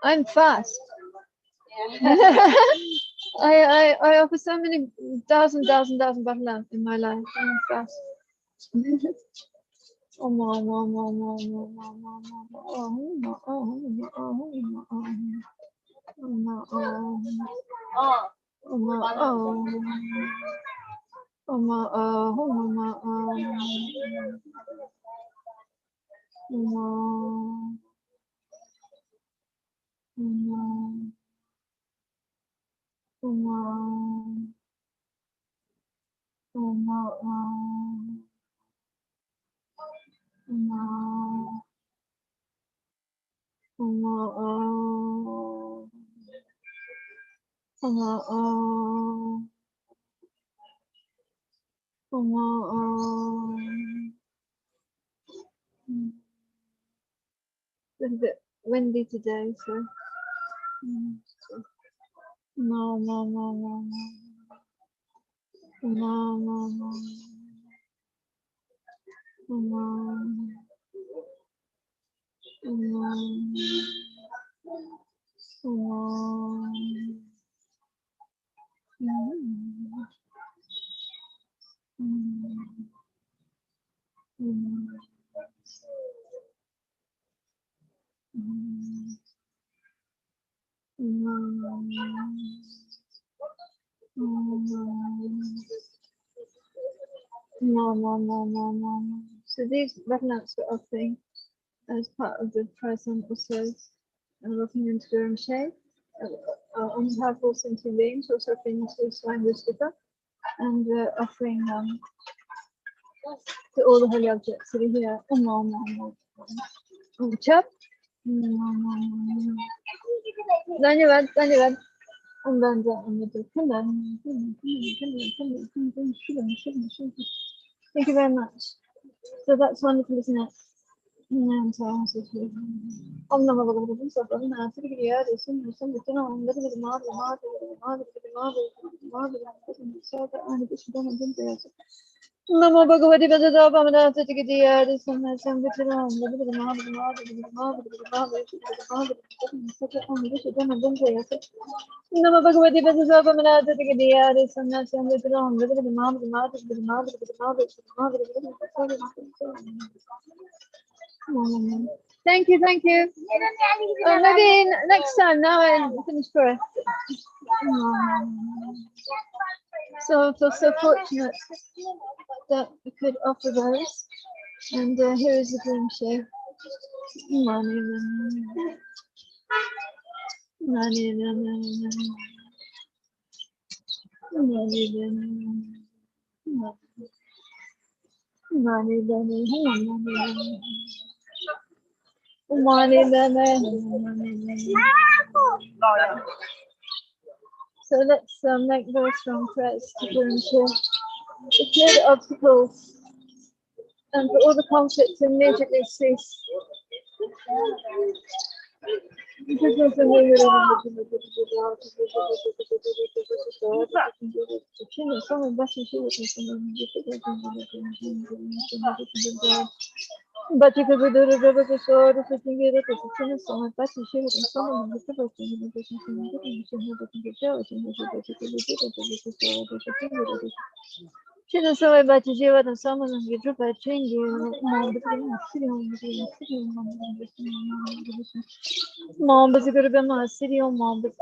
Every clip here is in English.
I'm fast. I offer so many thousand bhajan in my life. I'm fast. It's a bit windy today, so no. So these bhajans we're offering as part of the present also looking into Guru shape. On behalf of all sentient beings, also offering to Swami Bodhichitta and offering to all the holy objects that are here. Chap. Dhanyavad. Thank you very much. So that's wonderful, isn't it? Om Namah Bhagavate Namo Bhagavati Vasudeva Pamanata Tikitiya Sangha Sangha Namo Bhagavati Vasudeva Pamanata Tikitiya Sangha Thank you. Maybe next time. Now I finish prayer. So I feel so fortunate that we could offer those. And here is the dream show. So let's make very strong prayers to clear the obstacles and for all the conflicts to immediately cease. But you could do the river to show the fishing gear to the song, but you should have some of the Children so about to do what some of them get dropped by change Mom was a good of my city on mom, but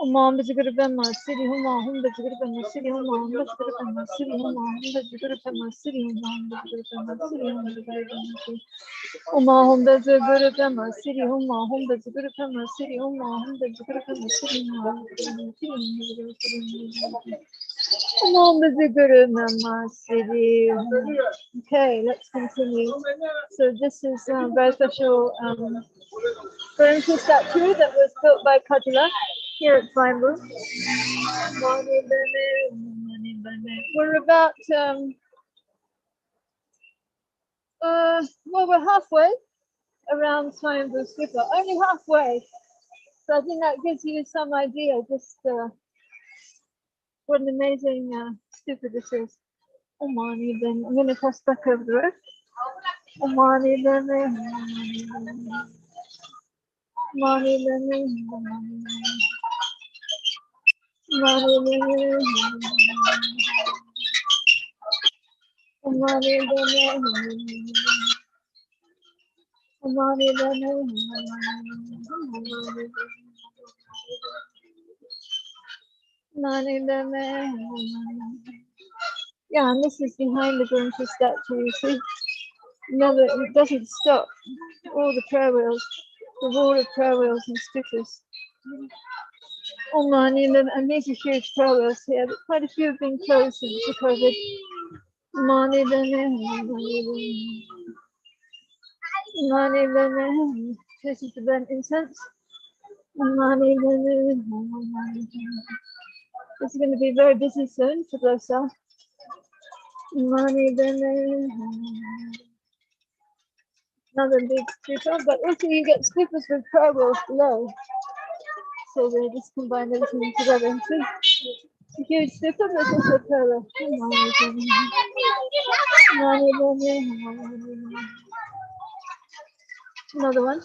Mom is a good of my city home, home that's good of my city home, home that's good of my city home, home that's good of my city home, home that's good of my city home, home that's a good of my city home, home that's good of my city home, home that's good of my city home, Mom is a good of my city. Okay, let's continue. So this is a very special furniture statue that was built by Katila here at Feinberg. We're about well, we're halfway around Feinberg Skipper, only halfway. So I think that gives you some idea, just What an amazing stupa this is. Omani then. I'm going to toss back over the roof. Omani then. Omani then. Yeah, and this is behind the Buddha statue, you see. Never, it doesn't stop. All the prayer wheels, the wall of prayer wheels and stupas. And these are huge prayer wheels here, but quite a few have been closed since the COVID. This is the burnt incense. It's going to be very busy soon for Blosa. Another big stupa, but also you get stupas with prayer wheels below. So they just combine everything together. See? It's a huge stupa, but it's also a prayer wheel. Another one.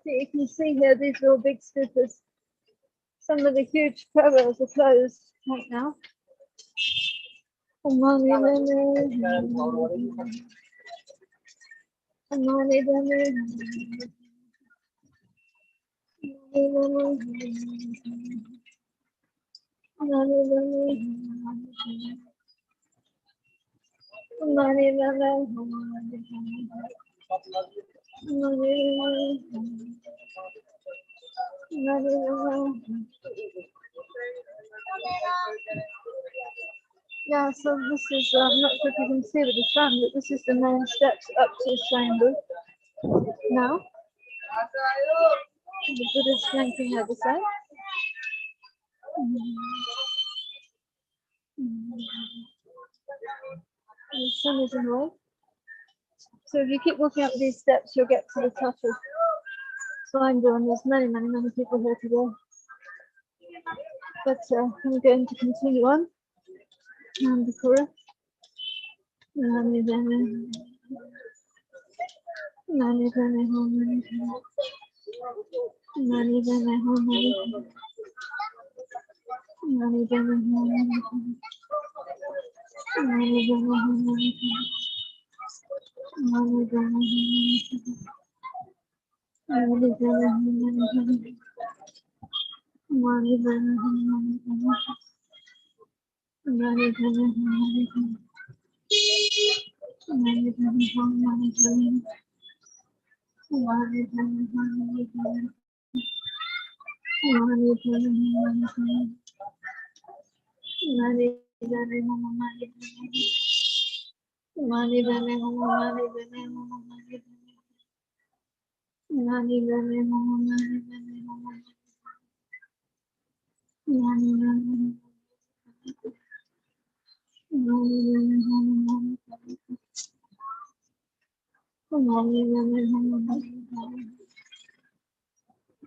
You can see here, these are all big stupas. Some of the huge prayer wheels are closed right now. Yeah, so this is, I'm not sure if you can see with the sun, but this is the main steps up to Shambhu. Now, the Buddha's flanking other side. The sun is in the way. So if you keep walking up these steps, you'll get to the top of Shambhu, and there's many, many, many people here today. But I'm going to continue on. And the Kura. Mani bane hum, mani bane hum, mani bane hum, mani bane hum, mani bane hum, mani bane hum, mani bane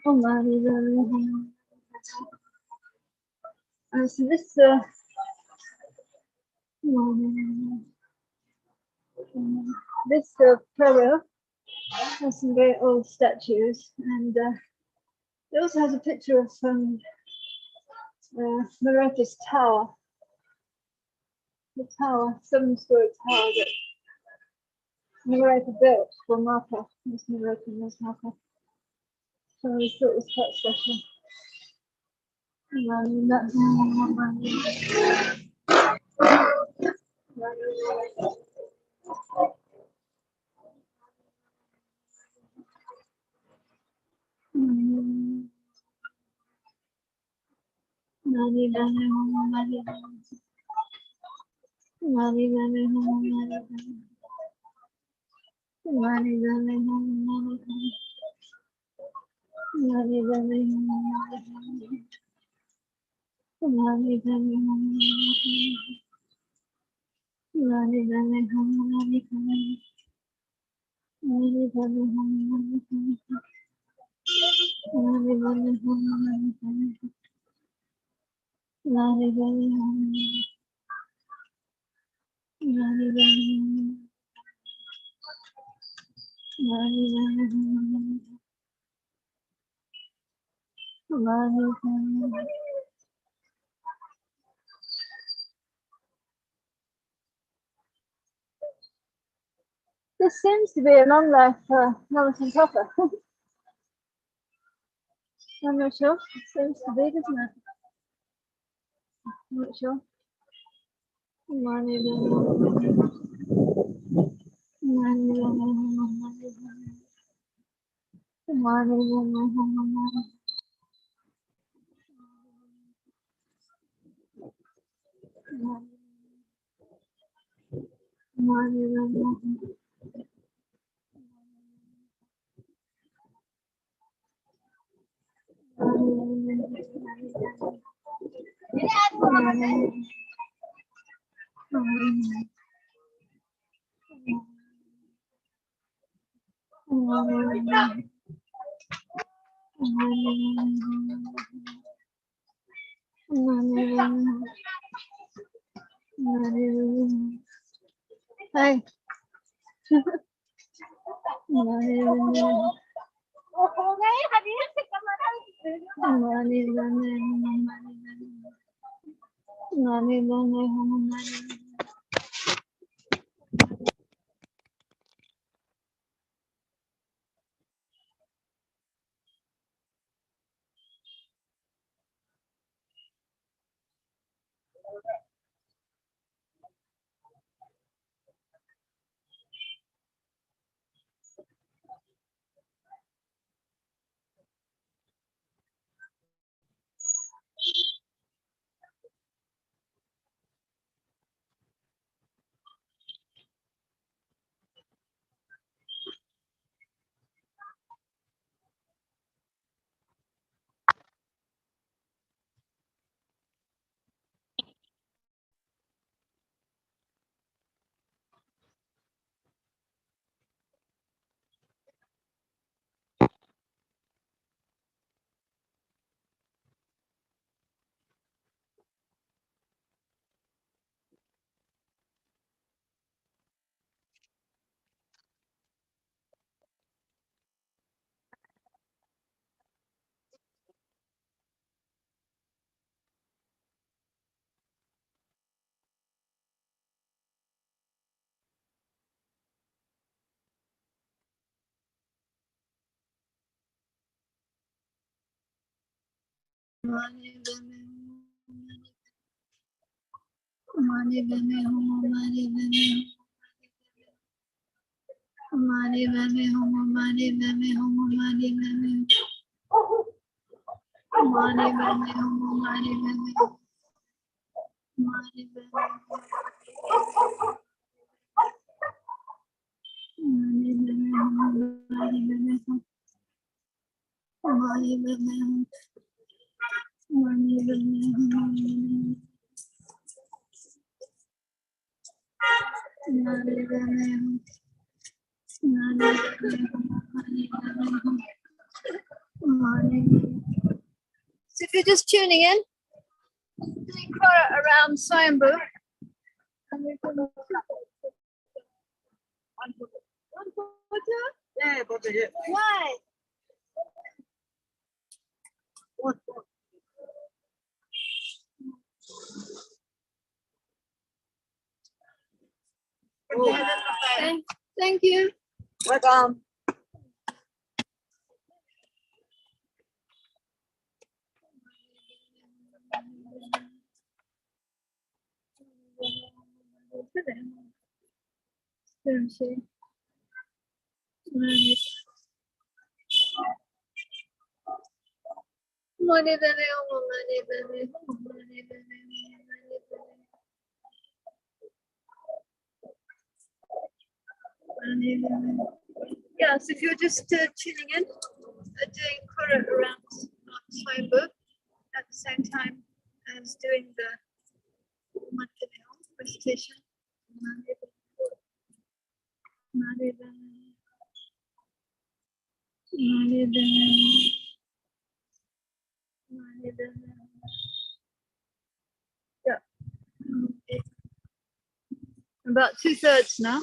hum, mani bane hum. So this prayer has some very old statues, and it also has a picture of Naropa's tower, the tower, 7-story tower that Naropa built for Maka. This Naropa was Maka. So I thought it was quite special. This seems to be a long life Hamilton Topper. I'm not sure. It seems to be, doesn't it? I'm not sure. Hi. So if you're just tuning in, doing Kora around Swayambhu, and we can why? Thank you. Welcome. Yeah, so if you're just tuning in, doing Kora around Swayambhu at the same time as doing the monthly recitation. Yeah. About 2/3 now.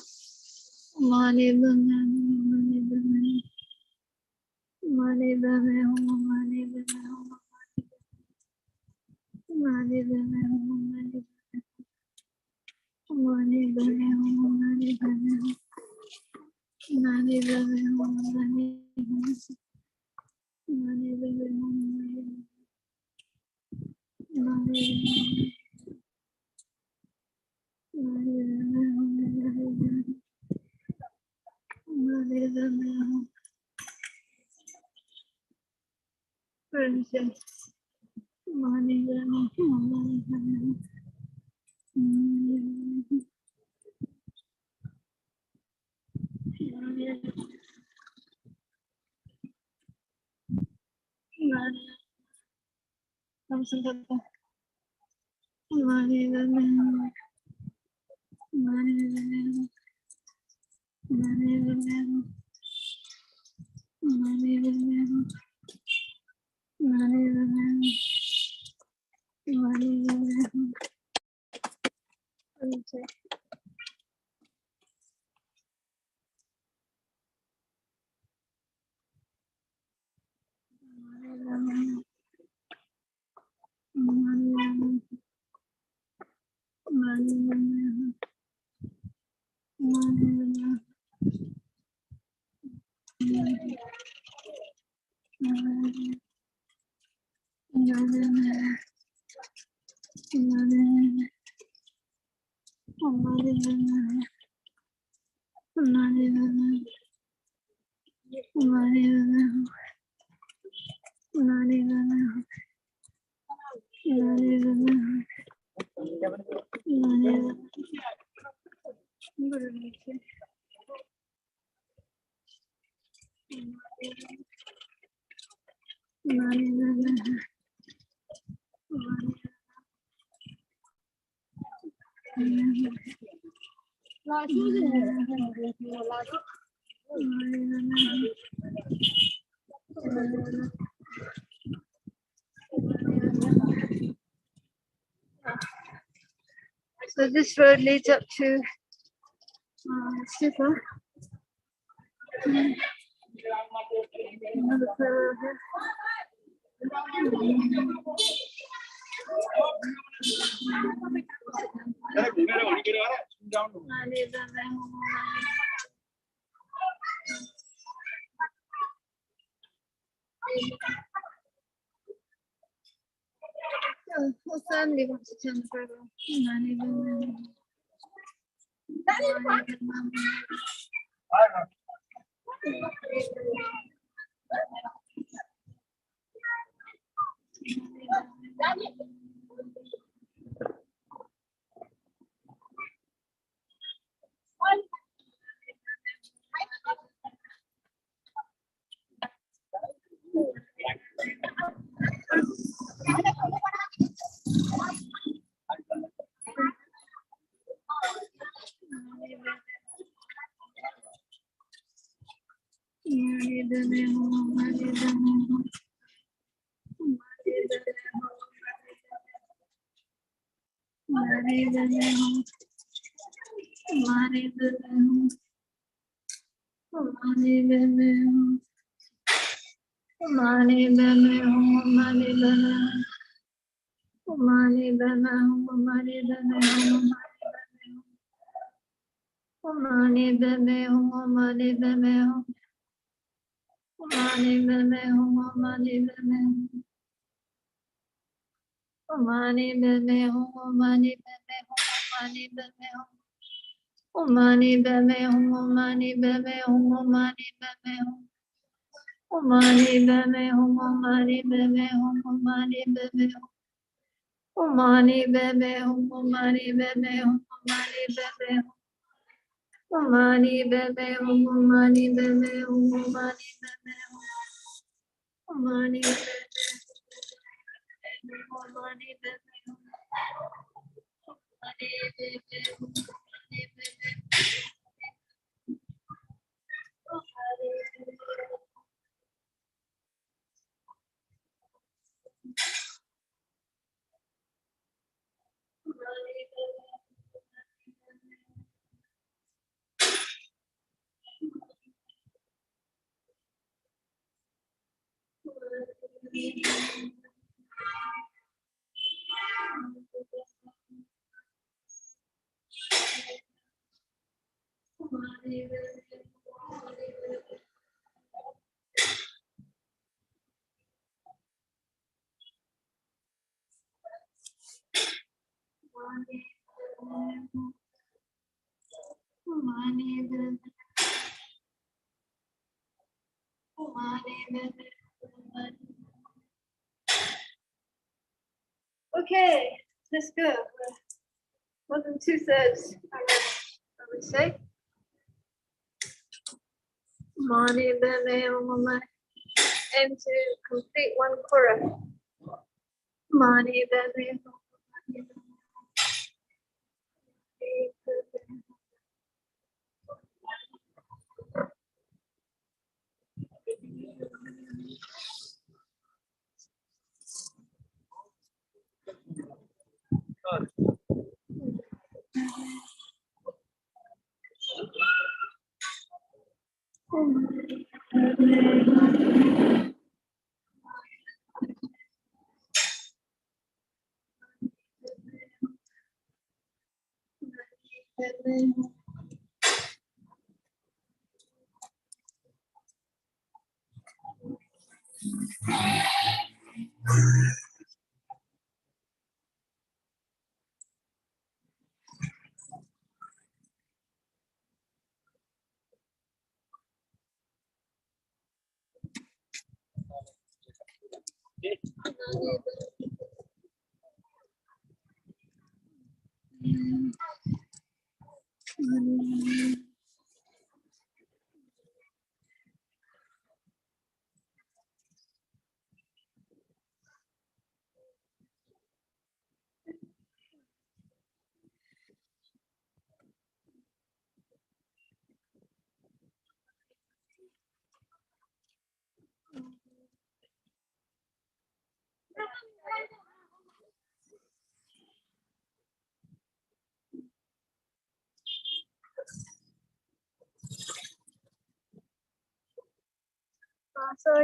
So this road leads up to Stupa. Another prayer here. Whole family wants to attend the program. Okay, let's go. More than 2/3, I would say. Aim to complete one chorus.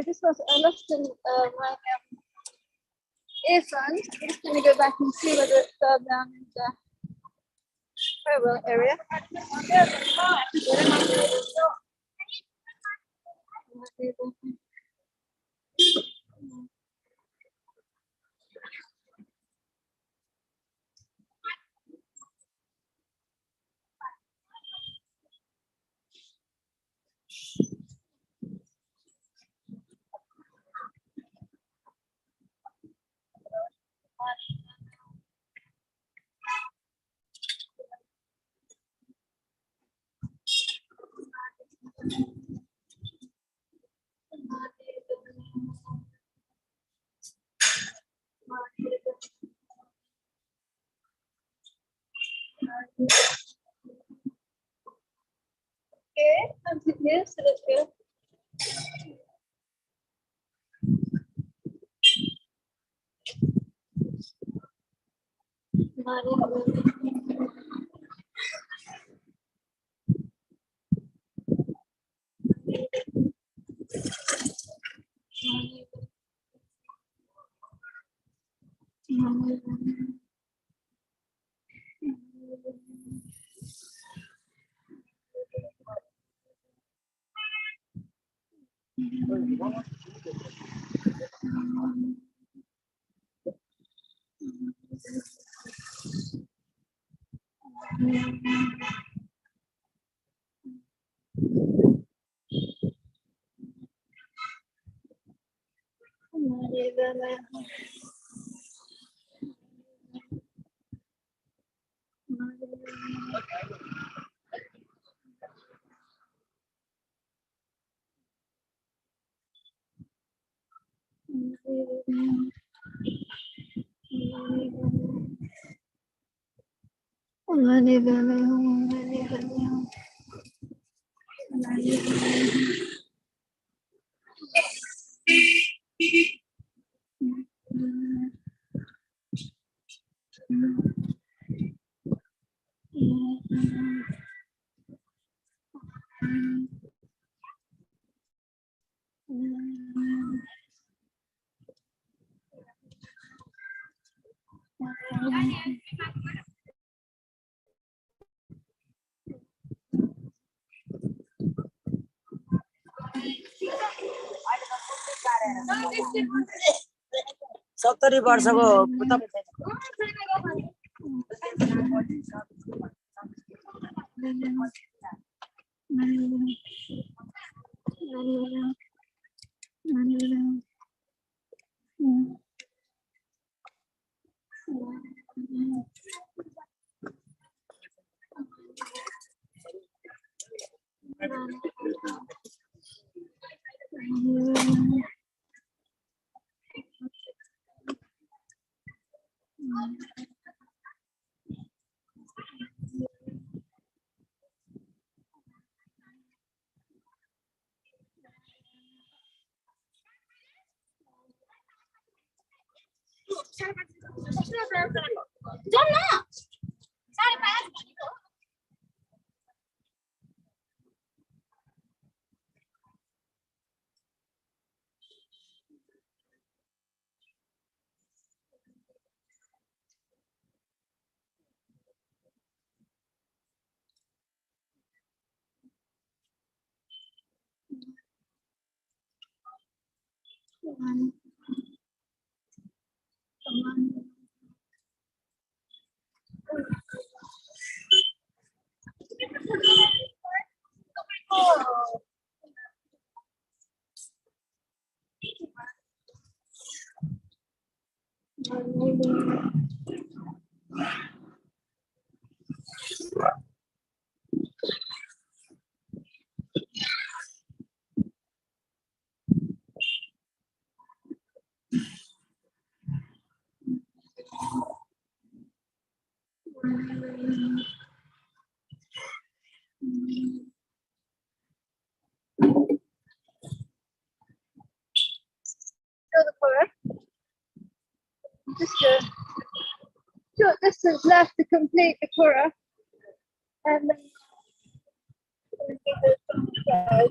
So I lost my earphones. I'm just going to go back and see whether it fell down in the farewell area. Okay, continue. So let's go. सत्तरी वर्षको the prayer. Just a short distance left to complete the prayer, and then we'll do the exercise.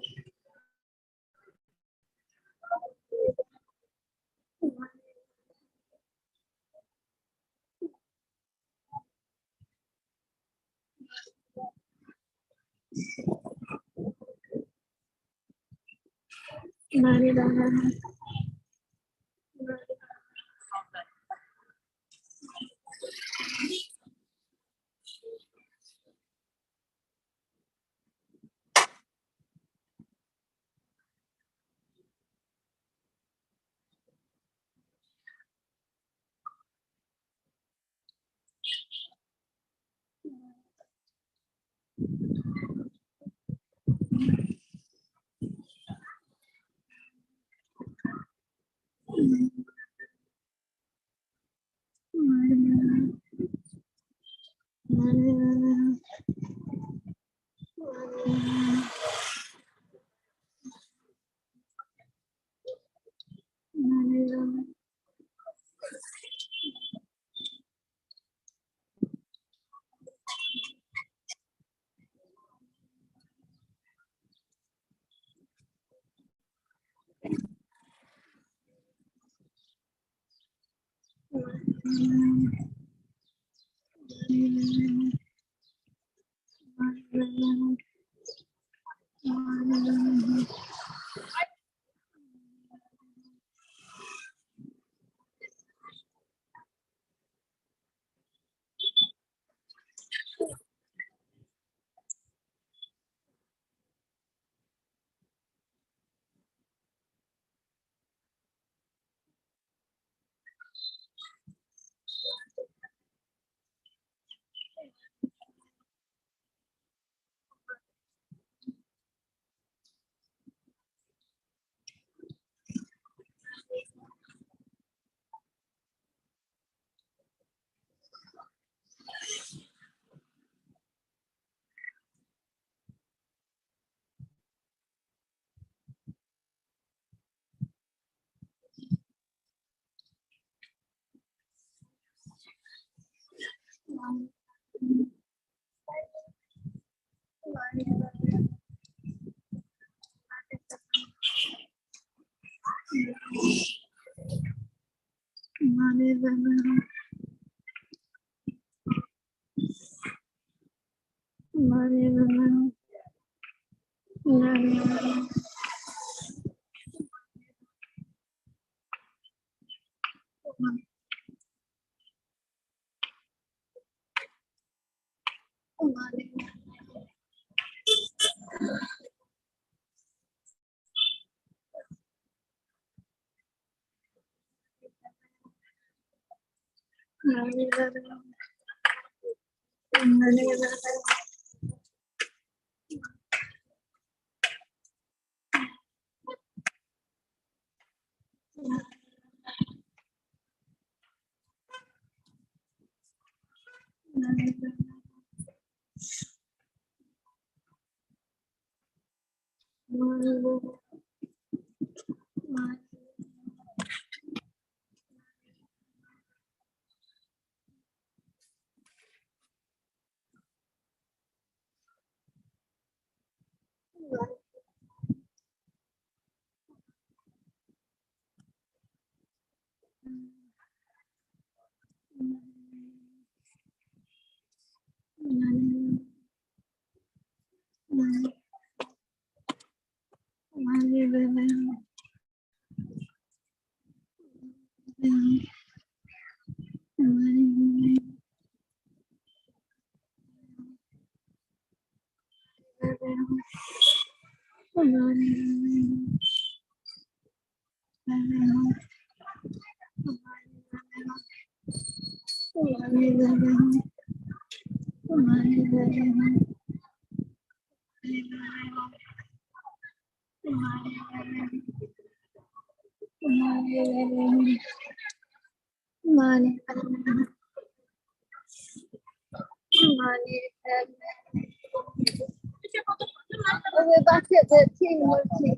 We're back at the team multi.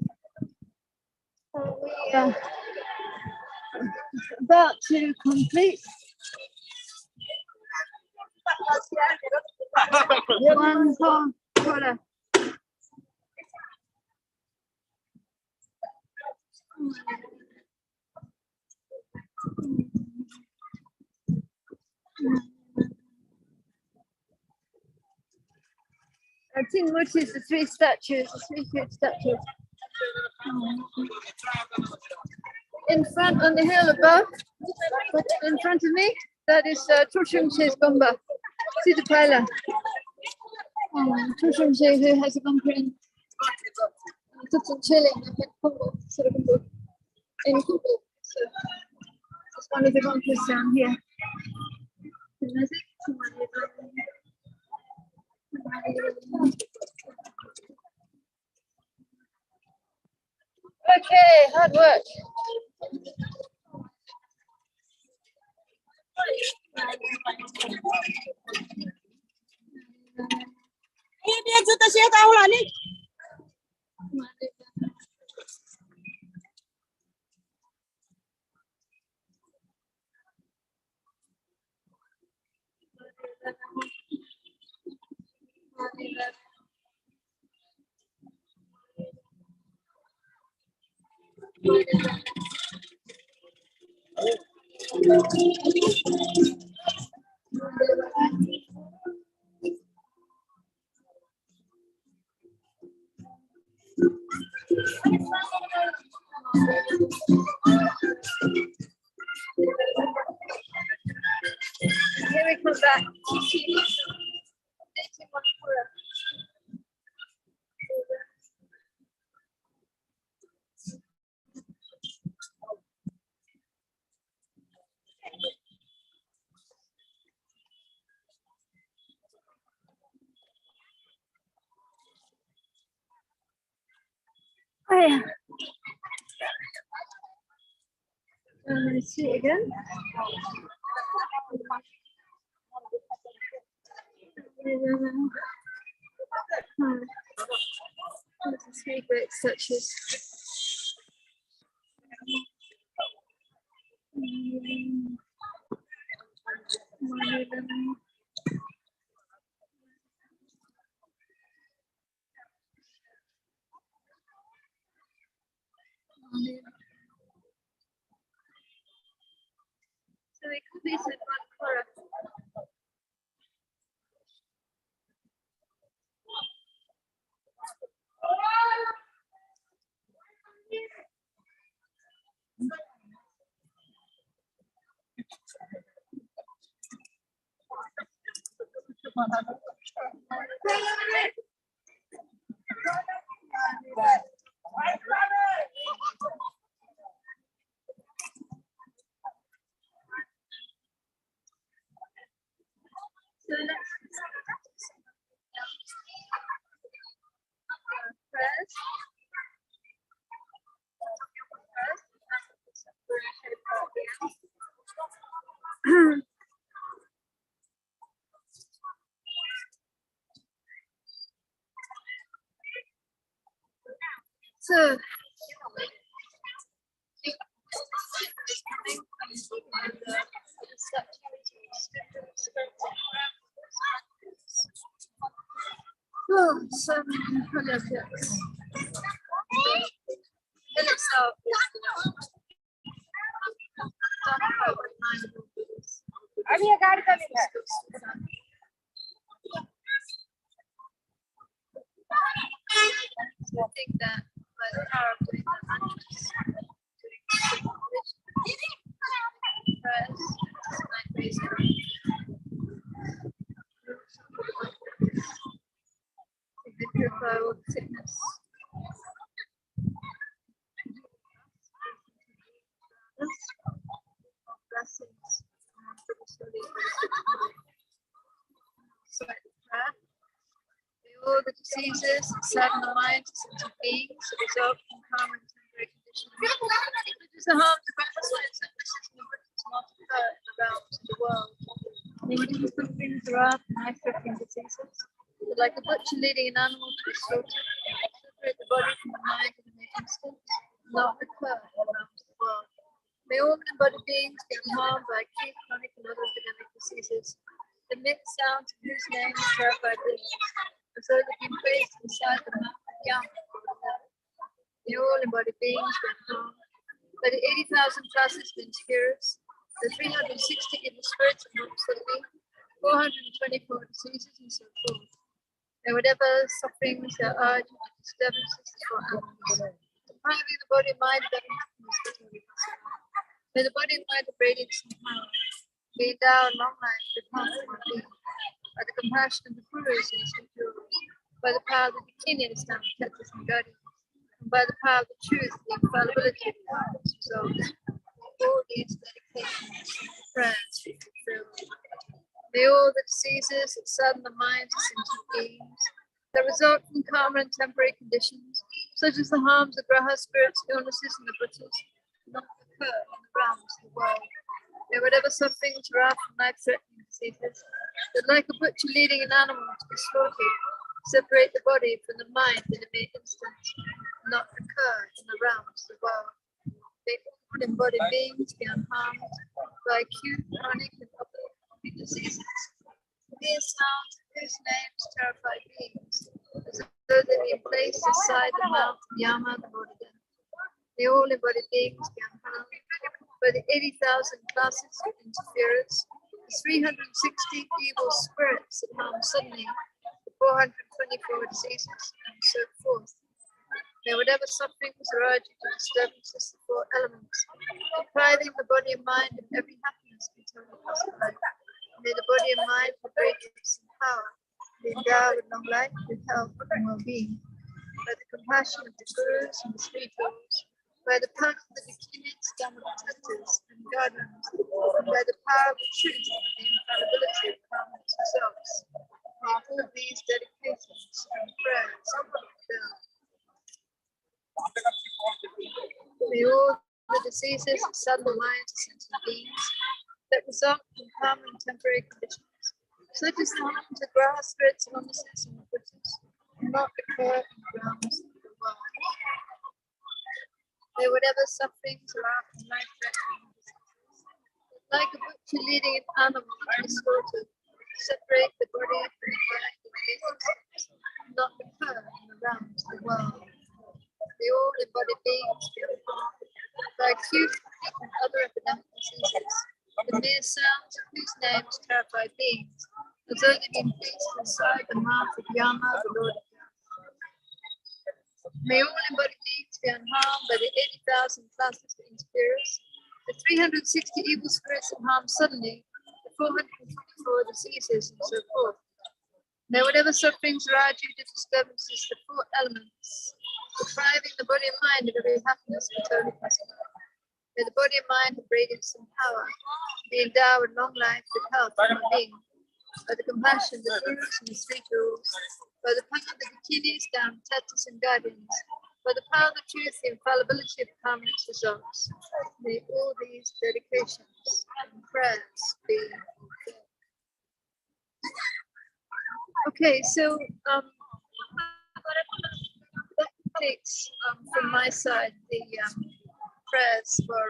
We are about to complete one whole quarter. Tin Muchi is the three statues, the three huge statues. In front on the hill above, in front of me, that is Chushumche's Gomba. See the pala. Chushumche who has a Gomba in Chilling in Kubu. So it's one of the Gompas down here. Okay, hard work. Here we come back. Oh yeah. Let's see again. Three great touches. So we could be said one So let's prayers. So some projects. In itself I think that by the power of doing the mantras, doing prayers, like raising it can purify all the sickness. Blessings for the soul. Recite the prayer. May all the diseases and sadhana minds and sentient beings result from karma and temporary conditions. Which is the harm to parasites and persistent afflictions not occur in the realms of the world. May whatever sufferings, wrath, and life-threatening diseases, that like a butcher leading an animal to be slaughtered, separate the body from the mind in an instant, not occur in the realms of the world. May all embodied beings be unharmed by acute, chronic, and other epidemic diseases. The myth sounds of whose name is terrified beings, as though they've been placed inside the mouth of Yama. May all embodied beings be unharmed by the 80,000 classes of spirits, the 360 evil spirits of obscenity, 424 diseases, and so forth. May whatever sufferings there are due to disturbances or animals, depriving the body, mind, and happiness, may the body and mind of radiance and power be endowed long life with constant being, by the compassion of the Gurus and Sadhus, by the power of the Bikinians and protectors and guardians, and by the power of the truth, the infallibility of the Karma's results. All these dedications and prayers be fulfilled. May all the diseases that sadden the minds of sentient beings that result from karma and temporary conditions, such as the harms of graha spirits, illnesses, and the butchers, not occur in the realms of the world. May whatever sufferings, wrath, and life-threatening diseases, that like a butcher leading an animal to be slaughtered, separate the body from the mind in a mere instant, not occur in the realms of the world. May all embodied beings be unharmed by acute, chronic, and other diseases. These sounds whose names terrify beings, as though they be placed inside the mouth of Yama the Lord again. May all embodied beings be unharmed by the 80,000 classes of interference, the 360 evil spirits that harm suddenly, the 424 diseases, and so forth. May whatever sufferings arise due to disturbances of the four elements, depriving the body and mind of every happiness be totally pacified. May the body and mind have radiance and power, be endowed with long life, with health and well-being. By the compassion of the gurus and the spirituals, by the power of the Vikinians, Dhamma protectors and guardians, and by the power of the truth and the infallibility of karmic results. May all of these dedications and prayers be fulfilled. May all the diseases of subtle minds and sensitive beings that result from common temporary conditions, such as the harm to grass, spirits, and Omniscience and Infectious, not occur in the realms of the world. May whatever sufferings are from life-threatening diseases, like a butcher leading an animal to be slaughtered, separate the body from the mind and the not occur in the realms of the world. May all embodied beings be harmed by acute and other epidemic diseases, the mere sounds of whose names terrify beings, as though they be placed inside the mouth of Yama, the Lord of Death. May all embodied beings be unharmed by the 80,000 classes of interference, the 360 evil spirits that harm suddenly, the 424 diseases, and so forth. May whatever sufferings arise due to disturbances of the four elements, depriving the body and mind of every happiness be totally pacified. May the body and mind have radiance and power, be endowed with long life, with health and well-being. By the compassion of the gurus and the spirituals, by the power of the Vikinians, Dhamma protectors and guardians, by the power of the truth, the infallibility of karmic results. May all these dedications and prayers be fulfilled. Okay, so that takes from my side the prayers for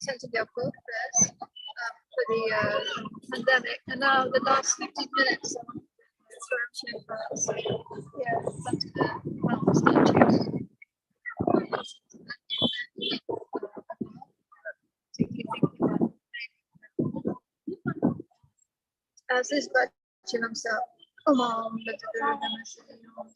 Thangtong Gyalpo Prayers for the pandemic, and now the last 15 minutes as this Bhajam himself. Om Bodhichitta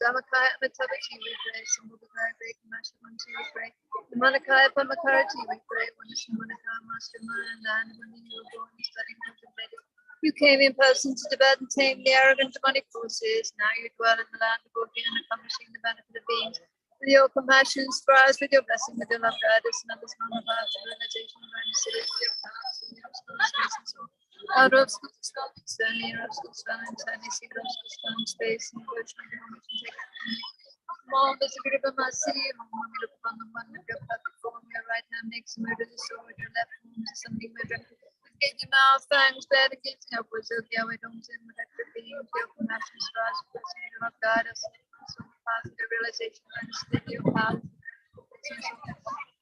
Dhammakaya Matavati we pray, Samudagaya Great Master Manti we pray, the Manakaya Pamakarati we pray, when the Shamanaka Master Man and when you were born studying contemplating. You came in person to Tibetan tame the arrogant demonic forces. Now you dwell in the land of Bodhi and accomplishing the benefit of beings. With your compassion, inspire us with your blessing, with your love, guide us and others on the path to realization of our city, your paths and your space and so on. Out of school to school, externally, out of school to school, internally, secret of school, space, and virtual information take Mom, there's a bit of a mercy, Mom, you look upon the one with your platform, your right hand makes a murder, the sword, your left hand is something murder. Give your mouth, thanks, bad against upwards, so yeah, we don't sin with active beings, your compassion, stars, blessing, you do not guide us, so the path to realization, and still your path.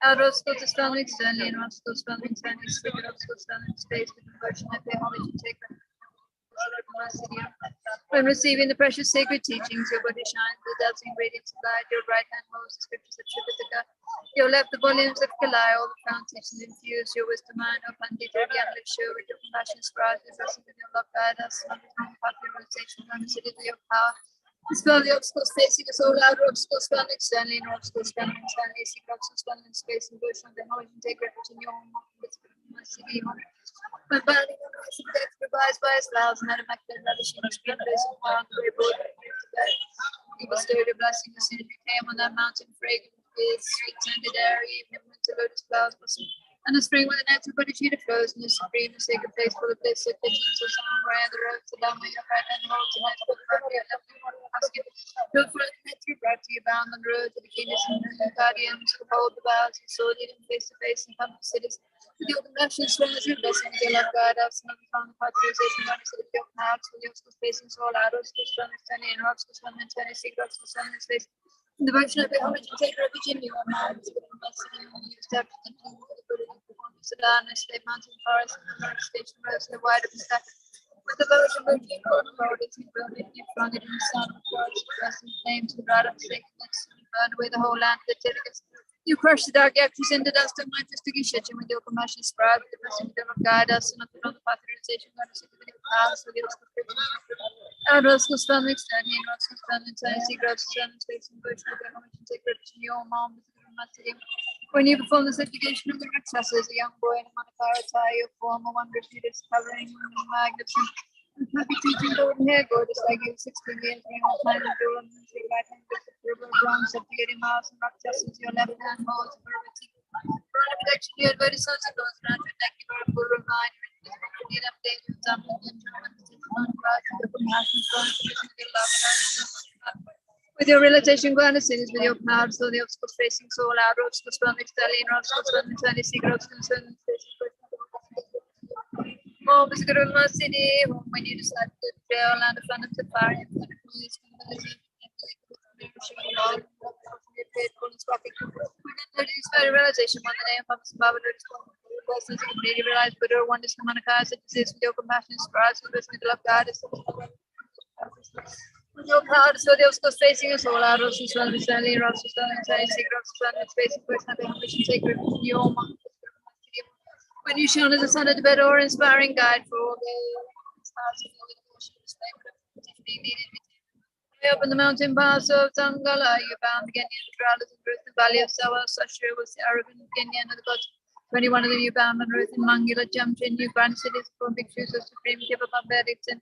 Out of school to strong externally, and out of school strong internally, secret of school strong in space, with conversion of the homage and take when receiving the precious sacred teachings, your body shines with dazzling radiance of light, your right hand holds the scriptures of Tripitaka, your left the volumes of Kalai, all the foundations infuse your wisdom mind, O Pandita, the endless show with your compassion, scribe, your blessing with your love, guide us, and with your path, your realization, and the your power. Dispel the obstacles facing us all out, obstacles found externally, and obstacles found internally, seek obstacles found in space and bush, and the knowledge and take refuge in your own mercy. When burning on the ice of death, revised by his vows, and had a magnet ravishing his green place of power, the very board of he bestowed a blessing as soon as he came on that mountain, fragrant with sweet scented air, even winter lotus flowers blossom. And the spring with the nectar of Bodhichitta flows in the supreme and sacred place full of bliss, so pigeons or someone where the road to Lamram, your right hand holds a nice book of your lovely one basket. Look for the nectar brought to you bound on the road to the kingdoms and guardians who hold the vows you saw leading face to face in comfort cities. With your compassion, strong as your blessing, with your love, guide us, and we found the authorization, God, so that your hearts, with your school facing all out of school, strong and sunny, and rocks, strong and sunny, secret of school, sun and space. In the virtue of the homage and take refuge in you, and minds, with the mercy and you established and the Buddha, the sadhana, slave mountain forest, and the station rose, the wide of the sky. With the version of the Lord, it's building in front of the sun, blessing flames, and bright sacredness, and burn away the whole land that delegates. You crush the dark actors in the dust of majestic Ishachim with your compassion spread, with the blessing of God guide us, and on the path of realization, God is with the paths of the and Roscoe Spelling, extending, Roscoe Spelling, Tennessee, Grubs, Spelling, Space, and Bush, and Commission, take refuge in your mom, when you perform the certification of the successors, a young boy in a Manakara tie, your form, a wondrous leader, covering magnificent. Happy teaching golden hair, gorgeous like you, 16 years, bring all time and door, and your right hand with the river bronze, subjugating miles and rock testings, your left hand holds perfect. Protection, you had very such a those around to thank you for a full reminder. Need update you, something in German, the compassion, with your realization, go and cities with your power, so the obstacles facing soul out, roads to spell next daily, and roads to spell next daily, secrets concerning facing. Oh, Miss Guruma City, when you decide to trail and the fun of the fire, and the police can this very realization one the name of Baba persons who really realize Buddha one is Manaka, such as with your compassion, spreads with the love God is with your power, so the obstacles facing us all out, Rossi Swell, Sally, Rossi Swell, and Sally, Secrets, Swell, facing person, the ambition, sacred, your mom. When you shone as a son at the bed or inspiring guide for all the stars of the devotions, way up in the mountain pass of Tangala, you found the Kenyan travelers in Ruth, the valley of Sawa, Sashra was the Arabian Kenyan of the gods. 21 of them you found on Ruth and Mangila jumped in, you granted cities for pictures of supreme give up barbarics and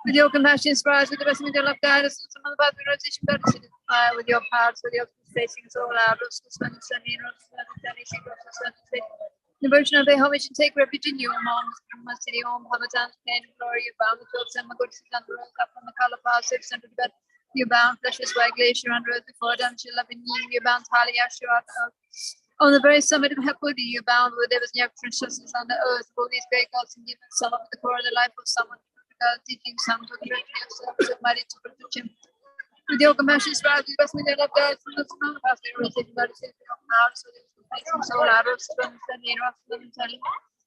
with your compassion, inspires with the best of your love, guide us and some of the path of realization, God is with your power, so the obstacles facing us all out, Roscoe, Sun, and Sunny, and Roscoe, and Sunny, Secrets, and Sunny, the version of the homage and take refuge in you, moms, from my city home, Hamadan, pain, glory, you bound the jokes and my good season, the rose up on the color pass, sent to the bed, you bound precious white glacier under earth before them, she loving you bound Hali Ashura. On the very summit of Hepudi, you bound where there was near preciousness on the earth, all these great gods and given some of the core of the life of someone, teaching some to the treasury of self, so mighty to protect him. With your compassion, spread the best with your love, God, from the small past, they were taking God to save your power, so they soul out of spell and in rough and telling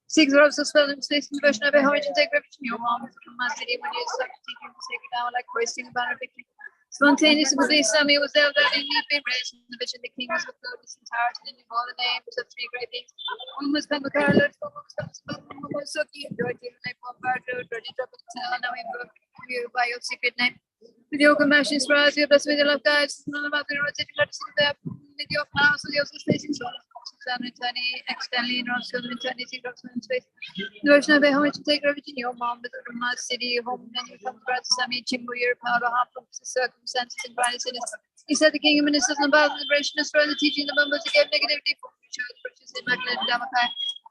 6 rows of spell and space in the version of a homage and take refuge in your mom from my city when you start taking to take it down like hoisting a banner victory. Spontaneous with the Sami was there that in me be raised in the vision the king was with this entirety and you all the names of 3 great beings. One was Pemaka, Lord for Soki, Dorothy, like Bombardo, Dirty Trouble, now we invoke you by your secret name. With your compassion, spread your blessed with your love, guys. None about the roads that you got to see there. With your power, so you're facing soul. Externally, not so internally, secrets in space. The version of a homage to take refuge in your mom, with the Rama city, home, and you come to God, Sami, Chimbu, your power, half of the circumstances and brightness in it. He said the king and ministers about the liberation of the teaching the members again negativity for future purchase in Magdalene Damakai.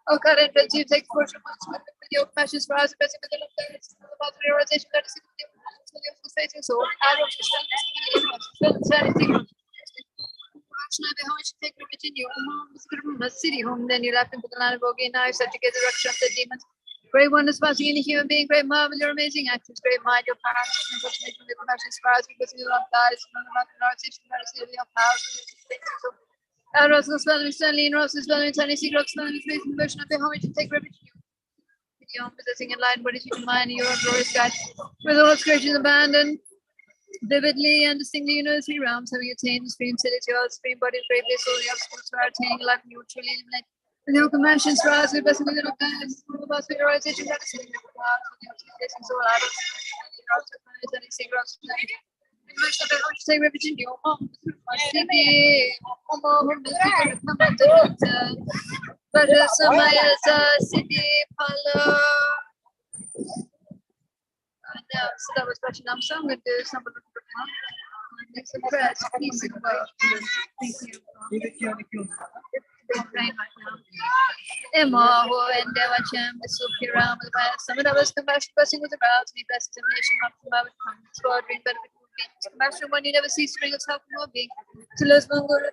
Oh, current you take portion with your passions for us, best with the love that is about the realization that is the facing soul. Arrow to take refuge in your home, city home, then you left into the land of Ogi, now you set together the the demons. Great wonders passing in a human being, great marvel, your amazing actions, great mind, your parents, and such making the compassion spars because you love God, it's none of the Lord's your power, so and Roscoe spelling Stanley and Roscoe spelling Sunny Secrets spelling the face in the version of the homage to take refuge in you. Beyond possessing enlightened bodies, you can mind your glorious God. With all its creations abandoned, vividly and distinctly university realms, having attained the supreme city, your supreme body, bravely, so the obstacles for attaining life, and you truly eliminate. With your compassion, rise with blessing with your guidance, all of us with your realization, God is sitting in the clouds, with your facing soul out of the secrets. Take refuge in your home, city, but Samaya city, Palo. So that was question number. So I'm going to do some of the next prayer. Peace and love. Thank you. Praying right now. Emma, who and Devachem, the Sukiram, the Bias, some of us compassion blessing with the routes, the best determination of the Bible, squadron, but compassion when you never cease to bring us help from being. To lose Mongo, the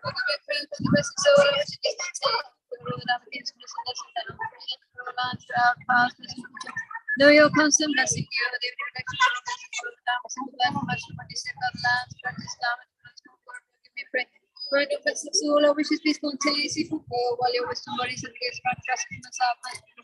best soul, which is know your constant blessing, you are the protection of the land, practice Islam, give me pray. Grant your blessings to all our wishes be spontaneously fulfilled, while your wisdom bodies and gifts grant trust in us, our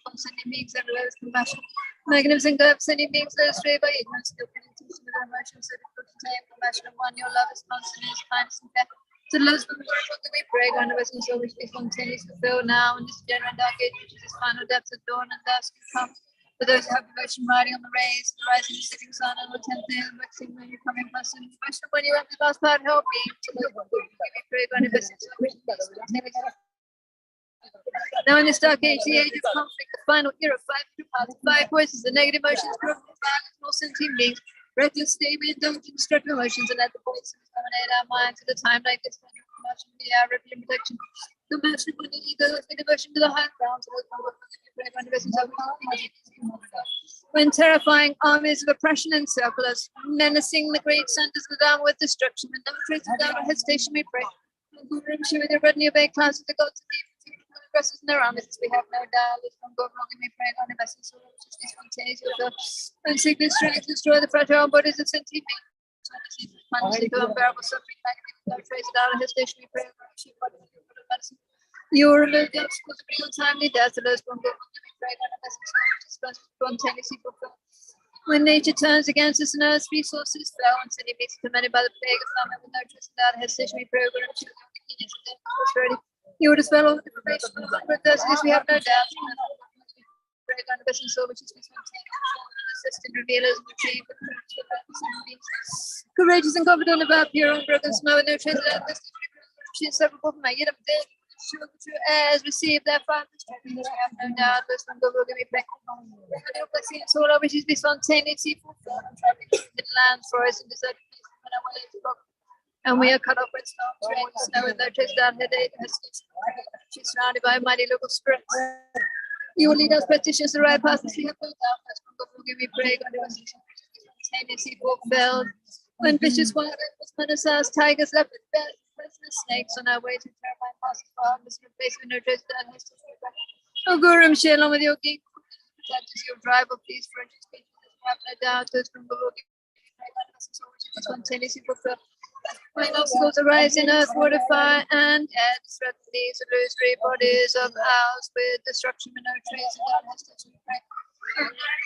from sending beings everywhere with compassion. Magnificent God, sending beings led astray by ignorance, the penitentiation of our emotions, so difficult to tame, compassion of one, your love is constant, is kindness and fair. To the lowest from the world, we pray, grant our blessings so which be spontaneously fulfilled now in this degenerate dark age, which is its final depths of dawn and dusk to come. For those who have devotion riding on the rays, the rising and setting sun, and the 10th day of the waxing moon, your coming person, devotion when you have the last part, help me. To those who we pray, grant our blessings so which be spontaneously. Now in this dark age, the age of conflict, the final era, 500 paths, 5 voices, the negative emotions, corrupt violence, all sentient beings, reckless state, we indulge in destructive emotions, and let the voices dominate our minds at a time like this, when your compassion be our refuge and protection. Compassion when you need those with devotion to the high ground, when terrifying armies of oppression encircle us, menacing the great centers of the downward destruction, when no trace of doubt or hesitation we pray. With the retinue of clouds of the gods of the aggressors in their armies, we have no doubt. With from God, we pray on the vessels of the spontaneous and sickness, strength, destroy the fragile bodies of sentient beings. Unbearable suffering, no trace of doubt or hesitation we pray. You remove the obstacles of real timely death, those from God, we pray on the vessels spontaneously fulfilled. When nature turns against us and earth's resources fail, and city beasts tormented by the plague of famine with no trace of doubt or hesitation we pray over and choose the convenience of death and prosperity. You would dispel all the deprivation of adversities, we have no doubt. Pray on the vessels so which is spontaneous, assist and reveal us and retrieve the courage of our beings. Courageous and confident of our pure and broken snow and no trace of death. She is separable from my yet of death. Sure, the true heirs receive their father's tribute. I have no doubt. Those from God will give me back. Your blessings, all our wishes be spontaneously fulfilled. I'm traveling in lands, forests, and desert places when I way to God. And we are cut off with storms, rain, snow, and no trace down her day. She's surrounded by mighty local spirits. You will lead us petitions to the right path, as we have no doubt. Those from God will give me prayer. God, your blessings spontaneously fulfilled. When vicious wild animals, tigers, leopards, bears, poisonous snakes on our way to terrifying passes for harmless face with no trace that has to be back. O Guru, share along with your king, protect us, your drive of these ferocious creatures, have no doubt, those from the Lord, spontaneously fulfilled. When obstacles arise in earth, water, fire, and air, threaten these illusory bodies of ours with destruction with no trace of that has to be back.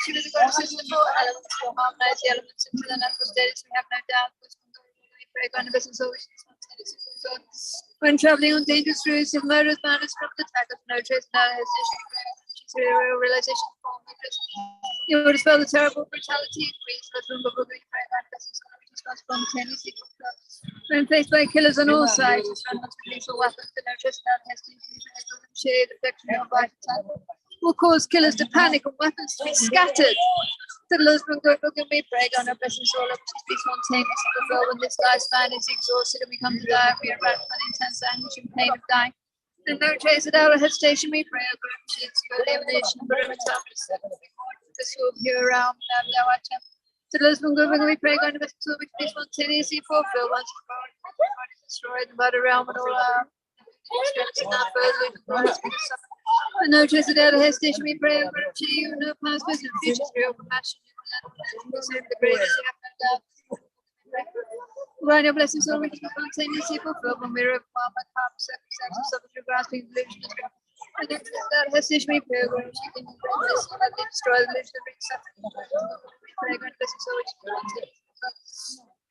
She was a goddess of the 4 elements to harmonize the elements into the natural states. We have no doubt. When traveling on dangerous routes, if murderers bound us from the attack of no trace, no hesitation, realization form. You will dispel the terrible brutality and greed. Spontaneously. When faced by killers on all sides, run not with lethal weapons, and no trace, no hesitation, shade, affection, or vital attack. Will cause killers to panic and weapons to be scattered. The Lord's from God, look at me, pray, God, our blessings all up, be spontaneous and fulfill when this lifespan is exhausted and we come to die, we are wrapped by the intense anguish and pain of dying. And no trace of doubt or hesitation, we pray, O God, your elimination of this will be around, now our temple. The Lord's from God, look at me, pray, God, our blessings all be spontaneously fulfilled once and for all, God is destroyed, the body realm and all our strengths and our further and no trace of doubt or hesitation, we pray, O God, to you, no past, present, future, real compassion, you will let the greatest you have no doubt. Grant your blessings on which we spontaneously fulfill when we are overwhelmed by powerful circumstances, suffer through grasping delusion and strength. And no trace of doubt or hesitation, we pray, O God, you can destroy the delusion and bring suffering. We pray, grant blessings on which we spontaneously fulfill.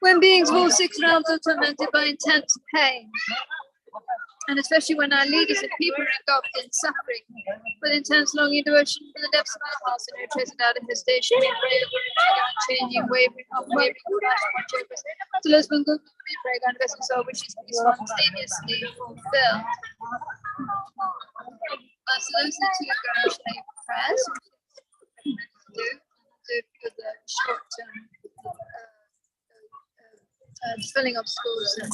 When beings fall 6 rounds are tormented by intense pain, and especially when our leaders and people are engulfed in suffering, with intense longing devotion from the depths of our hearts and no trace of doubt and hesitation, we pray over changing, wavering, unwavering compassion and purpose. To those from God, we pray, God, bless us all, which is spontaneously fulfilled. So those are the 2 guaranteed prayers. Do for the short-term filling of schools and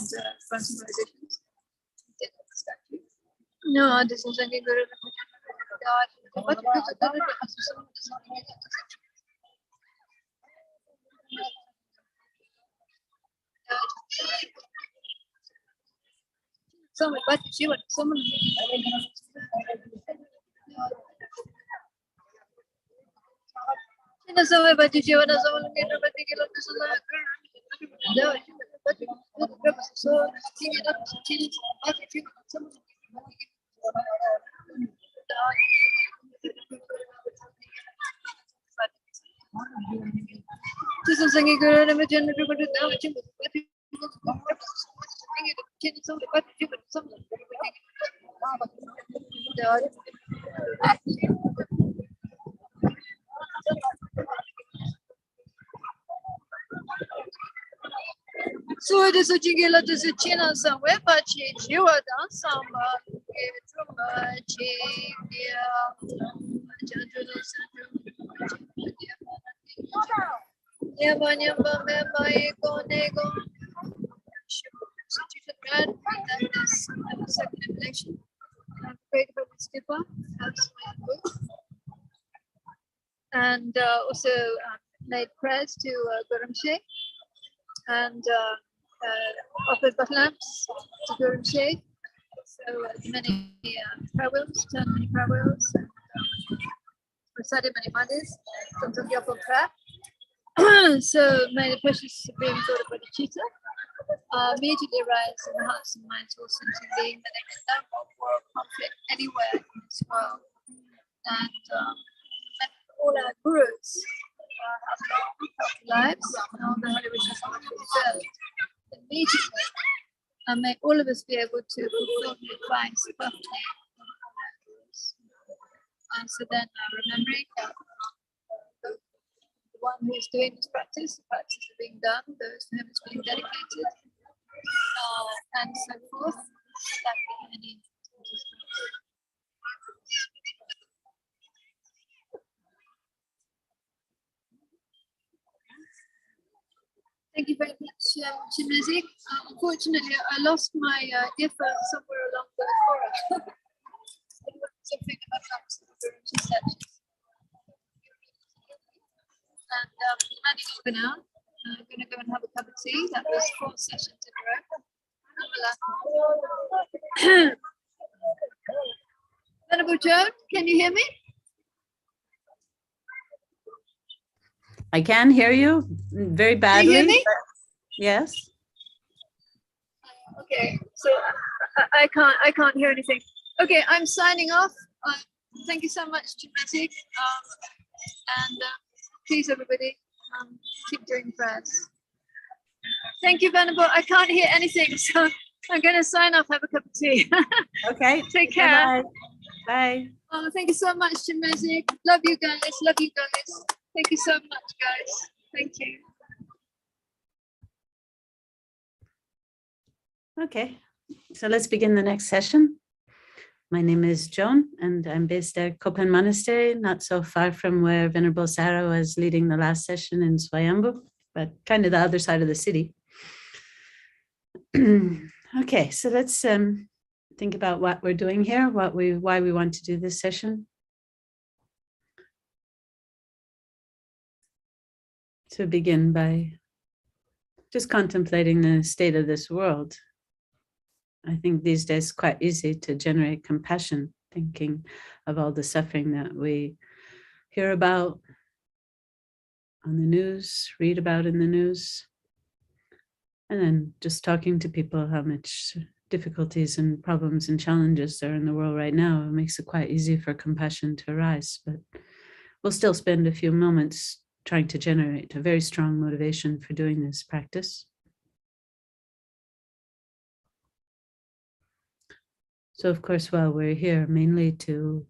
fronting revisions. No, this is only good. Someone, but she would someone. But you would someone get a particular. So it is a jingla to the china somewhere, but she was done some and also made prayers to Gurumshe and offered the lamps to Gurumshe. So many prayer wheels, turned many prayer wheels, and recited many mantras, Thangtong Gyalpo Prayer. So may the precious Supreme Lord of Bodhichitta immediately rise in the hearts and minds of all sentient beings, that they can no more conflict anywhere in this world. And all our gurus have long, healthy lives, and all the holy wishes are preserved immediately. And may all of us be able to fulfill the advice perfectly of all our gurus. And so then remembering the one who is doing this practice, the practice is being done, those to whom it's being dedicated, and so forth, that be any. Thank you very much, Chenrezig. Unfortunately, I lost my earphone somewhere along the corridor. It was something about the statues. And I'm over now. I'm going to go and have a cup of tea. That was 4 sessions in a row. Venerable Joan, can you hear me? I can hear you very badly. Can you hear me? Yes. Okay, so I can't hear anything. Okay, I'm signing off. Thank you so much, Chenrezig. And please, everybody, keep doing prayers. Thank you, Venerable. I can't hear anything, so I'm going to sign off. Have a cup of tea. Okay. Take care. Bye. Bye. Oh, thank you so much, Chenrezig. Love you guys. Love you guys. Thank you so much, guys. Thank you. Okay. So let's begin the next session. My name is Joan, and I'm based at Kopan Monastery, not so far from where Venerable Sarah was leading the last session in Swayambhu, but kind of the other side of the city. Okay, so let's think about what we're doing here, why we want to do this session. To begin by just contemplating the state of this world. I think these days it's quite easy to generate compassion, thinking of all the suffering that we hear about on the news, read about in the news, and then just talking to people how much difficulties and problems and challenges there are in the world right now. It makes it quite easy for compassion to arise, but we'll still spend a few moments trying to generate a very strong motivation for doing this practice. So of course, while we're here, mainly to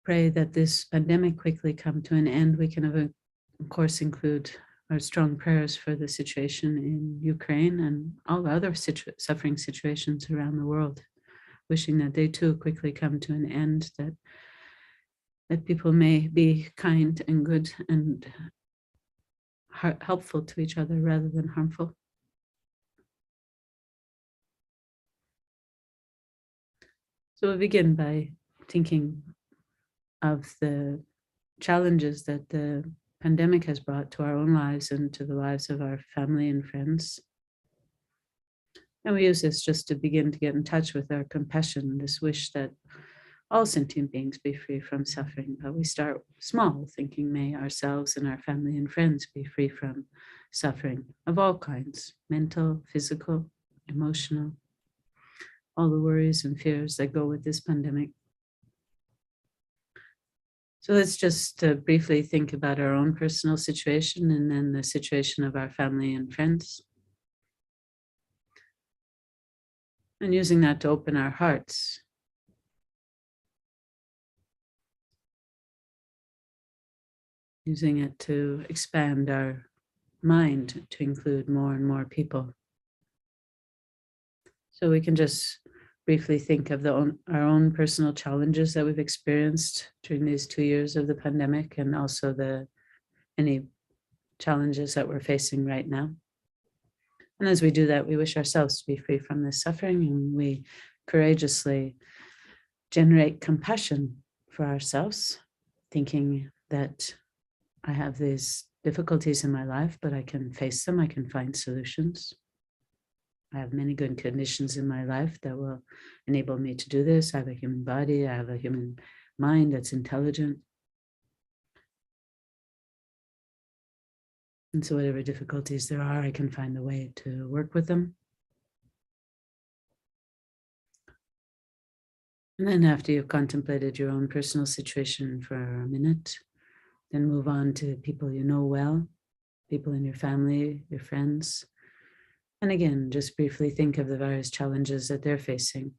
pray that this pandemic quickly come to an end, we can of course include our strong prayers for the situation in Ukraine and all other suffering situations around the world, wishing that they too quickly come to an end, that people may be kind and good and helpful to each other rather than harmful. So we'll begin by thinking of the challenges that the pandemic has brought to our own lives and to the lives of our family and friends. And we use this just to begin to get in touch with our compassion, this wish that all sentient beings be free from suffering. But we start small, thinking may ourselves and our family and friends be free from suffering of all kinds, mental, physical, emotional, all the worries and fears that go with this pandemic. So let's just briefly think about our own personal situation and then the situation of our family and friends. And using that to open our hearts. Using it to expand our mind to include more and more people. So we can just briefly think of our own personal challenges that we've experienced during these 2 years of the pandemic, and also any challenges that we're facing right now. And as we do that, we wish ourselves to be free from this suffering, and we courageously generate compassion for ourselves, thinking that I have these difficulties in my life, but I can face them, I can find solutions. I have many good conditions in my life that will enable me to do this. I have a human body, I have a human mind that's intelligent. And so whatever difficulties there are, I can find a way to work with them. And then after you've contemplated your own personal situation for a minute, then move on to people you know well, people in your family, your friends. And again, just briefly think of the various challenges that they're facing.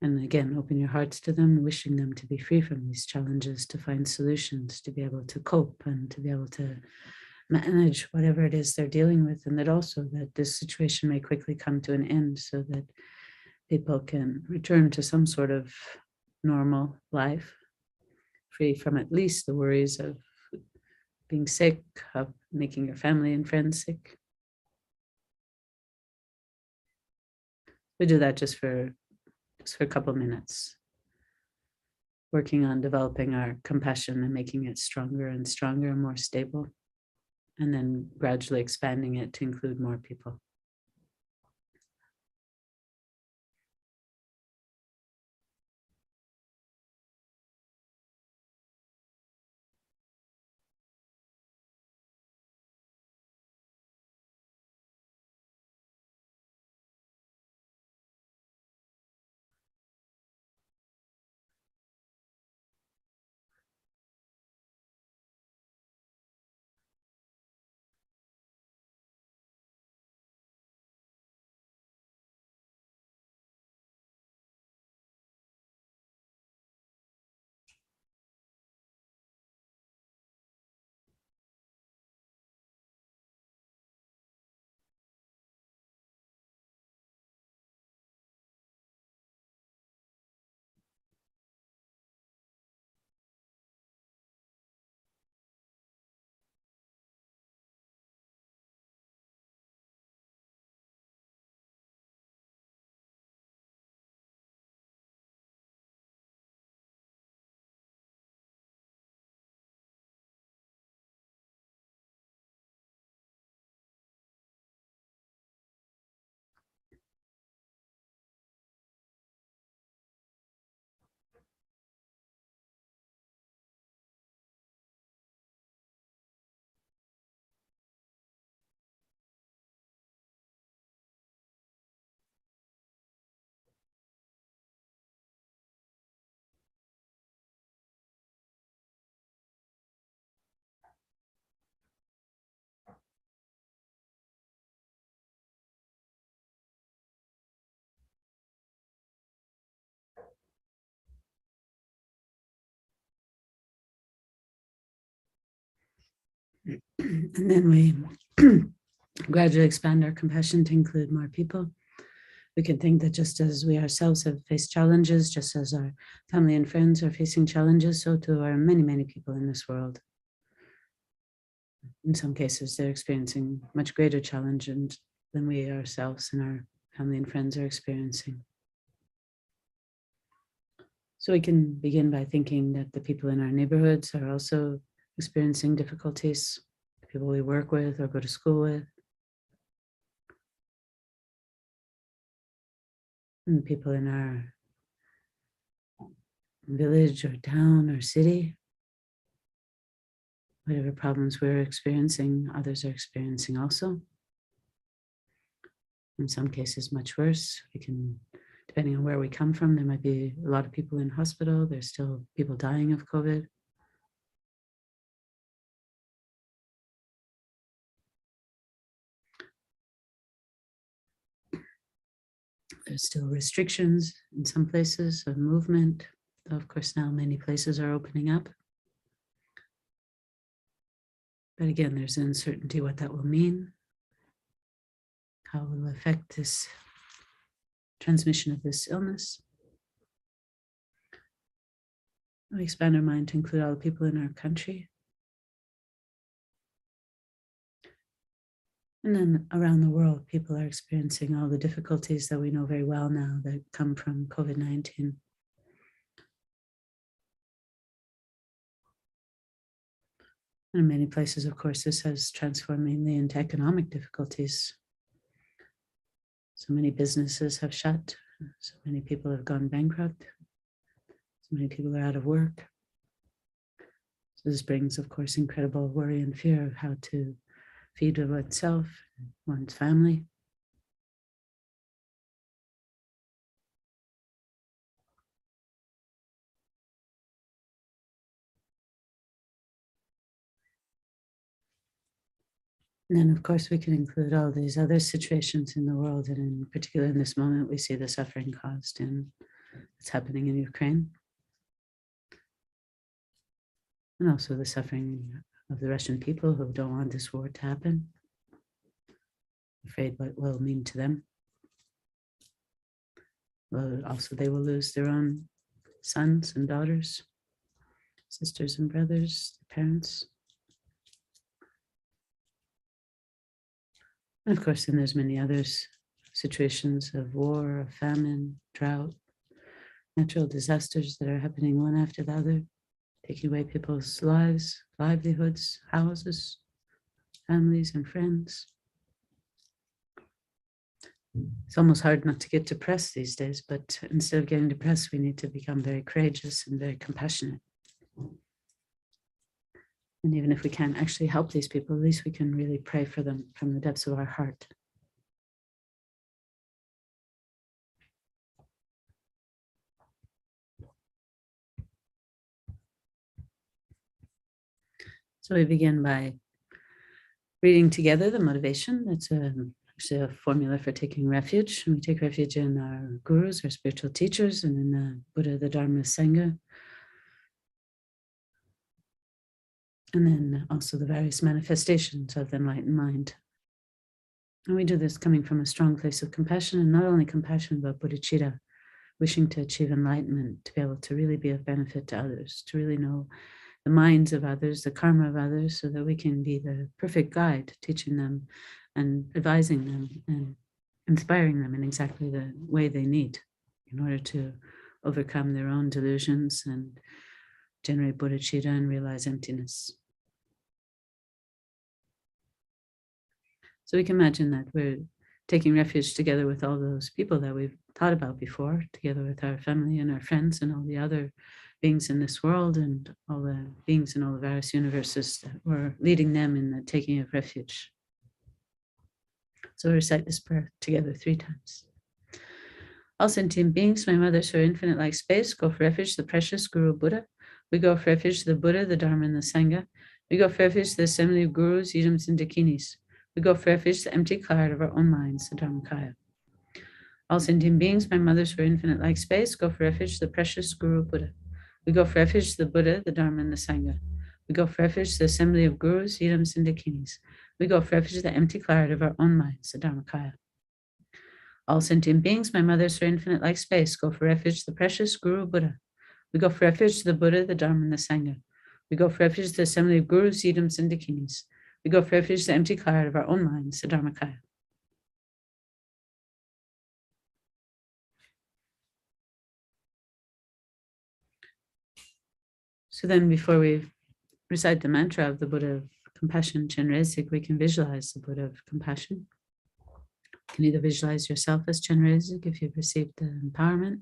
And again, open your hearts to them, wishing them to be free from these challenges, to find solutions, to be able to cope and to be able to manage whatever it is they're dealing with. And that also that this situation may quickly come to an end so that people can return to some sort of normal life, free from at least the worries of being sick, of making your family and friends sick. We do that just for a couple minutes, working on developing our compassion and making it stronger and stronger and more stable, and then gradually expanding it to include more people. And then we gradually expand our compassion to include more people. We can think that just as we ourselves have faced challenges, just as our family and friends are facing challenges, so too are many, many people in this world. In some cases, they're experiencing much greater challenge than we ourselves and our family and friends are experiencing. So we can begin by thinking that the people in our neighborhoods are also experiencing difficulties, the people we work with or go to school with, and people in our village or town or city whatever problems we're experiencing, others are experiencing also. In some cases, much worse. We can, depending on where we come from, there might be a lot of people in hospital. There's still people dying of COVID. There's still restrictions in some places of movement. Of course, now many places are opening up. But again, there's uncertainty what that will mean, how it will affect this transmission of this illness. We expand our mind to include all the people in our country. And then around the world, people are experiencing all the difficulties that we know very well now that come from COVID-19. And in many places, of course, this has transformed mainly into economic difficulties. So many businesses have shut. So many people have gone bankrupt. So many people are out of work. So this brings, of course, incredible worry and fear of how to feed oneself, one's family. And then, of course, we can include all these other situations in the world, and in particular in this moment, we see the suffering caused in what's happening in Ukraine. And also the suffering of the Russian people who don't want this war to happen, afraid what it will mean to them. Well, also they will lose their own sons and daughters, sisters and brothers, parents. And of course, then there's many others, situations of war, of famine, drought, natural disasters that are happening one after the other, taking away people's lives, livelihoods, houses, families, and friends. It's almost hard not to get depressed these days, but instead of getting depressed, we need to become very courageous and very compassionate. And even if we can't actually help these people, at least we can really pray for them from the depths of our heart. So we begin by reading together the motivation. That's actually a formula for taking refuge. And we take refuge in our gurus, our spiritual teachers, and in the Buddha, the Dharma, Sangha. And then also the various manifestations of the enlightened mind. And we do this coming from a strong place of compassion, and not only compassion, but bodhicitta, wishing to achieve enlightenment, to be able to really be of benefit to others, to really know the minds of others, the karma of others, so that we can be the perfect guide, teaching them and advising them and inspiring them in exactly the way they need in order to overcome their own delusions and generate bodhicitta and realize emptiness. So we can imagine that we're taking refuge together with all those people that we've thought about before, together with our family and our friends and all the other beings in this world and all the beings in all the various universes that we're leading them in the taking of refuge. So we recite this prayer together 3 times. All sentient beings, my mothers who are infinite like space, go for refuge to the precious Guru Buddha. We go for refuge to the Buddha, the Dharma, and the Sangha. We go for refuge to the assembly of gurus, idams, and dakinis. We go for refuge to the empty cloud of our own minds, the Dharmakaya. All sentient beings, my mothers who are infinite like space, go for refuge to the precious Guru Buddha. We go for refuge to the Buddha, the Dharma, and the Sangha. We go for refuge to the assembly of gurus, idams, and dakinis. We go for refuge to the empty cloud of our own minds, the Dharmakaya. All sentient beings, my mothers who are infinite like space, go for refuge to the precious Guru Buddha. We go for refuge to the Buddha, the Dharma, and the Sangha. We go for refuge to the assembly of gurus, idams, and dakinis. We go for refuge to the empty cloud of our own minds, the Dharmakaya. So then before we recite the mantra of the Buddha of compassion, Chenrezig, we can visualize the Buddha of compassion. You can either visualize yourself as Chenrezig if you've received the empowerment,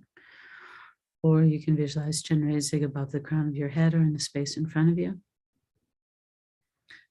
or you can visualize Chenrezig above the crown of your head or in the space in front of you.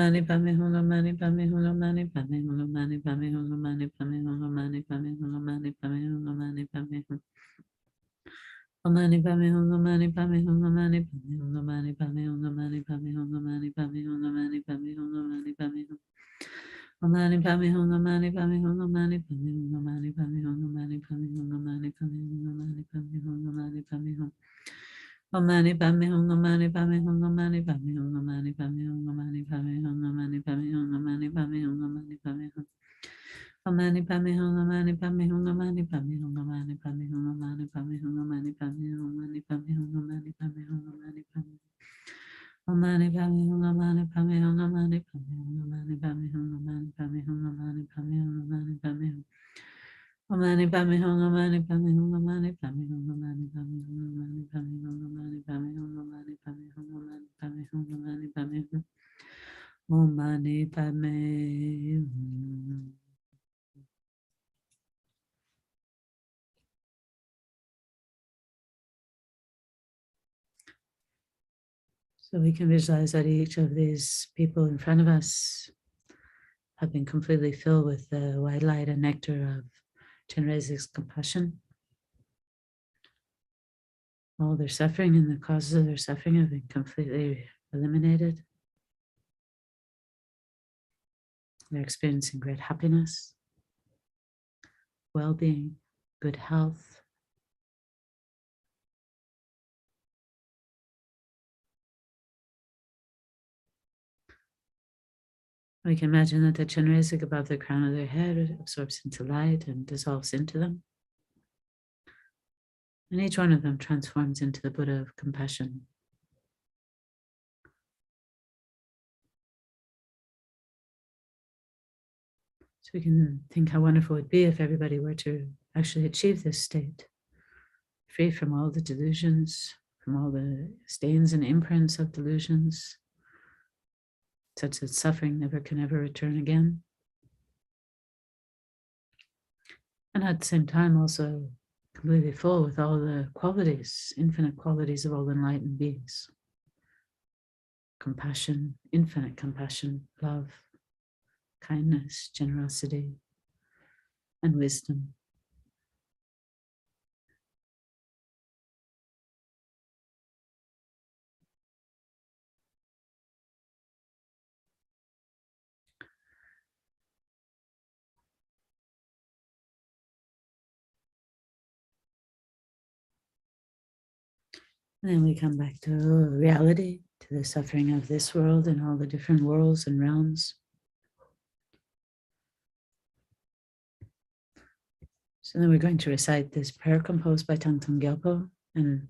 mani pame hum, mani pame hum, mani pame hum, mani pame hum, mani pame hum, mani pame hum, mani pame hum, mani pame hum. Mani pame hum, mani pame hum, mani pame hum, mani pame hum, mani pame hum, mani pame hum, mani pame hum, mani pame hum. Mani pame hum, mani pame hum, mani pame hum, mani pame hum, mani pame hum, mani pame hum, mani pame hum, mani pame hum. Mani pame hum, mani pame hum, mani pame hum, mani pame hum, mani pame hum, mani pame hum, mani pame hum, mani pame hum. Mani pame hum, mani pame hum, mani pame hum, mani pame hum, mani pame hum, mani pame hum, mani pame hum, mani pame hum, mani pame. Mani pame hum, mani pame hum, mani pame hum, mani pame hum, mani pame hum, mani pame hum, mani pame hum. Mani pame hum, mani pame hum, mani pame hum, mani pame hum, mani pame hum, mani pame hum, mani pame hum, mani pame hum, mani pame hum. Om mani pame hum. So we can visualize that each of these people in front of us have been completely filled with the white light and nectar of Chenrezig's compassion. All their suffering and the causes of their suffering have been completely eliminated. They're experiencing great happiness, well-being, good health. We can imagine that the Chenrezig above the crown of their head absorbs into light and dissolves into them. And each one of them transforms into the Buddha of compassion. So we can think how wonderful it would be if everybody were to actually achieve this state, free from all the delusions, from all the stains and imprints of delusions, such that suffering never can ever return again. And at the same time also completely full with all the qualities, infinite qualities of all enlightened beings. Compassion, infinite compassion, love, kindness, generosity, and wisdom. And then we come back to reality, to the suffering of this world and all the different worlds and realms. So then we're going to recite this prayer composed by Thangtong Gyalpo. And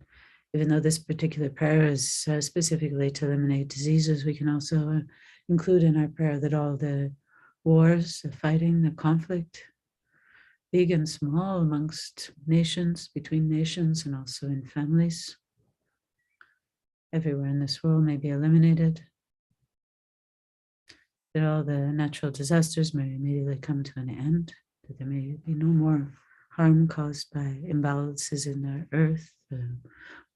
even though this particular prayer is specifically to eliminate diseases, we can also include in our prayer that all the wars, the fighting, the conflict, big and small amongst nations, between nations, and also in families, everywhere in this world may be eliminated, that all the natural disasters may immediately come to an end, that there may be no more harm caused by imbalances in the earth, the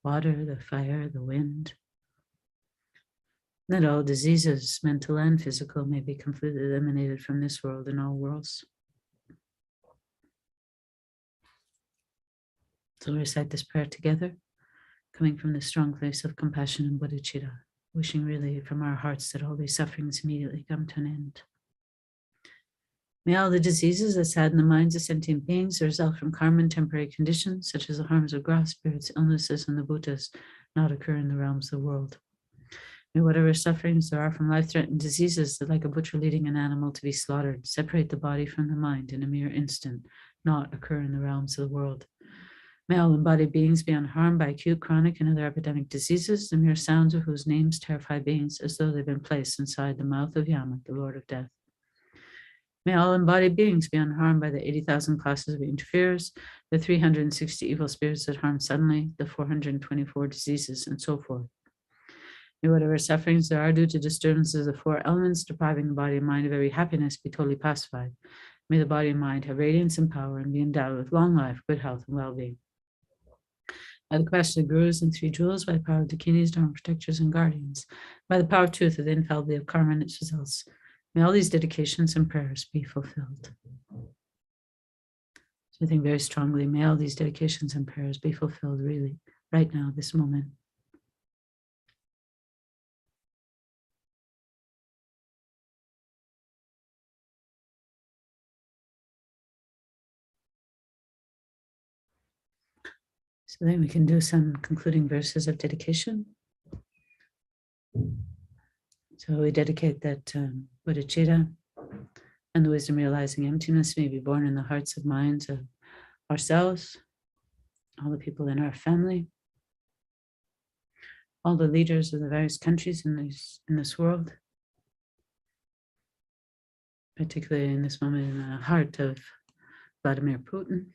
water, the fire, the wind, that all diseases, mental and physical, may be completely eliminated from this world and all worlds. So we recite this prayer together, coming from the strong place of compassion and bodhicitta, wishing really from our hearts that all these sufferings immediately come to an end. May all the diseases that sadden the minds of sentient beings result from karma and temporary conditions, such as the harms of grass, spirits, illnesses, and the Buddhas, not occur in the realms of the world. May whatever sufferings there are from life-threatening diseases that, like a butcher leading an animal to be slaughtered, separate the body from the mind in a mere instant, not occur in the realms of the world. May all embodied beings be unharmed by acute, chronic, and other epidemic diseases, the mere sounds of whose names terrify beings as though they've been placed inside the mouth of Yama, the Lord of Death. May all embodied beings be unharmed by the 80,000 classes of interferers, the 360 evil spirits that harm suddenly, the 424 diseases, and so forth. May whatever sufferings there are due to disturbances of the four elements depriving the body and mind of every happiness be totally pacified. May the body and mind have radiance and power and be endowed with long life, good health, and well-being. By the capacity of gurus and 3 jewels, by the power of dakinis, dharma protectors, and guardians, by the power of truth of the infallibility of karma and its results, may all these dedications and prayers be fulfilled. So I think very strongly, may all these dedications and prayers be fulfilled really, right now, this moment. So then we can do some concluding verses of dedication. So we dedicate that Bodhichitta and the wisdom realizing emptiness may be born in the hearts and minds of ourselves, all the people in our family, all the leaders of the various countries in this world, particularly in this moment in the heart of Vladimir Putin.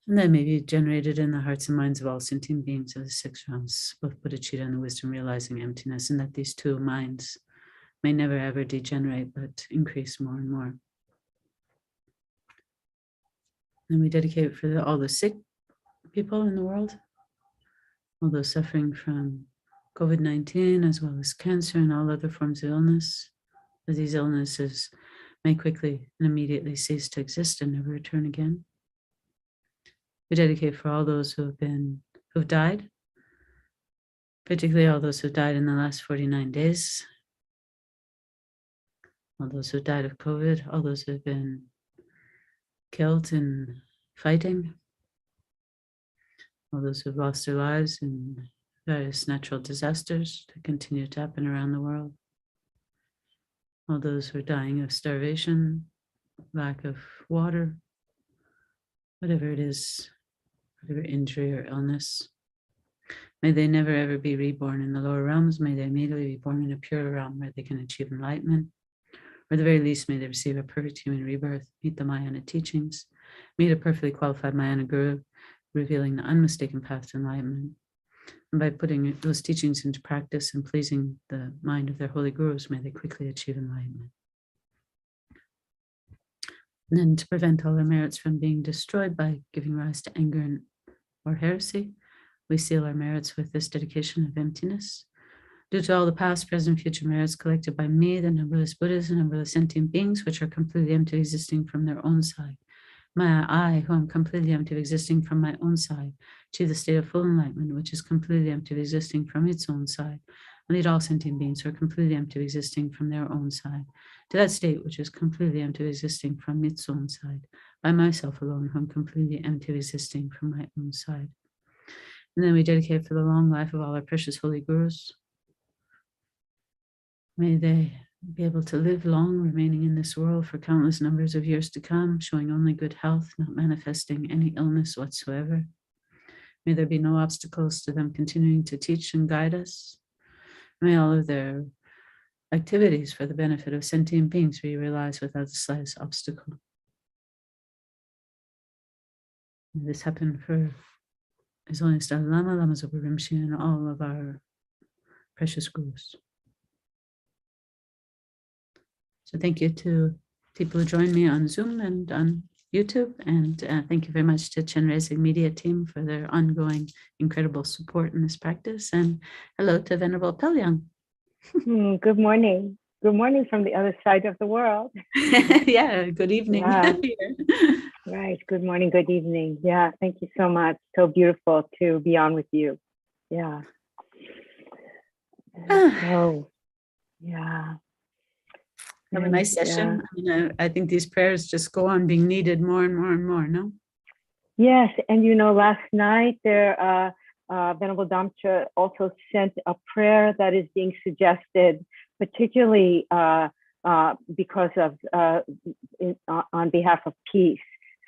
And that may be generated in the hearts and minds of all sentient beings of the 6 realms, both Bodhichitta and the wisdom realizing emptiness, and that these 2 minds may never ever degenerate, but increase more and more. And we dedicate for all the sick people in the world, all those suffering from COVID-19, as well as cancer and all other forms of illness, that these illnesses may quickly and immediately cease to exist and never return again. We dedicate for all those who've died, particularly all those who died in the last 49 days, all those who died of COVID, all those who have been killed in fighting, all those who've lost their lives in various natural disasters that continue to happen around the world, all those who are dying of starvation, lack of water, whatever it is, whatever injury or illness. May they never ever be reborn in the lower realms. May they immediately be born in a pure realm where they can achieve enlightenment. Or at the very least, may they receive a perfect human rebirth, meet the Mahayana teachings, meet a perfectly qualified Mahayana guru, revealing the unmistaken path to enlightenment. And by putting those teachings into practice and pleasing the mind of their holy gurus, may they quickly achieve enlightenment. And then to prevent all their merits from being destroyed by giving rise to anger or heresy, we seal our merits with this dedication of emptiness. Due to all the past, present, future merits collected by me, the numberless Buddhas and numberless sentient beings, which are completely empty of existing from their own side, may I, who am completely empty of existing from my own side, achieve the state of full enlightenment, which is completely empty of existing from its own side, and lead all sentient beings who are completely empty of existing from their own side to that state which is completely empty of existing from its own side, by myself alone, who am completely empty of existing from my own side. And then we dedicate for the long life of all our precious holy gurus. May they be able to live long, remaining in this world for countless numbers of years to come, showing only good health, not manifesting any illness whatsoever. May there be no obstacles to them continuing to teach and guide us. May all of their activities for the benefit of sentient beings be realized without the slightest obstacle. May this happen for His Holiness Dalai Lama, Lama Zopa Rinpoche, and all of our precious gurus. So thank you to people who joined me on Zoom and on YouTube, and thank you very much to Chenrezig Media Team for their ongoing incredible support in this practice, and hello to Venerable Pelyang. Good morning. Good morning from the other side of the world. Yeah, good evening. Yeah. Right. Good morning, good evening. Yeah, thank you so much. So beautiful to be on with you. Yeah. So, yeah. Have a nice session. Yeah. I think these prayers just go on being needed more and more and more, no? Yes, and last night there, Venerable Damcha also sent a prayer that is being suggested, particularly because of on behalf of peace.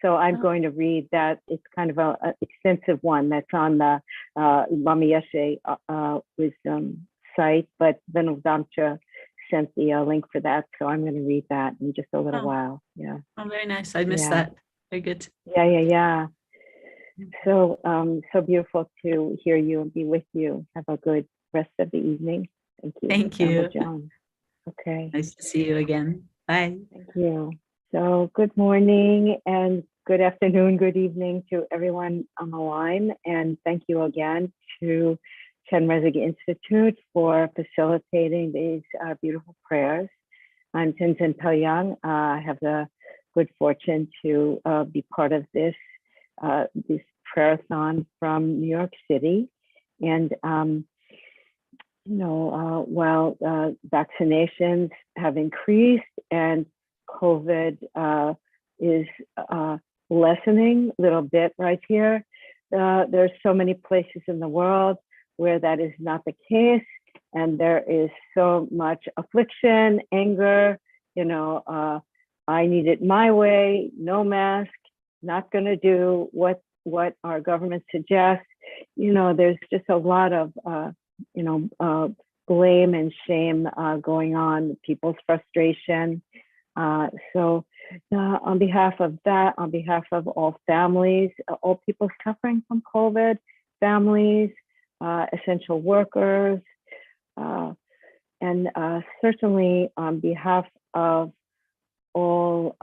So I'm going to read that. It's kind of an extensive one that's on the Lama Yeshe wisdom site, but Venerable Damcha sent the link for that, so I'm going to read that in just a little while. Yeah. Oh, very nice. I missed that. Very good. Yeah. So so beautiful to hear you and be with you. Have a good rest of the evening. Thank you. Thank you. John. Okay. Nice to see you again. Bye. Thank you. So good morning and good afternoon, good evening to everyone on the line. And thank you again to Chenrezig Institute for facilitating these beautiful prayers. I'm Tenzin Palyang. I have the good fortune to be part of this prayerathon from New York City. And, while vaccinations have increased and COVID is lessening a little bit right here, there's so many places in the world where that is not the case. And there is so much affliction, anger, I need it my way, no mask, not going to do what our government suggests. There's just a lot of, blame and shame going on, people's frustration. So on behalf of that, on behalf of all families, all people suffering from COVID, families, essential workers, and certainly on behalf of all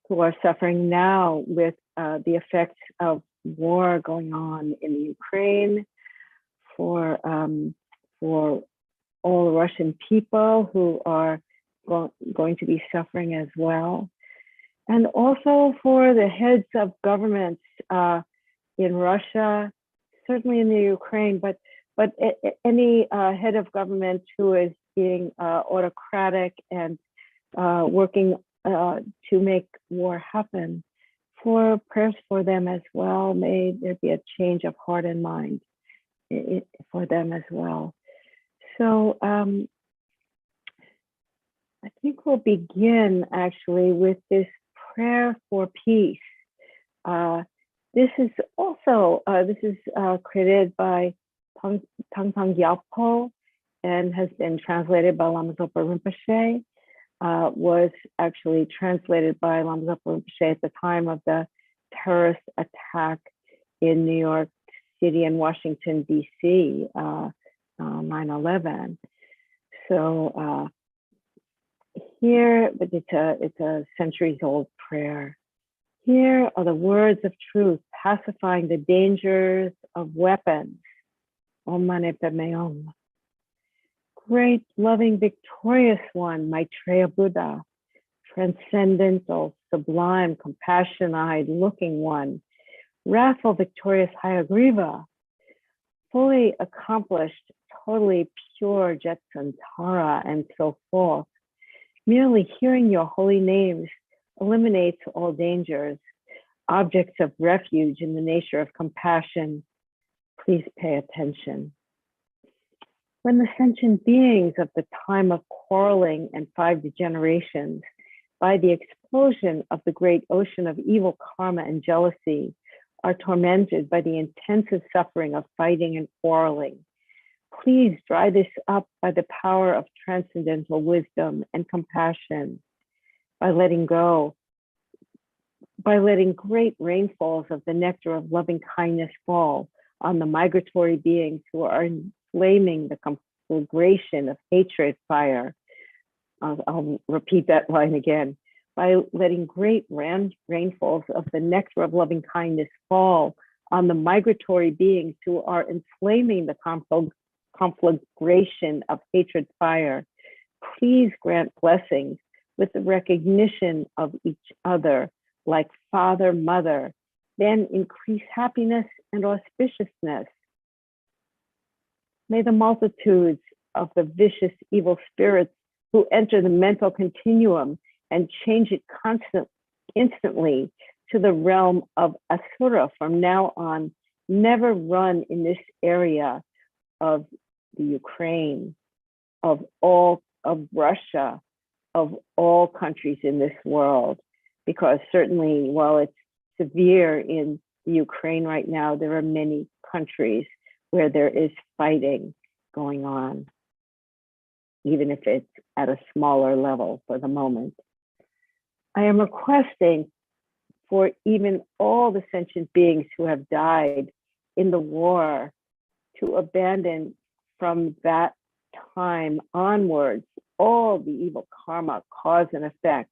who are suffering now with the effects of war going on in the Ukraine, for all Russian people who are going to be suffering as well, and also for the heads of governments in Russia, certainly in the Ukraine, but any head of government who is being autocratic and working to make war happen, for prayers for them as well. May there be a change of heart and mind for them as well. So I think we'll begin actually with this prayer for peace. This is also, created by Thangtong Gyalpo and has been translated by Lama Zopa Rinpoche, was actually translated by Lama Zopa Rinpoche at the time of the terrorist attack in New York City and Washington, D.C., 9/11. So here, but it's a centuries-old prayer. Here are the words of truth, pacifying the dangers of weapons. Om Mani Padme Hum. Great, loving, victorious one, Maitreya Buddha, transcendental, sublime, compassion-eyed, looking one, wrathful, victorious Hayagriva, fully accomplished, totally pure Jetsantara, and so forth. Merely hearing your holy names eliminates all dangers, objects of refuge in the nature of compassion. Please pay attention. When the sentient beings of the time of quarreling and 5 degenerations, by the explosion of the great ocean of evil karma and jealousy, are tormented by the intensive suffering of fighting and quarreling, please dry this up by the power of transcendental wisdom and compassion, by letting go, by letting great rainfalls of the nectar of loving kindness fall on the migratory beings who are inflaming the conflagration of hatred fire. I'll repeat that line again. By letting great rainfalls of the nectar of loving kindness fall on the migratory beings who are inflaming the conflagration of hatred fire, please grant blessings with the recognition of each other like father, mother, then increase happiness and auspiciousness. May the multitudes of the vicious evil spirits who enter the mental continuum and change it instantly to the realm of Asura from now on, never run in this area of the Ukraine, of Russia, of all countries in this world, because certainly while it's severe in the Ukraine right now, there are many countries where there is fighting going on, even if it's at a smaller level for the moment. I am requesting for even all the sentient beings who have died in the war to abandon from that time onwards all the evil karma, cause and effect,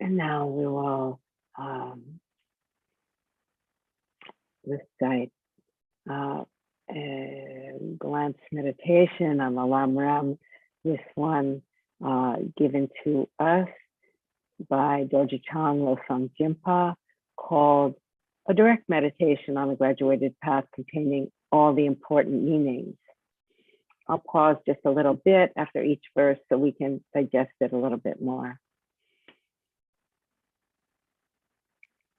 And now we will recite a glance meditation on the Lamram, this one given to us by Dorje Chang Losang Jinpa, called A Direct Meditation on the Graduated Path, containing all the important meanings. I'll pause just a little bit after each verse so we can digest it a little bit more.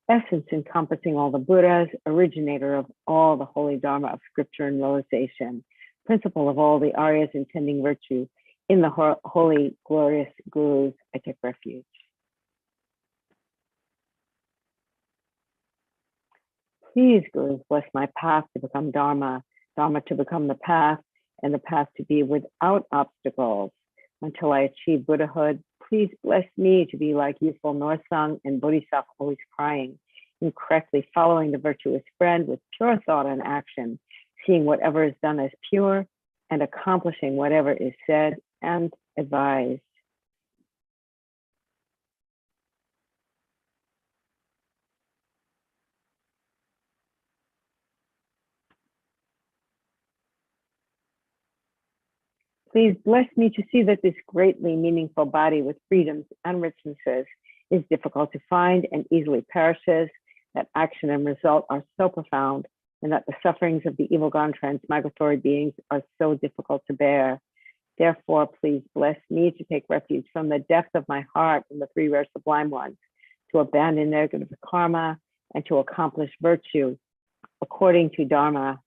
Essence encompassing all the Buddhas, originator of all the holy Dharma of scripture and realization, principle of all the Aryas intending virtue, in the holy, glorious Gurus, I take refuge. Please, Gurus, bless my path to become Dharma, Dharma to become the path, and the path to be without obstacles. Until I achieve Buddhahood, please bless me to be like youthful Norsang and Bodhisattva, always crying, and correctly following the virtuous friend with pure thought and action, seeing whatever is done as pure, and accomplishing whatever is said and advised. Please bless me to see that this greatly meaningful body with freedoms and richnesses is difficult to find and easily perishes, that action and result are so profound, and that the sufferings of the evil-gone transmigratory beings are so difficult to bear. Therefore, please bless me to take refuge from the depth of my heart in the three rare sublime ones, to abandon negative karma and to accomplish virtue according to Dharma.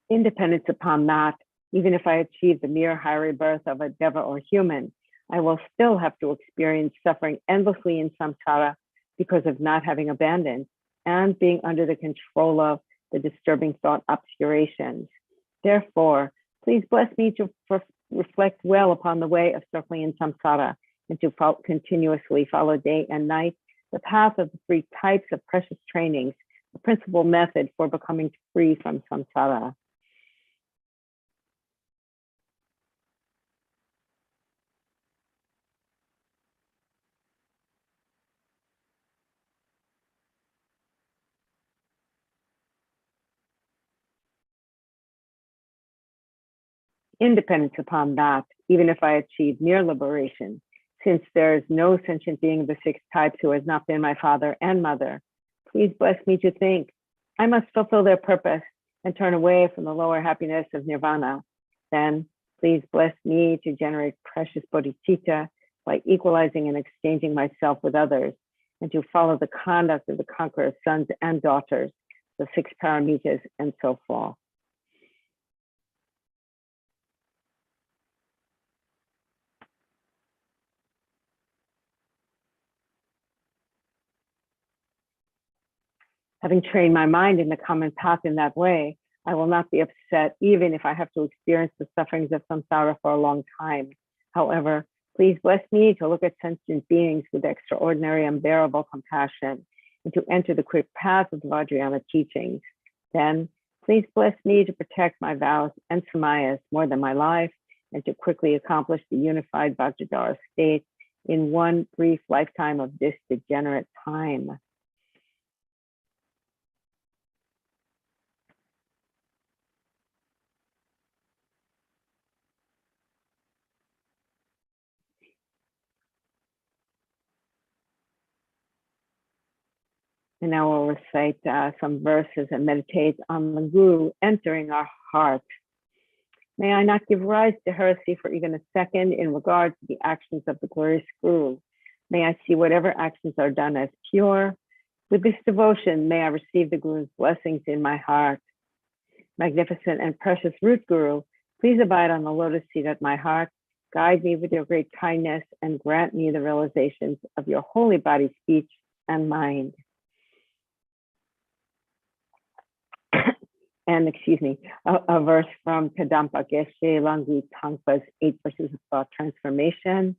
Independence upon that, even if I achieve the mere higher birth of a deva or human, I will still have to experience suffering endlessly in samsara because of not having abandoned and being under the control of the disturbing thought obscurations. Therefore, please bless me to reflect well upon the way of circling in samsara and to continuously follow day and night the path of the three types of precious trainings, the principal method for becoming free from samsara. Independence upon that, even if I achieve near liberation, since there is no sentient being of the six types who has not been my father and mother, please bless me to think I must fulfill their purpose and turn away from the lower happiness of nirvana. Then please bless me to generate precious bodhicitta by equalizing and exchanging myself with others, and to follow the conduct of the conqueror's sons and daughters, the six paramitas, and so forth. Having trained my mind in the common path in that way, I will not be upset even if I have to experience the sufferings of samsara for a long time. However, please bless me to look at sentient beings with extraordinary unbearable compassion and to enter the quick path of the Vajrayana teachings. Then, please bless me to protect my vows and samayas more than my life and to quickly accomplish the unified Vajradhara state in one brief lifetime of this degenerate time. And now we'll recite some verses and meditate on the Guru entering our heart. May I not give rise to heresy for even a second in regard to the actions of the glorious Guru. May I see whatever actions are done as pure. With this devotion, may I receive the Guru's blessings in my heart. Magnificent and precious root Guru, please abide on the lotus seat at my heart. Guide me with your great kindness and grant me the realizations of your holy body, speech, and mind. And excuse me, a verse from Kadampa Geshe Langui Tangpa's 8 Verses of Thought Transformation.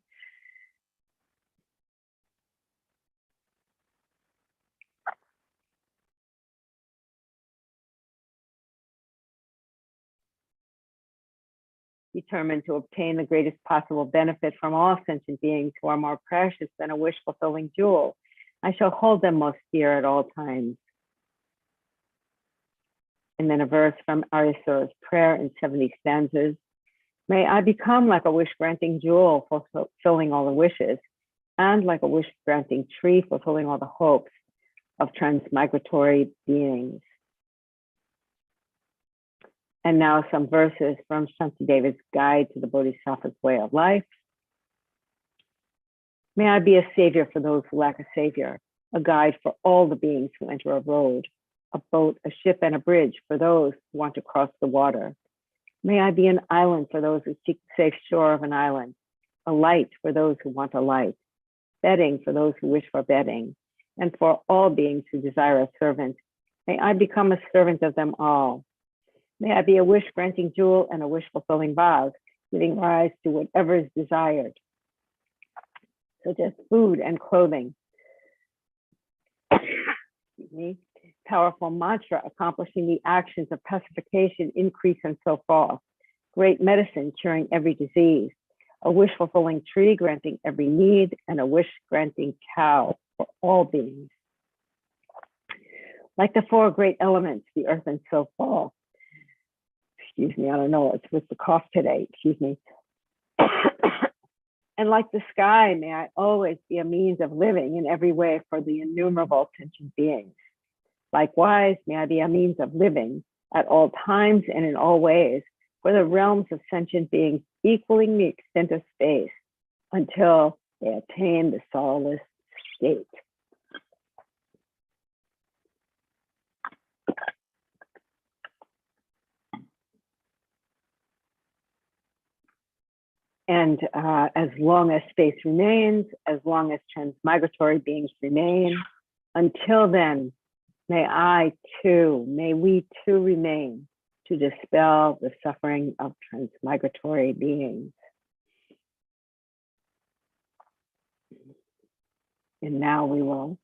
Determined to obtain the greatest possible benefit from all sentient beings who are more precious than a wish-fulfilling jewel, I shall hold them most dear at all times. And then a verse from Aryasura's prayer in 70 stanzas. May I become like a wish-granting jewel, fulfilling all the wishes, and like a wish-granting tree, fulfilling all the hopes of transmigratory beings. And now some verses from Shantideva's Guide to the Bodhisattva's Way of Life. May I be a savior for those who lack a savior, a guide for all the beings who enter a road, a boat, a ship, and a bridge for those who want to cross the water. May I be an island for those who seek the safe shore of an island, a light for those who want a light, bedding for those who wish for bedding, and for all beings who desire a servant. May I become a servant of them all. May I be a wish-granting jewel and a wish-fulfilling vase, giving rise to whatever is desired, such as food and clothing. Excuse me. Powerful mantra accomplishing the actions of pacification, increase, and so forth. Great medicine curing every disease. A wish-fulfilling tree granting every need, and a wish-granting cow for all beings. Like the 4 great elements, the earth and so forth. Excuse me, I don't know, it's with the cough today, excuse me. And like the sky, may I always be a means of living in every way for the innumerable sentient beings. Likewise, may I be a means of living at all times and in all ways for the realms of sentient beings, equaling the extent of space until they attain the sorrowless state. And as long as space remains, as long as transmigratory beings remain, until then, may we too remain to dispel the suffering of transmigratory beings. And now we will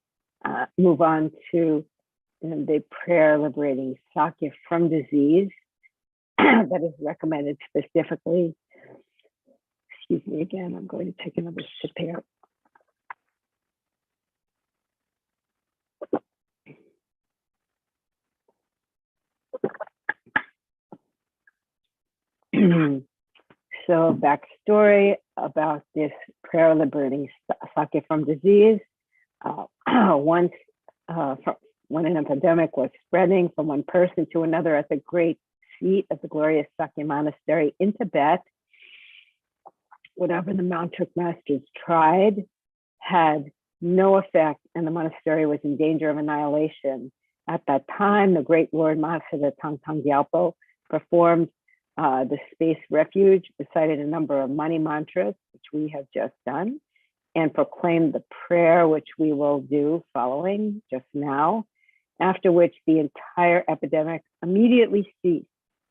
move on to the prayer liberating Satya from disease that is recommended specifically. Excuse me again, I'm going to take another sip here. So backstory about this prayer liberating Satya from disease. When an epidemic was spreading from one person to another at the great seat of the glorious Sakya monastery in Tibet, whatever the Mantric masters tried had no effect, and the monastery was in danger of annihilation. At that time, the great Lord Mahasiddha Thangtong Gyalpo performed the space refuge, recited a number of money mantras, which we have just done, and proclaimed the prayer, which we will do following just now, after which the entire epidemic immediately ceased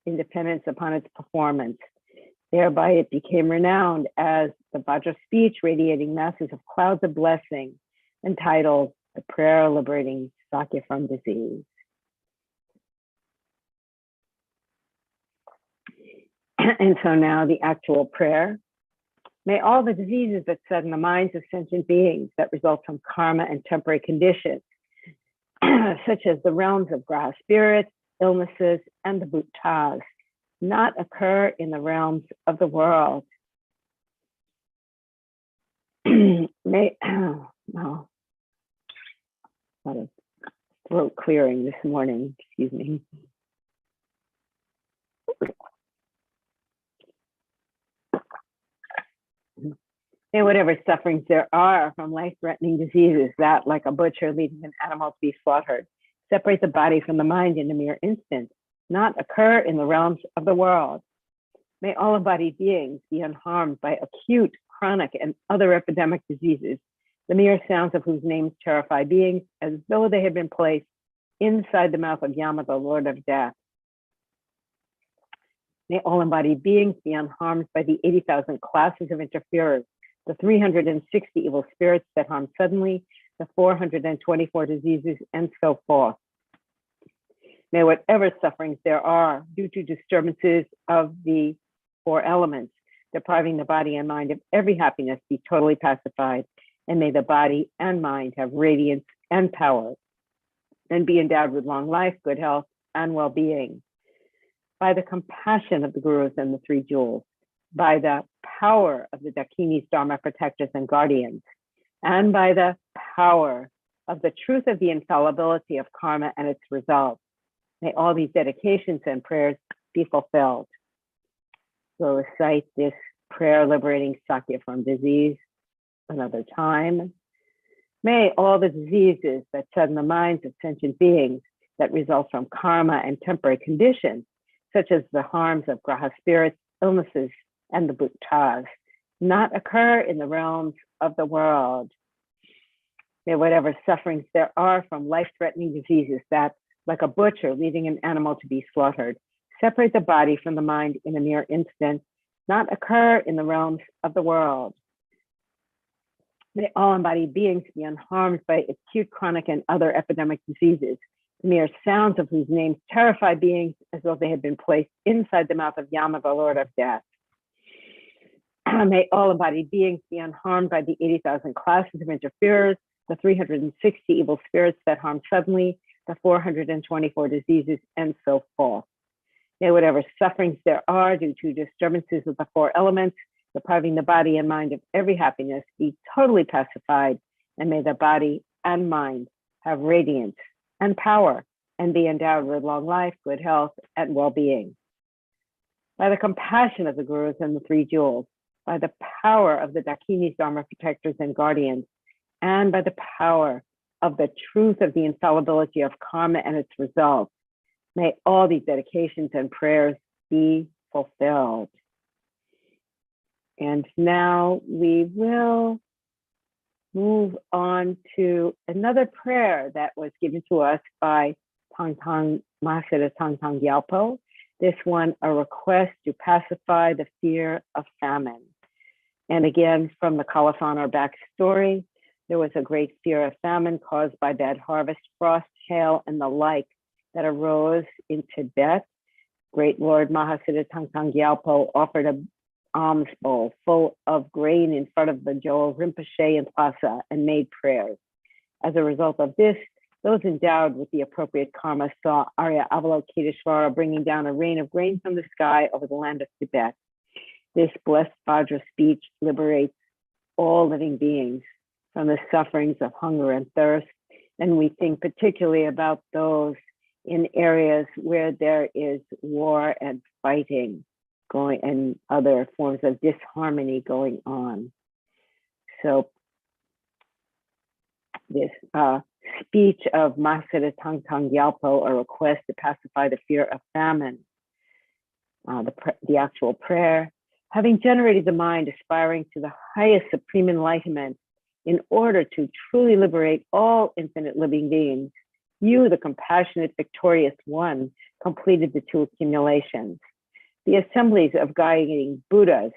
in dependence upon its performance. Thereby it became renowned as the Vajra speech radiating masses of clouds of blessing, entitled The Prayer Liberating Satya from Disease. And so now the actual prayer. May all the diseases that set in the minds of sentient beings that result from karma and temporary conditions, such as the realms of grass spirits, illnesses, and the bhutas, not occur in the realms of the world. May, a lot of throat clearing this morning, excuse me. May whatever sufferings there are from life-threatening diseases that, like a butcher leading an animal to be slaughtered, separate the body from the mind in a mere instant, not occur in the realms of the world. May all embodied beings be unharmed by acute, chronic, and other epidemic diseases, the mere sounds of whose names terrify beings as though they had been placed inside the mouth of Yama, the Lord of Death. May all embodied beings be unharmed by the 80,000 classes of interferers, the 360 evil spirits that harm suddenly, the 424 diseases, and so forth. May whatever sufferings there are due to disturbances of the 4 elements, depriving the body and mind of every happiness, be totally pacified, and may the body and mind have radiance and power, and be endowed with long life, good health, and well-being. By the compassion of the gurus and the 3 jewels, by the power of the Dakinis, Dharma protectors and guardians, and by the power of the truth of the infallibility of karma and its results, may all these dedications and prayers be fulfilled. We'll recite this prayer, liberating Satya from disease another time. May all the diseases that sadden the minds of sentient beings that result from karma and temporary conditions, such as the harms of graha spirits, illnesses, and the bhuttas, not occur in the realms of the world. May whatever sufferings there are from life-threatening diseases that, like a butcher leading an animal to be slaughtered, separate the body from the mind in a mere instant, not occur in the realms of the world. May all embodied beings be unharmed by acute, chronic, and other epidemic diseases, the mere sounds of whose names terrify beings as though they had been placed inside the mouth of Yama, the Lord of Death. May all embodied beings be unharmed by the 80,000 classes of interferers, the 360 evil spirits that harm suddenly, the 424 diseases, and so forth. May whatever sufferings there are due to disturbances of the 4 elements, depriving the body and mind of every happiness, be totally pacified, and may the body and mind have radiance and power, and be endowed with long life, good health, and well-being. By the compassion of the gurus and the 3 jewels, by the power of the Dakinis, Dharma protectors and guardians, and by the power of the truth of the infallibility of karma and its results, may all these dedications and prayers be fulfilled. And now we will move on to another prayer that was given to us by Mahasiddha Thangtong Gyalpo. This one, a request to pacify the fear of famine. And again, from the colophon or backstory, there was a great fear of famine caused by bad harvest, frost, hail, and the like that arose in Tibet. Great Lord Mahasiddha Thangtong Gyalpo offered a alms bowl full of grain in front of the Joel Rinpoche in Lhasa and made prayers. As a result of this, those endowed with the appropriate karma saw Arya Avalokiteshvara bringing down a rain of grain from the sky over the land of Tibet. This blessed Vajra speech liberates all living beings from the sufferings of hunger and thirst. And we think particularly about those in areas where there is war and fighting going and other forms of disharmony going on. So this speech of Mahasiddha Thangtong Gyalpo, a request to pacify the fear of famine, the actual prayer, having generated the mind aspiring to the highest supreme enlightenment in order to truly liberate all infinite living beings, you, the compassionate, victorious one, completed the 2 accumulations. The assemblies of guiding Buddhas,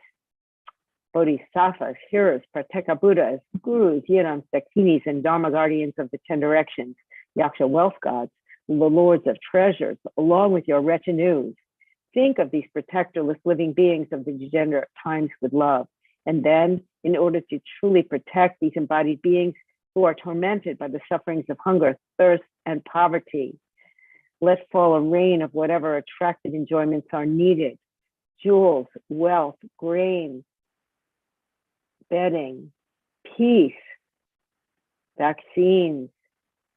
Bodhisattvas, hearers, Prateka Buddhas, gurus, Yirams, Dakinis, and Dharma guardians of the 10 directions, Yaksha wealth gods, the lords of treasures, along with your retinues. Think of these protectorless living beings of the degenerate times with love. And then, in order to truly protect these embodied beings who are tormented by the sufferings of hunger, thirst, and poverty, let fall a rain of whatever attractive enjoyments are needed: jewels, wealth, grain, bedding, peace, vaccines,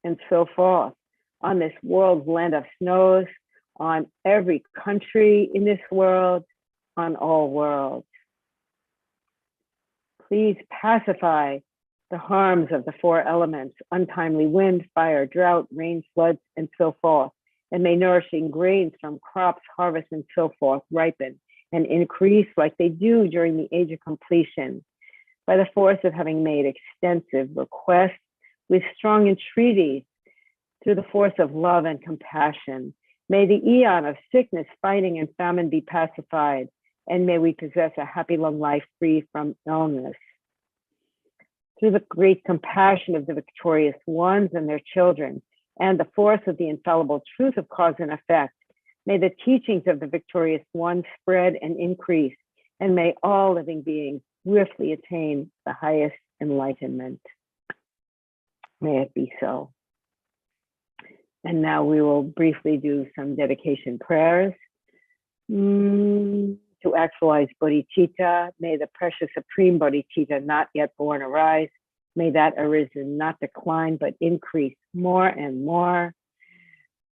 and so forth on this world's land of snows, on every country in this world, on all worlds. please pacify the harms of the four elements, untimely wind, fire, drought, rain, floods, and so forth. And may nourishing grains from crops, harvest, and so forth ripen and increase like they do during the age of completion. By the force of having made extensive requests with strong entreaties through the force of love and compassion, may the eon of sickness, fighting, and famine be pacified, and may we possess a happy long life free from illness. Through the great compassion of the victorious ones and their children, and the force of the infallible truth of cause and effect, may the teachings of the victorious ones spread and increase, and may all living beings swiftly attain the highest enlightenment. May it be so. And now we will briefly do some dedication prayers. To actualize Bodhichitta, may the precious supreme Bodhichitta not yet born arise. May that arisen not decline, but increase more and more.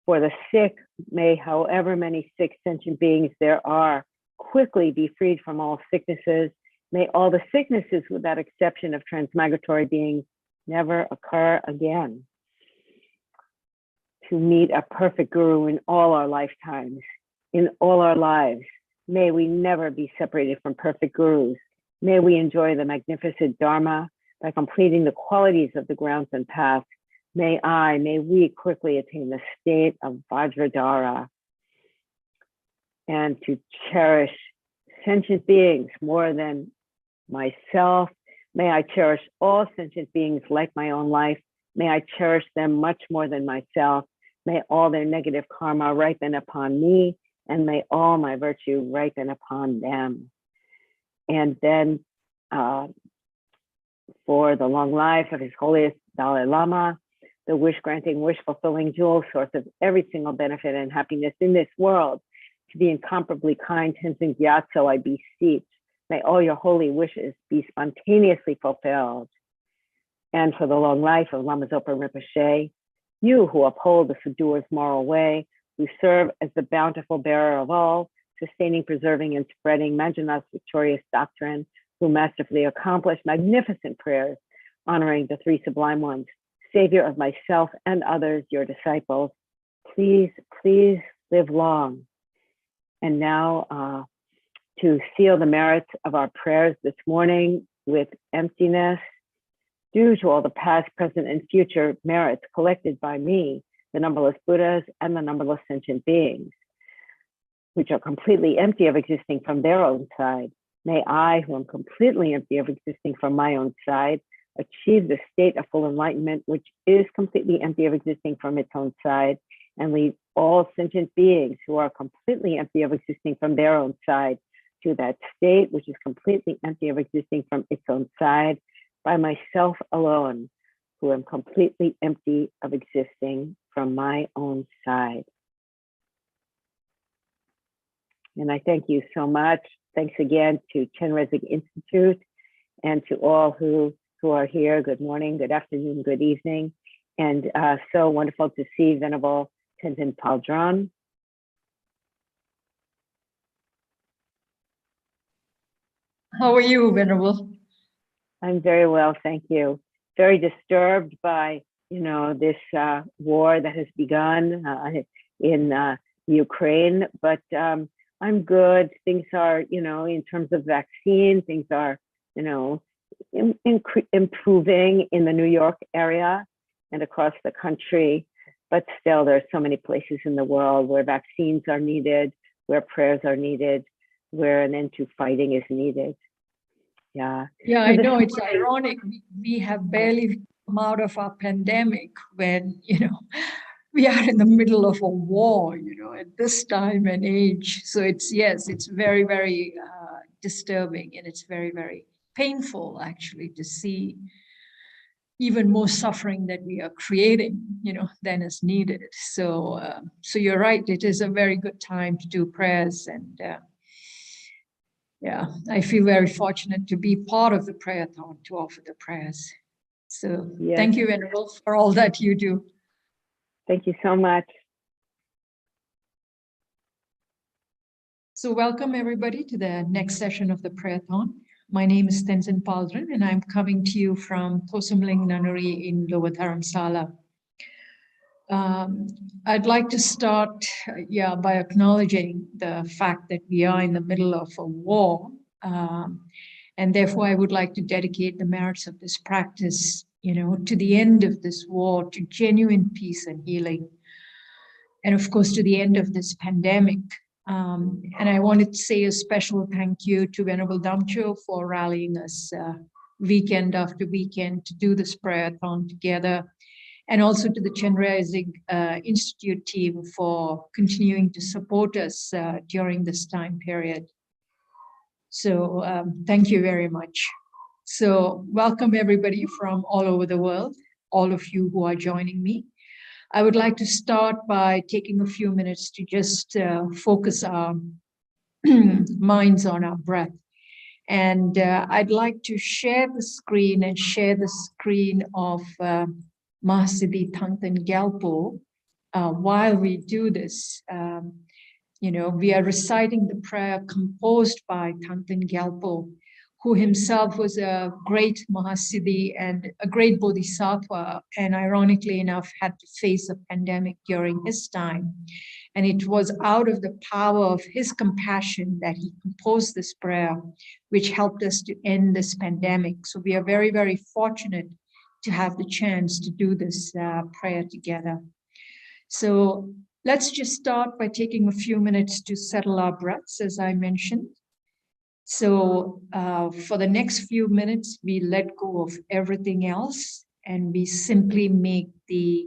For the sick, may however many sick sentient beings there are quickly be freed from all sicknesses. May all the sicknesses, without exception of transmigratory beings, never occur again. To meet a perfect guru in all our lifetimes, in all our lives. May we never be separated from perfect gurus. May we enjoy the magnificent Dharma by completing the qualities of the grounds and paths. May we quickly attain the state of Vajradhara, and to cherish sentient beings more than myself. May I cherish all sentient beings like my own life. May I cherish them much more than myself. May all their negative karma ripen upon me, and may all my virtue ripen upon them. And then for the long life of His Holiest Dalai Lama, the wish-granting, wish-fulfilling jewel, source of every single benefit and happiness in this world, to the incomparably kind Tenzin Gyatso, I beseech, may all your holy wishes be spontaneously fulfilled. And for the long life of Lama Zopa Rinpoche, you who uphold the Sadhura's moral way, who serve as the bountiful bearer of all, sustaining, preserving, and spreading Manjunath's victorious doctrine, who masterfully accomplish magnificent prayers, honoring the three sublime ones, Savior of myself and others, your disciples, please live long. And now to seal the merits of our prayers this morning with emptiness, due to all the past, present, and future merits collected by me, the numberless Buddhas, and the numberless sentient beings, which are completely empty of existing from their own side. May I, who am completely empty of existing from my own side, achieve the state of full enlightenment, which is completely empty of existing from its own side, and lead all sentient beings who are completely empty of existing from their own side to that state which is completely empty of existing from its own side, by myself alone, who am completely empty of existing from my own side. And I thank you so much. Thanks again to Chenrezig Institute and to all who are here. Good morning, good afternoon, good evening. And so wonderful to see Venerable Tenzin Paldron. How are you, Venerable? I'm very well, thank you. Very disturbed by, this war that has begun in Ukraine, but I'm good. Things are, in terms of vaccine, things are, improving in the New York area and across the country. But still, there are so many places in the world where vaccines are needed, where prayers are needed, where an end to fighting is needed. Yeah. Yeah, I know it's ironic. We have barely come out of our pandemic when, we are in the middle of a war, at this time and age. So it's very, very disturbing, and it's very, very painful actually to see even more suffering that we are creating, than is needed. So, so you're right. It is a very good time to do prayers, and yeah, I feel very fortunate to be part of the prayerathon, to offer the prayers. So yes. Thank you, Venerable, for all that you do. Thank you so much. So welcome everybody to the next session of the prayerathon. My name is Tenzin Paldran, and I'm coming to you from Thosumling Nunnery in Lower Dharamsala. I'd like to start by acknowledging the fact that we are in the middle of a war. And therefore, I would like to dedicate the merits of this practice, to the end of this war, to genuine peace and healing. And of course, to the end of this pandemic. And I wanted to say a special thank you to Venerable Damcho for rallying us weekend after weekend to do this prayer-a-thon together. And also to the Chenrezig Institute team for continuing to support us during this time period. So thank you very much. So welcome everybody from all over the world, all of you who are joining me. I would like to start by taking a few minutes to just focus our minds on our breath. And I'd like to share the screen of Mahasiddhi Thangtong Gyalpo while we do this. We are reciting the prayer composed by Thangtong Gyalpo, who himself was a great Mahasiddhi and a great Bodhisattva, and ironically enough had to face a pandemic during his time. And it was out of the power of his compassion that he composed this prayer, which helped us to end this pandemic. So we are very, very fortunate to have the chance to do this prayer together. So let's just start by taking a few minutes to settle our breaths, as I mentioned. So for the next few minutes, we let go of everything else and we simply make the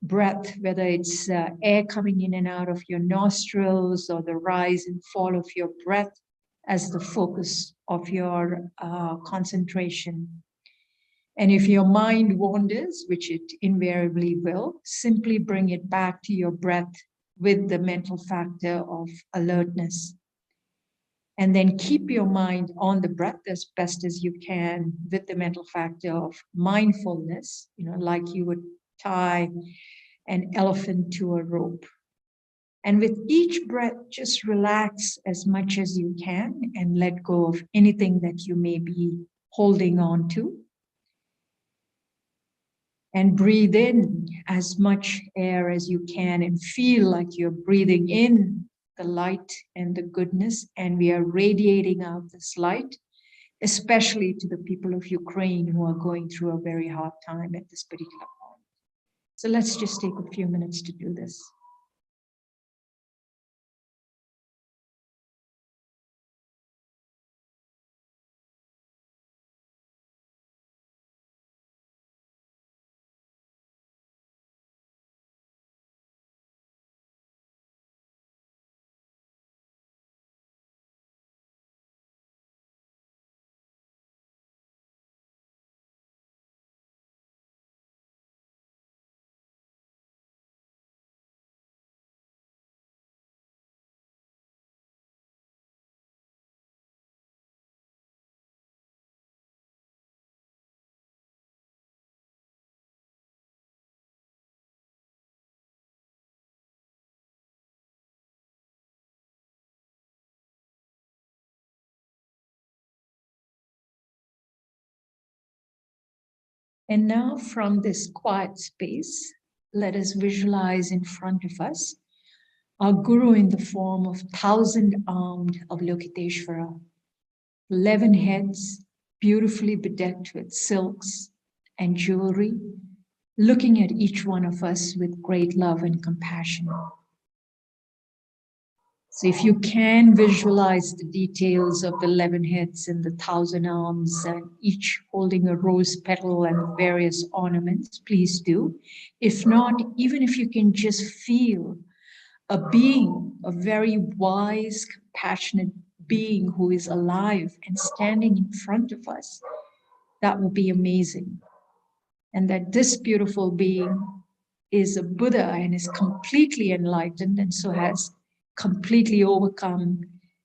breath, whether it's air coming in and out of your nostrils or the rise and fall of your breath, as the focus of your concentration. And if your mind wanders, which it invariably will, simply bring it back to your breath with the mental factor of alertness. And then keep your mind on the breath as best as you can with the mental factor of mindfulness, like you would tie an elephant to a rope. And with each breath, just relax as much as you can and let go of anything that you may be holding on to. And breathe in as much air as you can and feel like you're breathing in the light and the goodness, and we are radiating out this light, especially to the people of Ukraine who are going through a very hard time at this particular point. So let's just take a few minutes to do this. And now from this quiet space, let us visualize in front of us our Guru in the form of 1,000-armed Avalokiteshvara, 11 heads beautifully bedecked with silks and jewelry, looking at each one of us with great love and compassion. So if you can visualize the details of the 11 heads and the 1,000 arms, and each holding a rose petal and various ornaments, please do. If not, even if you can just feel a being, a very wise, compassionate being who is alive and standing in front of us, that will be amazing. And that this beautiful being is a Buddha and is completely enlightened, and so has completely overcome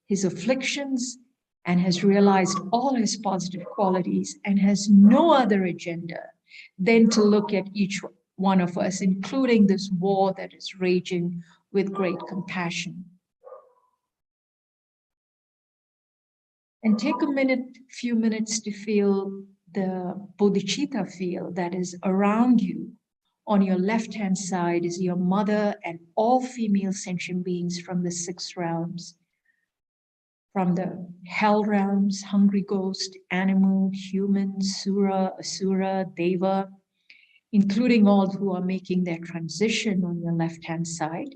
his afflictions and has realized all his positive qualities and has no other agenda than to look at each one of us, including this war that is raging, with great compassion. And take few minutes to feel the Bodhichitta field that is around you. On your left-hand side is your mother and all female sentient beings from the 6 realms. From the hell realms, hungry ghost, animal, human, sura, asura, deva, including all who are making their transition on your left-hand side.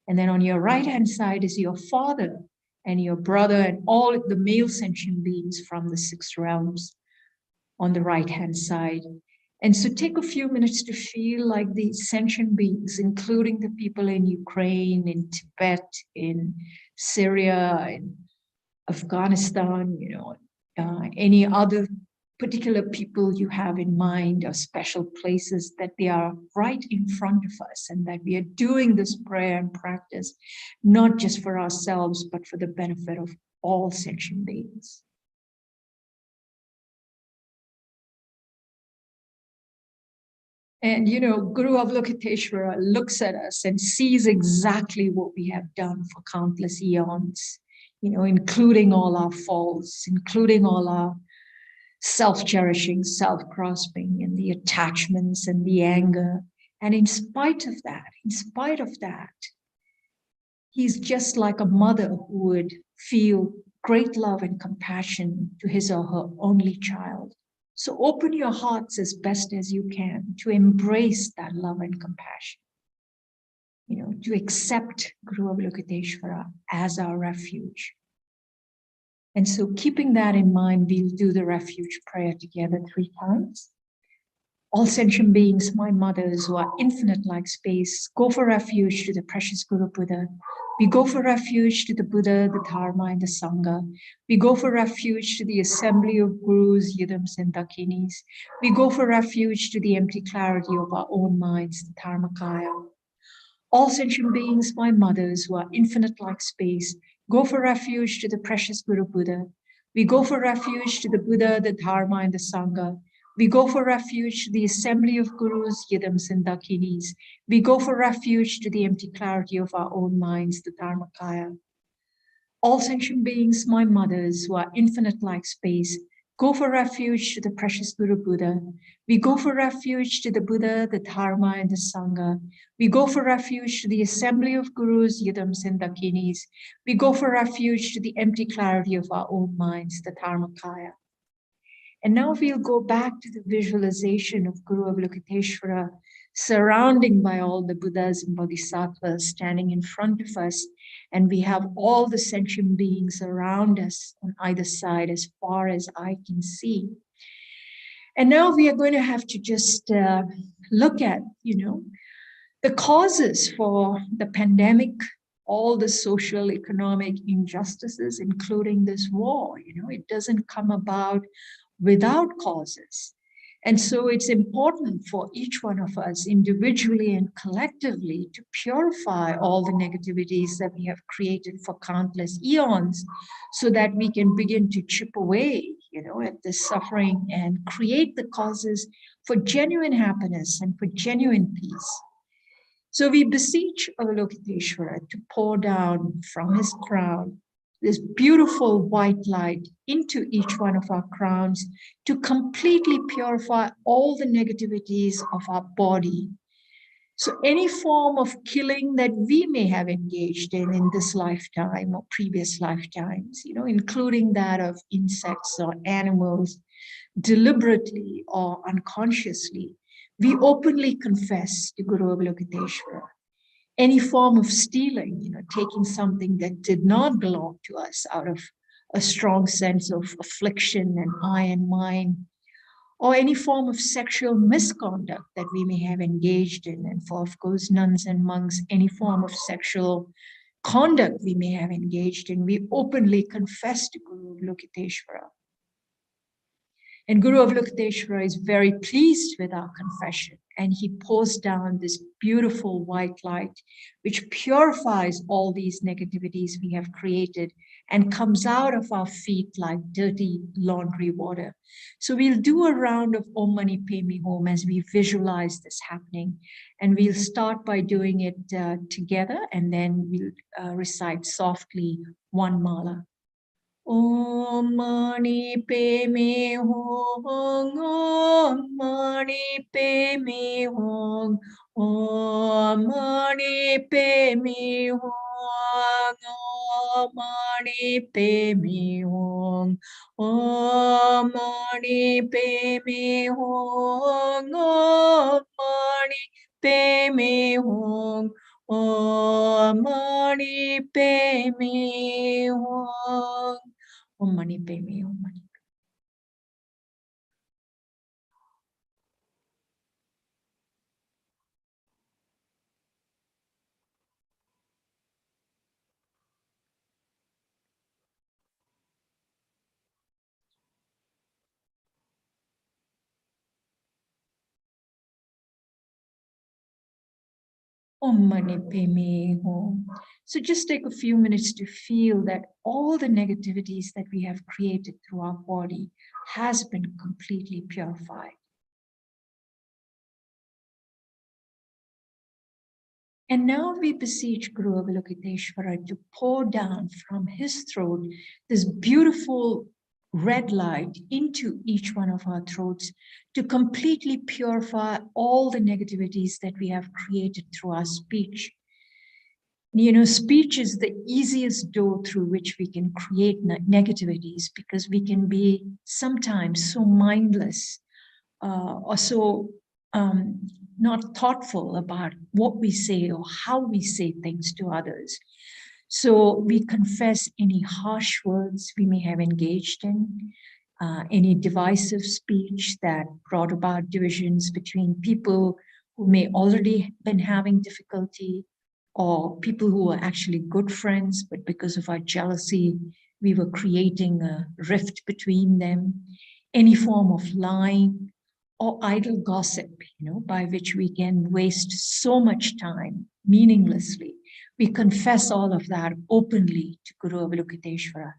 And then on your right-hand side is your father and your brother and all the male sentient beings from the 6 realms on the right-hand side. And so take a few minutes to feel like these sentient beings, including the people in Ukraine, in Tibet, in Syria, in Afghanistan, any other particular people you have in mind or special places, that they are right in front of us and that we are doing this prayer and practice, not just for ourselves, but for the benefit of all sentient beings. And, Guru Avalokiteshvara looks at us and sees exactly what we have done for countless eons, including all our faults, including all our self-cherishing, self-grasping, and the attachments and the anger. And in spite of that, he's just like a mother who would feel great love and compassion to his or her only child. So open your hearts as best as you can to embrace that love and compassion, to accept Guru Avalokiteshvara as our refuge. And so keeping that in mind, we'll do the refuge prayer together 3 times. All sentient beings, my mothers who are infinite like space, go for refuge to the precious Guru Buddha. We go for refuge to the Buddha, the Dharma, and the Sangha. We go for refuge to the assembly of Gurus, Yidams, and Dakinis. We go for refuge to the empty clarity of our own minds, the Dharmakaya. All sentient beings, my mothers who are infinite like space, go for refuge to the precious Guru Buddha. We go for refuge to the Buddha, the Dharma, and the Sangha. We go for refuge to the assembly of Gurus, Yidams, and Dakinis. We go for refuge to the empty clarity of our own minds, the Dharmakaya. All sentient beings, my mothers, who are infinite like space, go for refuge to the precious Guru Buddha. We go for refuge to the Buddha, the Dharma, and the Sangha. We go for refuge to the assembly of Gurus, Yidams, and Dakinis. We go for refuge to the empty clarity of our own minds, the Dharmakaya. And now we'll go back to the visualization of Guru Avalokiteshvara, surrounding by all the Buddhas and Bodhisattvas standing in front of us. And we have all the sentient beings around us on either side as far as I can see. And now we are going to have to just look at, the causes for the pandemic, all the social, economic injustices, including this war. It doesn't come about without causes. And so it's important for each one of us individually and collectively to purify all the negativities that we have created for countless eons so that we can begin to chip away, at this suffering and create the causes for genuine happiness and for genuine peace. So we beseech Avalokiteshvara to pour down from his crown this beautiful white light into each one of our crowns to completely purify all the negativities of our body. So any form of killing that we may have engaged in this lifetime or previous lifetimes, including that of insects or animals, deliberately or unconsciously, we openly confess to Guru Avalokiteshvara. Any form of stealing, taking something that did not belong to us out of a strong sense of affliction and I and mine, or any form of sexual misconduct that we may have engaged in, and for, of course, nuns and monks, any form of sexual conduct we may have engaged in, we openly confess to Guru Avalokiteshvara. And Guru Avalokiteshvara is very pleased with our confession, and he pours down this beautiful white light, which purifies all these negativities we have created and comes out of our feet like dirty laundry water. So we'll do a round of Om Mani Padme Hum as we visualize this happening. And we'll start by doing it together, and then we'll recite softly one mala. Om Mani Padme Hum, Om Mani Padme Hum, Om Mani Padme Hum, Om Mani Padme Hum, Om Mani Padme Hum, Om Mani Padme Hum, Om Mani Padme Hum. Om Mani Padme Hum. Om Mani Padme Hum. So just take a few minutes to feel that all the negativities that we have created through our body has been completely purified. And now we beseech Guru Avalokiteshvara to pour down from his throat this beautiful red light into each one of our throats to completely purify all the negativities that we have created through our speech. You know, speech is the easiest door through which we can create negativities, because we can be sometimes so mindless or so not thoughtful about what we say or how we say things to others. So we confess any harsh words we may have engaged in, any divisive speech that brought about divisions between people who may already been having difficulty, or people who were actually good friends, but because of our jealousy, we were creating a rift between them. Any form of lying or idle gossip, you know, by which we can waste so much time meaninglessly. We confess all of that openly to Guru Avalokiteshvara.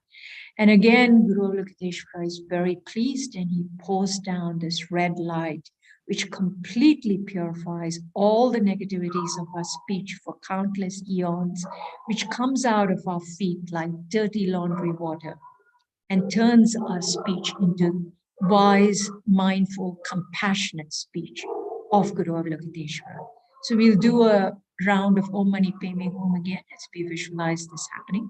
And again, Guru Avalokiteshvara is very pleased, and he pours down this red light, which completely purifies all the negativities of our speech for countless eons, which comes out of our feet like dirty laundry water and turns our speech into wise, mindful, compassionate speech of Guru Avalokiteshvara. So we'll do a round of Om Mani Padme Hum again as we visualize this happening.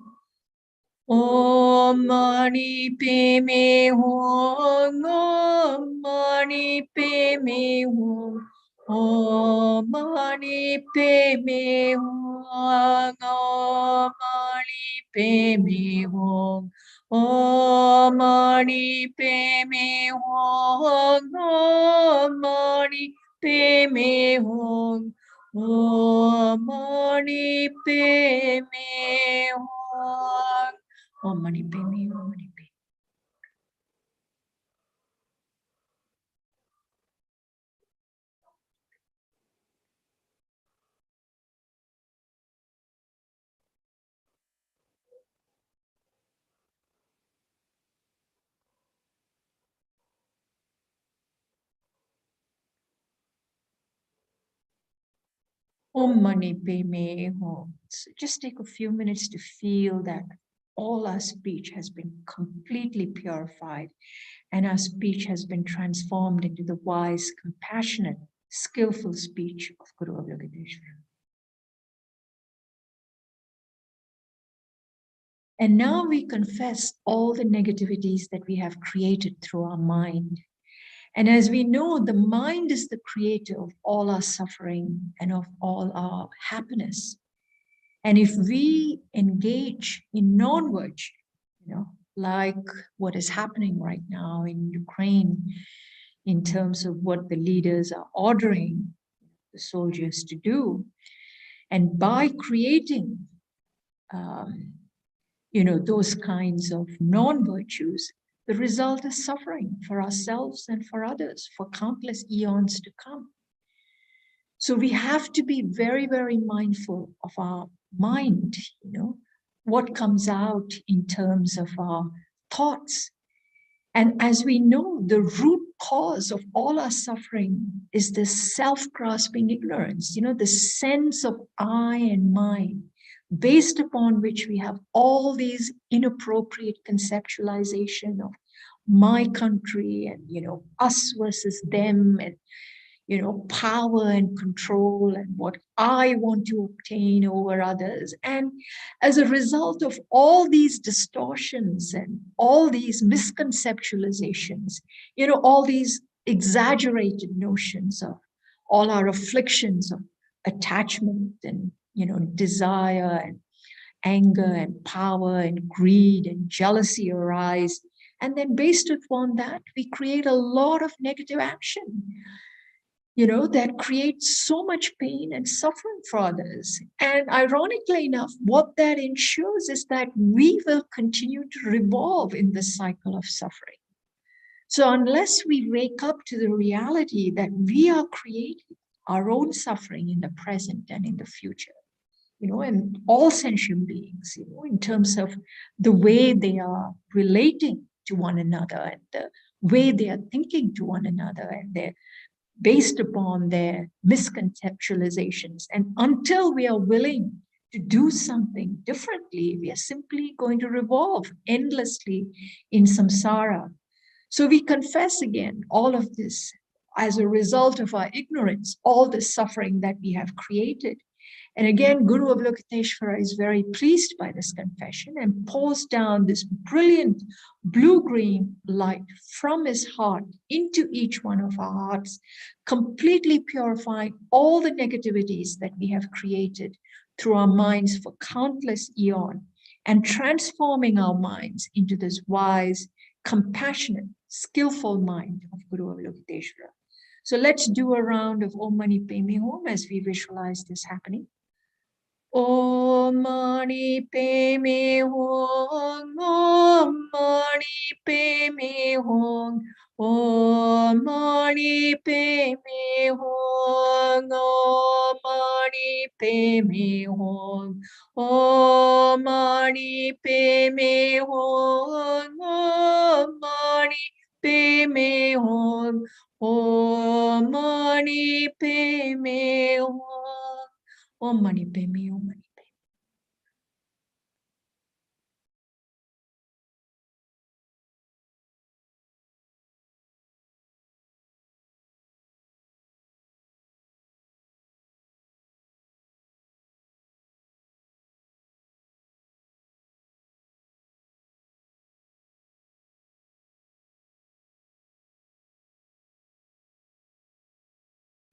Om Mani Padme Hum, Om Mani Padme Hum, Om Mani Padme Hum, Om Mani Padme Hum, Om Mani Padme Hum, Om Mani Padme Hum, Om Mani Padme Hum. Om Mani Padme, Om Mani Padme. Om Mani Padme Hum. So just take a few minutes to feel that all our speech has been completely purified, and our speech has been transformed into the wise, compassionate, skillful speech of Guru Avalokiteshvara. And now we confess all the negativities that we have created through our mind. And as we know, the mind is the creator of all our suffering and of all our happiness. And if we engage in non-virtue, you know, like what is happening right now in Ukraine, in terms of what the leaders are ordering the soldiers to do, and by creating, you know, those kinds of non-virtues, the result is suffering for ourselves and for others for countless eons to come. So we have to be very, very mindful of our mind, you know, what comes out in terms of our thoughts. And as we know, the root cause of all our suffering is this self-grasping ignorance, you know, the sense of I and mine, based upon which we have all these inappropriate conceptualization of my country and, us versus them, and, power and control and what I want to obtain over others. And as a result of all these distortions and all these misconceptualizations, all these exaggerated notions of all our afflictions of attachment and, desire and anger and power and greed and jealousy arise. And then based upon that, we create a lot of negative action, that creates so much pain and suffering for others. And ironically enough, what that ensures is that we will continue to revolve in this cycle of suffering. So unless we wake up to the reality that we are creating our own suffering in the present and in the future, and all sentient beings, in terms of the way they are relating to one another and the way they are thinking to one another, and they're based upon their misconceptualizations. And until we are willing to do something differently, we are simply going to revolve endlessly in samsara. So we confess again all of this as a result of our ignorance, all the suffering that we have created. And again, Guru Avalokiteshvara is very pleased by this confession and pours down this brilliant blue-green light from his heart into each one of our hearts, completely purifying all the negativities that we have created through our minds for countless eons, and transforming our minds into this wise, compassionate, skillful mind of Guru Avalokiteshvara. So let's do a round of Om Mani Padme Hum as we visualize this happening. Om Mani Padme Hum, Om Mani Padme Hum, Om Mani Padme Hum, Om Mani Padme Hum, Om Mani Padme Hum, Om Mani Padme Hum, Om Mani Padme Hum. Om Mani Padme, Om Mani Padme.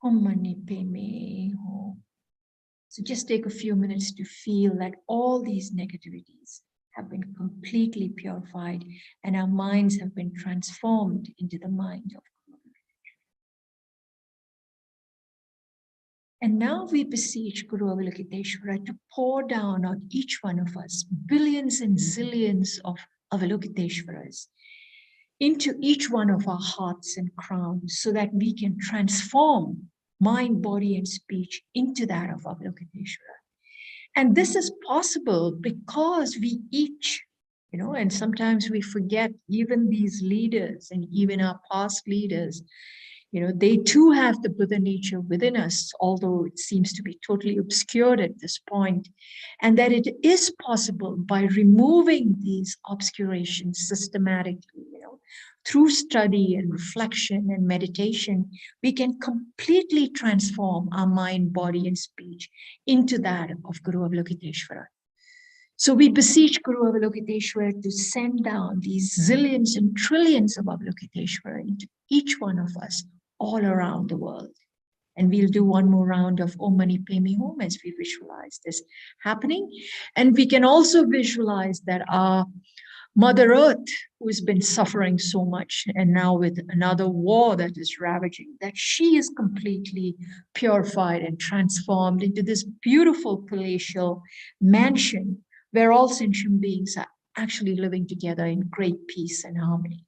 Om Mani Padme Hum. So just take a few minutes to feel that all these negativities have been completely purified and our minds have been transformed into the mind of God. And now we beseech Guru Avalokiteshvara to pour down on each one of us billions and zillions of Avalokiteshvaras into each one of our hearts and crowns, so that we can transform mind, body, and speech into that of Avalokiteshvara. And this is possible because we each, and sometimes we forget, even these leaders and even our past leaders, they too have the Buddha nature within us, although it seems to be totally obscured at this point, and that it is possible by removing these obscurations systematically, through study and reflection and meditation, we can completely transform our mind, body, and speech into that of Guru Avalokiteshvara. So we beseech Guru Avalokiteshvara to send down these zillions and trillions of Avalokiteshvara into each one of us all around the world. And we'll do one more round of Om Mani Padme Hum as we visualize this happening. And we can also visualize that our Mother Earth, who has been suffering so much, and now with another war that is ravaging, that she is completely purified and transformed into this beautiful palatial mansion where all sentient beings are actually living together in great peace and harmony.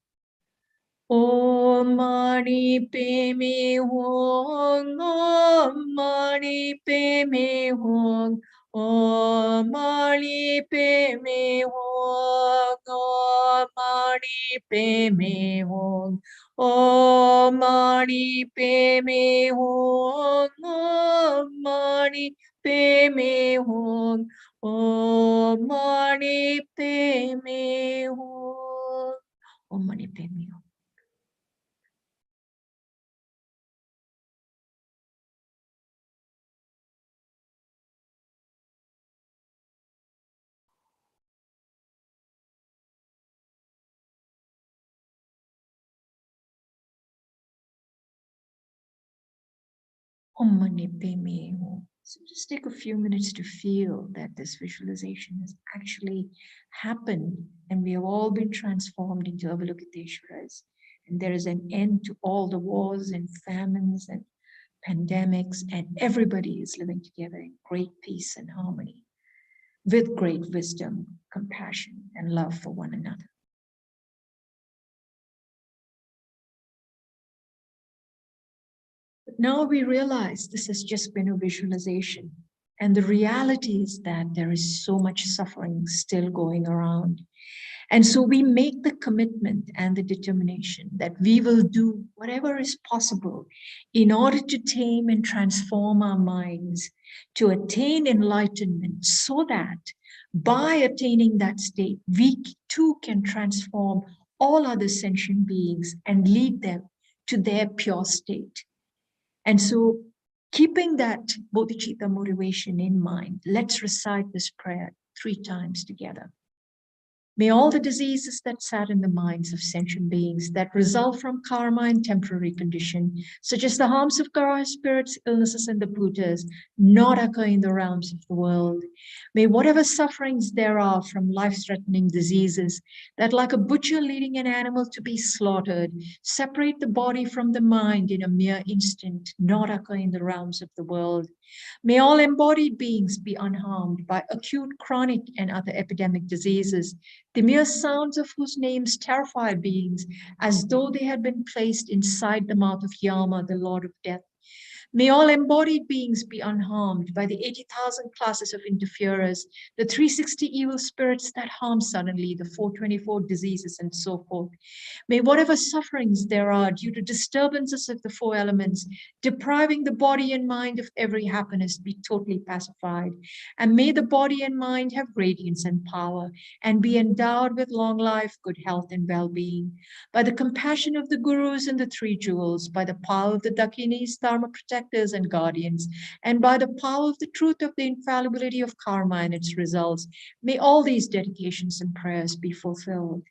Om Mani Padme Hum, Om Mani Padme Hum, Om Mani Padme Hum, Om Mani Padme Hum, Om Mani Padme Hum, Om Mani Padme Hum, Om Mani Padme Hum. Om Mani Padme Hum. Om Mani Padme Hum. So just take a few minutes to feel that this visualization has actually happened and we have all been transformed into Avalokiteshvaras. And there is an end to all the wars and famines and pandemics, and everybody is living together in great peace and harmony with great wisdom, compassion, and love for one another. But now we realize this has just been a visualization. And the reality is that there is so much suffering still going around. And so we make the commitment and the determination that we will do whatever is possible in order to tame and transform our minds, to attain enlightenment, so that by attaining that state, we too can transform all other sentient beings and lead them to their pure state. And so, keeping that Bodhichitta motivation in mind, let's recite this prayer 3 times together. May all the diseases that sadden the minds of sentient beings that result from karma and temporary condition, such as the harms of Gara spirits, illnesses, and the Bhutas, not occur in the realms of the world. May whatever sufferings there are from life-threatening diseases that, like a butcher leading an animal to be slaughtered, separate the body from the mind in a mere instant, not occur in the realms of the world. May all embodied beings be unharmed by acute, chronic, and other epidemic diseases, the mere sounds of whose names terrify beings as though they had been placed inside the mouth of Yama, the Lord of Death. May all embodied beings be unharmed by the 80,000 classes of interferers, the 360 evil spirits that harm suddenly, the 424 diseases, and so forth. May whatever sufferings there are due to disturbances of the 4 elements, depriving the body and mind of every happiness, be totally pacified. And may the body and mind have radiance and power, and be endowed with long life, good health, and well-being. By the compassion of the gurus and the 3 jewels, by the power of the Dakinis, Dharma protectors, and guardians, and by the power of the truth of the infallibility of karma and its results, may all these dedications and prayers be fulfilled.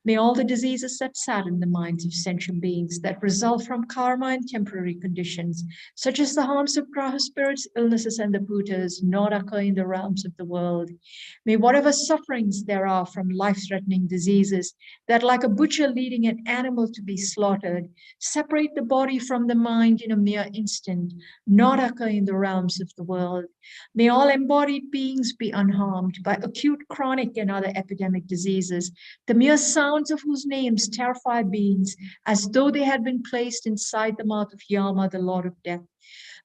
May all the diseases that sadden the minds of sentient beings that result from karma and temporary conditions, such as the harms of graha spirits, illnesses, and the Bhutas, not occur in the realms of the world. May whatever sufferings there are from life-threatening diseases that, like a butcher leading an animal to be slaughtered, separate the body from the mind in a mere instant, not occur in the realms of the world. May all embodied beings be unharmed by acute, chronic, and other epidemic diseases, the mere sounds of whose names terrify beings as though they had been placed inside the mouth of Yama, the Lord of Death.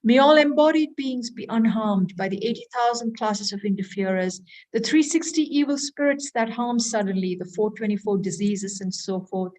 May all embodied beings be unharmed by the 80,000 classes of interferers, the 360 evil spirits that harm suddenly, the 424 diseases, and so forth.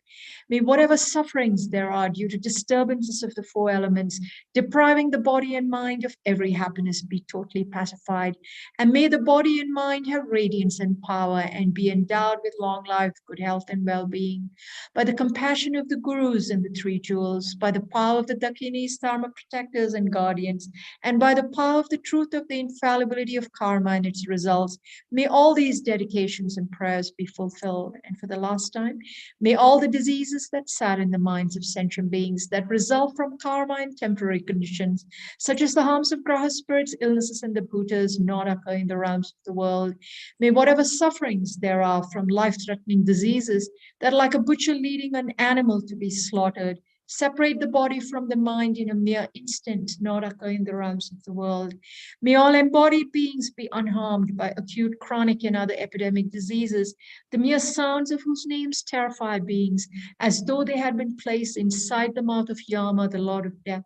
May whatever sufferings there are due to disturbances of the 4 elements, depriving the body and mind of every happiness, be totally pacified. And may the body and mind have radiance and power, and be endowed with long life, good health, and well-being. By the compassion of the gurus and the 3 jewels, by the power of the Dakinis, Dharma protectors, and guardians, and by the power of the truth of the infallibility of karma and its results, may all these dedications and prayers be fulfilled. And for the last time, may all the diseases that sadden the minds of sentient beings that result from karma and temporary conditions, such as the harms of graha spirits, illnesses, and the Bhutas, not occur in the realms of the world. May whatever sufferings there are from life-threatening diseases that, like a butcher leading an animal to be slaughtered, separate the body from the mind in a mere instant, not occur in the realms of the world. May all embodied beings be unharmed by acute, chronic, and other epidemic diseases, the mere sounds of whose names terrify beings as though they had been placed inside the mouth of Yama, the Lord of Death.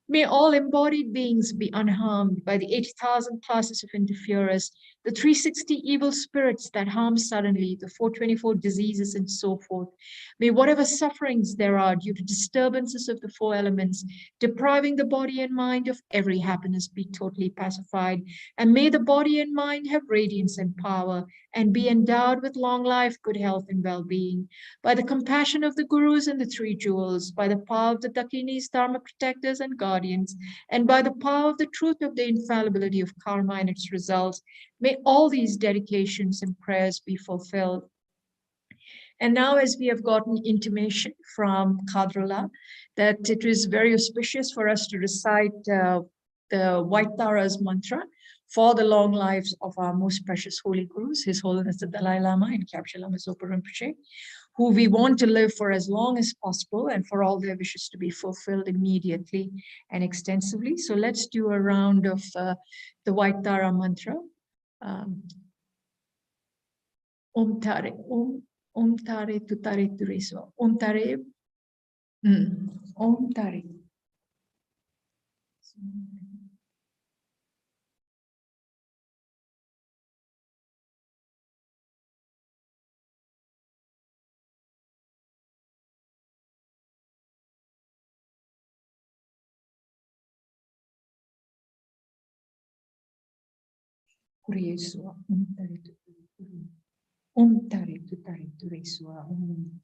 May all embodied beings be unharmed by the 80,000 classes of interferers, the 360 evil spirits that harm suddenly, the 424 diseases and so forth. May whatever sufferings there are due to disturbances of the four elements, depriving the body and mind of every happiness, be totally pacified. And may the body and mind have radiance and power and be endowed with long life, good health and well-being. By the compassion of the gurus and the three jewels, by the power of the Dakinis, Dharma protectors and guardians, and by the power of the truth of the infallibility of karma and its results, may all these dedications and prayers be fulfilled. And now, as we have gotten intimation from Khadrala that it is very auspicious for us to recite the White Tara's mantra for the long lives of our most precious holy gurus, His Holiness the Dalai Lama and Kyabje Lama Zopa Rinpoche, who we want to live for as long as possible and for all their wishes to be fulfilled immediately and extensively. So let's do a round of the White Tara mantra. Om Tare, Om Tare Tutare Tureso, Om Tare, Om Tare. Tureso, Om Tare Tutare. Om Tare Tutare Tureso, Om.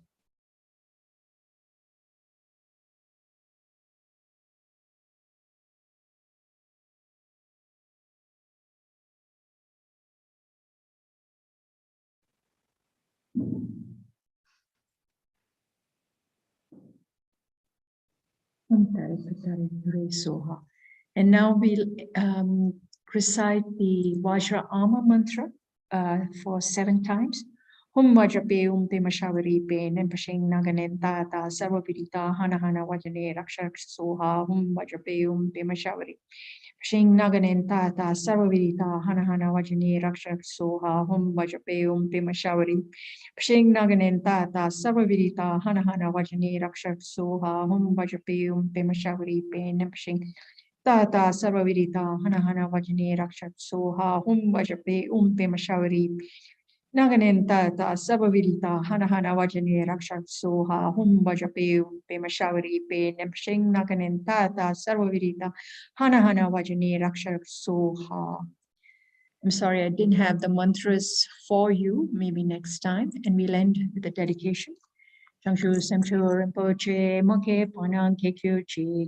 And now we'll recite the Vajra Ama mantra for 7 times. Hum Vajrape Te Mashavaripe Nenpashing Naganenta Ta Sarvavidita Hana Hana Vajane Rakshak Soha Hum Vajrape Te Mashavari. Pashing Naganenta Ta Sarvavidita Hana Hana Vajane Rakshak Soha Hum Vajrape Te Mashavari. Pashing Naganenta Ta Sarvavidita Hana Hana Vajane Rakshak Soha Hum Vajrape Te Mashavari Nenpashing Tata Sarvavidita Hana Hana Vajane Rakshak Soha Hum Vajrape Te Mashavari. Naganenta ta Sabavirita Hana Hana Vajane Rakshak Soha Hum Vajape Mashavari Pe Nepshing Naganenta ta Sarvavirita Hana Hana Vajane Rakshak Soha. I'm sorry, I didn't have the mantras for you, maybe next time, and we'll end with the dedication. Changshu Semchu Rinpoche Moke Panang Kekyu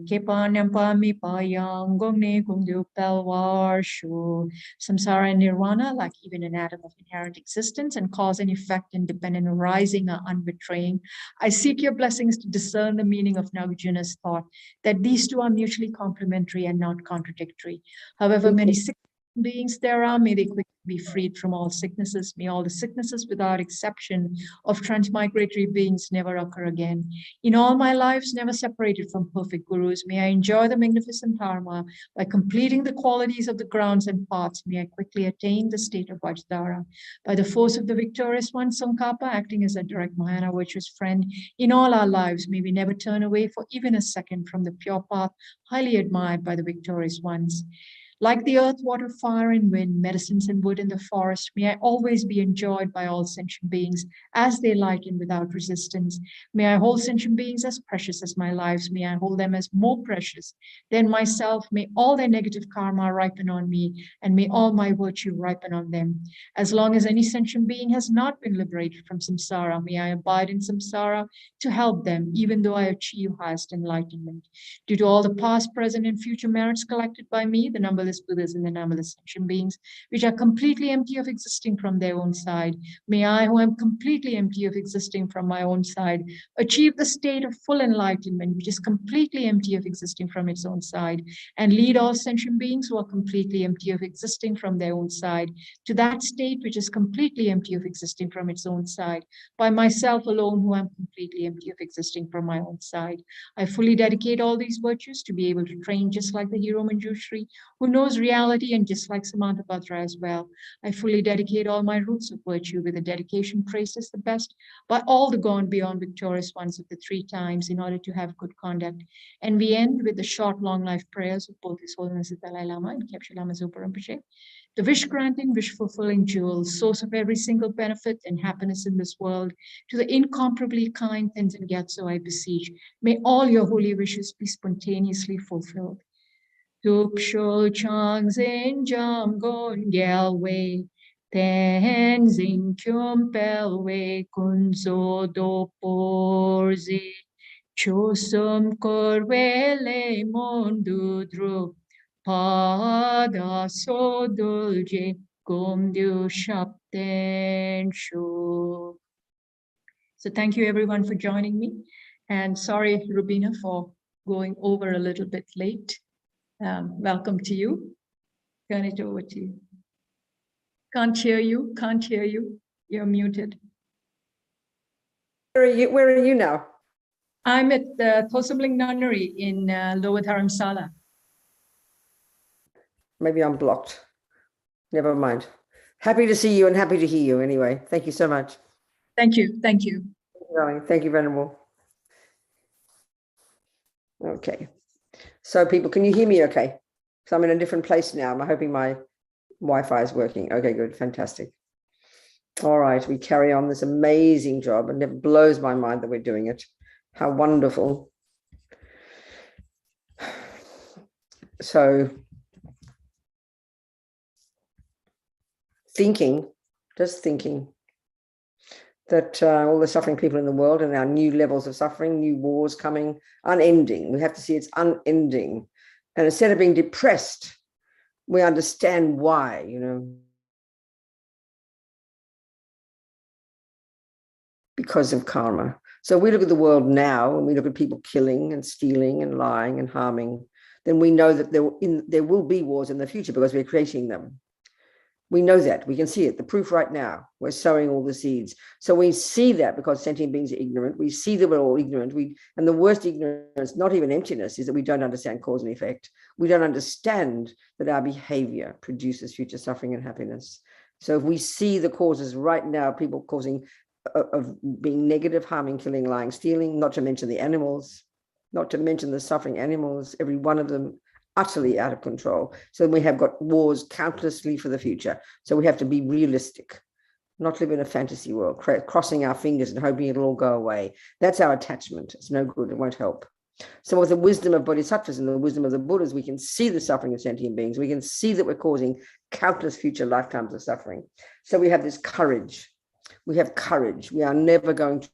Kepanampa Mi Payang Gongne Gungdu Pelwar Shu. Samsara and Nirvana, like even an atom of inherent existence, and cause and effect independent arising or unbetraying. I seek your blessings to discern the meaning of Nagarjuna's thought, that these two are mutually complementary and not contradictory. However many sick beings there are, may they quickly be freed from all sicknesses. May all the sicknesses without exception of transmigratory beings never occur again. In all my lives, never separated from perfect gurus, may I enjoy the magnificent dharma. By completing the qualities of the grounds and paths, may I quickly attain the state of Vajradhara. By the force of the victorious one, Tsongkhapa, acting as a direct Mahayana virtuous friend, in all our lives, may we never turn away for even a second from the pure path, highly admired by the victorious ones. Like the earth, water, fire, and wind, medicines and wood in the forest, may I always be enjoyed by all sentient beings as they lighten without resistance. May I hold sentient beings as precious as my lives. May I hold them as more precious than myself. May all their negative karma ripen on me, and may all my virtue ripen on them. As long as any sentient being has not been liberated from samsara, may I abide in samsara to help them, even though I achieve highest enlightenment. Due to all the past, present, and future merits collected by me, the numberless Buddhas and the numberless sentient beings, which are completely empty of existing from their own side, may I, who am completely empty of existing from my own side, achieve the state of full enlightenment, which is completely empty of existing from its own side, and lead all sentient beings who are completely empty of existing from their own side to that state which is completely empty of existing from its own side, by myself alone, who am completely empty of existing from my own side. I fully dedicate all these virtues to be able to train just like the hero Manjushri, who knows reality, and just like Samantha Batra as well, I fully dedicate all my roots of virtue with a dedication praised as the best by all the gone beyond victorious ones of the 3 times in order to have good conduct. And we end with the short, long life prayers of both His Holiness the Dalai Lama and Kyabje Lama Zopa Rinpoche, the wish-granting, wish-fulfilling jewel, source of every single benefit and happiness in this world. To the incomparably kind Thangtong Gyalpo, I beseech, may all your holy wishes be spontaneously fulfilled. Tupshol Changzin Jam Gon Gyalwe, Tenzin Kyumpelwe Kunzo Do Porze, Chosum Korwele Mondudru, Pada Sodulje Gomdu Shapten Shu. So thank you everyone for joining me. And sorry, Rubina, for going over a little bit late. Welcome to you. Turn it over to you. Can't hear you, can't hear you. You're muted. Where are you now? I'm at the Thosamling Nunnery in Lower Dharamsala. Maybe I'm blocked. Never mind. Happy to see you and happy to hear you anyway. Thank you so much. Thank you, thank you. Thank you, Venerable. Okay. So people, can you hear me okay? So I'm in a different place now. I'm hoping my Wi-Fi is working. Okay, good, fantastic. All right, we carry on this amazing job, and it blows my mind that we're doing it. How wonderful. So just thinking that all the suffering people in the world and our new levels of suffering, new wars coming, unending. We have to see it's unending. And instead of being depressed, we understand why, because of karma. So we look at the world now and we look at people killing and stealing and lying and harming, then we know that there will be wars in the future because we're creating them. We know that. We can see it. The proof right now. We're sowing all the seeds. So we see that because sentient beings are ignorant. We see that we're all ignorant. And the worst ignorance, not even emptiness, is that we don't understand cause and effect. We don't understand that our behavior produces future suffering and happiness. So if we see the causes right now, people causing of being negative, harming, killing, lying, stealing, not to mention the animals, not to mention the suffering animals, every one of them utterly out of control. So we have got wars countlessly for the future. So we have to be realistic, not live in a fantasy world, crossing our fingers and hoping it'll all go away. That's our attachment. It's no good. It won't help. So with the wisdom of bodhisattvas and the wisdom of the Buddhas, we can see the suffering of sentient beings. We can see that we're causing countless future lifetimes of suffering. So we have this courage. We have courage. We are never going to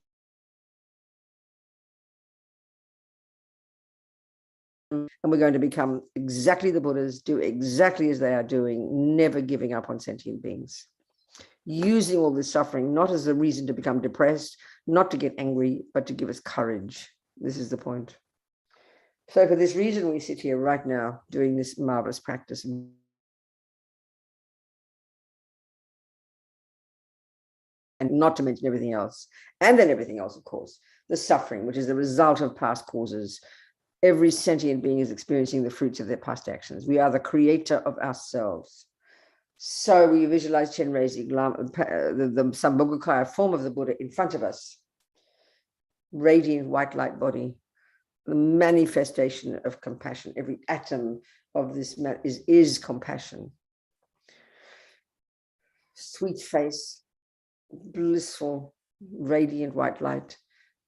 and we're going to become exactly the Buddhas, do exactly as they are doing, never giving up on sentient beings. Using all this suffering, not as a reason to become depressed, not to get angry, but to give us courage. This is the point. So for this reason, we sit here right now doing this marvelous practice. And not to mention everything else. And then everything else, of course, the suffering, which is the result of past causes. Every sentient being is experiencing the fruits of their past actions. We are the creator of ourselves. So we visualize Chenrezig, the Sambhogakaya form of the Buddha in front of us. Radiant white light body, the manifestation of compassion. Every atom of this is compassion. Sweet face, blissful, radiant white light,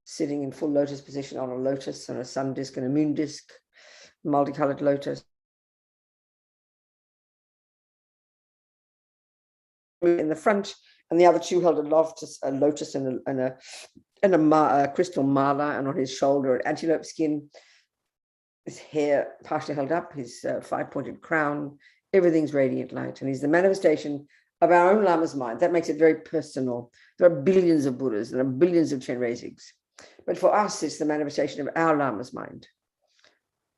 sitting in full lotus position on a lotus and a sun disk and a moon disk, multicolored lotus. In the front, and the other two held a lotus and a crystal mala, and on his shoulder an antelope skin, his hair partially held up, his 5-pointed crown, everything's radiant light. And he's the manifestation of our own Lama's mind. That makes it very personal. There are billions of Buddhas, there are billions of Chenrezigs. But for us, it's the manifestation of our Lama's mind.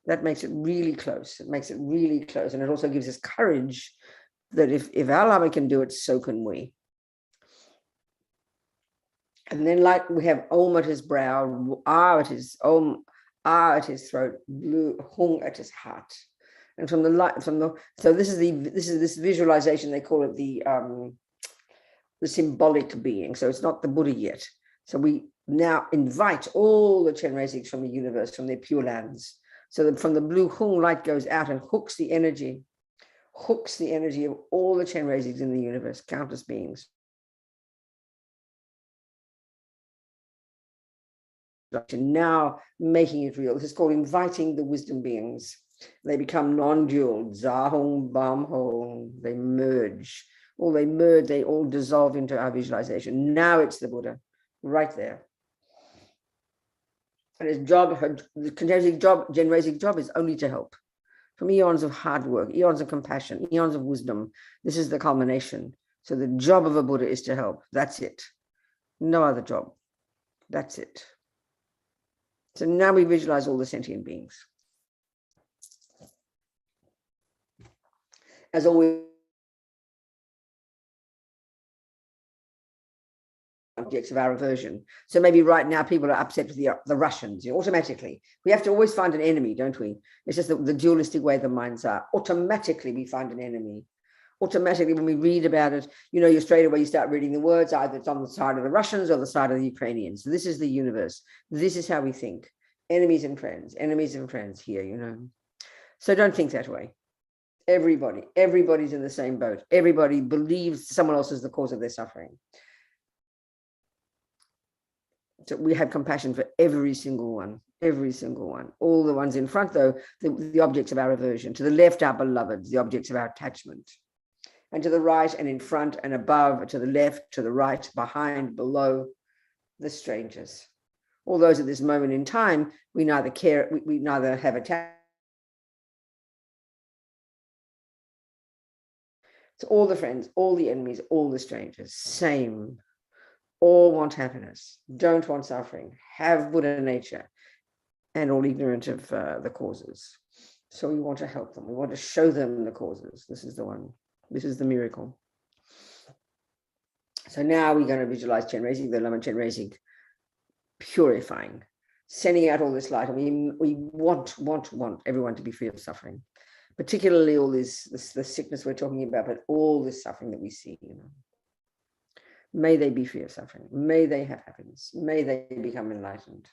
That makes it really close. It makes it really close. And it also gives us courage that if our Lama can do it, so can we. And then like we have Om at his brow, Ah at his Om, Ah at his throat, Blue Hung at his heart. And from the light, so this is this visualization, they call it the symbolic being. So it's not the Buddha yet. So we now invite all the Chenrezigs from the universe, from their pure lands. So that from the blue Hung, light goes out and hooks the energy of all the Chenrezigs in the universe, countless beings. Now making it real. This is called inviting the wisdom beings. They become non-dual, Zahong, Bam-hong, they merge. They all dissolve into our visualization. Now it's the Buddha, right there. And his job, the Chenrezig job is only to help. From eons of hard work, eons of compassion, eons of wisdom, this is the culmination. So the job of a Buddha is to help. That's it. No other job. That's it. So now we visualize all the sentient beings. As always, objects of our aversion. So maybe right now people are upset with the Russians. Automatically, we have to always find an enemy, don't we? It's just the dualistic way the minds are. Automatically, we find an enemy. Automatically, when we read about it, you straight away you start reading the words. Either it's on the side of the Russians or the side of the Ukrainians. So this is the universe. This is how we think. Enemies and friends here. So don't think that way. Everybody's in the same boat. Everybody believes someone else is the cause of their suffering. So we have compassion for every single one. All the ones in front, though, the objects of our aversion. To the left, our beloveds, the objects of our attachment. And to the right and in front and above, to the left, to the right, behind, below, the strangers. All those at this moment in time, we neither care, we neither have attachment. So all the friends, all the enemies, all the strangers, same. All want happiness, don't want suffering, have Buddha nature, and all ignorant of the causes. So we want to help them. We want to show them the causes. This is the one. This is the miracle. So now we're going to visualize Chenrezig, the Lama Chenrezig, purifying, sending out all this light. And we want everyone to be free of suffering, particularly all the sickness we're talking about, but all this suffering that we see. May they be free of suffering. May they have happiness. May they become enlightened.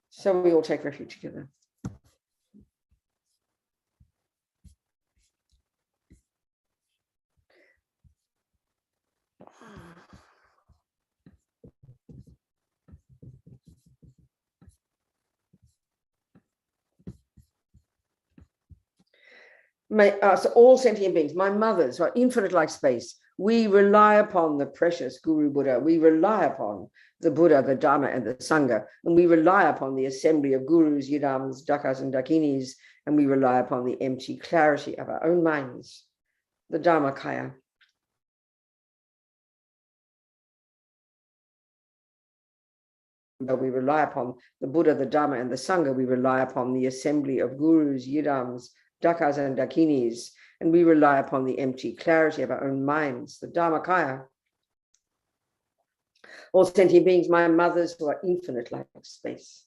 So we all take refuge together. So all sentient beings, my mothers, are infinite like space. We rely upon the precious Guru Buddha. We rely upon the Buddha, the Dharma, and the Sangha. And we rely upon the assembly of gurus, yidams, dakas, and dakinis. And we rely upon the empty clarity of our own minds, the Dharmakaya. But we rely upon the Buddha, the Dharma, and the Sangha. We rely upon the assembly of gurus, yidams, dakas, and dakinis. And we rely upon the empty clarity of our own minds, the Dharmakaya. All sentient beings, my mothers, who are infinite like space.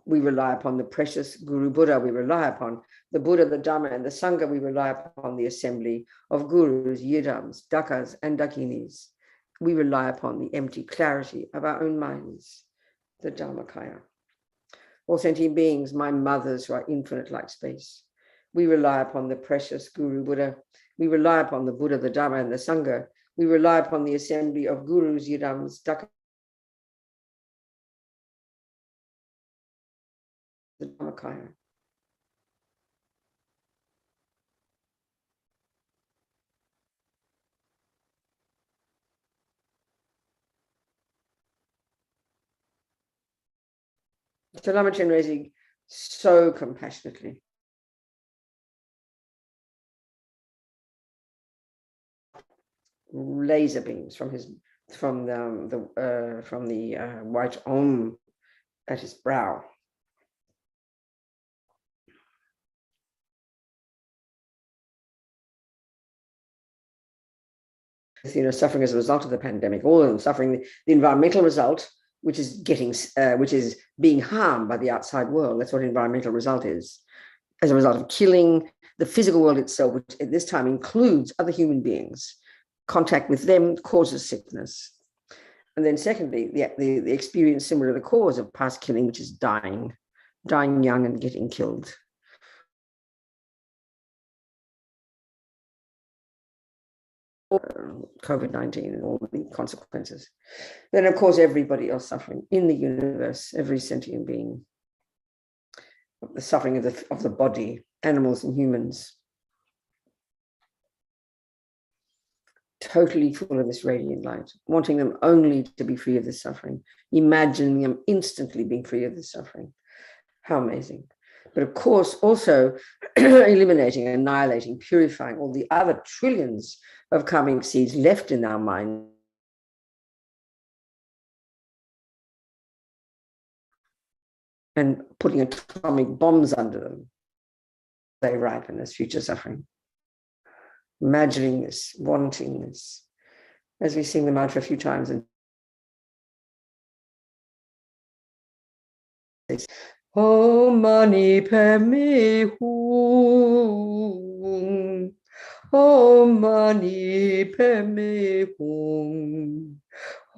We rely upon the precious Guru Buddha. We rely upon the Buddha, the Dharma, and the Sangha. We rely upon the assembly of gurus, yidams, dakas, and dakinis. We rely upon the empty clarity of our own minds, the Dharmakaya. All sentient beings, my mothers, who are infinite like space. We rely upon the precious Guru Buddha. We rely upon the Buddha, the Dharma, and the Sangha. We rely upon the assembly of gurus, yidams, dakas, the Dharmakaya. So Lama Chenrezig so compassionately laser beams from the white Om at his brow. suffering as a result of the pandemic, all of them suffering the environmental result, which is being harmed by the outside world. That's what environmental result is. As a result of killing the physical world itself, which at this time includes other human beings, contact with them causes sickness. And then secondly, the experience similar to the cause of past killing, which is dying young and getting killed. COVID-19 and all the consequences. Then, of course, everybody else suffering in the universe, every sentient being, the suffering of the body, animals and humans, totally full of this radiant light, wanting them only to be free of this suffering, imagining them instantly being free of this suffering. How amazing. But of course, also eliminating, annihilating, purifying all the other trillions of karmic seeds left in our mind. And putting atomic bombs under them. They ripen as future suffering. Imagining this, wanting this, as we sing the mantra a few times. And Om Mani Padme Hum. Om Mani Padme Hum.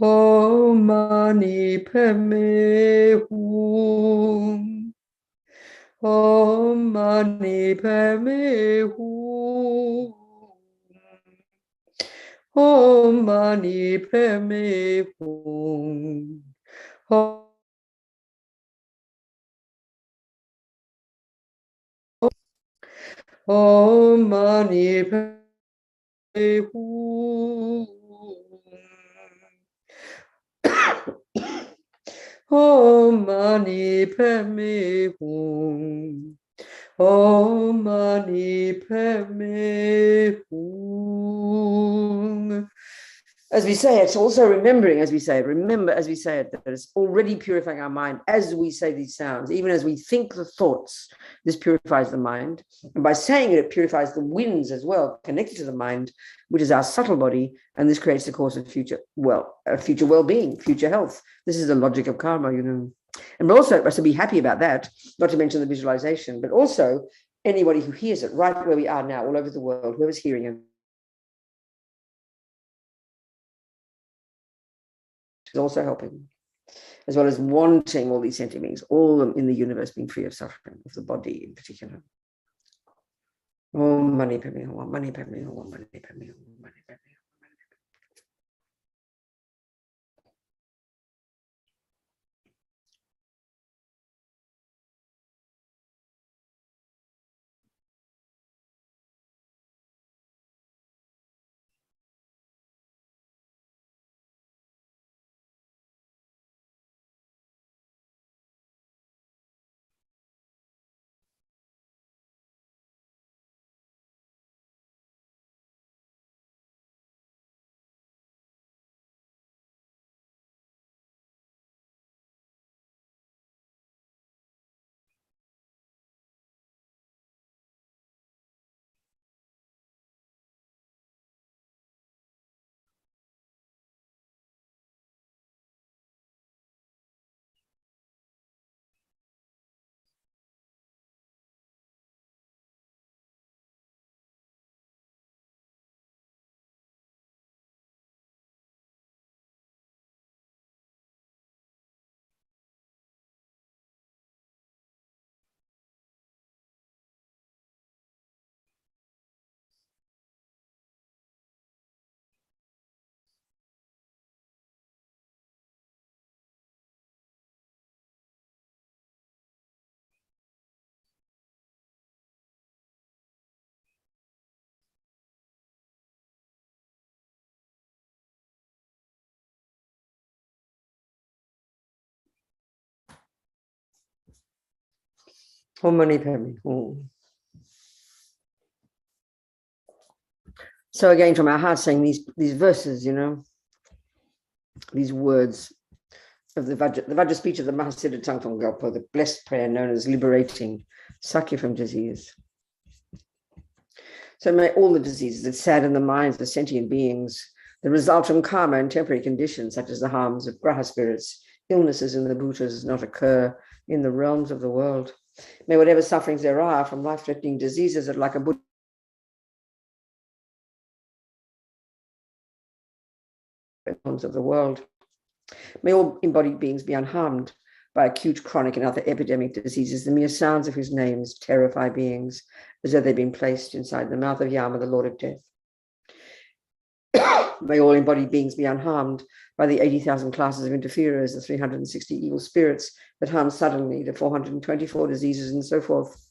Om Mani Padme Hum. Om Mani Padme Hum. Om Mani Padme Hum. Om Mani Padme Hum. Om Mani Padme Hum. Om Mani Padme Hum. As we say, it's also remembering, as we say it, remember as we say it, that it's already purifying our mind as we say these sounds. Even as we think the thoughts, this purifies the mind. And by saying it, it purifies the winds as well, connected to the mind, which is our subtle body. And this creates the course of future well-being, future health. This is the logic of karma, And we're also to be happy about that, not to mention the visualization, but also anybody who hears it right where we are now, all over the world, whoever's hearing it, is also helping, as well as wanting all these sentient beings, all of them in the universe being free of suffering, of the body in particular. Om Mani Padme Hum, Om Mani Padme Hum, Om Mani Padme Hum, Om Mani Padme Hum. Om Mani Padme Hum. So again, from our heart, saying these verses, these words of the Vajra speech of the Mahasiddha Thangtong Gyalpo, the blessed prayer known as Liberating, Satya from disease. So may all the diseases that sadden the minds of sentient beings The result from karma and temporary conditions, such as the harms of graha spirits, illnesses in the bhutas, not occur in the realms of the world. May whatever sufferings there are from life-threatening diseases that, like a Buddha, realms of the world. May all embodied beings be unharmed by acute, chronic, and other epidemic diseases, the mere sounds of whose names terrify beings as though they've been placed inside the mouth of Yama, the Lord of Death. May all embodied beings be unharmed by the 80,000 classes of interferers, the 360 evil spirits that harm suddenly, the 424 diseases, and so forth.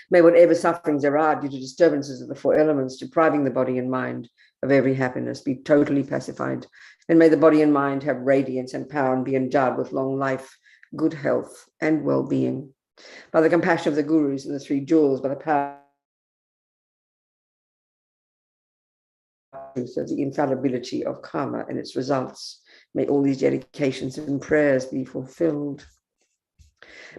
May whatever sufferings there are due to disturbances of the four elements, depriving the body and mind of every happiness, be totally pacified. And may the body and mind have radiance and power and be endowed with long life, good health, and well-being. By the compassion of the gurus and the three jewels, by the power of the infallibility of karma and its results, may all these dedications and prayers be fulfilled.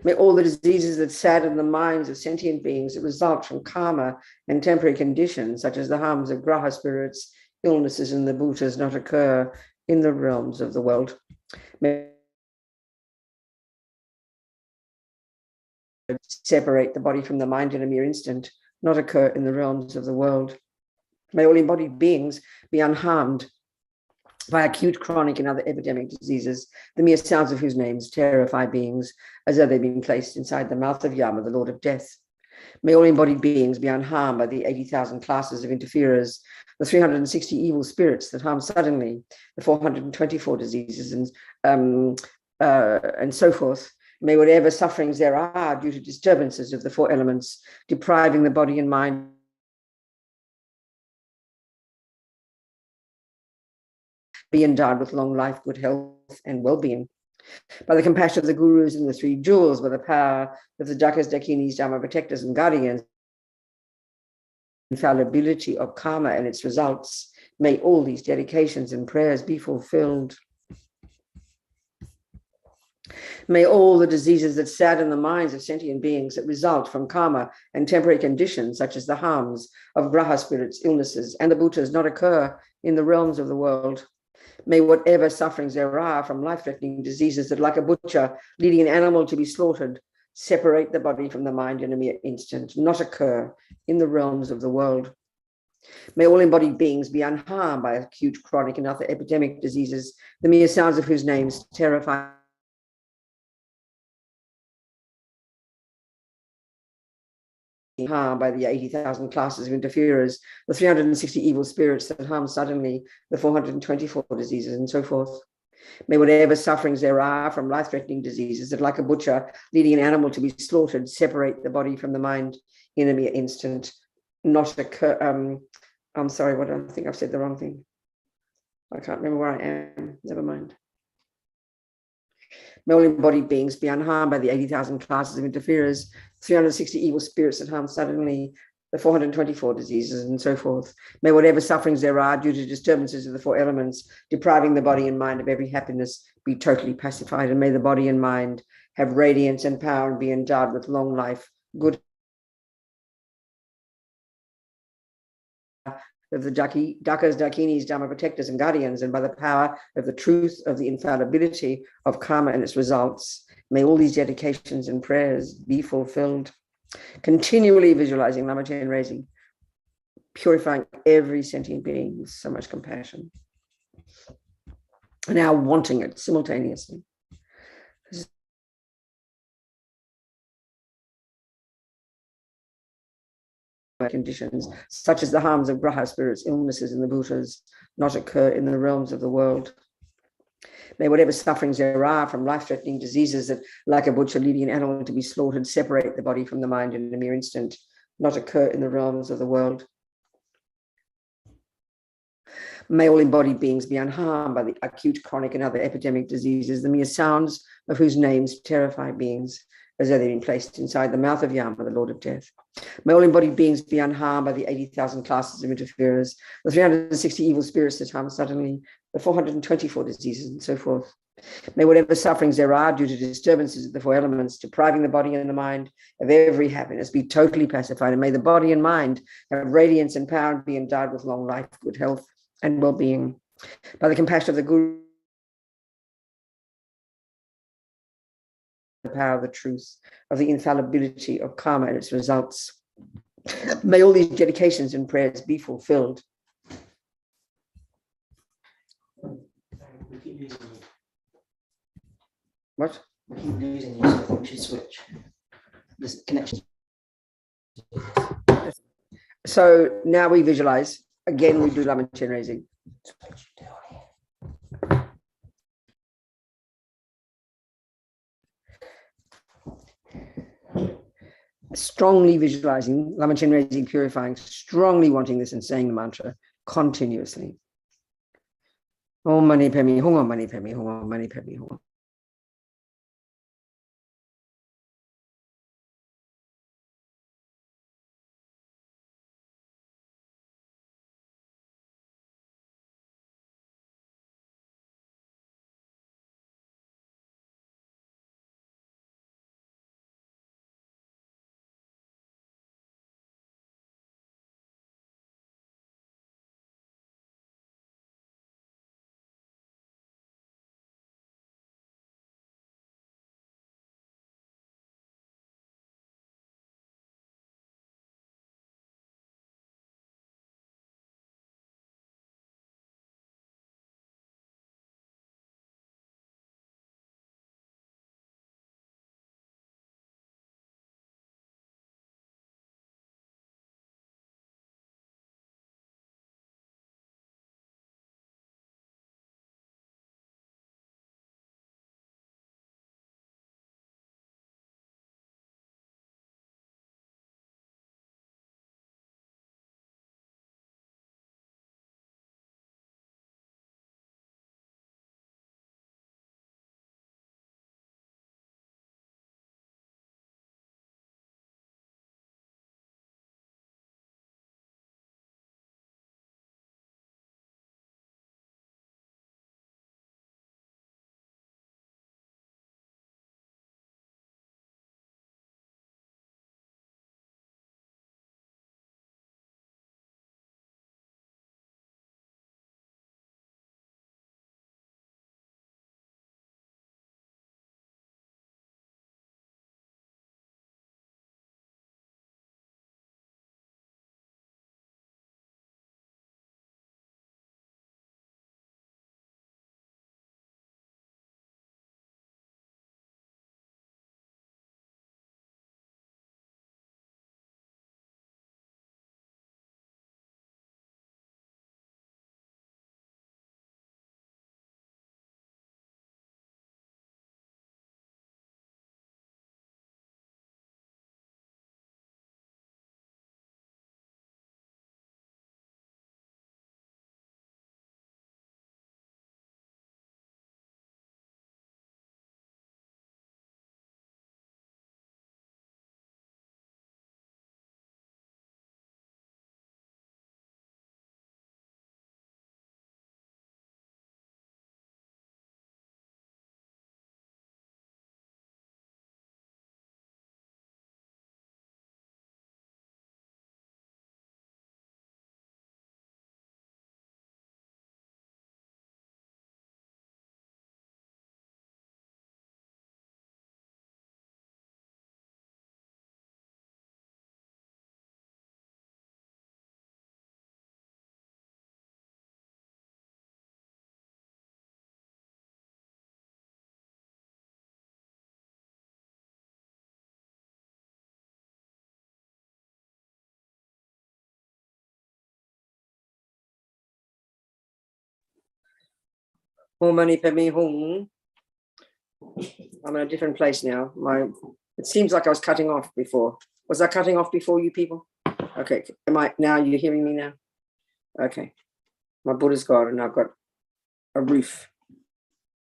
May all the diseases that sadden the minds of sentient beings that result from karma and temporary conditions, such as the harms of graha spirits, illnesses in the bhutas, not occur in the realms of the world. May separate the body from the mind in a mere instant, not occur in the realms of the world. May all embodied beings be unharmed by acute, chronic, and other epidemic diseases, the mere sounds of whose names terrify beings as though they've been placed inside the mouth of Yama, the Lord of Death. May all embodied beings be unharmed by the 80,000 classes of interferers, the 360 evil spirits that harm suddenly, the 424 diseases, and so forth. May whatever sufferings there are due to disturbances of the four elements, depriving the body and mind be endowed with long life, good health, and well-being. By the compassion of the gurus and the three jewels, by the power of the Dakas, Dakinis, Dharma protectors, and guardians, infallibility of karma and its results, may all these dedications and prayers be fulfilled. May all the diseases that sadden the minds of sentient beings that result from karma and temporary conditions, such as the harms of graha spirits, illnesses, and the bhutas, not occur in the realms of the world. May whatever sufferings there are from life-threatening diseases that, like a butcher leading an animal to be slaughtered, separate the body from the mind in a mere instant, not occur in the realms of the world. May all embodied beings be unharmed by acute, chronic, and other epidemic diseases, the mere sounds of whose names terrify harmed by the 80,000 classes of interferers, the 360 evil spirits that harm suddenly, the 424 diseases, and so forth. May whatever sufferings there are from life-threatening diseases that, like a butcher leading an animal to be slaughtered, separate the body from the mind in a mere instant, not occur. I'm sorry, I think I've said the wrong thing. I can't remember where I am. Never mind. May all embodied beings be unharmed by the 80,000 classes of interferers, 360 evil spirits that harm suddenly, the 424 diseases, and so forth. May whatever sufferings there are due to disturbances of the four elements, depriving the body and mind of every happiness, be totally pacified, and may the body and mind have radiance and power and be endowed with long life, good of the Dakas, Dakinis, Dharma protectors, and guardians, and by the power of the truth of the infallibility of karma and its results, may all these dedications and prayers be fulfilled. Continually visualizing Lama Chenrezig, purifying every sentient being with so much compassion, and now wanting it simultaneously. Conditions such as the harms of graha spirits, illnesses in the bhutas, not occur in the realms of the world. May whatever sufferings there are from life-threatening diseases that, like a butcher leading an animal to be slaughtered, separate the body from the mind in a mere instant, not occur in the realms of the world. May all embodied beings be unharmed by the acute, chronic, and other epidemic diseases, the mere sounds of whose names terrify beings as though they've been placed inside the mouth of Yama, the Lord of Death. May all embodied beings be unharmed by the 80,000 classes of interferers, the 360 evil spirits that harm suddenly, the 424 diseases, and so forth. May whatever sufferings there are due to disturbances of the four elements, depriving the body and the mind of every happiness, be totally pacified, and may the body and mind have radiance and power and be endowed with long life, good health, and well-being. By the compassion of the Guru, the power of the truth, of the infallibility of karma and its results. May all these dedications and prayers be fulfilled. What? We keep losing you, so I think we should switch. This connection. So now we visualize. Again, we do Lama Chenrezig. Strongly visualizing Lama Chenrezig purifying, strongly wanting this and saying the mantra continuously. Om mani padme hum, om mani padme hum, om mani padme hum. Om mani padme hum. I'm in a different place now. It seems like I was cutting off before. Was I cutting off before, you people? Okay. Now you're hearing me now? Okay. My Buddha's gone and I've got a roof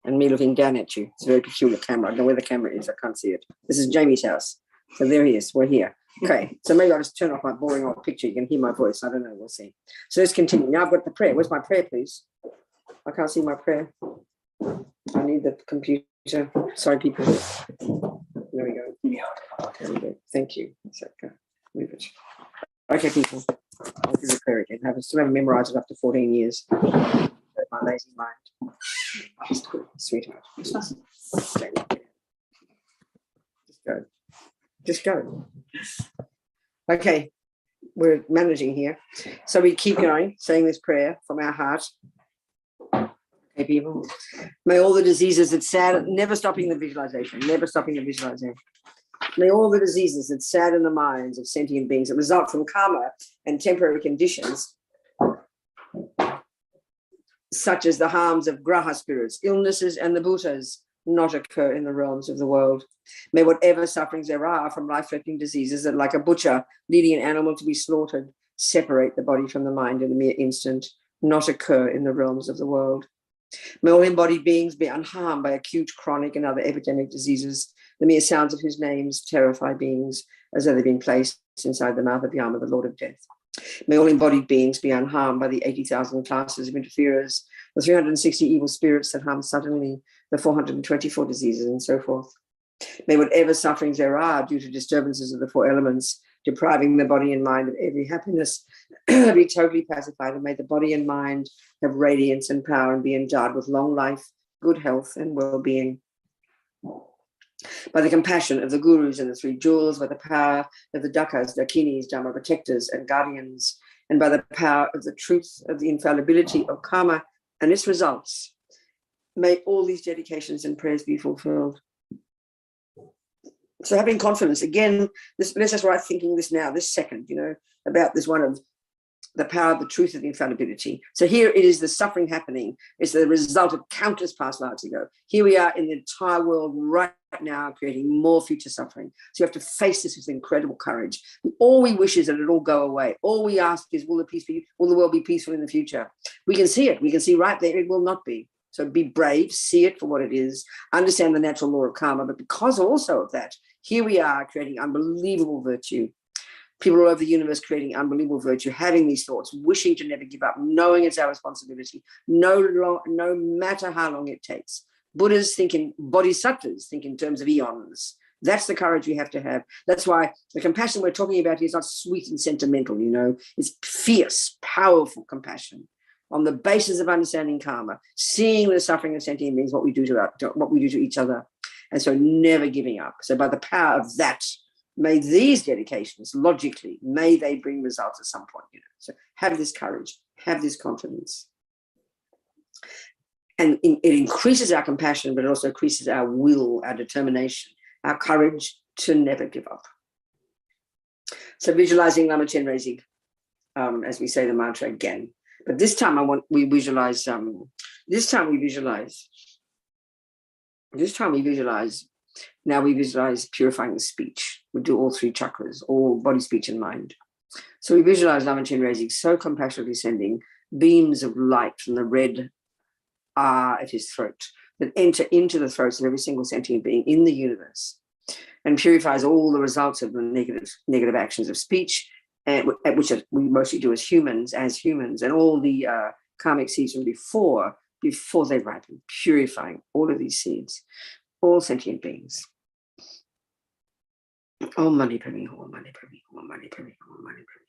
and me looking down at you. It's a very peculiar camera. I don't know where the camera is. I can't see it. This is Jamie's house. So there he is. We're here. Okay. So maybe I'll just turn off my boring old picture. You can hear my voice. I don't know. We'll see. So let's continue. Now I've got the prayer. Where's my prayer, please? I can't see my prayer. I need the computer. Sorry, people. There we go. There we go. Thank you. Move it. Okay, people. I'll do the prayer again. I still haven't memorized it after 14 years. My lazy mind. Sweetheart. Just go. Just go. Okay, we're managing here. So we keep going, saying this prayer from our heart. Okay, people. May all the diseases that sadden, never stopping the visualization, never stopping the visualization. May all the diseases that sadden the minds of sentient beings that result from karma and temporary conditions, such as the harms of graha spirits, illnesses, and the bhutas, not occur in the realms of the world. May whatever sufferings there are from life-threatening diseases that, like a butcher leading an animal to be slaughtered, separate the body from the mind in a mere instant, not occur in the realms of the world. May all embodied beings be unharmed by acute, chronic, and other epidemic diseases, the mere sounds of whose names terrify beings as though they've been placed inside the mouth of Yama, the Lord of Death. May all embodied beings be unharmed by the 80,000 classes of interferers, the 360 evil spirits that harm suddenly, the 424 diseases, and so forth. May whatever sufferings there are due to disturbances of the four elements, depriving the body and mind of every happiness, be totally pacified, and may the body and mind have radiance and power and be endowed with long life, good health, and well-being. By the compassion of the gurus and the three jewels, by the power of the dakas, dakinis, dharma protectors, and guardians, and by the power of the truth of the infallibility of karma and its results, may all these dedications and prayers be fulfilled. So having confidence, again, let's just right thinking this now, this second, about this one of the power of the truth of the infallibility. So here it is the suffering happening. It's the result of countless past lives ago. Here we are in the entire world right now creating more future suffering. So you have to face this with incredible courage. All we wish is that it all go away. All we ask is, will the world be peaceful in the future? We can see it. We can see right there it will not be. So be brave, see it for what it is, understand the natural law of karma. But because also of that, here we are creating unbelievable virtue. People all over the universe creating unbelievable virtue, having these thoughts, wishing to never give up, knowing it's our responsibility, no matter how long it takes. Buddhas think in bodhisattvas, think in terms of eons. That's the courage we have to have. That's why the compassion we're talking about here is not sweet and sentimental, It's fierce, powerful compassion on the basis of understanding karma, seeing the suffering of sentient beings, what we do to each other, and so never giving up. So by the power of that, may these dedications, logically, may they bring results at some point. So have this courage, have this confidence. And it increases our compassion, but it also increases our will, our determination, our courage to never give up. So visualizing Lama Chenrezig, as we say the mantra again. But this time we visualize now we visualize purifying the speech. We do all three chakras, all body, speech, and mind. So we visualize Lama Chenrezig so compassionately sending beams of light from the red at his throat that enter into the throats of every single sentient being in the universe and purifies all the results of the negative actions of speech, which we mostly do as humans, and all the karmic seeds from before they ripen, purifying all of these seeds, all sentient beings. Om Mani Padme Hum, Om Mani Padme Hum, Om Mani Padme Hum, Om Mani Padme Hum.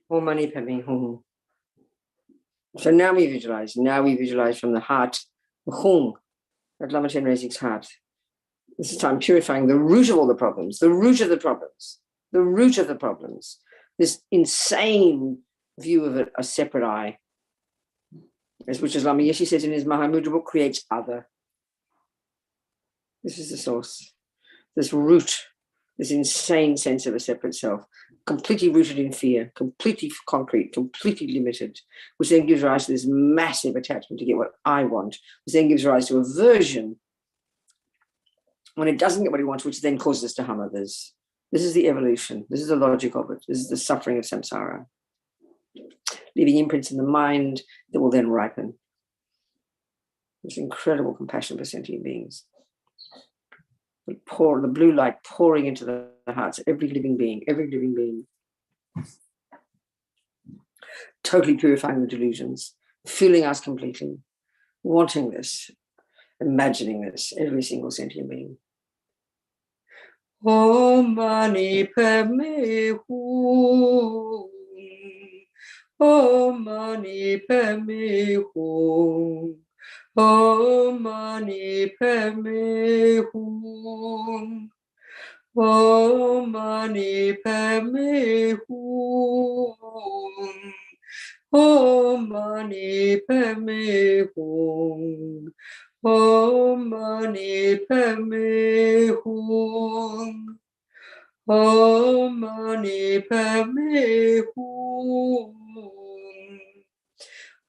Om Mani Padme Hum. So now we visualize. Now we visualize from the heart, the Hum, at Lama Chenrezig's heart. This is time purifying the root of all the problems, the root of the problems, the root of the problems. This insane view of a separate I, which as Lama Yeshe says in his Mahamudra book, creates other. This is the source. This root, this insane sense of a separate self, completely rooted in fear, completely concrete, completely limited, which then gives rise to this massive attachment to get what I want, which then gives rise to aversion when it doesn't get what it wants, which then causes us to harm others. This is the evolution. This is the logic of it. This is the suffering of samsara, leaving imprints in the mind that will then ripen. This incredible compassion for sentient beings. The blue light pouring into the hearts of every living being. Totally purifying the delusions, filling us completely, wanting this, imagining this, every single sentient being. Om Mani Padme Hum. Om Mani Padme Hum. Om Mani Padme Hum. Om Mani Padme Hum. Om Mani Padme Hum. Om Mani Padme Hum. Om Mani Padme Hum.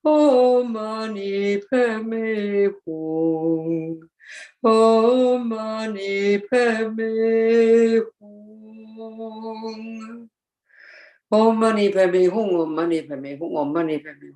Om Mani Padme Hum. Om Mani Padme Hum. Om Mani Padme Hum. Om Mani Padme Hum. Om Mani Padme Hum. Om Mani Padme.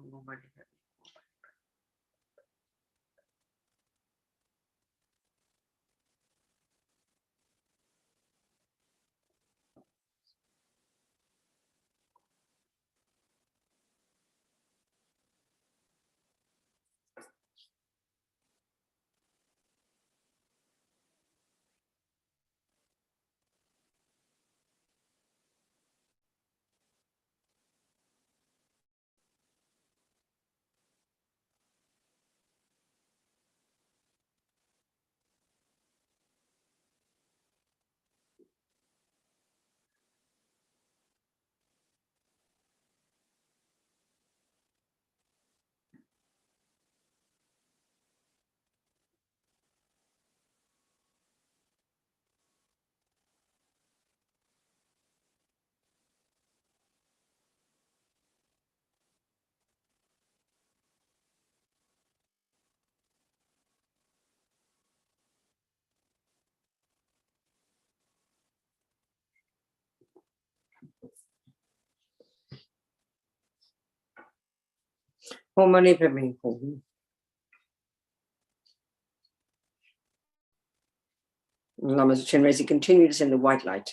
Om Mani Padme Hum. Lama Chenrezig continued to send the white light,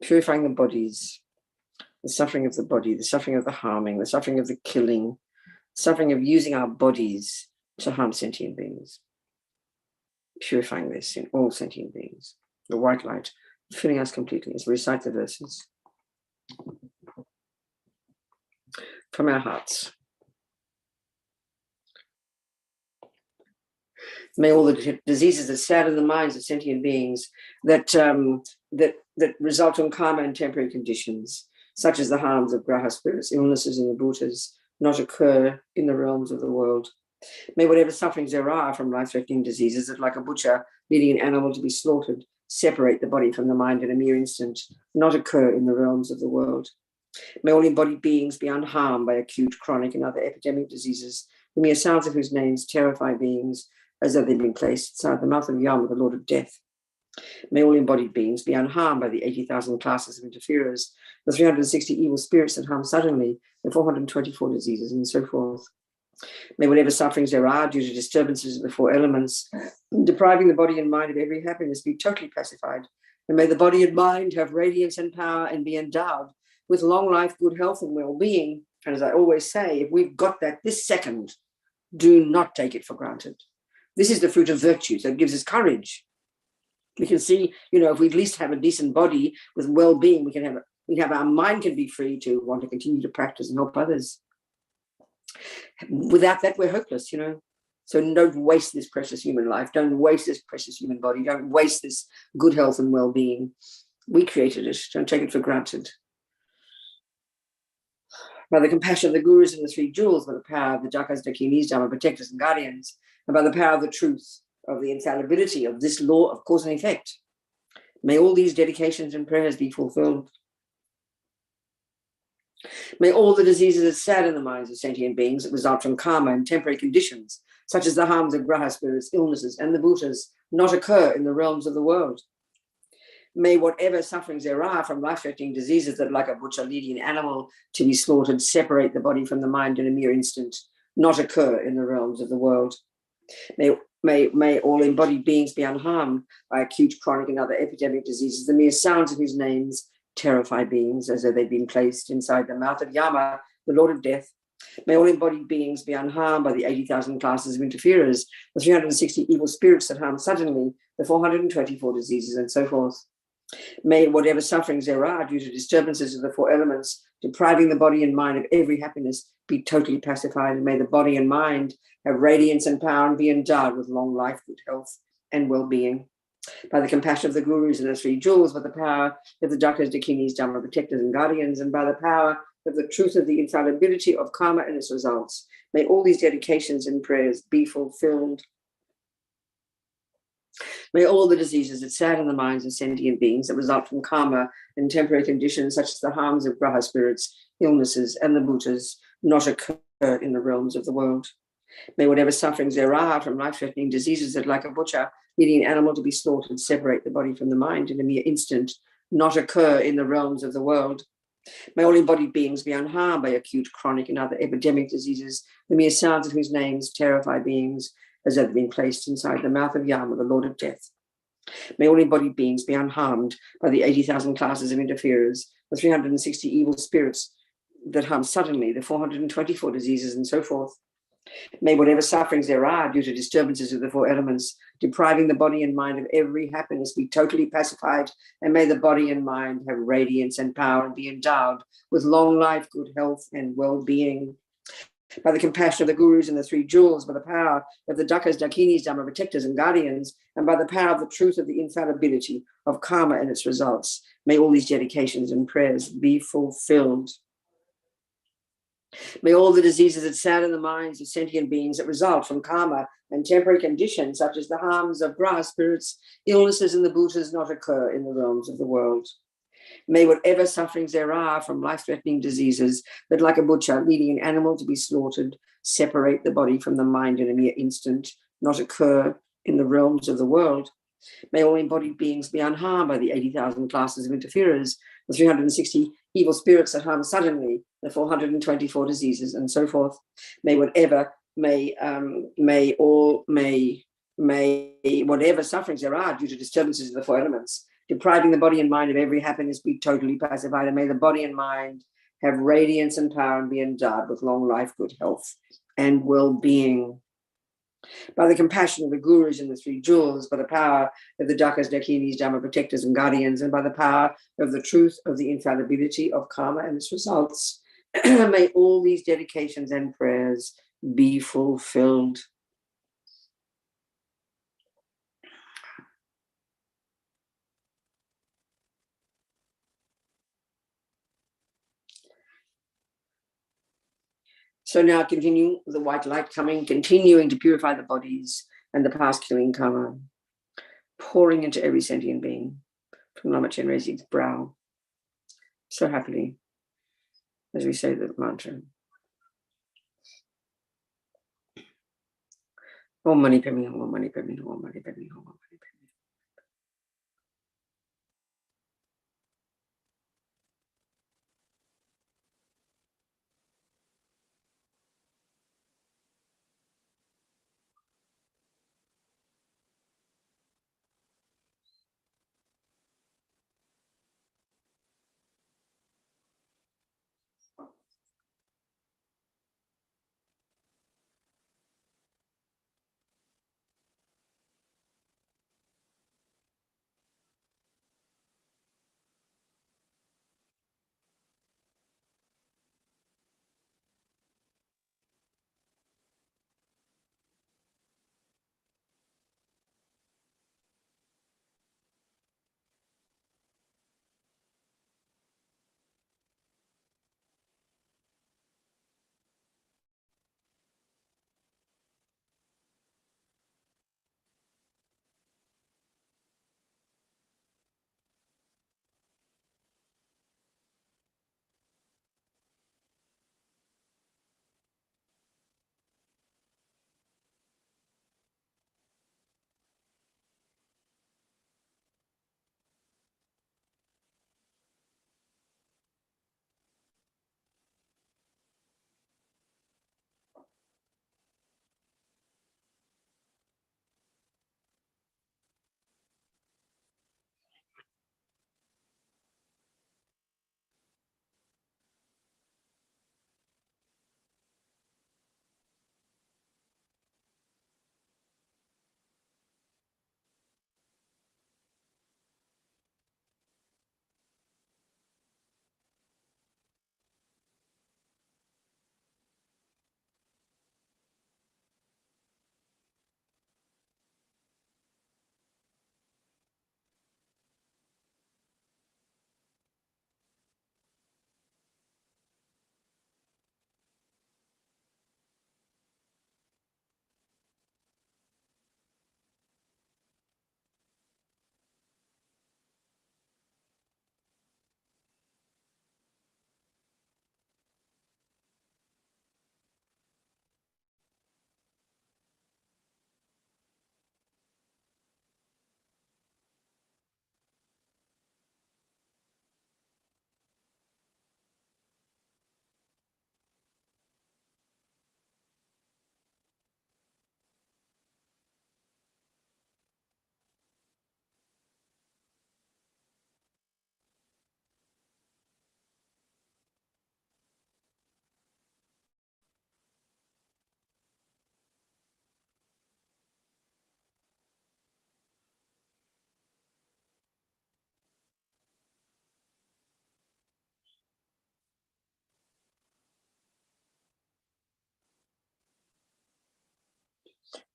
purifying the bodies, the suffering of the body, the suffering of the harming, the suffering of the killing, suffering of using our bodies to harm sentient beings. Purifying this in all sentient beings. The white light filling us completely as we recite the verses from our hearts. May all the diseases that sadden the minds of sentient beings that result from karma and temporary conditions, such as the harms of graha spirits, illnesses and the bhutas, not occur in the realms of the world. May whatever sufferings there are from life-threatening diseases that, like a butcher leading an animal to be slaughtered, separate the body from the mind in a mere instant, not occur in the realms of the world. May all embodied beings be unharmed by acute, chronic, and other epidemic diseases, the mere sounds of whose names terrify beings as though they'd been placed inside the mouth of Yama, the Lord of Death. May all embodied beings be unharmed by the 80,000 classes of interferers, the 360 evil spirits that harm suddenly, the 424 diseases, and so forth. May whatever sufferings there are due to disturbances of the four elements, depriving the body and mind of every happiness, be totally pacified. And may the body and mind have radiance and power and be endowed with long life, good health, and well-being. And as I always say, if we've got that this second, do not take it for granted. This is the fruit of virtue, so it gives us courage. We can see, if we at least have a decent body with well-being, we can have We have our mind can be free to want to continue to practice and help others. Without that, we're hopeless, you know. So don't waste this precious human life. Don't waste this precious human body. Don't waste this good health and well-being. We created it. Don't take it for granted. By the compassion of the gurus and the three jewels, by the power of the Jakas, Dakinis, Dharma protectors and guardians, and by the power of the truth of the infallibility of this law of cause and effect, may all these dedications and prayers be fulfilled. May all the diseases that sadden the minds of sentient beings that result from karma and temporary conditions, such as the harms of graha spirits, illnesses, and the bhutas, not occur in the realms of the world. May whatever sufferings there are from life-threatening diseases that, like a butcher leading an animal to be slaughtered, separate the body from the mind in a mere instant, not occur in the realms of the world. May all embodied beings be unharmed by acute, chronic, and other epidemic diseases, the mere sounds of whose names terrify beings as though they'd been placed inside the mouth of Yama, the Lord of Death. May all embodied beings be unharmed by the 80,000 classes of interferers, the 360 evil spirits that harm suddenly, the 424 diseases, and so forth. May whatever sufferings there are due to disturbances of the four elements, depriving the body and mind of every happiness, be totally pacified, and may the body and mind have radiance and power and be endowed with long life, good health, and well-being. By the compassion of the gurus and the three jewels, by the power of the Dakas, Dakinis, Dharma protectors and guardians, and by the power of the truth of the infallibility of karma and its results, may all these dedications and prayers be fulfilled. May all the diseases that sadden the minds of sentient beings that result from karma and temporary conditions, such as the harms of graha spirits, illnesses, and the bhutas, not occur in the realms of the world. May whatever sufferings there are from life-threatening diseases that, like a butcher leading an animal to be slaughtered, separate the body from the mind in a mere instant, not occur in the realms of the world. May all embodied beings be unharmed by acute, chronic, and other epidemic diseases, the mere sounds of whose names terrify beings as though they've been placed inside the mouth of Yama, the Lord of Death. May all embodied beings be unharmed by the 80,000 classes of interferers, the 360 evil spirits that harm suddenly, the 424 diseases, and so forth. May whatever sufferings there are due to disturbances of the four elements, depriving the body and mind of every happiness, be totally pacified, and may the body and mind have radiance and power and be endowed with long life, good health, and well-being. By the compassion of the gurus and the three jewels, by the power of the Dakas, Dakinis, Dharma protectors and guardians, and by the power of the truth of the infallibility of karma and its results, may all these dedications and prayers be fulfilled. May all the diseases that sadden the minds of sentient beings that result from karma and temporary conditions, such as the harms of graha spirits, illnesses, and the bhutas, not occur in the realms of the world. May whatever sufferings there are from life-threatening diseases that, like a butcher leading an animal to be slaughtered, separate the body from the mind in a mere instant, not occur in the realms of the world. May all embodied beings be unharmed by the 80,000 classes of interferers, the 360 evil spirits that harm suddenly, the 424 diseases, and so forth. May whatever sufferings there are due to disturbances of the four elements, depriving the body and mind of every happiness, be totally pacified, and may the body and mind have radiance and power and be endowed with long life, good health, and well-being. By the compassion of the gurus and the three jewels, by the power of the Dakas, Dakinis, Dharma protectors and guardians, and by the power of the truth of the infallibility of karma and its results, may all these dedications and prayers be fulfilled. So now continue with the white light coming, continuing to purify the bodies and the past killing karma, pouring into every sentient being from Lama Chenrezig's brow, so happily, as we say the mantra. Om Mani Padme Hum, Om Mani Padme Hum, Om Mani Padme Hum, Om Mani Padme Hum.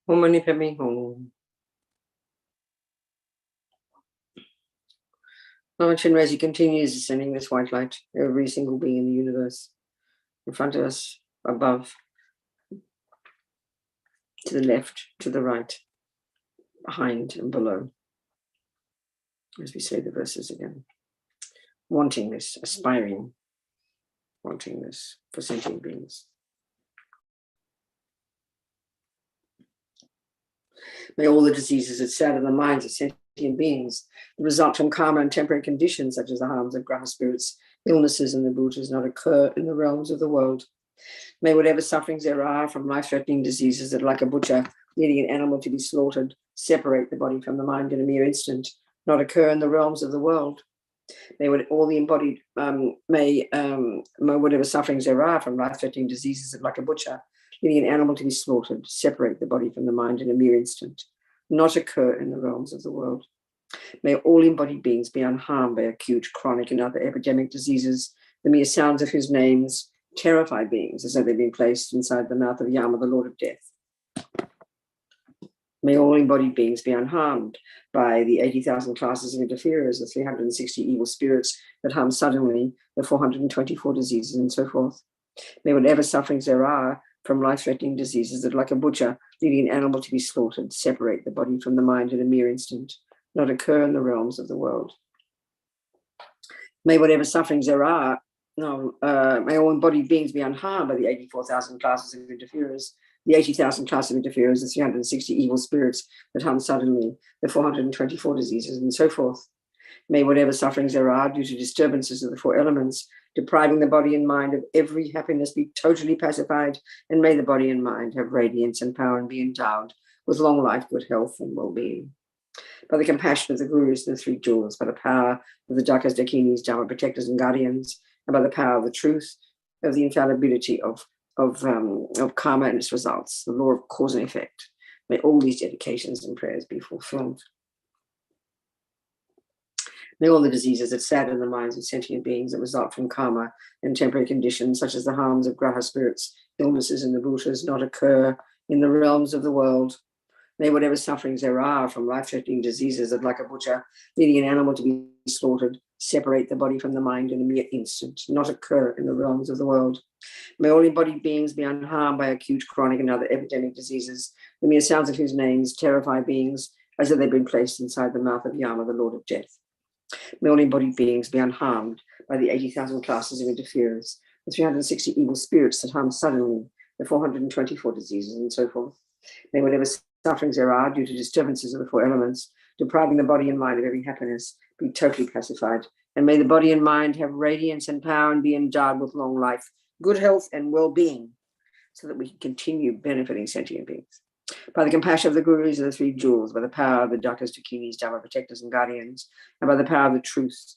Om Mani Padme Hum. Lama Chenrezig continues sending this white light to every single being in the universe, in front of us, above, to the left, to the right, behind and below. As we say the verses again. Wanting this, aspiring, wanting this for sentient beings. May all the diseases that sadden the minds of sentient beings, that result from karma and temporary conditions, such as the harms of graha spirits, illnesses, and the bhutas, not occur in the realms of the world. May whatever sufferings there are from life-threatening diseases that, like a butcher needing an animal to be slaughtered, separate the body from the mind in a mere instant, not occur in the realms of the world. May all the embodied, whatever sufferings there are from life-threatening diseases that, like a butcher needing an animal to be slaughtered, separate the body from the mind in a mere instant, not occur in the realms of the world. May all embodied beings be unharmed by acute, chronic, and other epidemic diseases, the mere sounds of whose names terrify beings as though they've been placed inside the mouth of Yama, the Lord of Death. May all embodied beings be unharmed by the 80,000 classes of interferers, the 360 evil spirits that harm suddenly, the 424 diseases, and so forth. May whatever sufferings there are from life-threatening diseases that, like a butcher needing an animal to be slaughtered, separate the body from the mind in a mere instant, not occur in the realms of the world. May whatever sufferings there are, may all embodied beings be unharmed by the 84,000 classes of interferers, the 80,000 classes of interferers, the 360 evil spirits that harm suddenly, the 424 diseases, and so forth. May whatever sufferings there are due to disturbances of the four elements, depriving the body and mind of every happiness, be totally pacified, and may the body and mind have radiance and power and be endowed with long life, good health, and well-being. By the compassion of the gurus and the three jewels, by the power of the dakas, dakinis, dharma protectors, and guardians, and by the power of the truth of the infallibility of karma and its results, the law of cause and effect, may all these dedications and prayers be fulfilled. May all the diseases that sadden the minds of sentient beings that result from karma and temporary conditions, such as the harms of graha spirits, illnesses, and the bhutas, not occur in the realms of the world. May whatever sufferings there are from life-threatening diseases that, like a butcher needing an animal to be slaughtered, separate the body from the mind in a mere instant, not occur in the realms of the world. May all embodied beings be unharmed by acute, chronic, and other epidemic diseases, the mere sounds of whose names terrify beings as though they've been placed inside the mouth of Yama, the Lord of Death. May all embodied beings be unharmed by the 80,000 classes of interferers, the 360 evil spirits that harm suddenly, the 424 diseases, and so forth. May whatever sufferings there are due to disturbances of the four elements, depriving the body and mind of every happiness, be totally pacified. And may the body and mind have radiance and power and be endowed with long life, good health, and well-being, so that we can continue benefiting sentient beings. By the compassion of the gurus of the three jewels, by the power of the dakas, dakinis, dharma protectors, and guardians, and by the power of the truth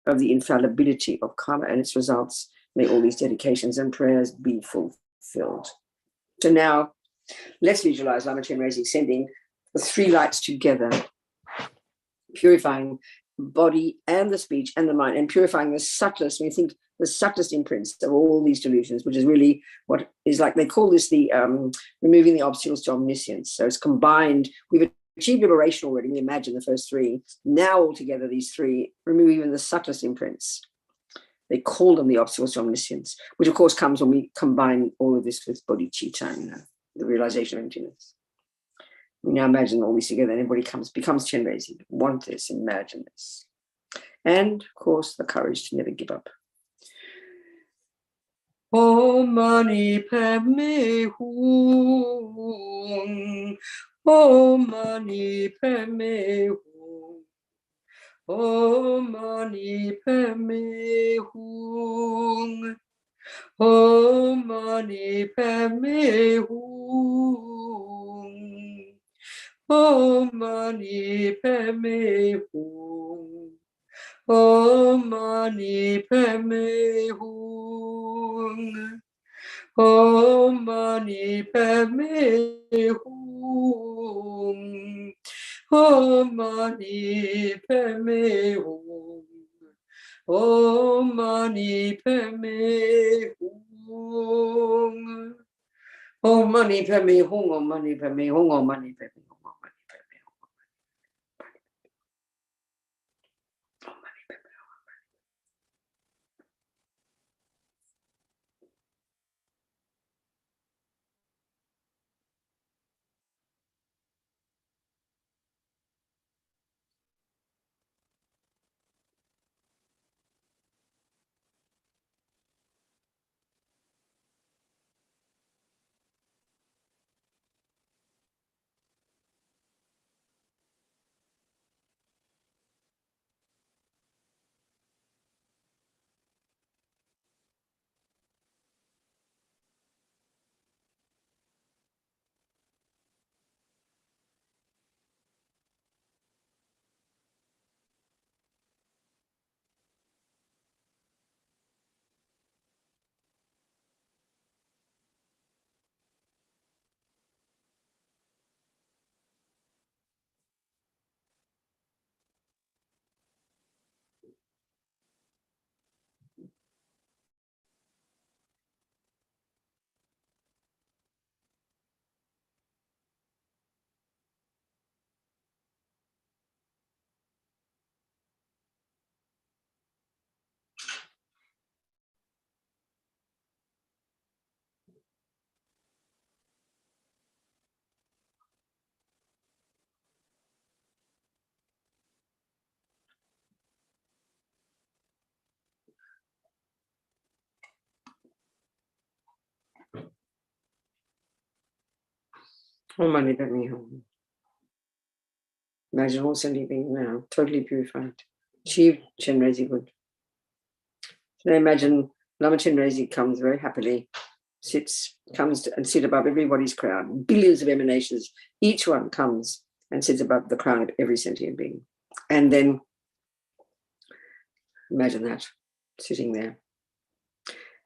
of the infallibility of karma and its results, may all these dedications and prayers be fulfilled. So now, let's visualize Lama Chenrezig sending the three lights together, purifying the body and the speech and the mind, and purifying the subtlest, when you think the subtlest imprints of all these delusions, which is really what is like, they call this the removing the obstacles to omniscience. So it's combined, we've achieved liberation already, we imagine the first three. Now altogether, these three remove even the subtlest imprints. They call them the obstacles to omniscience, which of course comes when we combine all of this with bodhicitta, the realization of emptiness. We now imagine all these together, and everybody becomes Chenrezig. Want this, imagine this. And of course, the courage to never give up. Om Mani Padme Hum. Om Mani Padme Hum. Om Mani Padme Hum. Om Mani Padme Hum. Om Mani Padme Hum. Om Mani Padme Hum. Om Mani Padme Hum. Om Mani Padme Hum. Om Mani Padme Hum. Oh, money per me, hongo, money per me, hongo, money per me, hongo, money per me, hongo, money per me. Oh, money per me, hongo. Imagine all sentient beings now, totally purified, achieved Chenrezig good. So imagine Lama Chenrezig comes very happily, comes and sit above everybody's crown. Billions of emanations, each one comes and sits above the crown of every sentient being. And then imagine that, sitting there.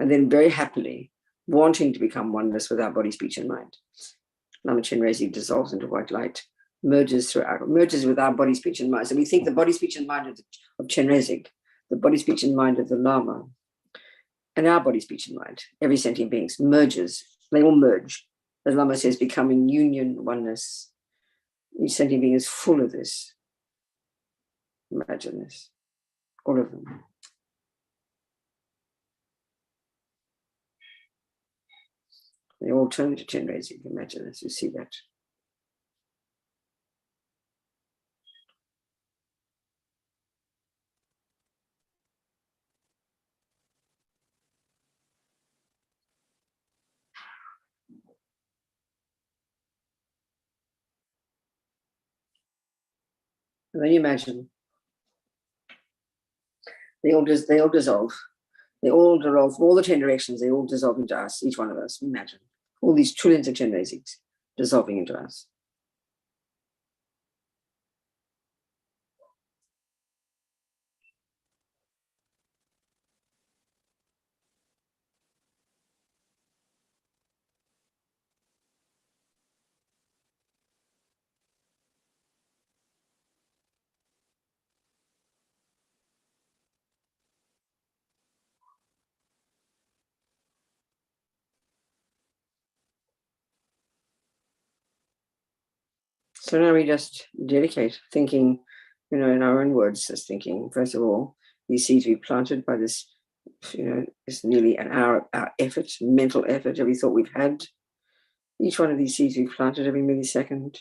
And then very happily, wanting to become oneness with our body, speech, and mind. Lama Chenrezig dissolves into white light, merges with our body, speech, and mind. So we think the body, speech, and mind of Chenrezig, the body, speech, and mind of the Lama, and our body, speech, and mind, every sentient being merges. They all merge. As Lama says, becoming union, oneness. Each sentient being is full of this. Imagine this. All of them. They all turn to Chenrezig. Imagine this. You see that. And then you imagine they all dissolve. They all dissolve from all the 10 directions. They all dissolve into us, each one of us. Imagine all these trillions of Chenrezigs dissolving into us. So now we just dedicate, thinking, in our own words, just thinking, first of all, these seeds we planted by this, it's nearly an hour effort, mental effort, every thought we've had. Each one of these seeds we've planted every millisecond,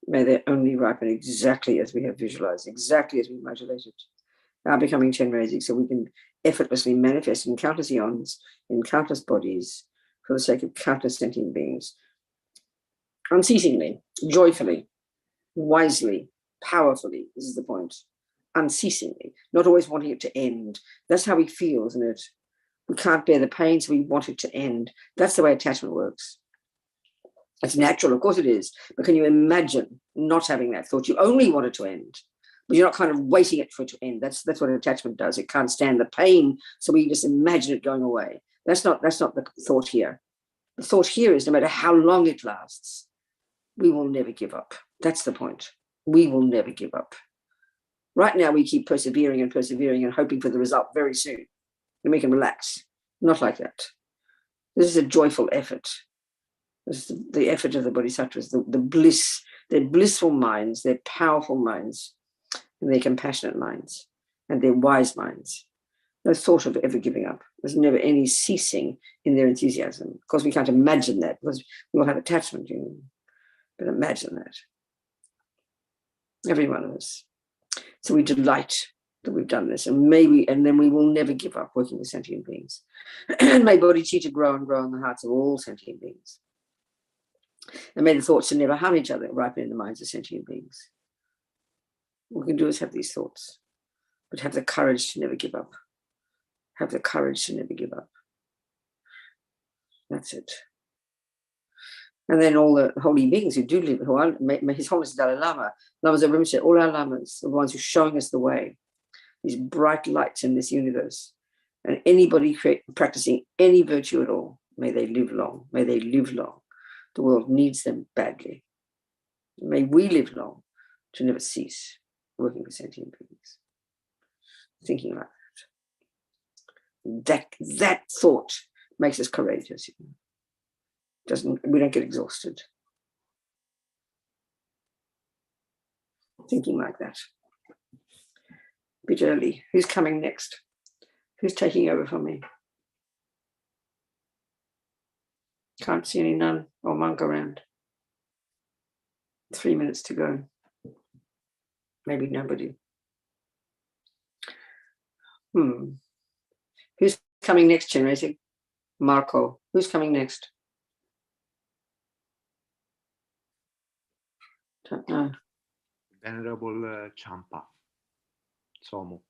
may they only ripen exactly as we have visualized, exactly as we motivated. Our becoming Chenrezig, so we can effortlessly manifest in countless eons, in countless bodies, for the sake of countless sentient beings, unceasingly, joyfully, wisely, powerfully. This is the point. Unceasingly, not always wanting it to end. That's how we feel, isn't it? We can't bear the pain, so we want it to end. That's the way attachment works. It's natural, of course it is. But can you imagine not having that thought? You only want it to end, but you're not kind of waiting it for it to end. That's what attachment does. It can't stand the pain, so we just imagine it going away. That's not the thought here. The thought here is no matter how long it lasts, we will never give up. That's the point. We will never give up. Right now, we keep persevering and hoping for the result very soon. And we can relax. Not like that. This is a joyful effort. It's the effort of the Bodhisattvas, the bliss, their blissful minds, their powerful minds, and their compassionate minds, and their wise minds. No thought of ever giving up. There's never any ceasing in their enthusiasm. Of course, we can't imagine that because we all have attachment. But imagine that. Every one of us. So we delight that we've done this, and then we will never give up working with sentient beings. And may Bodhichitta grow and grow in the hearts of all sentient beings. And may the thoughts to never harm each other ripen in the minds of sentient beings. All we can do is have these thoughts, but have the courage to never give up. Have the courage to never give up. That's it. And then all the holy beings who do live, who are His Holiness Dalai Lama, Lama Zopa Rinpoche, all our lamas, the ones who are showing us the way, these bright lights in this universe. And anybody practicing any virtue at all, may they live long. May they live long. The world needs them badly. May we live long to never cease working with sentient beings. Thinking like that. That thought makes us courageous. We don't get exhausted. Thinking like that. A bit early. Who's coming next? Who's taking over for me? Can't see any nun or monk around. 3 minutes to go. Maybe nobody. Who's coming next, Chenrezig? Marco. Who's coming next? Don't know. Venerable Champa. Somu.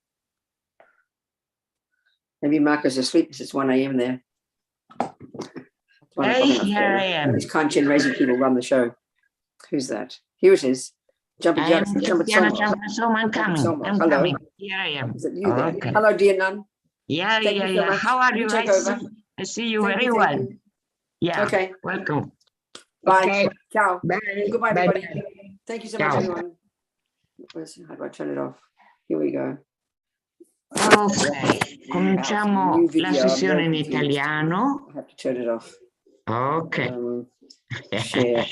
Maybe Marco's asleep because it's 1 a.m. there. Hey, here I am. These kind Chenrezig people run the show. Who's that? Here it is. Jump I'm coming. Hello. Here I am. Is it you there? Okay. Hello, dear nun. Yeah. Much. How are you? Take over. I see you Thank very you, well. thank you. Yeah. Okay. Welcome. Bye. Okay. Ciao. Bye. Goodbye, Bye. everybody. Thank you so much, Ciao. everyone. How do I turn it off? Here we go. Ok, cominciamo New video, la sessione I'm in very confused. italiano. I have to turn it off. Ok. Share.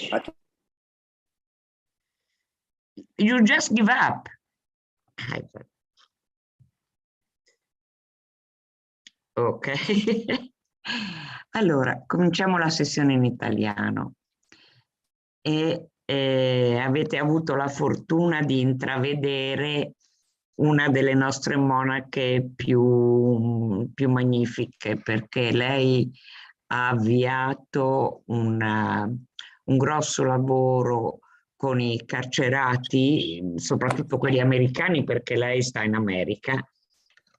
You just give up. Ok. Allora, cominciamo la sessione in italiano. E avete avuto la fortuna di intravedere una delle nostre monache più magnifiche, perché lei ha avviato un grosso lavoro con i carcerati, soprattutto quelli americani, perché lei sta in America,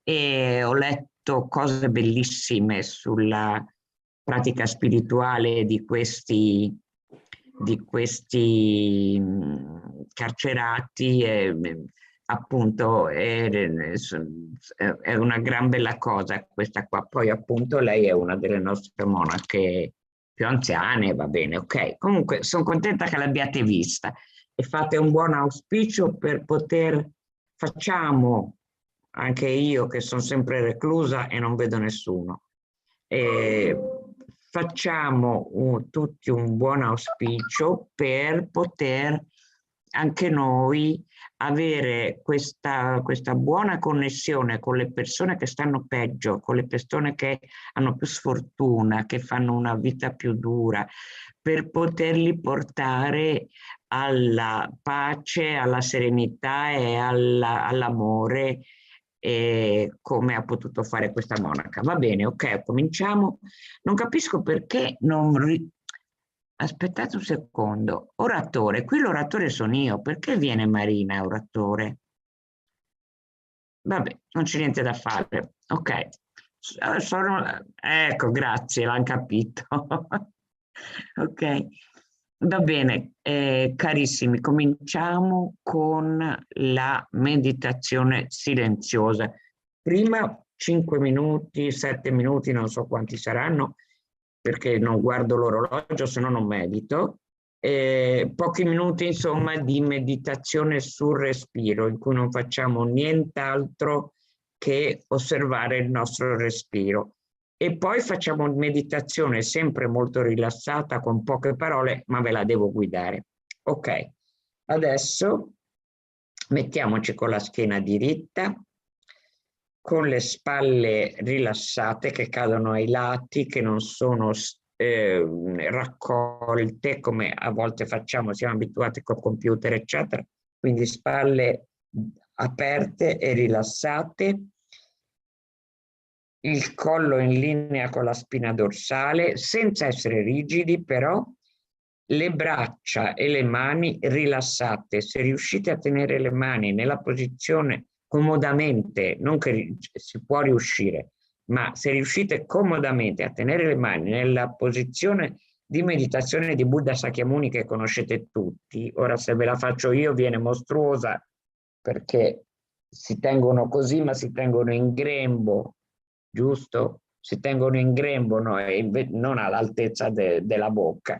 e ho letto cose bellissime sulla pratica spirituale di questi carcerati, e appunto è una gran bella cosa questa qua. Poi appunto lei è una delle nostre monache più anziane, va bene, ok. Comunque sono contenta che l'abbiate vista e fate un buon auspicio per facciamo, anche io che sono sempre reclusa e non vedo nessuno, facciamo tutti un buon auspicio per poter anche noi avere questa buona connessione con le persone che stanno peggio, con le persone che hanno più sfortuna, che fanno una vita più dura, per poterli portare alla pace, alla serenità e all'amore, come ha potuto fare questa monaca. Va bene, ok, cominciamo. Non capisco perché non... Aspettate un secondo. Oratore, qui l'oratore sono io. Perché viene Marina, oratore? Vabbè, non c'è niente da fare. Ok. Ecco, grazie, l'hanno capito. Ok. Va bene, carissimi, cominciamo con la meditazione silenziosa. Prima 5 minuti, 7 minuti, non so quanti saranno, perché non guardo l'orologio, se no non medito. Pochi minuti, insomma, di meditazione sul respiro, in cui non facciamo nient'altro che osservare il nostro respiro. E poi facciamo meditazione sempre molto rilassata, con poche parole, ma ve la devo guidare. Ok, adesso mettiamoci con la schiena diritta, con le spalle rilassate che cadono ai lati, che non sono raccolte come a volte facciamo, siamo abituati col computer, eccetera. Quindi spalle aperte e rilassate, il collo in linea con la spina dorsale, senza essere rigidi però, le braccia e le mani rilassate. Se riuscite a tenere le mani nella posizione comodamente, non che si può riuscire, ma se riuscite comodamente a tenere le mani nella posizione di meditazione di Buddha Sakyamuni che conoscete tutti, ora se ve la faccio io viene mostruosa perché si tengono così, ma si tengono in grembo, giusto? Si tengono in grembo, no? Non all'altezza della bocca.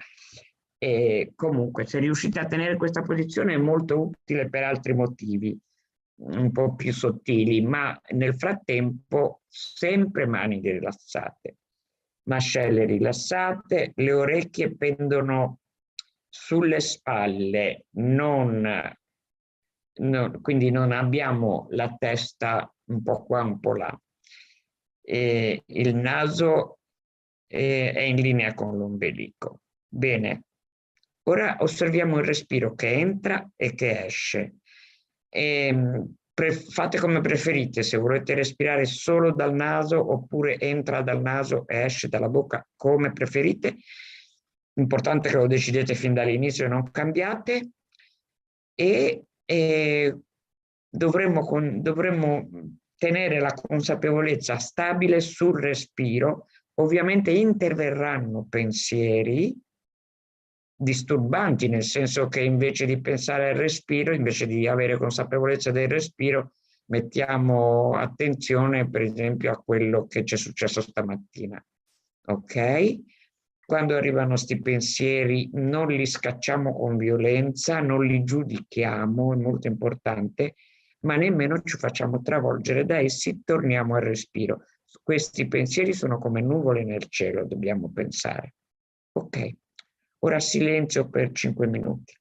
E comunque, se riuscite a tenere questa posizione è molto utile per altri motivi, un po' più sottili, ma nel frattempo sempre mani rilassate, mascelle rilassate, le orecchie pendono sulle spalle, quindi non abbiamo la testa un po' qua, un po' là. E il naso è in linea con l'ombelico. Bene, ora osserviamo il respiro che entra e che esce. Fate come preferite, se volete respirare solo dal naso oppure entra dal naso e esce dalla bocca, come preferite. L'importante è che lo decidete fin dall'inizio e non cambiate. E dovremmo tenere la consapevolezza stabile sul respiro. Ovviamente interverranno pensieri disturbanti, nel senso che invece di pensare al respiro, invece di avere consapevolezza del respiro, mettiamo attenzione per esempio a quello che ci è successo stamattina. Ok? Quando arrivano questi pensieri non li scacciamo con violenza, non li giudichiamo, è molto importante, ma nemmeno ci facciamo travolgere da essi, torniamo al respiro. Questi pensieri sono come nuvole nel cielo, dobbiamo pensare. Ok, ora silenzio per 5 minuti.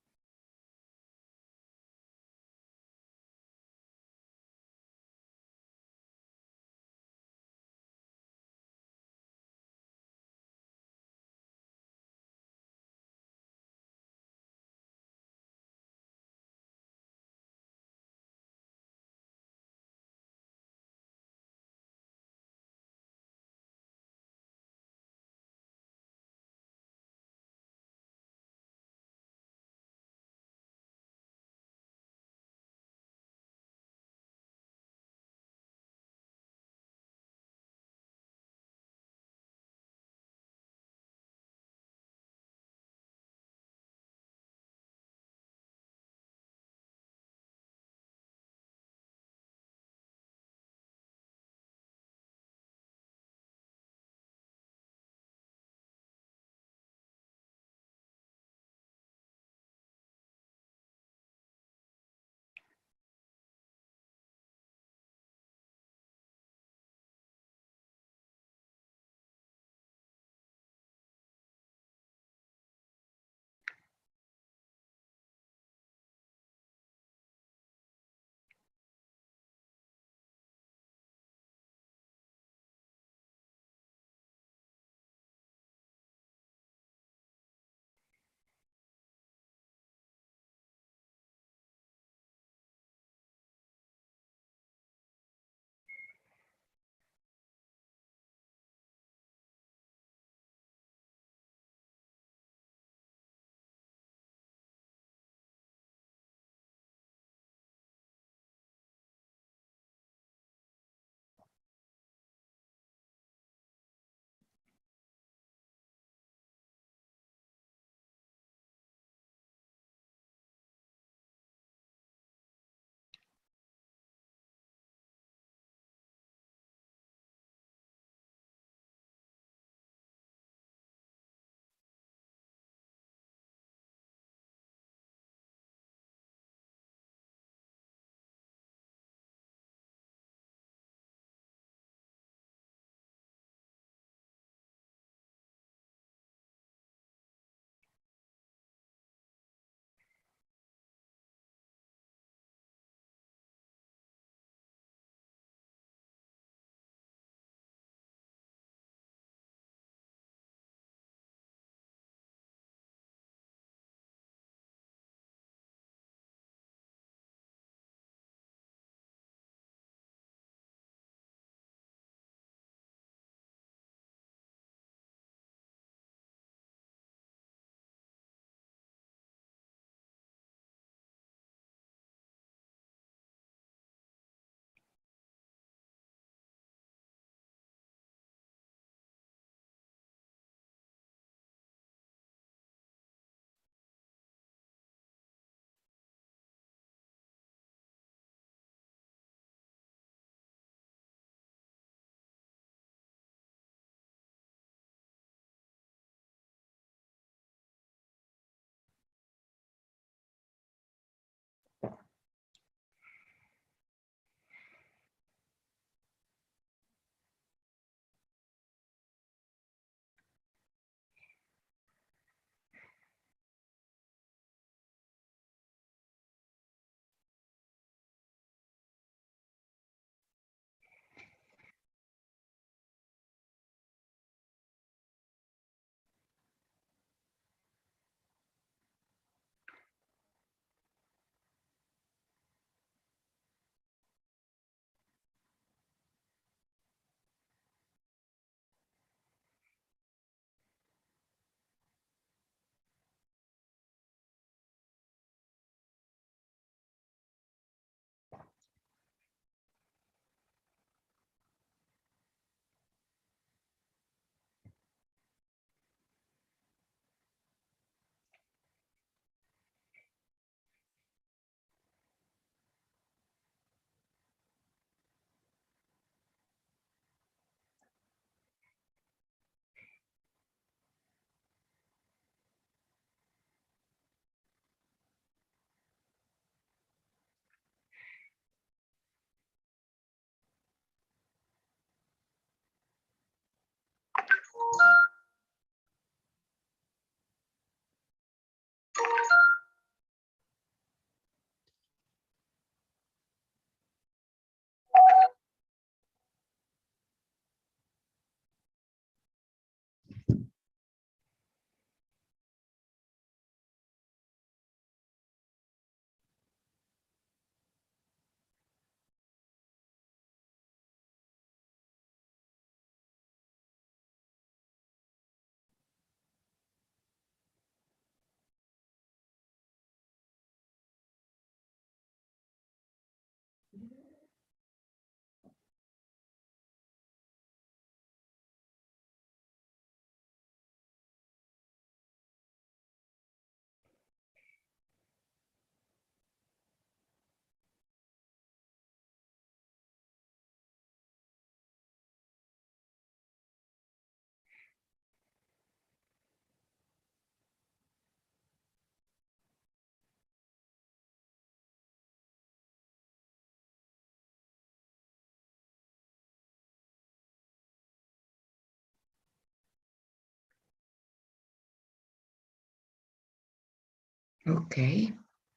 Ok,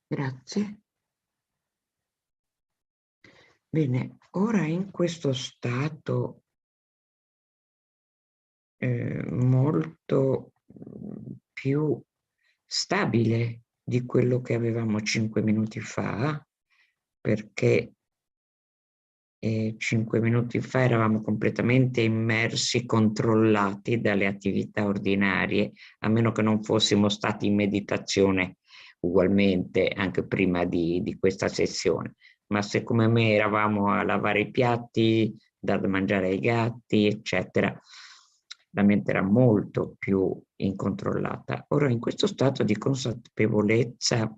grazie. Bene, ora in questo stato molto più stabile di quello che avevamo 5 minuti fa, perché 5 minuti fa eravamo completamente immersi, controllati dalle attività ordinarie, a meno che non fossimo stati in meditazione ugualmente anche prima di questa sessione. Ma se come me eravamo a lavare i piatti, dar da mangiare ai gatti, eccetera, la mente era molto più incontrollata. Ora, in questo stato di consapevolezza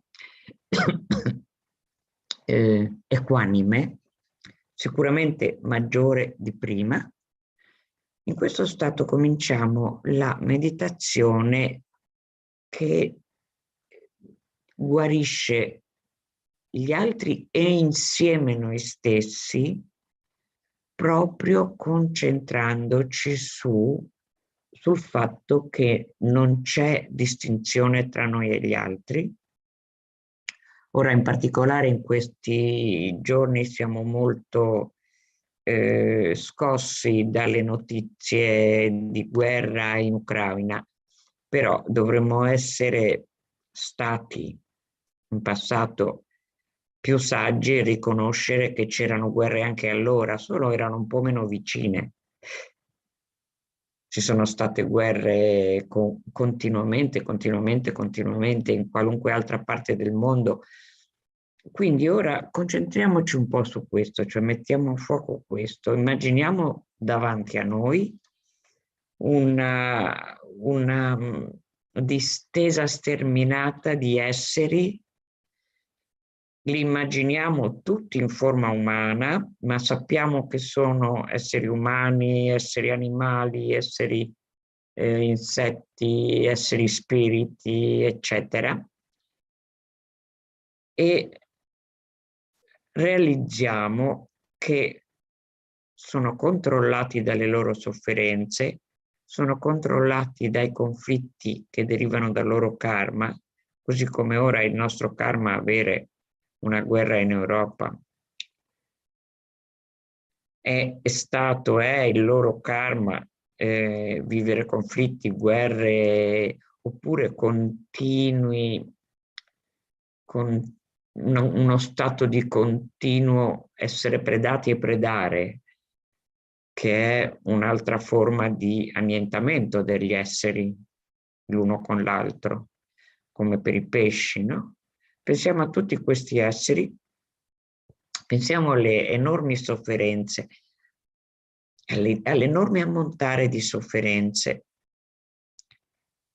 equanime, sicuramente maggiore di prima, in questo stato cominciamo la meditazione che guarisce gli altri e insieme noi stessi, proprio concentrandoci sul fatto che non c'è distinzione tra noi e gli altri. Ora, in particolare in questi giorni siamo molto scossi dalle notizie di guerra in Ucraina, però dovremmo essere stati in passato più saggi e riconoscere che c'erano guerre anche allora, solo erano un po' meno vicine. Ci sono state guerre continuamente in qualunque altra parte del mondo. Quindi ora concentriamoci un po' su questo, cioè mettiamo a fuoco questo. Immaginiamo davanti a noi una distesa sterminata di esseri. Li immaginiamo tutti in forma umana, ma sappiamo che sono esseri umani, esseri animali, esseri insetti, esseri spiriti, eccetera. E realizziamo che sono controllati dalle loro sofferenze, sono controllati dai conflitti che derivano dal loro karma, così come ora è il nostro karma avere una guerra in Europa. È il loro karma vivere conflitti, guerre, oppure continui con uno stato di continuo essere predati e predare, che è un'altra forma di annientamento degli esseri l'uno con l'altro, come per i pesci, no? Pensiamo a tutti questi esseri, pensiamo alle enormi sofferenze, all'enorme ammontare di sofferenze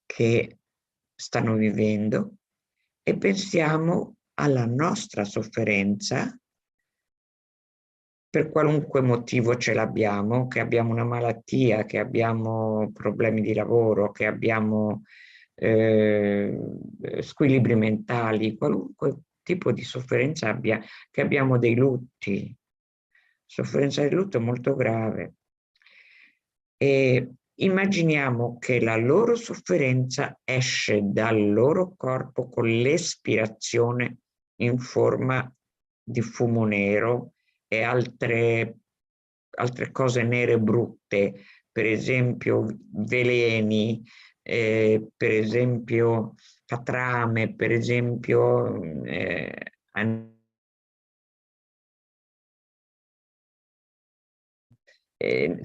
che stanno vivendo e pensiamo alla nostra sofferenza, per qualunque motivo ce l'abbiamo, che abbiamo una malattia, che abbiamo problemi di lavoro, che abbiamo squilibri mentali, qualunque tipo di sofferenza abbia, che abbiamo dei lutti. Sofferenza di lutto è molto grave. E immaginiamo che la loro sofferenza esce dal loro corpo con l'espirazione in forma di fumo nero e altre cose nere brutte, per esempio veleni, per esempio catrame, per esempio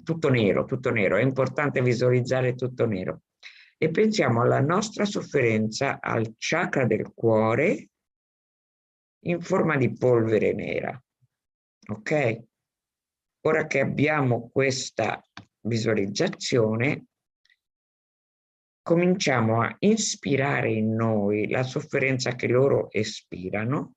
tutto nero, è importante visualizzare tutto nero. E pensiamo alla nostra sofferenza, al chakra del cuore, in forma di polvere nera. Ok? Ora che abbiamo questa visualizzazione, cominciamo a ispirare in noi la sofferenza che loro espirano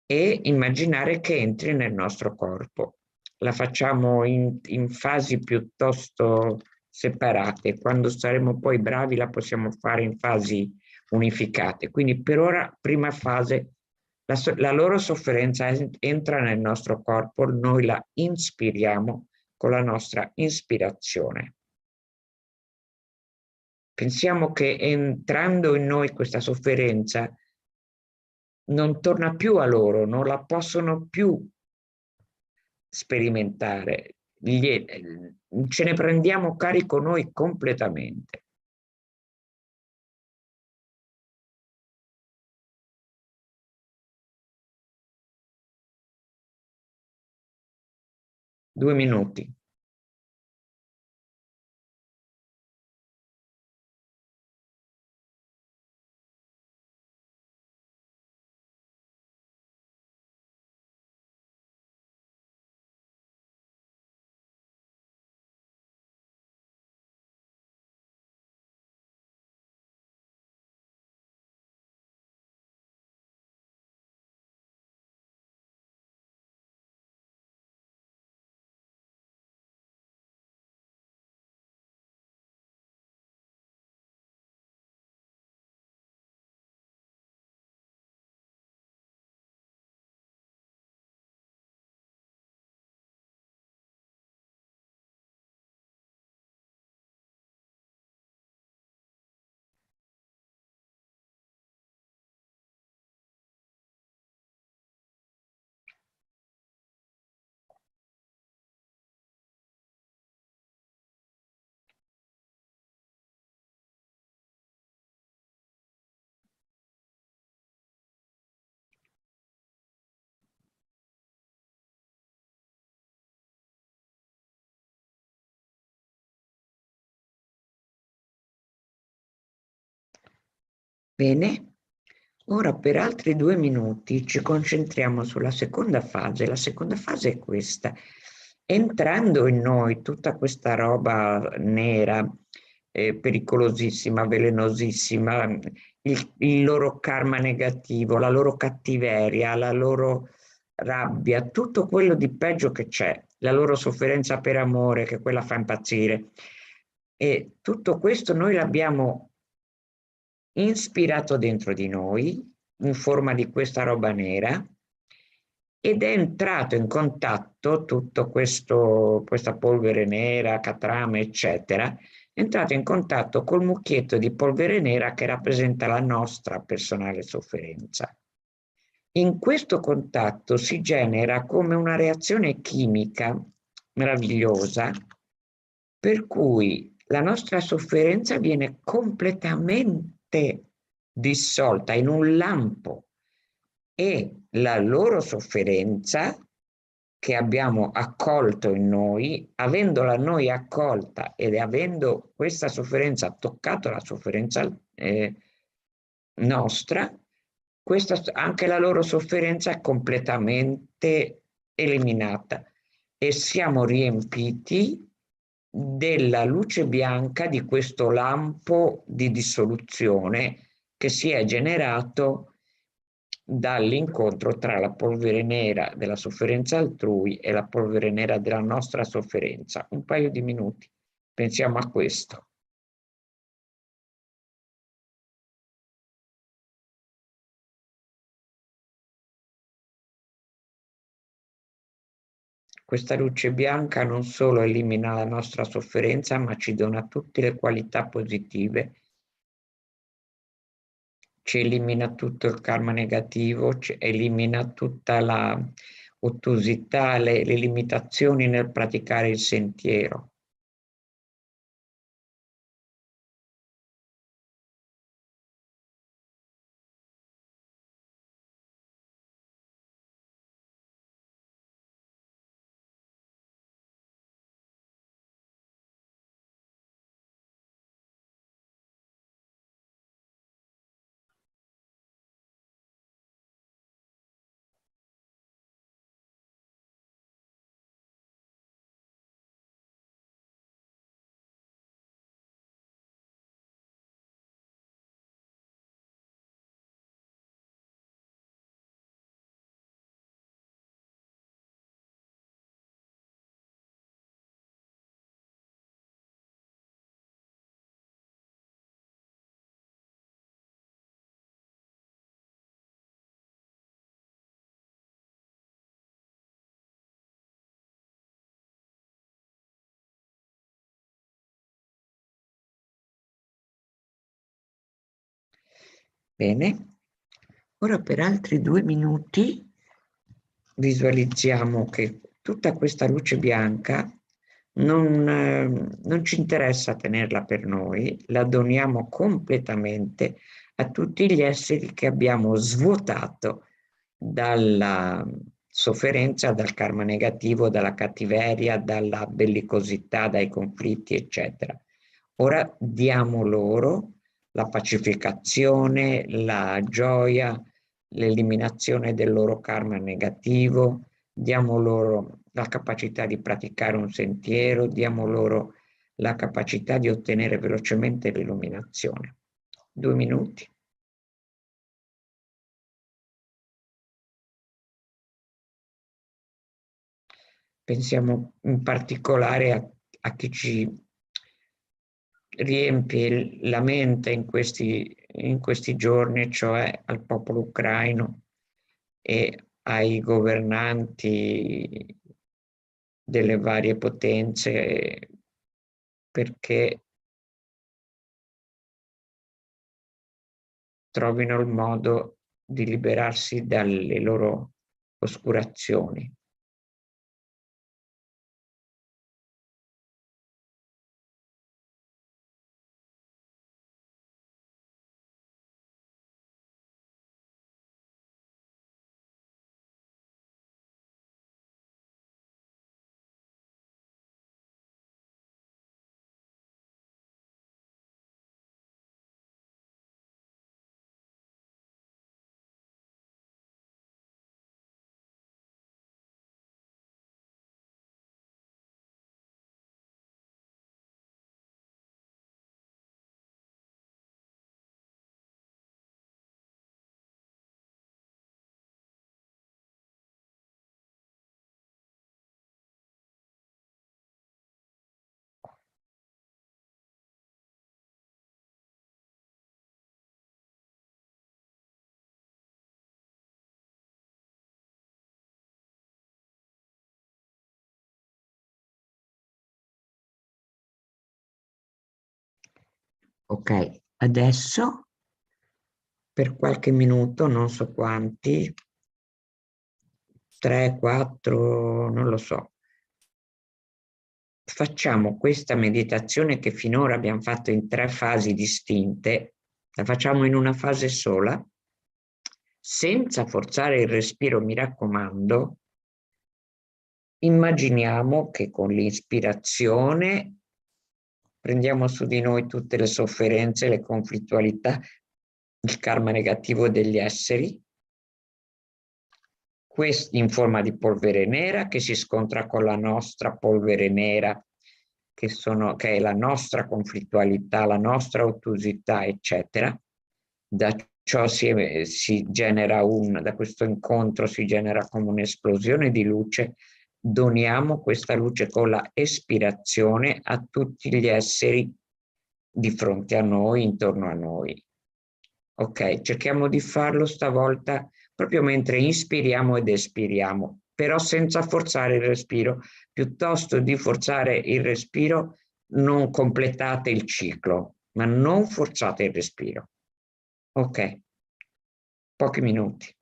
e immaginare che entri nel nostro corpo. La facciamo in fasi piuttosto separate. Quando saremo poi bravi la possiamo fare in fasi unificate. Quindi per ora, prima fase, la loro sofferenza entra nel nostro corpo, noi la inspiriamo con la nostra ispirazione. Pensiamo che entrando in noi questa sofferenza non torna più a loro, non la possono più sperimentare. Ce ne prendiamo carico noi completamente. Due minuti. Bene, ora per altri 2 minuti ci concentriamo sulla seconda fase. La seconda fase è questa. Entrando in noi tutta questa roba nera, pericolosissima, velenosissima, il loro karma negativo, la loro cattiveria, la loro rabbia, tutto quello di peggio che c'è, la loro sofferenza per amore, che quella fa impazzire. E tutto questo noi l'abbiamo ispirato dentro di noi in forma di questa roba nera ed è entrato in contatto tutto questo, questa polvere nera, catrame, eccetera, è entrato in contatto col mucchietto di polvere nera che rappresenta la nostra personale sofferenza. In questo contatto si genera come una reazione chimica meravigliosa per cui la nostra sofferenza viene completamente dissolta in un lampo e la loro sofferenza che abbiamo accolto in noi, avendola noi accolta ed avendo questa sofferenza toccato la sofferenza nostra, anche la loro sofferenza è completamente eliminata e siamo riempiti della luce bianca di questo lampo di dissoluzione che si è generato dall'incontro tra la polvere nera della sofferenza altrui e la polvere nera della nostra sofferenza. Un paio di minuti, pensiamo a questo. Questa luce bianca non solo elimina la nostra sofferenza, ma ci dona tutte le qualità positive. Ci elimina tutto il karma negativo, ci elimina tutta la ottusità, le limitazioni nel praticare il sentiero. Bene. Ora per altri 2 minuti visualizziamo che tutta questa luce bianca non ci interessa tenerla per noi, la doniamo completamente a tutti gli esseri che abbiamo svuotato dalla sofferenza, dal karma negativo, dalla cattiveria, dalla bellicosità, dai conflitti, eccetera. Ora diamo loro la pacificazione, la gioia, l'eliminazione del loro karma negativo, diamo loro la capacità di praticare un sentiero, diamo loro la capacità di ottenere velocemente l'illuminazione. 2 minuti. Pensiamo in particolare a chi ci riempie la mente in questi giorni, cioè al popolo ucraino e ai governanti delle varie potenze, perché trovino il modo di liberarsi dalle loro oscurazioni. Ok, adesso per qualche minuto, non so quanti, 3, 4, non lo so, facciamo questa meditazione che finora abbiamo fatto in 3 fasi distinte, la facciamo in una fase sola, senza forzare il respiro, mi raccomando. Immaginiamo che con l'ispirazione prendiamo su di noi tutte le sofferenze, le conflittualità, il karma negativo degli esseri, questi in forma di polvere nera che si scontra con la nostra polvere nera, che è la nostra conflittualità, la nostra ottusità, eccetera. Da ciò si genera da questo incontro si genera come un'esplosione di luce. Doniamo questa luce con la espirazione a tutti gli esseri di fronte a noi, intorno a noi. Ok, cerchiamo di farlo stavolta proprio mentre inspiriamo ed espiriamo, però senza forzare il respiro. Piuttosto di forzare il respiro, non completate il ciclo, ma non forzate il respiro. Ok, pochi minuti.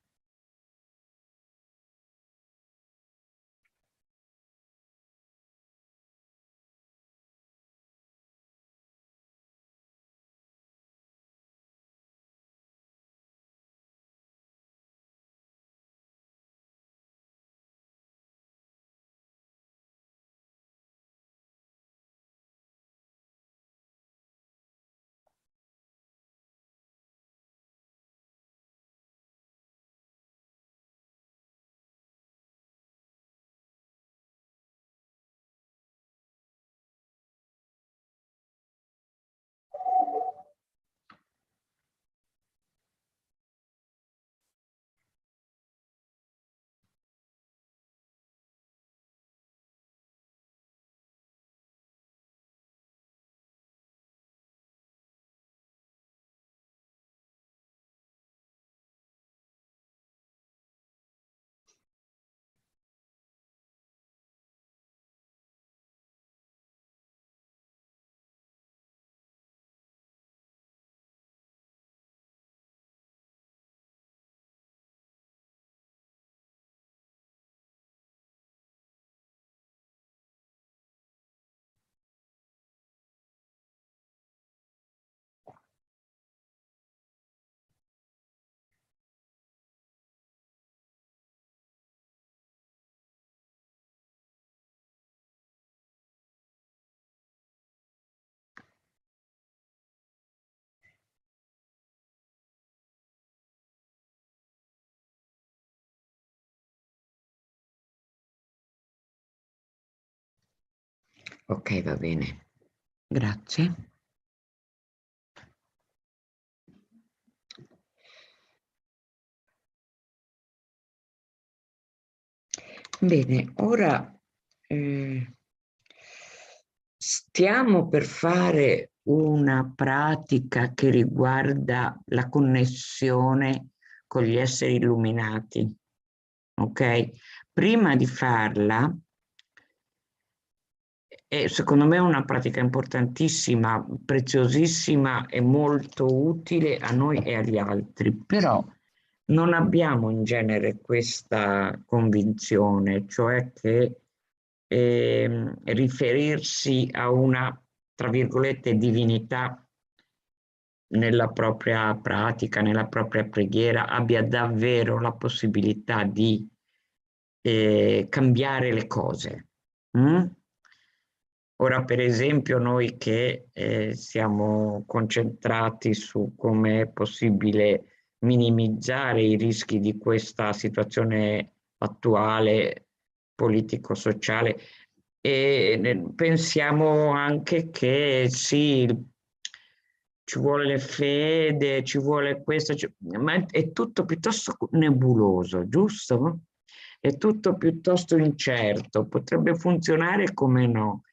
Ok, va bene. Grazie. Bene, ora stiamo per fare una pratica che riguarda la connessione con gli esseri illuminati, ok? Prima di farla, secondo me è una pratica importantissima, preziosissima e molto utile a noi e agli altri, però non abbiamo in genere questa convinzione, cioè che riferirsi a una, tra virgolette, divinità nella propria pratica, nella propria preghiera, abbia davvero la possibilità di cambiare le cose. Ora, per esempio, noi che siamo concentrati su come è possibile minimizzare i rischi di questa situazione attuale politico-sociale, e pensiamo anche che sì, ci vuole fede, ci vuole questo, ma è tutto piuttosto nebuloso, giusto? È tutto piuttosto incerto, potrebbe funzionare come no,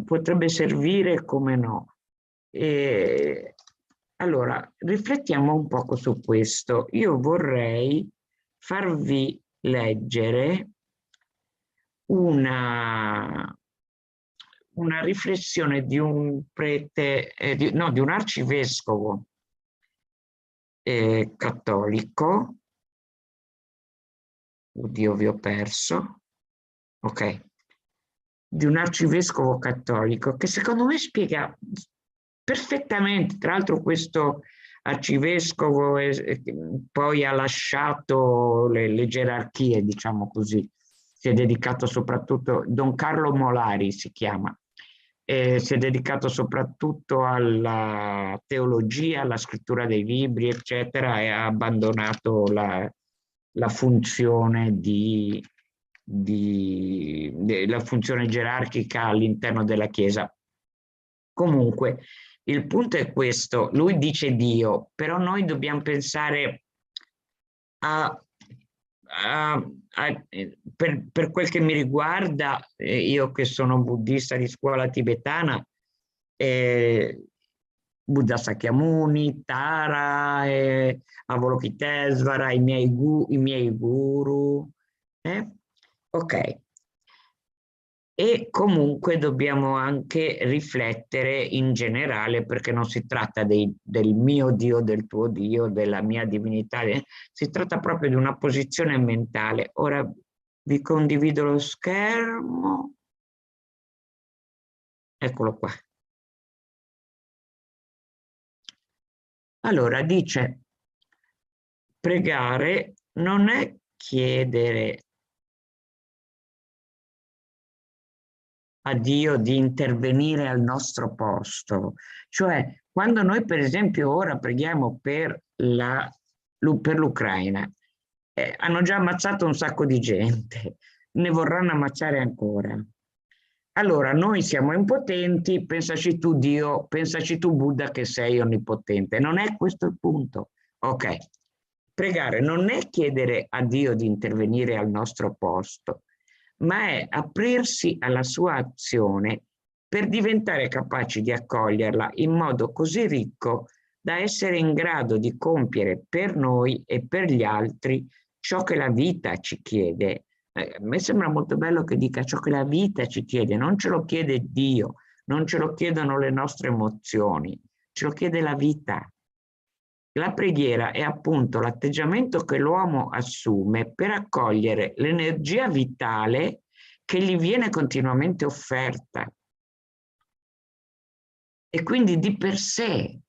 potrebbe servire come no. Allora, riflettiamo un poco su questo. Io vorrei farvi leggere una riflessione di un prete, di un arcivescovo cattolico. Oddio, vi ho perso. Ok. Di un arcivescovo cattolico che secondo me spiega perfettamente. Tra l'altro questo arcivescovo poi ha lasciato le gerarchie, diciamo così. Si è dedicato soprattutto, Don Carlo Molari si chiama, si è dedicato soprattutto alla teologia, alla scrittura dei libri, eccetera, e ha abbandonato la funzione la funzione gerarchica all'interno della Chiesa. Comunque, il punto è questo: lui dice Dio, però noi dobbiamo pensare per quel che mi riguarda, io che sono buddista di scuola tibetana, Buddha Sakyamuni, Tara, Avalokitesvara, i miei guru. Ok. E comunque dobbiamo anche riflettere in generale, perché non si tratta del mio Dio, del tuo Dio, della mia divinità, si tratta proprio di una posizione mentale. Ora vi condivido lo schermo. Eccolo qua. Allora, dice, pregare non è chiedere a Dio di intervenire al nostro posto. Cioè, quando noi per esempio ora preghiamo per l'Ucraina, hanno già ammazzato un sacco di gente, ne vorranno ammazzare ancora. Allora, noi siamo impotenti, pensaci tu Dio, pensaci tu Buddha che sei onnipotente. Non è questo il punto. Ok, pregare non è chiedere a Dio di intervenire al nostro posto, ma è aprirsi alla sua azione per diventare capaci di accoglierla in modo così ricco da essere in grado di compiere per noi e per gli altri ciò che la vita ci chiede. A me sembra molto bello che dica ciò che la vita ci chiede, non ce lo chiede Dio, non ce lo chiedono le nostre emozioni, ce lo chiede la vita. La preghiera è appunto l'atteggiamento che l'uomo assume per accogliere l'energia vitale che gli viene continuamente offerta. E quindi di per sé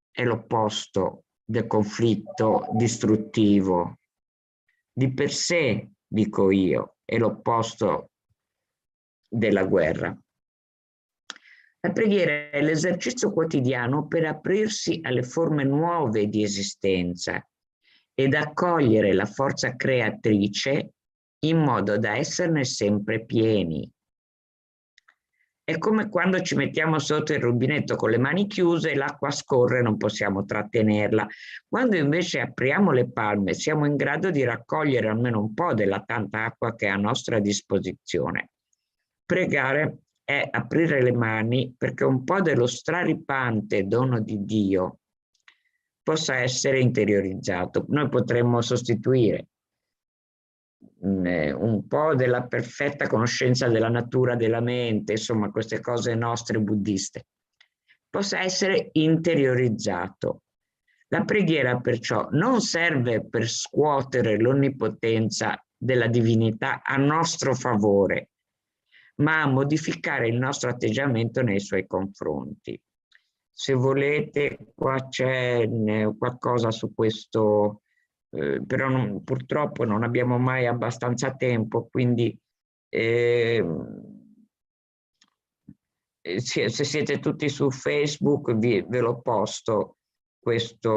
è l'opposto del conflitto distruttivo. Di per sé, dico io, è l'opposto della guerra. La preghiera è l'esercizio quotidiano per aprirsi alle forme nuove di esistenza ed accogliere la forza creatrice in modo da esserne sempre pieni. È come quando ci mettiamo sotto il rubinetto con le mani chiuse, l'acqua scorre, non possiamo trattenerla. Quando invece apriamo le palme, siamo in grado di raccogliere almeno un po' della tanta acqua che è a nostra disposizione. Pregare è aprire le mani perché un po' dello straripante dono di Dio possa essere interiorizzato. Noi potremmo sostituire un po' della perfetta conoscenza della natura della mente, insomma queste cose nostre buddiste, possa essere interiorizzato. La preghiera perciò non serve per scuotere l'onnipotenza della divinità a nostro favore, ma a modificare il nostro atteggiamento nei suoi confronti. Se volete, qua c'è qualcosa su questo, però purtroppo non abbiamo mai abbastanza tempo, quindi se siete tutti su Facebook ve lo posto questa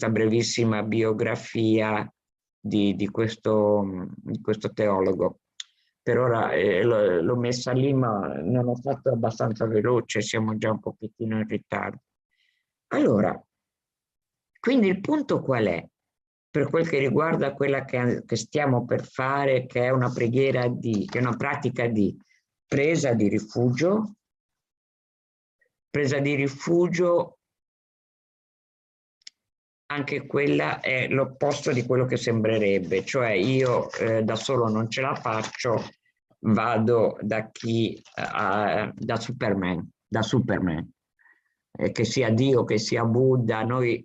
brevissima biografia di questo teologo. Per ora l'ho messa lì, ma non ho fatto abbastanza veloce, siamo già un pochettino in ritardo. Allora, quindi il punto qual è? Per quel che riguarda quella che stiamo per fare, che è una preghiera che è una pratica di presa di rifugio. Presa di rifugio, anche quella è l'opposto di quello che sembrerebbe, cioè io da solo non ce la faccio, vado da Superman, che sia Dio, che sia Buddha, noi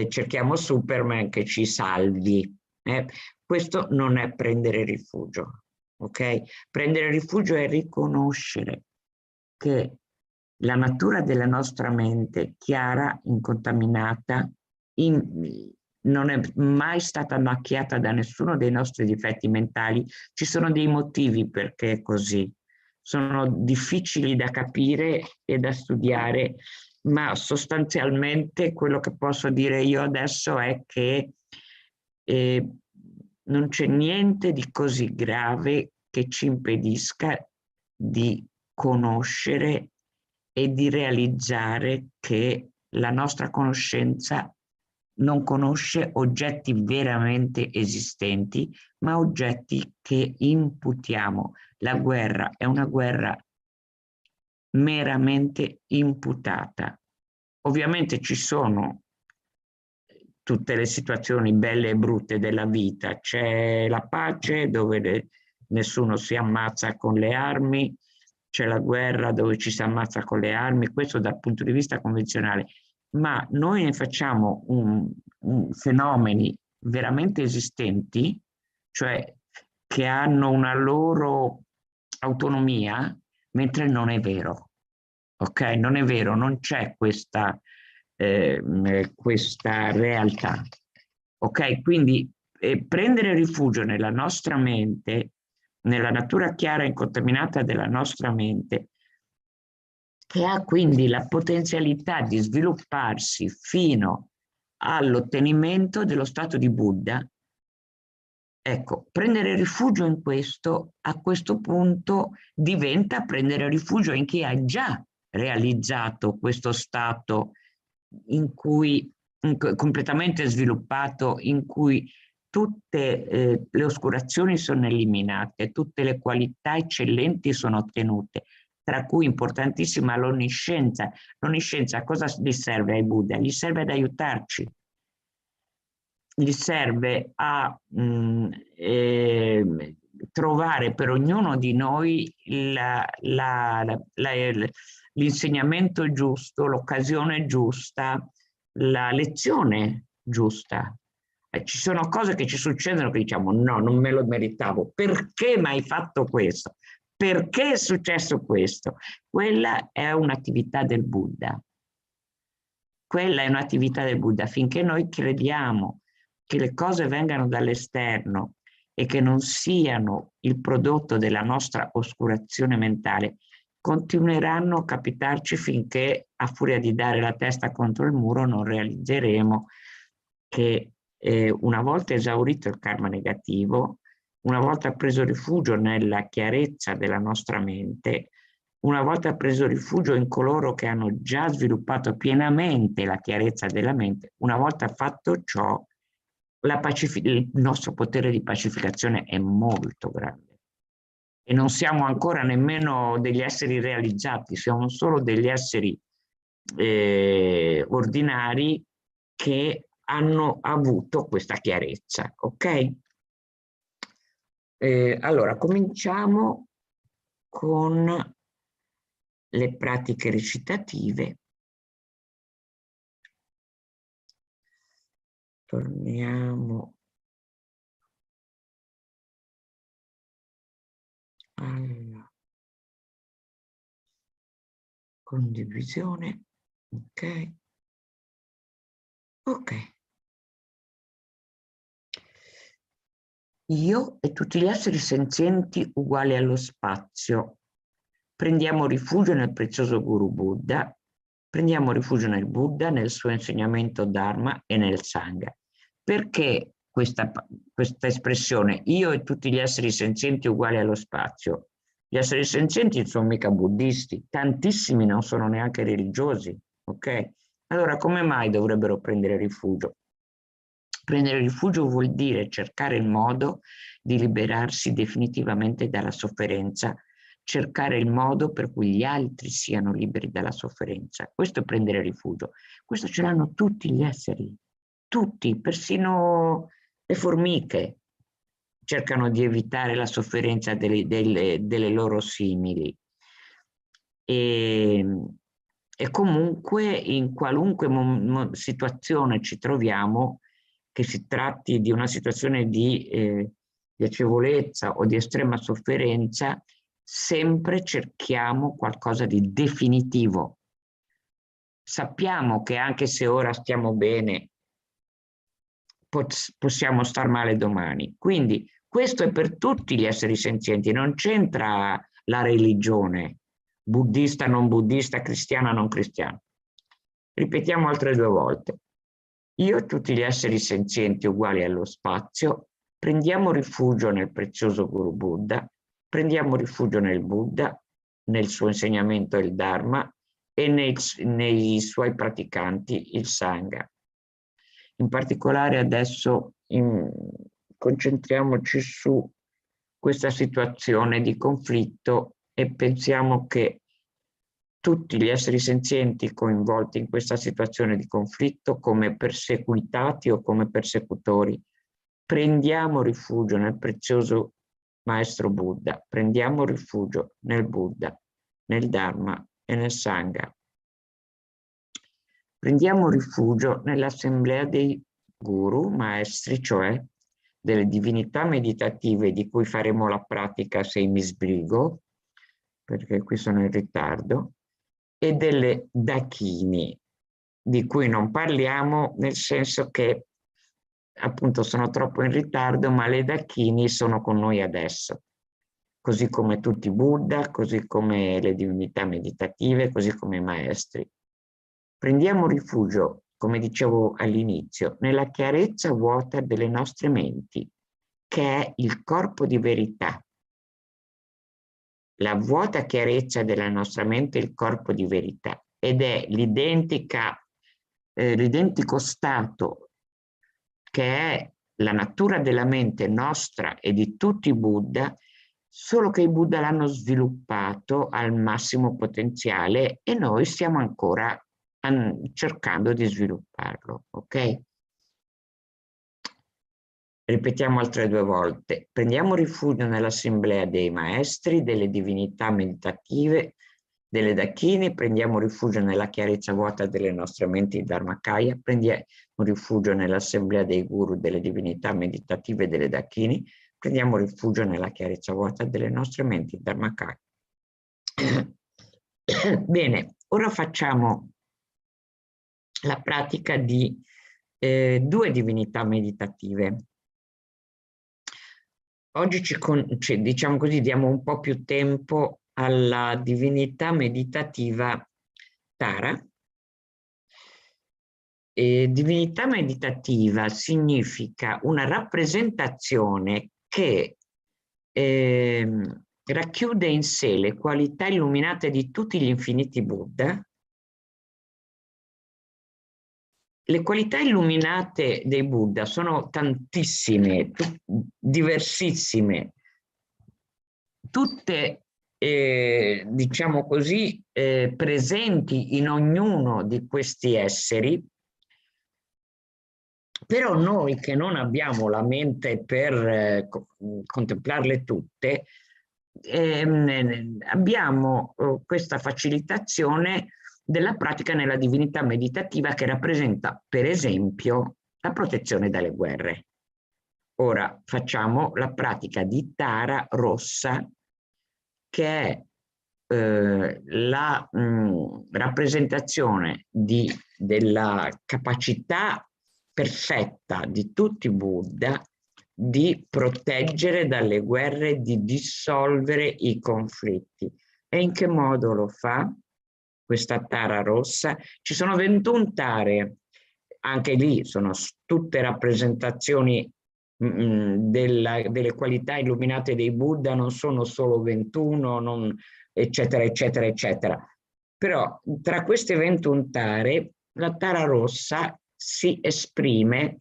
cerchiamo Superman che ci salvi. Questo non è prendere rifugio, ok? Prendere rifugio è riconoscere che la natura della nostra mente, chiara, incontaminata, non è mai stata macchiata da nessuno dei nostri difetti mentali. Ci sono dei motivi perché è così. Sono difficili da capire e da studiare, ma sostanzialmente quello che posso dire io adesso è che non c'è niente di così grave che ci impedisca di conoscere e di realizzare che la nostra conoscenza non conosce oggetti veramente esistenti, ma oggetti che imputiamo. La guerra è una guerra meramente imputata. Ovviamente ci sono tutte le situazioni belle e brutte della vita, c'è la pace dove nessuno si ammazza con le armi, c'è la guerra dove ci si ammazza con le armi, questo dal punto di vista convenzionale, ma noi ne facciamo fenomeni veramente esistenti, cioè che hanno una loro autonomia, mentre non è vero, ok? Non è vero, non c'è questa realtà, ok? Quindi prendere rifugio nella nostra mente, nella natura chiara e incontaminata della nostra mente, che ha quindi la potenzialità di svilupparsi fino all'ottenimento dello stato di Buddha. Ecco, prendere rifugio in questo, a questo punto diventa prendere rifugio in chi ha già realizzato questo stato in cui completamente sviluppato, in cui tutte le oscurazioni sono eliminate, tutte le qualità eccellenti sono ottenute, tra cui importantissima l'onniscienza. L'onniscienza cosa gli serve ai Buddha? Gli serve ad aiutarci, gli serve a trovare per ognuno di noi l'insegnamento giusto, l'occasione giusta, la lezione giusta. Ci sono cose che ci succedono che diciamo no, non me lo meritavo. Perché mi hai fatto questo? Perché è successo questo? Quella è un'attività del Buddha. Quella è un'attività del Buddha. Finché noi crediamo che le cose vengano dall'esterno e che non siano il prodotto della nostra oscurazione mentale, continueranno a capitarci finché, a furia di dare la testa contro il muro, non realizzeremo che una volta esaurito il karma negativo, una volta preso rifugio nella chiarezza della nostra mente, una volta preso rifugio in coloro che hanno già sviluppato pienamente la chiarezza della mente, una volta fatto ciò, il nostro potere di pacificazione è molto grande. E non siamo ancora nemmeno degli esseri realizzati, siamo solo degli esseri ordinari che hanno avuto questa chiarezza, ok? Allora, cominciamo con le pratiche recitative. Torniamo alla condivisione, ok? Ok. Io e tutti gli esseri senzienti uguali allo spazio. Prendiamo rifugio nel prezioso Guru Buddha, prendiamo rifugio nel Buddha, nel suo insegnamento Dharma e nel Sangha. Perché questa espressione, io e tutti gli esseri senzienti uguali allo spazio? Gli esseri senzienti non sono mica buddisti, tantissimi non sono neanche religiosi, ok? Allora come mai dovrebbero prendere rifugio? Prendere rifugio vuol dire cercare il modo di liberarsi definitivamente dalla sofferenza, cercare il modo per cui gli altri siano liberi dalla sofferenza. Questo è prendere rifugio. Questo ce l'hanno tutti gli esseri, tutti, persino le formiche cercano di evitare la sofferenza delle loro simili. E comunque in qualunque situazione ci troviamo, che si tratti di una situazione di piacevolezza o di estrema sofferenza, sempre cerchiamo qualcosa di definitivo. Sappiamo che anche se ora stiamo bene, possiamo star male domani. Quindi questo è per tutti gli esseri senzienti, non c'entra la religione, buddista, non buddista, cristiana, non cristiana. Ripetiamo altre 2 volte. Io e tutti gli esseri senzienti uguali allo spazio, prendiamo rifugio nel prezioso Guru Buddha, prendiamo rifugio nel Buddha, nel suo insegnamento il Dharma e nei suoi praticanti il Sangha. In particolare adesso concentriamoci su questa situazione di conflitto e pensiamo che tutti gli esseri senzienti coinvolti in questa situazione di conflitto, come perseguitati o come persecutori, prendiamo rifugio nel prezioso Maestro Buddha, prendiamo rifugio nel Buddha, nel Dharma e nel Sangha. Prendiamo rifugio nell'assemblea dei guru, maestri, cioè delle divinità meditative di cui faremo la pratica se mi sbrigo, perché qui sono in ritardo, e delle dakini, di cui non parliamo nel senso che appunto sono troppo in ritardo, ma le dakini sono con noi adesso, così come tutti i Buddha, così come le divinità meditative, così come i maestri. Prendiamo rifugio, come dicevo all'inizio, nella chiarezza vuota delle nostre menti, che è il corpo di verità. La vuota chiarezza della nostra mente è il corpo di verità ed è l'identico stato che è la natura della mente nostra e di tutti i Buddha, solo che i Buddha l'hanno sviluppato al massimo potenziale e noi stiamo ancora cercando di svilupparlo, ok? Ripetiamo altre 2 volte. Prendiamo rifugio nell'assemblea dei maestri, delle divinità meditative, delle dakini, prendiamo rifugio nella chiarezza vuota delle nostre menti dharmakaya, prendiamo rifugio nell'assemblea dei guru, delle divinità meditative, delle dakini, prendiamo rifugio nella chiarezza vuota delle nostre menti dharmakaya. Bene, ora facciamo la pratica di 2 divinità meditative. Oggi diciamo così, diamo un po' più tempo alla divinità meditativa Tara. Divinità meditativa significa una rappresentazione che racchiude in sé le qualità illuminate di tutti gli infiniti Buddha. Le qualità illuminate dei Buddha sono tantissime, diversissime, tutte, diciamo così, presenti in ognuno di questi esseri, però noi che non abbiamo la mente per contemplarle tutte, abbiamo questa facilitazione della pratica nella divinità meditativa che rappresenta, per esempio, la protezione dalle guerre. Ora facciamo la pratica di Tara rossa, che è la rappresentazione della capacità perfetta di tutti i Buddha di proteggere dalle guerre, di dissolvere i conflitti. E in che modo lo fa questa Tara rossa? Ci sono 21 tare, anche lì sono tutte rappresentazioni delle qualità illuminate dei Buddha, non sono solo 21, eccetera, eccetera, eccetera. Però tra queste 21 tare, la Tara rossa si esprime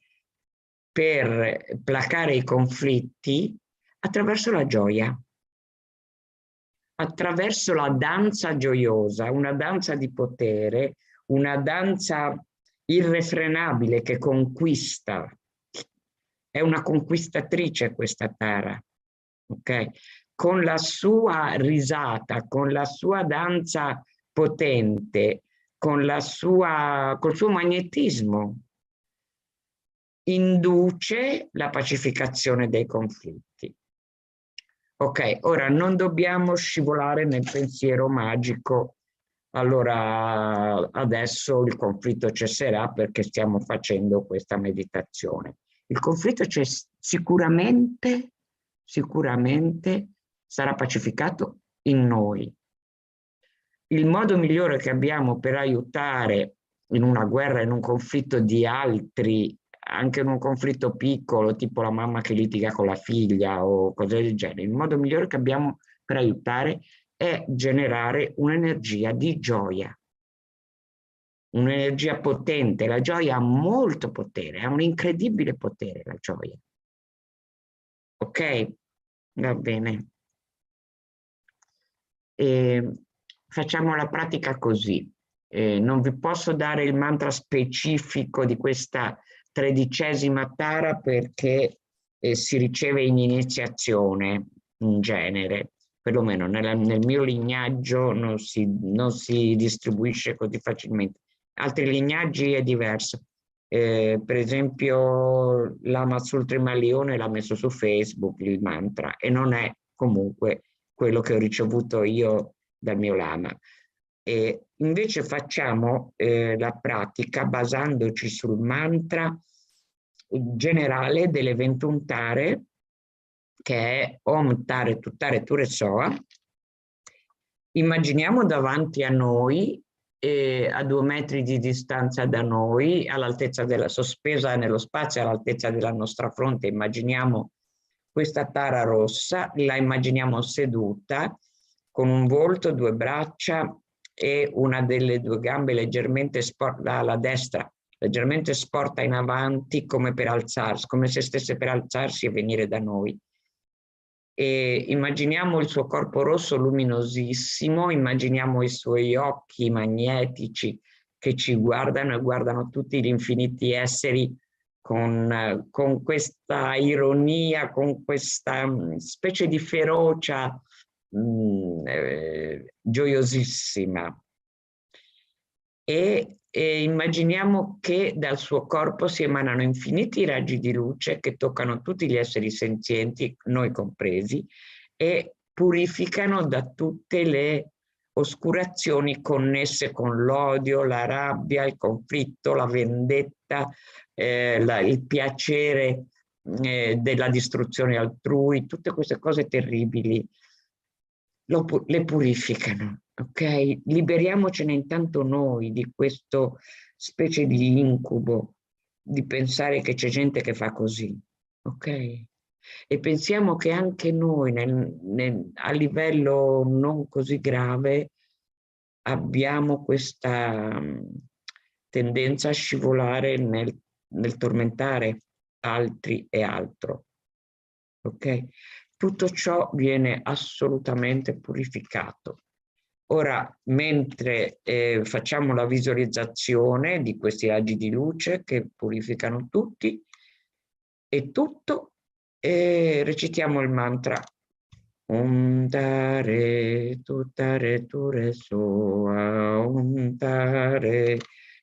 per placare i conflitti attraverso la gioia, attraverso la danza gioiosa, una danza di potere, una danza irrefrenabile che conquista. È una conquistatrice questa Tara, ok? Con la sua risata, con la sua danza potente, col suo magnetismo, induce la pacificazione dei conflitti. Ok, ora non dobbiamo scivolare nel pensiero magico. Allora adesso il conflitto cesserà perché stiamo facendo questa meditazione. Il conflitto sicuramente sarà pacificato in noi. Il modo migliore che abbiamo per aiutare in una guerra, in un conflitto di altri, anche in un conflitto piccolo, tipo la mamma che litiga con la figlia o cose del genere, il modo migliore che abbiamo per aiutare è generare un'energia di gioia. Un'energia potente. La gioia ha molto potere, ha un incredibile potere la gioia. Ok? Va bene. Facciamo la pratica così. Non vi posso dare il mantra specifico di questa 13ª Tara perché si riceve in iniziazione in genere, perlomeno nel mio lignaggio non si distribuisce così facilmente. Altri lignaggi è diverso. Per esempio Lama Sultrimalione l'ha messo su Facebook il mantra e non è comunque quello che ho ricevuto io dal mio Lama. E invece facciamo la pratica basandoci sul mantra generale delle 21 tare, che è Om Tare Tuttare Ture Soa. Immaginiamo davanti a noi, a 2 metri di distanza da noi, all'altezza della sospesa nello spazio, all'altezza della nostra fronte, immaginiamo questa Tara rossa, la immaginiamo seduta, con un volto, 2 braccia e una delle 2 gambe leggermente sporta, la destra leggermente sporta in avanti come per alzarsi, come se stesse per alzarsi e venire da noi. E immaginiamo il suo corpo rosso luminosissimo, immaginiamo i suoi occhi magnetici che ci guardano e guardano tutti gli infiniti esseri con questa ironia, con questa specie di ferocia gioiosissima. E immaginiamo che dal suo corpo si emanano infiniti raggi di luce che toccano tutti gli esseri senzienti, noi compresi, e purificano da tutte le oscurazioni connesse con l'odio, la rabbia, il conflitto, la vendetta, il piacere della distruzione altrui, tutte queste cose terribili le purificano. Ok? Liberiamocene intanto noi di questo specie di incubo di pensare che c'è gente che fa così. Ok? E pensiamo che anche noi a livello non così grave abbiamo questa tendenza a scivolare nel tormentare altri e altro. Ok? Tutto ciò viene assolutamente purificato. Ora, mentre facciamo la visualizzazione di questi raggi di luce che purificano tutti e tutto, recitiamo il mantra Om Tare Tutare Ture Soa, Om Tare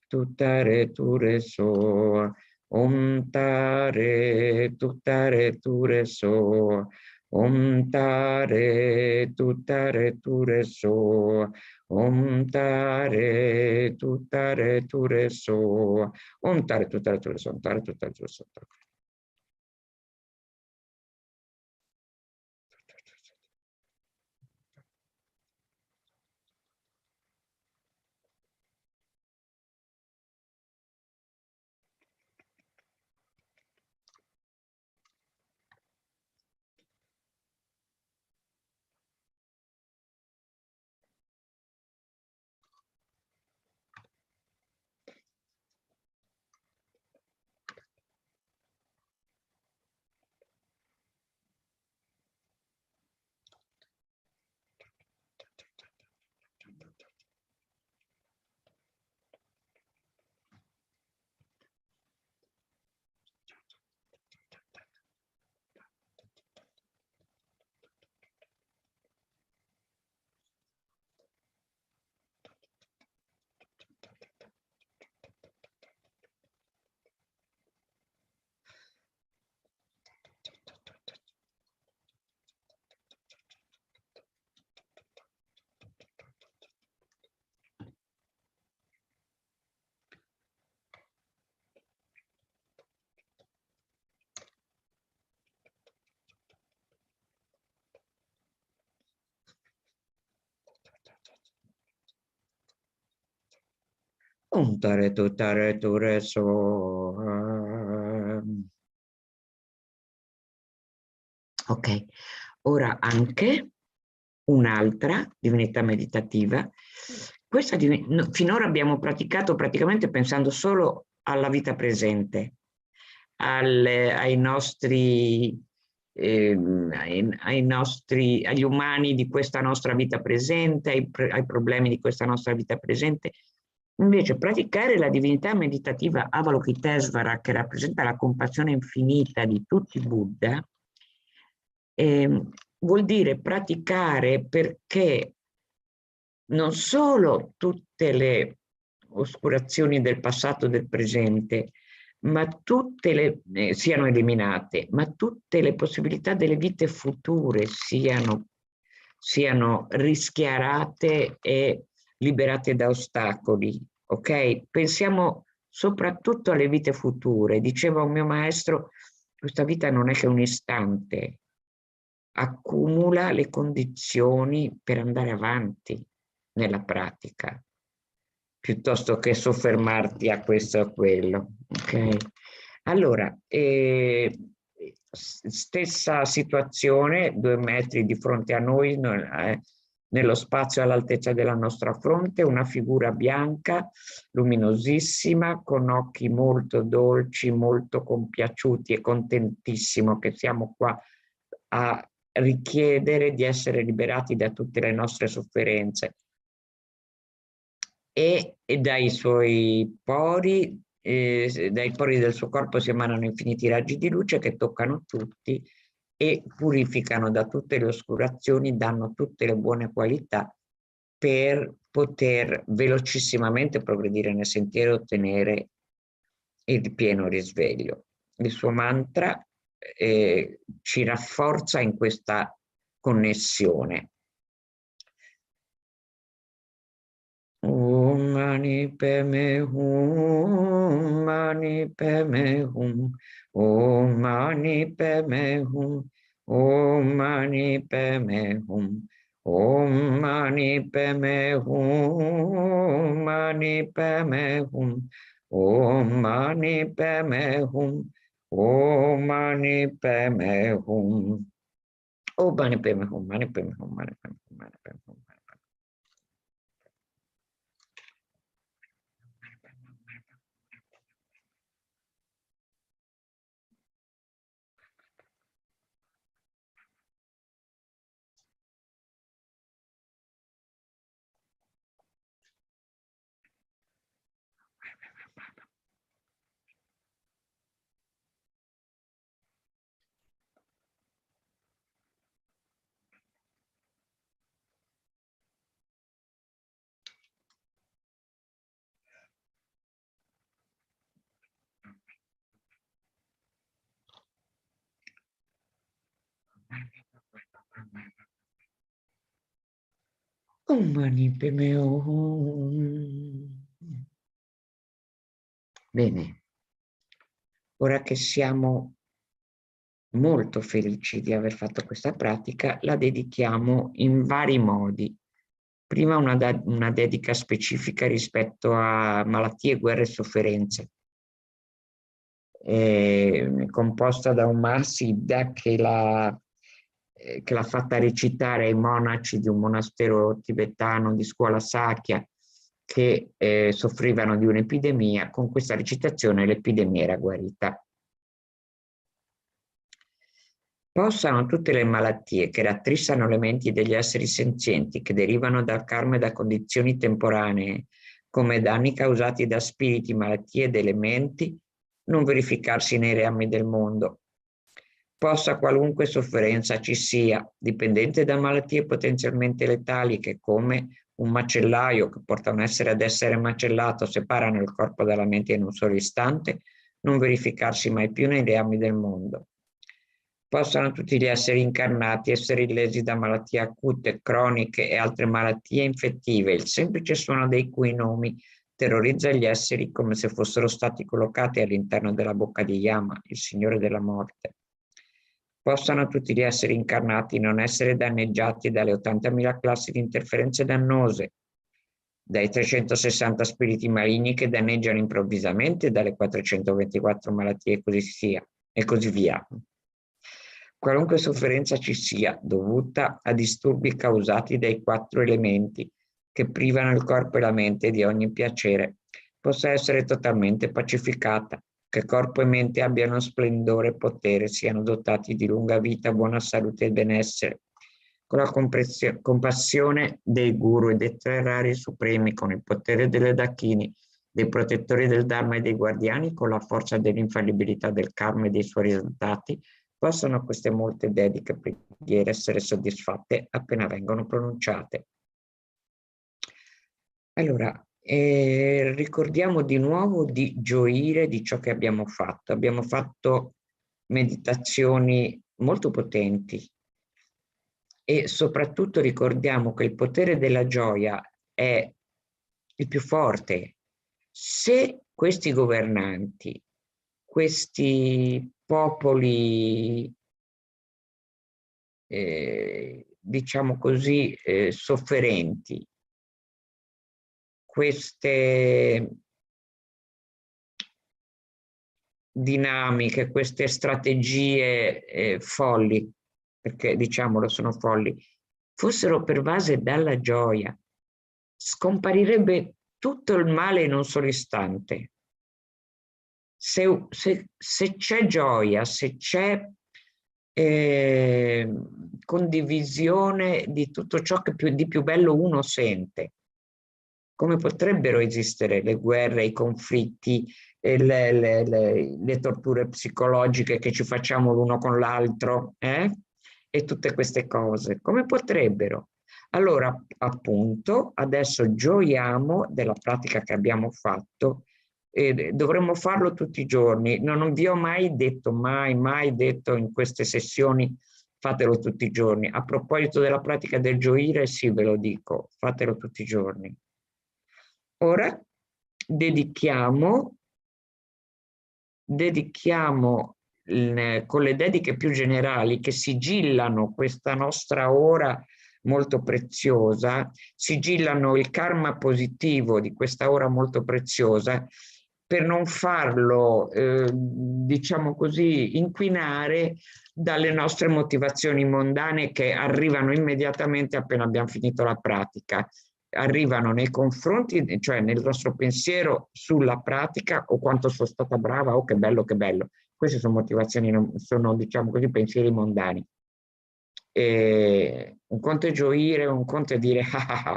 Tutare Ture Soa, Om Tare Tutare Ture Soa, Om Tare Tutare Ture Soa, Om Tare Tutare Ture Soa, Om Tare Tutare Ture Soa, Om Tare Tutare Ture Soa. Om Tare Tutare Ture Soa. Ok, ora anche un'altra divinità meditativa. Questa finora abbiamo praticato praticamente pensando solo alla vita presente, agli umani di questa nostra vita presente, ai problemi di questa nostra vita presente. Invece praticare la divinità meditativa Avalokitesvara, che rappresenta la compassione infinita di tutti i Buddha, vuol dire praticare perché non solo tutte le oscurazioni del passato e del presente, ma siano eliminate, ma tutte le possibilità delle vite future siano rischiarate e liberate da ostacoli, ok? Pensiamo soprattutto alle vite future. Diceva un mio maestro, questa vita non è che un istante, accumula le condizioni per andare avanti nella pratica, piuttosto che soffermarti a questo o a quello, ok? Allora, stessa situazione, 2 metri di fronte a noi, nello spazio all'altezza della nostra fronte, una figura bianca, luminosissima, con occhi molto dolci, molto compiaciuti e contentissimo che siamo qua a richiedere di essere liberati da tutte le nostre sofferenze. E dai suoi pori, dai pori del suo corpo si emanano infiniti raggi di luce che toccano tutti e purificano da tutte le oscurazioni, danno tutte le buone qualità per poter velocissimamente progredire nel sentiero e ottenere il pieno risveglio. Il suo mantra ci rafforza in questa connessione. Om Mani Padme Hum, Mani Padme Hum, Om Mani Padme Hum, Om Mani Padme Hum, Om Mani Padme Hum, Mani Padme Hum, Om Mani Padme Hum, Om Mani Padme Hum. Om Mani Padme Hum, Mani Padme Hum, Mani Padme Hum, Mani Padme Hum. Om Mani Padme Hum. Bene, ora che siamo molto felici di aver fatto questa pratica, la dedichiamo in vari modi. Prima una dedica specifica rispetto a malattie, guerre e sofferenze, composta da un Mahasiddha che l'ha fatta recitare ai monaci di un monastero tibetano di scuola Satya che soffrivano di un'epidemia. Con questa recitazione l'epidemia era guarita. Possano tutte le malattie che rattristano le menti degli esseri senzienti, che derivano dal karma e da condizioni temporanee, come danni causati da spiriti, malattie ed elementi, non verificarsi nei reami del mondo. Possa qualunque sofferenza ci sia, dipendente da malattie potenzialmente letali che, come un macellaio che porta un essere ad essere macellato, separano il corpo dalla mente in un solo istante, non verificarsi mai più nei reami del mondo. Possano tutti gli esseri incarnati essere illesi da malattie acute, croniche e altre malattie infettive, il semplice suono dei cui nomi terrorizza gli esseri come se fossero stati collocati all'interno della bocca di Yama, il Signore della Morte. Possano tutti gli esseri incarnati non essere danneggiati dalle 80.000 classi di interferenze dannose, dai 360 spiriti maligni che danneggiano improvvisamente, dalle 424 malattie e così via. Qualunque sofferenza ci sia, dovuta a disturbi causati dai 4 elementi che privano il corpo e la mente di ogni piacere, possa essere totalmente pacificata, che corpo e mente abbiano splendore e potere, siano dotati di lunga vita, buona salute e benessere, con la compassione dei guru e dei 3 rari supremi, con il potere delle dakini, dei protettori del Dharma e dei guardiani, con la forza dell'infallibilità del karma e dei suoi risultati, possono queste molte dediche preghiere essere soddisfatte appena vengono pronunciate. Allora, ricordiamo di nuovo di gioire di ciò che abbiamo fatto. Abbiamo fatto meditazioni molto potenti e soprattutto ricordiamo che il potere della gioia è il più forte. Se questi governanti, questi popoli, diciamo così, sofferenti, queste dinamiche, queste strategie folli, perché diciamolo sono folli, fossero pervase dalla gioia, scomparirebbe tutto il male in un solo istante. Se c'è gioia, se c'è condivisione di tutto ciò che di più bello uno sente, come potrebbero esistere le guerre, i conflitti, le torture psicologiche che ci facciamo l'uno con l'altro, e tutte queste cose? Come potrebbero? Allora, appunto, adesso gioiamo della pratica che abbiamo fatto e dovremmo farlo tutti i giorni. Non vi ho mai detto, mai detto in queste sessioni, fatelo tutti i giorni. A proposito della pratica del gioire, sì, ve lo dico, fatelo tutti i giorni. Ora dedichiamo con le dediche più generali che sigillano questa nostra ora molto preziosa, sigillano il karma positivo di questa ora molto preziosa, per non farlo, diciamo così, inquinare dalle nostre motivazioni mondane che arrivano immediatamente appena abbiamo finito la pratica. Arrivano nei confronti, cioè nel nostro pensiero sulla pratica, o quanto sono stata brava, o che bello, che bello. Queste sono motivazioni, sono, diciamo così, pensieri mondani. E un conto è gioire, un conto è dire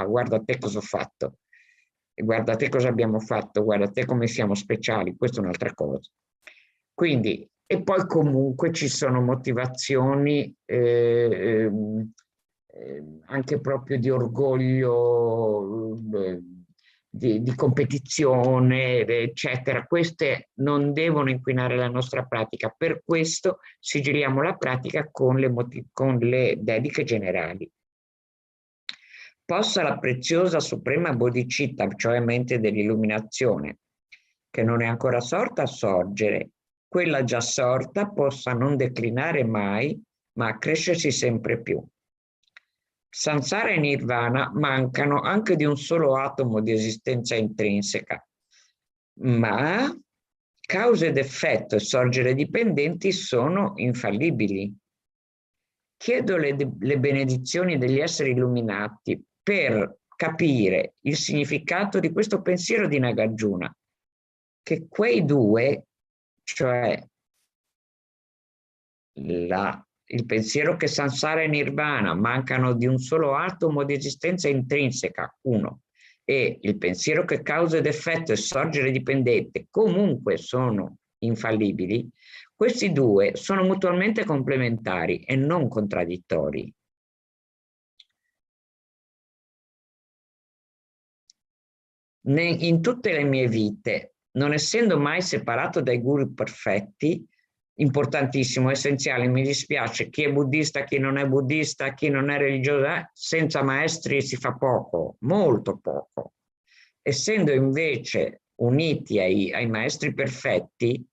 guarda te cosa ho fatto, guarda te cosa abbiamo fatto, guarda te come siamo speciali, questa è un'altra cosa. Quindi, e poi comunque ci sono motivazioni anche proprio di orgoglio, di competizione, eccetera. Queste non devono inquinare la nostra pratica, per questo sigilliamo la pratica con le dediche generali. Possa la preziosa suprema Bodhichitta, cioè mente dell'illuminazione, che non è ancora sorta, sorgere, quella già sorta possa non declinare mai, ma accrescersi sempre più. Sansara e Nirvana mancano anche di un solo atomo di esistenza intrinseca, ma causa ed effetto e sorgere dipendenti sono infallibili. Chiedo le benedizioni degli esseri illuminati per capire il significato di questo pensiero di Nagarjuna, che quei due, cioè il pensiero che Sansara e Nirvana mancano di un solo atomo di esistenza intrinseca, uno, e il pensiero che causa ed effetto e sorgere dipendente comunque sono infallibili, questi due sono mutualmente complementari e non contraddittori. In tutte le mie vite, non essendo mai separato dai guru perfetti, importantissimo, essenziale, mi dispiace, chi è buddista, chi non è buddista, chi non è religioso, senza maestri si fa poco, molto poco. Essendo invece uniti ai maestri perfetti,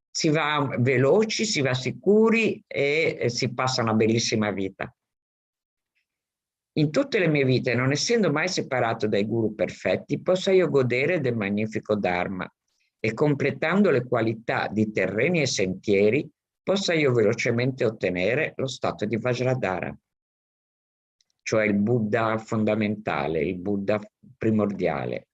si va veloci, si va sicuri e si passa una bellissima vita. In tutte le mie vite, non essendo mai separato dai guru perfetti, possa io godere del magnifico Dharma e completando le qualità di terreni e sentieri, possa io velocemente ottenere lo stato di Vajradhara, cioè il Buddha fondamentale, il Buddha primordiale.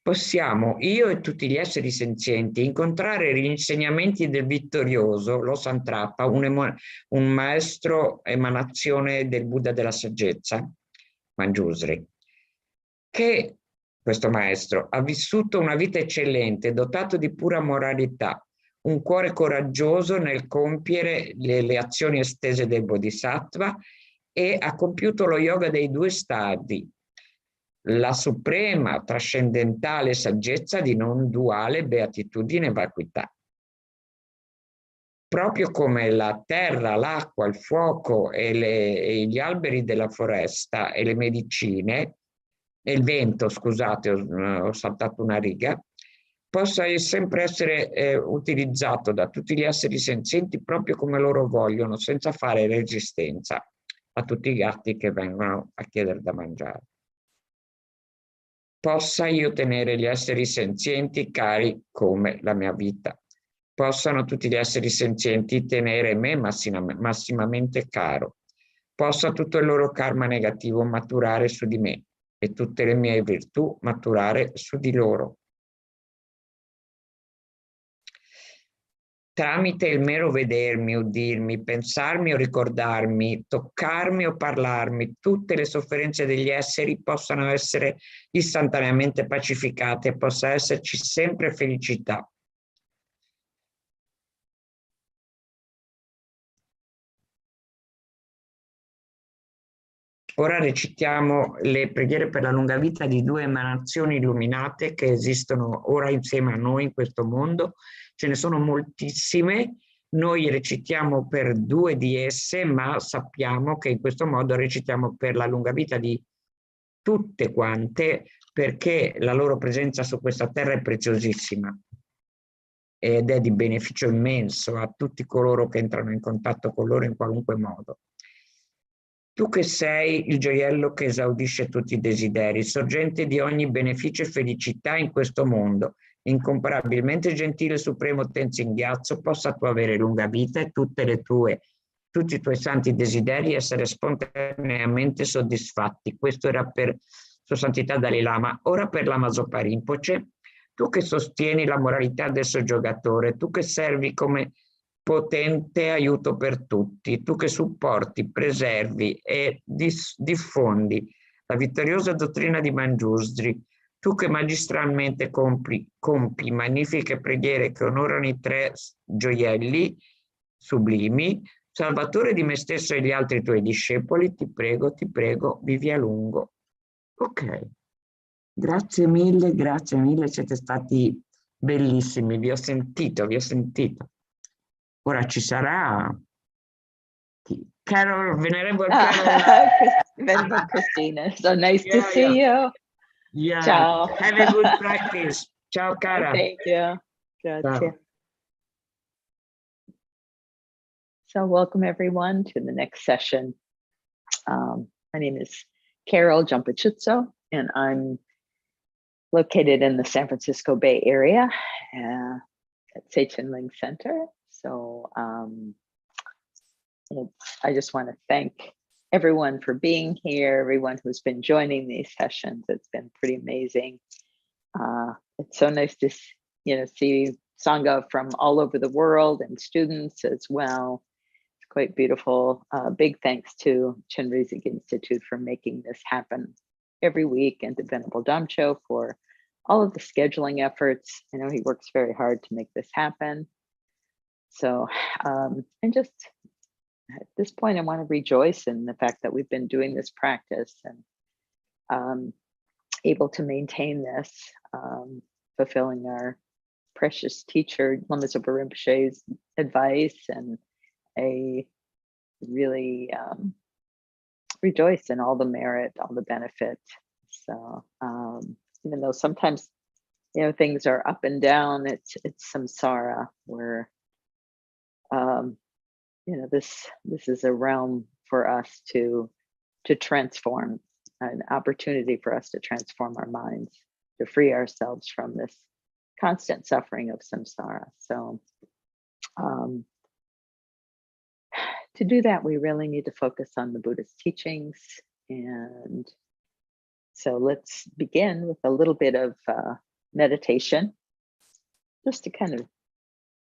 Possiamo, io e tutti gli esseri senzienti, incontrare gli insegnamenti del vittorioso, lo Santrappa, un maestro emanazione del Buddha della saggezza, Manjusri, che questo maestro ha vissuto una vita eccellente, dotato di pura moralità, un cuore coraggioso nel compiere le azioni estese del Bodhisattva e ha compiuto lo yoga dei due stadi, la suprema trascendentale saggezza di non duale beatitudine e vacuità. Proprio come la terra, l'acqua, il fuoco e gli alberi della foresta e le medicine, e il vento, scusate, ho saltato una riga, possa sempre essere utilizzato da tutti gli esseri senzienti proprio come loro vogliono, senza fare resistenza a tutti i gatti che vengono a chiedere da mangiare. Possa io tenere gli esseri senzienti cari come la mia vita. Possano tutti gli esseri senzienti tenere me massimamente caro. Possa tutto il loro karma negativo maturare su di me e tutte le mie virtù maturare su di loro. Tramite il mero vedermi, udirmi, pensarmi o ricordarmi, toccarmi o parlarmi, tutte le sofferenze degli esseri possano essere istantaneamente pacificate e possa esserci sempre felicità. Ora recitiamo le preghiere per la lunga vita di due emanazioni illuminate che esistono ora insieme a noi in questo mondo. Ce ne sono moltissime, noi recitiamo per due di esse, ma sappiamo che in questo modo recitiamo per la lunga vita di tutte quante, perché la loro presenza su questa terra è preziosissima ed è di beneficio immenso a tutti coloro che entrano in contatto con loro in qualunque modo. Tu che sei il gioiello che esaudisce tutti i desideri, sorgente di ogni beneficio e felicità in questo mondo, incomparabilmente gentile supremo Thangtong Gyalpo, possa tu avere lunga vita e tutti i tuoi santi desideri essere spontaneamente soddisfatti. Questo era per Sua Santità Dalai Lama. Ora per Lama Zopa Rinpoche, tu che sostieni la moralità del soggiogatore, tu che servi come potente aiuto per tutti, tu che supporti, preservi e diffondi la vittoriosa dottrina di Mangiusri, tu che magistralmente compi magnifiche preghiere che onorano i tre gioielli sublimi, Salvatore di me stesso e gli altri tuoi discepoli, ti prego, vivi a lungo. Ok, grazie mille, siete stati bellissimi, vi ho sentito. Ora ci sarà Carol, Venerable Carol. Venerable Christina, so nice to see you. Yeah. Ciao. Have a good practice. Ciao, cara. Thank you. Grazie. Ciao. So welcome everyone to the next session. My name is Carol Jumpachutso, and I'm located in the San Francisco Bay Area at Seichen Center. So I just want to thank everyone for being here, everyone who's been joining these sessions. It's been pretty amazing. It's so nice to see Sangha from all over the world and students as well. It's quite beautiful. Big thanks to Chenrezig Institute for making this happen every week, and to Venerable Damcho for all of the scheduling efforts. I know he works very hard to make this happen. So, and just at this point, I want to rejoice in the fact that we've been doing this practice and able to maintain this, fulfilling our precious teacher, Lama Zopa Rinpoche's advice, and I really rejoice in all the merit, all the benefit. So even though sometimes, things are up and down, it's samsara where, this is a realm for us to transform, an opportunity for us to transform our minds, to free ourselves from this constant suffering of samsara. So to do that, we really need to focus on the Buddha's teachings. And so let's begin with a little bit of meditation, just to kind of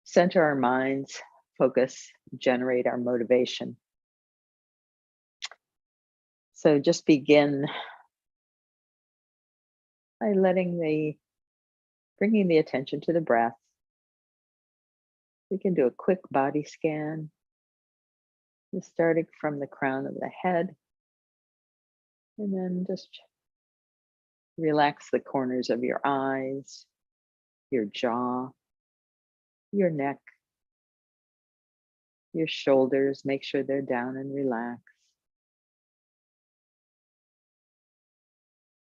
center our minds, focus, generate our motivation. So just begin by bringing the attention to the breath. We can do a quick body scan, just starting from the crown of the head, and then just relax the corners of your eyes, your jaw, your neck, your shoulders. Make sure they're down and relaxed.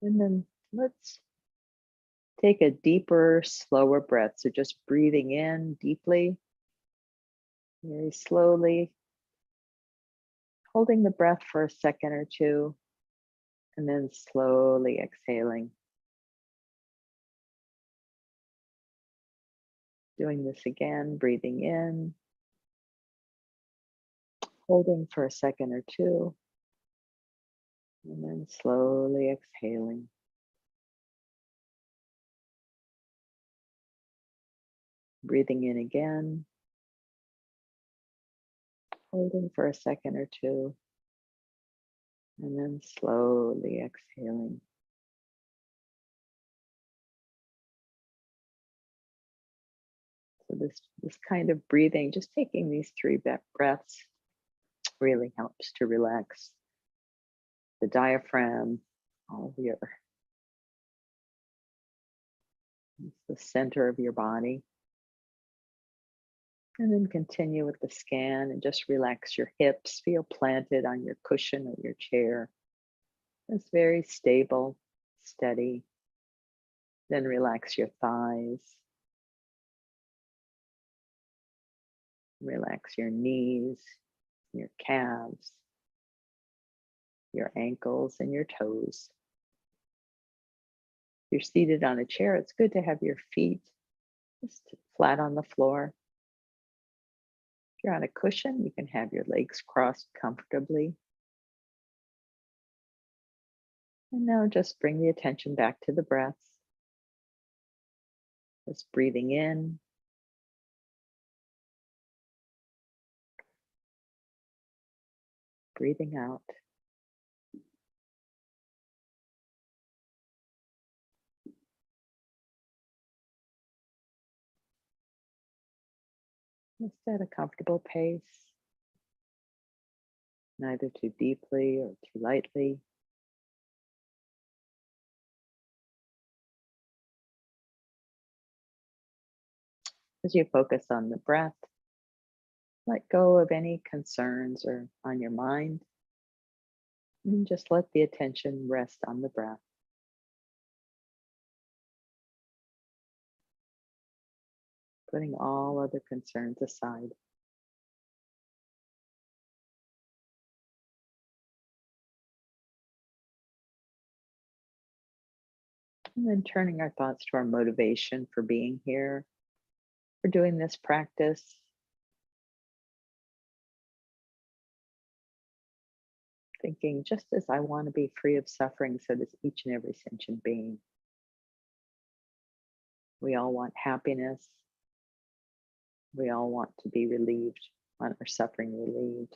And then let's take a deeper, slower breath. So just breathing in deeply, very slowly, holding the breath for a second or two, and then slowly exhaling. Doing this again, breathing in, holding for a second or two, and then slowly exhaling. Breathing in again, holding for a second or two, and then slowly exhaling. So this kind of breathing, just taking these 3 breaths, really helps to relax the diaphragm, the center of your body. And then continue with the scan and just relax your hips, feel planted on your cushion or your chair. It's very stable, steady. Then relax your thighs. Relax your knees, your calves, your ankles, and your toes. If you're seated on a chair, it's good to have your feet just flat on the floor. If you're on a cushion, you can have your legs crossed comfortably. And now just bring the attention back to the breath. Just breathing in. Breathing out. Just at a comfortable pace, neither too deeply or too lightly. As you focus on the breath, let go of any concerns or on your mind, and just let the attention rest on the breath. Putting all other concerns aside. And then turning our thoughts to our motivation for being here, for doing this practice. Thinking, just as I want to be free of suffering, so does each and every sentient being. We all want happiness. We all want to be relieved, want our suffering relieved.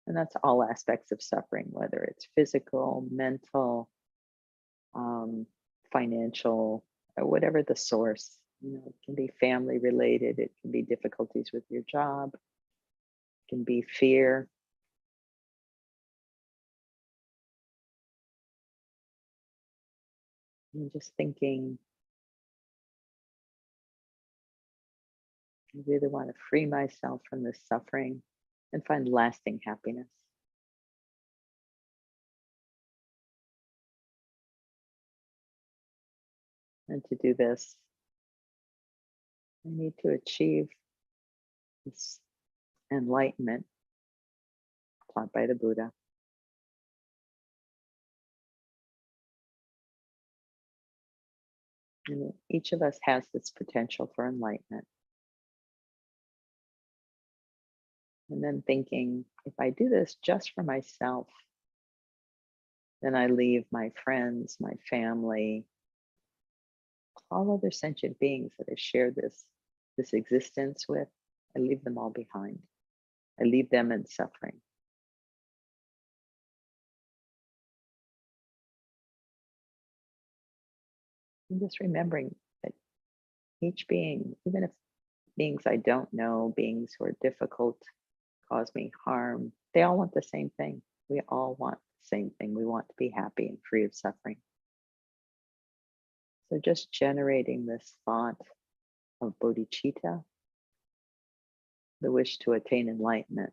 And that's all aspects of suffering, whether it's physical, mental, financial, or whatever the source. It can be family related, it can be difficulties with your job, it can be fear. And just thinking, I really want to free myself from this suffering and find lasting happiness. And to do this, I need to achieve this enlightenment taught by the Buddha. And each of us has this potential for enlightenment. And then thinking, if I do this just for myself, then I leave my friends, my family, all other sentient beings that I share this existence with, I leave them all behind. I leave them in suffering. And just remembering that each being, even if beings I don't know, beings who are difficult, cause me harm, they all want the same thing. We all want the same thing. We want to be happy and free of suffering. So just generating this thought of bodhicitta, the wish to attain enlightenment,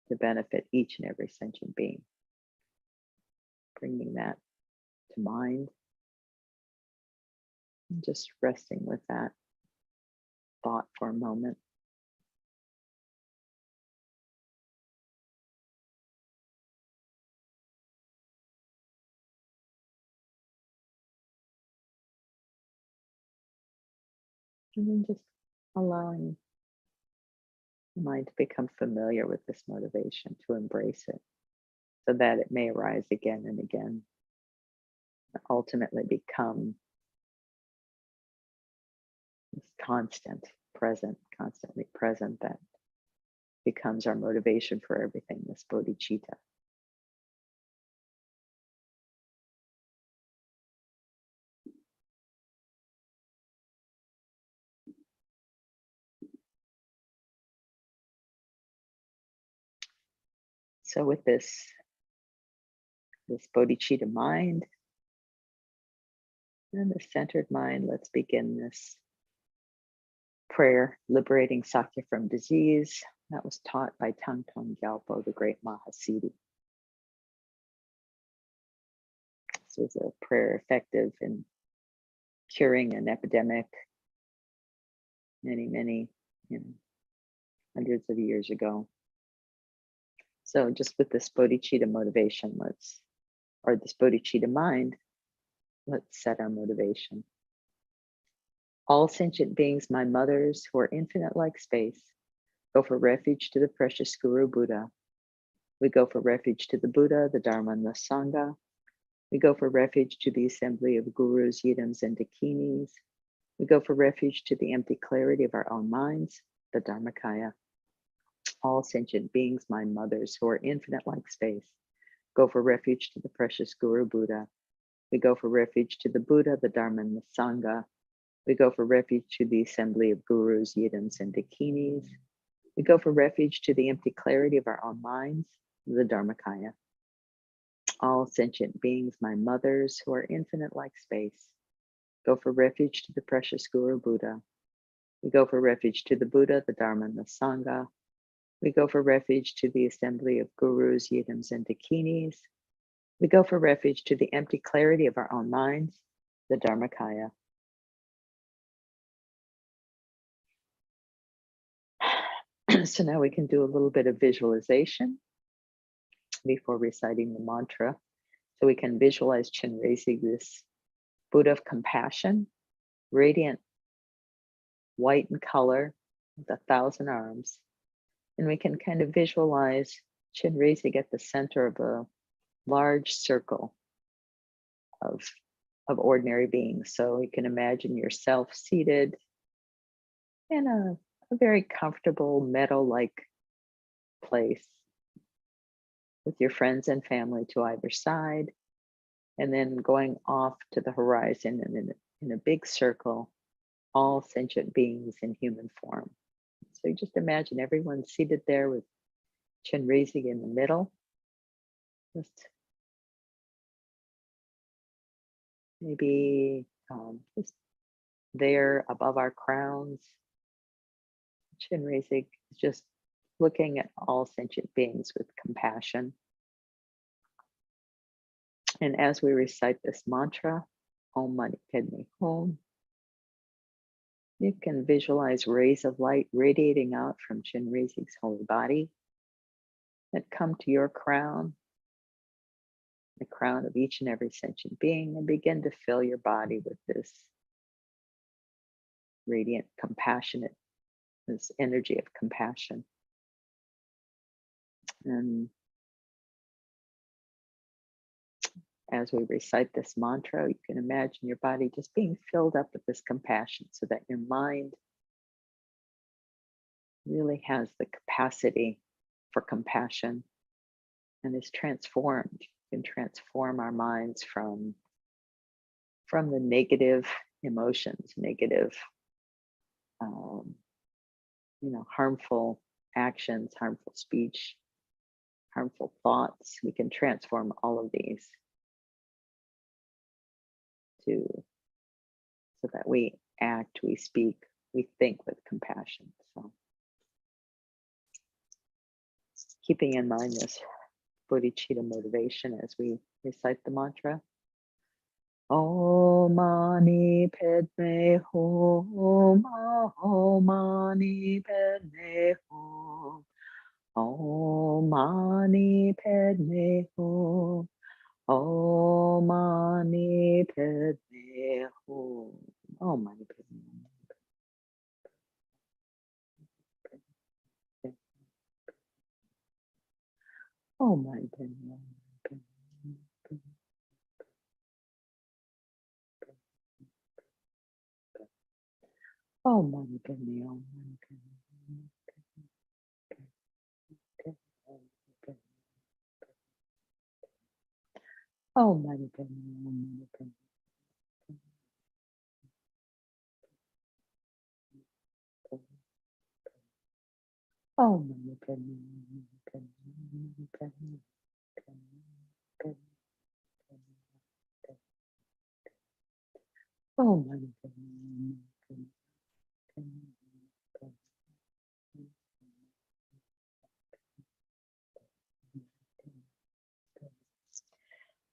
to benefit each and every sentient being. Bringing that to mind. And just resting with that thought for a moment. And then just allowing the mind to become familiar with this motivation, to embrace it, so that it may arise again and again, and ultimately become this constant, present, constantly present, that becomes our motivation for everything, this bodhicitta. So with this bodhicitta mind and this centered mind, let's begin this prayer, liberating Satya from disease, that was taught by Thangtong Gyalpo, the great Mahasiddhi. was a prayer effective in curing an epidemic many, hundreds of years ago. So just with this bodhicitta motivation, or this bodhicitta mind, let's set our motivation. All sentient beings, my mothers, who are infinite like space, go for refuge to the precious Guru Buddha. We go for refuge to the Buddha, the Dharma, and the Sangha. We go for refuge to the assembly of gurus, yidams, and dakinis. We go for refuge to the empty clarity of our own minds, the Dharmakaya. All sentient beings, my mothers, who are infinite like space, go for refuge to the precious Guru Buddha. We go for refuge to the Buddha, the Dharma, and the Sangha. We go for refuge to the assembly of gurus, yidams, and dakinis. We go for refuge to the empty clarity of our own minds, the Dharmakaya. All sentient beings, my mothers, who are infinite like space, go for refuge to the precious Guru Buddha. We go for refuge to the Buddha, the Dharma, and the Sangha. We go for refuge to the assembly of gurus, yidams, and dakinis. We go for refuge to the empty clarity of our own minds, the Dharmakaya. So now we can do a little bit of visualization before reciting the mantra. So we can visualize Chenrezig, this Buddha of compassion, radiant, white in color, with 1,000 arms. And we can kind of visualize Chenrezig at the center of a large circle of ordinary beings. So you can imagine yourself seated in a very comfortable meadow-like place with your friends and family to either side, and then going off to the horizon and in a big circle, all sentient beings in human form. So you just imagine everyone seated there with Chenrezig in the middle, just maybe just there above our crowns. Chenrezig is just looking at all sentient beings with compassion. And as we recite this mantra, Om Mani Padme Hum, you can visualize rays of light radiating out from Chenrezig's holy body that come to your crown, the crown of each and every sentient being, and begin to fill your body with this radiant, compassionate, this energy of compassion. And as we recite this mantra, you can imagine your body just being filled up with this compassion so that your mind really has the capacity for compassion and is transformed. You can transform our minds from the negative emotions, negative, harmful actions, harmful speech, harmful thoughts. We can transform all of these so that we act, we speak, we think with compassion. So keeping in mind this bodhicitta motivation as we recite the mantra. Om Mani Padme Hum, Om Mani Padme Hum, Om Mani Padme Hum, Om Mani Padme Hum, Om Mani Padme Hum. Om Mani Padme Hum. Oh, Mani Padme Hum. Oh, Mani Padme Hum. Oh, Mani Padme Hum. Oh, Mani Padme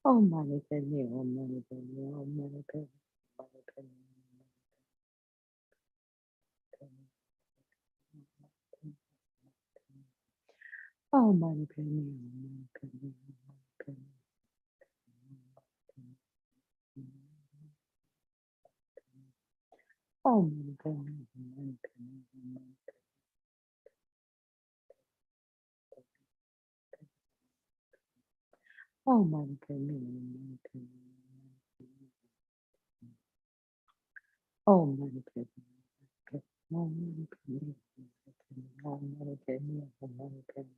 Hum. Oh, Mani Padme, oh, Mani Padme, oh, Mani Padme, Mani Padme. Oh, Mani Padme, oh, Mani Padme, oh, Mani Padme. Oh, Mani Padme, oh, Mani Padme. Oh, Mani Padme, oh, Mani Padme, oh, Mani Padme.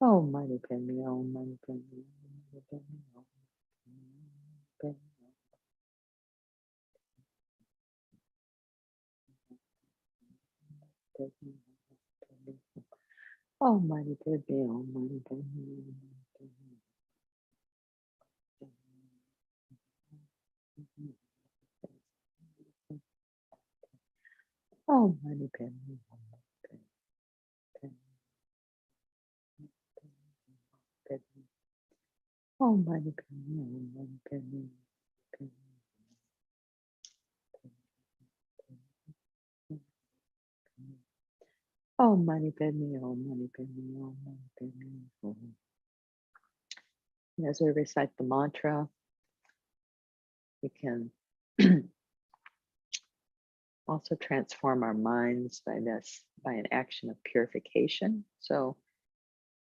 Oh, Mani Padme, oh, Mani Padme, oh, Mani Padme, oh, Mani Padme. Oh, Mani Padme, oh, Mani Padme, oh, Mani Padme. Oh, Mani Padme, oh, Mani Padme, oh, Mani Padme. And as we recite the mantra, we can also transform our minds by an action of purification. So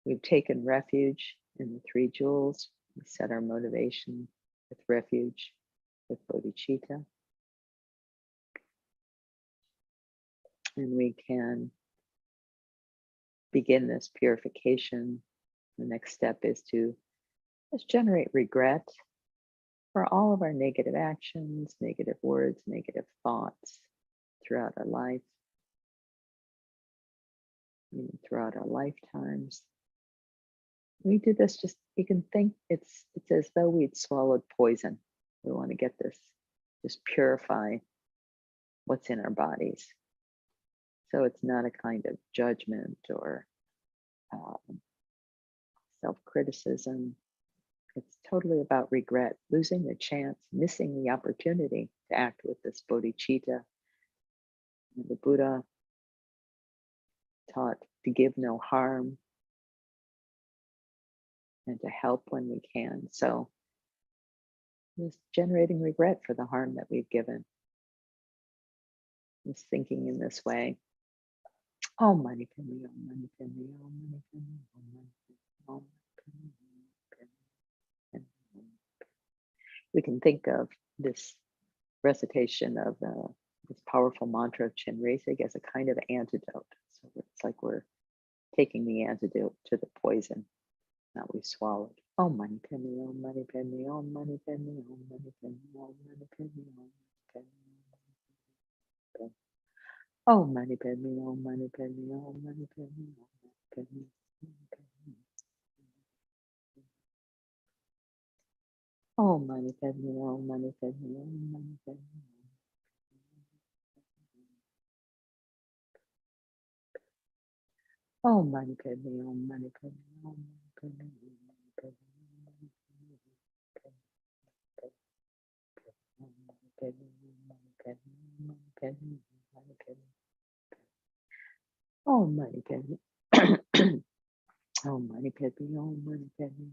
we've taken refuge in the 3 jewels. We set our motivation with refuge, with Bodhichitta. And we can begin this purification. The next step is to just generate regret for all of our negative actions, negative words, negative thoughts throughout our life, even throughout our lifetimes. We do this just, you can think it's as though we'd swallowed poison. We want to get this, just purify what's in our bodies. So it's not a kind of judgment or self-criticism. It's totally about regret, losing the chance, missing the opportunity to act with this bodhicitta. And the Buddha taught to give no harm and to help when we can. So just generating regret for the harm that we've given. Just thinking in this way. Oh, Mani Padme, oh, Mani Padme, oh, Mani Padme, oh, Mani Padme, oh, Mani Padme. We can think of this recitation of this powerful mantra of Chenrezig as a kind of antidote. So it's like we're taking the antidote to the poison that we swallowed. Oh, Mani Padme, oh, Mani Padme, oh, Mani Padme, oh, Mani Padme, oh, Mani Padme, oh, Mani Padme. Oh, Mani Padme, oh, Mani Padme, oh, Mani Padme, oh, Mani Padme. Oh, Mani Padme, oh, Mani Padme, oh, Mani Padme. Oh, Mani Padme, oh, Mani Padme, oh, Mani Padme, oh, Mani Padme. Oh, Mani Padme, oh, Mani Padme.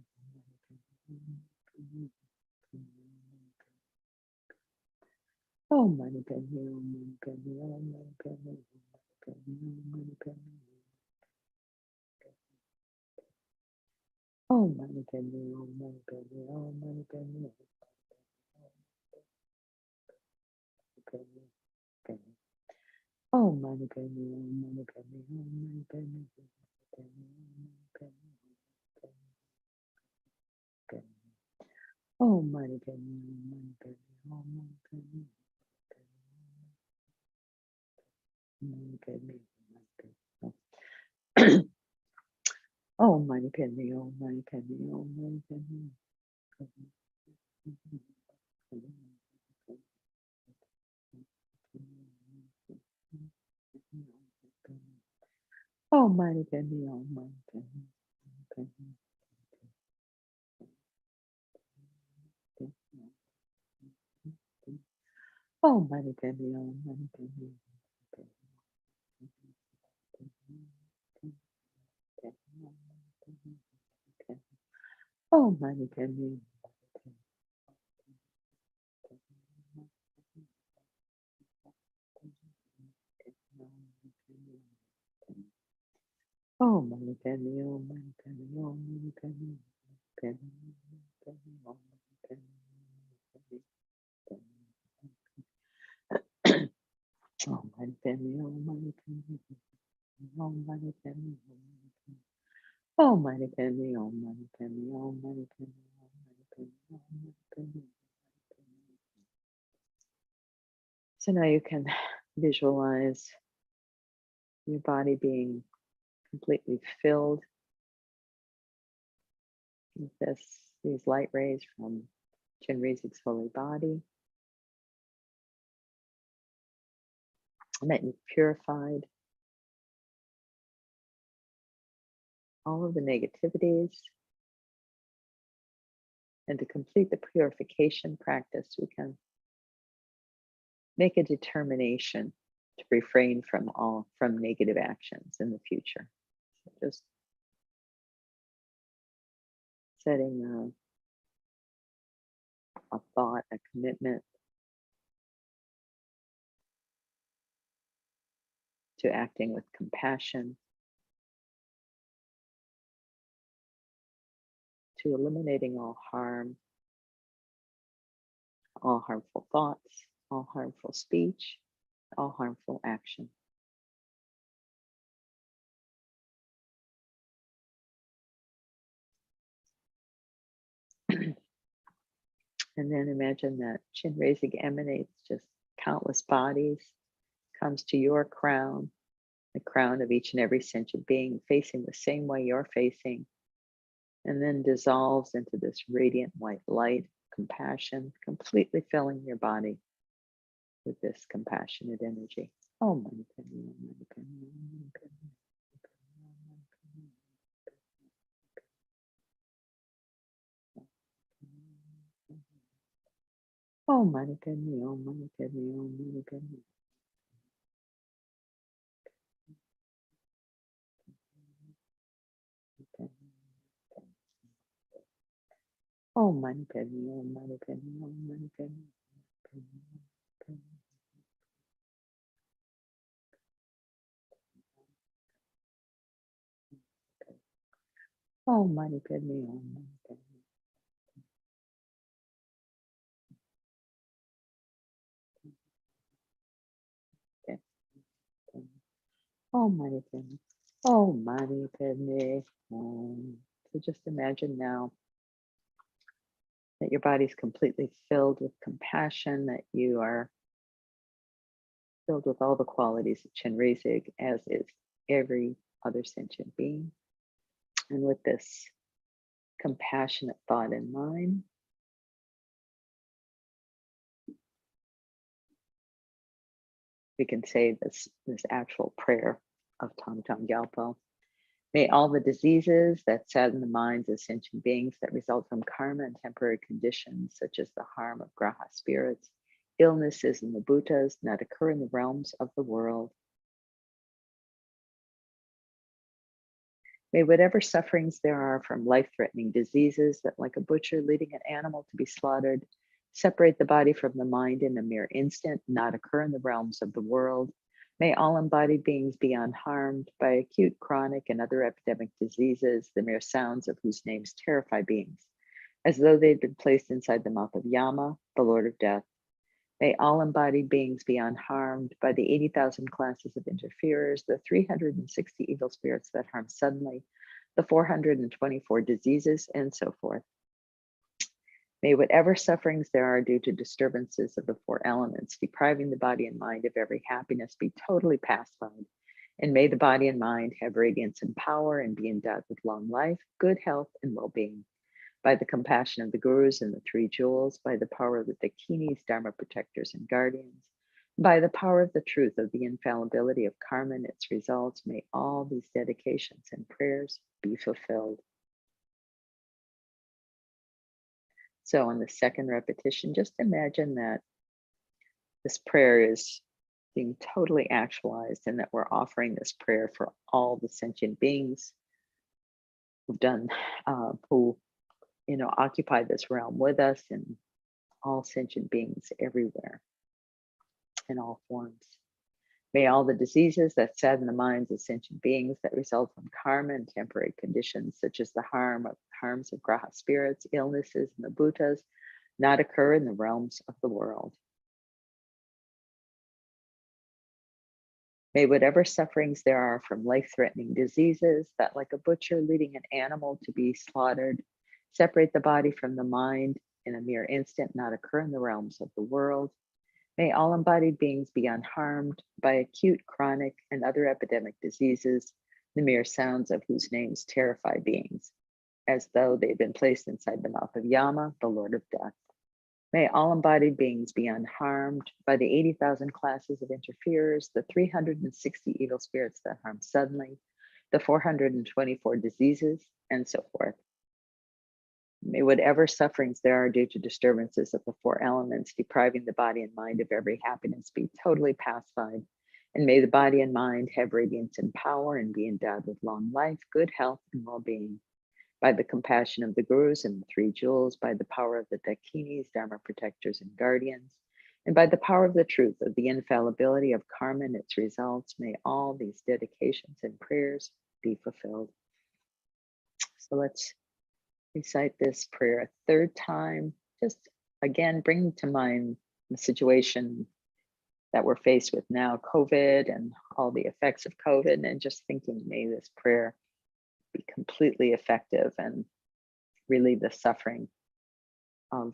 Oh, Mani Padme, oh, Mani Padme, oh, Mani Padme, oh, Mani Padme, oh, Mani Padme, oh, Mani Padme. Oh, Mani Padme, oh, Mani Padme, oh, Mani Padme. Oh, Mani Padme, oh, Mani Padme, oh, Mani Padme. Mani Padme, oh, Mani Padme, oh, Mani Padme, oh, Mani Padme. Oh, Mani Padme, oh, Mani Padme. Oh, Mani Padme Hum, Mani Padme Hum. Oh, Mani Padme. Oh, Mani Padme, oh, Mani Padme, oh, Mani Padme, Padme, Padme, oh, Mani Padme, oh, Mani Padme, oh, Mani Padme, oh, Mani Padme, oh, Mani Padme, oh, Mani Padme, oh, Mani Padme, oh, Mani Padme, oh, Mani Padme. So now you can visualize your body being completely filled with these light rays from Chenrezig's holy body, and that you've purified all of the negativities. And to complete the purification practice, we can make a determination to refrain from negative actions in the future. So just setting a thought, a commitment to acting with compassion, to eliminating all harm, all harmful thoughts, all harmful speech, all harmful action. And then imagine that Chenrezig emanates just countless bodies, comes to your crown, the crown of each and every sentient being, facing the same way you're facing, and then dissolves into this radiant white light, compassion, completely filling your body with this compassionate energy. Oh, Mani Padme, oh, Mani Padme, oh, Mani Padme. Oh, Mani Padme, oh, Mani Padme, oh, Mani Padme. Oh, Mani Padme, oh, Mani Padme, oh, Mani Padme. Oh, Mani Padme, oh, Mani Padme. Oh, Mani Padme. Oh, Mani Padme. So just imagine now that your body's completely filled with compassion, that you are filled with all the qualities of Chenrezig, as is every other sentient being. And with this compassionate thought in mind, we can say this actual prayer of Thangtong Gyalpo. May all the diseases that sadden the minds of sentient beings that result from karma and temporary conditions, such as the harm of graha spirits, illnesses in the bhutas, not occur in the realms of the world. May whatever sufferings there are from life-threatening diseases that, like a butcher leading an animal to be slaughtered, separate the body from the mind in a mere instant, not occur in the realms of the world. May all embodied beings be unharmed by acute, chronic, and other epidemic diseases, the mere sounds of whose names terrify beings, as though they'd been placed inside the mouth of Yama, the Lord of Death. May all embodied beings be unharmed by the 80,000 classes of interferers, the 360 evil spirits that harm suddenly, the 424 diseases, and so forth. May whatever sufferings there are due to disturbances of the four elements, depriving the body and mind of every happiness, be totally pacified. And may the body and mind have radiance and power and be endowed with long life, good health, and well-being. By the compassion of the gurus and the three jewels, by the power of the dakinis, dharma protectors, and guardians, by the power of the truth of the infallibility of karma and its results, may all these dedications and prayers be fulfilled. So on the second repetition, just imagine that this prayer is being totally actualized, and that we're offering this prayer for all the sentient beings who've done, who, you know, occupy this realm with us, and all sentient beings everywhere in all forms. May all the diseases that sadden the minds of sentient beings that result from karma and temporary conditions, such as the harms of graha spirits, illnesses, and the bhutas, not occur in the realms of the world. May whatever sufferings there are from life-threatening diseases that, like a butcher leading an animal to be slaughtered, separate the body from the mind in a mere instant, not occur in the realms of the world. May all embodied beings be unharmed by acute, chronic, and other epidemic diseases, the mere sounds of whose names terrify beings, as though they've been placed inside the mouth of Yama, the Lord of Death. May all embodied beings be unharmed by the 80,000 classes of interferers, the 360 evil spirits that harm suddenly, the 424 diseases, and so forth. May whatever sufferings there are due to disturbances of the four elements depriving the body and mind of every happiness be totally pacified, and may the body and mind have radiance and power and be endowed with long life, good health, and well-being. By the compassion of the gurus and the three jewels, by the power of the dakinis, dharma protectors and guardians, and by the power of the truth of the infallibility of karma and its results, may all these dedications and prayers be fulfilled. So let's recite this prayer a third time. Just again, bring to mind the situation that we're faced with now, COVID and all the effects of COVID, and just thinking, may this prayer be completely effective and relieve the suffering of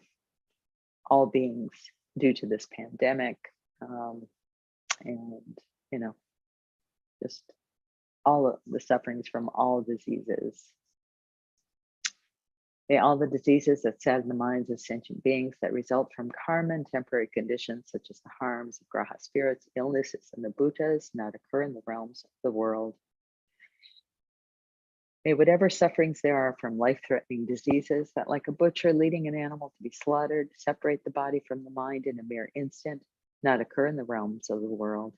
all beings due to this pandemic, and, you know, just all of the sufferings from all diseases. May all the diseases that sadden the minds of sentient beings that result from karma and temporary conditions, such as the harms of graha spirits, illnesses, and the bhutas, not occur in the realms of the world. May whatever sufferings there are from life-threatening diseases that, like a butcher leading an animal to be slaughtered, separate the body from the mind in a mere instant, not occur in the realms of the world.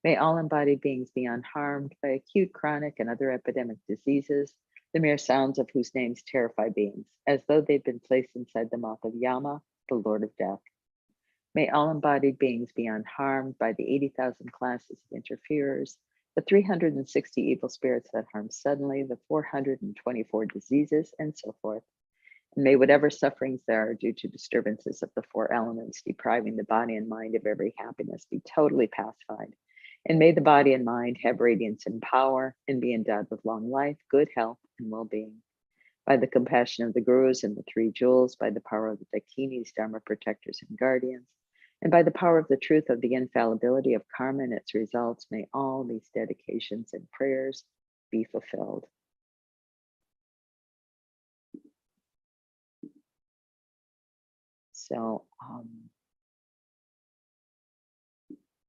May all embodied beings be unharmed by acute, chronic, and other epidemic diseases, the mere sounds of whose names terrify beings, as though they've been placed inside the mouth of Yama, the Lord of Death. May all embodied beings be unharmed by the 80,000 classes of interferers, the 360 evil spirits that harm suddenly, the 424 diseases, and so forth. And may whatever sufferings there are due to disturbances of the four elements depriving the body and mind of every happiness be totally pacified. And may the body and mind have radiance and power and be endowed with long life, good health, and well-being. By the compassion of the gurus and the three jewels, by the power of the dakinis, dharma protectors and guardians, and by the power of the truth of the infallibility of karma and its results, may all these dedications and prayers be fulfilled. So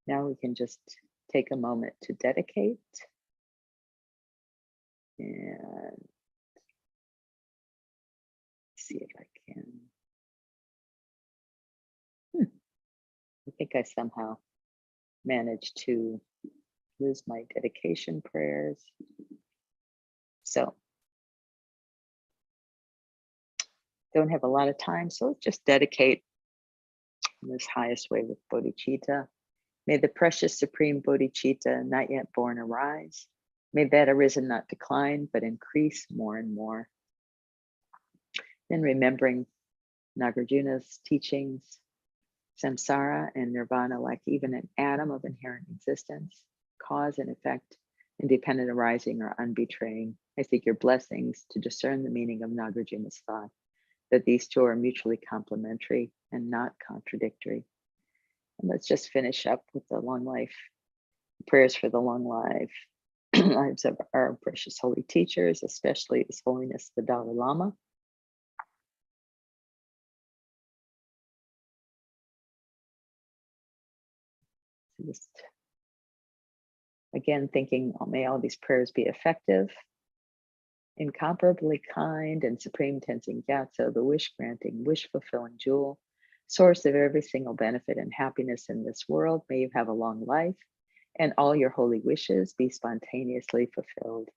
now we can just take a moment to dedicate. And see if I can. I think I somehow managed to lose my dedication prayers. So don't have a lot of time, so let's just dedicate in this highest way with Bodhichitta. May the precious supreme Bodhichitta not yet born arise. May that arisen not decline, but increase more and more. Then remembering Nagarjuna's teachings, samsara and nirvana lack even an atom of inherent existence. Cause and effect, independent arising or unbetraying. I seek your blessings to discern the meaning of Nagarjuna's thought, that these two are mutually complementary and not contradictory. And let's just finish up with the long life, prayers for the long lives of our precious holy teachers, especially His Holiness the Dalai Lama. Just again thinking, may all these prayers be effective, incomparably kind and supreme Tenzin Gyatso, the wish-granting, wish-fulfilling jewel, source of every single benefit and happiness in this world. May you have a long life and all your holy wishes be spontaneously fulfilled.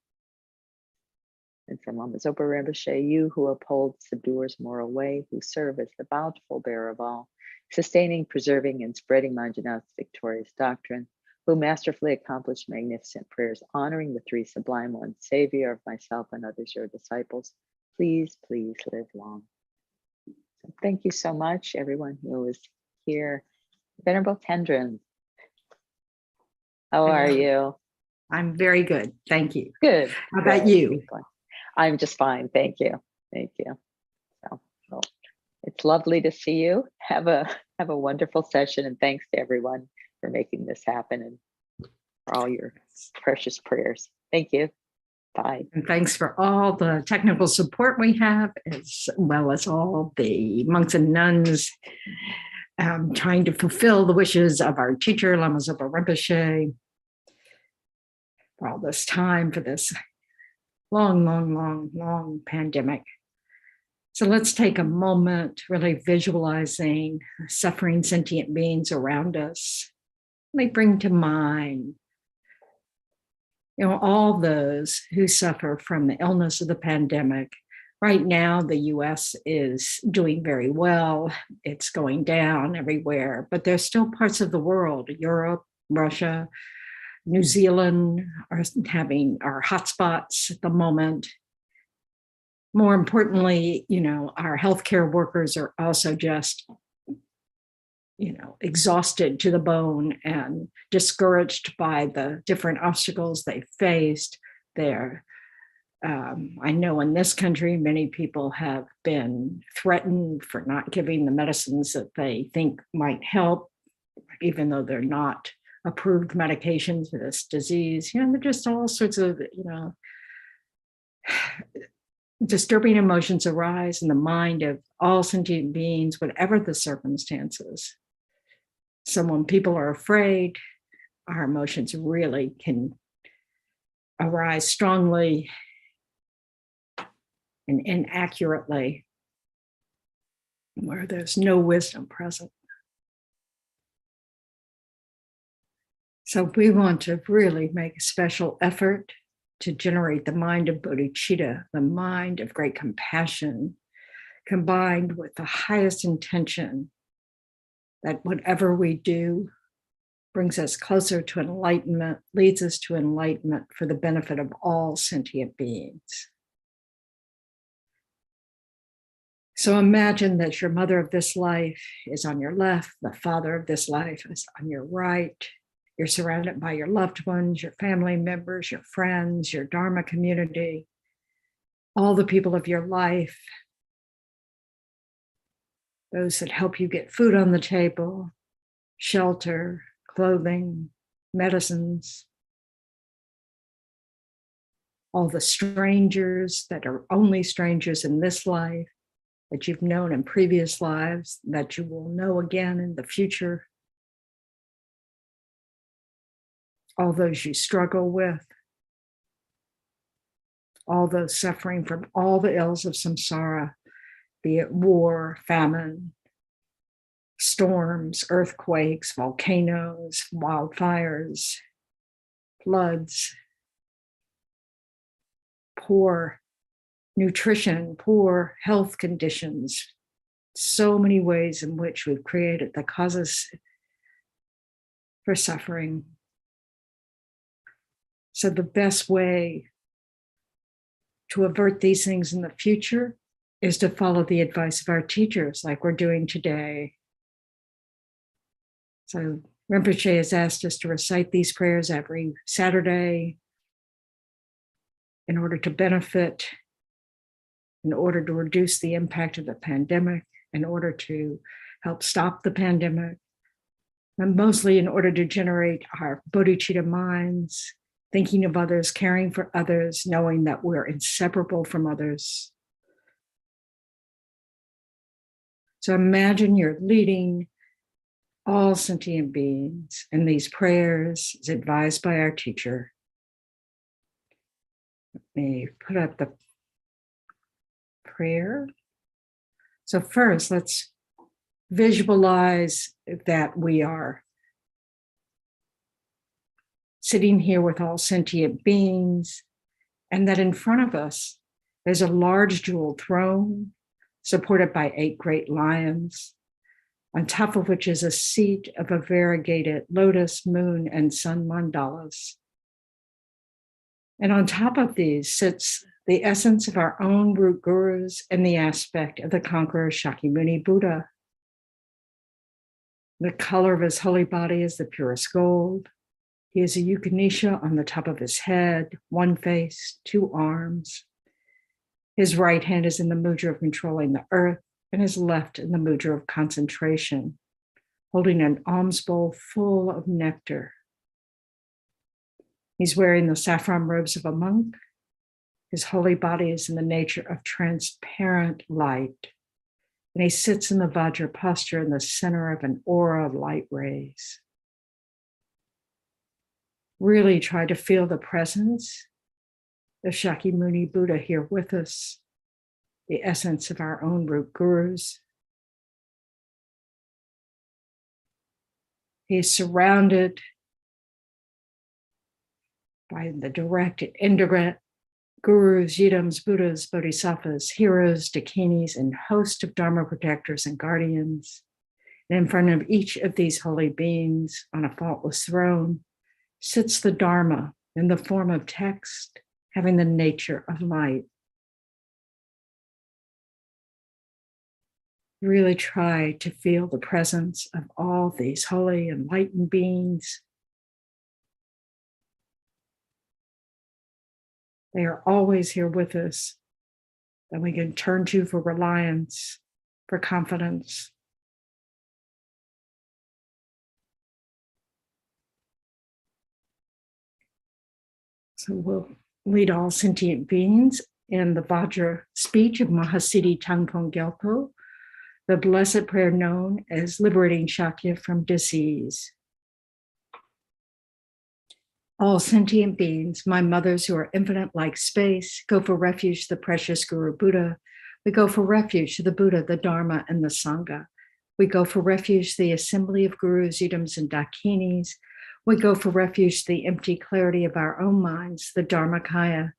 And from Lama Zopa Rinpoche, you who uphold Subduer's moral way, who serve as the bountiful bearer of all, sustaining, preserving, and spreading Manjunat's victorious doctrine, who masterfully accomplished magnificent prayers, honoring the three sublime ones, Savior of myself and others, your disciples, please, please live long. So thank you so much, everyone who is here. Venerable Tendrin, how are you? I'm very good. Thank you. Good. How about you? I'm just fine. Thank you. Thank you. So, well, it's lovely to see you. Have a wonderful session, and thanks to everyone for making this happen and for all your precious prayers. Thank you. Bye. And thanks for all the technical support we have, as well as all the monks and nuns trying to fulfill the wishes of our teacher, Lama Zopa Rinpoche, for all this time, for this long pandemic. So let's take a moment really visualizing suffering sentient beings around us. They bring to mind, all those who suffer from the illness of the pandemic. Right now, the US is doing very well. It's going down everywhere, but there's still parts of the world, Europe, Russia, New Zealand are hotspots at the moment. More importantly, our healthcare workers are also just, exhausted to the bone and discouraged by the different obstacles they faced there. I know in this country, many people have been threatened for not giving the medicines that they think might help, even though they're not approved medications for this disease. They're just all sorts of, disturbing emotions arise in the mind of all sentient beings, whatever the circumstances. So when people are afraid, our emotions really can arise strongly and inaccurately, where there's no wisdom present. So we want to really make a special effort to generate the mind of bodhicitta, the mind of great compassion, combined with the highest intention that whatever we do brings us closer to enlightenment, leads us to enlightenment for the benefit of all sentient beings. So imagine that your mother of this life is on your left, the father of this life is on your right. You're surrounded by your loved ones, your family members, your friends, your Dharma community, all the people of your life, those that help you get food on the table, shelter, clothing, medicines, all the strangers that are only strangers in this life, that you've known in previous lives, that you will know again in the future. All those you struggle with, all those suffering from all the ills of samsara, be it war, famine, storms, earthquakes, volcanoes, wildfires, floods, poor nutrition, poor health conditions, so many ways in which we've created the causes for suffering. So the best way to avert these things in the future is to follow the advice of our teachers, like we're doing today. So Rinpoche has asked us to recite these prayers every Saturday in order to benefit, in order to reduce the impact of the pandemic, in order to help stop the pandemic, and mostly in order to generate our bodhicitta minds, thinking of others, caring for others, knowing that we're inseparable from others. So imagine you're leading all sentient beings in these prayers as advised by our teacher. Let me put up the prayer. So first, let's visualize that we are sitting here with all sentient beings, and that in front of us, there's a large jeweled throne supported by 8 great lions, on top of which is a seat of a variegated lotus, moon, and sun mandalas. And on top of these sits the essence of our own root gurus and the aspect of the conqueror Shakyamuni Buddha. The color of his holy body is the purest gold. He is a Upanisha on the top of his head, 1 face, 2 arms. His right hand is in the mudra of controlling the earth, and his left in the mudra of concentration, holding an alms bowl full of nectar. He's wearing the saffron robes of a monk. His holy body is in the nature of transparent light, and he sits in the Vajra posture in the center of an aura of light rays. Really try to feel the presence of Shakyamuni Buddha here with us, the essence of our own root gurus. He is surrounded by the direct and indirect gurus, yidams, Buddhas, bodhisattvas, heroes, dakinis, and host of Dharma protectors and guardians. And in front of each of these holy beings on a faultless throne sits the Dharma in the form of text, having the nature of light. Really try to feel the presence of all these holy enlightened beings. They are always here with us, that we can turn to for reliance, for confidence. So we'll lead all sentient beings in the Vajra speech of Mahasiddhi Thangtong Gyalpo, the blessed prayer known as Liberating Satya from disease. All sentient beings, my mothers who are infinite like space, go for refuge to the precious Guru Buddha. We go for refuge to the Buddha, the Dharma, and the Sangha. We go for refuge to the assembly of gurus, yidams, and dakinis. We go for refuge to the empty clarity of our own minds, the Dharmakaya.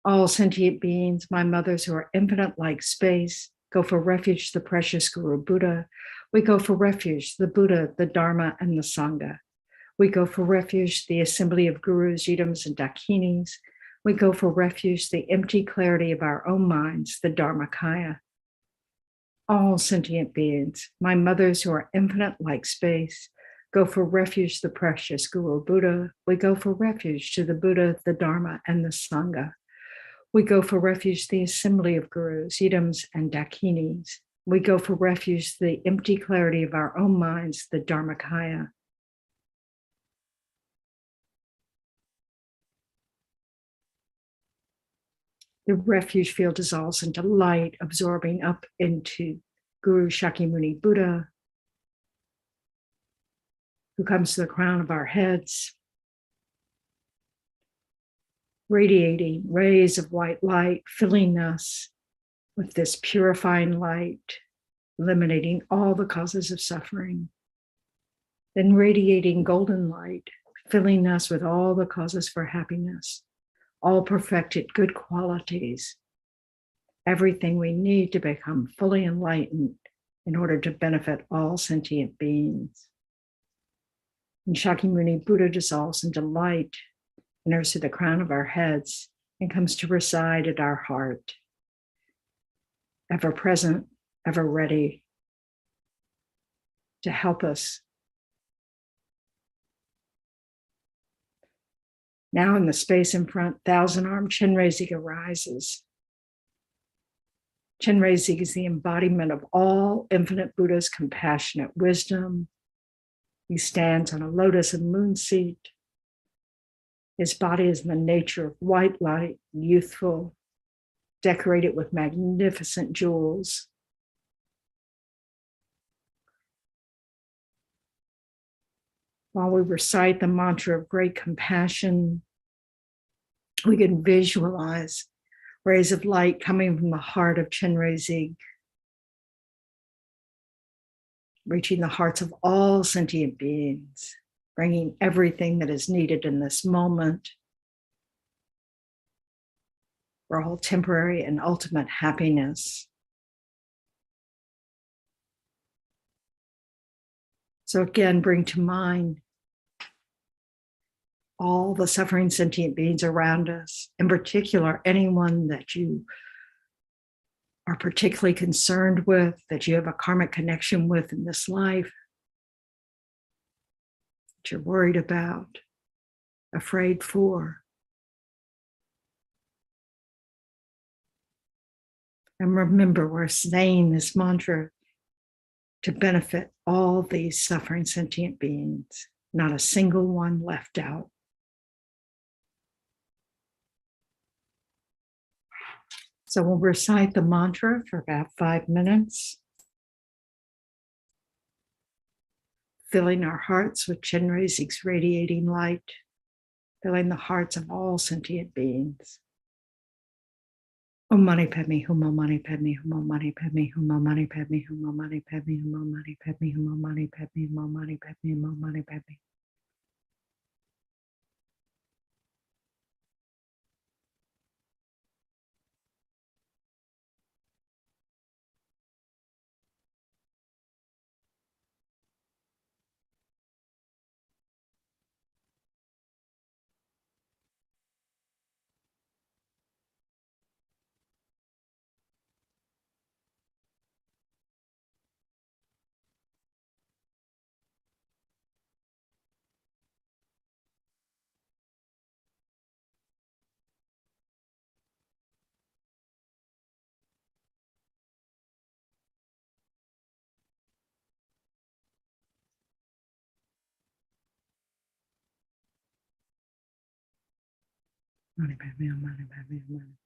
All sentient beings, my mothers who are infinite like space, go for refuge to the precious Guru Buddha. We go for refuge to the Buddha, the Dharma, and the Sangha. We go for refuge to the assembly of gurus, yidams, and dakinis. We go for refuge to the empty clarity of our own minds, the Dharmakaya. All sentient beings, my mothers who are infinite like space, go for refuge to the precious Guru Buddha. We go for refuge to the Buddha, the Dharma, and the Sangha. We go for refuge to the assembly of gurus, yidams, and dakinis. We go for refuge to the empty clarity of our own minds, the Dharmakaya. The refuge field dissolves into light, absorbing up into Guru Shakyamuni Buddha, who comes to the crown of our heads, radiating rays of white light, filling us with this purifying light, eliminating all the causes of suffering. Then radiating golden light, filling us with all the causes for happiness, all perfected good qualities, everything we need to become fully enlightened in order to benefit all sentient beings. And Shakyamuni Buddha dissolves into light, enters through the crown of our heads, and comes to reside at our heart, ever present, ever ready to help us. Now in the space in front, thousand-armed Chenrezig arises. Chenrezig is the embodiment of all infinite Buddha's compassionate wisdom. He stands on a lotus and moon seat. His body is in the nature of white light, youthful, decorated with magnificent jewels. While we recite the mantra of great compassion, we can visualize rays of light coming from the heart of Chenrezig, reaching the hearts of all sentient beings, bringing everything that is needed in this moment for all temporary and ultimate happiness. So again, bring to mind all the suffering sentient beings around us, in particular, anyone that you are particularly concerned with, that you have a karmic connection with in this life, that you're worried about, afraid for. And remember, we're saying this mantra to benefit all these suffering sentient beings, not a single one left out. So we'll recite the mantra for about 5 minutes, filling our hearts with Chenrezig's radiating light, filling the hearts of all sentient beings. Om Mani Padme Hum, Om Mani Padme Hum, Om Mani Padme Hum, Om Mani Padme Hum, Om Mani Padme Hum, Om Mani Padme Hum, Om Mani Padme Hum, Om Mani Padme Hum, Om Mani Padme. Mani Padme Hum, Mani Padme Hum, Mani.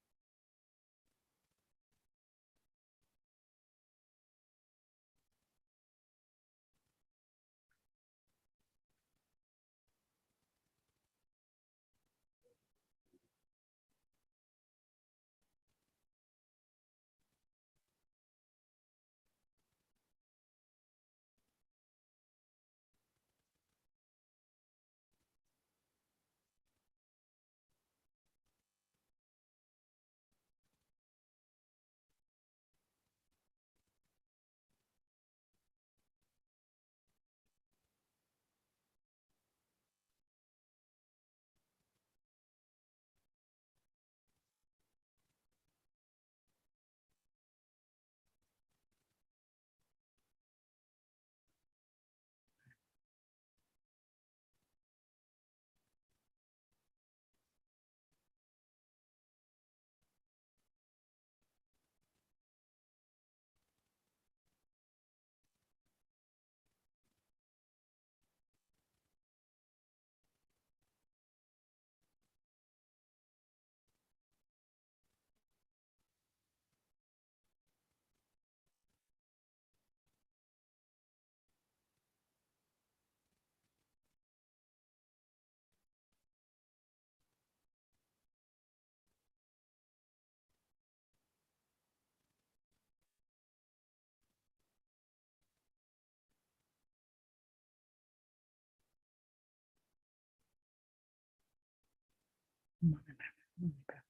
Mani Padme, Mani Padme.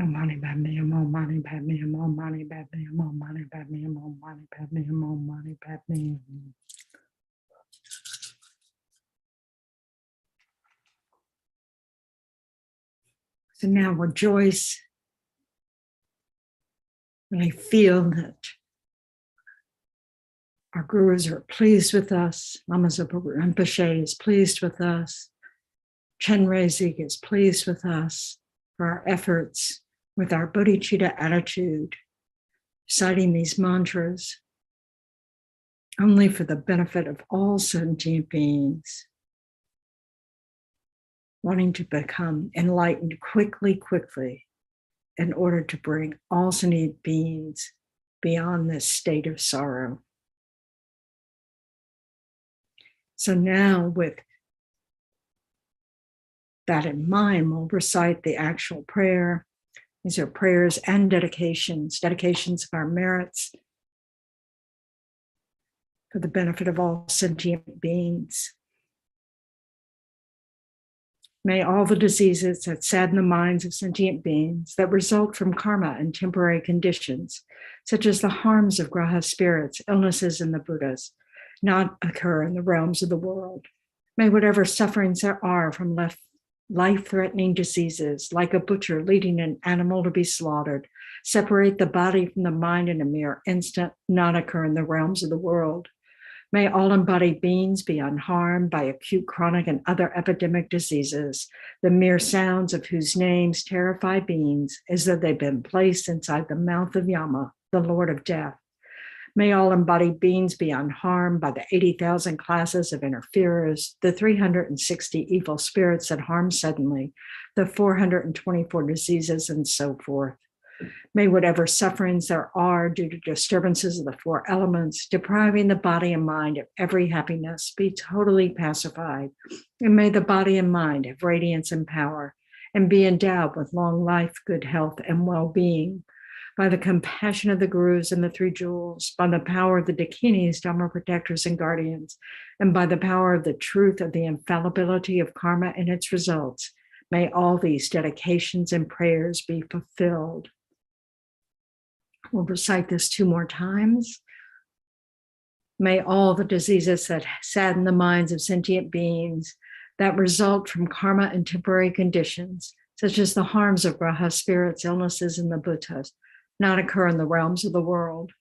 Money bad me, more money bad me, more money bad me, more money bad me, more money bad me, more money bad me. So now rejoice. Really feel that our gurus are pleased with us. Lama Zopa Rinpoche is pleased with us. Chenrezig is pleased with us for our efforts with our Bodhichitta attitude, reciting these mantras only for the benefit of all sentient beings, wanting to become enlightened quickly, in order to bring all sentient beings beyond this state of sorrow. So now with that in mind, we'll recite the actual prayer. These are prayers and dedications of our merits for the benefit of all sentient beings. May all the diseases that sadden the minds of sentient beings that result from karma and temporary conditions, such as the harms of graha spirits, illnesses, and the Buddhas, not occur in the realms of the world. May whatever sufferings there are from life-threatening diseases, like a butcher leading an animal to be slaughtered, separate the body from the mind in a mere instant, not occur in the realms of the world. May all embodied beings be unharmed by acute, chronic, and other epidemic diseases, the mere sounds of whose names terrify beings as though they've been placed inside the mouth of Yama, the Lord of Death. May all embodied beings be unharmed by the 80,000 classes of interferers, the 360 evil spirits that harm suddenly, the 424 diseases, and so forth. May whatever sufferings there are due to disturbances of the four elements, depriving the body and mind of every happiness, be totally pacified. And may the body and mind have radiance and power, and be endowed with long life, good health, and well-being. By the compassion of the gurus and the three jewels, by the power of the dakinis, Dharma protectors and guardians, and by the power of the truth of the infallibility of karma and its results, may all these dedications and prayers be fulfilled. We'll recite this 2 more times. May all the diseases that sadden the minds of sentient beings that result from karma and temporary conditions, such as the harms of graha spirits, illnesses, and the Buddhas, not occur in the realms of the world.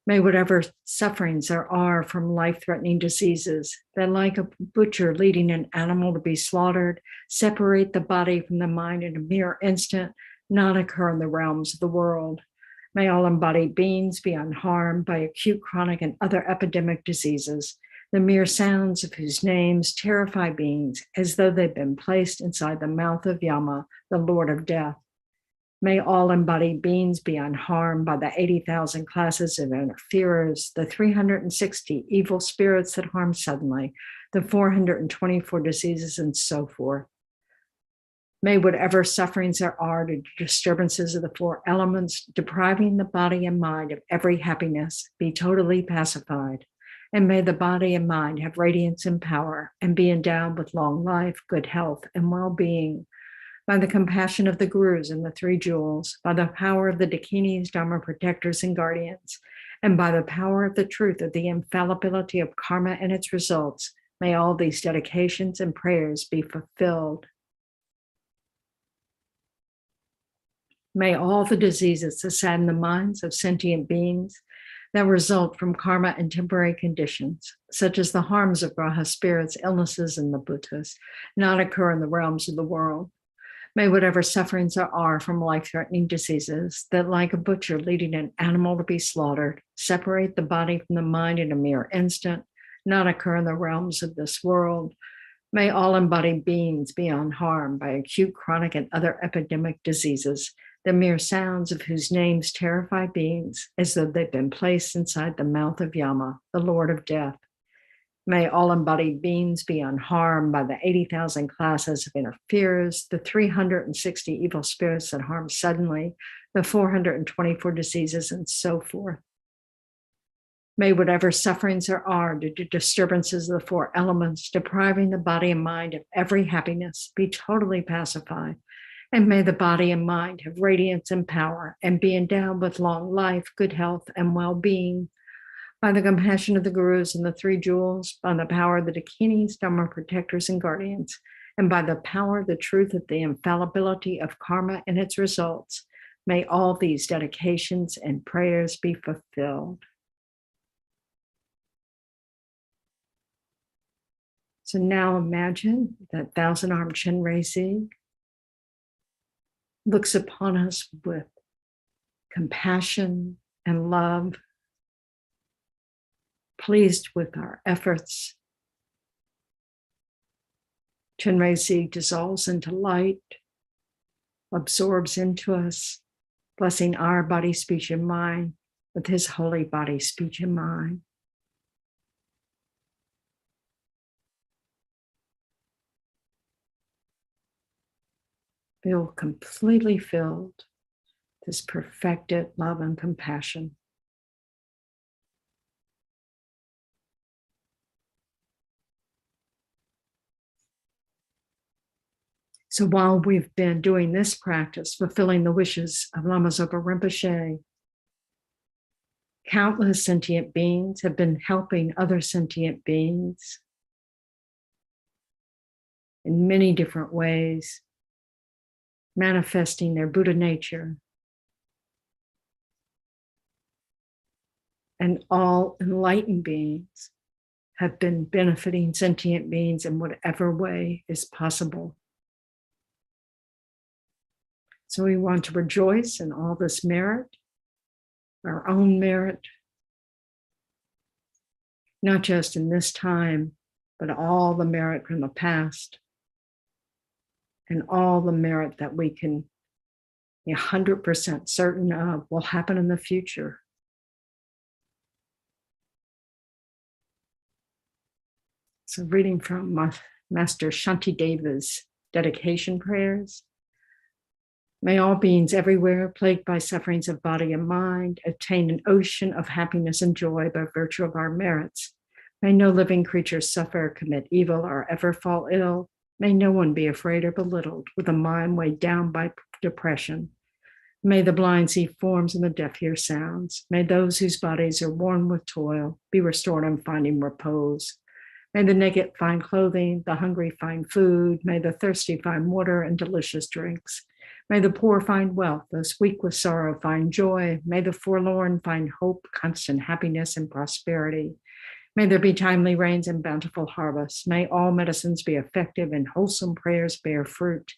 May whatever sufferings there are from life-threatening diseases that, like a butcher leading an animal to be slaughtered, separate the body from the mind in a mere instant, not occur in the realms of the world. May all embodied beings be unharmed by acute, chronic, and other epidemic diseases, the mere sounds of whose names terrify beings as though they've been placed inside the mouth of Yama, the Lord of Death. May all embodied beings be unharmed by the 80,000 classes of interferers, the 360 evil spirits that harm suddenly, the 424 diseases, and so forth. May whatever sufferings there are due to disturbances of the four elements, depriving the body and mind of every happiness, be totally pacified. And may the body and mind have radiance and power and be endowed with long life, good health, and well-being. By the compassion of the gurus and the three jewels, by the power of the dakinis, Dharma protectors, and guardians, and by the power of the truth of the infallibility of karma and its results, may all these dedications and prayers be fulfilled. May all the diseases that sadden the minds of sentient beings that result from karma and temporary conditions, such as the harms of graha spirits, illnesses, and the Buddhas, not occur in the realms of the world. May whatever sufferings there are from life-threatening diseases that, like a butcher leading an animal to be slaughtered, separate the body from the mind in a mere instant, not occur in the realms of this world. May all embodied beings be unharmed by acute, chronic, and other epidemic diseases, the mere sounds of whose names terrify beings as though they've been placed inside the mouth of Yama, the Lord of Death. May all embodied beings be unharmed by the 80,000 classes of interferers, the 360 evil spirits that harm suddenly, the 424 diseases, and so forth. May whatever sufferings there are due to disturbances of the four elements, depriving the body and mind of every happiness, be totally pacified. And may the body and mind have radiance and power and be endowed with long life, good health, and well-being. By the compassion of the gurus and the three jewels, by the power of the dakinis, dharma protectors and guardians, and by the power, the truth of the infallibility of karma and its results, may all these dedications and prayers be fulfilled. So now imagine that thousand-armed Chenrezig looks upon us with compassion and love, pleased with our efforts. Chenrezig dissolves into light, absorbs into us, blessing our body, speech, and mind with his holy body, speech, and mind. Feel completely filled, this perfected love and compassion. So while we've been doing this practice, fulfilling the wishes of Lama Zopa Rinpoche, countless sentient beings have been helping other sentient beings in many different ways, manifesting their Buddha nature. And all enlightened beings have been benefiting sentient beings in whatever way is possible. So we want to rejoice in all this merit, our own merit, not just in this time, but all the merit from the past and all the merit that we can be 100% certain of will happen in the future. So reading from Master Shantideva's dedication prayers. May all beings everywhere plagued by sufferings of body and mind attain an ocean of happiness and joy by virtue of our merits. May no living creature suffer, commit evil, or ever fall ill. May no one be afraid or belittled with a mind weighed down by depression. May the blind see forms and the deaf hear sounds. May those whose bodies are worn with toil be restored in finding repose. May the naked find clothing, the hungry find food. May the thirsty find water and delicious drinks. May the poor find wealth, those weak with sorrow find joy. May the forlorn find hope, constant happiness, and prosperity. May there be timely rains and bountiful harvests. May all medicines be effective and wholesome prayers bear fruit.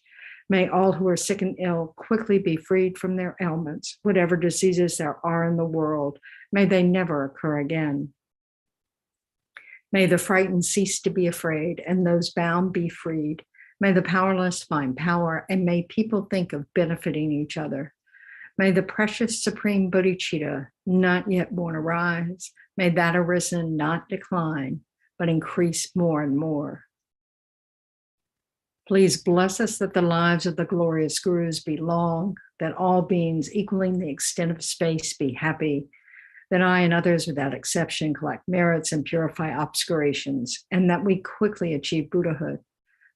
May all who are sick and ill quickly be freed from their ailments. Whatever diseases there are in the world, may they never occur again. May the frightened cease to be afraid and those bound be freed. May the powerless find power, and may people think of benefiting each other. May the precious supreme Bodhichitta, not yet born, arise. May that arisen not decline, but increase more and more. Please bless us that the lives of the glorious gurus be long, that all beings equaling the extent of space be happy, that I and others without exception collect merits and purify obscurations, and that we quickly achieve Buddhahood.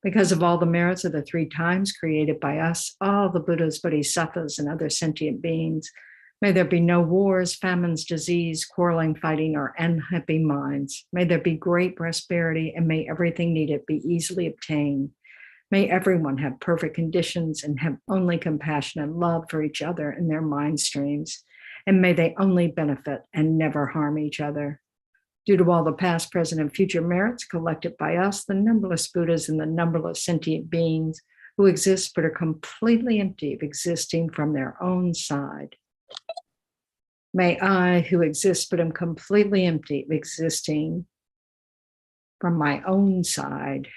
Because of all the merits of the 3 times created by us, all the Buddhas, Bodhisattvas, and other sentient beings, may there be no wars, famines, disease, quarreling, fighting, or unhappy minds. May there be great prosperity, and may everything needed be easily obtained. May everyone have perfect conditions and have only compassion and love for each other in their mind streams, and may they only benefit and never harm each other. Due to all the past, present, and future merits collected by us, the numberless Buddhas and the numberless sentient beings who exist but are completely empty of existing from their own side. May I, who exist but am completely empty of existing from my own side,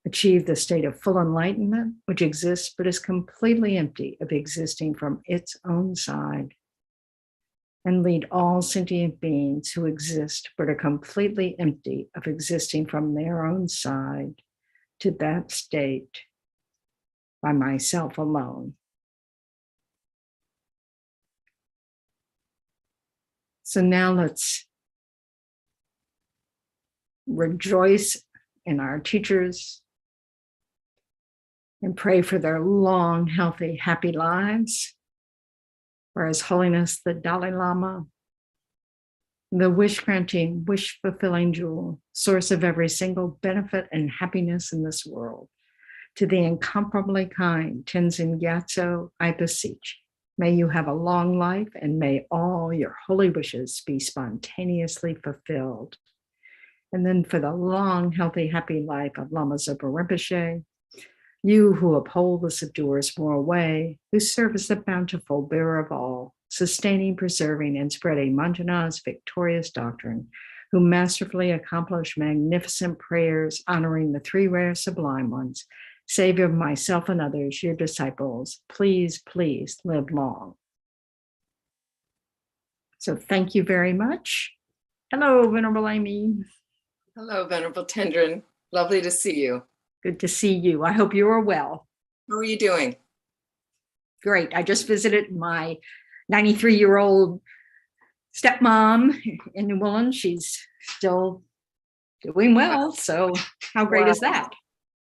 achieve the state of full enlightenment, which exists but is completely empty of existing from its own side, and lead all sentient beings who exist but are completely empty of existing from their own side to that state by myself alone. So now let's rejoice in our teachers, and pray for their long, healthy, happy lives. For His Holiness the Dalai Lama, the wish-granting, wish-fulfilling jewel, source of every single benefit and happiness in this world. To the incomparably kind Tenzin Gyatso, I beseech, may you have a long life and may all your holy wishes be spontaneously fulfilled. And then for the long, healthy, happy life of Lama Zopa Rinpoche, you who uphold the subduer's moral way, who serve as the bountiful bearer of all, sustaining, preserving, and spreading Manjana's victorious doctrine, who masterfully accomplish magnificent prayers honoring the three rare sublime ones, Savior of myself and others, your disciples, please, please live long. So thank you very much. Hello, Venerable Amy. Hello, Venerable Tendrin. Lovely to see you. Good to see you. I hope you are well. How are you doing? Great. I just visited my 93-year-old stepmom in New Orleans. She's still doing well. So how great is that?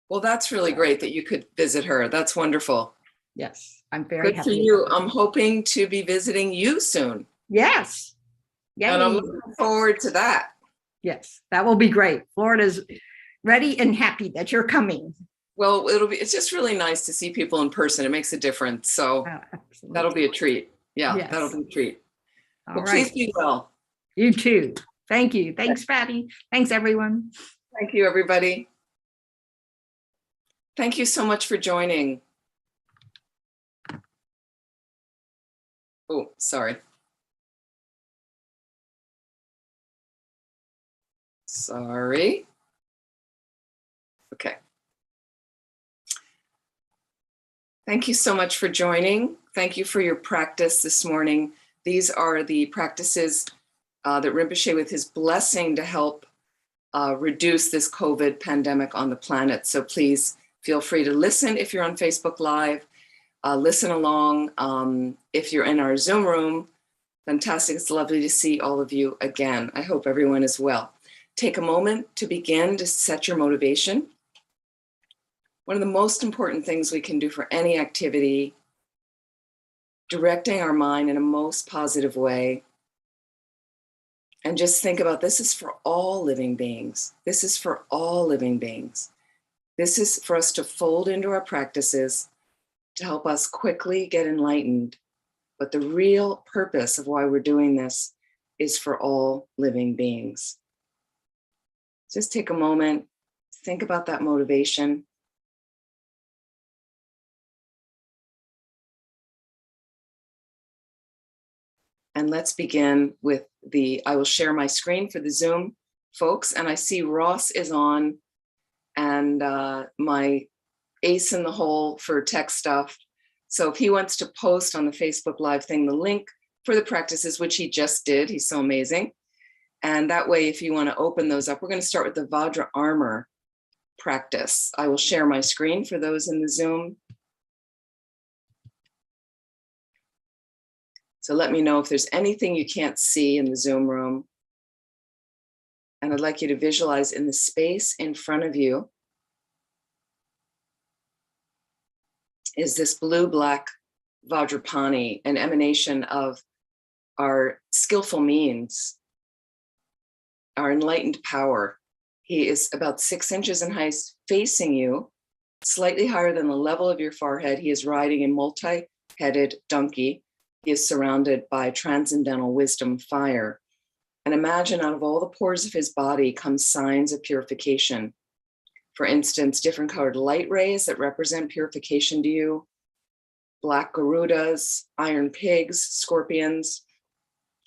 Well, that's really great that you could visit her. That's wonderful. Yes, I'm very happy. Good for you. I'm hoping to be visiting you soon. Yes. Yay. And I'm looking forward to that. Yes, that will be great. Florida's ready and happy that you're coming. Well, it's just really nice to see people in person. It makes a difference. So that'll be a treat. Yeah, yes. That'll be a treat. Well, please be well. You too. Thank you. Thanks, Patty. Thanks, everyone. Thank you, everybody. Thank you so much for joining. Oh, sorry. Sorry. Okay. Thank you so much for joining. Thank you for your practice this morning. These are the practices that Rinpoche, with his blessing, to help reduce this COVID pandemic on the planet. So please feel free to listen if you're on Facebook Live, listen along if you're in our Zoom room. Fantastic. It's lovely to see all of you again. I hope everyone is well. Take a moment to begin to set your motivation. One of the most important things we can do for any activity, directing our mind in a most positive way. And just think about, this is for all living beings. This is for all living beings. This is for us to fold into our practices to help us quickly get enlightened. But the real purpose of why we're doing this is for all living beings. Just take a moment, think about that motivation. And let's begin with I will share my screen for the Zoom folks. And I see Ross is on, and my ace in the hole for tech stuff. So if he wants to post on the Facebook Live thing, the link for the practices, which he just did, he's so amazing. And that way, if you want to open those up, we're going to start with the Vajra armor practice. I will share my screen for those in the Zoom. So let me know if there's anything you can't see in the Zoom room. And I'd like you to visualize in the space in front of you is this blue-black Vajrapani, an emanation of our skillful means, our enlightened power. He is about 6 inches in height, facing you, slightly higher than the level of your forehead. He is riding a multi-headed donkey. He is surrounded by transcendental wisdom fire. And imagine out of all the pores of his body come signs of purification. For instance, different colored light rays that represent purification to you, black Garudas, iron pigs, scorpions,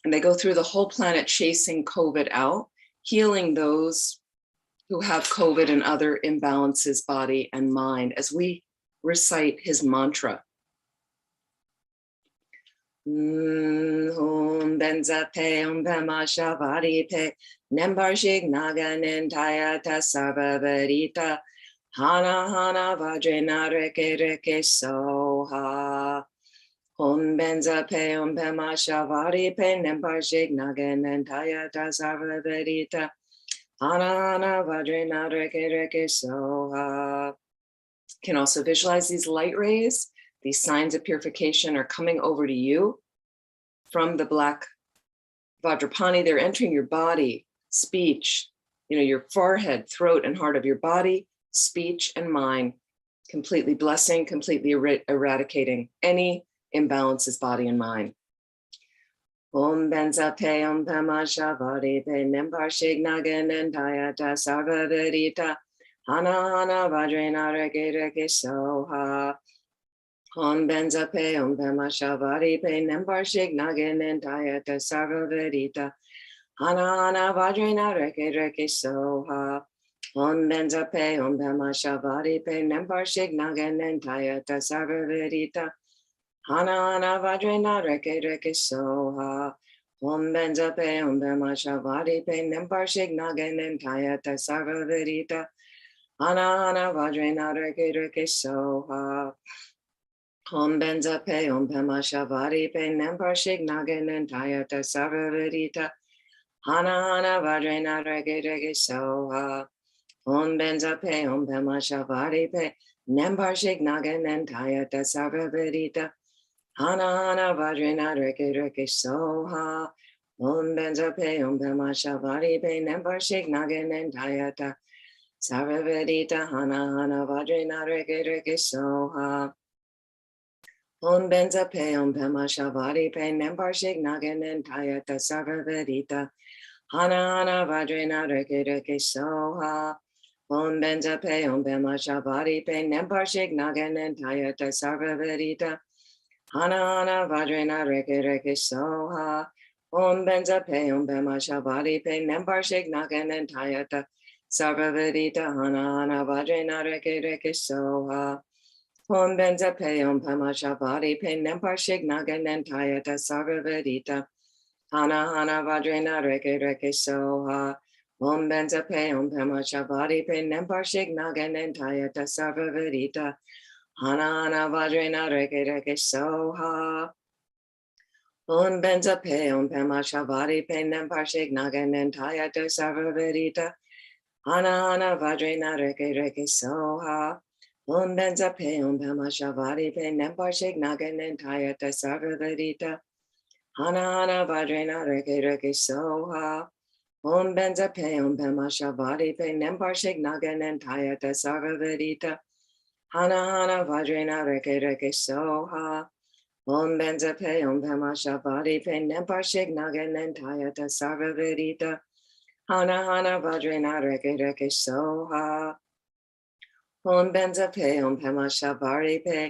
and they go through the whole planet chasing COVID out, healing those who have COVID and other imbalances, body and mind, as we recite his mantra. Om Benzate Om Bema Shavari Pe Nembarshik Nagan Entayata Sarvavarita Hana Hana Vajrena Reke Reke Soha Om Benzape Om Bema Shavari Pe Nembarshik Nagan Entayata Sarvavarita Hana Hana Vajrena Reke Reke Soha. can also visualize these light rays. These signs of purification are coming over to you from the black Vajrapani. They're entering your body, speech, your forehead, throat, and heart of your body, speech, and mind, completely blessing, completely eradicating any imbalances, body and mind. Om benza pe om pema shavadi pe nembar shignagan and dayata sarvavedita hana hana vajrena reke reke soha. Om benza pe om pema shavadi pe nembar shignagan and dayata sarvavedita hana hana vajrena reke reke soha. Om benza pe om pema shavadi pe nembar shignagan and dayata sarvavedita hana hana vajrena reke reke soha. Om benza pe om pema shavadi pe nembar shignagan and dayata sarvavedita hana hana vajrena reke reke soha. Om benza pe om pema shavadi pe nembar shignagan and dayata sarvavedita hana hana vajrena reke reke soha. Om benza pe om pema shavadi pe nembar shignagan and dayata sarvavedita hana hana vajrena reke reke soha. Om benza pe om pema shavadi pe nembar shignagan and dayata sarvavedita hana hana vajrena reke reke soha. Om benza pe om pema shavadi pe nembar shignagan and dayata sarvavedita hana hana vajrena reke reke soha. Om benza pe om pema shavadi pe nembar shignagan and dayata sarvavedita hana hana vajrena reke reke soha. Om benza pe om pema shavadi pe nembar shignagan and dayata sarvavedita hana hana vajrena reke reke soha. Om benza pe om pema shavadi pe nembar shignagan and dayata sarvavedita hana hana vajrena reke reke soha. Om benza pe om pema shavadi pe nembar shignagan and dayata sarvavedita hana hana vajrena reke reke soha. Om benza pe om pema shavadi pe nembar shignagan and dayata sarvavedita hana hana vajrena reke reke soha. Om benza pe om pema shavadi pe nembar shignagan and dayata sarvavedita hana hana vajrena reke reke soha. Om benza pe om pema shavadi pe nembar shignagan and dayata sarvavedita hana hana vajrena reke reke soha. Om benza pe om pema shavadi pe nembar shignagan and dayata sarvavedita hana hana vajrena reke reke soha. Om benza pe om pema shavadi pe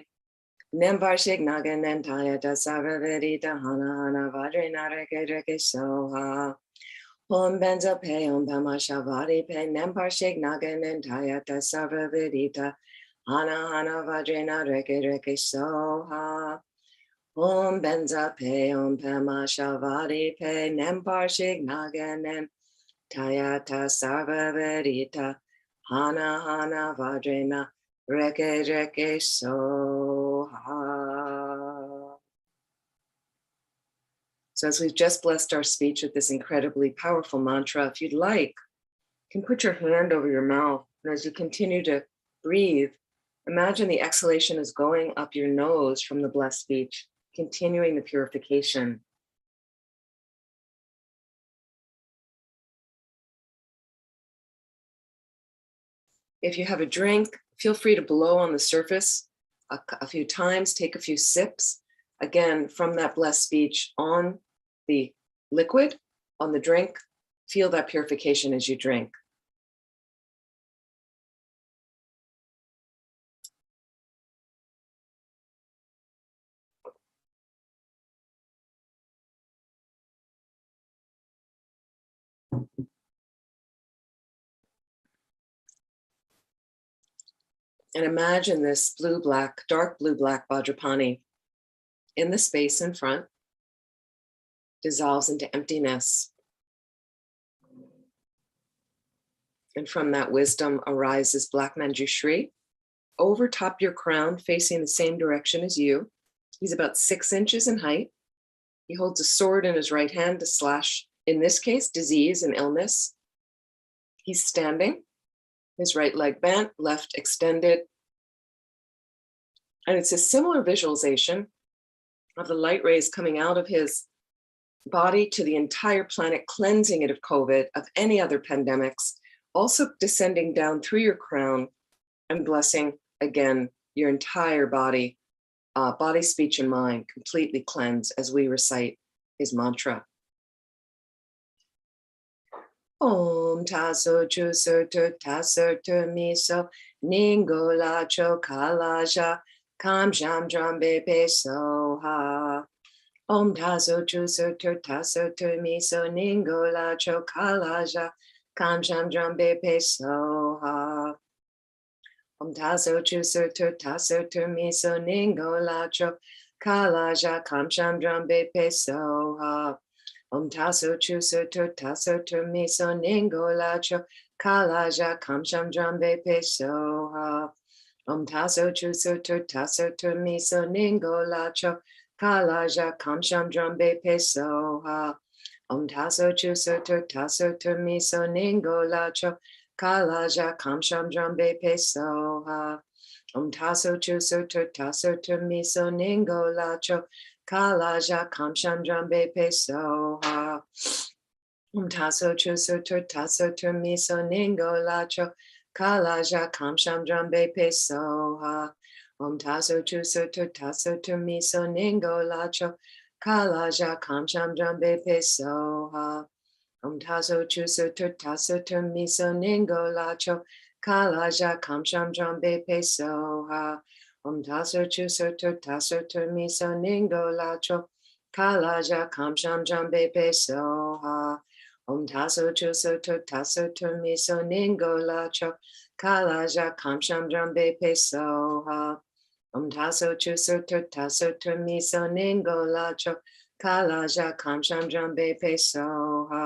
nembar shignagan and dayata sarvavedita hana hana vajrena reke reke soha. Om benza pe om pema shavadi pe nembar shignagan and dayata sarvavedita hana hana vajrena reke reke soha. Om benza pe om pema shavadi pe nembar shignagan and dayata sarvavedita hana hana vajrena reke reke soha. So as we've just blessed our speech with this incredibly powerful mantra, if you'd like, you can put your hand over your mouth, and as you continue to breathe, imagine the exhalation is going up your nose from the blessed speech, continuing the purification. If you have a drink, feel free to blow on the surface a few times, take a few sips, again, from that blessed speech on the liquid, on the drink, feel that purification as you drink. And imagine this blue-black, dark blue-black Vajrapani in the space in front dissolves into emptiness. And from that wisdom arises Black Manjushri, over top your crown, facing the same direction as you. He's about 6 inches in height. He holds a sword in his right hand to slash, in this case, disease and illness. He's standing, his right leg bent, left extended, And it's a similar visualization of the light rays coming out of his body to the entire planet, cleansing it of COVID, of any other pandemics, also descending down through your crown and blessing again your entire body, body, speech, and mind, completely cleansed as we recite his mantra. Om taso chuso tu taso tu miso ningo la cho kalaja kam jam drambe pe soha. Om taso chuso tu taso tu miso ningo la cho kalaja kam jam drambe pe soha. Om taso chuso tu taso tu miso ningo la cho kalaja kam jam drambe pe soha. Om taso chuso tu taso tu miso ningo la cho kalaja kam jam drambe pe soha. Om taso chuso tu taso tu miso ningo la cho kalaja kam jam drambe pe soha. Om taso chuso tu taso tu miso ningo la cho kalaja kam jam drambe pe soha. Om taso chuso tu taso tu miso ningo la cho kalaja kam jam drambe pe soha. Om taso chuso tu taso tu miso ningo la cho kalaja kam jam drambe pe soha. Om taso chuso tu taso tu miso ningo la cho kalaja kam jam drambe pe soha. Om taso chuso tu taso tu miso ningo la cho kalaja kam jam drambe pe soha. Om taso chuso tu taso tu miso ningo la cho kalaja kam jam drambe pe soha. Om taso chuso tu taso tu miso ningo la cho kalaja kam jam drambe pe soha. Om taso chuso tu taso tu miso ningo la cho kalaja kam jam drambe pe soha.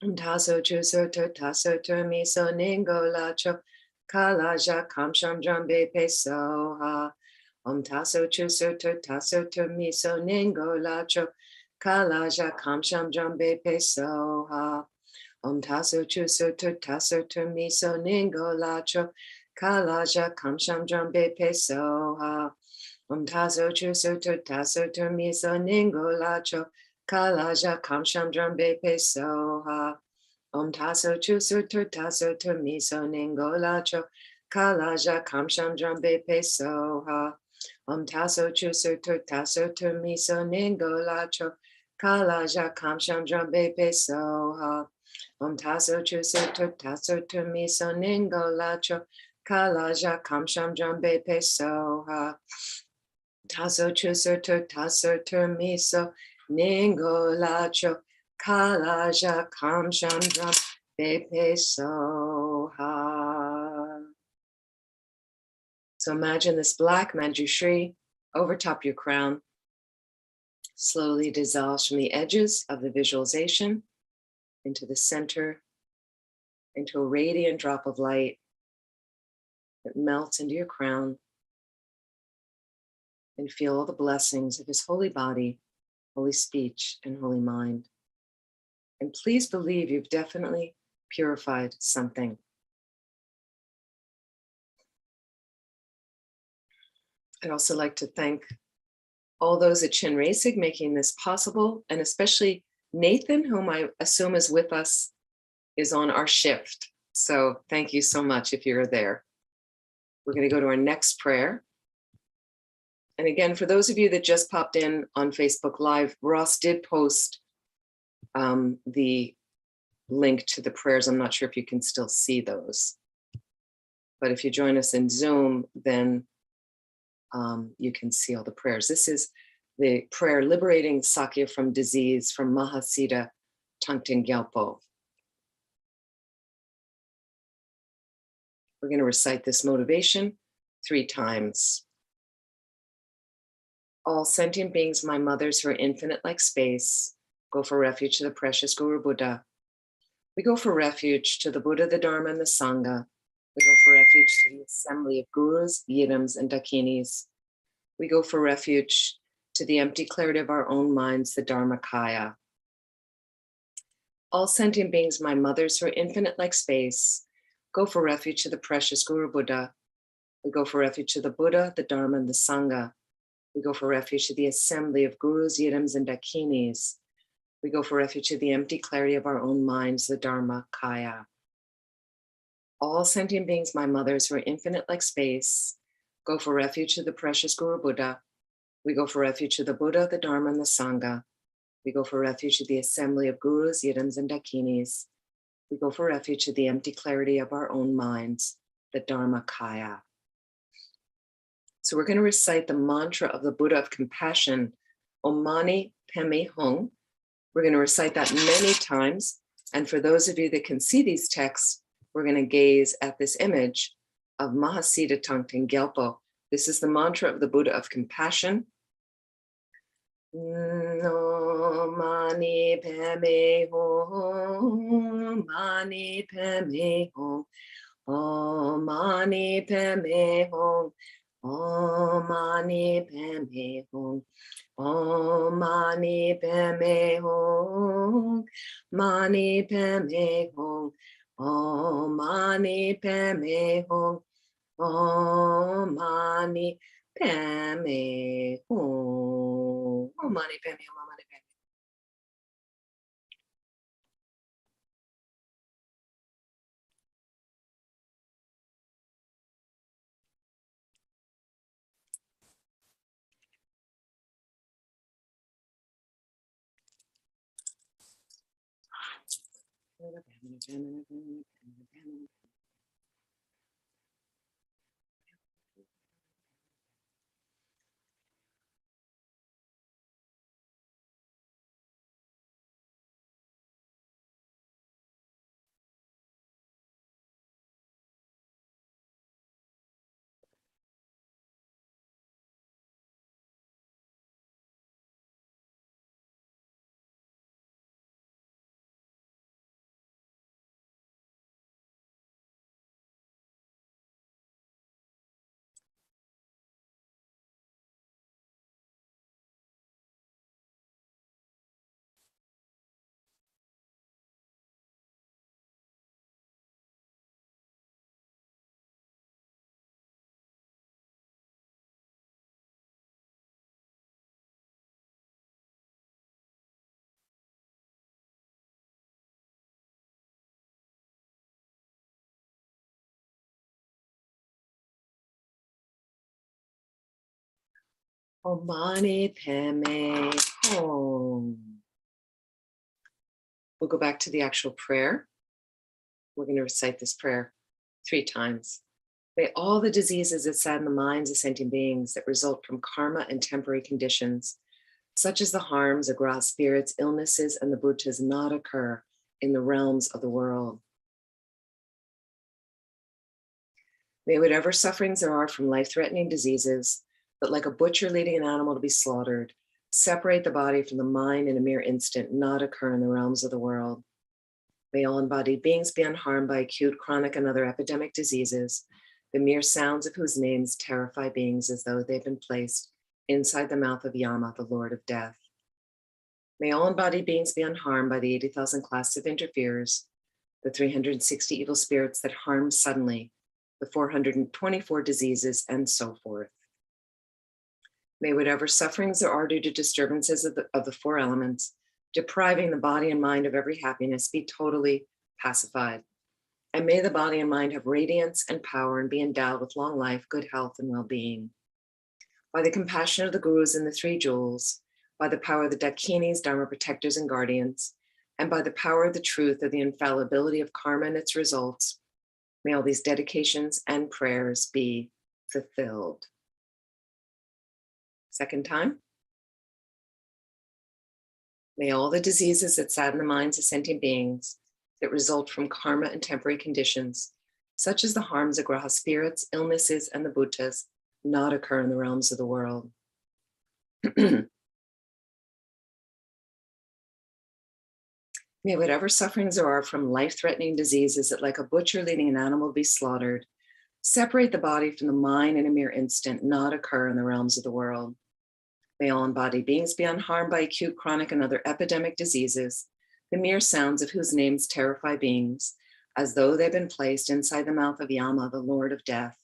Om taso chuso tu taso tu miso ningo la cho kalaja kam jam drambe pe soha. Om taso chuso tu taso tu miso ningo la cho kalaja kam jam drambe pe soha. Om taso chuso tu taso tu miso ningo la cho kalaja kam jam drambe pe soha. Om taso chuso tu taso tu miso ningo la cho kalaja kam jam drambe pe soha. Om taso chuso tu taso tu miso ningo la cho kalaja kam jam drambe pe soha. Om taso chuso tu taso tu miso ningo la cho kalaja kam jam drambe pe soha. Om taso chuso tu taso tu miso ningo la cho kalaja kam jam drambe pe soha. Taso chuso tu taso tu miso ningo la cho kalaja kam jam drambe pe soha. So imagine this black manjushri over top your crown slowly dissolves from the edges of the visualization into the center, into a radiant drop of light that melts into your crown, and feel all the blessings of his holy body, holy speech, and holy mind. And please believe you've definitely purified something. I'd also like to thank all those at Chenrezig making this possible, and especially Nathan, whom I assume is with us, is on our shift. So thank you so much if you're there. We're going to go to our next prayer. And again, for those of you that just popped in on Facebook Live, Ross did post the link to the prayers. I'm not sure if you can still see those. But if you join us in Zoom, then you can see all the prayers. This is the prayer Liberating Satya from Disease from Mahasiddha Thangtong Gyalpo. We're going to recite this motivation 3 times. All sentient beings, my mothers who are infinite like space, go for refuge to the precious Guru Buddha. We go for refuge to the Buddha, the Dharma, and the Sangha. We go for refuge to the assembly of gurus, yidams, and dakinis. We go for refuge to the empty clarity of our own minds, the Dharmakaya. All sentient beings, my mothers who are infinite like space, go for refuge to the precious Guru Buddha. We go for refuge to the Buddha, the Dharma, and the Sangha. We go for refuge to the assembly of gurus, yidams, and dakinis. We go for refuge to the empty clarity of our own minds, the Dharma Kaya. All sentient beings, my mothers, who are infinite like space, go for refuge to the precious Guru Buddha. We go for refuge to the Buddha, the Dharma, and the Sangha. We go for refuge to the assembly of gurus, yidams, and dakinis. We go for refuge to the empty clarity of our own minds, the Dharma Kaya. So we're going to recite the mantra of the Buddha of compassion, Om Mani Padme Hum. We're going to recite that many times. And for those of you that can see these texts, we're going to gaze at this image of Mahasiddha Thangtong Gyalpo. This is the mantra of the Buddha of compassion. Om Mani Padme Hum, Mani Padme Hum, Om Mani Padme Hum, Om Mani Padme Hum, Om Mani Padme Hum, Mani Padme Hum, Om Mani Padme Hum, Om Mani Padme Hum, Om Mani Padme Hum, Om Mani Padme. Om Mani Padme Hum. We'll go back to the actual prayer. We're going to recite this prayer 3 times. May all the diseases that sadden the minds of sentient beings that result from karma and temporary conditions, such as the harms of grass spirits, illnesses, and the Buddhas, not occur in the realms of the world. May whatever sufferings there are from life-threatening diseases, but like a butcher leading an animal to be slaughtered, separate the body from the mind in a mere instant, not occur in the realms of the world. May all embodied beings be unharmed by acute, chronic, and other epidemic diseases, the mere sounds of whose names terrify beings as though they've been placed inside the mouth of Yama, the Lord of Death. May all embodied beings be unharmed by the 80,000 classes of interferers, the 360 evil spirits that harm suddenly, the 424 diseases, and so forth. May whatever sufferings there are due to disturbances of the 4 elements, depriving the body and mind of every happiness, be totally pacified. And may the body and mind have radiance and power and be endowed with long life, good health, and well-being. By the compassion of the gurus and the 3 jewels, by the power of the dakinis, dharma protectors and guardians, and by the power of the truth of the infallibility of karma and its results, may all these dedications and prayers be fulfilled. Second time. May all the diseases that sadden the minds of sentient beings that result from karma and temporary conditions, such as the harms of graha spirits, illnesses, and the Buddhas, not occur in the realms of the world. May whatever sufferings there are from life-threatening diseases that like a butcher leading an animal to be slaughtered, separate the body from the mind in a mere instant, not occur in the realms of the world. May all embodied beings be unharmed by acute, chronic, and other epidemic diseases, the mere sounds of whose names terrify beings, as though they've been placed inside the mouth of Yama, the Lord of Death.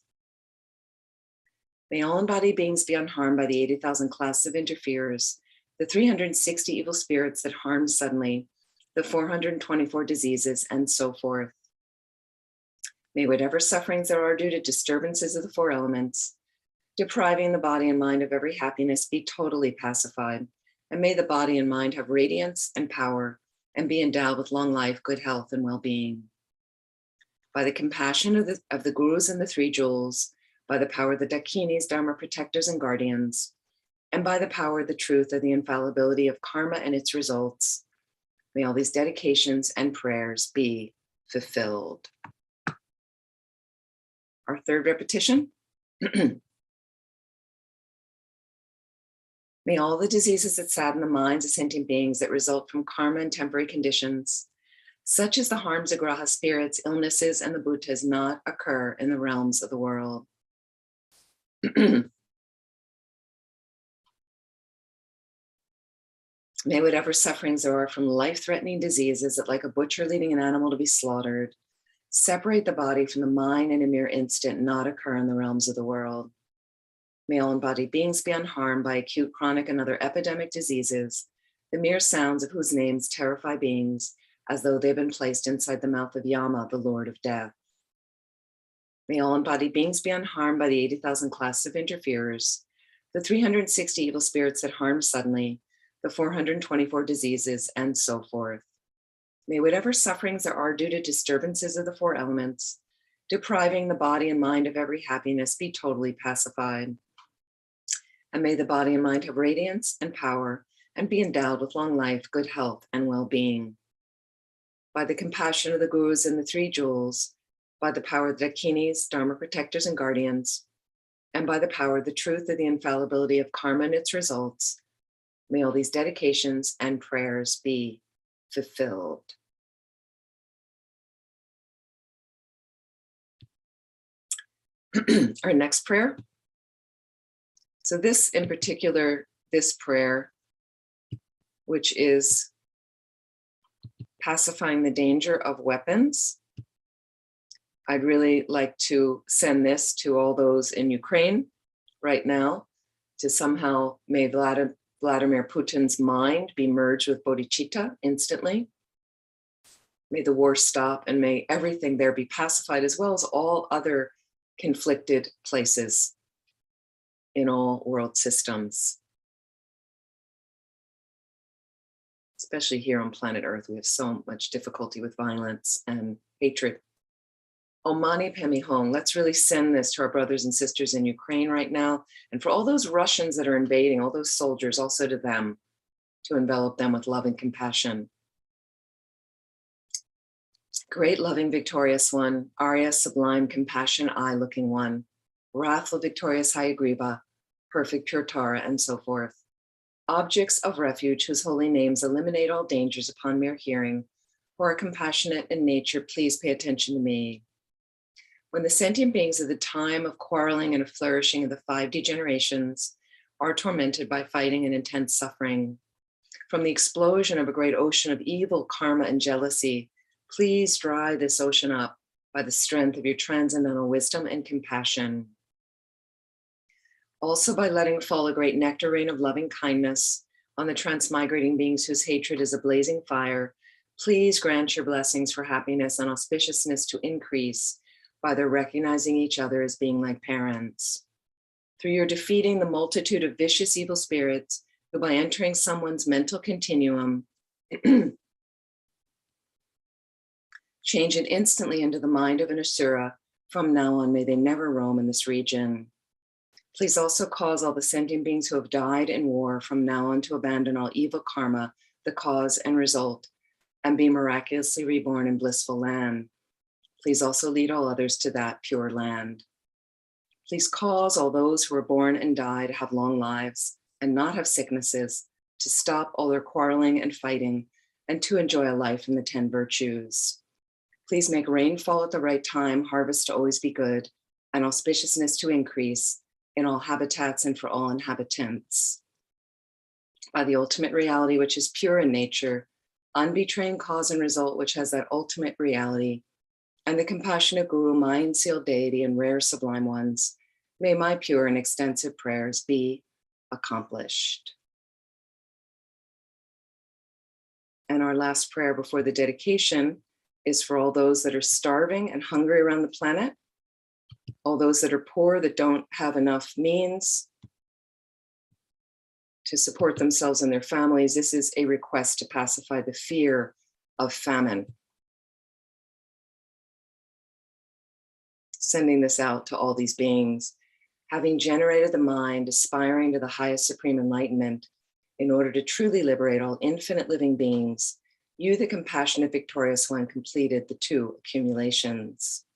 May all embodied beings be unharmed by the 80,000 classes of interferers, the 360 evil spirits that harm suddenly, the 424 diseases, and so forth. May whatever sufferings there are due to disturbances of the four elements, depriving the body and mind of every happiness, be totally pacified. And may the body and mind have radiance and power and be endowed with long life, good health, and well-being. By the compassion of the gurus and the three jewels, by the power of the dakinis, dharma protectors and guardians, and by the power of the truth of the infallibility of karma and its results, may all these dedications and prayers be fulfilled. Our third repetition. May all the diseases that sadden the minds of sentient beings that result from karma and temporary conditions, such as the harms of graha spirits, illnesses, and the bhutas, not occur in the realms of the world. May whatever sufferings there are from life-threatening diseases that, like a butcher leading an animal to be slaughtered, separate the body from the mind in a mere instant, not occur in the realms of the world. May all embodied beings be unharmed by acute, chronic, and other epidemic diseases, the mere sounds of whose names terrify beings as though they've been placed inside the mouth of Yama, the Lord of Death. May all embodied beings be unharmed by the 80,000 classes of interferers, the 360 evil spirits that harm suddenly, the 424 diseases, and so forth. May whatever sufferings there are due to disturbances of the four elements, depriving the body and mind of every happiness, be totally pacified. And may the body and mind have radiance and power and be endowed with long life, good health, and well-being. By the compassion of the gurus and the three jewels, by the power of the dakinis, dharma protectors and guardians, and by the power of the truth of the infallibility of karma and its results, may all these dedications and prayers be fulfilled. Our next prayer. So this in particular, this prayer, which is pacifying the danger of weapons. I'd really like to send this to all those in Ukraine right now, to somehow may Vladimir Putin's mind be merged with Bodhichitta instantly. May the war stop and may everything there be pacified, as well as all other conflicted places in all world systems. Especially here on planet Earth, we have so much difficulty with violence and hatred. Om Mani Padme Hum. Let's really send this to our brothers and sisters in Ukraine right now, and for all those Russians that are invading, all those soldiers, also to them, to envelop them with love and compassion. Great, loving, victorious one, Arya, sublime, compassion, eye-looking one, wrathful, victorious, Hayagriva, perfect, pure Tara, and so forth. Objects of refuge whose holy names eliminate all dangers upon mere hearing, who are compassionate in nature, please pay attention to me. When the sentient beings of the time of quarreling and of flourishing of the 5 degenerations are tormented by fighting and intense suffering, from the explosion of a great ocean of evil, karma, and jealousy, please dry this ocean up by the strength of your transcendental wisdom and compassion. Also by letting fall a great nectar rain of loving kindness on the transmigrating beings whose hatred is a blazing fire, please grant your blessings for happiness and auspiciousness to increase by their recognizing each other as being like parents. Through your defeating the multitude of vicious evil spirits who by entering someone's mental continuum change it instantly into the mind of an asura. From now on, may they never roam in this region. Please also cause all the sentient beings who have died in war from now on to abandon all evil karma, the cause and result, and be miraculously reborn in blissful land. Please also lead all others to that pure land. Please cause all those who were born and died to have long lives and not have sicknesses, to stop all their quarreling and fighting, and to enjoy a life in the 10 virtues. Please make rain fall at the right time, harvest to always be good, and auspiciousness to increase in all habitats and for all inhabitants. By the ultimate reality, which is pure in nature, unbetraying cause and result, which has that ultimate reality, and the compassionate guru, mind, sealed deity, and rare sublime ones, May my pure and extensive prayers be accomplished. And our last prayer before the dedication is for all those that are starving and hungry around the planet, all those that are poor, that don't have enough means to support themselves and their families. This is a request to pacify the fear of famine. Sending this out to all these beings, having generated the mind, aspiring to the highest supreme enlightenment, in order to truly liberate all infinite living beings, you, the compassionate victorious one, completed the 2 accumulations.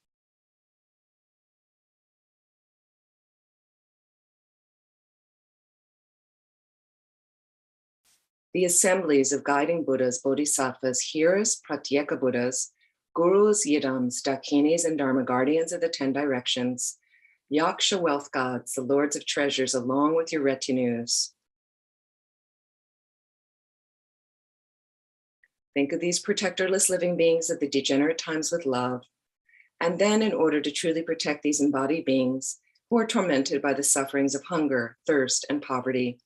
The assemblies of guiding Buddhas, Bodhisattvas, hearers, Pratyeka Buddhas, Gurus, Yidams, Dakinis, and Dharma guardians of the 10 directions, Yaksha wealth gods, the lords of treasures, along with your retinues. Think of these protectorless living beings of the degenerate times with love. And then, in order to truly protect these embodied beings who are tormented by the sufferings of hunger, thirst, and poverty,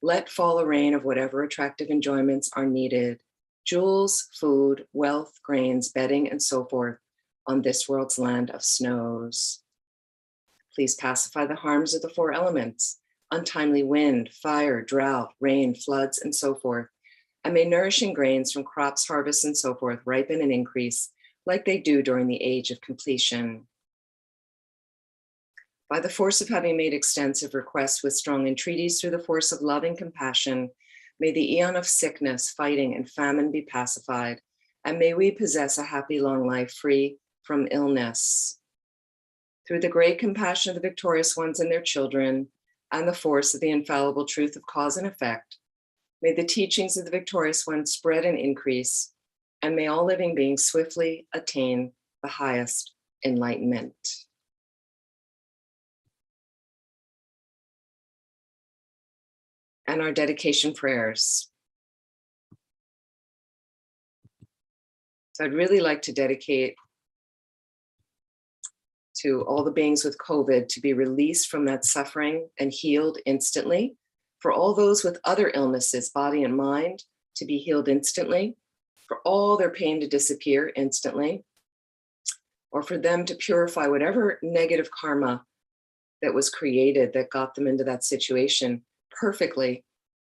let fall a rain of whatever attractive enjoyments are needed: jewels, food, wealth, grains, bedding, and so forth on this world's land of snows. Please pacify the harms of the 4 elements: untimely wind, fire, drought, rain, floods, and so forth. And may nourishing grains from crops, harvests, and so forth ripen and increase like they do during the age of completion. By the force of having made extensive requests with strong entreaties through the force of love and compassion, may the eon of sickness, fighting, and famine be pacified, and may we possess a happy long life free from illness. Through the great compassion of the victorious ones and their children, and the force of the infallible truth of cause and effect, may the teachings of the victorious one spread and increase, and may all living beings swiftly attain the highest enlightenment. And our dedication prayers. So I'd really like to dedicate to all the beings with COVID to be released from that suffering and healed instantly. For all those with other illnesses, body and mind, to be healed instantly. For all their pain to disappear instantly. Or for them to purify whatever negative karma that was created that got them into that situation perfectly.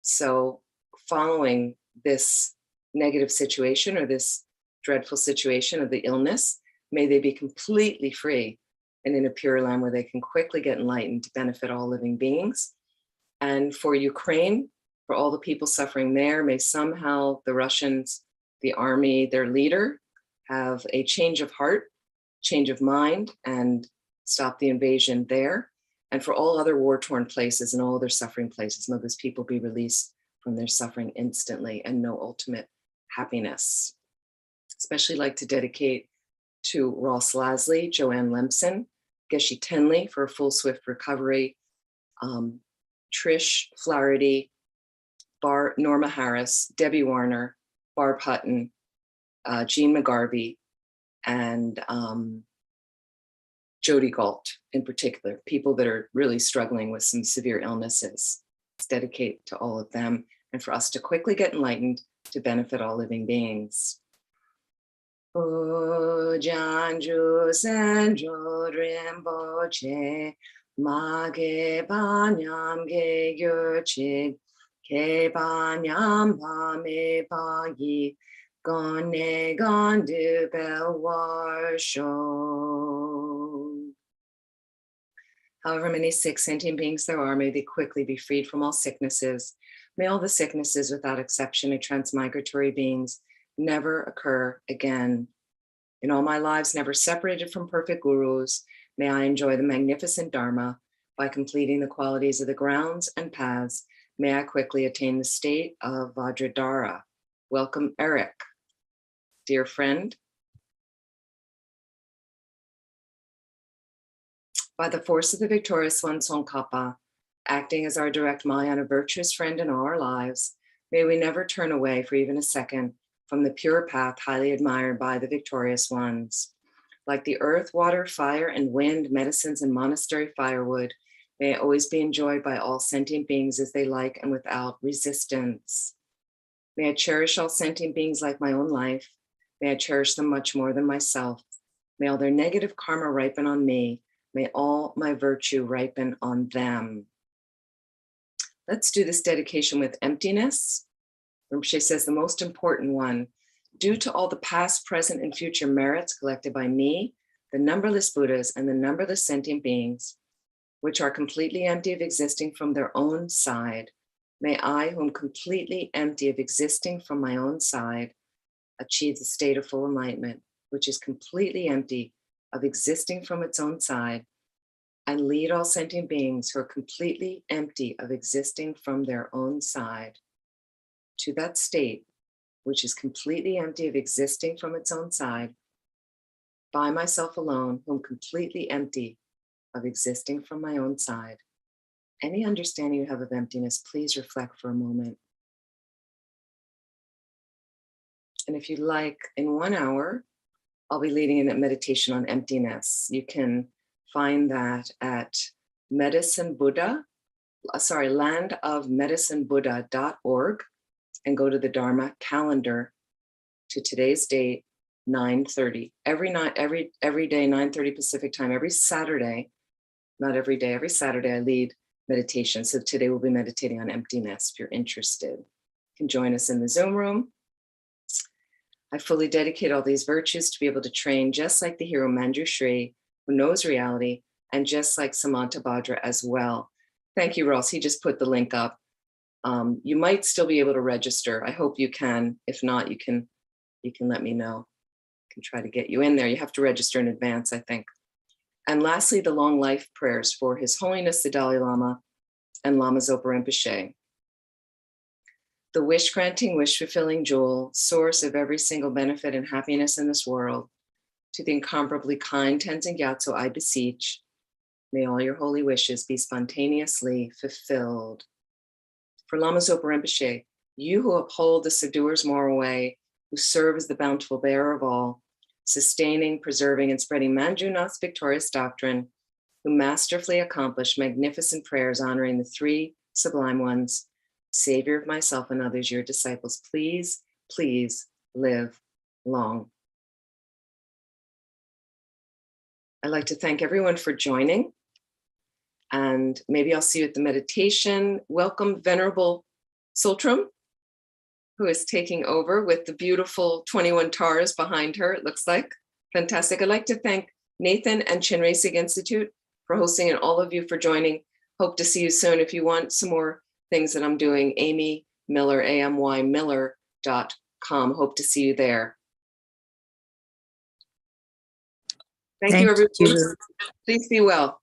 So following this negative situation or this dreadful situation of the illness, may they be completely free and in a pure land where they can quickly get enlightened to benefit all living beings. And for Ukraine, for all the people suffering there, may somehow the Russians, the army, their leader, have a change of heart, change of mind, and stop the invasion there. And for all other war-torn places and all other suffering places, may those people be released from their suffering instantly and know ultimate happiness. Especially like to dedicate to Ross Lasley, Joanne Lemson, Geshe Tenley for a full swift recovery, Trish Flaherty, Norma Harris, Debbie Warner, Barb Hutton, Jean McGarvey, and Jody Galt in particular, people that are really struggling with some severe illnesses. Let's dedicate to all of them and for us to quickly get enlightened to benefit all living beings. O Janju Senjo Rinpoche, Mage Banyam Ge Gyurchi, Ke Banyam Pame Pagi, Gone Gandu Belwarsho. However many sick sentient beings there are, may they quickly be freed from all sicknesses. May all the sicknesses without exception of transmigratory beings never occur again. In all my lives never separated from perfect gurus, may I enjoy the magnificent Dharma by completing the qualities of the grounds and paths. May I quickly attain the state of Vajradhara. Welcome, Eric. Dear friend, by the force of the victorious one, Tsongkhapa, acting as our direct Mahayana virtuous friend in all our lives, may we never turn away for even a second from the pure path highly admired by the victorious ones. Like the earth, water, fire, and wind, medicines, and monastery firewood, may I always be enjoyed by all sentient beings as they like and without resistance. May I cherish all sentient beings like my own life. May I cherish them much more than myself. May all their negative karma ripen on me. May all my virtue ripen on them. Let's do this dedication with emptiness. Rinpoche says the most important one, due to all the past, present, and future merits collected by me, the numberless Buddhas, and the numberless sentient beings, which are completely empty of existing from their own side, may I, who am completely empty of existing from my own side, achieve the state of full enlightenment, which is completely empty of existing from its own side, and lead all sentient beings who are completely empty of existing from their own side to that state, which is completely empty of existing from its own side, by myself alone, whom completely empty of existing from my own side. Any understanding you have of emptiness, please reflect for a moment. And if you'd like, in 1 hour, I'll be leading a meditation on emptiness. You can find that at landofmedicinebuddha.org and go to the Dharma calendar to today's date, 9:30. Every day, 9:30 Pacific time, every Saturday, not every day, every Saturday I lead meditation. So today we'll be meditating on emptiness if you're interested. You can join us in the Zoom room. I fully dedicate all these virtues to be able to train just like the hero Manjushri, who knows reality, and just like Samantabhadra as well. Thank you, Ross. He just put the link up. You might still be able to register. I hope you can. If not, you can let me know. I can try to get you in there. You have to register in advance, I think. And lastly, the long life prayers for His Holiness the Dalai Lama and Lama Zopa Rinpoche. The wish-granting, wish-fulfilling jewel, source of every single benefit and happiness in this world, to the incomparably kind Tenzin Gyatso, I beseech, may all your holy wishes be spontaneously fulfilled. For Lama Zopa Rinpoche, you who uphold the subduer's moral way, who serve as the bountiful bearer of all, sustaining, preserving, and spreading Manjunath's victorious doctrine, who masterfully accomplish magnificent prayers honoring the three sublime ones, Savior of myself and others, your disciples, please, please live long. I'd like to thank everyone for joining, and maybe I'll see you at the meditation. Welcome, Venerable Sultram, who is taking over with the beautiful 21 Taras behind her, it looks like. Fantastic. I'd like to thank Nathan and Chenrezig Institute for hosting, and all of you for joining. Hope to see you soon. If you want some more things that I'm doing, Amy Miller, amymiller.com. Hope to see you there. Thank you, everyone. Please be well.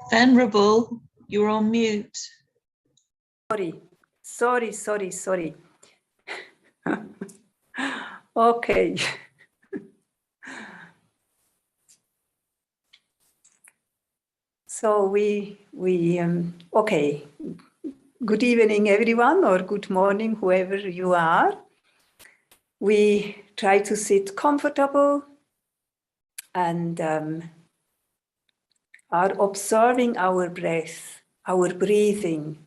Venerable, you're on mute. Sorry. Okay. So okay. Good evening, everyone, or good morning, whoever you are. We try to sit comfortable and are observing our breath, our breathing.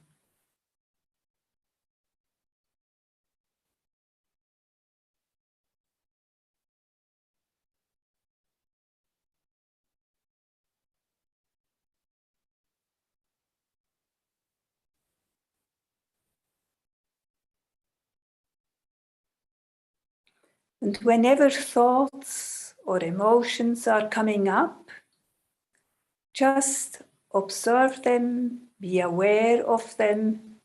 And whenever thoughts or emotions are coming up, just observe them, be aware of them,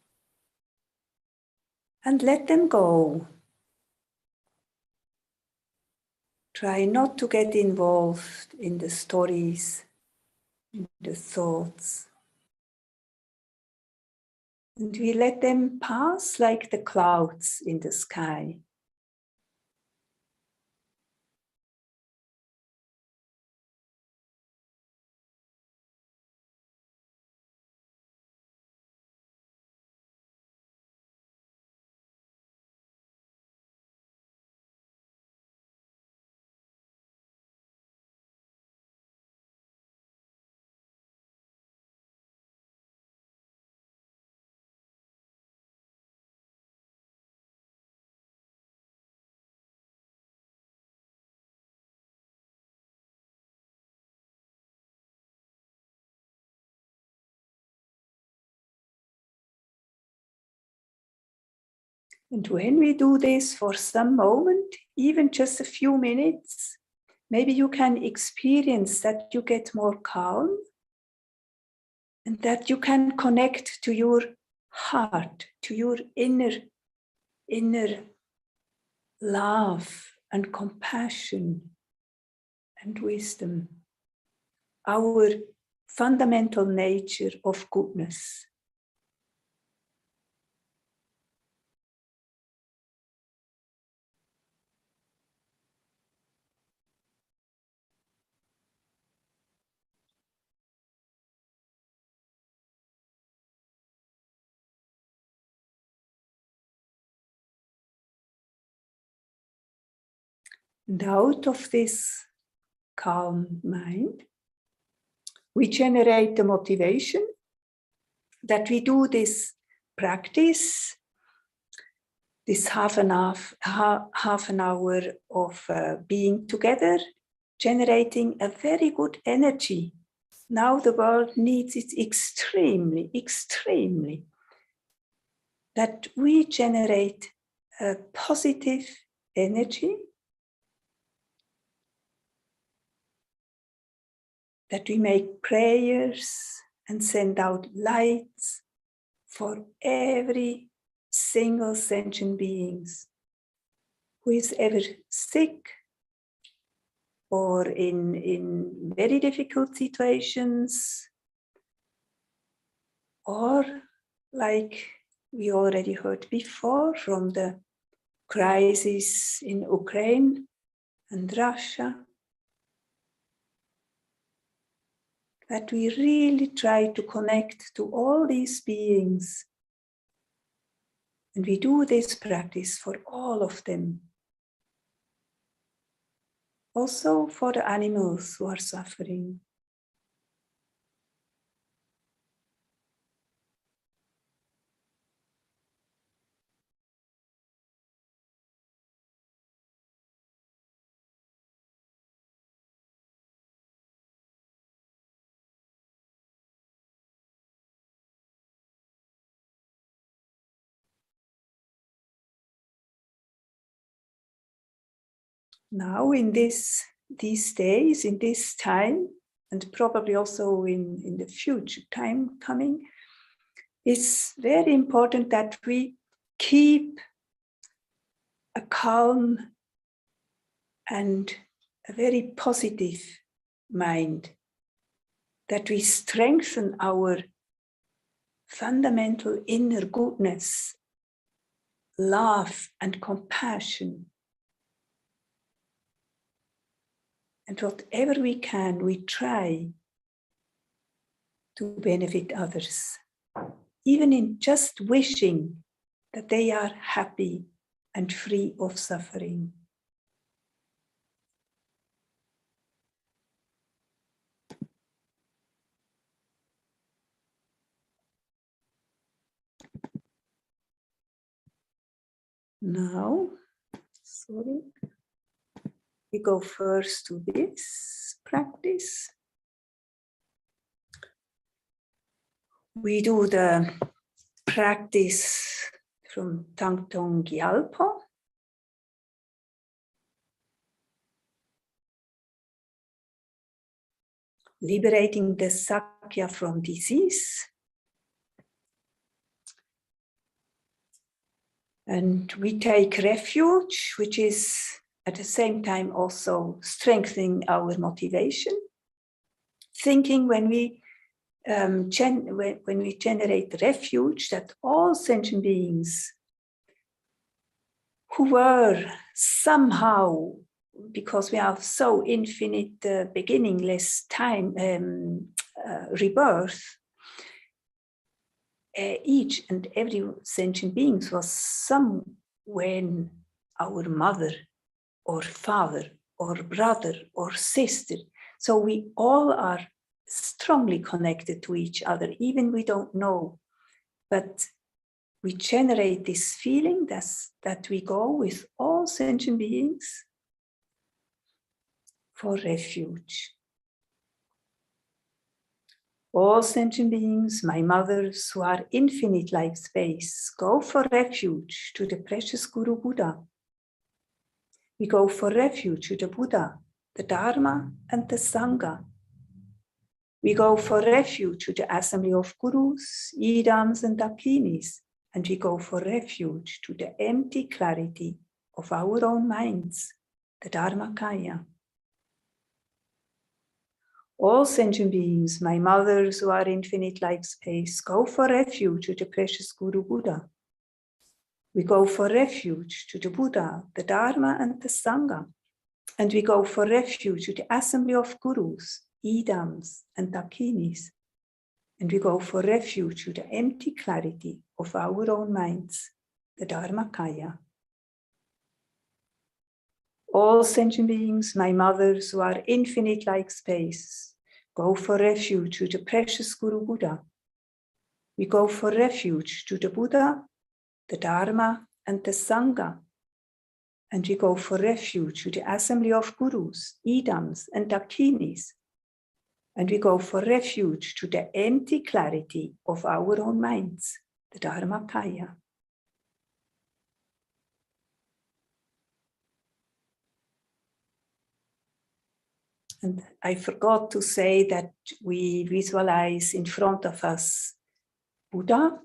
and let them go. Try not to get involved in the stories, in the thoughts. And we let them pass like the clouds in the sky. And when we do this for some moment, even just a few minutes, maybe you can experience that you get more calm and that you can connect to your heart, to your inner love and compassion and wisdom, our fundamental nature of goodness. And out of this calm mind, we generate the motivation that we do this practice, this half an hour of being together, generating a very good energy. Now the world needs it extremely, that we generate a positive energy, that we make prayers and send out lights for every single sentient beings who is ever sick or in very difficult situations, or like we already heard before from the crisis in Ukraine and Russia, that we really try to connect to all these beings. And we do this practice for all of them. Also for the animals who are suffering. Now in these days, in this time, and probably also in the future time coming, it's very important that we keep a calm and a very positive mind. that we strengthen our fundamental inner goodness, love and compassion. And whatever we can, we try to benefit others, even in just wishing that they are happy and free of suffering. Now, we go first to this practice. We do the practice from Thangtong Gyalpo. Liberating the Satya from disease. And we take refuge, which is at the same time also strengthening our motivation. Thinking when we generate refuge, that all sentient beings who were somehow, because we have so infinite, beginningless time, rebirth, each and every sentient being was somewhere our mother or father or brother or sister. So we all are strongly connected to each other, even we don't know. But we generate this feeling that we go with all sentient beings for refuge. All sentient beings, my mothers who are infinite like space, go for refuge to the precious Guru Buddha. We go for refuge to the Buddha, the Dharma and the Sangha. We go for refuge to the assembly of Gurus, Idams and Dakinis, and we go for refuge to the empty clarity of our own minds, the Dharmakaya. All sentient beings, my mothers who are infinite like space, go for refuge to the precious Guru Buddha. We go for refuge to the Buddha, the Dharma and the Sangha. And we go for refuge to the assembly of Gurus, Idams and Dakinis. And we go for refuge to the empty clarity of our own minds, the Dharmakaya. All sentient beings, my mothers who are infinite like space, go for refuge to the precious Guru Buddha. We go for refuge to the Buddha, the Dharma and the Sangha. And we go for refuge to the assembly of Gurus, Idams and Dakinis. And we go for refuge to the empty clarity of our own minds, the Dharmakaya. And I forgot to say that we visualize in front of us Buddha,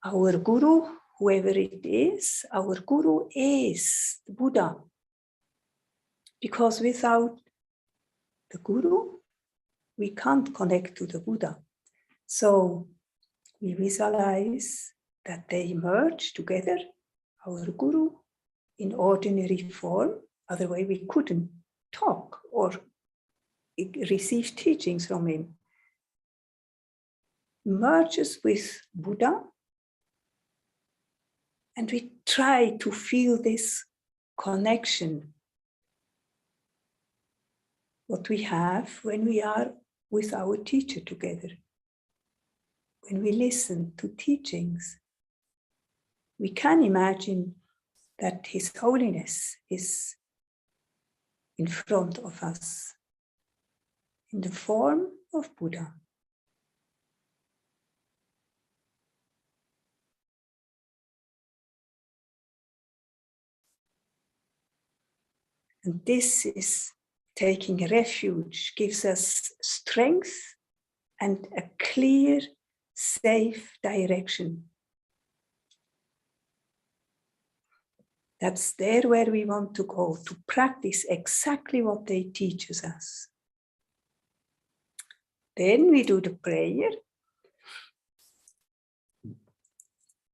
our Guru, whoever it is, our Guru is the Buddha. Because without the Guru, we can't connect to the Buddha. So we visualize that they merge together, our Guru, in ordinary form. Otherwise, we couldn't talk or receive teachings from him. Merges with Buddha, and we try to feel this connection, what we have when we are with our teacher together. When we listen to teachings, we can imagine that His Holiness is in front of us in the form of Buddha. And this is taking refuge, gives us strength and a clear, safe direction. That's there where we want to go, to practice exactly what they teach us. Then we do the prayer.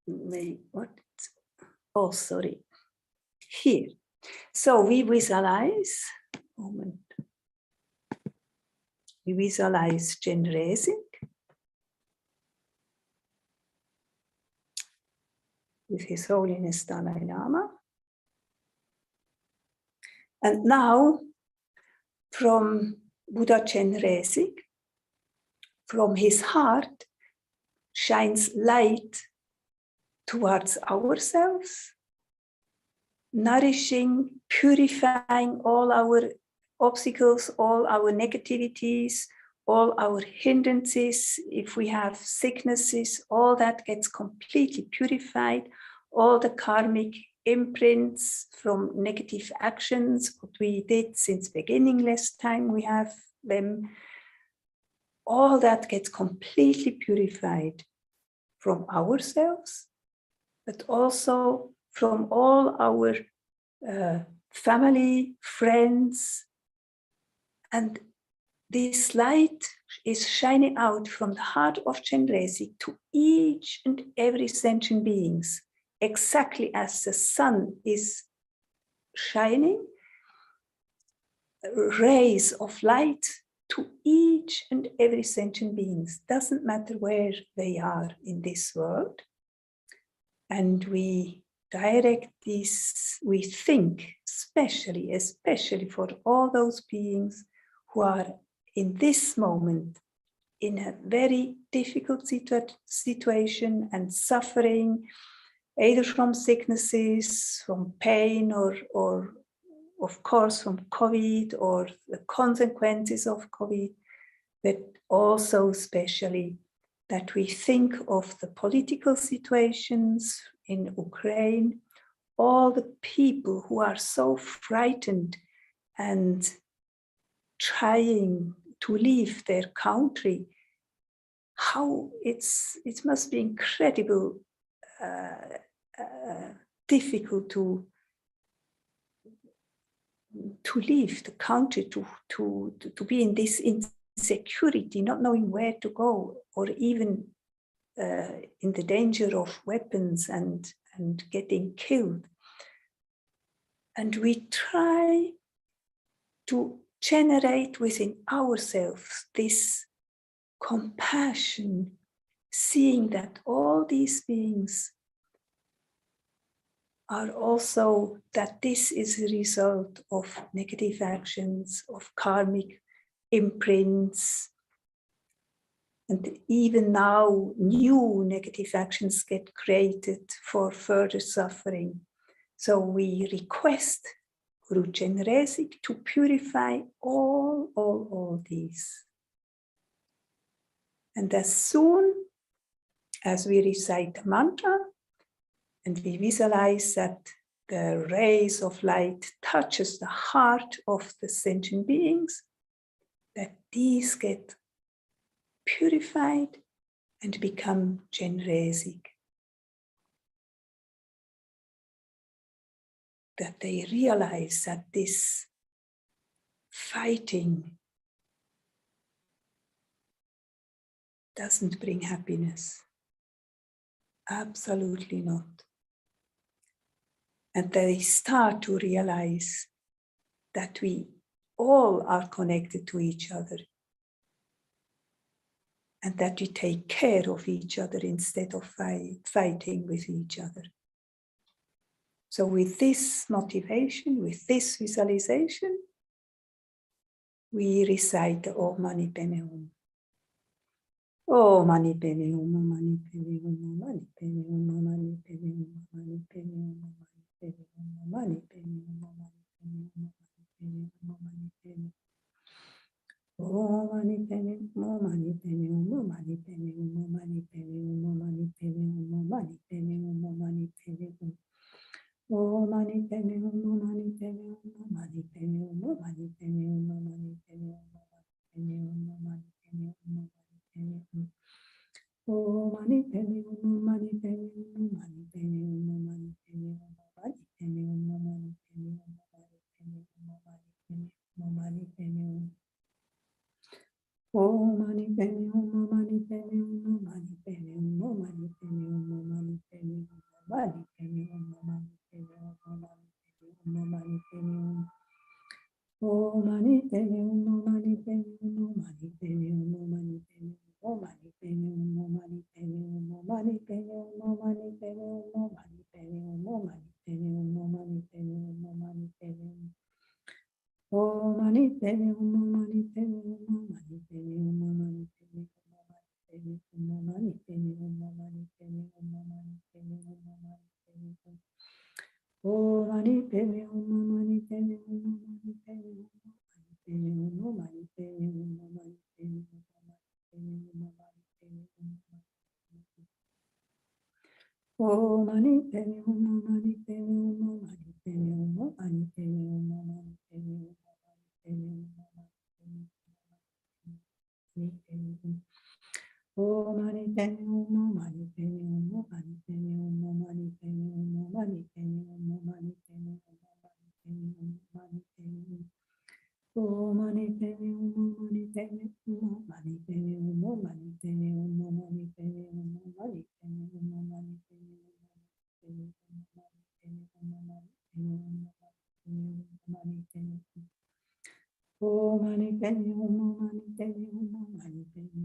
What? Oh, sorry. Here. So we visualize. Moment. We visualize Chenrezig with His Holiness Dalai Lama. And now, from Buddha Chenrezig, from his heart, shines light towards ourselves, nourishing, purifying all our obstacles, all our negativities, all our hindrances. If we have sicknesses, all that gets completely purified. All the karmic imprints from negative actions, what we did since beginning last time, we have them. All that gets completely purified from ourselves, but also from all our family, friends. And this light is shining out from the heart of Chenrezig to each and every sentient beings, exactly as the sun is shining, rays of light to each and every sentient beings. Doesn't matter where they are in this world. And we direct this, we think, especially for all those beings who are in this moment in a very difficult situation and suffering, either from sicknesses, from pain, or of course from COVID or the consequences of COVID, but also especially that we think of the political situations in Ukraine, all the people who are so frightened and trying to leave their country. How it must be incredible, difficult to leave the country, to be in this insecurity, not knowing where to go, or even in the danger of weapons and getting killed. And we try to generate within ourselves this compassion, seeing that all these beings are also, that this is a result of negative actions, of karmic imprints. And even now, new negative actions get created for further suffering. So we request Guru Chenrezig to purify all these. And as soon as we recite the mantra and we visualize that the rays of light touches the heart of the sentient beings, that these get purified and become Chenrezig. That they realize that this fighting doesn't bring happiness. Absolutely not. And they start to realize that we all are connected to each other. And that we take care of each other instead of fighting with each other. So with this motivation, with this visualization, we recite the Om Mani Padme Hum. Om Mani Padme Hum, Om Mani Padme Hum, Om Mani Padme Hum, Om Mani Padme Hum, Om Mani Padme Hum, Om Mani Padme Hum, Om Mani Padme Hum, Om Mani Padme Hum. Om Mani Padme Hum, Om Mani Padme Hum, Om Mani Padme Hum, Om Mani Padme Hum, Om Mani Padme Hum, Om Mani Padme Hum, Om Mani Padme Hum. Om Mani Padme Hum, Om Mani Padme Hum, Om Mani Padme Hum, Om Mani Padme Hum, Om Mani Padme Hum, Om Mani Padme Hum, Om Mani Padme Hum, Om Mani Padme Hum, Om Mani Padme Hum, Om Mani Padme Hum, Om Mani Padme Hum, Om Mani Padme Hum, Om Mani Padme Hum, Om Mani Padme Hum. Om Mani mani pene umo mani pene umo mani pene umo mani pene umo mani pene umo mani pene umo. Oh mani pene umo mani pene umo mani pene umo mani pene umo mani pene umo mani pene umo mani pene umo mani pene umo mani pene umo. Oh mani pene umo mani pene umo mani pene umo mani pene umo mani pene umo mani pene umo mani pene umo mani pene umo. Oh mani pene umo mani pene umo mani pene umo mani pene umo mani pene umo mani pene umo mani pene umo. Oh mani pene umo mani pene umo mani pene umo mani pene umo mani pene umo mani pene umo mani pene umo mani pene umo. Oh mani pene umo mani pene umo mani pene umo mani pene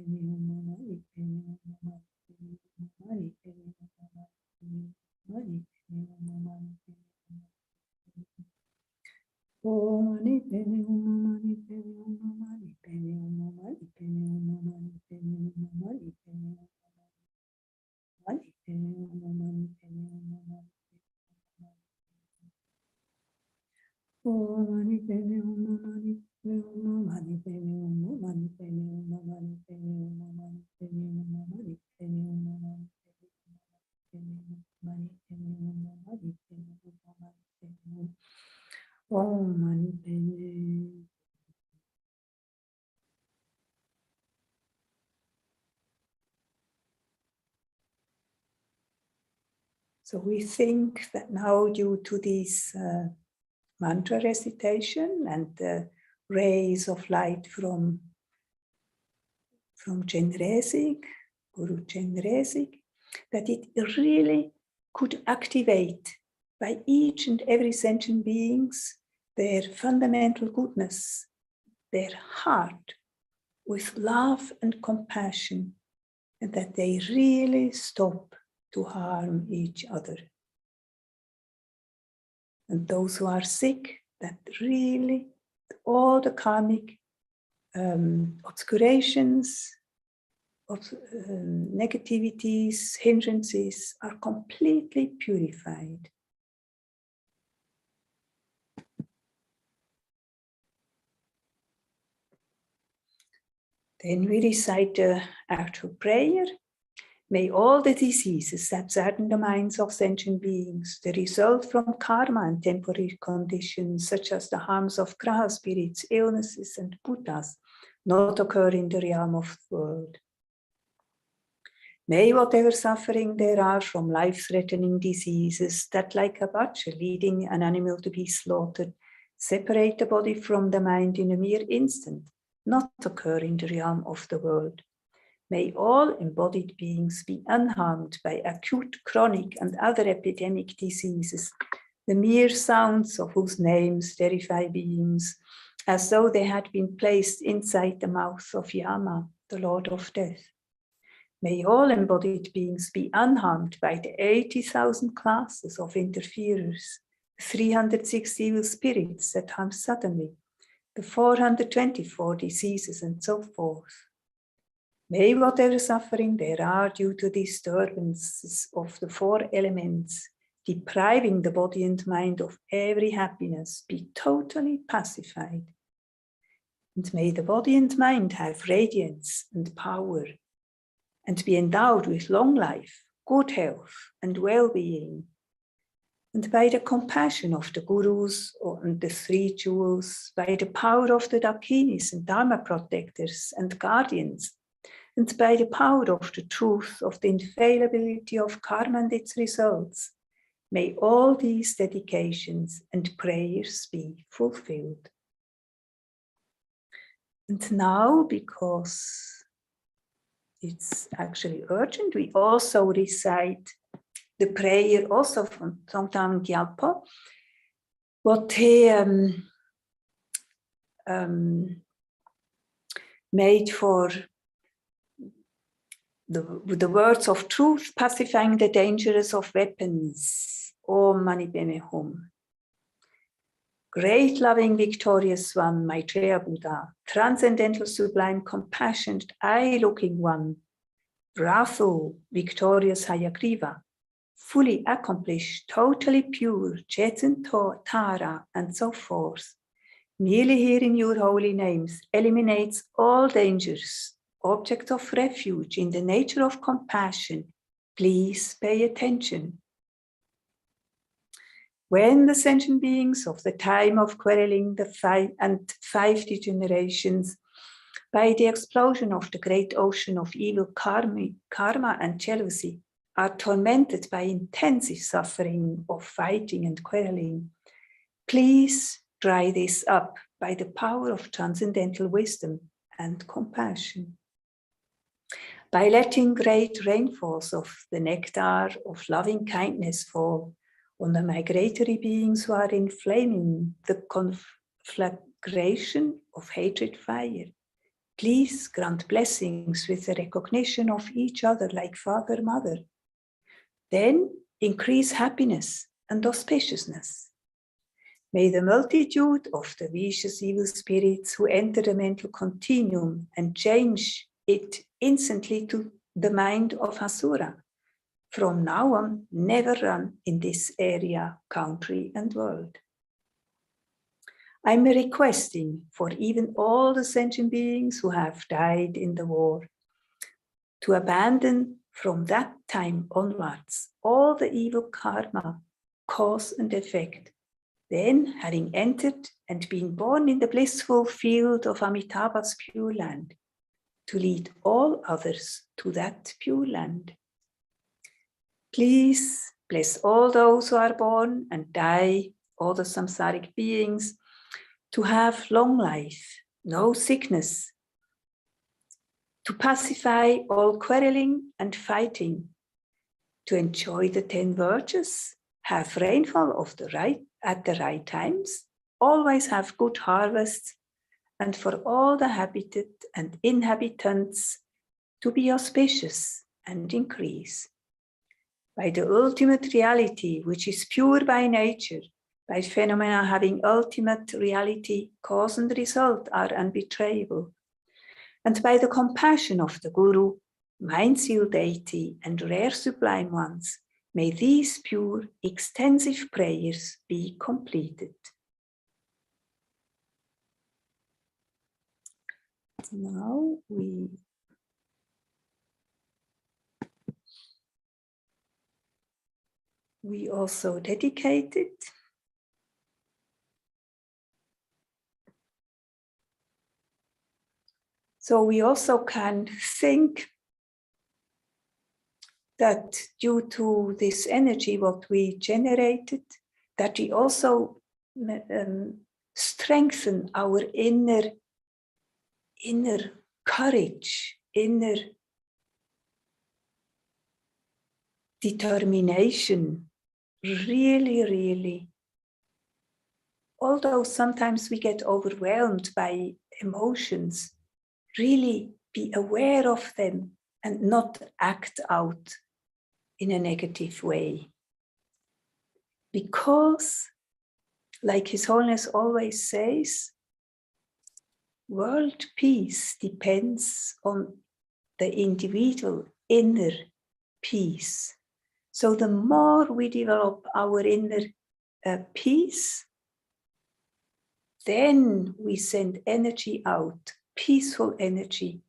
umo mani pene umo mani pene umo mani pene umo. Oh mani pene umo mani pene umo mani pene umo mani pene umo mani pene umo mani pene umo mani pene umo mani pene umo mani pene umo. Oh mani pene umo mani pene umo mani pene umo mani pene umo mani pene umo mani pene umo. Mani pene umo mani pene umo mani pene. Oh mani pene umo mani pene umo mani pene umo mani pene umo mani pene umo mani pene umo mani pene umo mani pene mani pene umo mani pene umo mani pene. Oh mani pene. So we think that now, due to this mantra recitation and the rays of light from Chenrezig, Guru Chenrezig, that it really could activate by each and every sentient beings their fundamental goodness, their heart with love and compassion, and that they really stop to harm each other. And those who are sick, that really all the karmic obscurations, negativities, hindrances are completely purified. Then we recite the actual prayer. May all the diseases that sadden the minds of sentient beings, the result from karma and temporary conditions, such as the harms of graha spirits, illnesses, and Buddhas, not occur in the realm of the world. May whatever suffering there are from life-threatening diseases that, like a butcher leading an animal to be slaughtered, separate the body from the mind in a mere instant, not occur in the realm of the world. May all embodied beings be unharmed by acute, chronic, and other epidemic diseases, the mere sounds of whose names terrify beings, as though they had been placed inside the mouth of Yama, the Lord of Death. May all embodied beings be unharmed by the 80,000 classes of interferers, the 360 evil spirits that harm suddenly, the 424 diseases, and so forth. May whatever suffering there are due to disturbances of the four elements, depriving the body and mind of every happiness, be totally pacified. And may the body and mind have radiance and power, and be endowed with long life, good health, and well-being. And by the compassion of the Gurus and the three jewels, by the power of the Dakinis and Dharma protectors and guardians, and by the power of the truth of the infallibility of karma and its results, may all these dedications and prayers be fulfilled. And now, because it's actually urgent, we also recite the prayer also from Thangtong Gyalpo, what he made for the words of truth, pacifying the dangers of weapons. Om Mani Padme Hum. Great, loving, victorious one, Maitreya Buddha, transcendental, sublime, compassionate, eye-looking one, wrathful, victorious Hayagriva, fully accomplished, totally pure, Chetan Tara, and so forth. Merely hearing your holy names eliminates all dangers. Object of refuge in the nature of compassion. Please pay attention. When the sentient beings of the time of quarreling, the 5 degenerations, by the explosion of the great ocean of evil karma and jealousy, are tormented by intensive suffering of fighting and quarreling, please dry this up by the power of transcendental wisdom and compassion. By letting great rainfalls of the nectar of loving kindness fall on the migratory beings who are inflaming the conflagration of hatred fire, please grant blessings with the recognition of each other like father, mother. Then increase happiness and auspiciousness. May the multitude of the vicious evil spirits who enter the mental continuum and change it instantly to the mind of Asura, from now on never run in this area, country and world. I'm requesting for even all the sentient beings who have died in the war to abandon from that time onwards all the evil karma, cause and effect. Then, having entered and been born in the blissful field of Amitabha's pure land, to lead all others to that pure land. Please bless all those who are born and die, all the samsaric beings, to have long life, no sickness, to pacify all quarreling and fighting, to enjoy the 10 virtues, have rainfall at the right times, always have good harvests, and for all the habited and inhabitants to be auspicious and increase. By the ultimate reality, which is pure by nature, by phenomena having ultimate reality, cause and result are unbetrayable, and by the compassion of the Guru, mind-sealed deity, and rare sublime ones, may these pure, extensive prayers be completed. Now we also dedicate it. So we also can think that due to this energy, what we generated, that we also strengthen our inner courage, inner determination, really, although sometimes we get overwhelmed by emotions, really be aware of them and not act out in a negative way. Because, like His Holiness always says, world peace depends on the individual inner peace. So the more we develop our inner peace, then we send energy out, peaceful energy,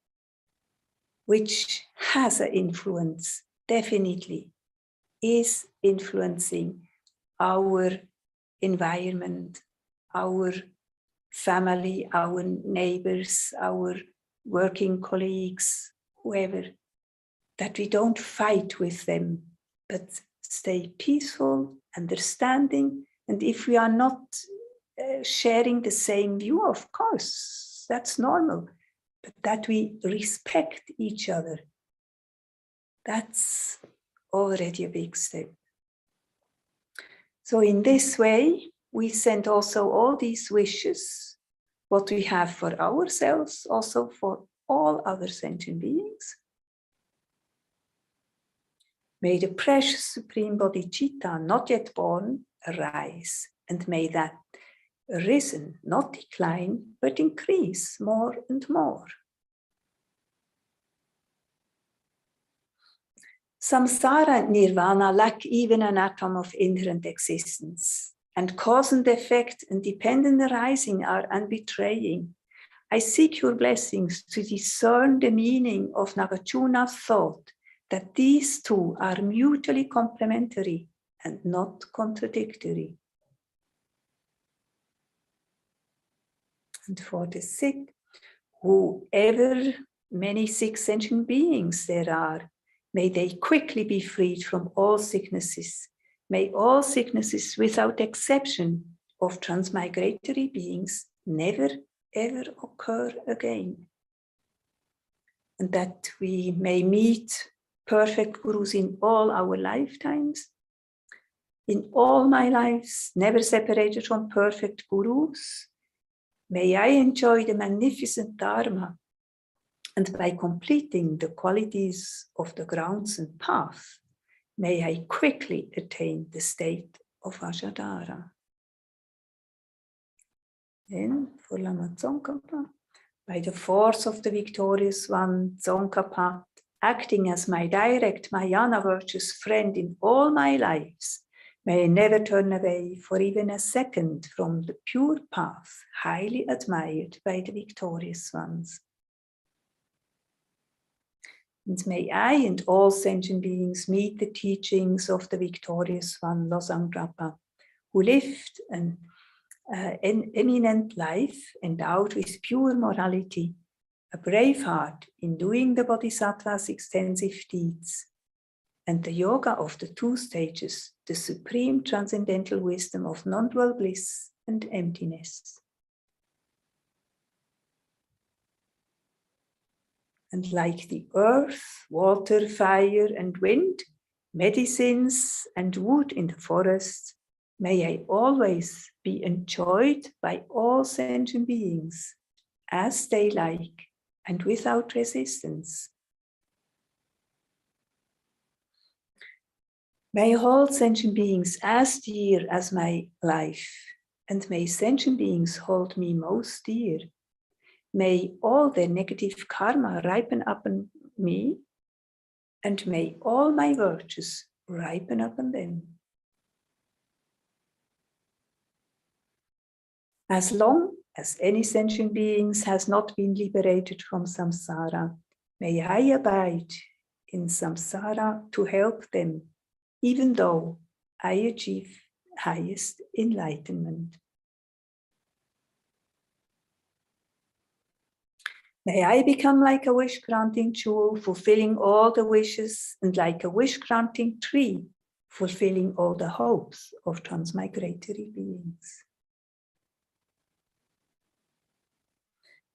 which has an influence, definitely is influencing our environment, our family, our neighbors, our working colleagues, whoever, that we don't fight with them, but stay peaceful, understanding. And if we are not sharing the same view, of course, that's normal, but that we respect each other, that's already a big step. So in this way, we send also all these wishes, what we have for ourselves, also for all other sentient beings. May the precious supreme Bodhichitta, not yet born, arise, and may that arisen not decline, but increase more and more. Samsara and nirvana lack even an atom of inherent existence, and cause and effect and dependent arising are unbetraying. I seek your blessings to discern the meaning of Nagarjuna's thought that these two are mutually complementary and not contradictory. And for the sick, whoever many sick sentient beings there are, may they quickly be freed from all sicknesses. May all sicknesses without exception of transmigratory beings never ever occur again. And that we may meet perfect gurus in all our lifetimes. In all my lives, never separated from perfect gurus, may I enjoy the magnificent Dharma, and by completing the qualities of the grounds and path, may I quickly attain the state of Ajadara. Then for Lama Tsongkhapa, by the force of the victorious one, Tsongkhapa, acting as my direct Mahayana virtuous friend in all my lives, may I never turn away for even a second from the pure path, highly admired by the victorious ones. And may I and all sentient beings meet the teachings of the victorious one, Losang Drapa, who lived an eminent life endowed with pure morality, a brave heart in doing the Bodhisattva's extensive deeds, and the yoga of the two stages, the supreme transcendental wisdom of non-dual bliss and emptiness. And like the earth, water, fire, and wind, medicines and wood in the forest, may I always be enjoyed by all sentient beings as they like and without resistance. May I hold sentient beings as dear as my life, and may sentient beings hold me most dear. May all their negative karma ripen upon me, and may all my virtues ripen upon them. As long as any sentient beings has not been liberated from samsara, may I abide in samsara to help them, even though I achieve highest enlightenment. May I become like a wish-granting jewel, fulfilling all the wishes, and like a wish-granting tree, fulfilling all the hopes of transmigratory beings.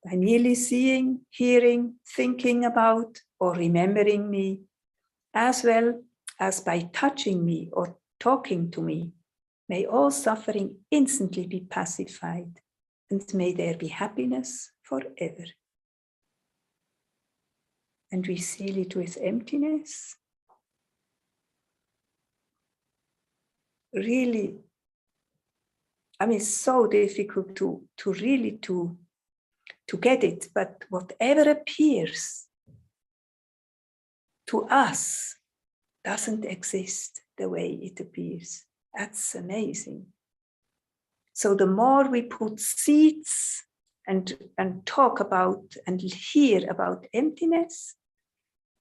By merely seeing, hearing, thinking about, or remembering me, as well as by touching me or talking to me, may all suffering instantly be pacified, and may there be happiness forever. And we seal it with emptiness. Really, I mean, it's so difficult to really get it, but whatever appears to us doesn't exist the way it appears. That's amazing. So the more we put seeds and talk about and hear about emptiness,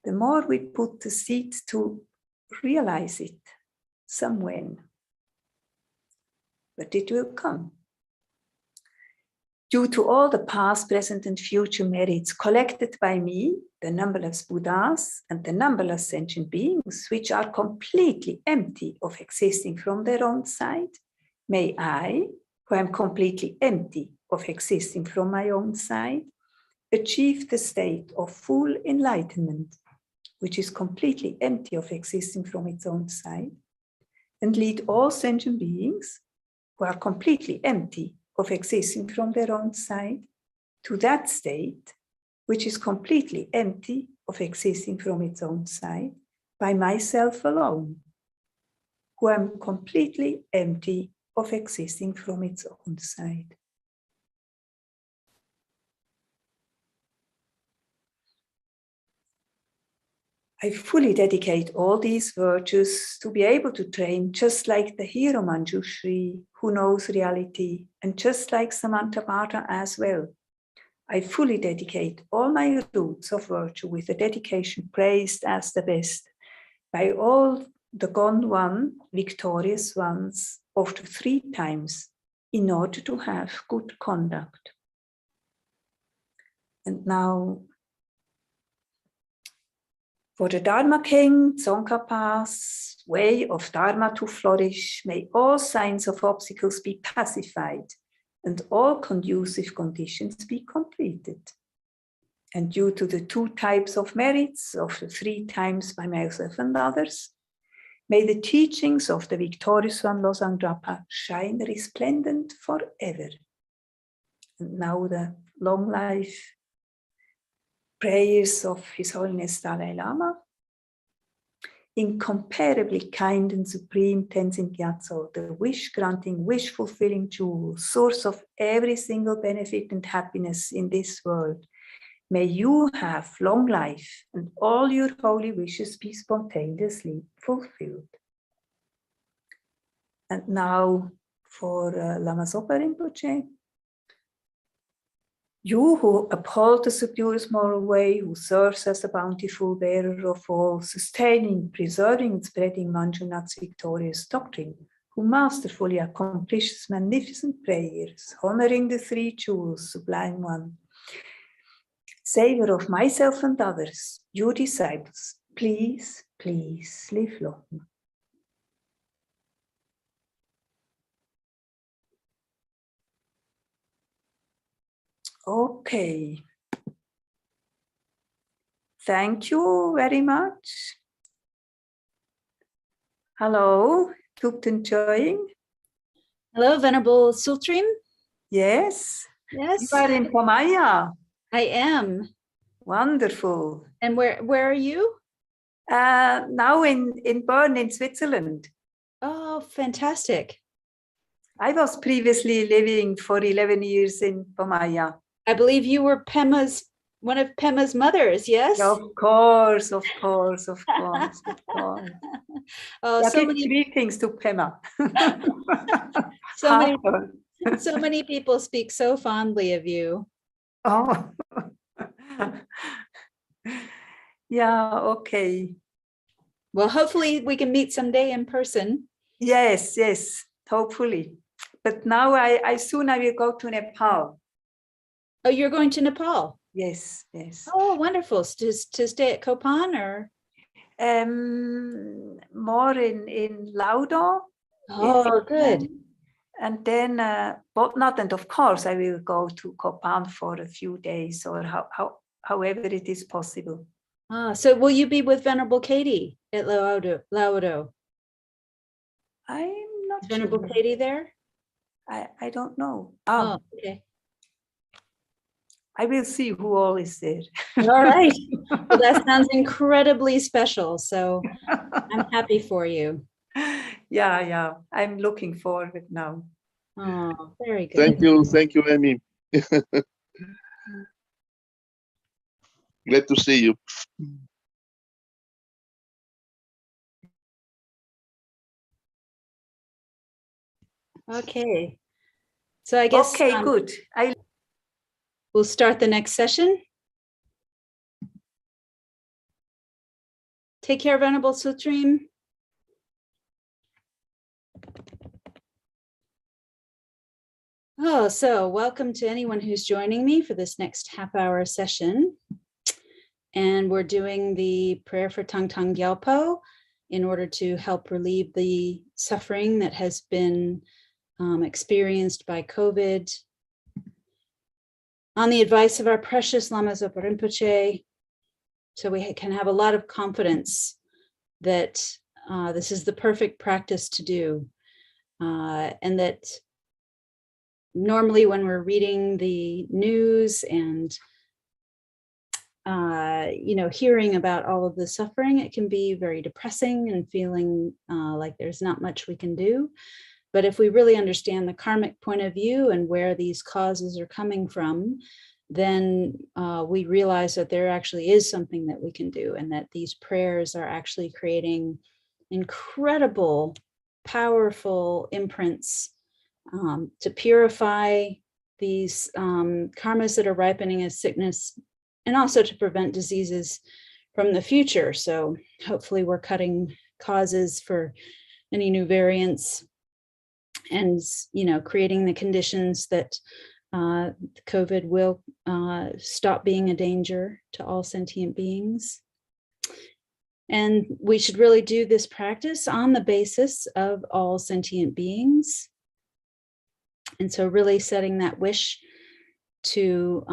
the more we put the seed to realize it somewhere. But it will come. Due to all the past, present, and future merits collected by me, the numberless Buddhas, and the numberless sentient beings, which are completely empty of existing from their own side, may I, who am completely empty of existing from my own side, achieve the state of full enlightenment, which is completely empty of existing from its own side, and lead all sentient beings who are completely empty of existing from their own side to that state which is completely empty of existing from its own side by myself alone, who am completely empty of existing from its own side. I fully dedicate all these virtues to be able to train just like the hero Manjushri, who knows reality, and just like Samantha Martha as well. I fully dedicate all my roots of virtue with a dedication praised as the best by all the gone one, victorious ones, of the 3 times, in order to have good conduct. And now, for the Dharma King, Tsongkhapa's way of Dharma to flourish, may all signs of obstacles be pacified and all conducive conditions be completed. And due to the 2 types of merits of the 3 times by myself and others, may the teachings of the victorious one Losang Drapa shine resplendent forever. And now the long life prayers of His Holiness Dalai Lama. Incomparably kind and supreme Tenzin Gyatso, the wish-granting, wish-fulfilling jewel, source of every single benefit and happiness in this world. May you have long life and all your holy wishes be spontaneously fulfilled. And now for Lama Zopa Rinpoche. You who uphold the subduous moral way, who serves as the bountiful bearer of all, sustaining, preserving, and spreading Manjunath's victorious doctrine, who masterfully accomplishes magnificent prayers, honoring the 3 jewels, sublime one, savior of myself and others, your disciples, please, please live long. Okay. Thank you very much. Hello, Thupten Choying. Hello, Venerable Sultrim. Yes. Yes. You are in Pomaya. I am. Wonderful. And where are you? Now in Bern in Switzerland. Oh, fantastic. I was previously living for 11 years in Pomaya. I believe you were one of Pema's mothers, yes? Of course, of course, of course, of course. Oh, so many greetings to Pema. so many people speak so fondly of you. Oh, yeah, okay. Well, hopefully we can meet someday in person. Yes, yes, hopefully. But now I soon will go to Nepal. Oh, you're going to Nepal? Yes, yes. Oh, wonderful. To stay at Kopan or? More in Laudo. Oh, good. And then, but not, and of course, I will go to Kopan for a few days or however it is possible. Ah, so will you be with Venerable Katie at Laudo? I'm not Venerable sure. Katie there? I don't know. Oh, okay. I will see who all is there. All right. Well, that sounds incredibly special. So I'm happy for you. Yeah. I'm looking forward now. Oh, very good. Thank you, Amy. Glad to see you. Okay. So I guess good. We'll start the next session. Take care, Venerable Sultrim. Oh, so welcome to anyone who's joining me for this next half-hour session. And we're doing the prayer for Thangtong Gyalpo in order to help relieve the suffering that has been experienced by COVID. On the advice of our precious Lama Zopa Rinpoche, so we can have a lot of confidence that this is the perfect practice to do, and that normally when we're reading the news and hearing about all of the suffering, it can be very depressing and feeling like there's not much we can do. But if we really understand the karmic point of view and where these causes are coming from, then we realize that there actually is something that we can do, and that these prayers are actually creating incredible, powerful imprints to purify these karmas that are ripening as sickness, and also to prevent diseases from the future. So hopefully we're cutting causes for any new variants, and creating the conditions that COVID will stop being a danger to all sentient beings. And we should really do this practice on the basis of all sentient beings. And so really setting that wish to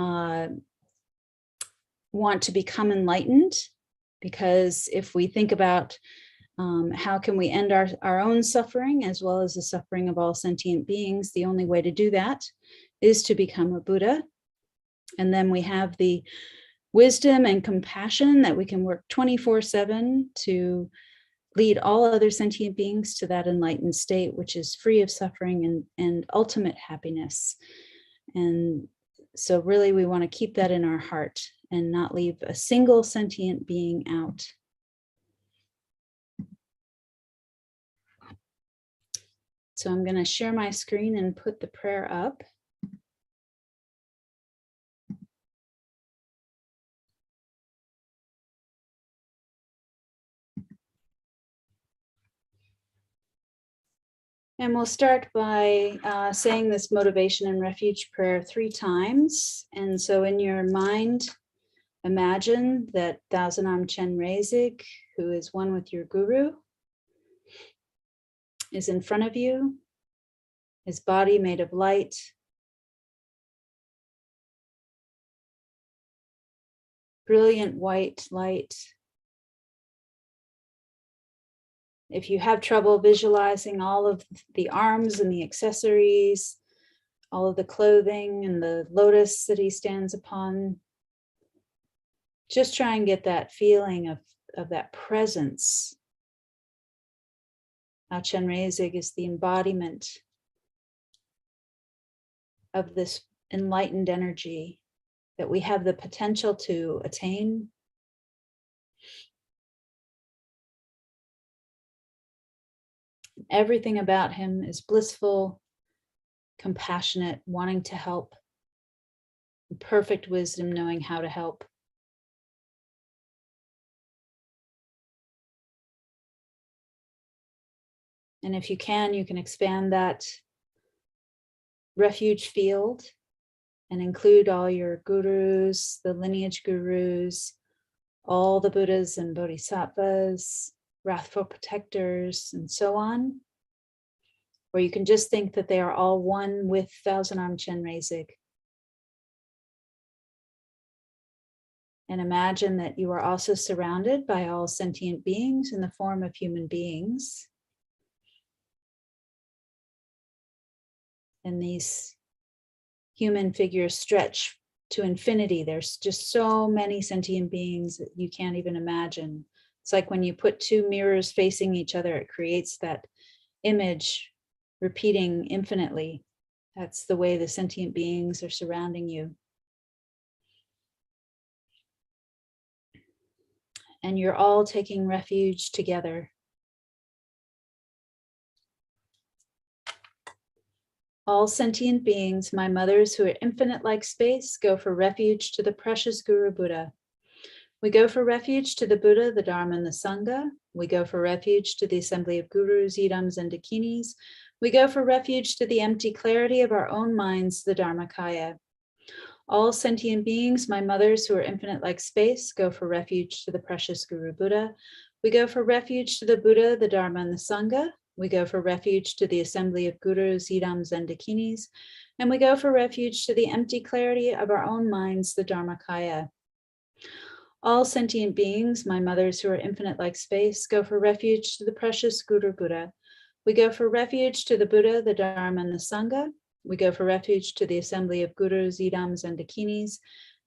want to become enlightened, because if we think about how can we end our own suffering as well as the suffering of all sentient beings, the only way to do that is to become a Buddha. And then we have the wisdom and compassion that we can work 24/7 to lead all other sentient beings to that enlightened state, which is free of suffering and ultimate happiness. And so really we want to keep that in our heart and not leave a single sentient being out. So I'm going to share my screen and put the prayer up. And we'll start by saying this motivation and refuge prayer 3 times. And so in your mind, imagine that Thousand Arm Chenrezig, who is one with your guru, is in front of you, his body made of light, brilliant white light. If you have trouble visualizing all of the arms and the accessories, all of the clothing and the lotus that he stands upon, just try and get that feeling of that presence. Now, Chenrezig is the embodiment of this enlightened energy that we have the potential to attain. Everything about him is blissful, compassionate, wanting to help, perfect wisdom, knowing how to help. And if you can expand that refuge field and include all your gurus, the lineage gurus, all the Buddhas and Bodhisattvas, wrathful protectors, and so on. Or you can just think that they are all one with Thousand Arm Chenrezig. And imagine that you are also surrounded by all sentient beings in the form of human beings. And these human figures stretch to infinity. There's just so many sentient beings that you can't even imagine. It's like when you put 2 mirrors facing each other, it creates that image repeating infinitely. That's the way the sentient beings are surrounding you. And you're all taking refuge together. All sentient beings, my mothers who are infinite like space, go for refuge to the precious Guru Buddha. We go for refuge to the Buddha, the Dharma, and the Sangha. We go for refuge to the assembly of gurus, idams, and dakinis. We go for refuge to the empty clarity of our own minds, the Dharmakaya. All sentient beings, my mothers who are infinite like space, go for refuge to the precious Guru Buddha. We go for refuge to the Buddha, the Dharma, and the Sangha. We go for refuge to the assembly of gurus, idams, and dakinis. And we go for refuge to the empty clarity of our own minds, the Dharmakaya. All sentient beings, my mothers who are infinite like space, go for refuge to the precious Guru Buddha. We go for refuge to the Buddha, the Dharma, and the Sangha. We go for refuge to the assembly of gurus, idams, and dakinis.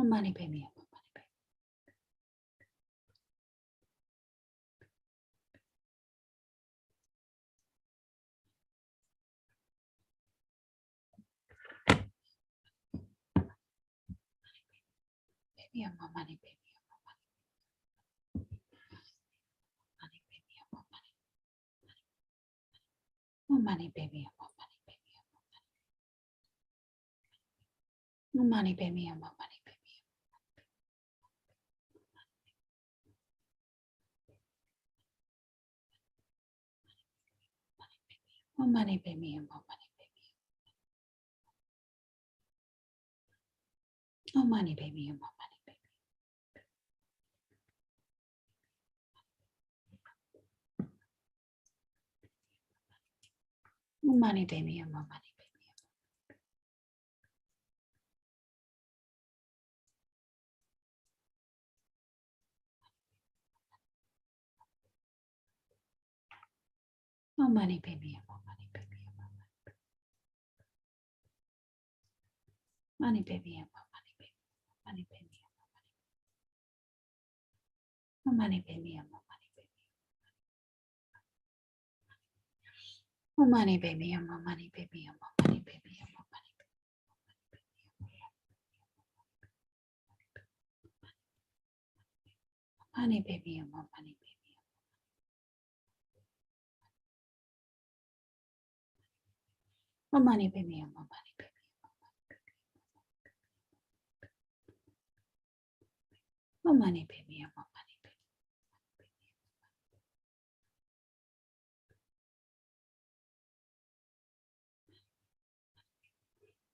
Om Mani Padme Hum. Om Mani Padme Hum. Om Mani Padme Hum. Om Mani Padme Hum. Om Mani Padme Hum. Om Mani Padme Hum. Om Mani Padme Hum. Om Mani Padme Hum. Mani Padme Hum. Mani Padme Hum. Om Mani Padme Hum. Om Mani Padme Hum. Mani Padme Hum. Mani Padme Hum. Mani Padme Hum. Mani Padme Hum. Om Mani Padme Hum. Mani Padme Hum. Om Mani Padme Hum.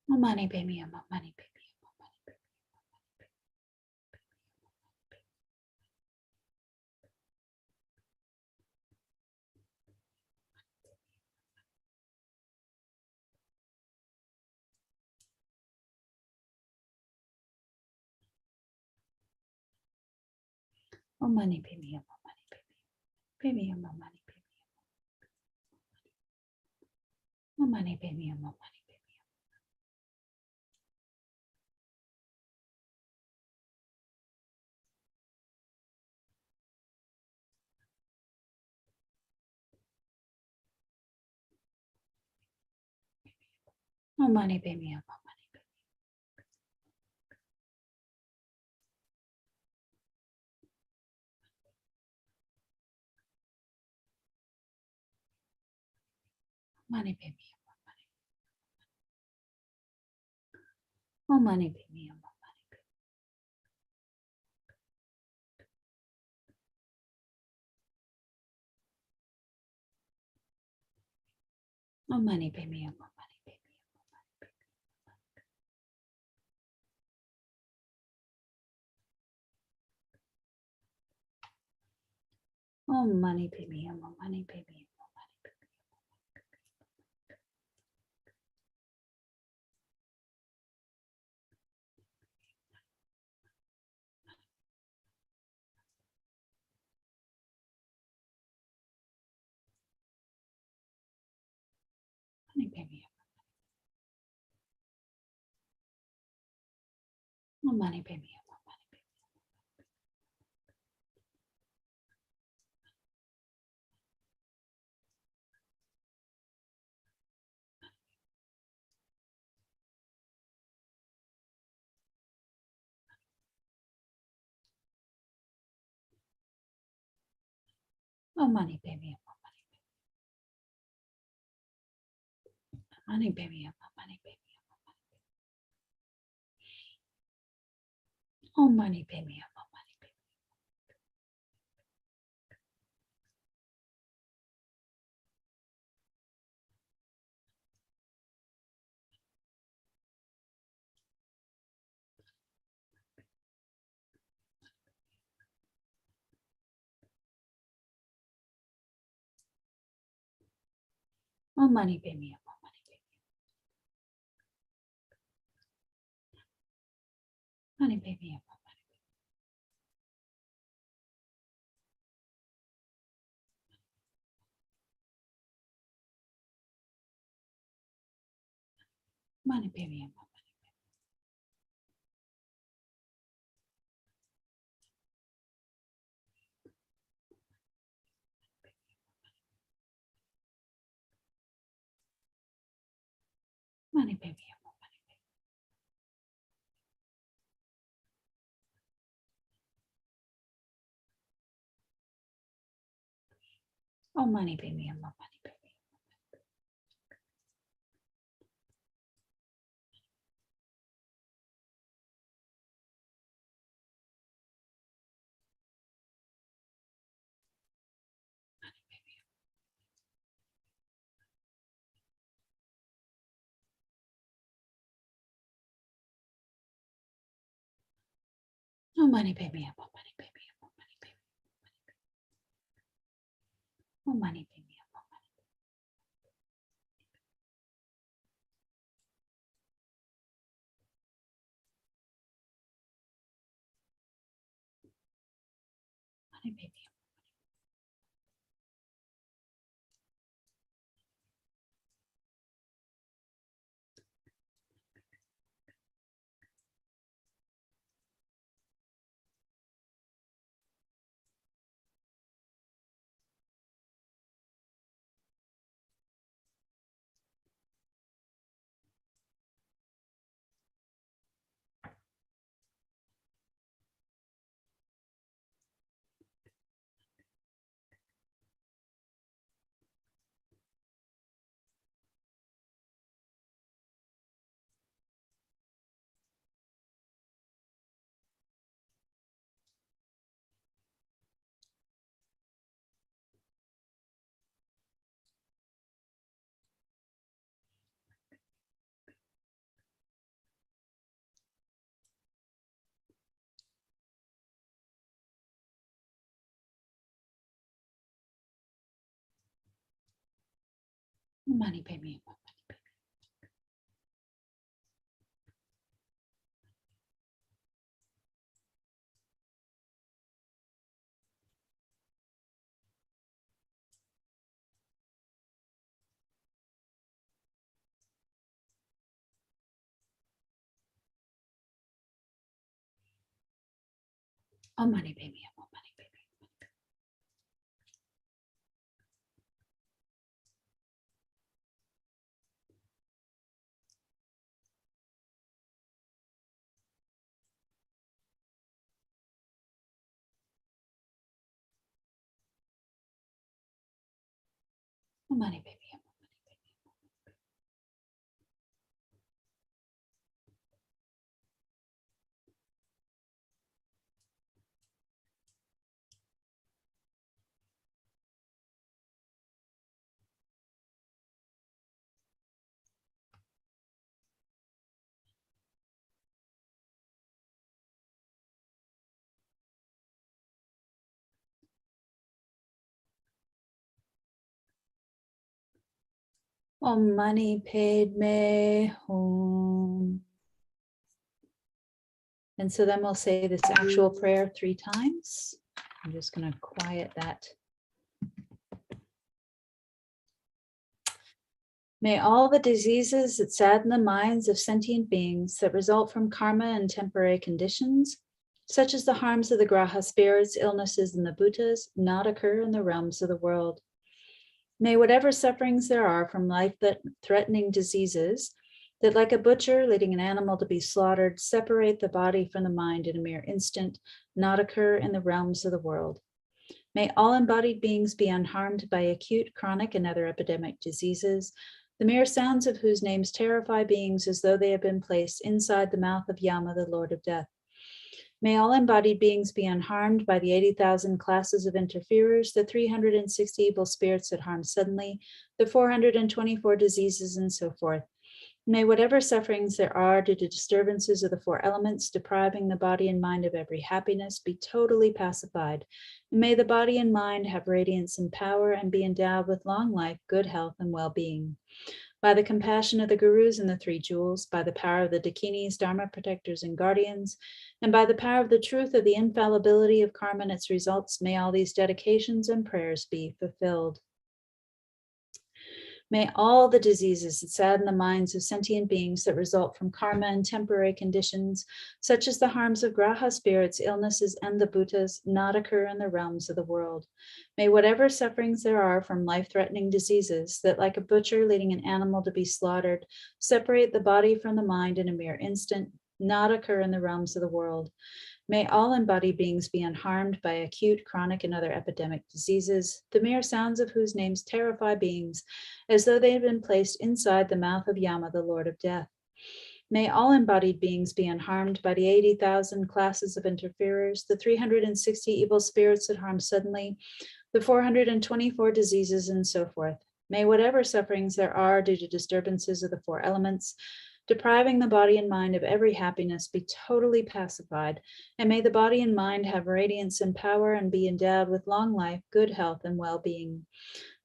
Om Mani Padme Hum. Mani Padme Hum. Om Mani Padme Hum. Padme Hum. Mani Padme Hum. Om Mani Padme Hum. Om Mani Padme Hum. Mani Padme Hum. Om Mani Padme Hum. Om Mani Padme Hum. Om Mani Padme Hum. Mani Padme Hum. Om Mani Padme Hum. Om Mani Padme Hum. Mani Padme Hum. Mani Padme Hum. Om Mani Padme Hum. Om Mani Padme Hum. Mani Padme Hum. Mani Padme Hum. Mani Padme Hum. Om Mani Padme Hum. Mani Padme Hum. Om Mani Padme Hum. Mani Padme Hum. Om Mani Padme Hum. Mani Padme Hum. Mani Padme Hum. Om Mani Padme Hum. Mani Padme Hum. Om Mani Padme Hum. Om Mani Padme Hum. And so then we'll say this actual prayer 3 times. I'm just going to quiet that. May all the diseases that sadden the minds of sentient beings that result from karma and temporary conditions, such as the harms of the graha spirits, illnesses, and the bhutas, not occur in the realms of the world. May whatever sufferings there are from life-threatening diseases that, like a butcher leading an animal to be slaughtered, separate the body from the mind in a mere instant, not occur in the realms of the world. May all embodied beings be unharmed by acute, chronic, and other epidemic diseases, the mere sounds of whose names terrify beings as though they had been placed inside the mouth of Yama, the Lord of Death. May all embodied beings be unharmed by the 80,000 classes of interferers, the 360 evil spirits that harm suddenly, the 424 diseases, and so forth. May whatever sufferings there are due to disturbances of the four elements, depriving the body and mind of every happiness, be totally pacified. And may the body and mind have radiance and power and be endowed with long life, good health, and well-being. By the compassion of the gurus and the three jewels, by the power of the dakinis, dharma protectors, and guardians, and by the power of the truth of the infallibility of karma and its results, may all these dedications and prayers be fulfilled. May all the diseases that sadden the minds of sentient beings that result from karma and temporary conditions, such as the harms of graha spirits, illnesses, and the bhutas, not occur in the realms of the world. May whatever sufferings there are from life-threatening diseases that, like a butcher leading an animal to be slaughtered, separate the body from the mind in a mere instant, not occur in the realms of the world. May all embodied beings be unharmed by acute, chronic, and other epidemic diseases, the mere sounds of whose names terrify beings as though they had been placed inside the mouth of Yama, the Lord of Death. May all embodied beings be unharmed by the 80,000 classes of interferers, the 360 evil spirits that harm suddenly, the 424 diseases, and so forth. May whatever sufferings there are due to disturbances of the four elements, depriving the body and mind of every happiness, be totally pacified, and may the body and mind have radiance and power and be endowed with long life, good health, and well-being.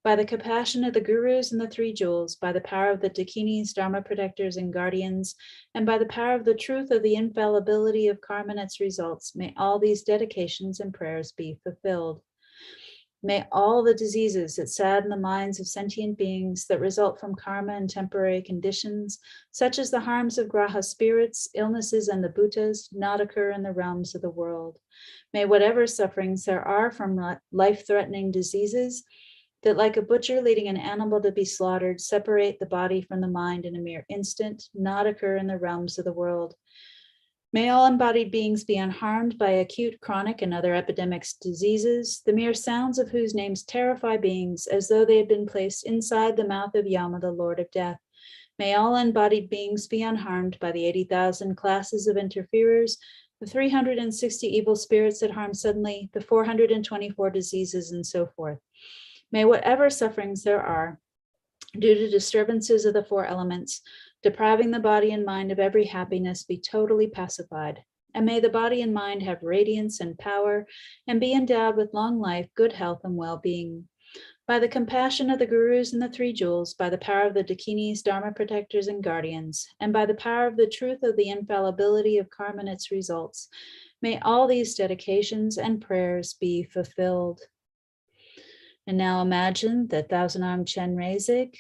By the compassion of the gurus and the three jewels, by the power of the dakinis, dharma protectors, and guardians, and by the power of the truth of the infallibility of karma and its results, may all these dedications and prayers be fulfilled. May all the diseases that sadden the minds of sentient beings that result from karma and temporary conditions, such as the harms of graha spirits, illnesses, and the bhutas, not occur in the realms of the world. May whatever sufferings there are from life-threatening diseases that, like a butcher leading an animal to be slaughtered, separate the body from the mind in a mere instant, not occur in the realms of the world. May all embodied beings be unharmed by acute, chronic, and other epidemics, diseases, the mere sounds of whose names terrify beings as though they had been placed inside the mouth of Yama, the Lord of Death. May all embodied beings be unharmed by the 80,000 classes of interferers, the 360 evil spirits that harm suddenly, the 424 diseases, and so forth. May whatever sufferings there are due to disturbances of the four elements, depriving the body and mind of every happiness, be totally pacified. And may the body and mind have radiance and power and be endowed with long life, good health, and well-being. By the compassion of the gurus and the three jewels, by the power of the dakinis, dharma protectors, and guardians, and by the power of the truth of the infallibility of karma and its results, may all these dedications and prayers be fulfilled. And now imagine that Thousand-Armed Chenrezig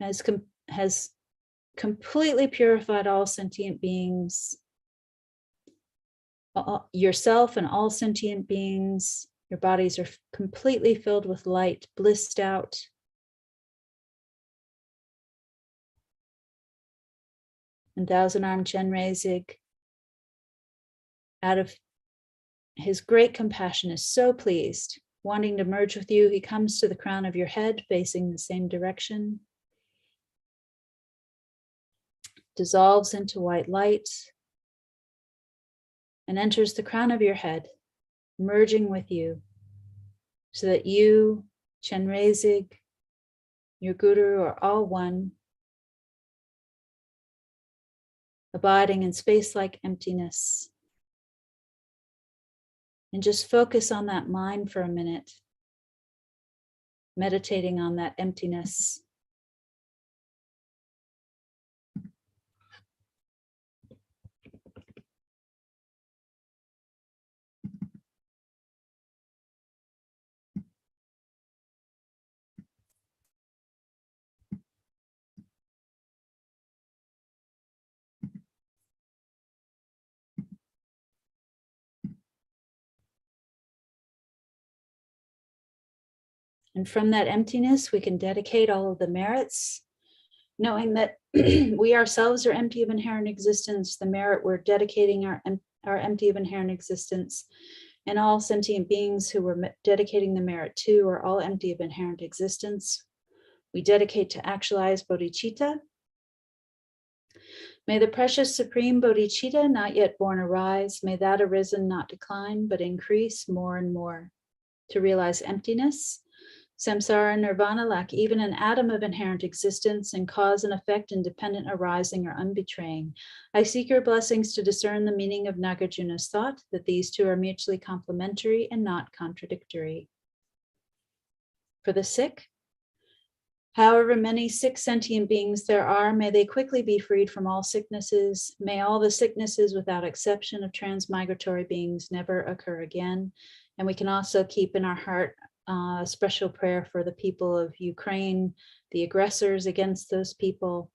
has completely purified all sentient beings, yourself and all sentient beings. Your bodies are completely filled with light, blissed out. And Thousand-Armed Chenrezig, out of his great compassion, is so pleased, wanting to merge with you. He comes to the crown of your head, facing the same direction, dissolves into white light, and enters the crown of your head, merging with you, so that you, Chenrezig, your guru, are all one, abiding in space-like emptiness. And just focus on that mind for a minute, meditating on that emptiness. And from that emptiness, we can dedicate all of the merits, knowing that we ourselves are empty of inherent existence. The merit we're dedicating are empty of inherent existence. And all sentient beings who we're dedicating the merit to are all empty of inherent existence. We dedicate to Actualize Bodhichitta. May the precious supreme Bodhichitta not yet born arise. May that arisen not decline, but increase more and more. To realize emptiness, samsara and nirvana lack even an atom of inherent existence, and cause and effect independent arising or unbetraying. I seek your blessings to discern the meaning of Nagarjuna's thought, that these two are mutually complementary and not contradictory. For the sick, however many sick sentient beings there are, may they quickly be freed from all sicknesses. May all the sicknesses without exception of transmigratory beings never occur again. And we can also keep in our heart a special prayer for the people of Ukraine, the aggressors against those people,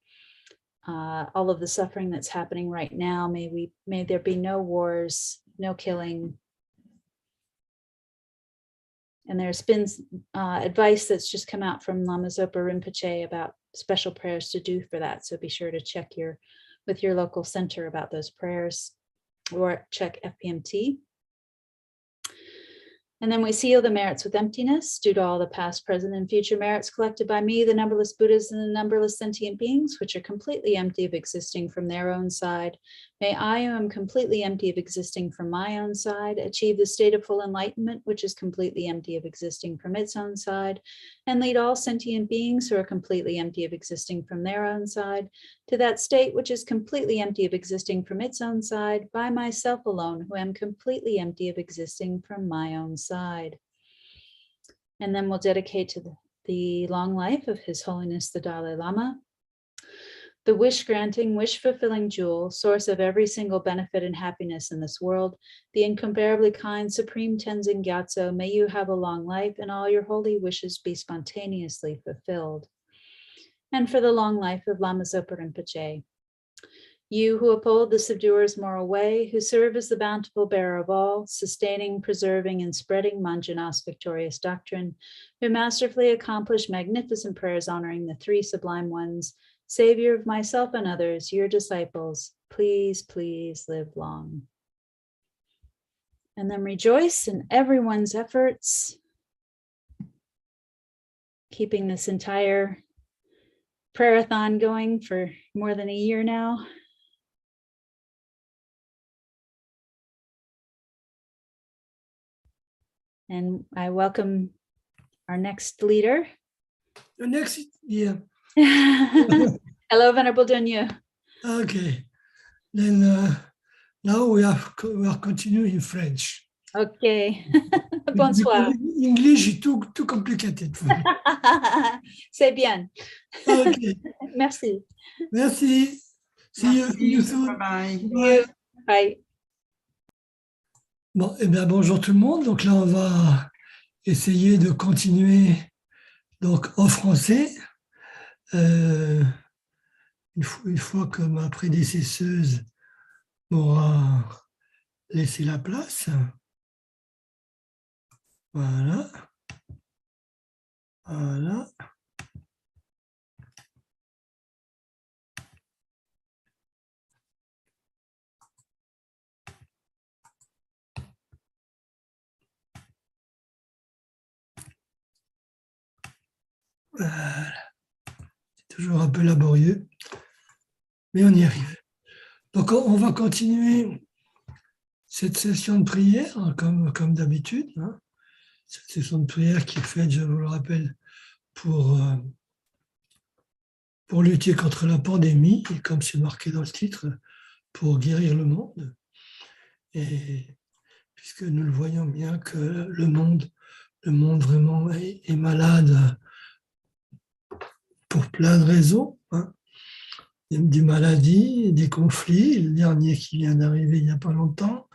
all of the suffering that's happening right now. May there be no wars, no killing. And there's been advice that's just come out from Lama Zopa Rinpoche about special prayers to do for that. So be sure to check with your local center about those prayers, or check FPMT. And then we seal the merits with emptiness due to all the past, present, and future merits collected by me, the numberless Buddhas, and the numberless sentient beings, which are completely empty of existing from their own side. May I, who am completely empty of existing from my own side, achieve the state of full enlightenment, which is completely empty of existing from its own side, and lead all sentient beings who are completely empty of existing from their own side to that state which is completely empty of existing from its own side, by myself alone, who am completely empty of existing from my own side. And then we'll dedicate to the long life of His Holiness the Dalai Lama, the wish-granting, wish-fulfilling jewel, source of every single benefit and happiness in this world, the incomparably kind Supreme Tenzin Gyatso. May you have a long life and all your holy wishes be spontaneously fulfilled. And for the long life of Lama Zopa Rinpoche, you who uphold the subduer's moral way, who serve as the bountiful bearer of all, sustaining, preserving, and spreading Manjana's victorious doctrine, who masterfully accomplish magnificent prayers honoring the three sublime ones, Savior of myself and others, your disciples, please, please live long. And then rejoice in everyone's efforts, keeping this entire prayerathon going for more than a year now. And I welcome our next leader. The next, yeah. Hello, Venerable Dunyu. Okay. Then now we are continuing in French. Okay. Bonsoir. English is too complicated for me. C'est bien. Okay. Merci. Merci. See you soon. Bye-bye. Bye. Bon, eh bien, bonjour tout le monde. Donc là, on va essayer de continuer donc en français. Une fois que ma prédécesseuse m'aura laissé la place. Voilà. Voilà. Voilà. C'est toujours un peu laborieux, mais on y arrive. Donc, on va continuer cette session de prière, comme d'habitude. Hein. Cette session de prière qui est faite, je vous le rappelle, pour lutter contre la pandémie, et comme c'est marqué dans le titre, pour guérir le monde. Et puisque nous le voyons bien que le monde vraiment est malade pour plein de raisons, hein. Des maladies, des conflits, le dernier qui vient d'arriver il n'y a pas longtemps.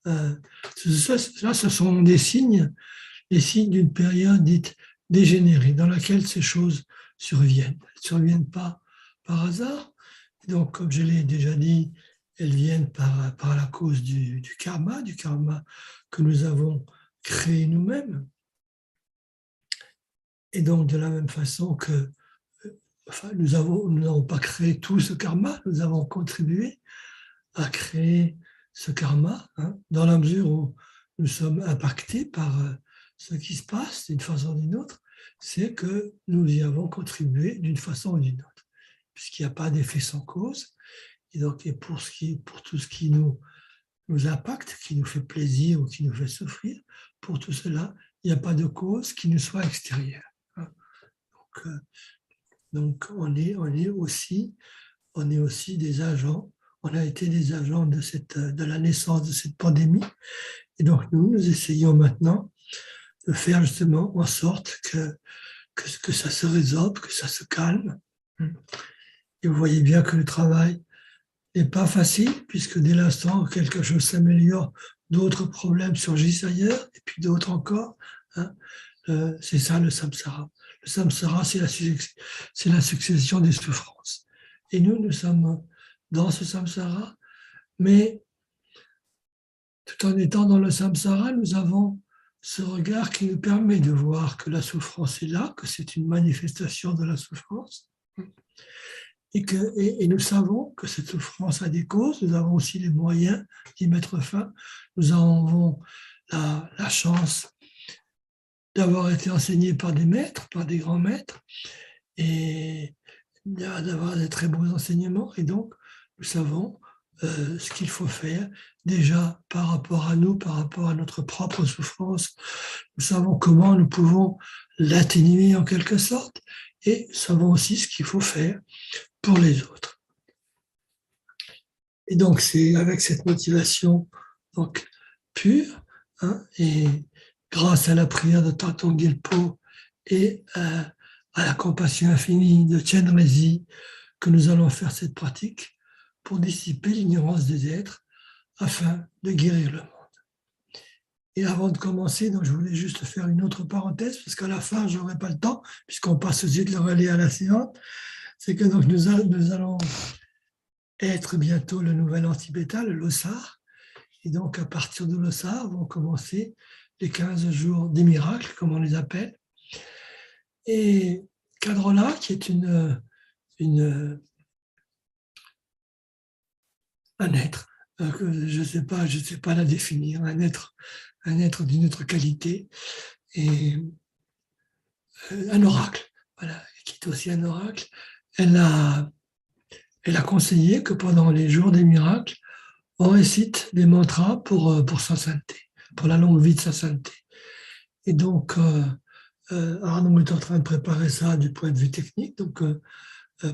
Là, ce sont les signes d'une période dite dégénérée, dans laquelle ces choses surviennent. Elles ne surviennent pas par hasard. Et donc, comme je l'ai déjà dit, elles viennent par la cause du karma que nous avons créé nous-mêmes. Et donc, de la même façon que nous n'avons pas créé tout ce karma, nous avons contribué à créer ce karma, hein, dans la mesure où nous sommes impactés par ce qui se passe d'une façon ou d'une autre, c'est que nous y avons contribué d'une façon ou d'une autre, puisqu'il n'y a pas d'effet sans cause. Et donc, pour tout ce qui nous impacte, qui nous fait plaisir ou qui nous fait souffrir, pour tout cela, il n'y a pas de cause qui nous soit extérieure. Hein. Donc, on est aussi des agents. On a été des agents de la naissance de cette pandémie. Et donc, nous essayons maintenant de faire justement en sorte que ça se résorbe, que ça se calme. Et vous voyez bien que le travail n'est pas facile, puisque dès l'instant où quelque chose s'améliore, d'autres problèmes surgissent ailleurs, et puis d'autres encore. Hein. C'est ça le samsara. Le samsara, c'est la succession des souffrances. Et nous sommes dans ce samsara, mais tout en étant dans le samsara, nous avons ce regard qui nous permet de voir que la souffrance est là, que c'est une manifestation de la souffrance, et nous savons que cette souffrance a des causes, nous avons aussi les moyens d'y mettre fin. Nous avons la chance d'avoir été enseignés par des maîtres, par des grands maîtres, et d'avoir des très bons enseignements, et donc nous savons ce qu'il faut faire déjà par rapport à nous, par rapport à notre propre souffrance. Nous savons comment nous pouvons l'atténuer en quelque sorte, et nous savons aussi ce qu'il faut faire pour les autres. Et donc c'est avec cette motivation donc pure, hein, et grâce à la prière de Thangtong Gyalpo et à la compassion infinie de Chenrezig que nous allons faire cette pratique pour dissiper l'ignorance des êtres afin de guérir le monde. Et avant de commencer, donc je voulais juste faire une autre parenthèse, parce qu'à la fin, je n'aurai pas le temps, puisqu'on passe aussi de le relais à la séance, c'est que donc nous allons être bientôt le nouvel an tibétain, le Losar, et donc à partir de Losar vont commencer les 15 jours des miracles, comme on les appelle. Et cadre-là, qui est un être, je ne sais pas la définir, un être d'une autre qualité, et un oracle, voilà, qui est aussi un oracle. Elle a conseillé que pendant les jours des miracles, on récite des mantras pour sa sainteté, pour la longue vie de sa sainteté. Et donc, Arnaud est en train de préparer ça du point de vue technique. Donc,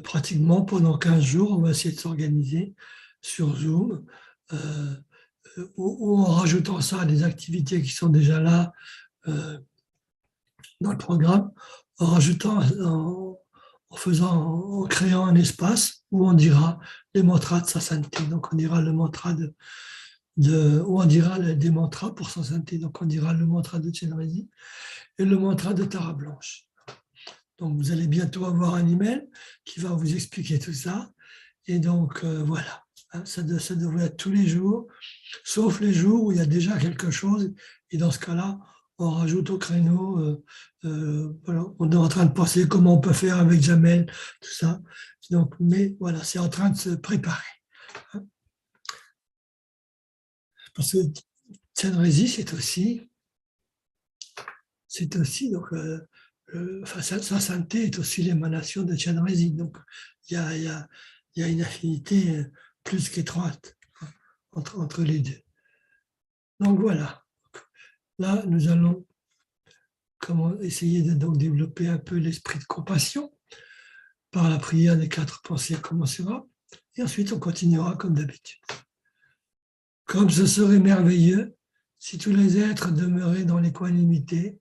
pratiquement pendant 15 jours, on va essayer de s'organiser sur Zoom, ou en rajoutant ça à des activités qui sont déjà là dans le programme, en créant un espace où on dira les mantras de sa sainteté. Donc, on dira le mantra ou on dira des mantras pour sa sainteté. Donc, on dira le mantra de Chenrezig et le mantra de Tara Blanche. Donc, vous allez bientôt avoir un email qui va vous expliquer tout ça. Et donc, voilà, ça devrait être tous les jours, sauf les jours où il y a déjà quelque chose. Et dans ce cas-là, on rajoute au créneau, voilà, on est en train de penser comment on peut faire avec Jamel, tout ça. Donc, mais voilà, c'est en train de se préparer. Parce que Chenrezig, c'est aussi donc, sa sainteté est aussi l'émanation de Chenrezig. Donc, il y a une affinité plus qu'étroite entre les deux. Donc, voilà. Là, nous allons essayer de donc développer un peu l'esprit de compassion par la prière des 4 pensées incommensurable. Et ensuite, on continuera comme d'habitude. Comme ce serait merveilleux si tous les êtres demeuraient dans l'équanimité,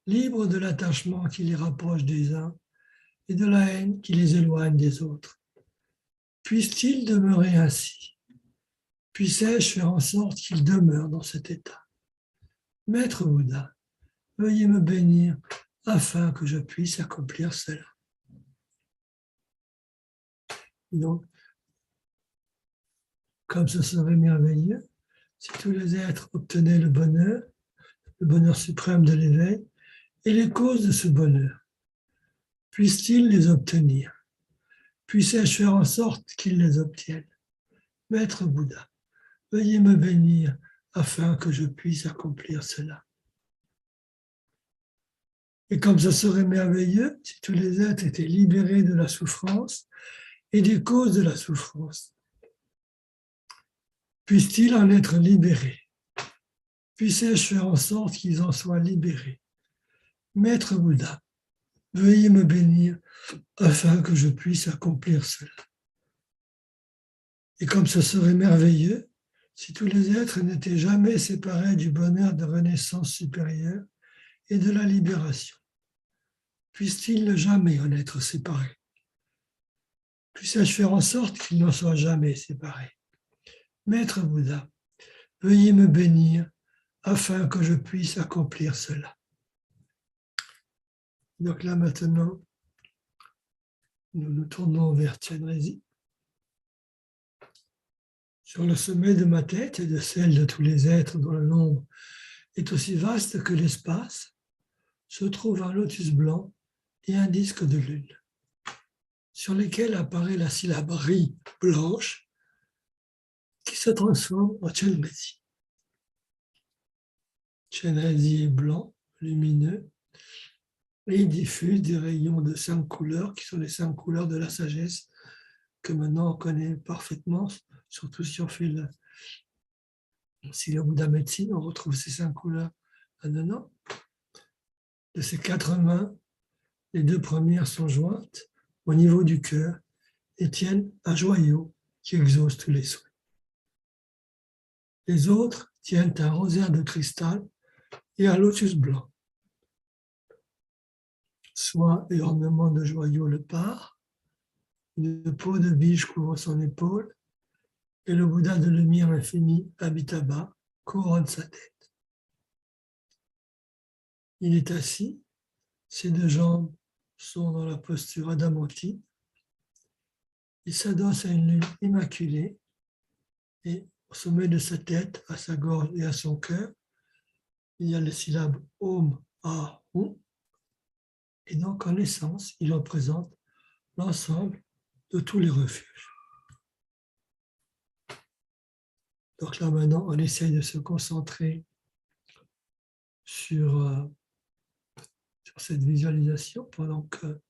libres de l'attachement qui les rapproche des uns et de la haine qui les éloigne des autres. Puisse-t-il demeurer ainsi? Puissais-je faire en sorte qu'ils demeurent dans cet état? Maître Bouddha, veuillez me bénir afin que je puisse accomplir cela. Donc, comme ce serait merveilleux, si tous les êtres obtenaient le bonheur suprême de l'éveil et les causes de ce bonheur, puisse-t-il les obtenir. Puissais-je faire en sorte qu'ils les obtiennent. Maître Bouddha, veuillez me bénir afin que je puisse accomplir cela. Et comme ce serait merveilleux si tous les êtres étaient libérés de la souffrance et des causes de la souffrance. Puisse-t-il en être libéré. Puissais-je faire en sorte qu'ils en soient libérés. Maître Bouddha, veuillez me bénir afin que je puisse accomplir cela. Et comme ce serait merveilleux si tous les êtres n'étaient jamais séparés du bonheur de renaissance supérieure et de la libération. Puisse-t-il jamais en être séparés. Puisse-je faire en sorte qu'ils n'en soient jamais séparés. Maître Bouddha, veuillez me bénir afin que je puisse accomplir cela. Donc là maintenant, nous nous tournons vers Chenrezig. Sur le sommet de ma tête et de celle de tous les êtres dont le nombre est aussi vaste que l'espace, se trouve un lotus blanc et un disque de lune, sur lesquels apparaît la syllabe Ri blanche qui se transforme en Chenrezig. Chenrezig est blanc, lumineux, et il diffuse des rayons de 5 couleurs qui sont les 5 couleurs de la sagesse que maintenant on connaît parfaitement, surtout si on fait le Bouddha médecine, on retrouve ces 5 couleurs là-dedans. De ces 4 mains, les 2 premières sont jointes au niveau du cœur et tiennent un joyau qui exauce tous les souhaits. Les autres tiennent un rosaire de cristal et un lotus blanc. Soit l'ornement de joyaux le part, une peau de biche couvre son épaule, et le Bouddha de lumière infinie, Amitabha, couronne sa tête. Il est assis, ses 2 jambes sont dans la posture adamantine. Il s'adosse à une lune immaculée, et au sommet de sa tête, à sa gorge et à son cœur, il y a les syllabes Om, A, Hum. Et donc, en essence, il représente l'ensemble de tous les refuges. Donc là, maintenant, on essaye de se concentrer sur cette visualisation pendant que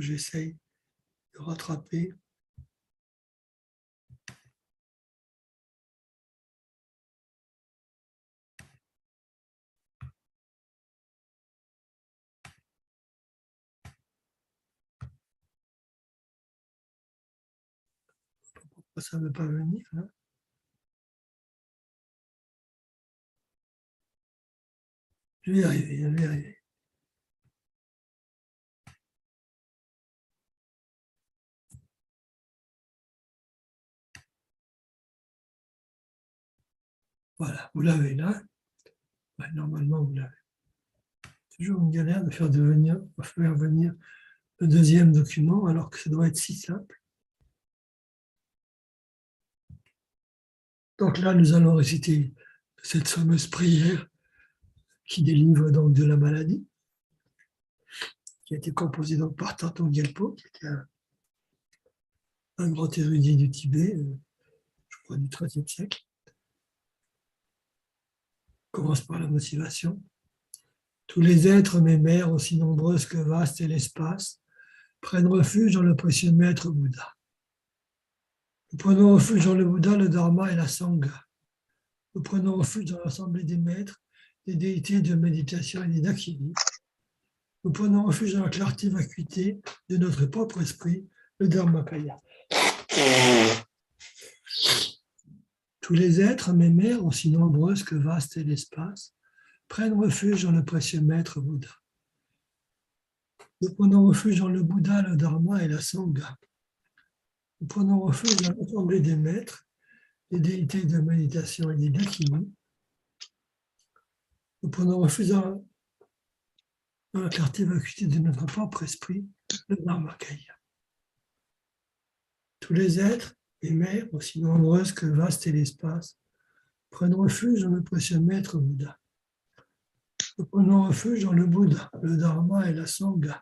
j'essaye de rattraper ça ne veut pas venir. Hein. Je vais y arriver, Voilà, vous l'avez là. Ouais, normalement, vous l'avez. Toujours une galère de faire venir le deuxième document, alors que ça doit être si simple. Donc là, nous allons réciter cette fameuse prière qui délivre donc de la maladie, qui a été composée donc par Thangtong Gyalpo, qui était un grand érudit du Tibet, je crois du XIIIe siècle. On commence par la motivation. Tous les êtres, mes mères, aussi nombreuses que vaste est l'espace, prennent refuge dans le précieux maître Bouddha. Nous prenons refuge dans le Bouddha, le Dharma et la Sangha. Nous prenons refuge dans l'assemblée des maîtres, des déités de méditation et des dakini. Nous prenons refuge dans la clarté vacuité de notre propre esprit, le Dharmakaya. Tous les êtres, mes mères, aussi nombreuses que vaste est l'espace, prennent refuge dans le précieux maître Bouddha. Nous prenons refuge dans le Bouddha, le Dharma et la Sangha. Nous prenons refuge dans l'assemblée des maîtres, des déités de méditation et des dakini. Nous prenons refuge dans la clarté vacuité de notre propre esprit, le Dharmakaya. Tous les êtres et mères, aussi nombreuses que vaste est l'espace, prennent refuge dans le précieux maître Bouddha. Nous prenons refuge dans le Bouddha, le Dharma et la Sangha.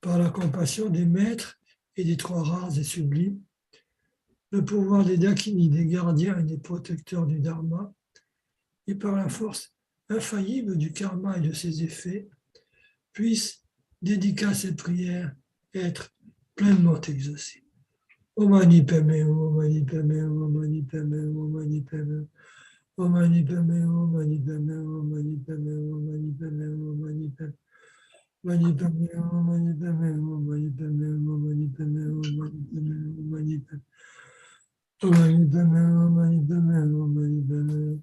Par la compassion des maîtres et des trois rares et sublimes, le pouvoir des dakinis, des gardiens et des protecteurs du dharma, et par la force infaillible du karma et de ses effets, puissent, dédicaces et prières, être pleinement exaucées. Om Mani Padme Hum, Om Mani Padme Hum, Om Mani Padme Hum, Om Mani Padme Hum, Om Mani Padme Hum, Om Mani Padme Hum, Om Mani Padme Hum, Om Mani Padme Hum, Om Mani Padme Mani Padme Hum, Om Mani Padme Hum, Om Mani Padme Hum, Om Mani Padme Hum, Om Mani Padme Hum, Om Mani Padme Om Mani Padme Hum, Om Mani Padme Hum, Om Mani Padme Hum,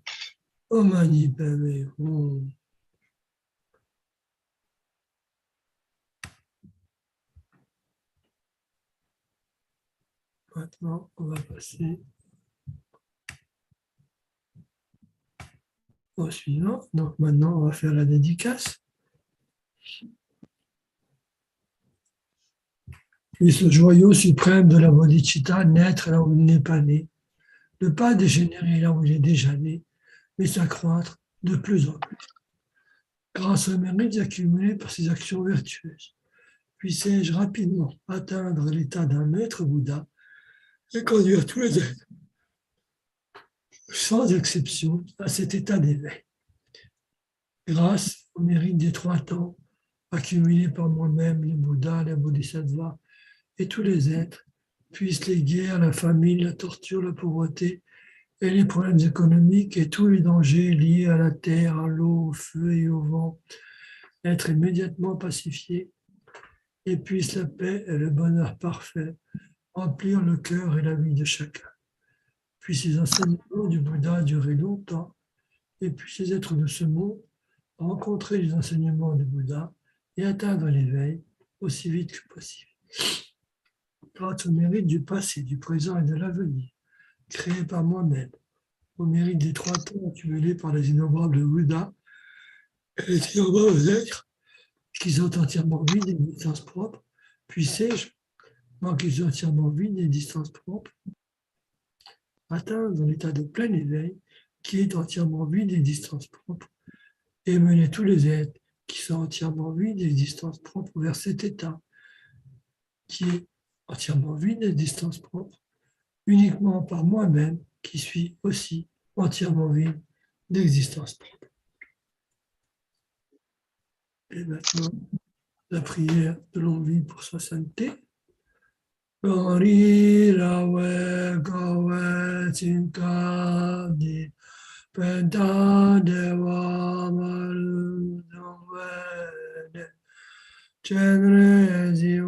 Om Mani Padme Hum. Maintenant, on va passer au suivant. Donc maintenant, on va faire la dédicace. Puisse le joyau suprême de la Bodhichitta naître là où il n'est pas né, ne pas dégénérer là où il est déjà né, mais s'accroître de plus en plus. Grâce aux mérites accumulés par ses actions vertueuses, puissé-je rapidement atteindre l'état d'un maître Bouddha et conduire tous les êtres, sans exception, à cet état d'éveil. Grâce aux mérites des trois temps accumulés par moi-même, les Bouddhas, les Bodhisattvas et tous les êtres, puissent les guerres, la famine, la torture, la pauvreté et les problèmes économiques et tous les dangers liés à la terre, à l'eau, au feu et au vent être immédiatement pacifiés, et puisse la paix et le bonheur parfait remplir le cœur et la vie de chacun. Puissent les enseignements du Bouddha durer longtemps, et puissent les êtres de ce monde rencontrer les enseignements du Bouddha et atteindre l'éveil aussi vite que possible. Grâce au mérite du passé, du présent et de l'avenir, créé par moi-même, au mérite des trois temps accumulés par les innombrables Bouddhas et les innombrables êtres qui sont entièrement vides d'existence propre, puissé-je, moi qui suis entièrement vide d'existence propre, atteindre l'état de plein éveil qui est entièrement vide d'existence propre et mener tous les êtres qui sont entièrement vides d'existence propre vers cet état qui est entièrement vide d'existence propre, uniquement par moi-même qui suis aussi entièrement vide d'existence propre. Et maintenant, la prière de longue vie pour sa sainteté. Gori rawe gawe chinkadi penta dewa malu dongwe Chenrezig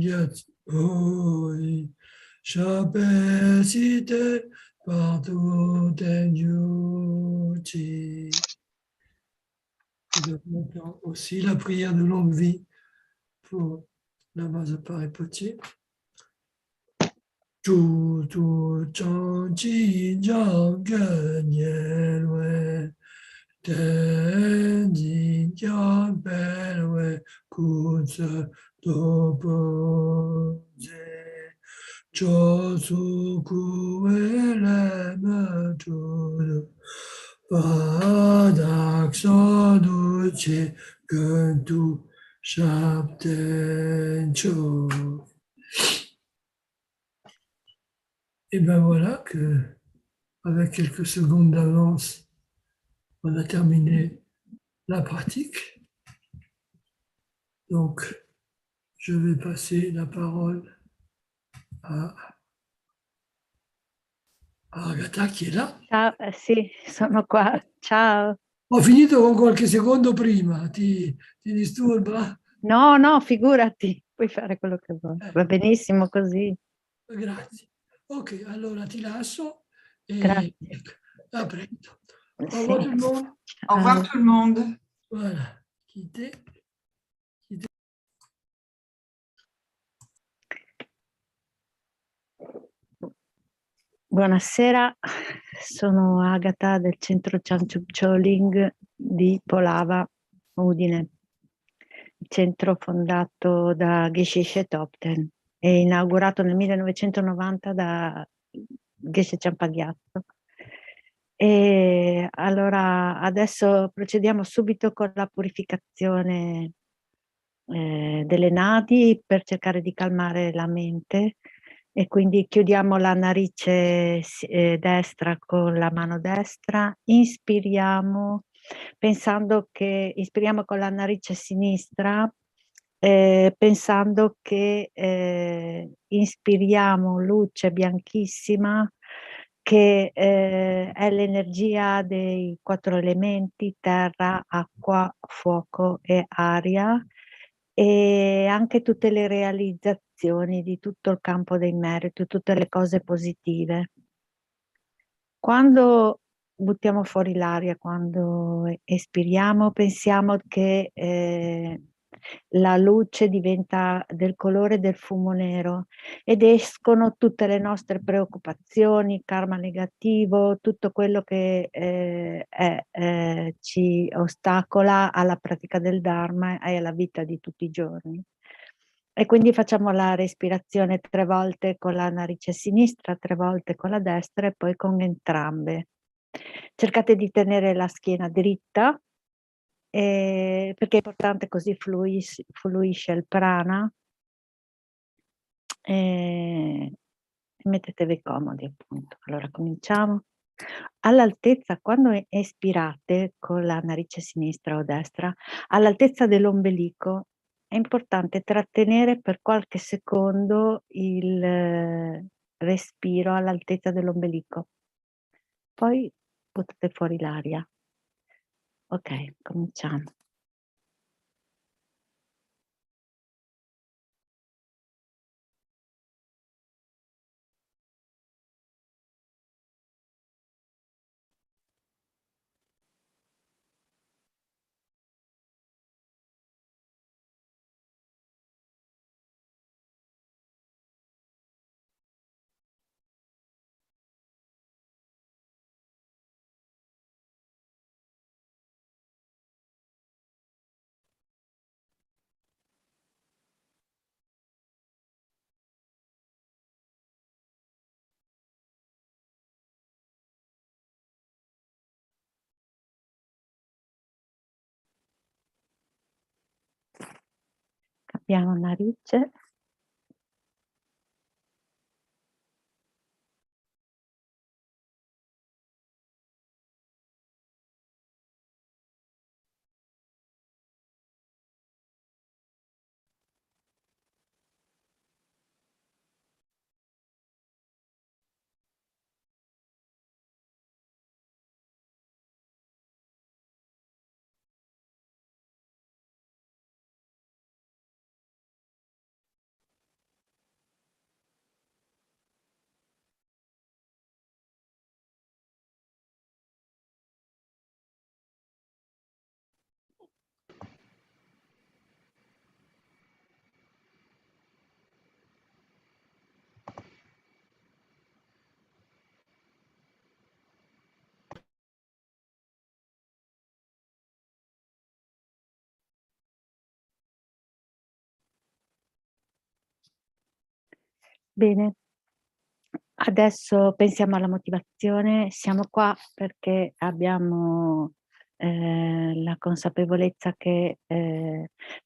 Institute Chapesite partout Tenjuchi. Et donc maintenant aussi la prière de longue vie pour Lama Zopa Rinpoche. Zhu tu chang qi zhang ge nian wei ten jin jiang bei wei ku zi du bu zi zhou su ku wei lai me zhu du ba dak sha du qi gen du shab ten chu. Et ben voilà que, avec quelques secondes d'avance, on a terminé la pratique. Donc, je vais passer la parole à Agatha qui est là. Ciao, sì, sono qua. Ciao. Ho finito con qualche secondo prima, ti disturba? No, no, figurati, puoi fare quello che vuoi. Va benissimo così. Grazie. Ok, allora ti lascio e Grazie. a presto. Au Sì. revoir tout le monde. Au revoir tout le monde. Voilà. Quittez. Buonasera, sono Agatha del centro Choling di Polava, Udine. Il centro fondato da Geshe Topten e inaugurato nel 1990 da Geshe Champagyatso. E allora adesso procediamo subito con la purificazione delle nadi per cercare di calmare la mente. E quindi chiudiamo la narice destra con la mano destra, inspiriamo ispiriamo con la narice sinistra, pensando che inspiriamo luce bianchissima che è l'energia dei 4 elementi, terra, acqua, fuoco e aria, e anche tutte le realizzazioni di tutto il campo dei meriti, tutte le cose positive. Quando buttiamo fuori l'aria, quando espiriamo, pensiamo che la luce diventa del colore del fumo nero ed escono tutte le nostre preoccupazioni, karma negativo, tutto quello che ci ostacola alla pratica del Dharma e alla vita di tutti i giorni. E quindi facciamo la respirazione 3 volte con la narice sinistra, 3 volte con la destra e poi con entrambe. Cercate di tenere la schiena dritta, perché è importante, così fluisce il prana. E mettetevi comodi, appunto. Allora cominciamo. All'altezza, quando espirate con la narice sinistra o destra, all'altezza dell'ombelico, è importante trattenere per qualche secondo il respiro all'altezza dell'ombelico. Poi buttate fuori l'aria. Ok, cominciamo. Capiamo narice. Bene, adesso pensiamo alla motivazione. Siamo qua perché abbiamo la consapevolezza che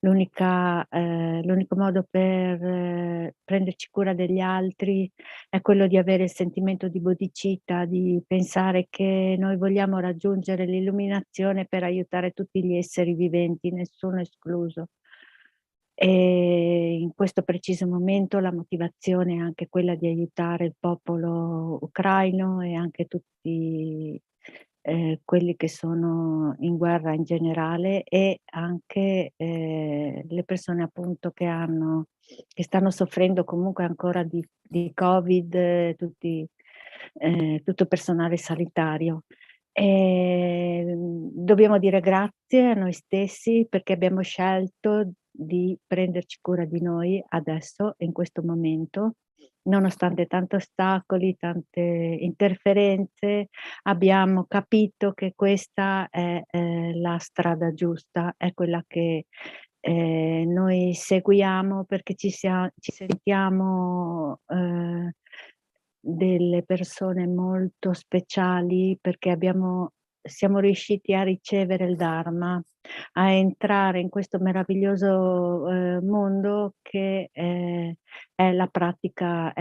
l'unico modo per prenderci cura degli altri è quello di avere il sentimento di bodhicitta, di pensare che noi vogliamo raggiungere l'illuminazione per aiutare tutti gli esseri viventi, nessuno escluso. E in questo preciso momento la motivazione è anche quella di aiutare il popolo ucraino e anche tutti quelli che sono in guerra in generale, e anche le persone appunto che stanno soffrendo comunque ancora di Covid, tutto il personale sanitario. Dobbiamo dire grazie a noi stessi perché abbiamo scelto di prenderci cura di noi adesso, in questo momento, nonostante tanti ostacoli, tante interferenze. Abbiamo capito che questa è la strada giusta, è quella che noi seguiamo perché ci sentiamo delle persone molto speciali, perché siamo riusciti a ricevere il Dharma, a entrare in questo meraviglioso mondo che è la pratica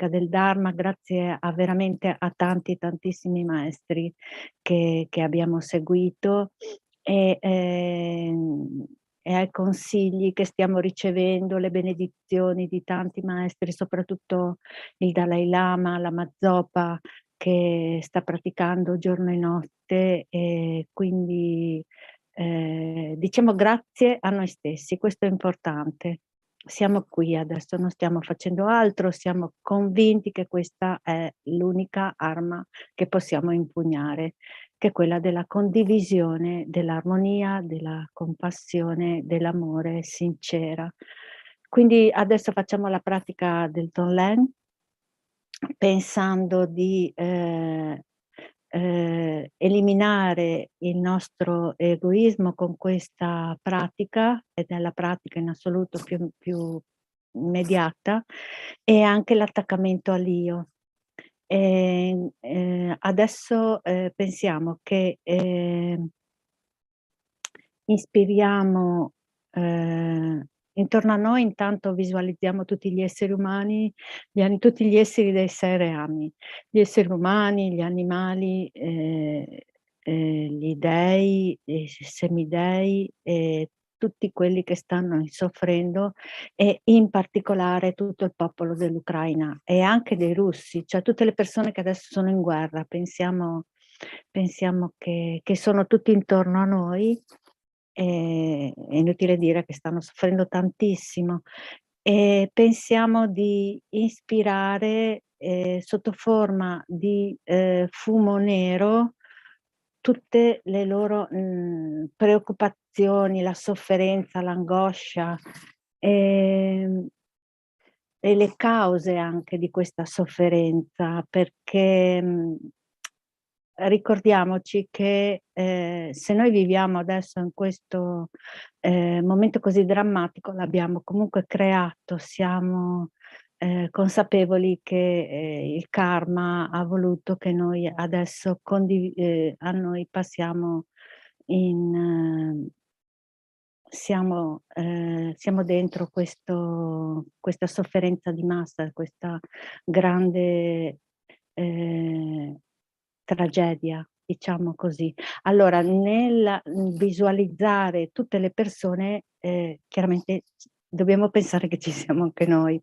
del Dharma, grazie veramente a tantissimi maestri che abbiamo seguito e ai consigli che stiamo ricevendo, le benedizioni di tanti maestri, soprattutto il Dalai Lama, Lama Zopa, che sta praticando giorno e notte, e quindi diciamo grazie a noi stessi, questo è importante. Siamo qui adesso, non stiamo facendo altro, siamo convinti che questa è l'unica arma che possiamo impugnare, che è quella della condivisione, dell'armonia, della compassione, dell'amore sincera. Quindi adesso facciamo la pratica del Tonglen, pensando di eliminare il nostro egoismo con questa pratica, ed è la pratica in assoluto più immediata, e anche l'attaccamento all'io. Adesso pensiamo che ispiriamo intorno a noi, intanto visualizziamo tutti gli esseri umani, tutti gli esseri dei sei reami, gli esseri umani, gli animali, gli dei, i semidei e tutti quelli che stanno soffrendo, e in particolare tutto il popolo dell'Ucraina e anche dei russi, cioè tutte le persone che adesso sono in guerra. Pensiamo che sono tutti intorno a noi. È inutile dire che stanno soffrendo tantissimo, e pensiamo di ispirare sotto forma di fumo nero tutte le loro preoccupazioni, la sofferenza, l'angoscia e le cause anche di questa sofferenza, perché ricordiamoci che se noi viviamo adesso in questo momento così drammatico, l'abbiamo comunque creato, siamo consapevoli che il karma ha voluto che noi adesso a noi passiamo siamo dentro questa sofferenza di massa, questa grande tragedia, diciamo così. Allora, nel visualizzare tutte le persone, chiaramente dobbiamo pensare che ci siamo anche noi.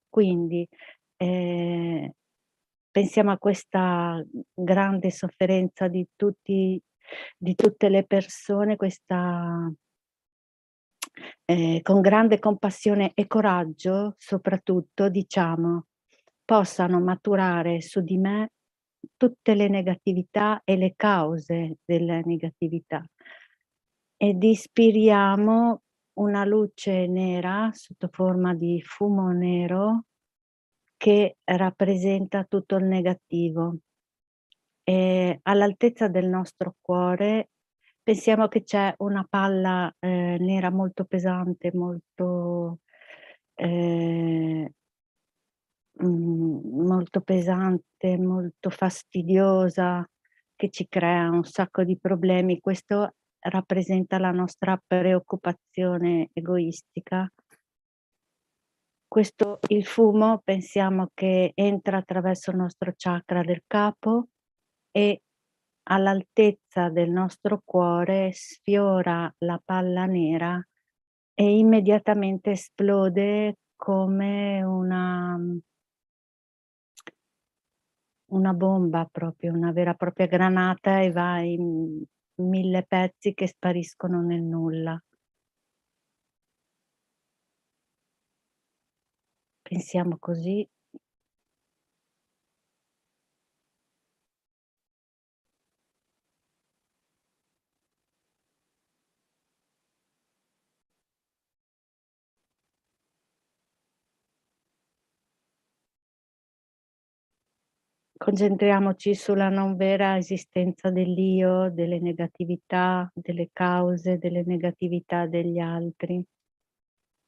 Quindi pensiamo a questa grande sofferenza di tutte le persone, con grande compassione e coraggio, soprattutto, diciamo, possano maturare su di me tutte le negatività e le cause della negatività, ed ispiriamo una luce nera sotto forma di fumo nero che rappresenta tutto il negativo, e all'altezza del nostro cuore pensiamo che c'è una palla nera molto pesante, molto molto pesante, molto fastidiosa, che ci crea un sacco di problemi. Questo rappresenta la nostra preoccupazione egoistica. Il fumo pensiamo che entra attraverso il nostro chakra del capo e all'altezza del nostro cuore sfiora la palla nera e immediatamente esplode come una bomba proprio, una vera e propria granata, e va in 1000 pezzi che spariscono nel nulla. Pensiamo così. Concentriamoci sulla non vera esistenza dell'io, delle negatività, delle cause, delle negatività degli altri.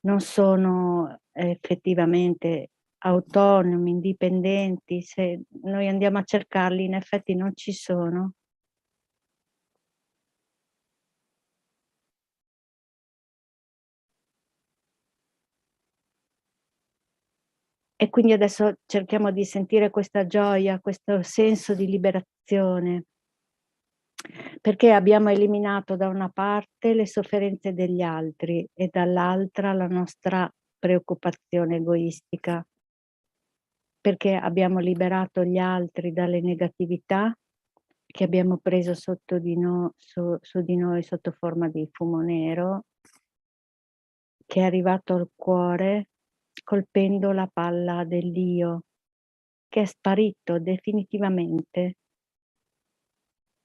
Non sono effettivamente autonomi, indipendenti. Se noi andiamo a cercarli, in effetti non ci sono. E quindi adesso cerchiamo di sentire questa gioia, questo senso di liberazione, perché abbiamo eliminato da una parte le sofferenze degli altri e dall'altra la nostra preoccupazione egoistica, perché abbiamo liberato gli altri dalle negatività che abbiamo preso sotto di su di noi sotto forma di fumo nero, che è arrivato al cuore colpendo la palla dell'io, che è sparito definitivamente.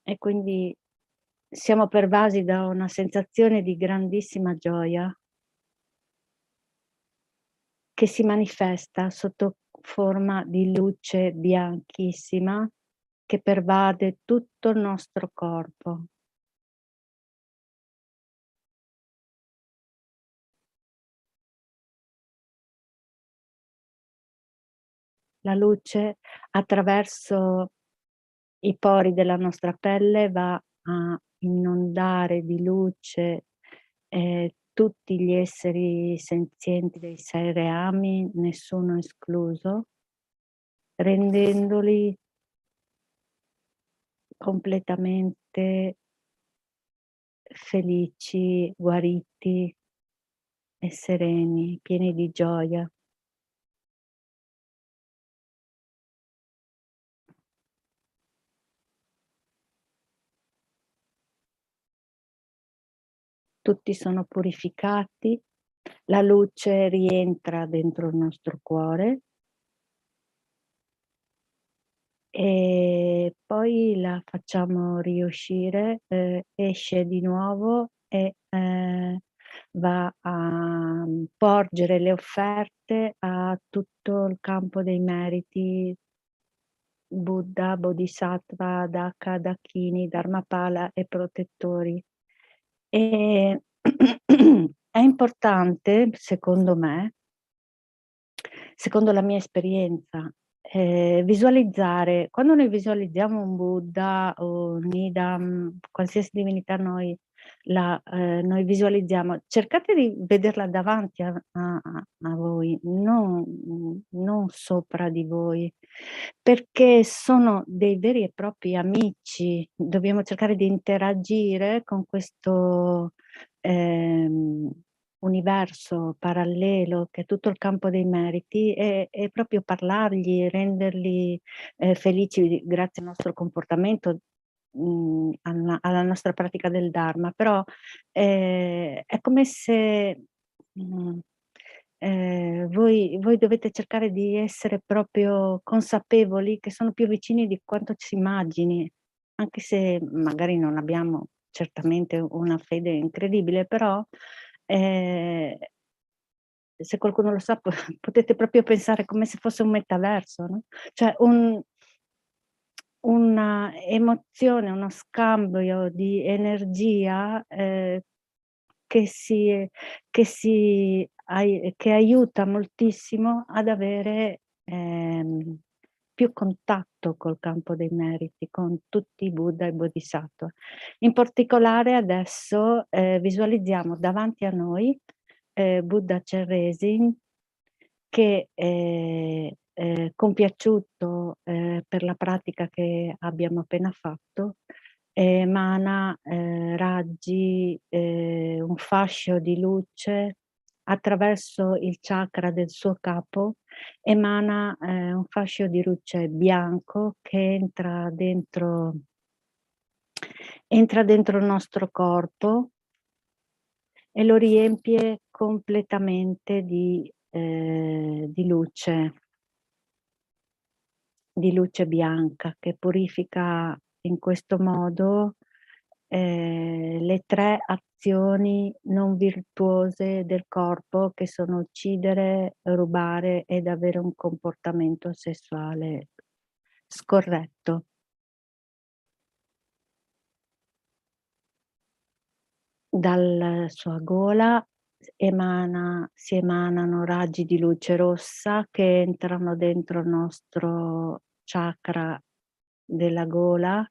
E quindi siamo pervasi da una sensazione di grandissima gioia che si manifesta sotto forma di luce bianchissima che pervade tutto il nostro corpo. La luce attraverso i pori della nostra pelle va a inondare di luce tutti gli esseri senzienti dei 6 reami, nessuno escluso, rendendoli completamente felici, guariti e sereni, pieni di gioia. Tutti sono purificati, la luce rientra dentro il nostro cuore e poi la facciamo riuscire, esce di nuovo e va a porgere le offerte a tutto il campo dei meriti Buddha, Bodhisattva, Daka, Dakini, Dharmapala e protettori. E è importante, secondo me, secondo la mia esperienza, visualizzare, quando noi visualizziamo un Buddha o un Idam, qualsiasi divinità noi visualizziamo, cercate di vederla davanti a voi, non sopra di voi, perché sono dei veri e propri amici. Dobbiamo cercare di interagire con questo universo parallelo che è tutto il campo dei meriti e proprio parlargli, renderli felici grazie al nostro comportamento, alla nostra pratica del Dharma. Però è come se voi dovete cercare di essere proprio consapevoli che sono più vicini di quanto si immagini, anche se magari non abbiamo certamente una fede incredibile, però se qualcuno lo sa potete proprio pensare come se fosse un metaverso, no? Cioè una emozione, uno scambio di energia che aiuta moltissimo ad avere più contatto col campo dei meriti, con tutti i Buddha e Bodhisattva. In particolare adesso visualizziamo davanti a noi Buddha Chenrezig, che compiaciuto per la pratica che abbiamo appena fatto, emana raggi, un fascio di luce attraverso il chakra del suo capo, emana un fascio di luce bianco che entra dentro il nostro corpo e lo riempie completamente di luce bianca, che purifica in questo modo le 3 azioni non virtuose del corpo, che sono uccidere, rubare ed avere un comportamento sessuale scorretto. Dalla sua gola si emanano raggi di luce rossa che entrano dentro il nostro chakra della gola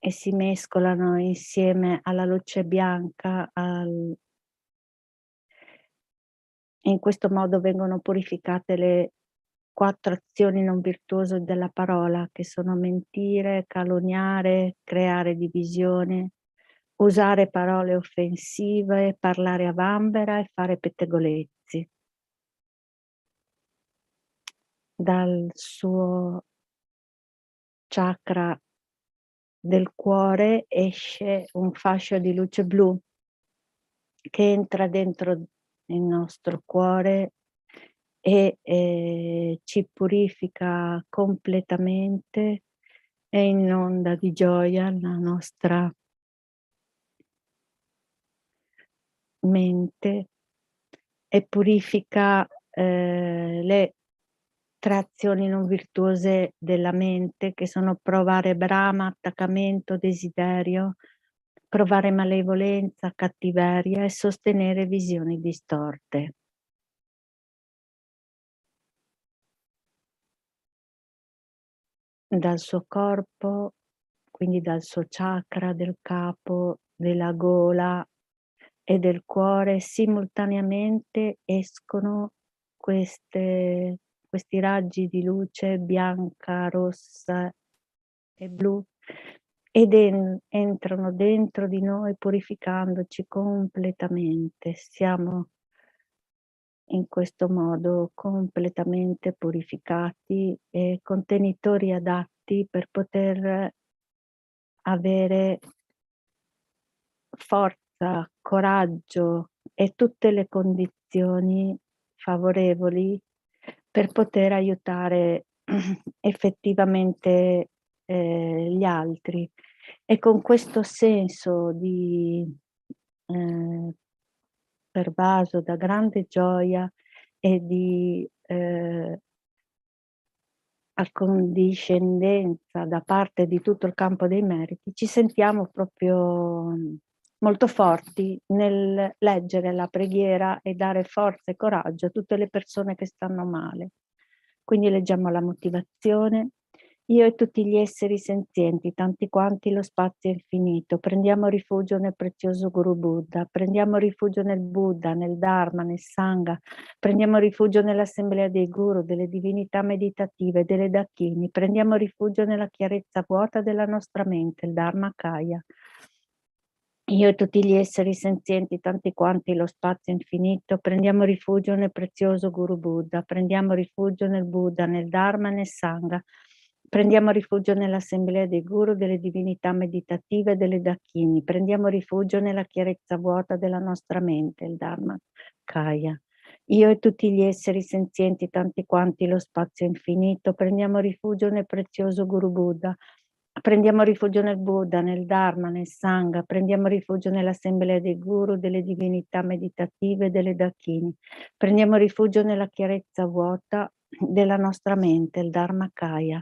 e si mescolano insieme alla luce bianca. In questo modo vengono purificate le 4 azioni non virtuose della parola, che sono mentire, calunniare, creare divisione, usare parole offensive, parlare a vanvera e fare pettegolezzi. Dal suo chakra del cuore esce un fascio di luce blu che entra dentro il nostro cuore e ci purifica completamente e inonda di gioia la nostra mente e purifica le 3 azioni non virtuose della mente, che sono provare brama, attaccamento, desiderio, provare malevolenza, cattiveria e sostenere visioni distorte. Dal suo corpo, quindi dal suo chakra del capo, della gola e del cuore, simultaneamente escono questi raggi di luce bianca, rossa e blu ed entrano dentro di noi purificandoci completamente. Siamo in questo modo completamente purificati e contenitori adatti per poter avere forza, coraggio e tutte le condizioni favorevoli per poter aiutare effettivamente gli altri. E con questo senso di pervaso da grande gioia e di accondiscendenza da parte di tutto il campo dei meriti, ci sentiamo proprio molto forti nel leggere la preghiera e dare forza e coraggio a tutte le persone che stanno male. Quindi leggiamo la motivazione. Io e tutti gli esseri senzienti, tanti quanti lo spazio è infinito, prendiamo rifugio nel prezioso Guru Buddha, prendiamo rifugio nel Buddha, nel Dharma, nel Sangha, prendiamo rifugio nell'assemblea dei Guru, delle divinità meditative, delle Dakini, prendiamo rifugio nella chiarezza vuota della nostra mente, il Dharma Kaya. Io e tutti gli esseri senzienti, tanti quanti lo spazio infinito, prendiamo rifugio nel prezioso Guru Buddha, prendiamo rifugio nel Buddha, nel Dharma e nel Sangha, prendiamo rifugio nell'assemblea dei Guru, delle divinità meditative e delle Dakini, prendiamo rifugio nella chiarezza vuota della nostra mente, il Dharma Kaya. Io e tutti gli esseri senzienti, tanti quanti lo spazio infinito, prendiamo rifugio nel prezioso Guru Buddha, prendiamo rifugio nel Buddha, nel Dharma, nel Sangha, prendiamo rifugio nell'assemblea dei Guru, delle divinità meditative e delle Dakini, prendiamo rifugio nella chiarezza vuota della nostra mente, il Dharma Kaya.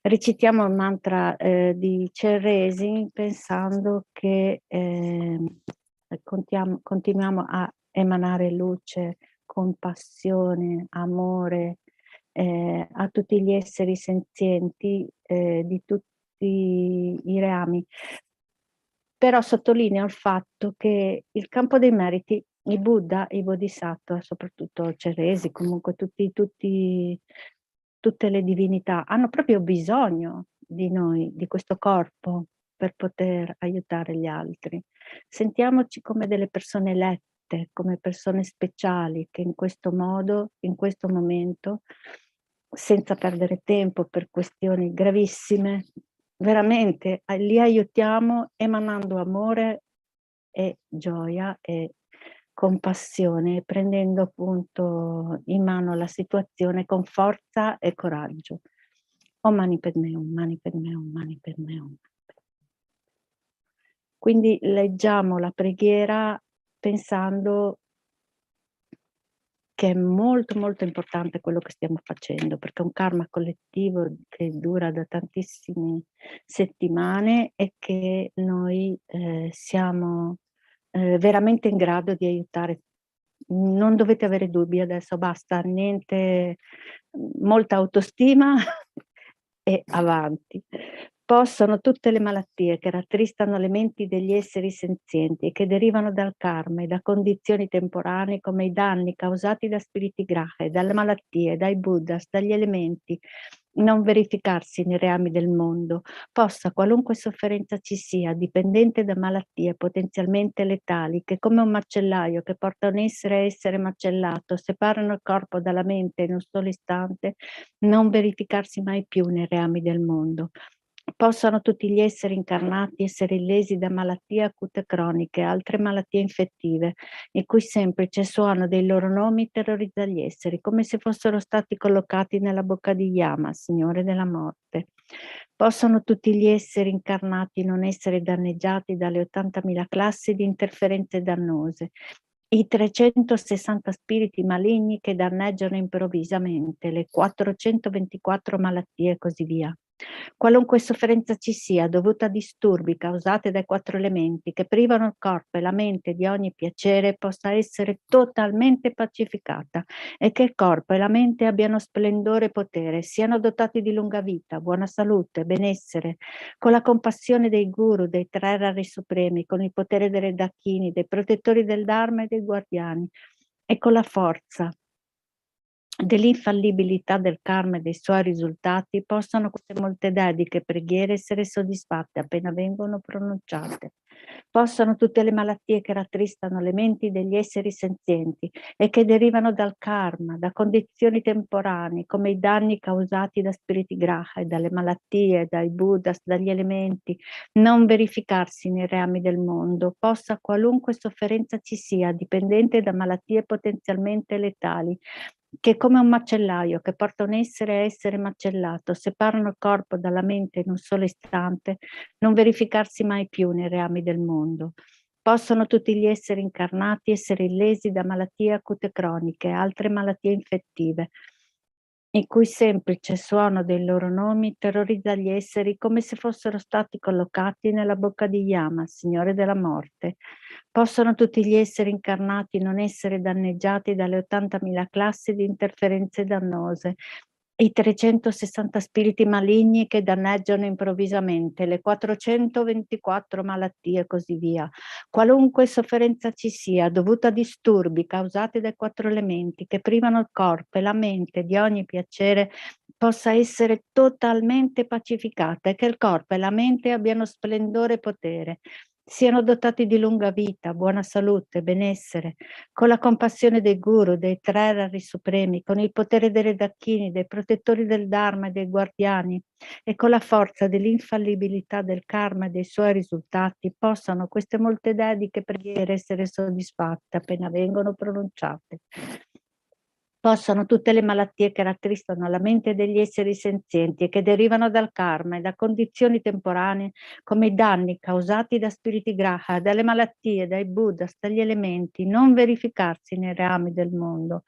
Recitiamo il mantra di Chenrezig pensando che continuiamo a emanare luce compassione, amore a tutti gli esseri senzienti di tutti i reami. Però sottolineo il fatto che il campo dei meriti, i Buddha, i Bodhisattva, soprattutto Chenrezig, comunque tutte le divinità, hanno proprio bisogno di noi, di questo corpo, per poter aiutare gli altri. Sentiamoci come delle persone elette, come persone speciali, che in questo modo, in questo momento, senza perdere tempo per questioni gravissime, veramente li aiutiamo emanando amore e gioia e compassione, prendendo appunto in mano la situazione con forza e coraggio. Om Mani Padme Hum, Mani Padme Hum, Mani Padme Hum. Quindi leggiamo la preghiera pensando che è molto molto importante quello che stiamo facendo, perché è un karma collettivo che dura da tantissime settimane e che noi siamo veramente in grado di aiutare. Non dovete avere dubbi adesso, basta, niente, molta autostima e avanti. Possono tutte le malattie che rattristano le menti degli esseri senzienti e che derivano dal karma e da condizioni temporanee come i danni causati da spiriti grahe, dalle malattie, dai buddhas, dagli elementi, non verificarsi nei reami del mondo, possa qualunque sofferenza ci sia, dipendente da malattie potenzialmente letali, che come un macellaio che porta un essere a essere macellato, separano il corpo dalla mente in un solo istante, non verificarsi mai più nei reami del mondo. Possano tutti gli esseri incarnati essere illesi da malattie acute croniche, altre malattie infettive, il cui semplice suono dei loro nomi terrorizza gli esseri, come se fossero stati collocati nella bocca di Yama, Signore della morte. Possono tutti gli esseri incarnati non essere danneggiati dalle 80.000 classi di interferenze dannose, i 360 spiriti maligni che danneggiano improvvisamente, le 424 malattie e così via. Qualunque sofferenza ci sia dovuta a disturbi causati dai 4 elementi che privano il corpo e la mente di ogni piacere possa essere totalmente pacificata e che il corpo e la mente abbiano splendore e potere, siano dotati di lunga vita, buona salute, benessere, con la compassione dei guru, dei 3 rari supremi, con il potere dei redachini, dei protettori del Dharma e dei guardiani e con la forza dell'infallibilità del karma e dei suoi risultati, possano queste molte dediche preghiere essere soddisfatte appena vengono pronunciate. Possano tutte le malattie che rattristano le menti degli esseri senzienti e che derivano dal karma, da condizioni temporanee, come i danni causati da spiriti graha, dalle malattie, dai buddhas, dagli elementi, non verificarsi nei reami del mondo, possa qualunque sofferenza ci sia, dipendente da malattie potenzialmente letali, che come un macellaio che porta un essere a essere macellato, separano il corpo dalla mente in un solo istante, non verificarsi mai più nei reami del mondo. Possono tutti gli esseri incarnati essere illesi da malattie acute croniche, altre malattie infettive, il cui semplice suono dei loro nomi terrorizza gli esseri come se fossero stati collocati nella bocca di Yama, Signore della morte. Possono tutti gli esseri incarnati non essere danneggiati dalle 80.000 classi di interferenze dannose, i 360 spiriti maligni che danneggiano improvvisamente, le 424 malattie e così via. Qualunque sofferenza ci sia, dovuta a disturbi causati dai 4 elementi che privano il corpo e la mente di ogni piacere, possa essere totalmente pacificata e che il corpo e la mente abbiano splendore e potere, siano dotati di lunga vita, buona salute, benessere, con la compassione dei guru, dei 3 rari supremi, con il potere dei redachini, dei protettori del Dharma e dei guardiani e con la forza dell'infallibilità del karma e dei suoi risultati, possano queste molte dediche preghiere essere soddisfatte appena vengono pronunciate. Possano tutte le malattie che rattristano la mente degli esseri senzienti e che derivano dal karma e da condizioni temporanee, come i danni causati da spiriti graha, dalle malattie, dai buddhas, dagli elementi, non verificarsi nei reami del mondo.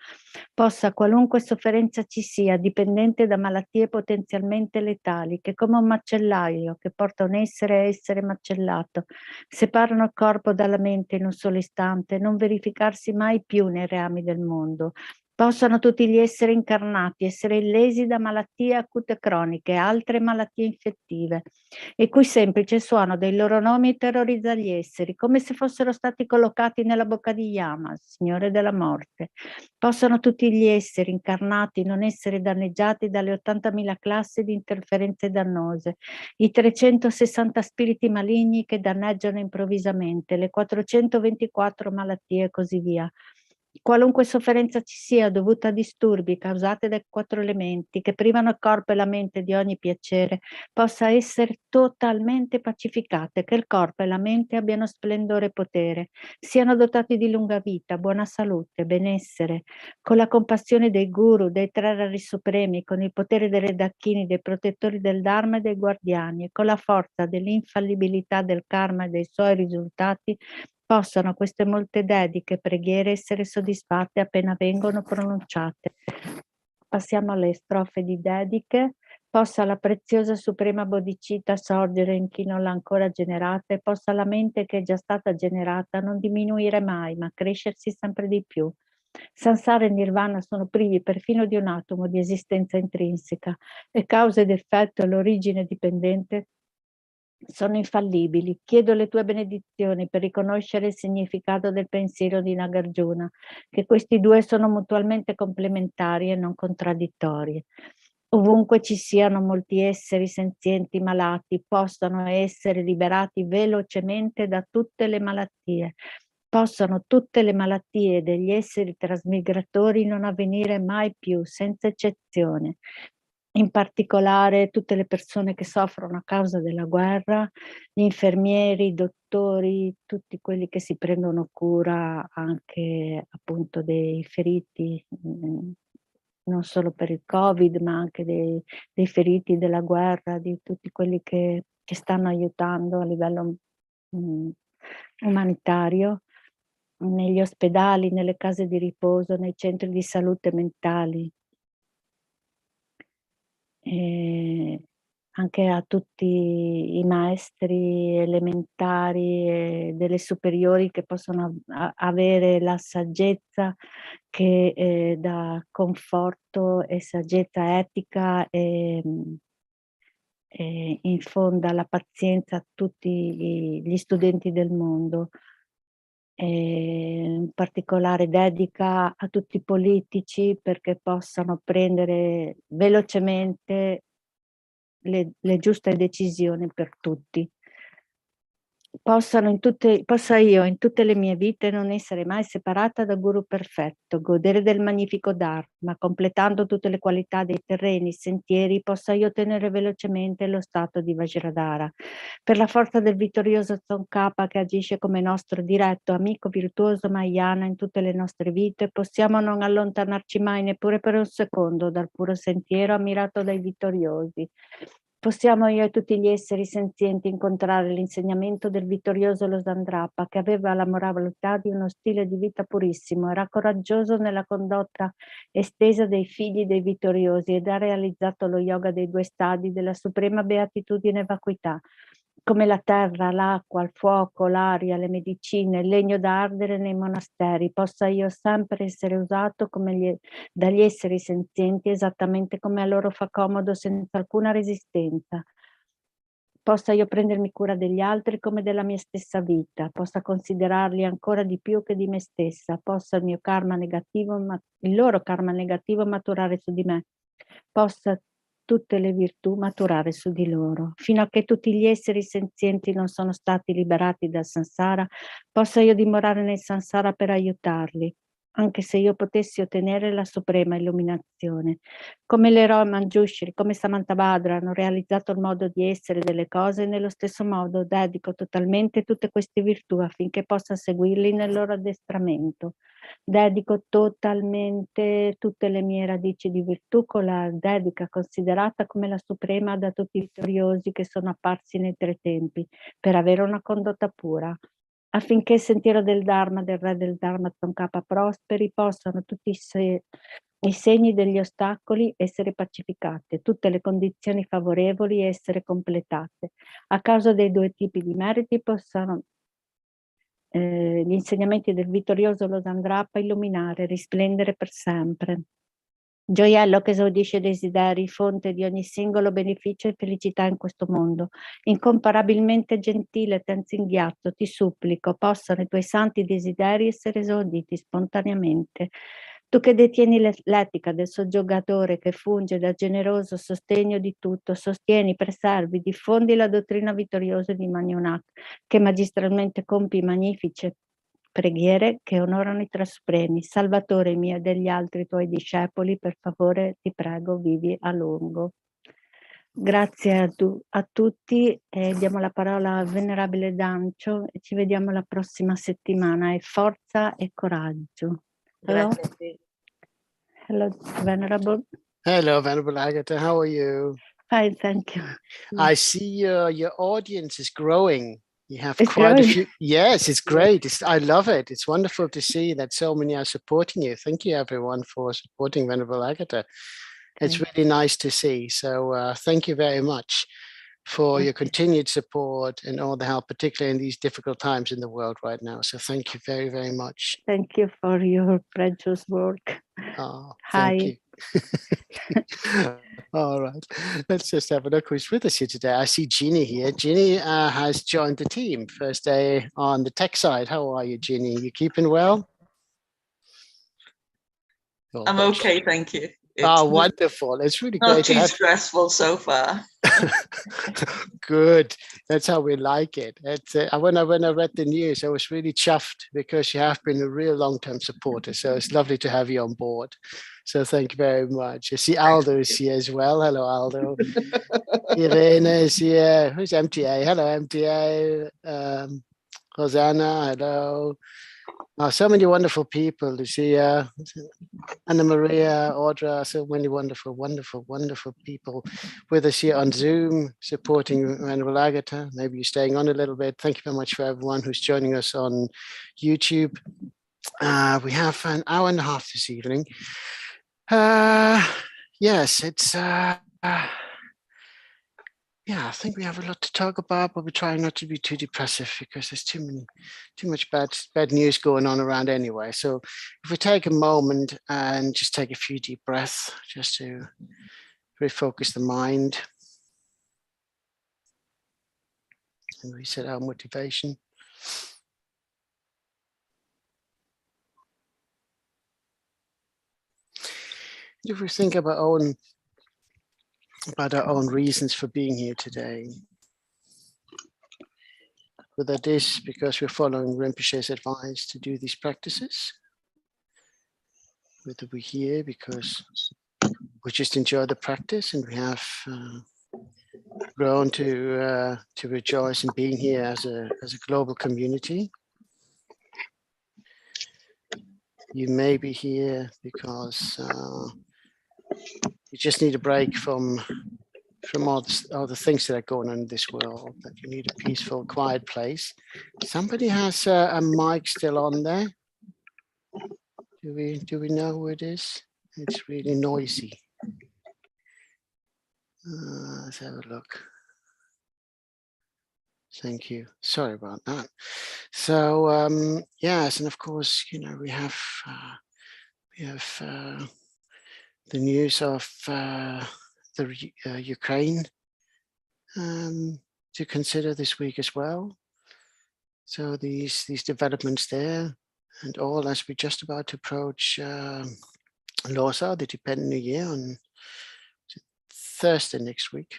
Possa qualunque sofferenza ci sia, dipendente da malattie potenzialmente letali, che come un macellaio che porta un essere a essere macellato, separano il corpo dalla mente in un solo istante, non verificarsi mai più nei reami del mondo. Possano tutti gli esseri incarnati essere illesi da malattie acute croniche e altre malattie infettive, il cui semplice suono dei loro nomi terrorizza gli esseri, come se fossero stati collocati nella bocca di Yama, Signore della Morte. Possano tutti gli esseri incarnati non essere danneggiati dalle 80.000 classi di interferenze dannose, i 360 spiriti maligni che danneggiano improvvisamente, le 424 malattie e così via. Qualunque sofferenza ci sia dovuta a disturbi causati dai 4 elementi che privano il corpo e la mente di ogni piacere, possa essere totalmente pacificate, che il corpo e la mente abbiano splendore e potere, siano dotati di lunga vita, buona salute, benessere, con la compassione dei guru, dei 3 rari supremi, con il potere dei redacchini, dei protettori del Dharma e dei guardiani, e con la forza dell'infallibilità del karma e dei suoi risultati, possano queste molte dediche preghiere essere soddisfatte appena vengono pronunciate. Passiamo alle strofe di dediche. Possa la preziosa suprema Bodhichitta sorgere in chi non l'ha ancora generata, e possa la mente che è già stata generata non diminuire mai, ma crescersi sempre di più. Sansara e Nirvana sono privi perfino di un atomo di esistenza intrinseca, e causa ed effetto e l'origine dipendente sono infallibili. Chiedo le tue benedizioni per riconoscere il significato del pensiero di Nagarjuna, che questi due sono mutualmente complementari e non contraddittori. Ovunque ci siano molti esseri senzienti malati, possano essere liberati velocemente da tutte le malattie. Possano tutte le malattie degli esseri trasmigratori non avvenire mai più, senza eccezione. In particolare tutte le persone che soffrono a causa della guerra, gli infermieri, i dottori, tutti quelli che si prendono cura anche appunto dei feriti, non solo per il Covid, ma anche dei feriti della guerra, di tutti quelli che stanno aiutando a livello umanitario, negli ospedali, nelle case di riposo, nei centri di salute mentali. E anche a tutti i maestri elementari e delle superiori che possono avere la saggezza che dà conforto e saggezza etica e infonda la pazienza a tutti gli studenti del mondo. In particolare dedica a tutti i politici perché possano prendere velocemente le giuste decisioni per tutti. Possa io in tutte le mie vite non essere mai separata dal Guru perfetto, godere del magnifico Dharma, completando tutte le qualità dei terreni, sentieri, possa io ottenere velocemente lo stato di Vajradhara. Per la forza del vittorioso Tsongkhapa che agisce come nostro diretto amico virtuoso Mahayana in tutte le nostre vite, possiamo non allontanarci mai neppure per un secondo dal puro sentiero ammirato dai vittoriosi. Possiamo io e tutti gli esseri senzienti incontrare l'insegnamento del vittorioso Losandrapa, che aveva la moralità di uno stile di vita purissimo, era coraggioso nella condotta estesa dei figli dei vittoriosi ed ha realizzato lo yoga dei 2 stadi della suprema beatitudine e vacuità. Come la terra, l'acqua, il fuoco, l'aria, le medicine, il legno da ardere nei monasteri, possa io sempre essere usato dagli esseri senzienti esattamente come a loro fa comodo, senza alcuna resistenza. Possa io prendermi cura degli altri come della mia stessa vita, possa considerarli ancora di più che di me stessa, possa il loro karma negativo maturare su di me, possa tutte le virtù maturare su di loro, fino a che tutti gli esseri senzienti non sono stati liberati dal sansara, possa io dimorare nel sansara per aiutarli. anche se io potessi ottenere la suprema illuminazione. Come l'eroe Manjushri, come Samantabhadra hanno realizzato il modo di essere delle cose, nello stesso modo dedico totalmente tutte queste virtù affinché possa seguirli nel loro addestramento. Dedico totalmente tutte le mie radici di virtù con la dedica considerata come la suprema da tutti i vittoriosi che sono apparsi nei tre tempi, per avere una condotta pura, affinché il sentiero del Dharma, del re del Dharma Tsongkhapa prosperi, possano tutti i segni degli ostacoli essere pacificati, tutte le condizioni favorevoli essere completate. A causa dei due tipi di meriti possano gli insegnamenti del vittorioso Losangrappa illuminare, risplendere per sempre. Gioiello che esaudisce i desideri, fonte di ogni singolo beneficio e felicità in questo mondo. Incomparabilmente gentile Tenzin Gyatso, ti supplico, possano i tuoi santi desideri essere esauditi spontaneamente. Tu che detieni l'etica del soggiogatore che funge da generoso sostegno di tutto, sostieni, preservi, diffondi la dottrina vittoriosa di Manionak, che magistralmente compi magnifiche preghiere che onorano i tre supremi. Salvatore mio e degli altri tuoi discepoli, per favore ti prego, vivi a lungo. Grazie a tutti e diamo la parola al venerabile Dancio e ci vediamo la prossima settimana. E forza e coraggio. Hello? Hello, Venerable. Hello, Venerable Agatha. How are you? Fine, thank you. I see your audience is growing. You have It's quite growing. a few. Yes, it's great. I love it. It's wonderful to see that so many are supporting you. Thank you, everyone, for supporting Venerable Agatha. It's really nice to see. So thank you very much for your continued support and all the help, particularly in these difficult times in the world right now. So thank you very, very much. Thank you for your precious work. Oh, Hi. thank you. All right, let's just have a look who's with us here today. I see Jeannie here. Jeannie has joined the team. First day on the tech side. How are you, Jeannie? You keeping well? Oh, I'm okay, thank you. Oh, wonderful. It's really not great too to have. stressful so far. Good. That's how we like it. When I read the news, I was really chuffed because you have been a real long-term supporter. So it's lovely to have you on board. So thank you very much. I see Aldo is here as well. Hello, Aldo. Irene is here. Who's MTA? Hello, MTA. Rosanna, hello. Oh, so many wonderful people. You see Anna Maria, Audra, so many wonderful, wonderful, wonderful people with us here on Zoom, supporting Venerable Agatha. Maybe you're staying on a little bit. Thank you very much for everyone who's joining us on YouTube. We have an hour and a half this evening. Yes, it's yeah, I think we have a lot to talk about, but we're trying not to be too depressive because there's too much bad news going on around anyway. So if we take a moment and just take a few deep breaths, just to refocus the mind and reset our motivation. If we think about our own reasons for being here today, whether it is because we're following Rinpoche's advice to do these practices, whether we're here because we just enjoy the practice and we have grown to rejoice in being here as a global community. You may be here because you just need a break from all the things that are going on in this world, that you need a peaceful, quiet place. Somebody has a mic still on there. Do we know who it is? It's really noisy. Let's have a look. Thank you. Sorry about that. So yes, and of course, you know, we have the news of the Ukraine to consider this week as well. So these developments there, and all as we're just about to approach Losar, the Tibetan New Year, on Thursday next week.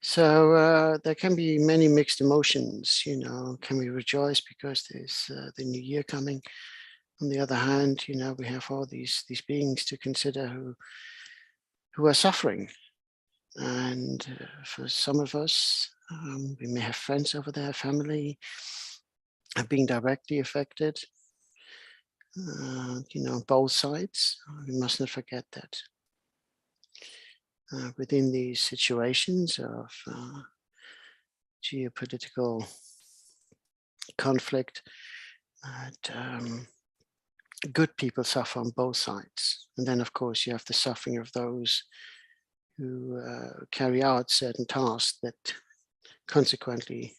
So there can be many mixed emotions, you know. Can we rejoice because there's the new year coming? on the other hand, you know, we have all these beings to consider who are suffering. And for some of us, we may have friends over there, family, are being directly affected. You know, both sides. We must not forget that. Within these situations of geopolitical conflict, good people suffer on both sides. And then, of course, you have the suffering of those who carry out certain tasks that consequently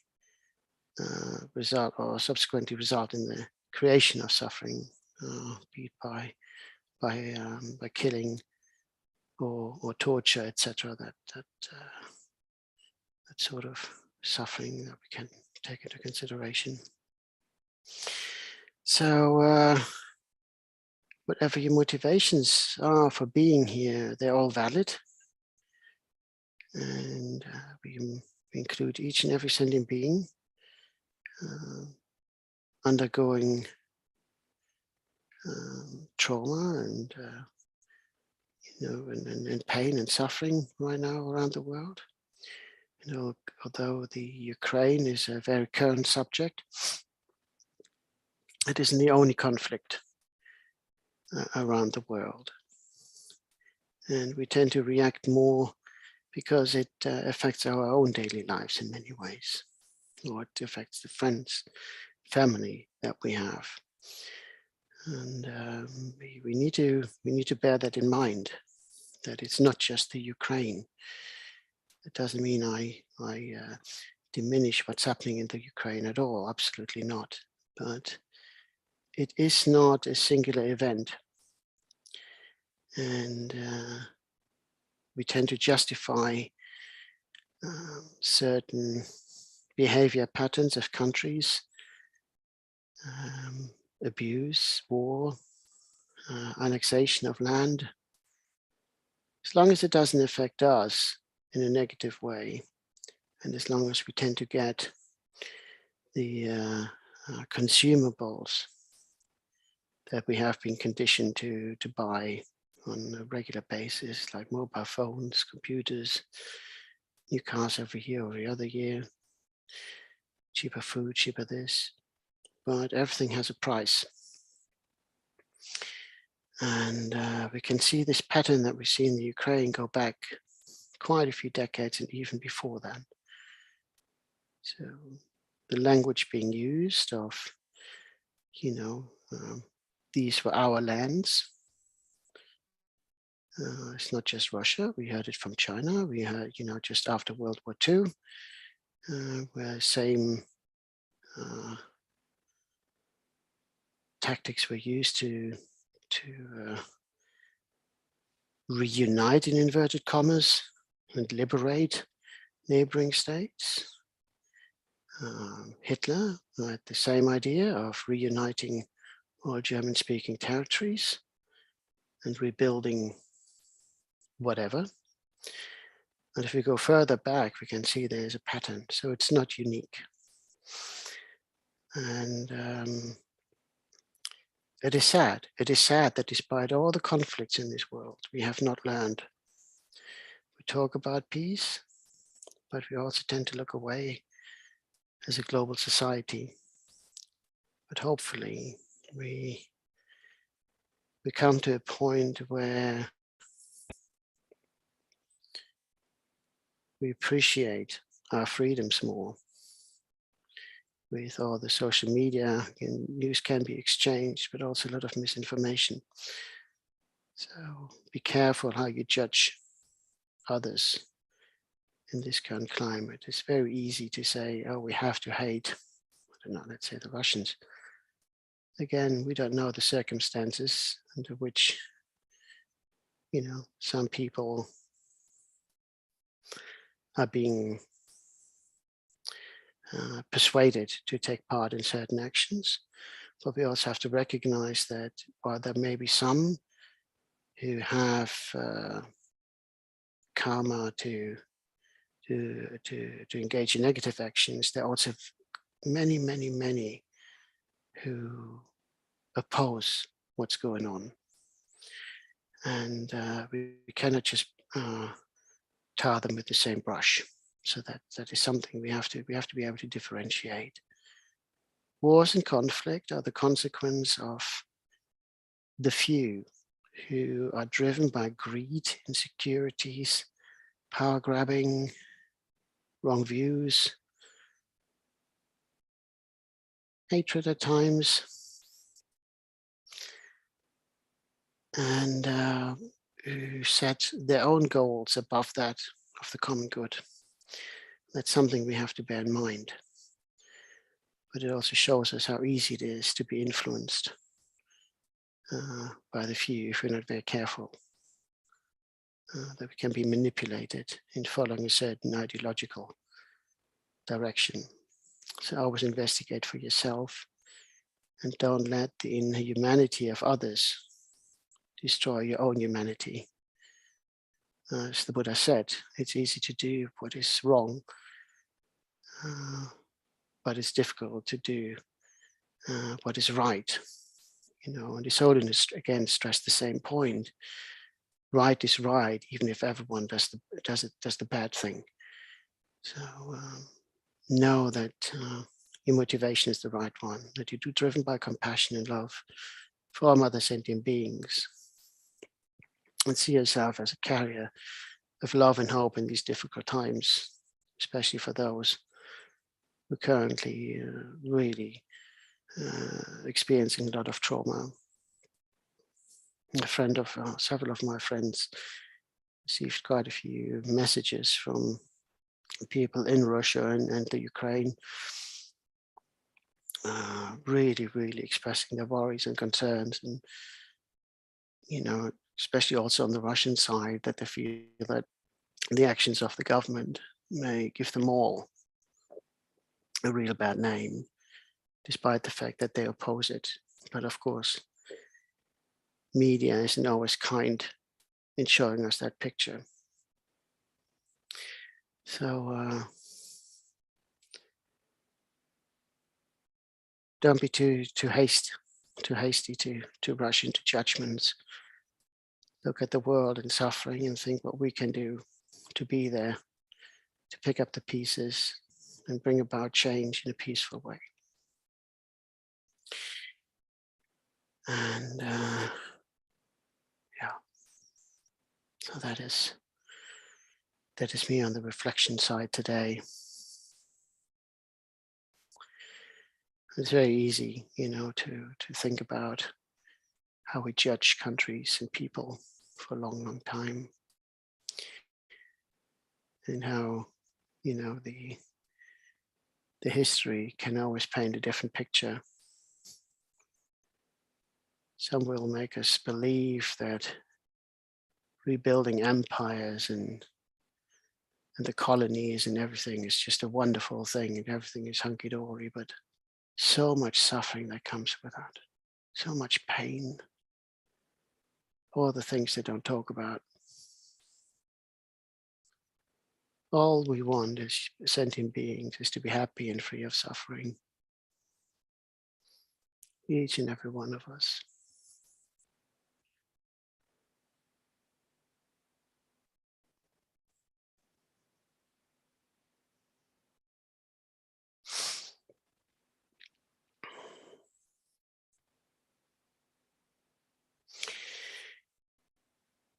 result or subsequently result in the creation of suffering, be it by killing or torture, etc. That sort of suffering that we can take into consideration. So whatever your motivations are for being here, they're all valid. And we include each and every sentient being undergoing trauma and you know, and pain and suffering right now around the world. You know, although the Ukraine is a very current subject, it isn't the only conflict around the world. And we tend to react more because it affects our own daily lives in many ways, or it affects the friends, family that we have. And we need to bear that in mind, that it's not just the Ukraine. It doesn't mean I diminish what's happening in the Ukraine at all, absolutely not. But it is not a singular event. And we tend to justify certain behavior patterns of countries, abuse, war, annexation of land, as long as it doesn't affect us in a negative way, and as long as we tend to get the consumables that we have been conditioned to buy on a regular basis, like mobile phones, computers, new cars every year or every other year, cheaper food, cheaper this, but everything has a price. And we can see this pattern that we see in the Ukraine go back quite a few decades and even before that. So the language being used of, you know, these were our lands. It's not just Russia. We heard it from China. We heard, you know, just after World War II, where same tactics were used to reunite, in inverted commas, and liberate neighboring states. Hitler had the same idea of reuniting all German-speaking territories and rebuilding whatever. And if we go further back, we can see there's a pattern. So it's not unique. And it is sad. It is sad that despite all the conflicts in this world, we have not learned. We talk about peace, but we also tend to look away as a global society. But hopefully we come to a point where we appreciate our freedoms more. With all the social media, and news can be exchanged, but also a lot of misinformation. So be careful how you judge others in this current climate. It's very easy to say, oh, we have to hate, I don't know, let's say the Russians. Again, we don't know the circumstances under which, you know, some people are being persuaded to take part in certain actions. But we also have to recognize that while there may be some who have karma to engage in negative actions, there are also many who oppose what's going on. And we cannot just tar them with the same brush. So that is something we have to be able to differentiate. Wars and conflict are the consequence of the few who are driven by greed, insecurities, power grabbing, wrong views, hatred at times, and who set their own goals above that of the common good. That's something we have to bear in mind. But it also shows us how easy it is to be influenced by the few if we're not very careful. That we can be manipulated in following a certain ideological direction. So always investigate for yourself and don't let the inhumanity of others destroy your own humanity. As the Buddha said, it's easy to do what is wrong, but it's difficult to do what is right. And His Holiness again stressed the same point. Right is right, even if everyone does the bad thing. So know that your motivation is the right one, that you're driven by compassion and love for all other sentient beings, and see yourself as a carrier of love and hope in these difficult times, especially for those who are currently really experiencing a lot of trauma. A friend of several of my friends received quite a few messages from people in Russia and the Ukraine, really expressing their worries and concerns, and especially also on the Russian side, that they feel that the actions of the government may give them all a real bad name, despite the fact that they oppose it. But of course, media isn't always kind in showing us that picture. So don't be too hasty to rush into judgments. Look at the world and suffering and think what we can do to be there, to pick up the pieces and bring about change in a peaceful way. And yeah, so that is me on the reflection side today. It's very easy, to think about how we judge countries and people for a long time, and how the history can always paint a different picture. Some will make us believe that rebuilding empires and the colonies and everything is just a wonderful thing and everything is hunky-dory, but so much suffering that comes with that, so much pain, all the things they don't talk about. All we want as sentient beings is to be happy and free of suffering. Each and every one of us.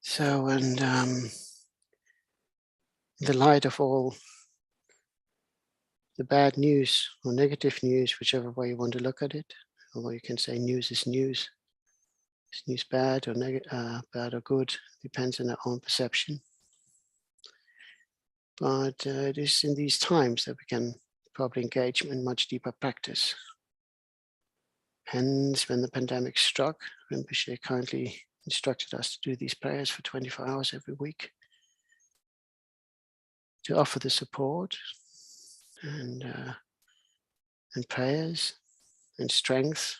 So, and in the light of all the bad news or negative news, whichever way you want to look at it, although you can say news is news. Is news bad or bad or good? Depends on our own perception. But it is in these times that we can probably engage in much deeper practice. Hence, when the pandemic struck, Rinpoche kindly instructed us to do these prayers for 24 hours every week, to offer the support and prayers and strength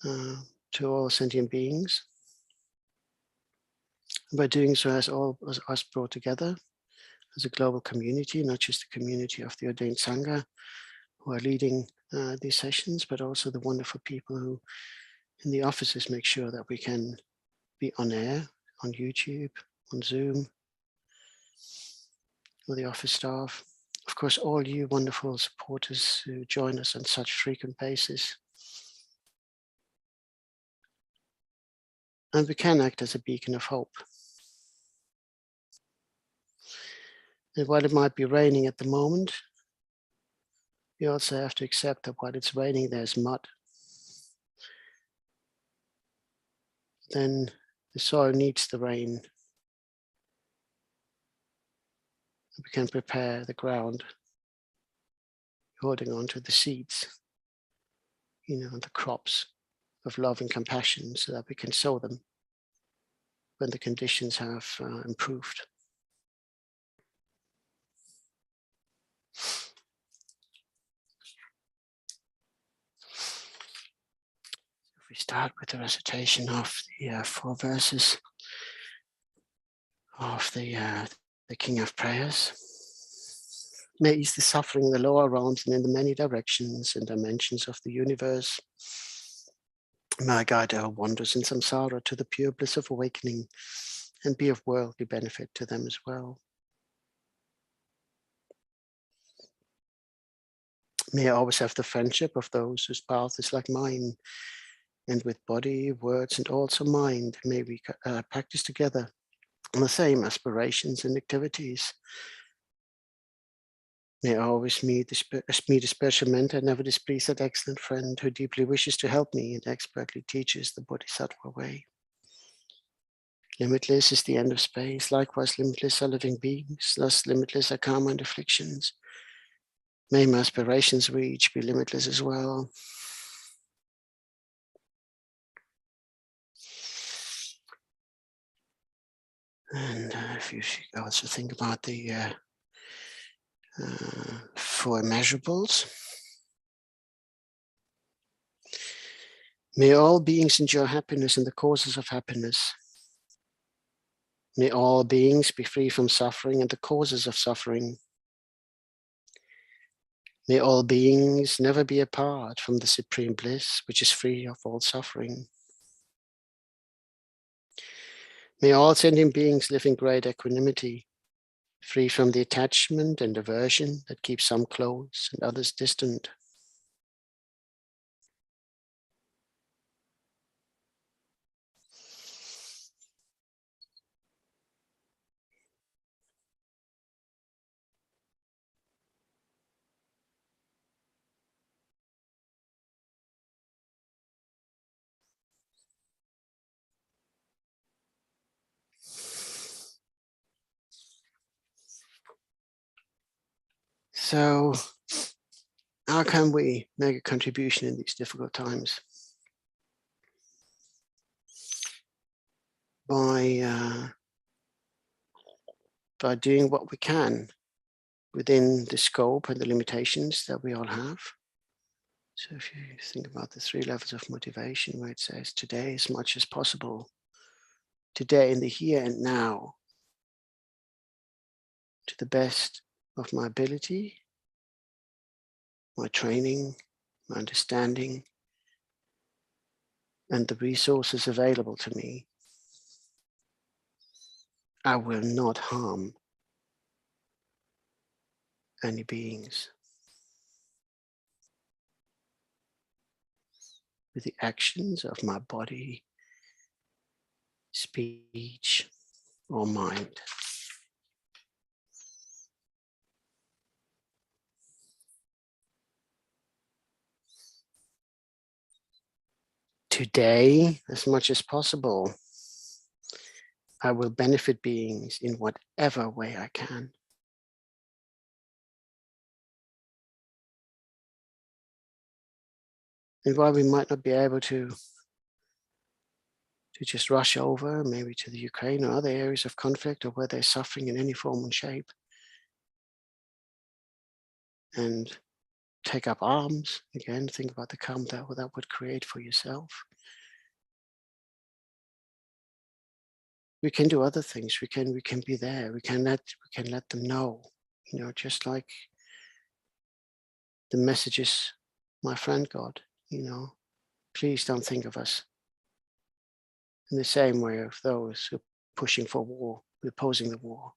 to all sentient beings. By doing so, as all as us brought together as a global community, not just the community of the ordained Sangha, who are leading these sessions, but also the wonderful people who in the offices make sure that we can be on air, on YouTube, on Zoom, or the office staff. Of course, all you wonderful supporters who join us on such frequent basis. And we can act as a beacon of hope. And while it might be raining at the moment, we also have to accept that while it's raining, there's mud. Then the soil needs the rain. We can prepare the ground, holding on to the seeds, the crops of love and compassion, so that we can sow them when the conditions have improved. If we start with the recitation of the 4 verses of the King of Prayers. May ease the suffering in the lower realms and in the many directions and dimensions of the universe. May I guide our wanderers in samsara to the pure bliss of awakening and be of worldly benefit to them as well. May I always have the friendship of those whose path is like mine, and with body, words, and also mind, may we practice together on the same aspirations and activities. May I always meet a special mentor and never displease that excellent friend who deeply wishes to help me and expertly teaches the Bodhisattva way. Limitless is the end of space, likewise limitless are living beings, thus limitless are karma and afflictions. May my aspirations reach be limitless as well. And if you also think about the 4 immeasurables. May all beings enjoy happiness and the causes of happiness. May all beings be free from suffering and the causes of suffering. May all beings never be apart from the supreme bliss, which is free of all suffering. May all sentient beings live in great equanimity, free from the attachment and aversion that keeps some close and others distant. So, how can we make a contribution in these difficult times? By doing what we can within the scope and the limitations that we all have. So if you think about the 3 levels of motivation, where it says today as much as possible, today in the here and now, to the best of my ability, my training, my understanding, and the resources available to me, I will not harm any beings with the actions of my body, speech, or mind. Today, as much as possible, I will benefit beings in whatever way I can. And while we might not be able to just rush over, maybe to the Ukraine or other areas of conflict or where they're suffering in any form and shape, and take up arms, again, think about the karma that would create for yourself. We can do other things. We can be there. We can let them know, just like the messages, my friend God, you know, please don't think of us in the same way of those who are pushing for war, who are opposing the war.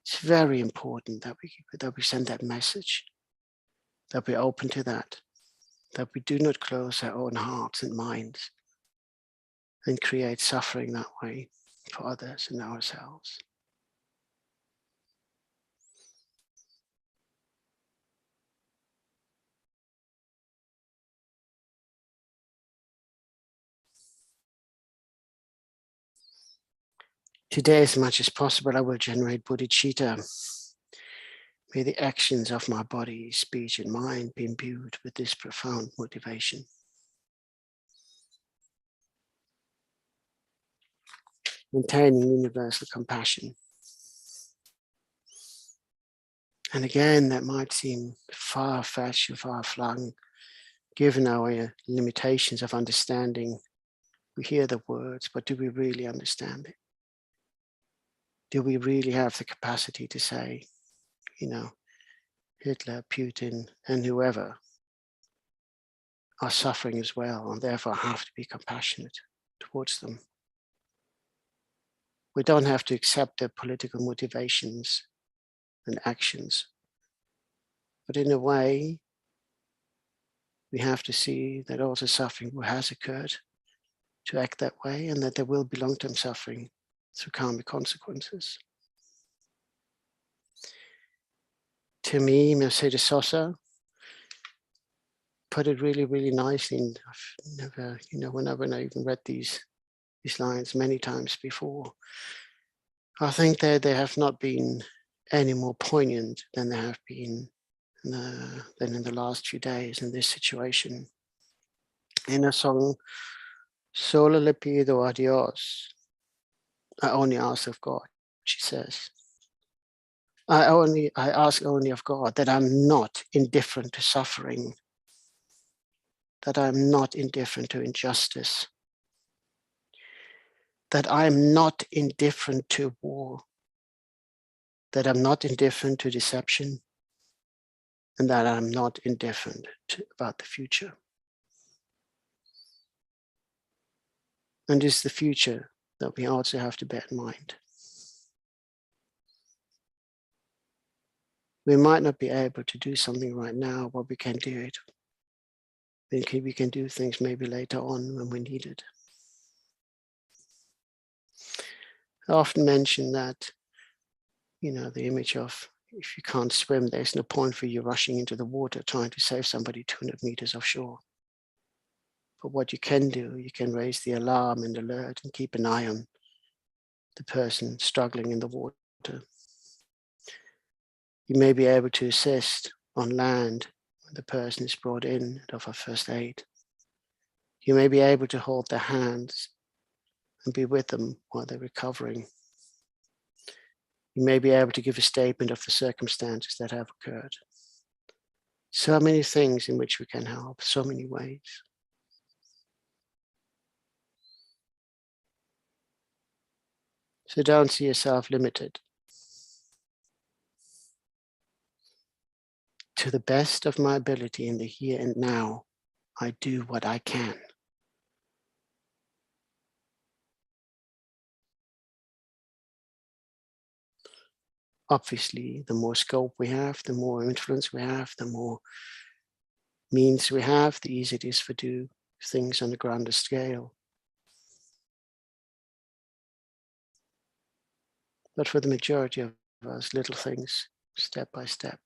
It's very important that we send that message, that we're open to that we do not close our own hearts and minds and create suffering that way for others and ourselves. Today, as much as possible, I will generate bodhicitta. May the actions of my body, speech, and mind be imbued with this profound motivation. Maintaining universal compassion. And again, that might seem far-fetched and far-flung, given our limitations of understanding. We hear the words, but do we really understand it? Do we really have the capacity to say, you know, Hitler, Putin, and whoever are suffering as well, and therefore have to be compassionate towards them? We don't have to accept their political motivations and actions, but in a way, we have to see that also suffering has occurred to act that way, and that there will be long-term suffering through karmic consequences. To me, Mercedes Sosa put it really, really nicely. And I've never, you know, when I even read these lines many times before, I think that they have not been any more poignant than they have been than in the last few days in this situation. In a song, Solo le pido a Dios, I only ask of God, she says. I ask only of God that I'm not indifferent to suffering, that I'm not indifferent to injustice, that I'm not indifferent to war, that I'm not indifferent to deception, and that I'm not indifferent about the future. And it's the future that we also have to bear in mind. We might not be able to do something right now, but we can do it. We can do things maybe later on when we need it. I often mention that, you know, the image of if you can't swim, there's no point for you rushing into the water trying to save somebody 200 meters offshore. But what you can do, you can raise the alarm and alert and keep an eye on the person struggling in the water. You may be able to assist on land when the person is brought in and offer first aid. You may be able to hold their hands and be with them while they're recovering. You may be able to give a statement of the circumstances that have occurred. So many things in which we can help, so many ways. So don't see yourself limited. To the best of my ability in the here and now, I do what I can. Obviously, the more scope we have, the more influence we have, the more means we have, the easier it is to do things on a grander scale. But for the majority of us, little things, step by step.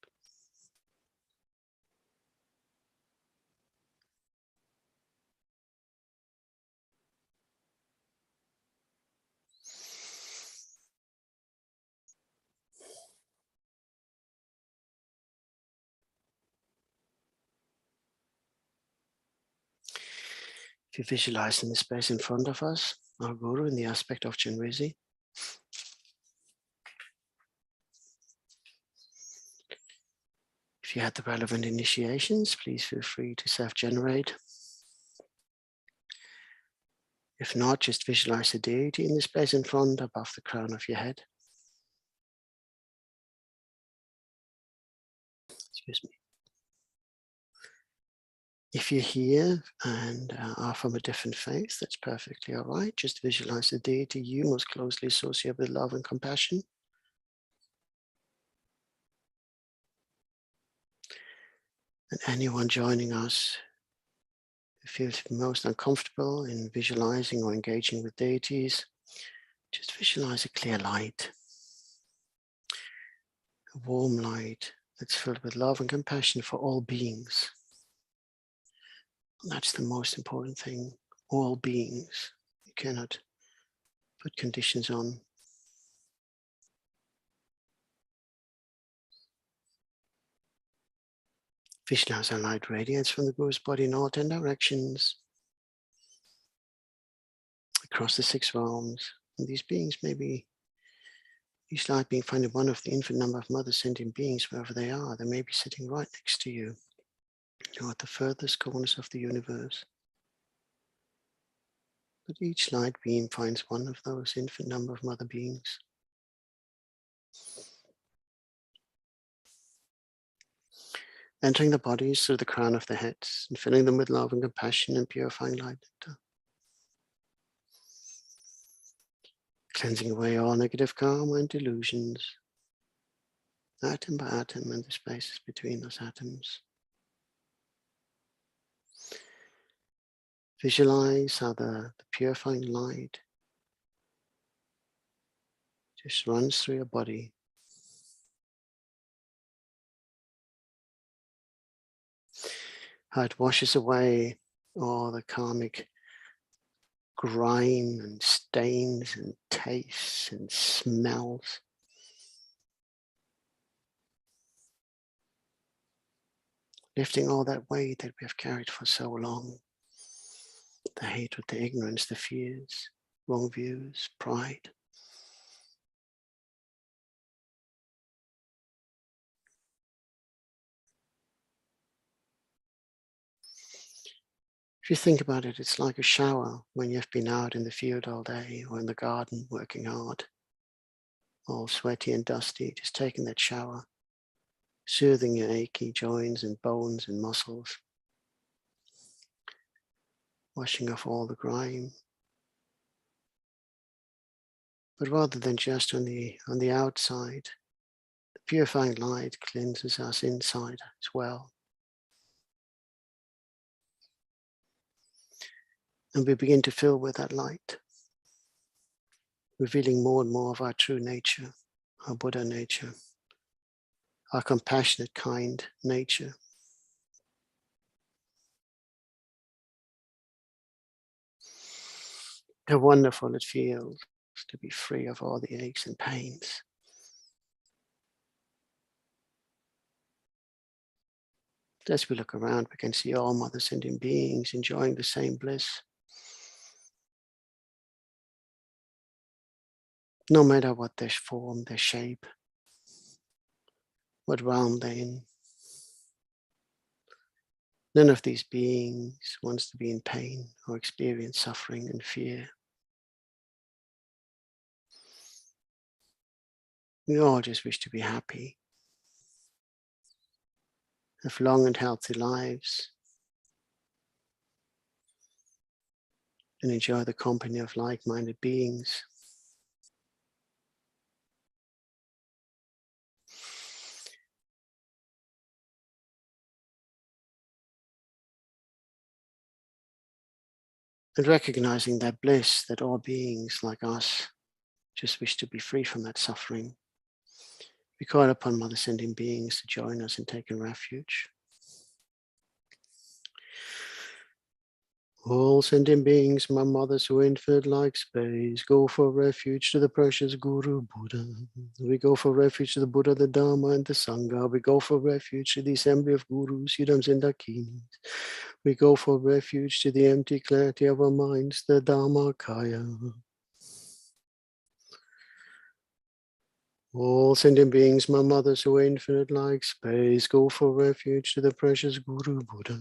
If you visualize in the space in front of us, our Guru in the aspect of Chenrezig. If you had the relevant initiations, please feel free to self-generate. If not, just visualize the deity in the space in front above the crown of your head. Excuse me. If you're here and are from a different faith, that's perfectly all right. Just visualize the deity you most closely associate with love and compassion. And anyone joining us who feels most uncomfortable in visualizing or engaging with deities, just visualize a clear light, a warm light that's filled with love and compassion for all beings. And that's the most important thing, all beings. You cannot put conditions on. Visualize our light radiates from the Guru's body in all 10 directions, across the 6 realms. And these beings may be, each light being found in one of the infinite number of mother sentient beings, wherever they are. They may be sitting right next to you, or at the furthest corners of the universe. But each light beam finds one of those infinite number of mother beings. Entering the bodies through the crown of the heads and filling them with love and compassion and purifying light nectar. Cleansing away all negative karma and delusions, atom by atom and the spaces between those atoms. Visualize how the purifying light just runs through your body. How it washes away all the karmic grime and stains and tastes and smells. Lifting all that weight that we have carried for so long. The hatred, the ignorance, the fears, wrong views, pride. If you think about it, it's like a shower when you've been out in the field all day or in the garden working hard, all sweaty and dusty, just taking that shower, soothing your achy joints and bones and muscles, washing off all the grime. But rather than just on the outside, the purifying light cleanses us inside as well. And we begin to fill with that light, revealing more and more of our true nature, our Buddha nature, our compassionate, kind nature. How wonderful it feels to be free of all the aches and pains. As we look around, we can see all mother sentient beings enjoying the same bliss. No matter what their form, their shape, what realm they're in. None of these beings wants to be in pain or experience suffering and fear. We all just wish to be happy, have long and healthy lives, and enjoy the company of like-minded beings. And recognizing that bliss that all beings like us just wish to be free from that suffering. We call upon mother sentient beings to join us in taking refuge. All sentient beings, my mothers who infinite like space, go for refuge to the precious Guru Buddha. We go for refuge to the Buddha, the Dharma, and the Sangha. We go for refuge to the assembly of Gurus, Yidams, and Dakinis. We go for refuge to the empty clarity of our minds, the Dharmakaya. All sentient beings, my mothers who are infinite like space, go for refuge to the precious Guru Buddha.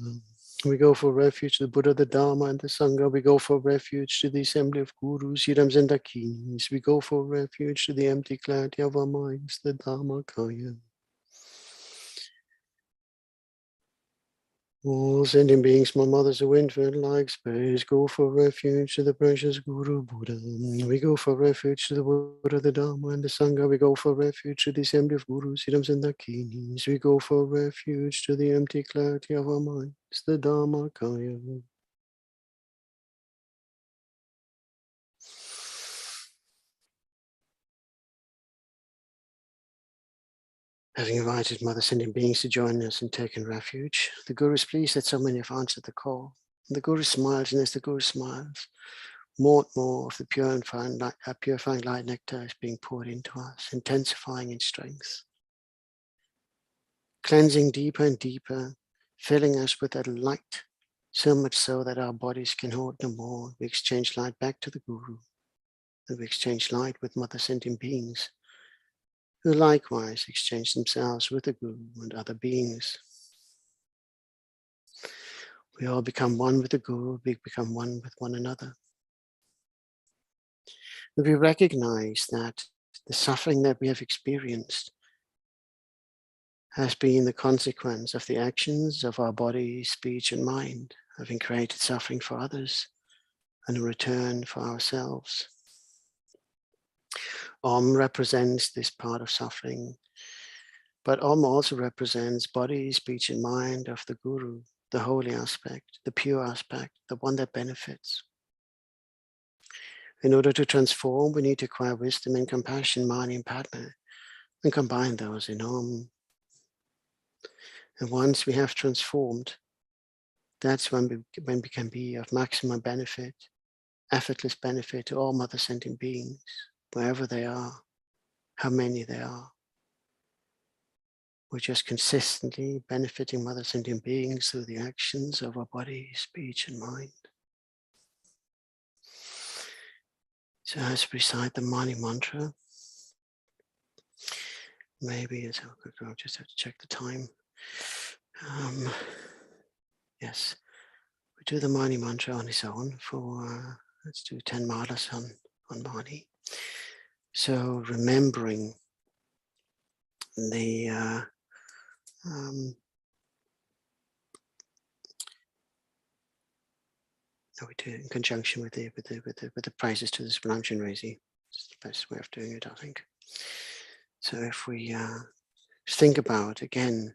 We go for refuge to the Buddha, the Dharma, and the Sangha. We go for refuge to the assembly of Gurus, Yidams, and Dakinis. We go for refuge to the empty clarity of our minds, the Dharmakaya. All sentient beings, my mothers who infant like space, go for refuge to the precious Guru Buddha. We go for refuge to the Buddha, the Dharma, and the Sangha. We go for refuge to the assembly of Gurus, Siddhams, and Dakinis. We go for refuge to the empty clarity of our minds, the Dharma Kaya. Having invited Mother Sending Beings to join us in taking refuge, the Guru is pleased that so many have answered the call. The Guru smiles, and as the Guru smiles, more and more of the purifying light nectar is being poured into us, intensifying in strength, cleansing deeper and deeper, filling us with that light, so much so that our bodies can hold no more. We exchange light back to the Guru, and we exchange light with Mother Sending Beings, who likewise exchange themselves with the Guru and other beings. We all become one with the Guru, we become one with one another. And we recognize that the suffering that we have experienced has been the consequence of the actions of our body, speech, and mind, having created suffering for others and in return for ourselves. Om represents this part of suffering, but Om also represents body, speech, and mind of the Guru, the holy aspect, the pure aspect, the one that benefits. In order to transform, we need to acquire wisdom and compassion, Mani and Padma, and combine those in Om. And once we have transformed, that's when we can be of maximum benefit, effortless benefit to all Mother Sending Beings, wherever they are, how many they are. We're just consistently benefiting Mother Sending Beings through the actions of our body, speech, and mind. So as we recite the Mani mantra, maybe I'll just have to check the time. Yes, we do the Mani mantra on its own for, let's do 10 malas on Mani. So remembering the we do it in conjunction with the praises to the Sublime Chenrezig. It's the best way of doing it, I think. So if we think about again,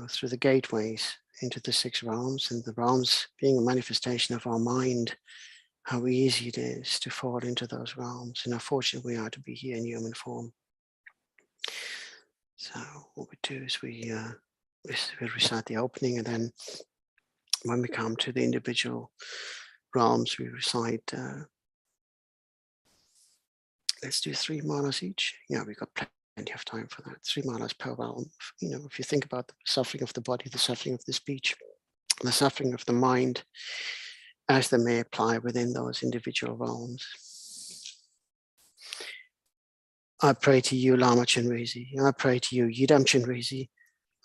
through the gateways into the 6 realms, and the realms being a manifestation of our mind, how easy it is to fall into those realms, and how fortunate we are to be here in human form. So what we do is we recite the opening, and then when we come to the individual realms, we recite, let's do 3 malas each. Yeah, we've got plenty of time for that. 3 malas per realm. If you think about the suffering of the body, the suffering of the speech, the suffering of the mind, as they may apply within those individual realms. I pray to you, Lama Chenrezig. I pray to you, Yidam Chenrezig.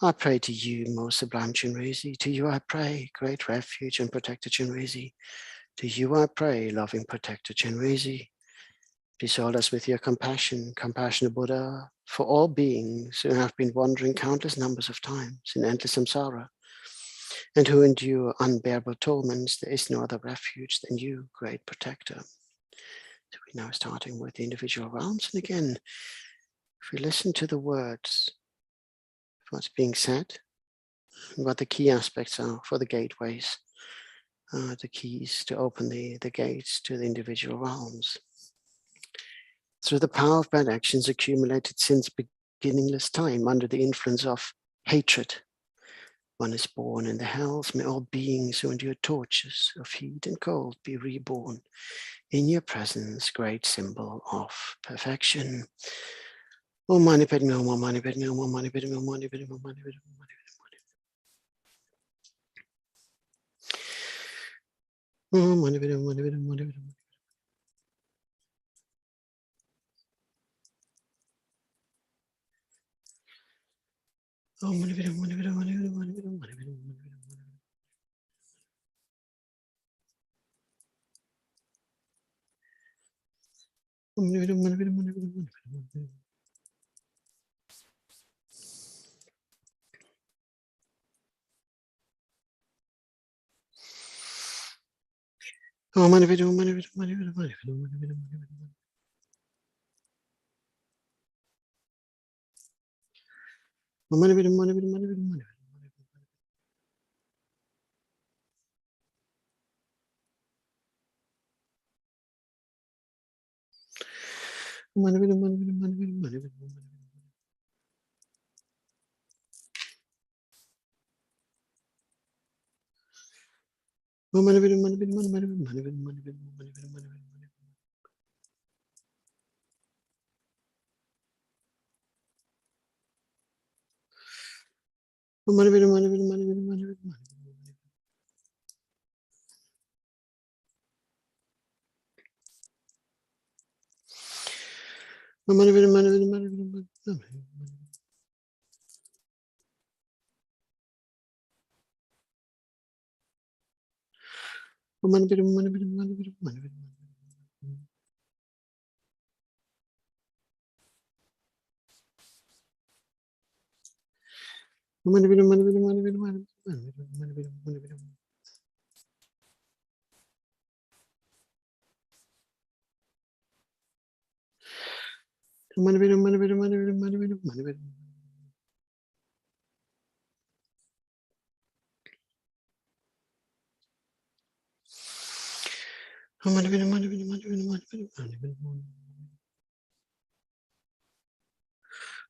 I pray to you, most sublime Chenrezig. To you I pray, great refuge and protector Chenrezig. To you I pray, loving protector Chenrezig. Please hold us with your compassion, compassionate Buddha, for all beings who have been wandering countless numbers of times in endless samsara, and who endure unbearable torments. There is no other refuge than you, great protector. So we're now starting with the individual realms. And again, if we listen to the words, what's being said, and what the key aspects are for the gateways, the keys to open the gates to the individual realms. Through the power of bad actions accumulated since beginningless time under the influence of hatred, one is born in the hells. May all beings who endure tortures of heat and cold be reborn in your presence, great symbol of perfection. Om Mani Padme Hum, Om Mani Padme Hum, Om Mani Padme Hum, Om Mani Padme Hum, Om Mani Padme Hum, Om Mani Padme Hum, Om Mani Padme Hum, Om Mani Padme Hum, Om Mani Padme Hum. Oh, Mani Padme Hum, Mani Padme Hum, Mani Padme Hum, Mani Padme Hum, Mani Padme Hum, Mani Padme Hum.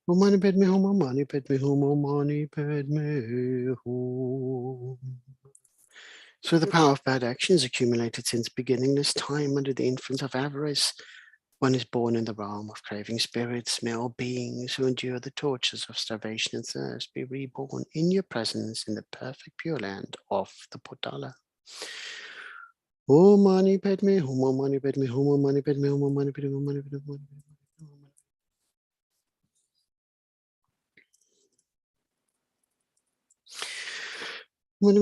Mani padme hum, mani padme hum, mani padme hum. Through the power of bad actions accumulated since beginningless time under the influence of avarice, one is born in the realm of craving spirits. May all beings who endure the tortures of starvation and thirst be reborn in your presence in the perfect pure land of the Potala. Om mani padme hum, mani padme hum, mani padme hum, mani padme hum, mani padme hum. Mani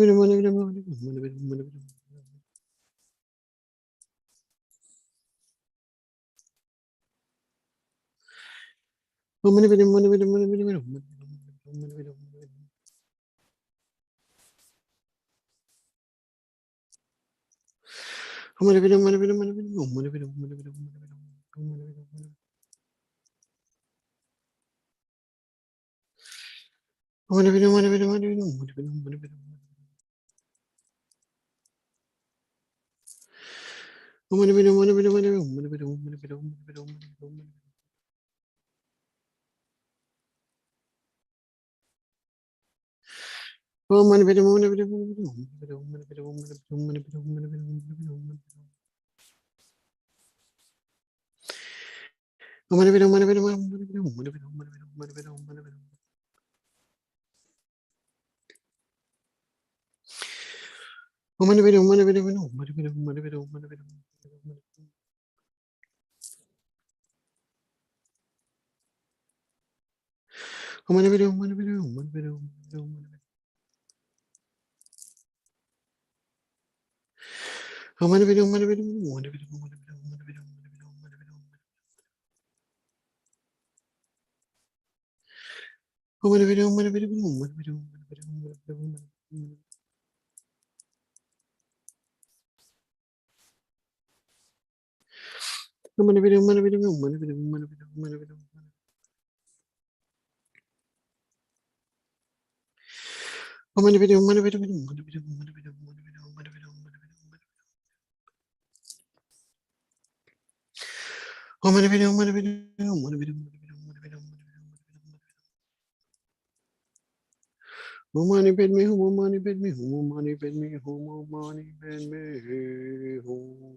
padme hum, mani padme hum, mani padme hum, mani padme hum.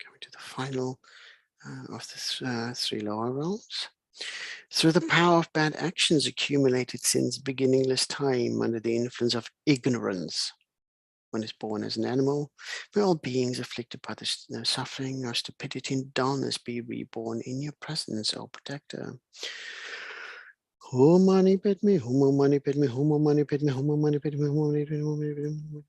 Coming to the final of the three lower realms. Through the power of bad actions accumulated since beginningless time under the influence of ignorance, one is born as an animal. May all beings afflicted by the suffering or stupidity and dullness be reborn in your presence, O protector. Om mani padme hum, mani padme hum, mani padme hum, mani padme hum, mani padme hum, mani padme hum.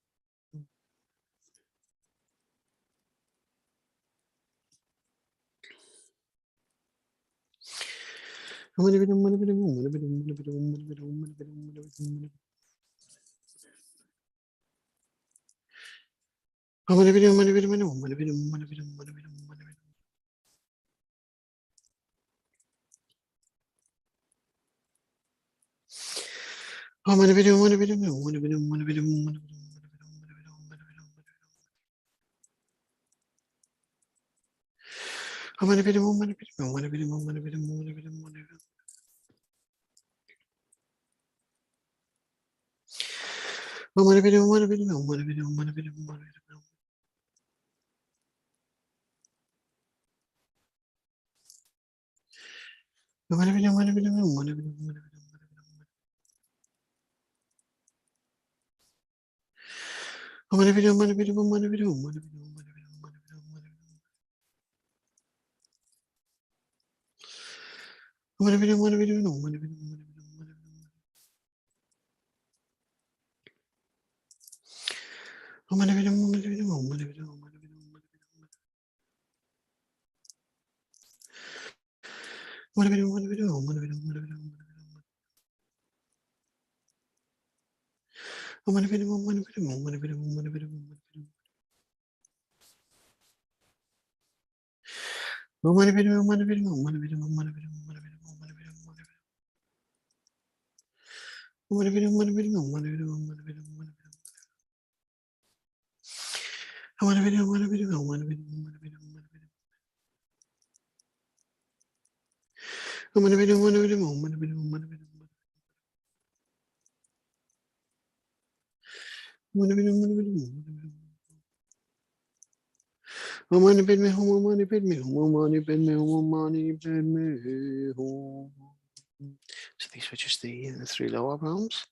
So these were just the 3 lower realms.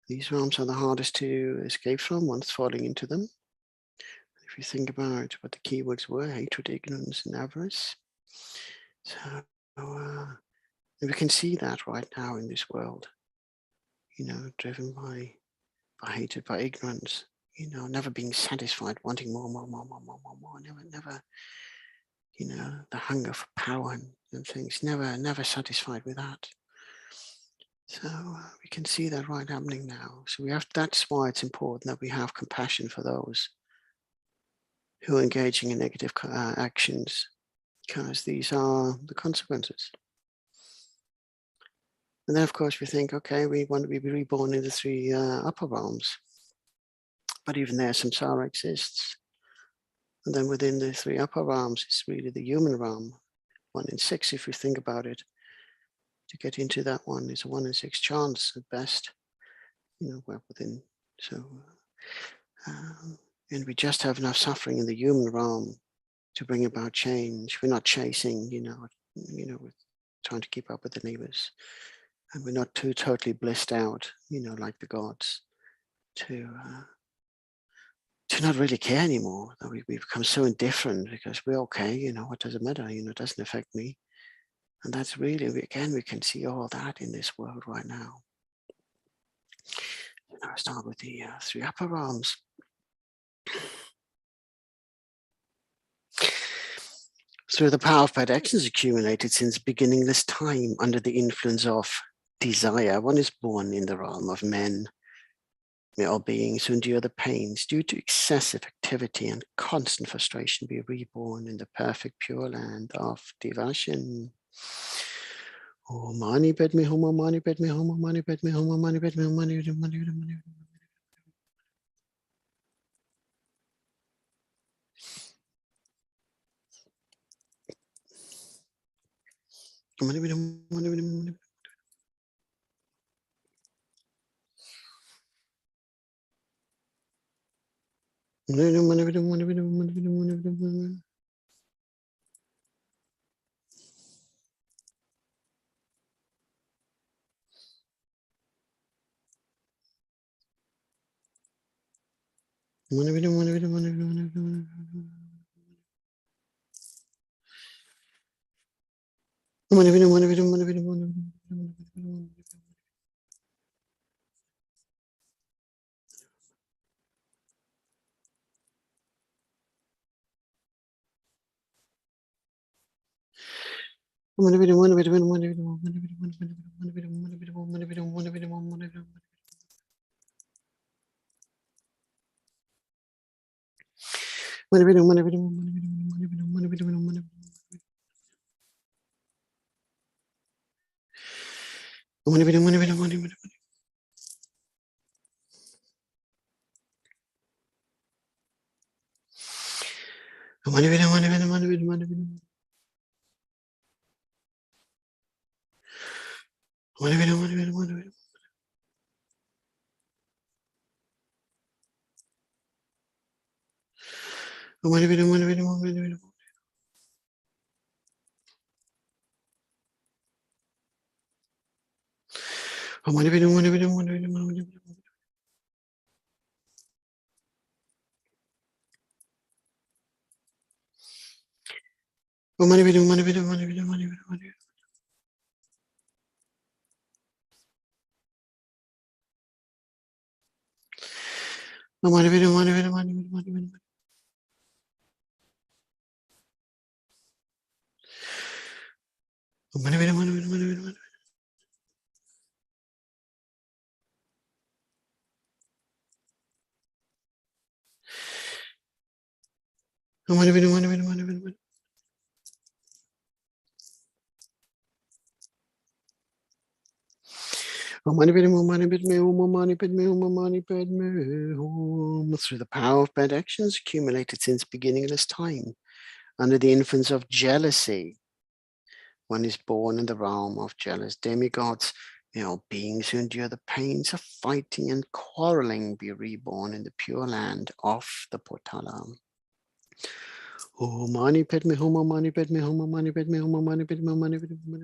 These realms are the hardest to escape from once falling into them. If you think about what the keywords were, hatred, ignorance, and avarice. So we can see that right now in this world, driven by hatred, by ignorance, never being satisfied, wanting more, never, the hunger for power and things, never satisfied with that. So we can see that right happening now. So that's why it's important that we have compassion for those who are engaging in negative actions, because these are the consequences. And then, of course, we think, okay, we want to be reborn in the 3 upper realms. But even there, samsara exists. And then within the 3 upper realms, it's really the human realm. 1 in 6, if you think about it. To get into that one is a 1 in 6 chance at best. We're within. So, and we just have enough suffering in the human realm to bring about change. We're not chasing, we're trying to keep up with the neighbors. And we're not too totally blissed out, like the gods, to not really care anymore. We become so indifferent because we're okay, what does it matter? It doesn't affect me. And that's really, again, we can see all that in this world right now. And I'll start with the 3 upper realms. Through the power of bad actions accumulated since beginningless time under the influence of desire, one is born in the realm of men. May all beings who endure the pains due to excessive activity and constant frustration be reborn in the perfect pure land of devotion. Oh, mani padme hum, mani padme hum, mani padme hum, mani padme hum, mani padme hum, mani padme hum. Through the power of bad actions accumulated since beginningless time, under the influence of jealousy, one is born in the realm of jealous demigods. May all beings who endure the pains of fighting and quarreling be reborn in the pure land of the Potala. Oh, mani padme hum, mani padme hum, mani padme hum, mani padme hum, mani padme hum, mani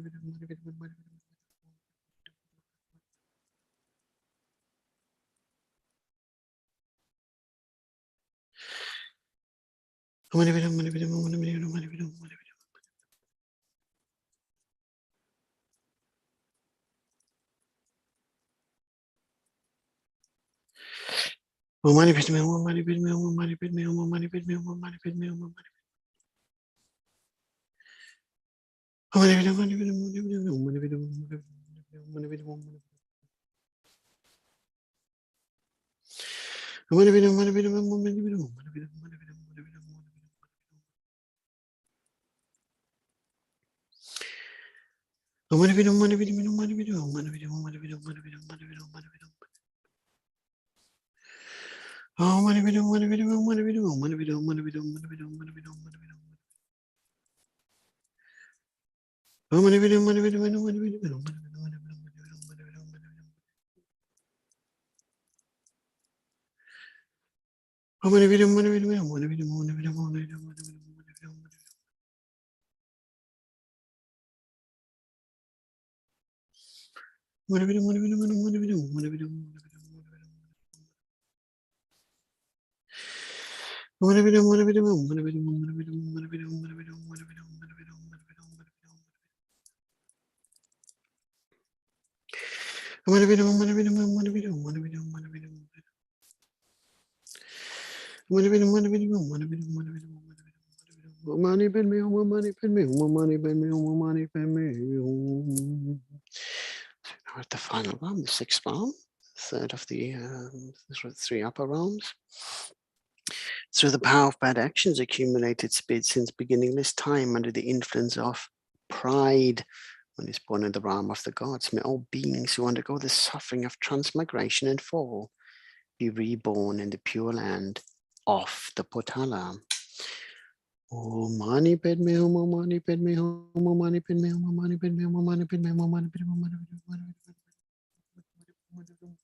padme hum, mani padme hum, mani padme hum. At the final realm, the sixth realm, third of the three upper realms. Through the power of bad actions accumulated since beginningless time under the influence of pride, one is born in the realm of the gods. May all beings who undergo the suffering of transmigration and fall be reborn in the pure land of the Potala. Om mani padme hum, mani padme hum, mani padme hum, mani padme hum, mani padme hum, mani padme hum, mani padme hum.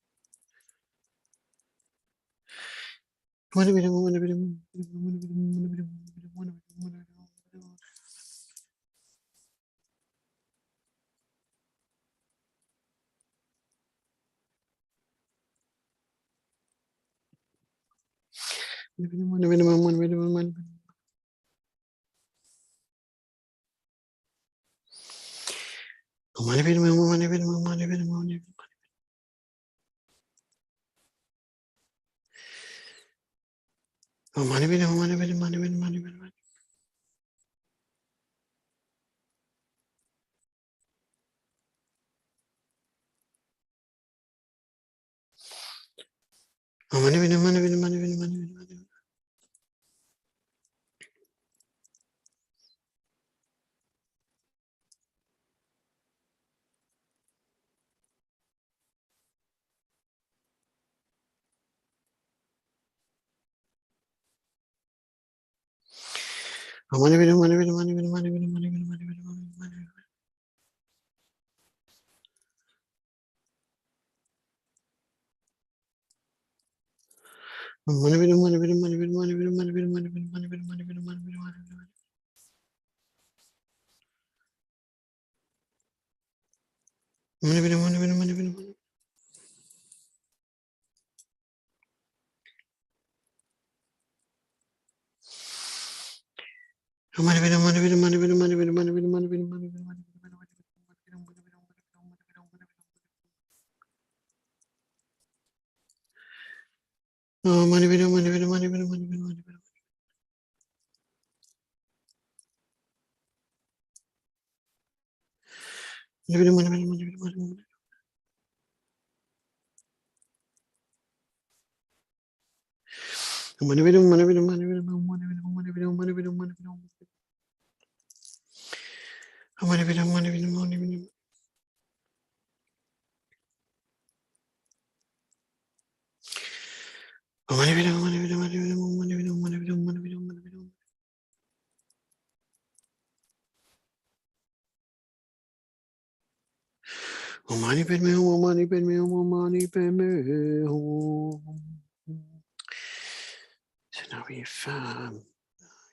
So now we've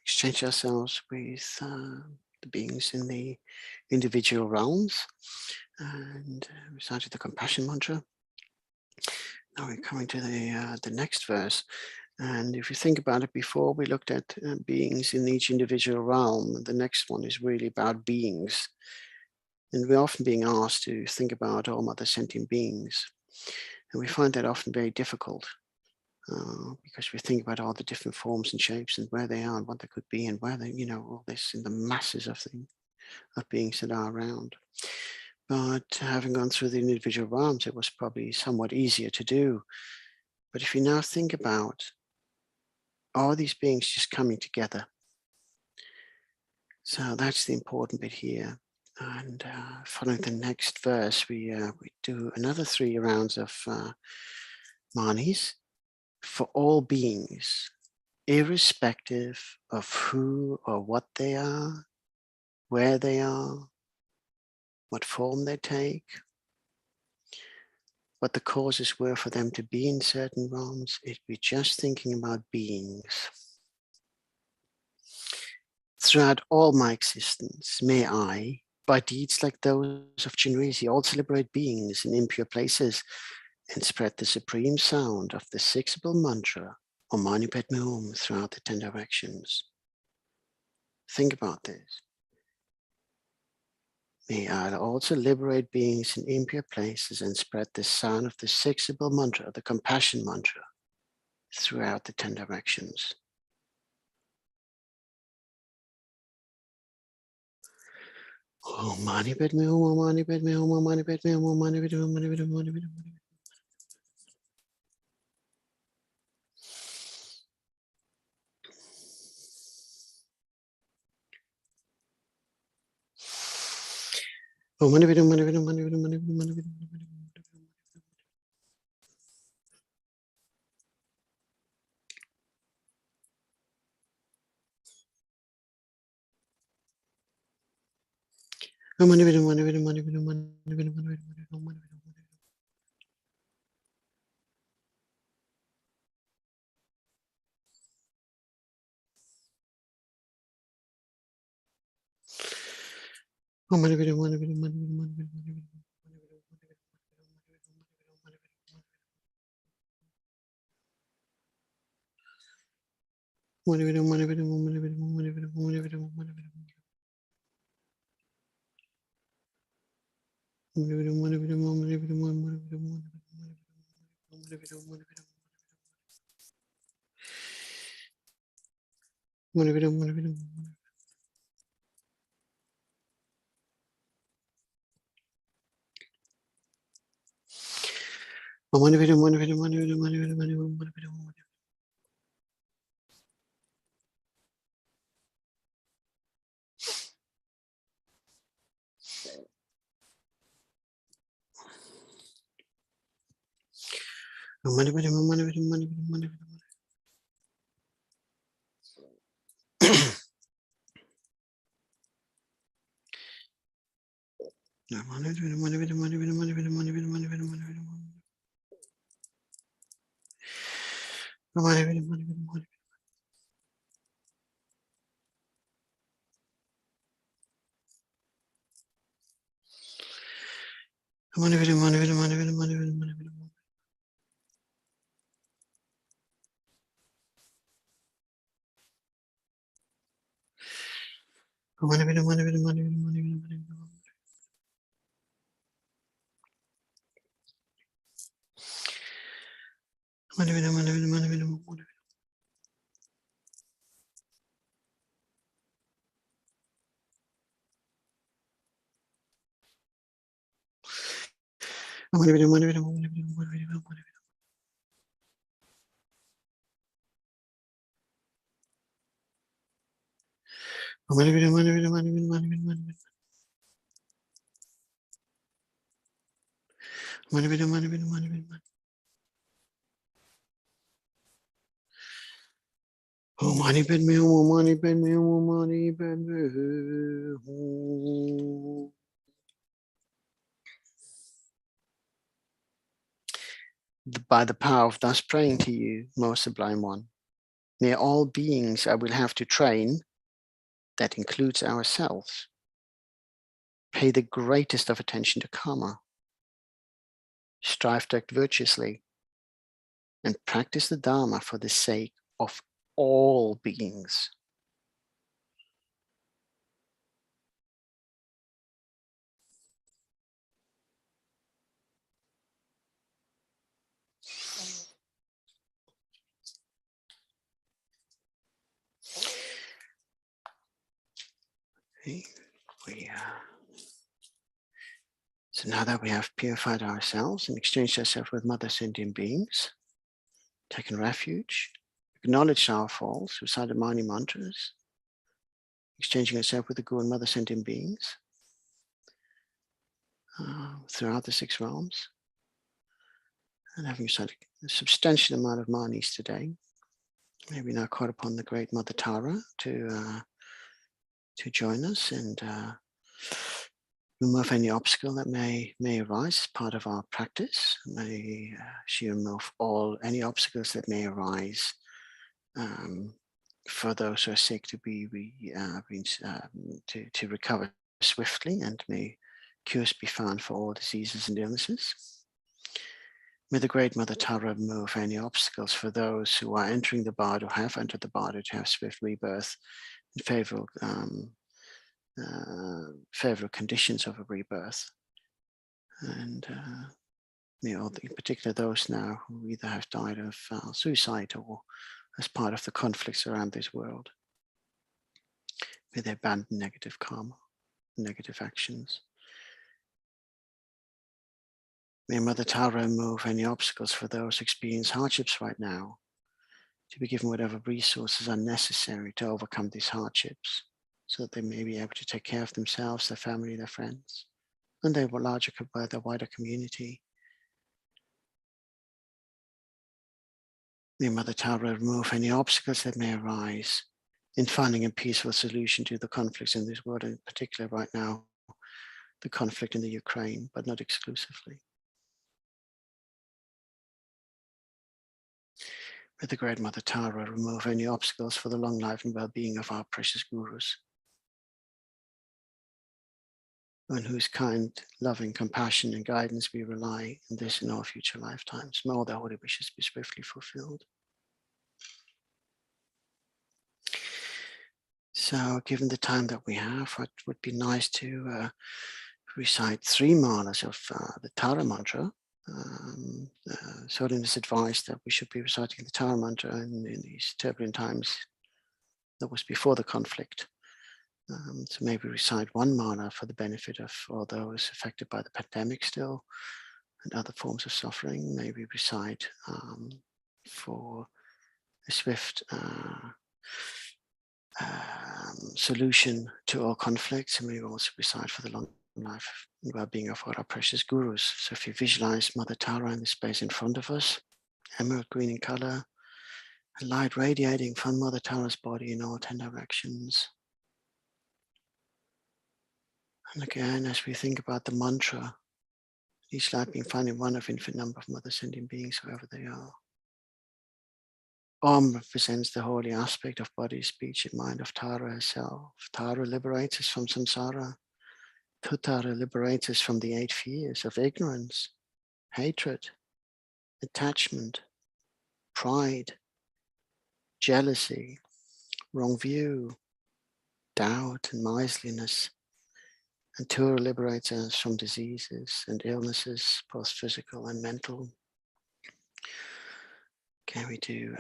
exchanged ourselves with the beings in the individual realms and recited the compassion mantra. Now we're coming to the next verse. And if you think about it, before we looked at beings in each individual realm, the next one is really about beings. And we're often being asked to think about all other sentient beings. And we find that often very difficult because we think about all the different forms and shapes and where they are and what they could be and where they, all this in the masses of beings that are around. But having gone through the individual realms, it was probably somewhat easier to do. But if you now think about all these beings just coming together, so that's the important bit here. And following the next verse, we do another 3 rounds of manis for all beings, irrespective of who or what they are, where they are, what form they take, what the causes were for them to be in certain realms. We're just thinking about beings. Throughout all my existence, may I, by deeds like those of Chenrezig, also liberate beings in impure places and spread the supreme sound of the six-syllable mantra, Om Mani Padme Hum, throughout the 10 directions. Think about this. May I also liberate beings in impure places and spread the sound of the six-syllable mantra, the compassion mantra, throughout the 10 directions. Om Mani Padme Hum, Om Mani Padme Hum, Om Mani Padme Hum, Om Mani Padme Hum, Om Mani Padme Hum, Om Mani Padme Hum. Oh, money, money, money, money, money, money, money, By the power of thus praying to you, most sublime one, may all beings I will have to train, that includes ourselves, pay the greatest of attention to karma, strive to act virtuously, and practice the Dharma for the sake of all beings. So now that we have purified ourselves and exchanged ourselves with Mother Sentient beings, taken refuge, acknowledged our faults, recited Mani mantras, exchanging ourselves with the Guru and Mother Sentient beings throughout the 6 realms, and having recited a substantial amount of Manis today, may we now call upon the great Mother Tara to join us and remove any obstacle that may arise as part of our practice. May she remove any obstacles that may arise for those who are sick to to recover swiftly, and may cures be found for all diseases and illnesses. May the great Mother Tara remove any obstacles for those who are entering the body or have entered the body to have swift rebirth in favorable conditions of a rebirth. And may all, in particular those now who either have died of suicide or as part of the conflicts around this world, may they abandon negative karma, negative actions. May Mother Tara remove any obstacles for those who experience hardships right now, to be given whatever resources are necessary to overcome these hardships, so that they may be able to take care of themselves, their family, their friends, and their wider community. May Mother Tara remove any obstacles that may arise in finding a peaceful solution to the conflicts in this world, in particular right now, the conflict in the Ukraine, but not exclusively. May the great Mother Tara remove any obstacles for the long life and well-being of our precious gurus, on whose kind, loving compassion and guidance we rely in this and all future lifetimes. May all their holy wishes be swiftly fulfilled. So, given the time that we have, it would be nice to recite 3 malas of the Tara mantra. So it is advised that we should be reciting the Tara mantra in these turbulent times. That was before the conflict. So maybe recite 1 mala for the benefit of all those affected by the pandemic still and other forms of suffering. Maybe recite for a swift solution to all conflicts, and maybe also recite for the long life and well-being of all our precious gurus. So if you visualize Mother Tara in the space in front of us, emerald green in color, a light radiating from Mother Tara's body in all 10 directions. And again, as we think about the mantra, each life being found in one of infinite number of mother sentient beings, whoever they are. Om represents the holy aspect of body, speech, and mind of Tara herself. Tara liberates us from samsara. Tutara liberates us from the 8 fears of ignorance, hatred, attachment, pride, jealousy, wrong view, doubt, and miserliness. And Tura liberates us from diseases and illnesses, both physical and mental. Can we do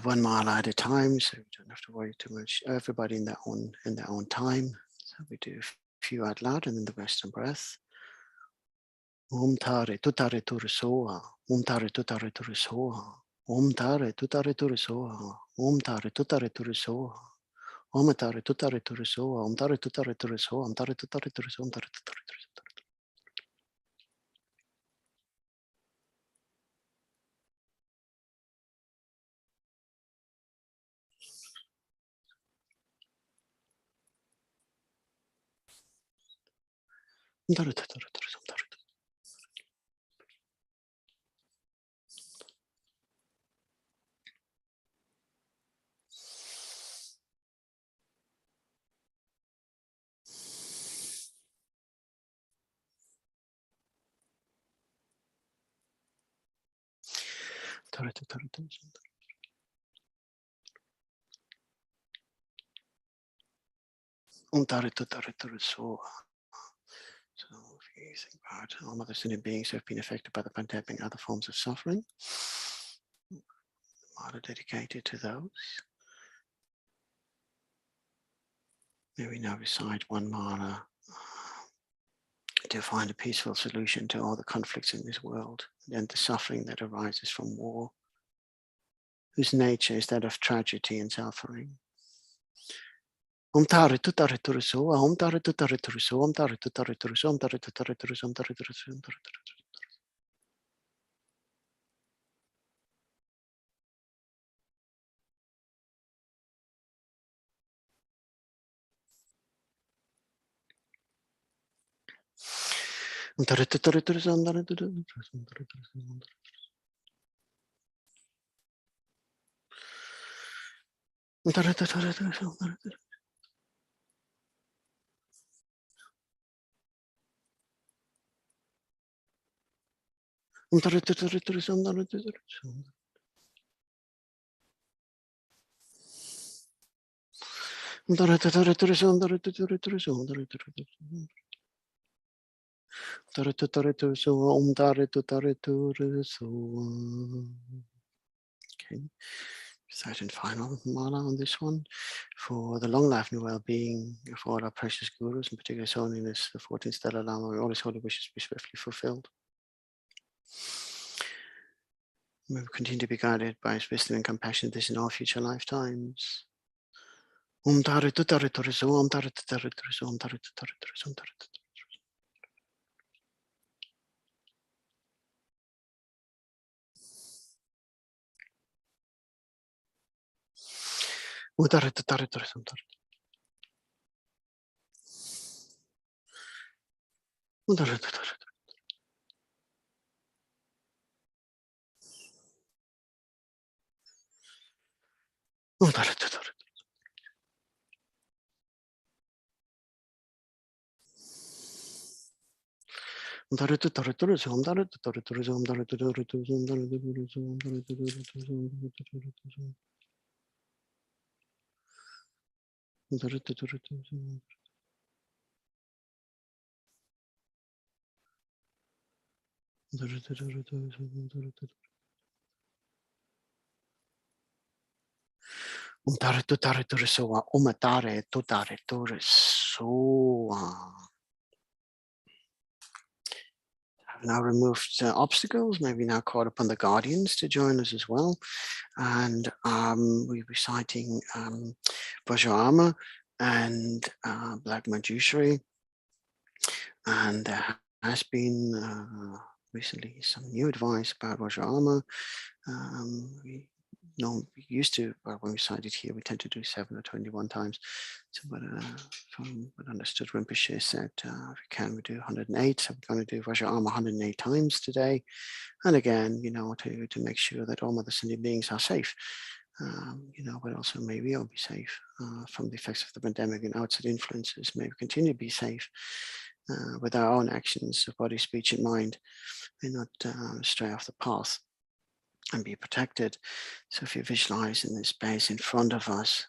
one mala at a time, so we don't have to worry too much. Everybody in their own time. So we do a few out loud and then the Western breath. Om Tare Tutare Turisoha. Om Tare Tutare Turisoha. Om Tare Tutare Turisoha. Om Tare Tutare Turisoha. Om Tare Tutare Turisoha. Om Tare Tutare Turisoha. Om Tare Tutare Turisoha. Om Tare Tutare Turisoha. Om Tare Tutare Turisoha. So if you think about all mother sentient beings who have been affected by the pandemic and other forms of suffering, mala dedicated to those. May we now recite one mala to find a peaceful solution to all the conflicts in this world and the suffering that arises from war, whose nature is that of tragedy and suffering. Om Tare Tutare Turisoha. Om Tare Tutare Turisoha. Om Tare Tutare Turisoha. Om Tare Tutare Turisoha. Om Tare Tutare Turisoha. Om Tare Tutare Turisoha. Om Tare Tutare Turisoha. Om Tare Tutare Turisoha. Om Tare Tutare Turisoha. Om Tare Tutare Turisoha. Om Tare Tutare Turisoha. Om Tare Tutare Turisoha. Om Tare Tutare Turisoha. Tare Tutare Turisoha. Om Tare Tutare Turisoha. Okay. Second final mala on this one, for the long life and well-being of all our precious gurus, in particular His Holiness the 14th Dalai Lama, may all his holy wishes be swiftly fulfilled. May we continue to be guided by his wisdom and compassion this in all future lifetimes. Om Tare Tutare Turisoha. Om Tare Tutare Turisoha. Om Tare Tutare Turisoha. Om Tare Tutare. Om Tare Tutare Turisoha. Om Tare Tutare. Om Tare Tutare. Om Tare Tutare Turisoha. Om Tare Tutare Turisoha. Om Tare Tutare Turisoha. Om Tare Tutare Turisoha. Om Tare Tutare Turisoha. Om Tare Tutare Turisoha. Om Tare Tutare Turisoha. Om Tare Tutare Turisoha. I've now removed obstacles. Maybe now called upon the guardians to join us as well. And we're reciting Vajrayana and Black Manjushri. And there has been recently some new advice about Vajrayana. We used to, when we recited here, we tend to do 7 or 21 times. So, but from what I understood, Rinpoche said, if we can, we do 108. So we're going to do Vajrayana 108 times today. And again, to make sure that all other sentient beings are safe. But also may we all be safe from the effects of the pandemic and outside influences. May we continue to be safe with our own actions of body, speech, and mind, and not stray off the path, and be protected. So if you visualize in this space in front of us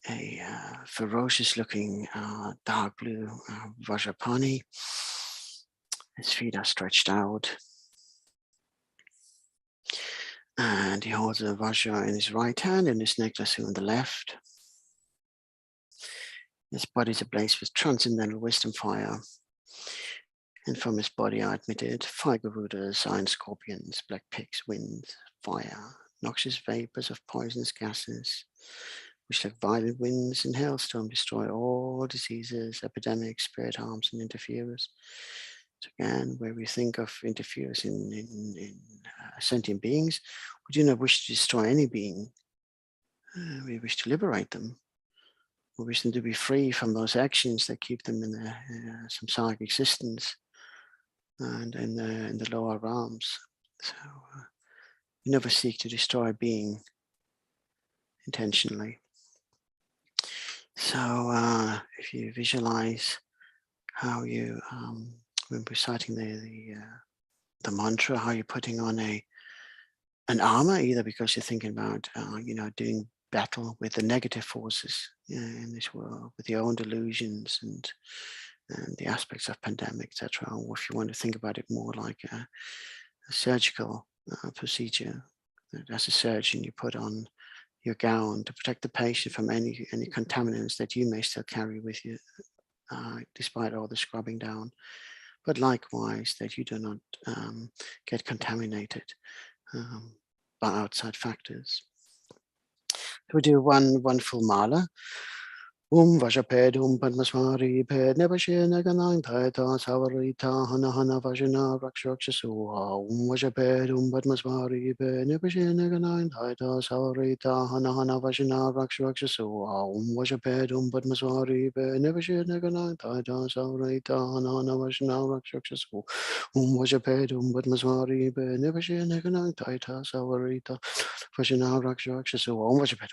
a ferocious looking dark blue Vajrapani, his feet are stretched out, and he holds a Vajra in his right hand and his necklace in the left. His body is ablaze with transcendental wisdom fire. And from his body are admitted 5 Garudas, iron scorpions, black pigs, wind, fire, noxious vapors of poisonous gases, which like violent winds and hailstorm destroy all diseases, epidemics, spirit harms, and interferers. So again, where we think of interferers in sentient beings, we do not wish to destroy any being. We wish to liberate them. We wish them to be free from those actions that keep them in the samsaric existence and in the lower realms. So we never seek to destroy a being intentionally. So if you visualize how you, when reciting the mantra, how you're putting on an armor, either because you're thinking about doing battle with the negative forces in this world, with your own delusions and the aspects of pandemic, etc. Or if you want to think about it more like a surgical procedure, that as a surgeon you put on your gown to protect the patient from any contaminants that you may still carry with you, despite all the scrubbing down. But likewise, that you do not get contaminated by outside factors. We do one full mala. Vajaped Padmaswari Ped Nebashe Naganang Taita Savarita Hana Hana Vajana Rakshakshasua Vajaped Padmaswari Ped Nebashe Naganang Taita Savarita Hana Hana Vajana Rakshakshasua Vajaped Padmaswari Ped Nebashe Naganang Taita Savarita Hana Hana Vajana Rakshakshasua Vajaped Padmaswari Ped Nebashe Naganang Taita Savarita Vajana Rakshakshasua Vajaped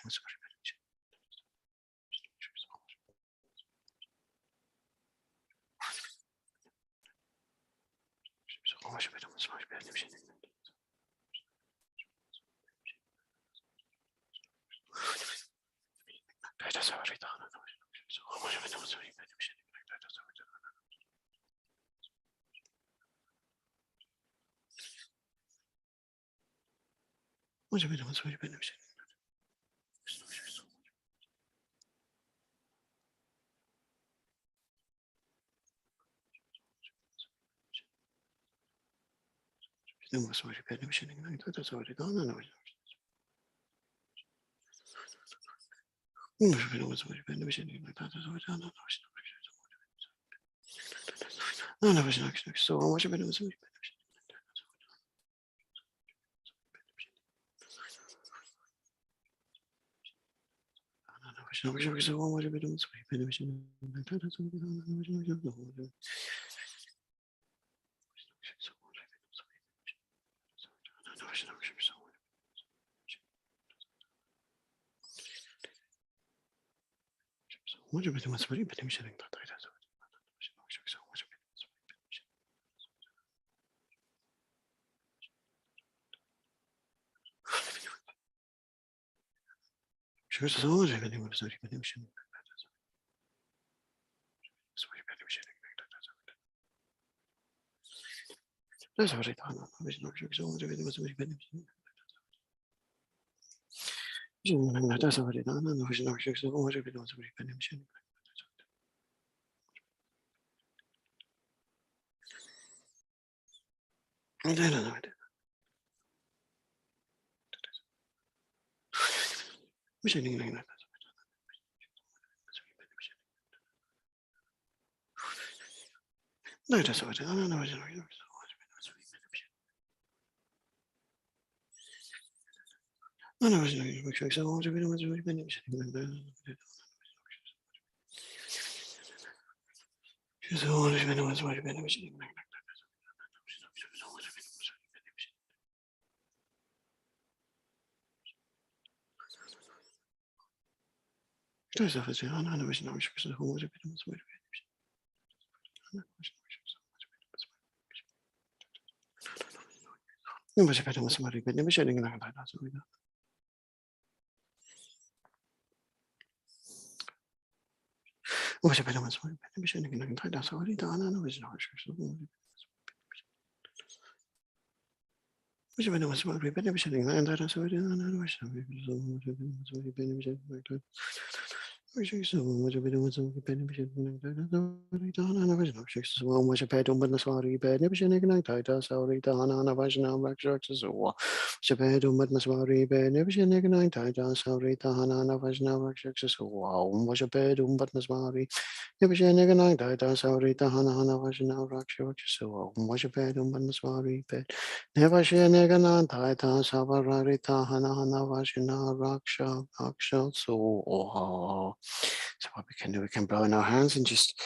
So what we can do, we can blow in our hands and just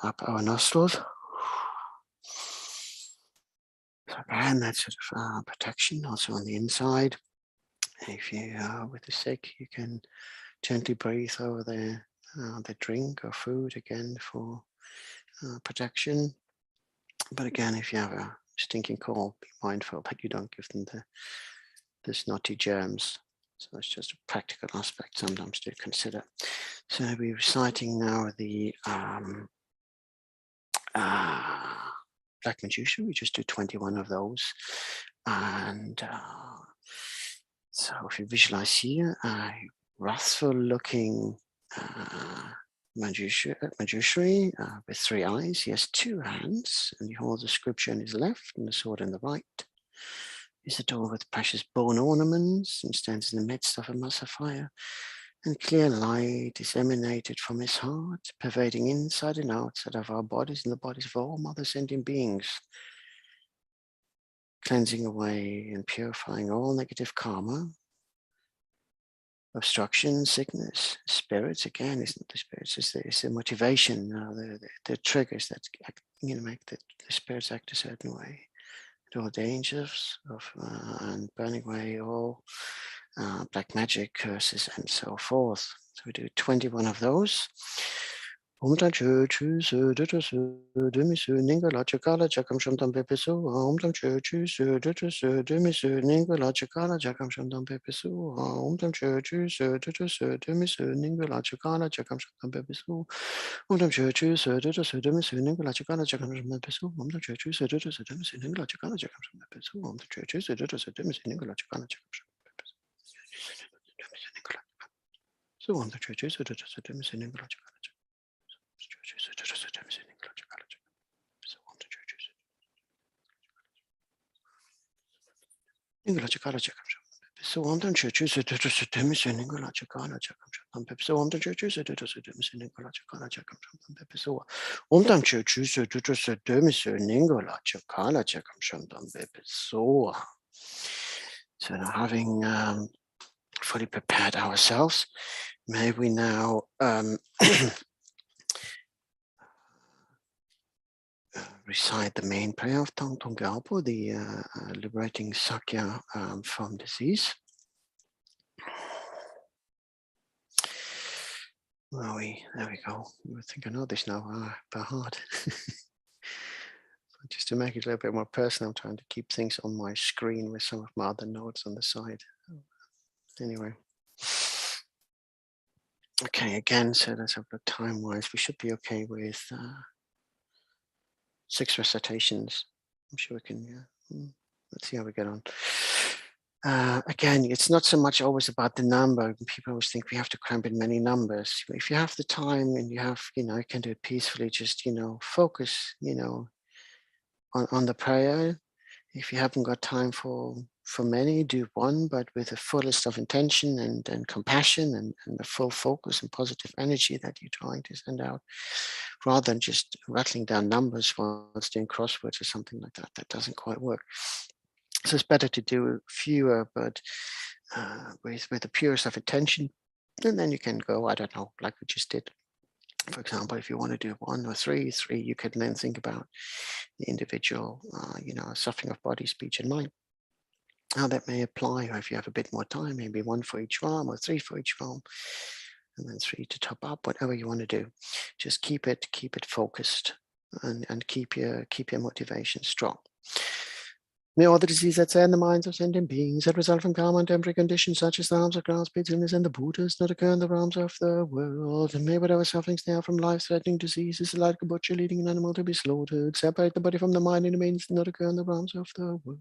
up our nostrils. So again, that sort of protection also on the inside. If you with the sick, you can gently breathe over the drink or food again for protection. But again, if you have a stinking cold, be mindful that you don't give them the snotty germs. So it's just a practical aspect sometimes to consider. So we're reciting now the Black Medusa. We just do 21 of those. And so if you visualize here, a wrathful looking Medusa with 3 eyes. He has 2 hands, and he holds the scripture in his left and the sword in the right. He's adorned with precious bone ornaments and stands in the midst of a mass of fire. And clear light is emanated from his heart, pervading inside and outside of our bodies and the bodies of all other sentient beings, cleansing away and purifying all negative karma, obstruction, sickness, spirits. Again, it's not the spirits, it's the motivation, the triggers that make the spirits act a certain way. All dangers of and burning away all black magic, curses, and so forth. So we do 21 of those. Om Tam Chu Su Dutu Su Dumi Su Ningala Chakala Jakam Shantam Pepesu. Om Tam Chu Su Dutu Su Dumi Su Ningala Chakala Jakam Shantam Pepesu. Om Tam Chu Su Dutu Su Dumi Su Ningala Chakala Jakam Shantam Pepesu. Om Tam Chu Su Dutu Su Dumi Su Ningala Chakala Jakam Shantam Pepesu. Om Tam Chu Su Dutu Su Dumi Su Ningala Chakala Jakam Shantam Pepesu. Om Tam Chu Su Dutu Su Dumi Su Ningala Chakala Jakam Shantam Pepesu. So Om Tam Chu Su Dutu Su Dumi Su Ningala Chakala. So on them churches to demissioning Chakana Chakam Pep. So on the churches to demissioning Chakana Chakam So on them churches to demissioning Chakana Chakam Shantam Pep. So now having fully prepared ourselves, may we now recite the main prayer of Thangtong Gyalpo, the liberating Satya from disease. Well, there we go. I think I know this now by heart. Just to make it a little bit more personal, I'm trying to keep things on my screen with some of my other notes on the side. Anyway. Okay, again, so let's have a look time-wise. We should be okay with 6 recitations. I'm sure we can, let's see how we get on. Again, it's not so much always about the number. People always think we have to cramp in many numbers. If you have the time and you have, you can do it peacefully, just, focus, on the prayer. If you haven't got time for many, do 1, but with the fullest of intention and compassion and the full focus and positive energy that you're trying to send out, rather than just rattling down numbers whilst doing crosswords or something like that. That doesn't quite work. So it's better to do fewer, but with the purest of intention. And then you can go, I don't know, like we just did. For example, if you want to do 1 or 3, you can then think about the individual, suffering of body, speech, and mind. How that may apply, or if you have a bit more time, maybe 1 for each realm or 3 for each realm, and then 3 to top up, whatever you want to do. Just keep it focused and keep your motivation strong. May all the disease that's in the minds of sentient beings that result from karma and temporary conditions such as the harms of grass, pits, illness, and the Buddhas not occur in the realms of the world. And may whatever sufferings there from life-threatening diseases like a butcher leading an animal to be slaughtered, separate the body from the mind and remains not occur in the realms of the world.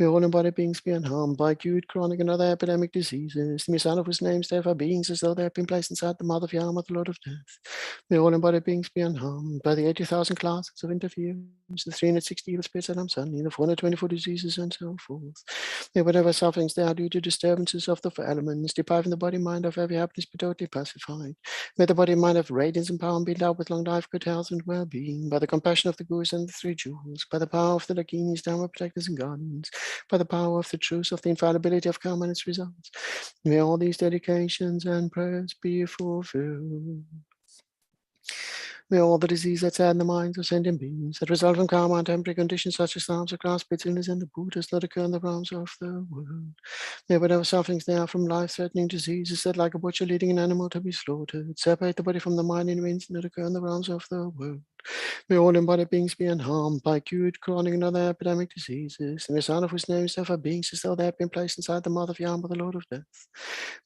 May all embodied beings be unharmed by acute, chronic, and other epidemic diseases. The son of whose names therefore beings as though they have been placed inside the mouth of Yama, the Lord of Death. May all embodied beings be unharmed by the 80,000 classes of interference, the 360 evil spirits that I'm suddenly, the 424 diseases, and so forth. May whatever sufferings there are due to disturbances of the four elements, depriving the body mind of every happiness, be totally pacified. May the body mind have radiance and power and be endowed with long life, good health, and well-being, by the compassion of the Gurus and the three jewels, by the power of the Dakinis, Dharma protectors and guardians, by the power of the truth of the infallibility of karma and its results. May all these dedications and prayers be fulfilled. May all the disease that's in the minds of sentient beings that result from karma and temporary conditions such as the harms of grass, pits, illness, and the Buddhas not occur in the realms of the world. May whatever sufferings there are from life-threatening diseases that like a butcher leading an animal to be slaughtered, separate the body from the mind and remains not occur in the realms of the world. May all embodied beings be unharmed by acute, chronic, and other epidemic diseases. And the son of whose name is therefore beings as though they have been placed inside the mouth of Yama, the Lord of Death.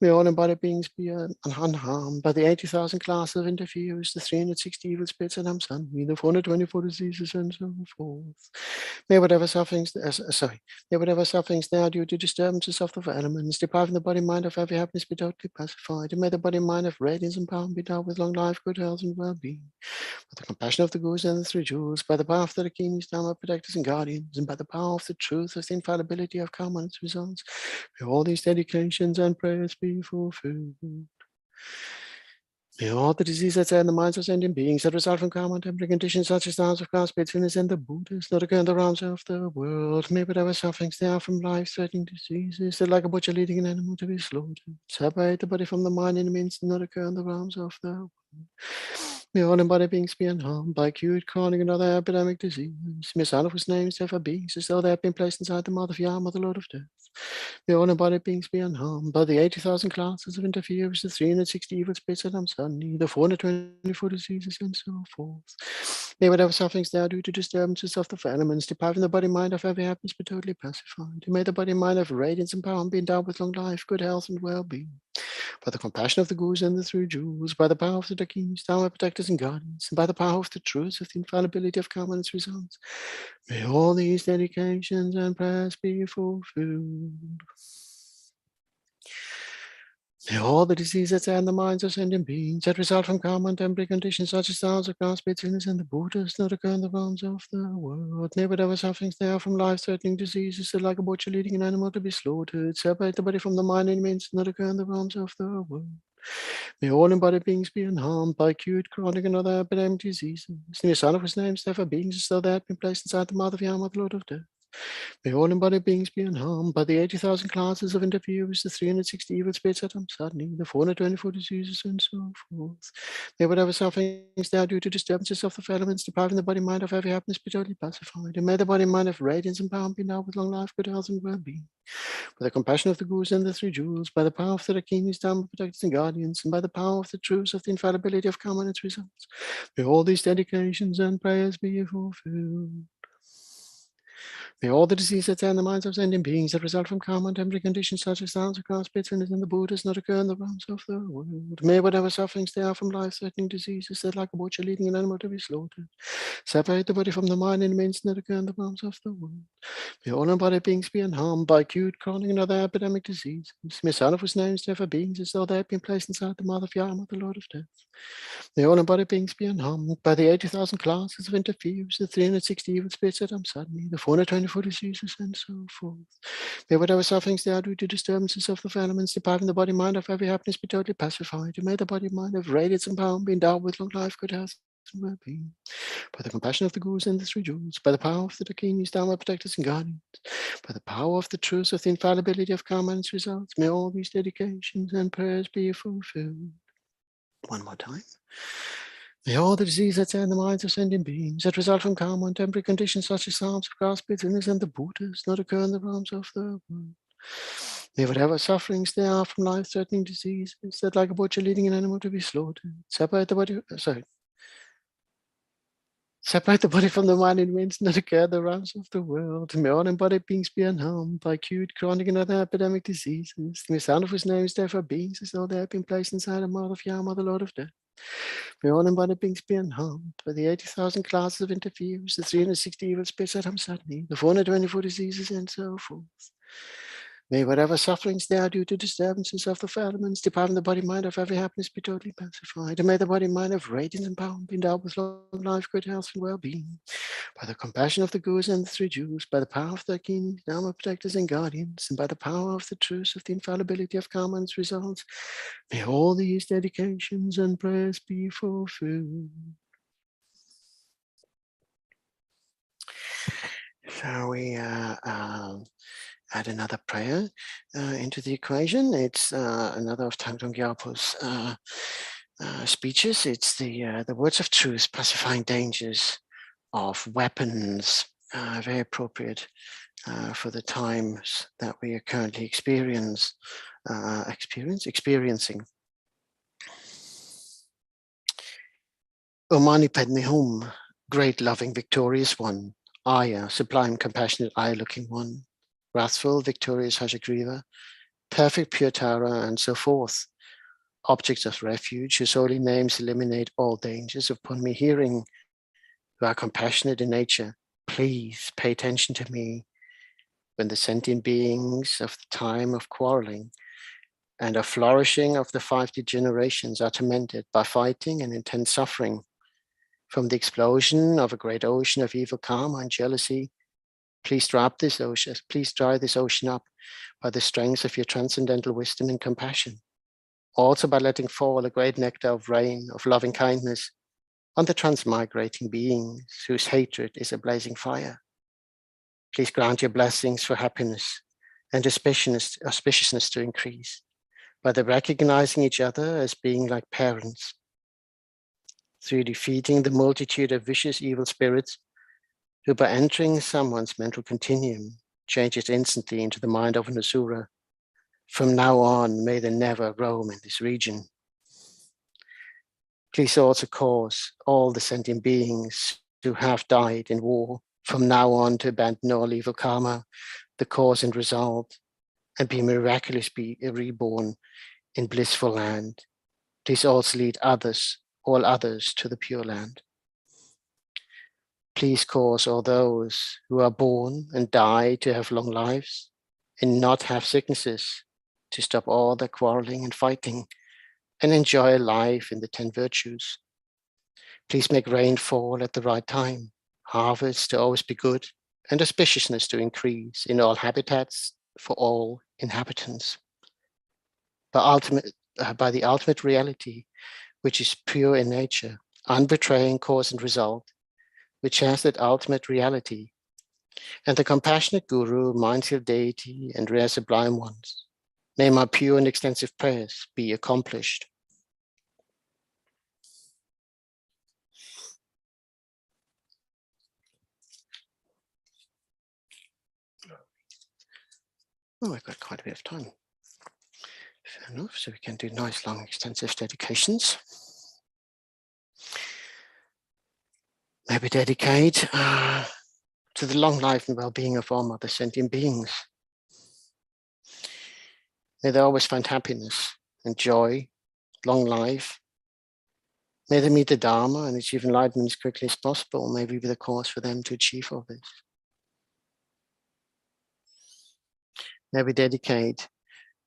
May all embodied beings be unharmed by the 80,000 classes of interferers, the 360 evil spirits and Amsani, the 424 diseases, and so forth. May whatever sufferings there are due to disturbances of the four elements, depriving the body mind of every happiness, be totally pacified. And may the body mind of radiance and power be endowed with long life, good health, and well-being. With the compassion of the Gurus and the three jewels, by the power of the Dakinis, Dharma protectors and guardians, and by the power of the truth of the infallibility of karma and its results, may all these dedications and prayers be fulfilled. May all the diseases that's in the minds of sentient beings that result from karma and temporary conditions such as the harms of grass, pits, illness, and the Buddhas not occur in the realms of the world. May whatever sufferings there are from life-threatening diseases that like a butcher leading an animal to be slaughtered, separate the body from the mind and means not occur in the realms of the world. May all embodied beings be unharmed by acute, chronic, and other epidemic diseases. May son of whose names therefore beings as though they have been placed inside the mouth of Yama, the Lord of Death. May all embodied beings be unharmed by the 80,000 classes of interferers, the 360 evil spirits that Amsani, the 424 diseases, and so forth. May whatever sufferings there are due to disturbances of the four elements, depriving the body mind of every happiness, be totally pacified. And may the body mind have radiance and power and be endowed with long life, good health, and well-being. By the compassion of the Gurus and the three jewels, by the power of the Dakinis, Dharma protectors and guardians, and by the power of the truth of the infallibility of karma and its results, may all these dedications and prayers be fulfilled. May all the diseases that's in the minds of sentient beings that result from karma and temporary conditions such as the harms of grass, pits, illness, and the Buddhas not occur in the realms of the world. May whatever sufferings there are from life-threatening diseases that like a butcher leading an animal to be slaughtered, separate the body from the mind and means not occur in the realms of the world. May all embodied beings be unharmed by acute, chronic, and other epidemic diseases. May the son of whose name is therefore beings as though they had been placed inside the mouth of Yama, the Lord of Death. May all embodied beings be unharmed by the 80,000 classes of interferers, the 360 evil spirits at Amsani, the 424 diseases, and so forth. May whatever sufferings there are due to disturbances of the four elements, depriving the body mind of every happiness, be totally pacified. And may the body mind have radiance and power and be endowed with long life, good health, and well-being. By the compassion of the Gurus and the three jewels, by the power of the Dakinis, Dharma protectors and guardians, and by the power of the truth of the infallibility of karma and its results, may all these dedications and prayers be fulfilled. May all the diseases that's in the minds of sentient beings that result from karma and temporary conditions such as the harms of grass, pits, illness, and the Buddhas not occur in the realms of the world. May whatever sufferings there are from life-threatening diseases that like a butcher leading an animal to be slaughtered, separate the body from the mind and means not occur in the realms of the world. May all embodied beings be unharmed by acute, chronic, and other epidemic diseases. May son of whose name is therefore beings as though they have been placed inside the mouth of Yama, the Lord of Death. May all embodied beings be unharmed by the 80,000 classes of interferers, the 360 evil spirits at Amsani, the 424 diseases, and so forth. May whatever sufferings there are due to disturbances of the four elements, depriving the body mind of every happiness, be totally pacified. And may the body mind have radiance and power and be endowed with long life, good health, and well-being. By the compassion of the gurus and the three jewels, by the power of the dakinis, dharma protectors and guardians, by the power of the truth of the infallibility of karma and its results, may all these dedications and prayers be fulfilled. One more time. May all the disease that's in the minds of sentient beings that result from karma and temporary conditions such as harms of grass, bitterness, and the Buddhas not occur in the realms of the world. May whatever sufferings there are from life-threatening diseases that, like a butcher leading an animal to be slaughtered, separate the body from the mind and winds not occur in the realms of the world. May all embodied beings be unharmed by acute, chronic, and other epidemic diseases. The sound of whose name is therefore beings as though they have been placed inside a mouth of Yama, the Lord of Death. May all embodied beings be unharmed by the 80,000 classes of interferes, the 360 evil spirits at Hamsatni, the 424 diseases, and so forth. May whatever sufferings there are due to disturbances of the elements depriving the body mind of every happiness be totally pacified. And may the body mind of radiance and power be endowed with long life, good health, and well-being. By the compassion of the gurus and the three jewels, by the power of the king, dharma protectors and guardians, and by the power of the truth of the infallibility of karma and its results, may all these dedications and prayers be fulfilled. Shall we add another prayer into the equation? It's another of Thangtong Gyalpo's speeches. It's the words of truth, pacifying dangers of weapons, very appropriate for the times that we are currently experiencing. O Mani Padme Hum, great, loving, victorious one, Aya, sublime, compassionate, eye-looking one, wrathful, victorious Hashagriva, perfect, pure Tara, and so forth, objects of refuge, whose holy names eliminate all dangers. Upon me hearing, who are compassionate in nature, please pay attention to me when the sentient beings of the time of quarreling and of flourishing of the 5 degenerations are tormented by fighting and intense suffering from the explosion of a great ocean of evil karma and jealousy. Please dry this ocean up by the strength of your transcendental wisdom and compassion. Also by letting fall a great nectar of rain of loving kindness on the transmigrating beings whose hatred is a blazing fire. Please grant your blessings for happiness and auspiciousness to increase by the recognizing each other as being like parents, through defeating the multitude of vicious evil spirits who by entering someone's mental continuum changes instantly into the mind of an asura. From now on, may they never roam in this region. Please also cause all the sentient beings who have died in war from now on to abandon all evil karma, the cause and result, and be miraculously reborn in blissful land. Please also lead all others to the Pure Land. Please cause all those who are born and die to have long lives and not have sicknesses, to stop all their quarreling and fighting and enjoy life in the 10 virtues. Please make rain fall at the right time, harvests to always be good, and auspiciousness to increase in all habitats for all inhabitants. By the ultimate reality, which is pure in nature, unbetraying cause and result, which has that ultimate reality, and the compassionate Guru, mindful deity, and rare sublime ones, may my pure and extensive prayers be accomplished. Oh, we've got quite a bit of time. Fair enough, so we can do nice, long, extensive dedications. Maybe dedicate to the long life and well-being of all other sentient beings. May they always find happiness and joy, long life. May they meet the Dharma and achieve enlightenment as quickly as possible. May we be the cause for them to achieve all this. May we dedicate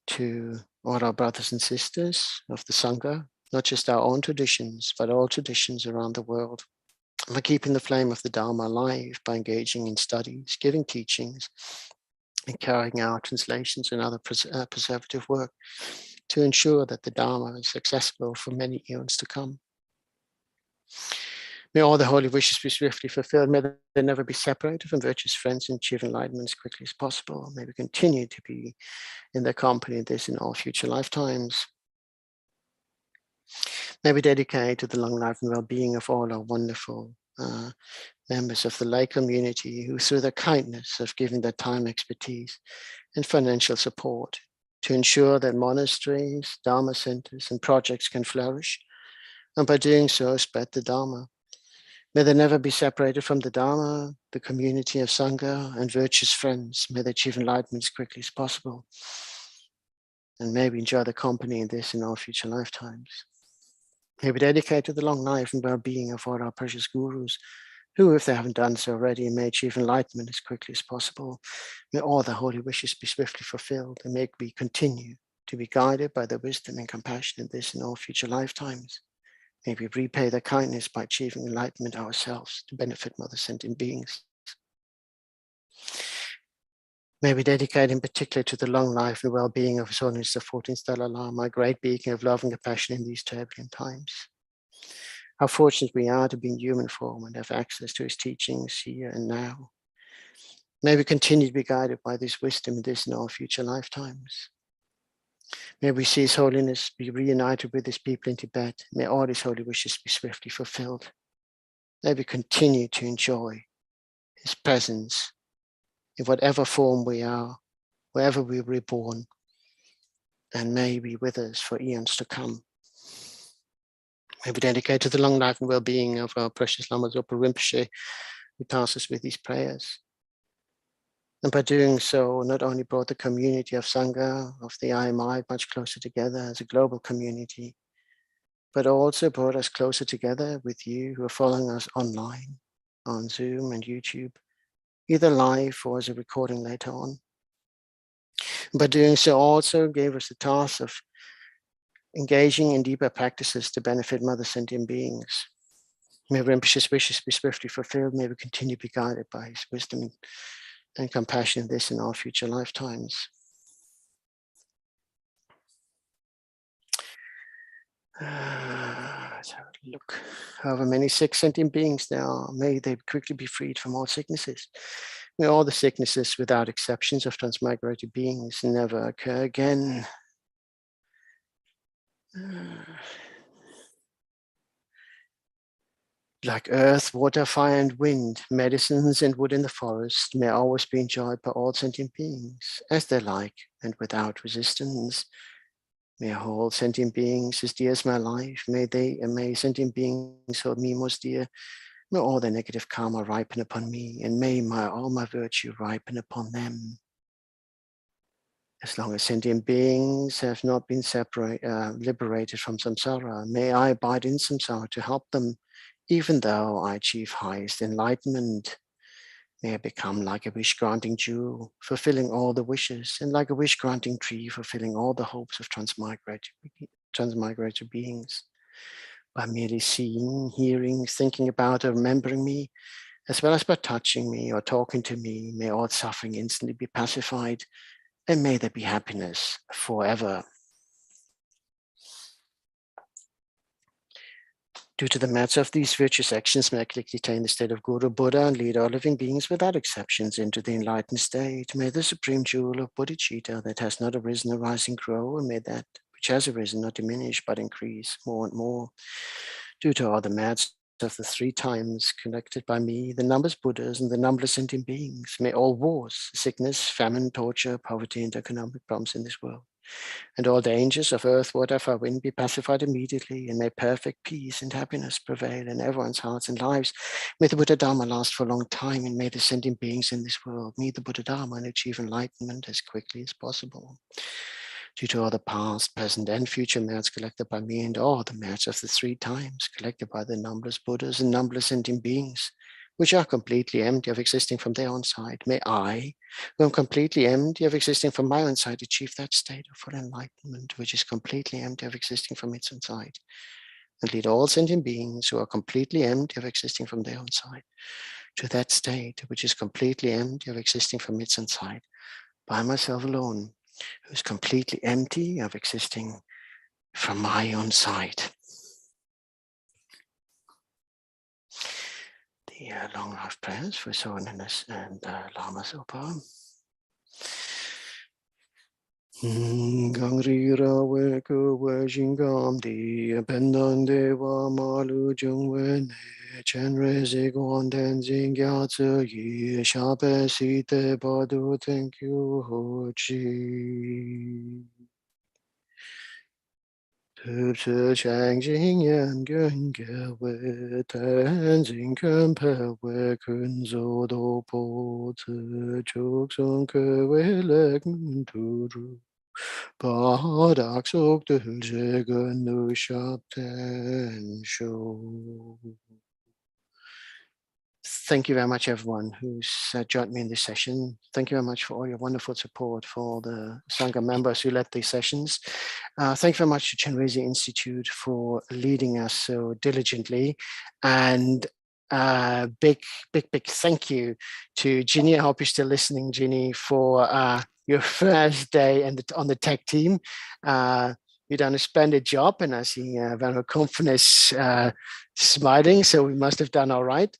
to all our brothers and sisters of the Sangha, not just our own traditions, but all traditions around the world. By keeping the flame of the Dharma alive by engaging in studies, giving teachings, and carrying out translations and other preservative work to ensure that the Dharma is accessible for many eons to come. May all the holy wishes be swiftly fulfilled. May they never be separated from virtuous friends and achieve enlightenment as quickly as possible. May we continue to be in their company, this in all future lifetimes. May we dedicate to the long life and well-being of all our wonderful members of the lay community who, through their kindness, have given their time, expertise, and financial support to ensure that monasteries, Dharma centers, and projects can flourish, and by doing so, spread the Dharma. May they never be separated from the Dharma, the community of Sangha, and virtuous friends. May they achieve enlightenment as quickly as possible. And may we enjoy the company in this in all future lifetimes. May we dedicate to the long life and well-being of all our precious gurus, who, if they haven't done so already, may achieve enlightenment as quickly as possible. May all their holy wishes be swiftly fulfilled, and may we continue to be guided by their wisdom and compassion in this and all future lifetimes. May we repay their kindness by achieving enlightenment ourselves to benefit Mother Sentient Beings. May we dedicate in particular to the long life and well-being of His Holiness the 14th Dalai Lama, my great beacon of love and compassion in these turbulent times. How fortunate we are to be in human form and have access to his teachings here and now. May we continue to be guided by this wisdom in this and all future lifetimes. May we see His Holiness be reunited with His people in Tibet. May all His holy wishes be swiftly fulfilled. May we continue to enjoy His presence in whatever form we are, wherever we were reborn, and may He be with us for eons to come. May we dedicate to the long life and well-being of our precious Lama Zopa Rinpoche, who tasks us with these prayers. And by doing so, not only brought the community of Sangha, of the IMI, much closer together as a global community, but also brought us closer together with you who are following us online, on Zoom and YouTube, either live or as a recording later on. And by doing so, also gave us the task of engaging in deeper practices to benefit Mother Sentient Beings. May Rinpoche's wishes be swiftly fulfilled. May we continue to be guided by his wisdom and compassion in this and all future lifetimes. Let's have a look. However many sick sentient beings there are, may they quickly be freed from all sicknesses. May all the sicknesses, without exceptions, of transmigrated beings never occur again. Like earth, water, fire, and wind, medicines and wood in the forest may always be enjoyed by all sentient beings as they like and without resistance. May all sentient beings as dear as my life, may sentient beings hold me most dear. May all their negative karma ripen upon me, and may all my virtue ripen upon them. As long as sentient beings have not been liberated from samsara, may I abide in samsara to help them, even though I achieve highest enlightenment. May I become like a wish-granting jewel, fulfilling all the wishes, and like a wish-granting tree, fulfilling all the hopes of transmigrated beings. By merely seeing, hearing, thinking about, or remembering me, as well as by touching me or talking to me, may all suffering instantly be pacified, and may there be happiness forever. Due to the merits of these virtuous actions, may I quickly attain the state of Guru Buddha and lead all living beings without exceptions into the enlightened state. May the supreme jewel of Bodhichitta that has not arisen arise and grow, and may that which has arisen not diminish but increase more and more. Due to all the merits of the 3 times connected by me, the numberless Buddhas and the numberless sentient beings, may all wars, sickness, famine, torture, poverty, and economic problems in this world, and all dangers of earth, water, fire, wind be pacified immediately, and may perfect peace and happiness prevail in everyone's hearts and lives. May the Buddha Dharma last for a long time, and may the sentient beings in this world meet the Buddha Dharma and achieve enlightenment as quickly as possible. Due to all the past, present, and future merits collected by me, and all the merits of the 3 times collected by the numberless Buddhas and numberless sentient beings, which are completely empty of existing from their own side, may I, who am completely empty of existing from my own side, achieve that state of full enlightenment, which is completely empty of existing from its own side, and lead all sentient beings who are completely empty of existing from their own side to that state, which is completely empty of existing from its own side, by myself alone, who is completely empty of existing from my own side. the long life prayers for His Holiness and Lama Zopa. Gangri Rawe Kuwe Jingam Di Pendan Deva Malu Jungwe Chenrezig Tenzing Gyatso Yi Shape Site Badu Thank you Hochi Tupse Changjing Yan Gun Gewe Tenzing Kempe We Kunzo Do Po Tse Chukson Kewe Lek Turu Badak Sok Dulce Ganu Shapten Show. Thank you very much, everyone who's joined me in this session. Thank you very much for all your wonderful support for the Sangha members who led these sessions. Thank you very much to Chenrezig Institute for leading us so diligently. And big thank you to Ginny. I hope you're still listening, Ginny, for your first day on the tech team. You've done a splendid job, and I see Venerable Confidence smiling, so we must have done all right.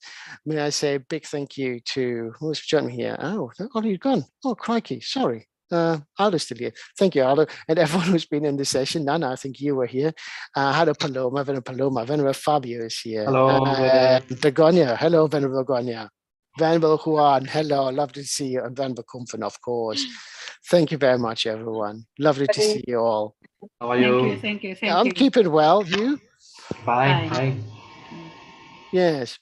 May I say a big thank you to, who's joined me here? Oh, you've gone. Oh, crikey, sorry. Aldo's still here. Thank you, Aldo, and everyone who's been in this session. Nana, I think you were here. Hello, Paloma, Venerable Fabio is here. Hello. Begonia, hello, Venerable Begonia. Venerable Juan, hello, lovely to see you, and Venerable Kumfen, of course. Thank you very much, everyone. Lovely to see you all. How are you? Thank you. I'm keeping well. You? Fine. Yes.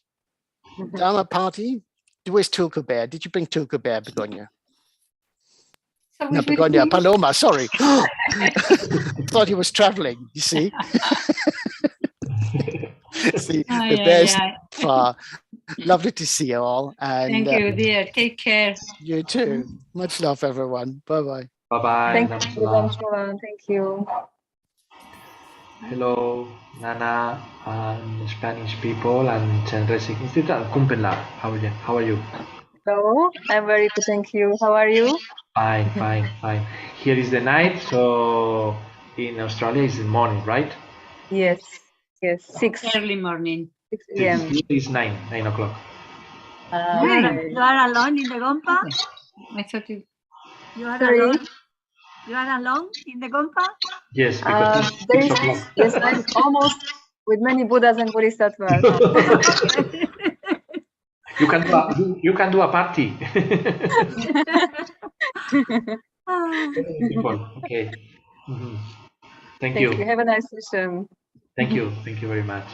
Dharma party. Where's Tulku Bear? Did you bring Tulku Bear, Begonia? No, Begonia, Paloma, sorry. Thought he was traveling, you see. See, the best far. Lovely to see you all. And, thank you, dear. Take care. You too. Much love, everyone. Bye-bye. Bye-bye. Thank you. Thank you. Hello, Nana, and Spanish people, and Chenrezig Institute, and Kumpenla. How are you? Hello, I'm very good, thank you. How are you? Fine. Here is the night, so in Australia is the morning, right? Yes, 6. Early morning. 6 a.m. Here is 9 o'clock. You are alone in the Gompa? I thought you are Sorry? alone? You are alone in the Gompa? Yes, because it's 6 o'clock. Yes, I'm almost with many Buddhas and Bodhisattvas. You can do a party. Okay. Thank you. Have a nice session. Thank you very much.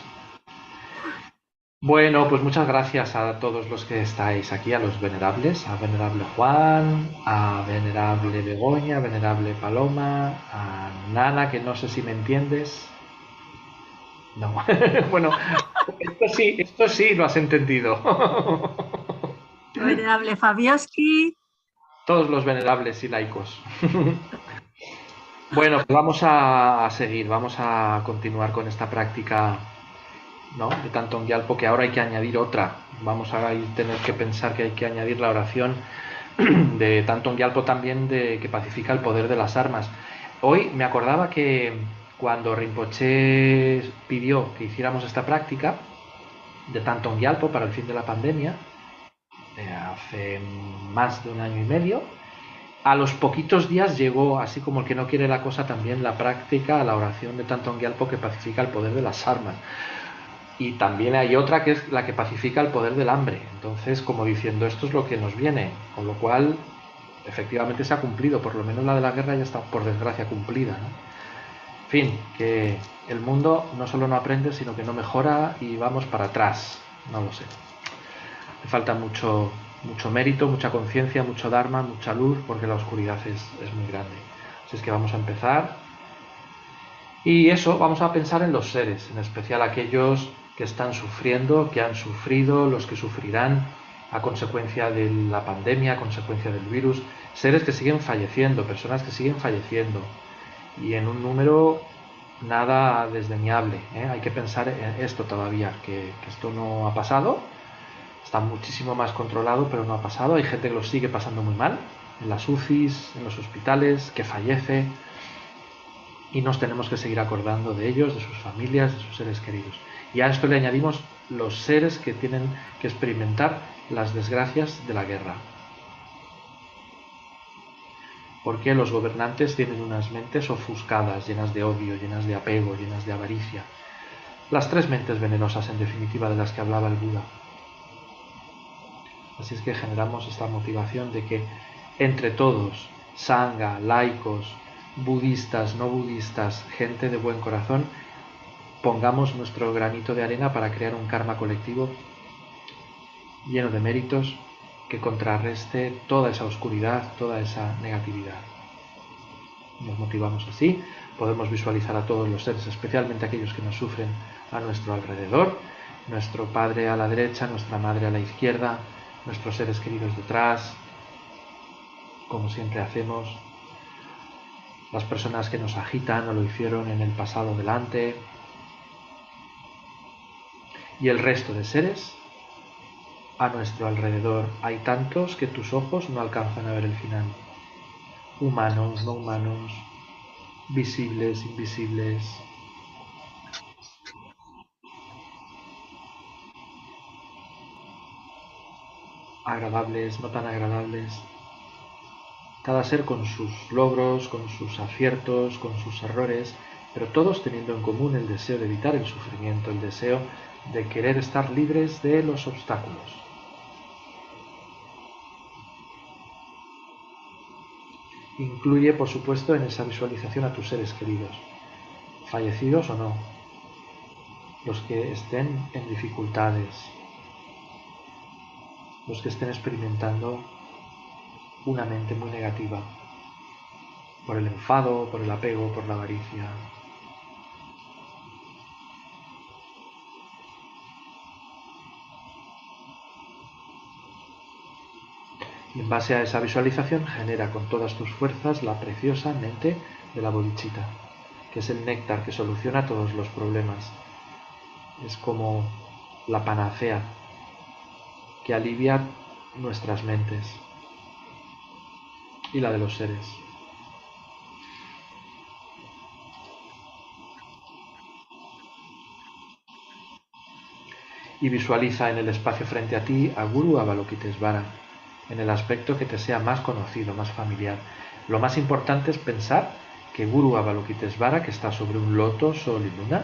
Bueno, pues muchas gracias a todos los que estáis aquí, a los venerables, a Venerable Juan, a Venerable Begoña, a Venerable Paloma, a Nana, que no sé si me entiendes. No. Bueno, esto sí lo has entendido. Venerable Fabioski. Todos los venerables y laicos. Bueno, pues vamos a seguir, vamos a continuar con esta práctica, ¿no?, de Thangtong Gyalpo, que ahora hay que añadir otra. Vamos a tener que pensar que hay que añadir la oración de Thangtong Gyalpo también, que pacifica el poder de las armas. Hoy me acordaba que cuando Rinpoche pidió que hiciéramos esta práctica de Thangtong Gyalpo para el fin de la pandemia, hace más de 1 año y medio, a los poquitos días llegó, así como el que no quiere la cosa, también la práctica, la oración de Thangtong Gyalpo que pacifica el poder de las armas. Y también hay otra que es la que pacifica el poder del hambre. Entonces, como diciendo, esto es lo que nos viene, con lo cual efectivamente se ha cumplido, por lo menos la de la guerra ya está, por desgracia, cumplida, ¿no? En fin, que el mundo no solo no aprende, sino que no mejora y vamos para atrás, no lo sé. Le falta mucho mérito, mucha conciencia, mucho dharma, mucha luz, porque la oscuridad es muy grande. Así es que vamos a empezar. Y eso, vamos a pensar en los seres, en especial aquellos que están sufriendo, que han sufrido, los que sufrirán a consecuencia de la pandemia, a consecuencia del virus, seres que siguen falleciendo, personas que siguen falleciendo, y en un número nada desdeñable, ¿eh? Hay que pensar en esto todavía, que esto no ha pasado, está muchísimo más controlado, pero no ha pasado. Hay gente que lo sigue pasando muy mal, en las UCIs, en los hospitales, que fallece, y nos tenemos que seguir acordando de ellos, de sus familias, de sus seres queridos. Y a esto le añadimos los seres que tienen que experimentar las desgracias de la guerra. Porque los gobernantes tienen unas mentes ofuscadas, llenas de odio, llenas de apego, llenas de avaricia. Las tres mentes venenosas, en definitiva, de las que hablaba el Buda. Así es que generamos esta motivación de que entre todos, sangha, laicos, budistas, no budistas, gente de buen corazón, pongamos nuestro granito de arena para crear un karma colectivo lleno de méritos que contrarreste toda esa oscuridad, toda esa negatividad. Nos motivamos así, podemos visualizar a todos los seres, especialmente aquellos que nos sufren a nuestro alrededor, nuestro padre a la derecha, nuestra madre a la izquierda, nuestros seres queridos detrás, como siempre hacemos, las personas que nos agitan o lo hicieron en el pasado delante, y el resto de seres a nuestro alrededor. Hay tantos que tus ojos no alcanzan a ver el final. Humanos, no humanos, visibles, invisibles. Agradables, no tan agradables. Cada ser con sus logros, con sus aciertos, con sus errores, pero todos teniendo en común el deseo de evitar el sufrimiento, el deseo de querer estar libres de los obstáculos. Incluye, por supuesto, en esa visualización a tus seres queridos, fallecidos o no, los que estén en dificultades, los que estén experimentando una mente muy negativa, por el enfado, por el apego, por la avaricia. Y en base a esa visualización genera con todas tus fuerzas la preciosa mente de la Bodhichitta, que es el néctar que soluciona todos los problemas. Es como la panacea que alivia nuestras mentes y la de los seres. Y visualiza en el espacio frente a ti a Guru Avalokitesvara, en el aspecto que te sea más conocido, más familiar. Lo más importante es pensar que Guru Avalokitesvara, que está sobre un loto, sol y luna,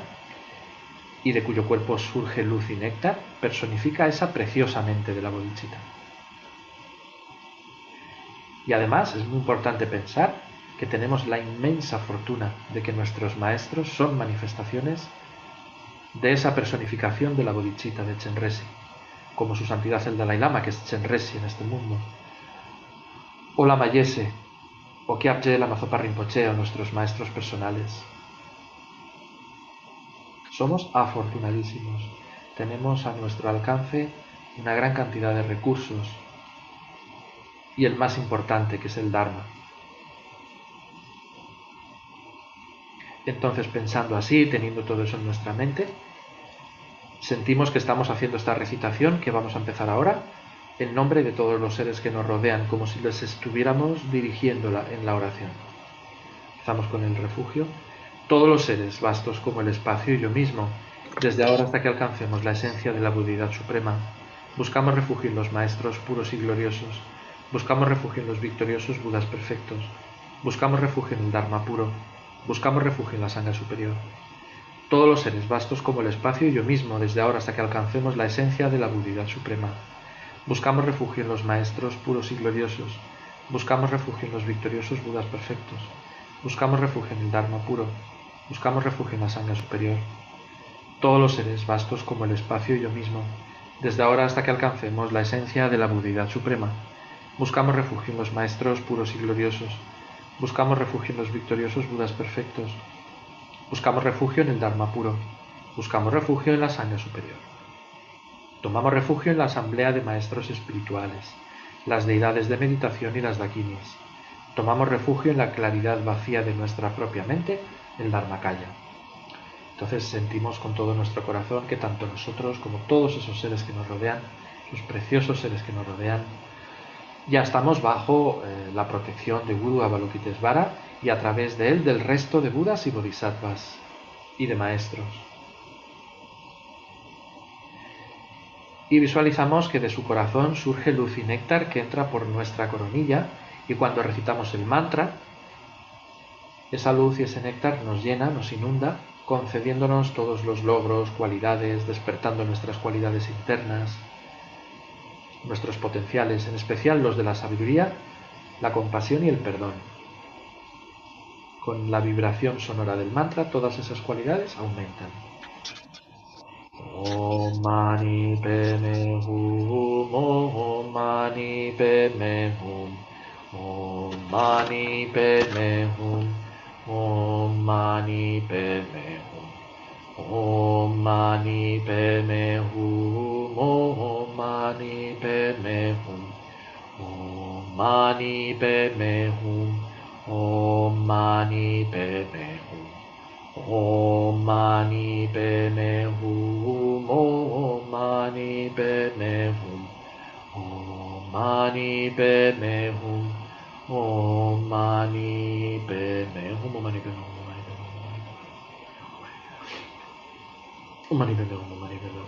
y de cuyo cuerpo surge luz y néctar, personifica esa preciosa mente de la Bodhichitta. Y además es muy importante pensar que tenemos la inmensa fortuna de que nuestros maestros son manifestaciones de esa personificación de la Bodhichitta de Chenrezig, como su santidad el Dalai Lama, que es Chenrezig en este mundo, o la Mayese, o Kyabje Lama Zopa Rinpoche, o nuestros maestros personales. Somos afortunadísimos, tenemos a nuestro alcance una gran cantidad de recursos, y el más importante, que es el Dharma. Entonces, pensando así, teniendo todo eso en nuestra mente, sentimos que estamos haciendo esta recitación que vamos a empezar ahora en nombre de todos los seres que nos rodean, como si les estuviéramos dirigiéndola en la oración. Empezamos con el refugio. Todos los seres, vastos como el espacio y yo mismo, desde ahora hasta que alcancemos la esencia de la Budidad Suprema, buscamos refugio en los maestros puros y gloriosos, buscamos refugio en los victoriosos Budas perfectos, buscamos refugio en el Dharma puro, buscamos refugio en la Sangha superior. Todos los seres, vastos como el espacio y yo mismo, desde ahora hasta que alcancemos la esencia de la Budidad Suprema. Buscamos refugio en los maestros puros y gloriosos, buscamos refugio en los victoriosos Budas perfectos, buscamos refugio en el Dharma puro, buscamos refugio en la Sangha superior. Todos los seres, vastos como el espacio y yo mismo, desde ahora hasta que alcancemos la esencia de la Budidad Suprema. Buscamos refugio en los maestros puros y gloriosos, buscamos refugio en los victoriosos Budas perfectos, buscamos refugio en el Dharma puro, buscamos refugio en la Sangha superior. Tomamos refugio en la asamblea de maestros espirituales, las deidades de meditación y las dakinis. Tomamos refugio en la claridad vacía de nuestra propia mente, el Dharmakaya. Entonces sentimos con todo nuestro corazón que tanto nosotros como todos esos seres que nos rodean, esos preciosos seres que nos rodean, ya estamos bajo la protección de Guru Avalokitesvara y a través de él del resto de Budas y Bodhisattvas y de maestros. Y visualizamos que de su corazón surge luz y néctar que entra por nuestra coronilla, y cuando recitamos el mantra, esa luz y ese néctar nos llena, nos inunda, concediéndonos todos los logros, cualidades, despertando nuestras cualidades internas, nuestros potenciales, en especial los de la sabiduría, la compasión y el perdón. Con la vibración sonora del mantra, todas esas cualidades aumentan. Om Mani Padme Hum, Om Mani Padme Hum, Om Mani Padme Hum, Om Mani Padme Hum, Om Mani Padme Hum, Om Mani Padme Hum, Om Mani Padme Hum, Om Mani Padme Hum, Om Mani Padme Hum, Om Mani Padme Hum, Om Mani Padme Hum, Om Mani Padme Hum, Om Mani Padme Hum, Om Mani Padme Hum, Om Mani Padme Hum, Om Mani Padme Hum, Om Mani Padme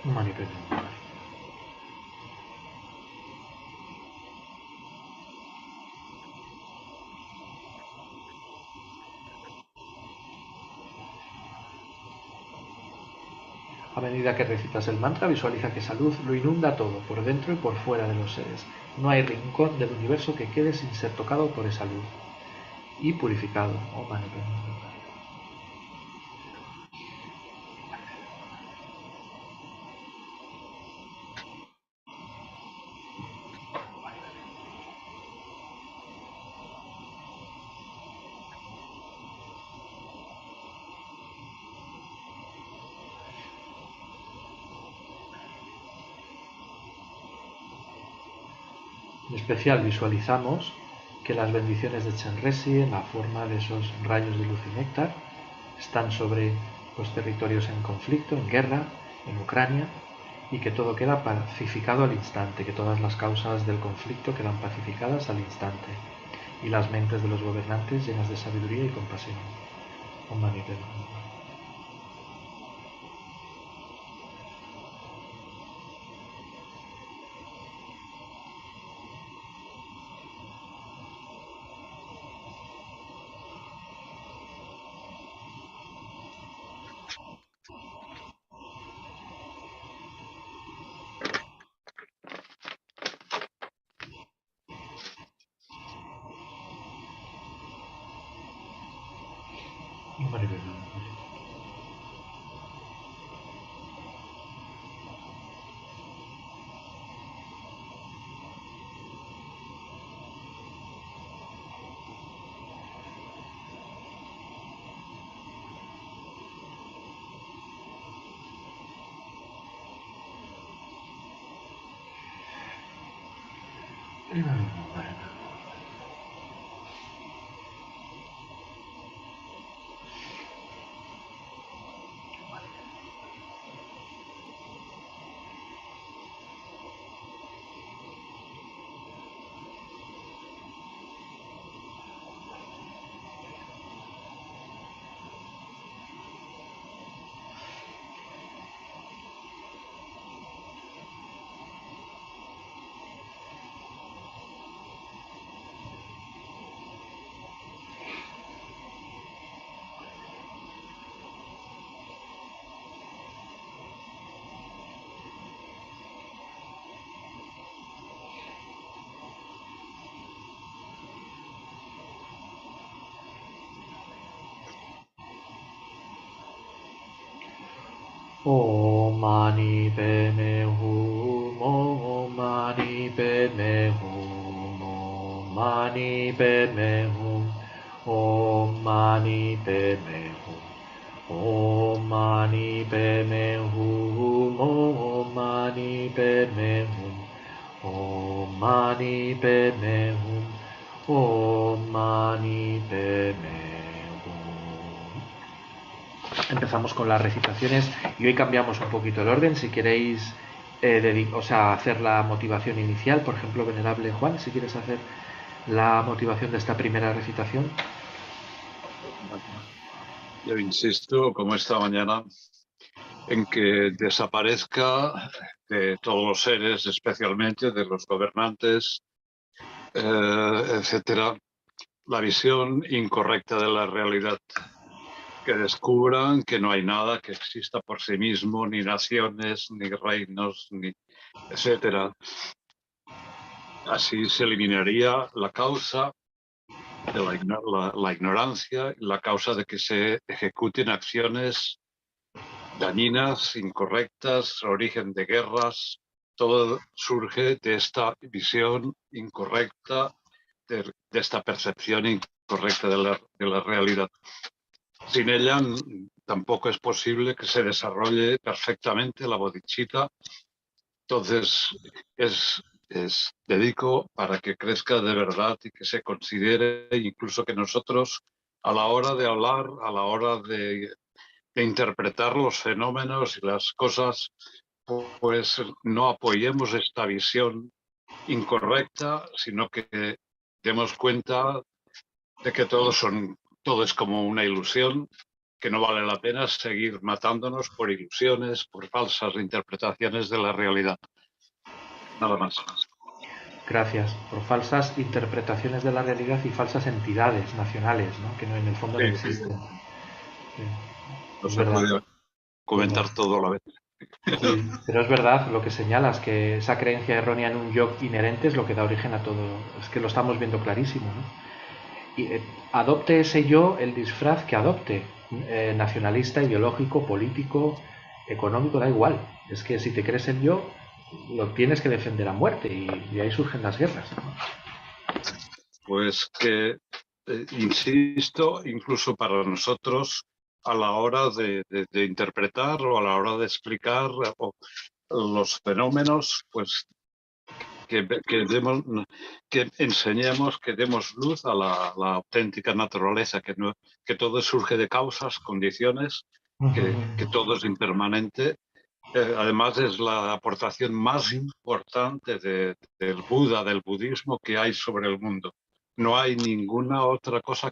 Hum. Mani Padme Hum. A medida que recitas el mantra, visualiza que esa luz lo inunda todo, por dentro y por fuera de los seres. No hay rincón del universo que quede sin ser tocado por esa luz y purificado. Om Mani Padme Hum. En especial visualizamos que las bendiciones de Chenrezig, en la forma de esos rayos de luz y néctar, están sobre los territorios en conflicto, en guerra, en Ucrania, y que todo queda pacificado al instante, que todas las causas del conflicto quedan pacificadas al instante, y las mentes de los gobernantes llenas de sabiduría y compasión. Om Mani Padme Hum. Om Mani Padme Hum. Om Mani Padme Hum. Om Mani Padme Hum. Om Mani Padme Hum. Om Mani Padme Hum. Om Mani Padme Hum. Om Mani Padme Hum. Om Mani Padme Hum. Om Mani Padme Hum. Empezamos con las recitaciones y hoy cambiamos un poquito el orden. Si queréis hacer la motivación inicial, por ejemplo, Venerable Juan, si quieres hacer la motivación de esta primera recitación. Yo insisto, como esta mañana, en que desaparezca de todos los seres, especialmente de los gobernantes, etcétera, la visión incorrecta de la realidad. Que descubran que no hay nada que exista por sí mismo, ni naciones, ni reinos, ni etcétera. Así se eliminaría la causa de la ignorancia, la causa de que se ejecuten acciones dañinas, incorrectas, origen de guerras. Todo surge de esta visión incorrecta, de esta percepción incorrecta de la realidad. Sin ella tampoco es posible que se desarrolle perfectamente la Bodhichitta. Entonces, dedico para que crezca de verdad y que se considere incluso que nosotros, a la hora de hablar, a la hora de interpretar los fenómenos y las cosas, pues no apoyemos esta visión incorrecta, sino que demos cuenta de que todo es como una ilusión, que no vale la pena seguir matándonos por ilusiones, por falsas interpretaciones de la realidad. Nada más. Gracias. Por falsas interpretaciones de la realidad y falsas entidades nacionales, ¿no? Que no, en el fondo no existen. Sí. No se puede comentar todo a la vez. Sí, pero es verdad lo que señalas, que esa creencia errónea en un yo inherente es lo que da origen a todo. Es que lo estamos viendo clarísimo, ¿no? Y adopte ese yo el disfraz que adopte, nacionalista, ideológico, político, económico, da igual. Es que si te crees el yo, lo tienes que defender a muerte y ahí surgen las guerras, ¿no? Pues que, insisto, incluso para nosotros, a la hora de interpretar o a la hora de explicar los fenómenos, pues que enseñemos, que demos luz a la auténtica naturaleza, que todo surge de causas, condiciones, que todo es impermanente. Además es la aportación más importante del Buda, del budismo que hay sobre el mundo. No hay ninguna otra cosa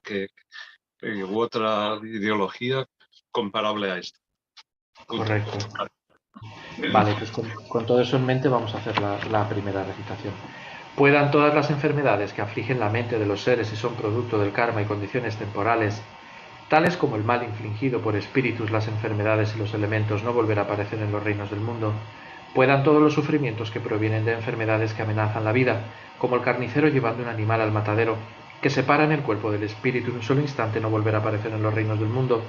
u otra ideología comparable a esto. Correcto. Vale, pues con todo eso en mente vamos a hacer la primera recitación. Puedan todas las enfermedades que afligen la mente de los seres y son producto del karma y condiciones temporales, tales como el mal infligido por espíritus, las enfermedades y los elementos, no volver a aparecer en los reinos del mundo. Puedan todos los sufrimientos que provienen de enfermedades que amenazan la vida, como el carnicero llevando un animal al matadero, que separan el cuerpo del espíritu en un solo instante, no volver a aparecer en los reinos del mundo.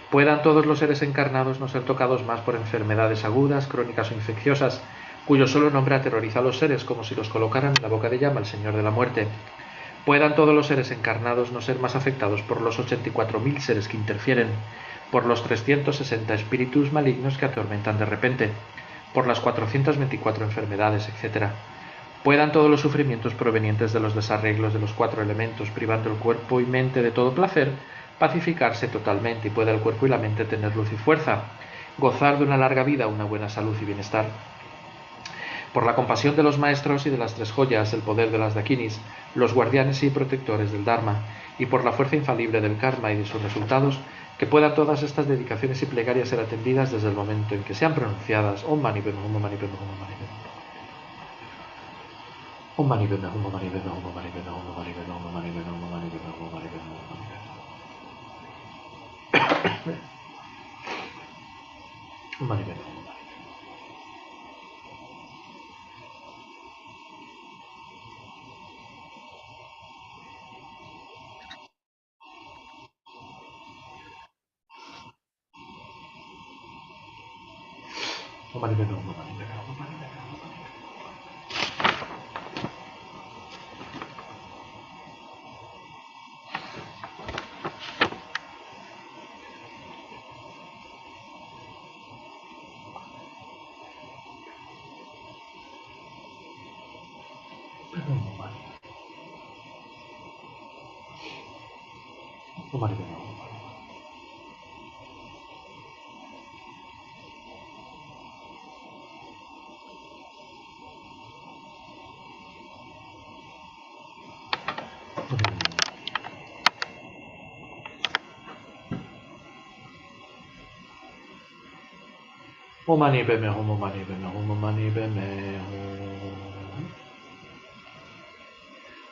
Puedan todos los seres encarnados no ser tocados más por enfermedades agudas, crónicas o infecciosas, cuyo solo nombre aterroriza a los seres como si los colocaran en la boca de llama el Señor de la Muerte. Puedan todos los seres encarnados no ser más afectados por los 84.000 seres que interfieren, por los 360 espíritus malignos que atormentan de repente, por las 424 enfermedades, etc. Puedan todos los sufrimientos provenientes de los desarreglos de los 4 elementos, privando el cuerpo y mente de todo placer, pacificarse totalmente y pueda el cuerpo y la mente tener luz y fuerza, gozar de una larga vida, una buena salud y bienestar. Por la compasión de los maestros y de las 3 joyas, el poder de las dakinis, los guardianes y protectores del Dharma, y por la fuerza infalible del karma y de sus resultados, que puedan todas estas dedicaciones y plegarias ser atendidas desde el momento en que sean pronunciadas. Om Mani Padme Hum, Om Mani Padme Hum, Om Mani Padme Hum. Om Mani Padme Hum, Om Mani Padme Hum, Om Mani Padme Hum, Om Mani Padme Hum, Om Mani Padme Hum, Om Mani Padme Hum, Om Mani Padme Hum. Om Mani Padme Hum.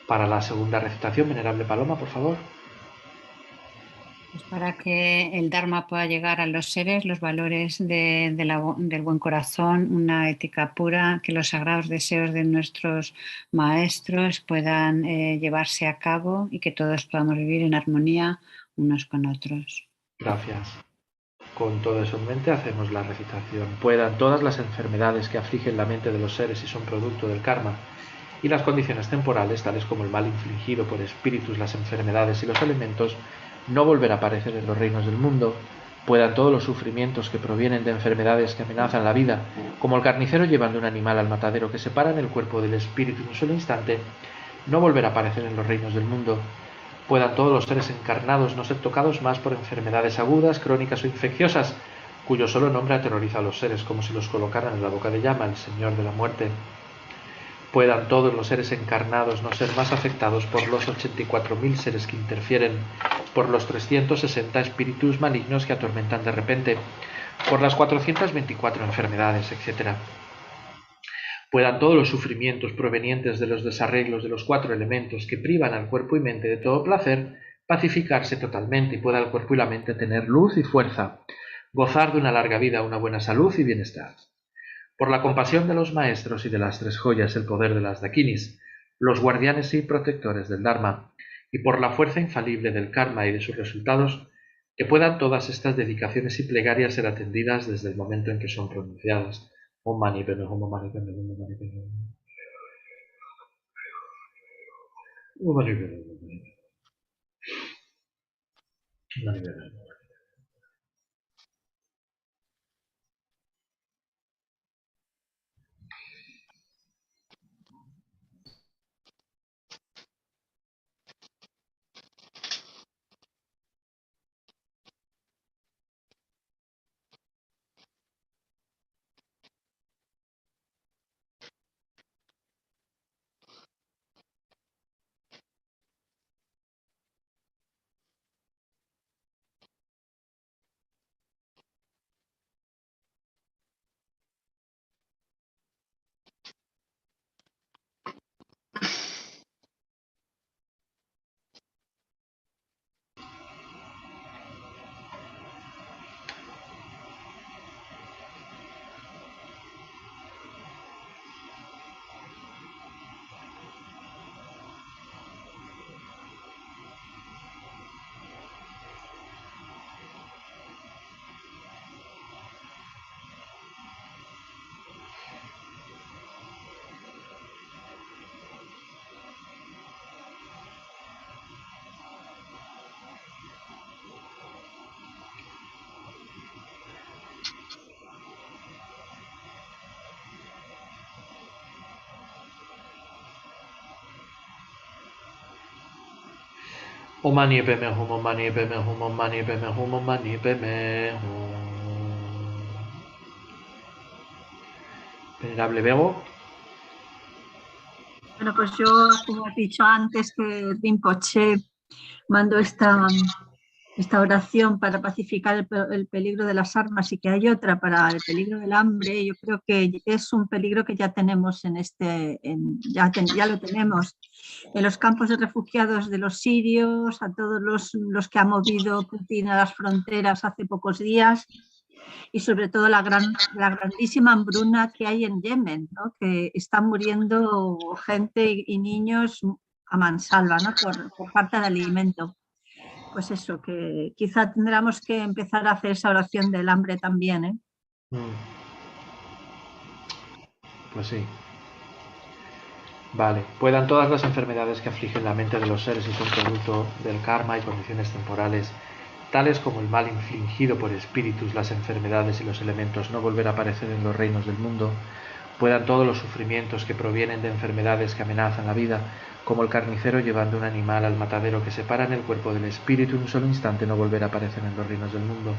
Para la segunda recitación, Venerable Paloma, por favor. Pues para que el Dharma pueda llegar a los seres, los valores del buen corazón, una ética pura, que los sagrados deseos de nuestros maestros puedan llevarse a cabo y que todos podamos vivir en armonía unos con otros. Gracias. Con todo eso en mente hacemos la recitación. Puedan todas las enfermedades que afligen la mente de los seres y son producto del karma y las condiciones temporales, tales como el mal infligido por espíritus, las enfermedades y los elementos, no volver a aparecer en los reinos del mundo. Puedan todos los sufrimientos que provienen de enfermedades que amenazan la vida, como el carnicero llevando un animal al matadero que separan el cuerpo del espíritu en un solo instante, no volver a aparecer en los reinos del mundo. Puedan todos los seres encarnados no ser tocados más por enfermedades agudas, crónicas o infecciosas, cuyo solo nombre aterroriza a los seres como si los colocaran en la boca de llama, el Señor de la muerte. Puedan todos los seres encarnados no ser más afectados por los 84.000 seres que interfieren, por los 360 espíritus malignos que atormentan de repente, por las 424 enfermedades, etc. Puedan todos los sufrimientos provenientes de los desarreglos de los 4 elementos que privan al cuerpo y mente de todo placer, pacificarse totalmente y pueda el cuerpo y la mente tener luz y fuerza, gozar de una larga vida, una buena salud y bienestar. Por la compasión de los maestros y de las 3 joyas, el poder de las dakinis, los guardianes y protectores del Dharma, y por la fuerza infalible del karma y de sus resultados, que puedan todas estas dedicaciones y plegarias ser atendidas desde el momento en que son pronunciadas. Om Mani Padme Hum, Om Mani Padme Hum, Om Mani Padme Hum. Om Mani Padme Hum, Om Mani Padme Hum. Om Mani Padme Hum, Om Mani Padme Hum, Om Mani Padme Hum, Om Mani Padme Hum. Venerable Bego. Bueno, pues yo, como he dicho antes, que Rinpoche mandó esta oración para pacificar el peligro de las armas y que hay otra para el peligro del hambre. Yo creo que es un peligro que ya tenemos ya lo tenemos en los campos de refugiados de los sirios, a todos los que ha movido Putin a las fronteras hace pocos días, y sobre todo la grandísima hambruna que hay en Yemen, ¿no? Que están muriendo gente y niños a mansalva, ¿no? por falta de alimento. Pues eso, que quizá tendremos que empezar a hacer esa oración del hambre también, ¿eh? Pues sí. Vale, puedan todas las enfermedades que afligen la mente de los seres y son producto del karma y condiciones temporales, tales como el mal infligido por espíritus, las enfermedades y los elementos, no volver a aparecer en los reinos del mundo, puedan todos los sufrimientos que provienen de enfermedades que amenazan la vida, como el carnicero llevando un animal al matadero que separan el cuerpo del espíritu en un solo instante, no volver a aparecer en los reinos del mundo.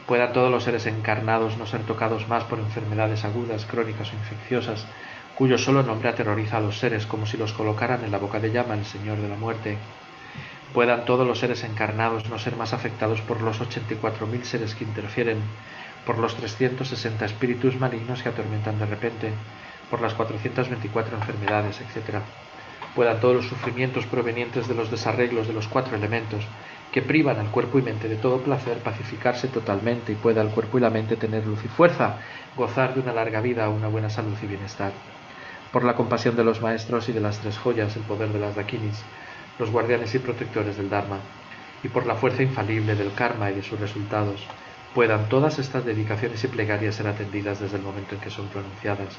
Puedan todos los seres encarnados no ser tocados más por enfermedades agudas, crónicas o infecciosas, cuyo solo nombre aterroriza a los seres como si los colocaran en la boca de llama el Señor de la muerte. Puedan todos los seres encarnados no ser más afectados por los 84.000 seres que interfieren, por los 360 espíritus malignos que atormentan de repente, por las 424 enfermedades, etc. Puedan todos los sufrimientos provenientes de los desarreglos de los 4 elementos, que privan al cuerpo y mente de todo placer, pacificarse totalmente y pueda el cuerpo y la mente tener luz y fuerza, gozar de una larga vida, una buena salud y bienestar. Por la compasión de los maestros y de las 3 joyas, el poder de las dakinis, los guardianes y protectores del Dharma, y por la fuerza infalible del karma y de sus resultados, puedan todas estas dedicaciones y plegarias ser atendidas desde el momento en que son pronunciadas.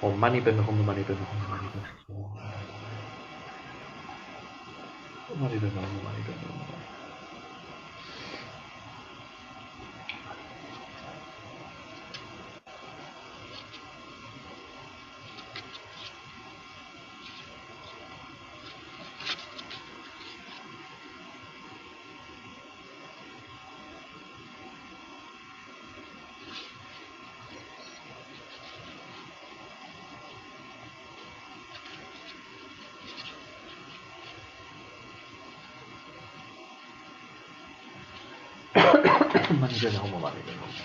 Om Mani Padme Hum Mani Padme Hum Mani Padme Hum Mani Padme Hum Mani Padme Hum. Mani Padme Hum Mani Padme Hum.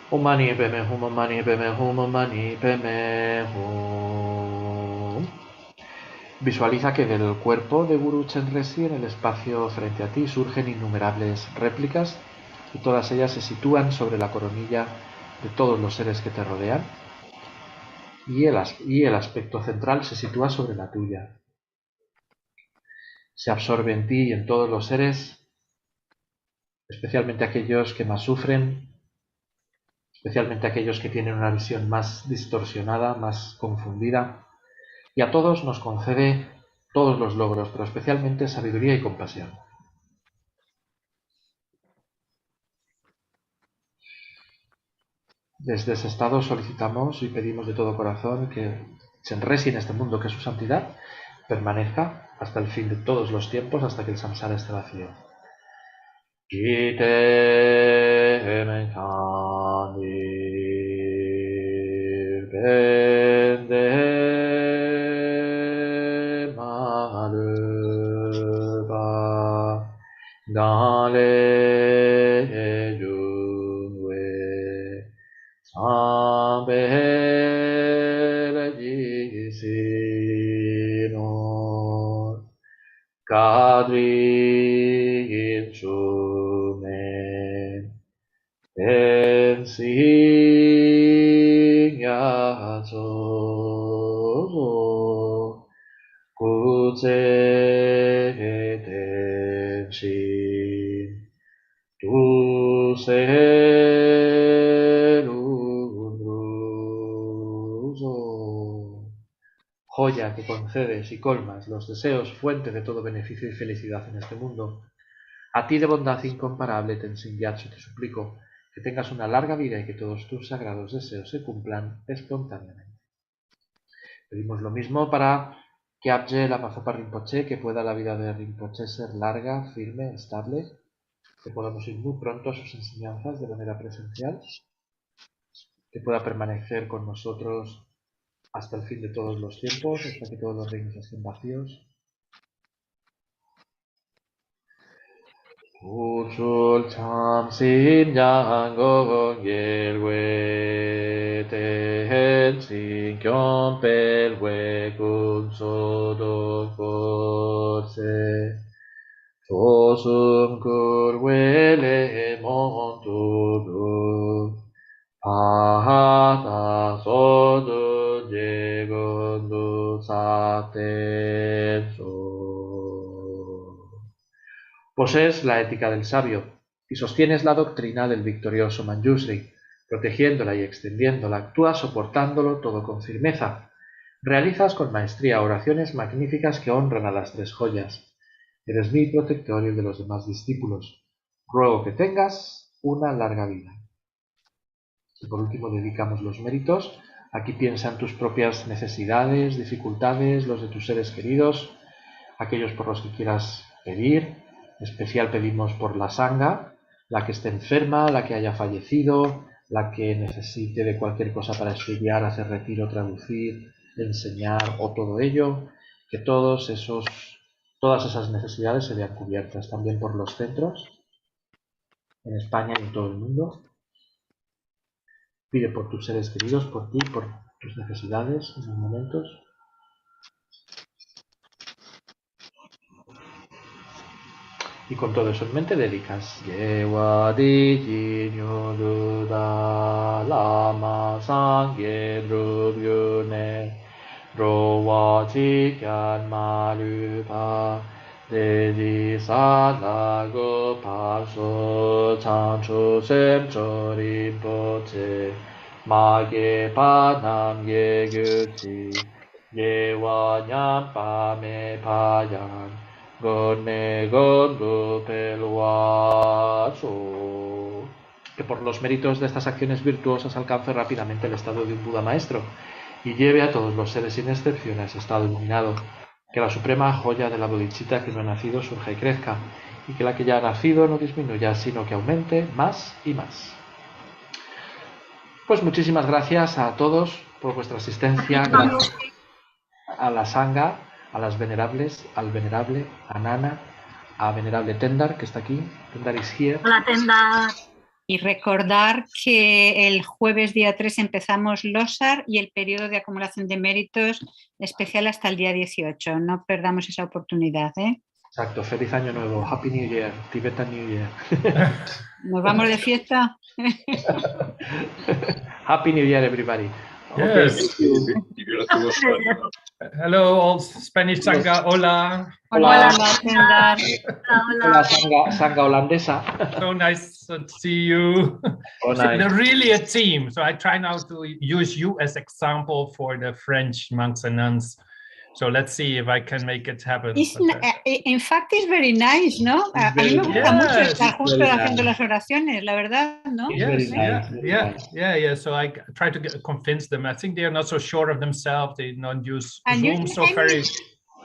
Om Mani Padme Hum Mani Padme Hum Mani Padme Hum. Visualiza que del cuerpo de Guru Chenrezig en el espacio frente a ti surgen innumerables réplicas y todas ellas se sitúan sobre la coronilla de todos los seres que te rodean y el aspecto central se sitúa sobre la tuya. Se absorbe en ti y en todos los seres, especialmente aquellos que más sufren, especialmente aquellos que tienen una visión más distorsionada, más confundida, y a todos nos concede todos los logros, pero especialmente sabiduría y compasión. Desde ese estado solicitamos y pedimos de todo corazón que Chenrezig en este mundo, que es su santidad, permanezca hasta el fin de todos los tiempos, hasta que el samsara esté vacío. Kadri Insumen Ensignazo Kutse Tenshin Tu joya que concedes y colmas los deseos, fuente de todo beneficio y felicidad en este mundo. A ti de bondad incomparable, Tenzin Gyatso, te suplico que tengas una larga vida y que todos tus sagrados deseos se cumplan espontáneamente. Pedimos lo mismo para Kyabje Lama Zopa Rinpoche, que pueda la vida de Rinpoche ser larga, firme, estable, que podamos ir muy pronto a sus enseñanzas de manera presencial, que pueda permanecer con nosotros hasta el fin de todos los tiempos, hasta que todos los reinos estén vacíos. Uchul cham sin yang gong yel we ten sin kyom pel we kun so do ko se Tosum curvele montudu, ahata sodu jegundu satenso. Posees la ética del sabio y sostienes la doctrina del victorioso Manjusri, protegiéndola y extendiéndola, actúas soportándolo todo con firmeza. Realizas con maestría oraciones magníficas que honran a las tres joyas. Eres mi protector y el de los demás discípulos. Ruego que tengas una larga vida. Y por último dedicamos los méritos. Aquí piensa en tus propias necesidades, dificultades, los de tus seres queridos, aquellos por los que quieras pedir. En especial pedimos por la Sangha, la que esté enferma, la que haya fallecido, la que necesite de cualquier cosa para estudiar, hacer retiro, traducir, enseñar o todo ello, que todas esas necesidades se vean cubiertas. También por los centros, en España y en todo el mundo. Pide por tus seres queridos, por ti, por tus necesidades en los momentos. Y con todo eso en mente dedicas Yewa di jinyu duda lama sangye drubyune rowa chikyan malupa deji sada go parso chanchu semcho rinpoche mage panam ye gyuchi yewa nyampa me payan que por los méritos de estas acciones virtuosas alcance rápidamente el estado de un Buda maestro y lleve a todos los seres sin excepción a ese estado iluminado, que la suprema joya de la Bodhichitta que no ha nacido surja y crezca, y que la que ya ha nacido no disminuya, sino que aumente más y más. Pues muchísimas gracias a todos por vuestra asistencia, gracias a la Sangha, a las venerables, al venerable, a Nana, a venerable Tendar, que está aquí. Tendar is here. Hola, Tendar. Y recordar que el jueves día 3 empezamos Losar y el periodo de acumulación de méritos especial hasta el día 18. No perdamos esa oportunidad, ¿eh? Exacto. Feliz Año Nuevo. Happy New Year. Tibetan New Year. ¿Nos vamos de fiesta? Happy New Year, everybody. Yes. Hello, all Spanish Sangha. Hola. Hola. Hola, Hola, Sangha holandesa. So nice to see you. Oh, nice. They're really a team. So I try now to use you as example for the French monks and nuns. So let's see if I can make it happen. In fact, it's very nice, ¿no? A mí me gusta mucho estar juntos haciendo las oraciones, la verdad, ¿no? Yes, yeah. So I try to convince them. I think they are not so sure of themselves. They don't use Zoom so very.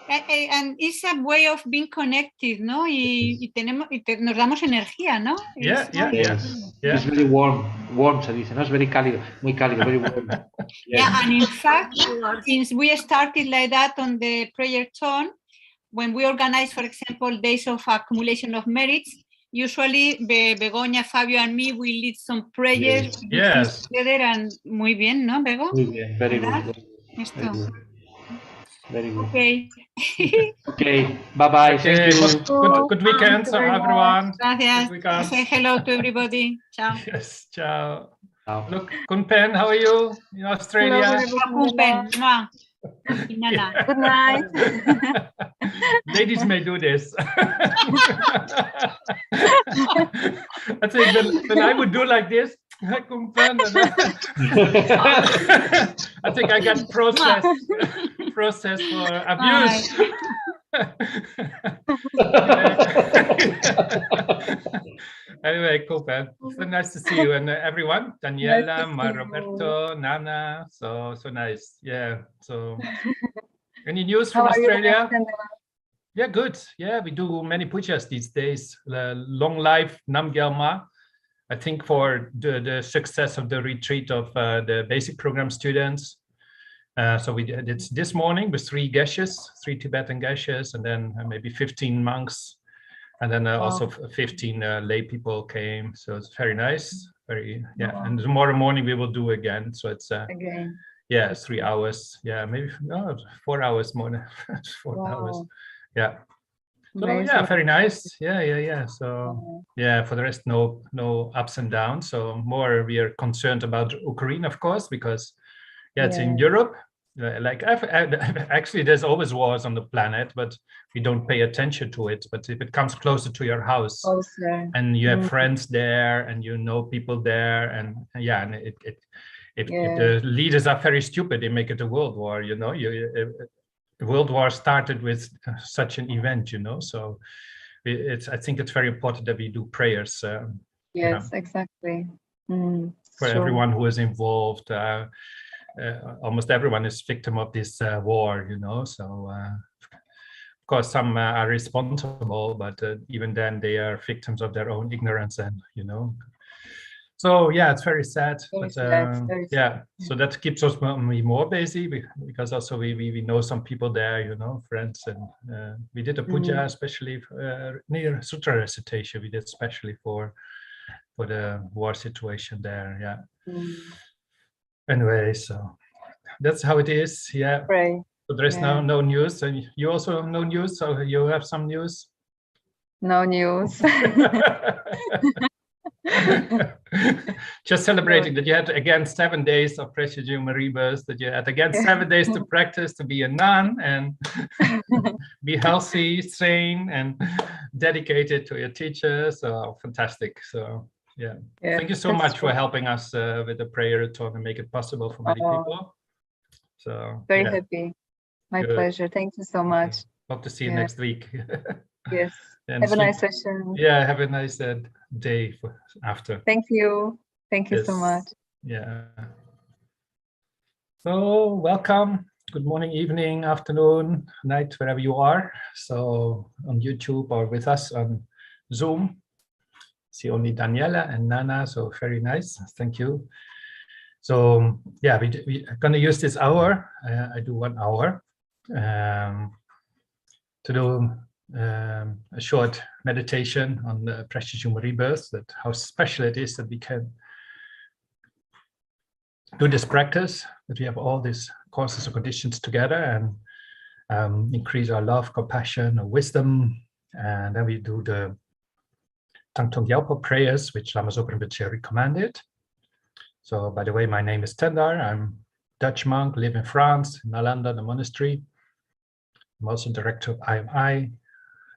And it's a way of being connected, ¿no? Y nos damos energía, ¿no? Yeah. It's very warm, se dice, ¿no? Es very cálido, muy cálido, very warm. Yeah, and in fact, since we started like that on the prayerathon, when we organize, for example, days of accumulation of merits, usually Begoña, Fabio, and me, we lead some prayers together, and muy bien, ¿no, Bego? Muy bien, very good. Esto. Very good. Okay. Okay, bye-bye. Okay, thank you. Good weekend, everyone. Gracias. Say hello to everybody. Ciao. Yes, ciao. Look, Kunpen, how are you in Australia? Hello, Kunpen. Good night. Ladies may do this. I think then I would do like this. I think I got processed for abuse. Anyway, cool, man. So nice to see you and everyone. Daniela, Roberto, Nana. So nice. Yeah. So, any news from Australia? Yeah, good. Yeah, we do many pujas these days. Long life Nam Gyalma. I think for the success of the retreat of the basic program students. So we did it this morning with 3 geshes, 3 Tibetan geshes, and then maybe 15 monks. And then also 15 lay people came. So it's very nice. And tomorrow morning we will do again. So it's again. Yeah, 3 hours. Yeah, maybe 4 hours more than 4 hours. Yeah. So yeah, very nice. Yeah. So yeah, for the rest, no ups and downs. So more we are concerned about Ukraine, of course, because it's in Europe. Like actually, there's always wars on the planet, but we don't pay attention to it. But if it comes closer to your house, and you have friends there, and you know people there, and if the leaders are very stupid, they make it a world war. You know, the World War started with such an event, you know. So I think it's very important that we do prayers. Exactly. For everyone who is involved. Almost everyone is victim of this war, you know. So of course some are responsible, but even then they are victims of their own ignorance, and you know. So yeah, it's very sad. So that keeps us more busy, because also we know some people there, you know, friends, and we did a puja especially near sutra recitation. We did especially for the war situation there. Anyway, so that's how it is. So there's no news, and you also no news. So you have some news? No news. Just celebrating that you had again 7 days of precision rebirth, that you had again 7 days to practice to be a nun and be healthy, sane, and dedicated to your teachers. So fantastic. So thank you so much for helping us with the prayerathon and make it possible for many people. So very happy. My pleasure. Thank you so much. Hope to see you next week. Yes. And have a nice session. Yeah, have a nice day after. Thank you. Thank you so much. Yeah. So welcome. Good morning, evening, afternoon, night, wherever you are. So on YouTube or with us on Zoom. See only Daniela and Nana, so very nice. Thank you. So yeah, we are going to use this hour. I do 1 hour to do a short meditation on the precious human rebirth, that how special it is that we can do this practice, that we have all these causes and conditions together, and increase our love, compassion, or wisdom. And then we do the Thangtong Gyalpo Prayers, which Lama Zopa Rinpoche recommended. So, by the way, my name is Tendar. I'm Dutch monk, live in France, in Nalanda, the monastery. I'm also director of IMI,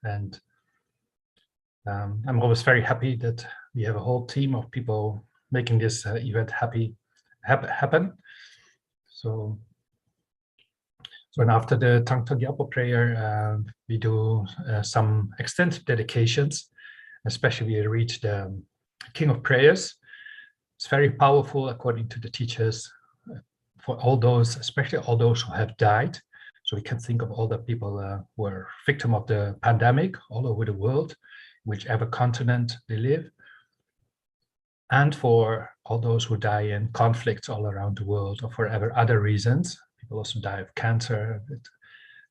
and I'm always very happy that we have a whole team of people making this event happen. So and after the Thangtong Gyalpo Prayer, we do some extensive dedications. Especially we read the King of Prayers. It's very powerful according to the teachers for all those, especially all those who have died. So we can think of all the people who were victim of the pandemic all over the world, whichever continent they live. And for all those who die in conflicts all around the world, or for other reasons. People also die of cancer,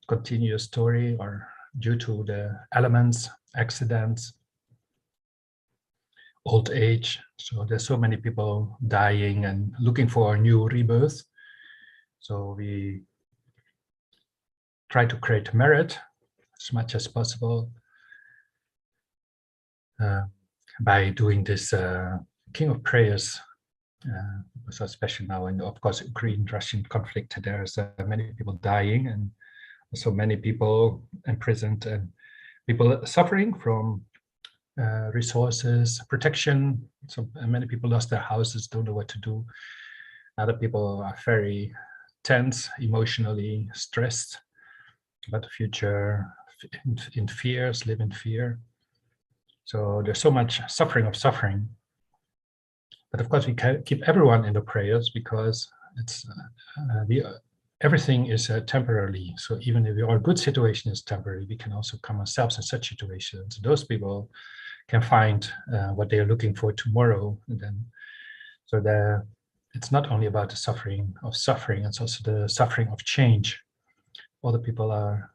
continuous story, or due to the elements, accidents, old age. So there's so many people dying and looking for a new rebirth. So we try to create merit as much as possible by doing this King of Prayers. So especially now in, of course, Ukraine-Russian conflict, there's many people dying, and also many people imprisoned, and people suffering from resources, protection. So many people lost their houses, don't know what to do. Other people are very tense, emotionally stressed about the future, in fears, live in fear. So there's so much suffering. But of course, we can keep everyone in the prayers, because it's everything is temporarily. So even if our good situation is temporary, we can also come ourselves in such situations. Those people can find what they are looking for tomorrow. And then, so it's not only about the suffering, it's also the suffering of change. All the people are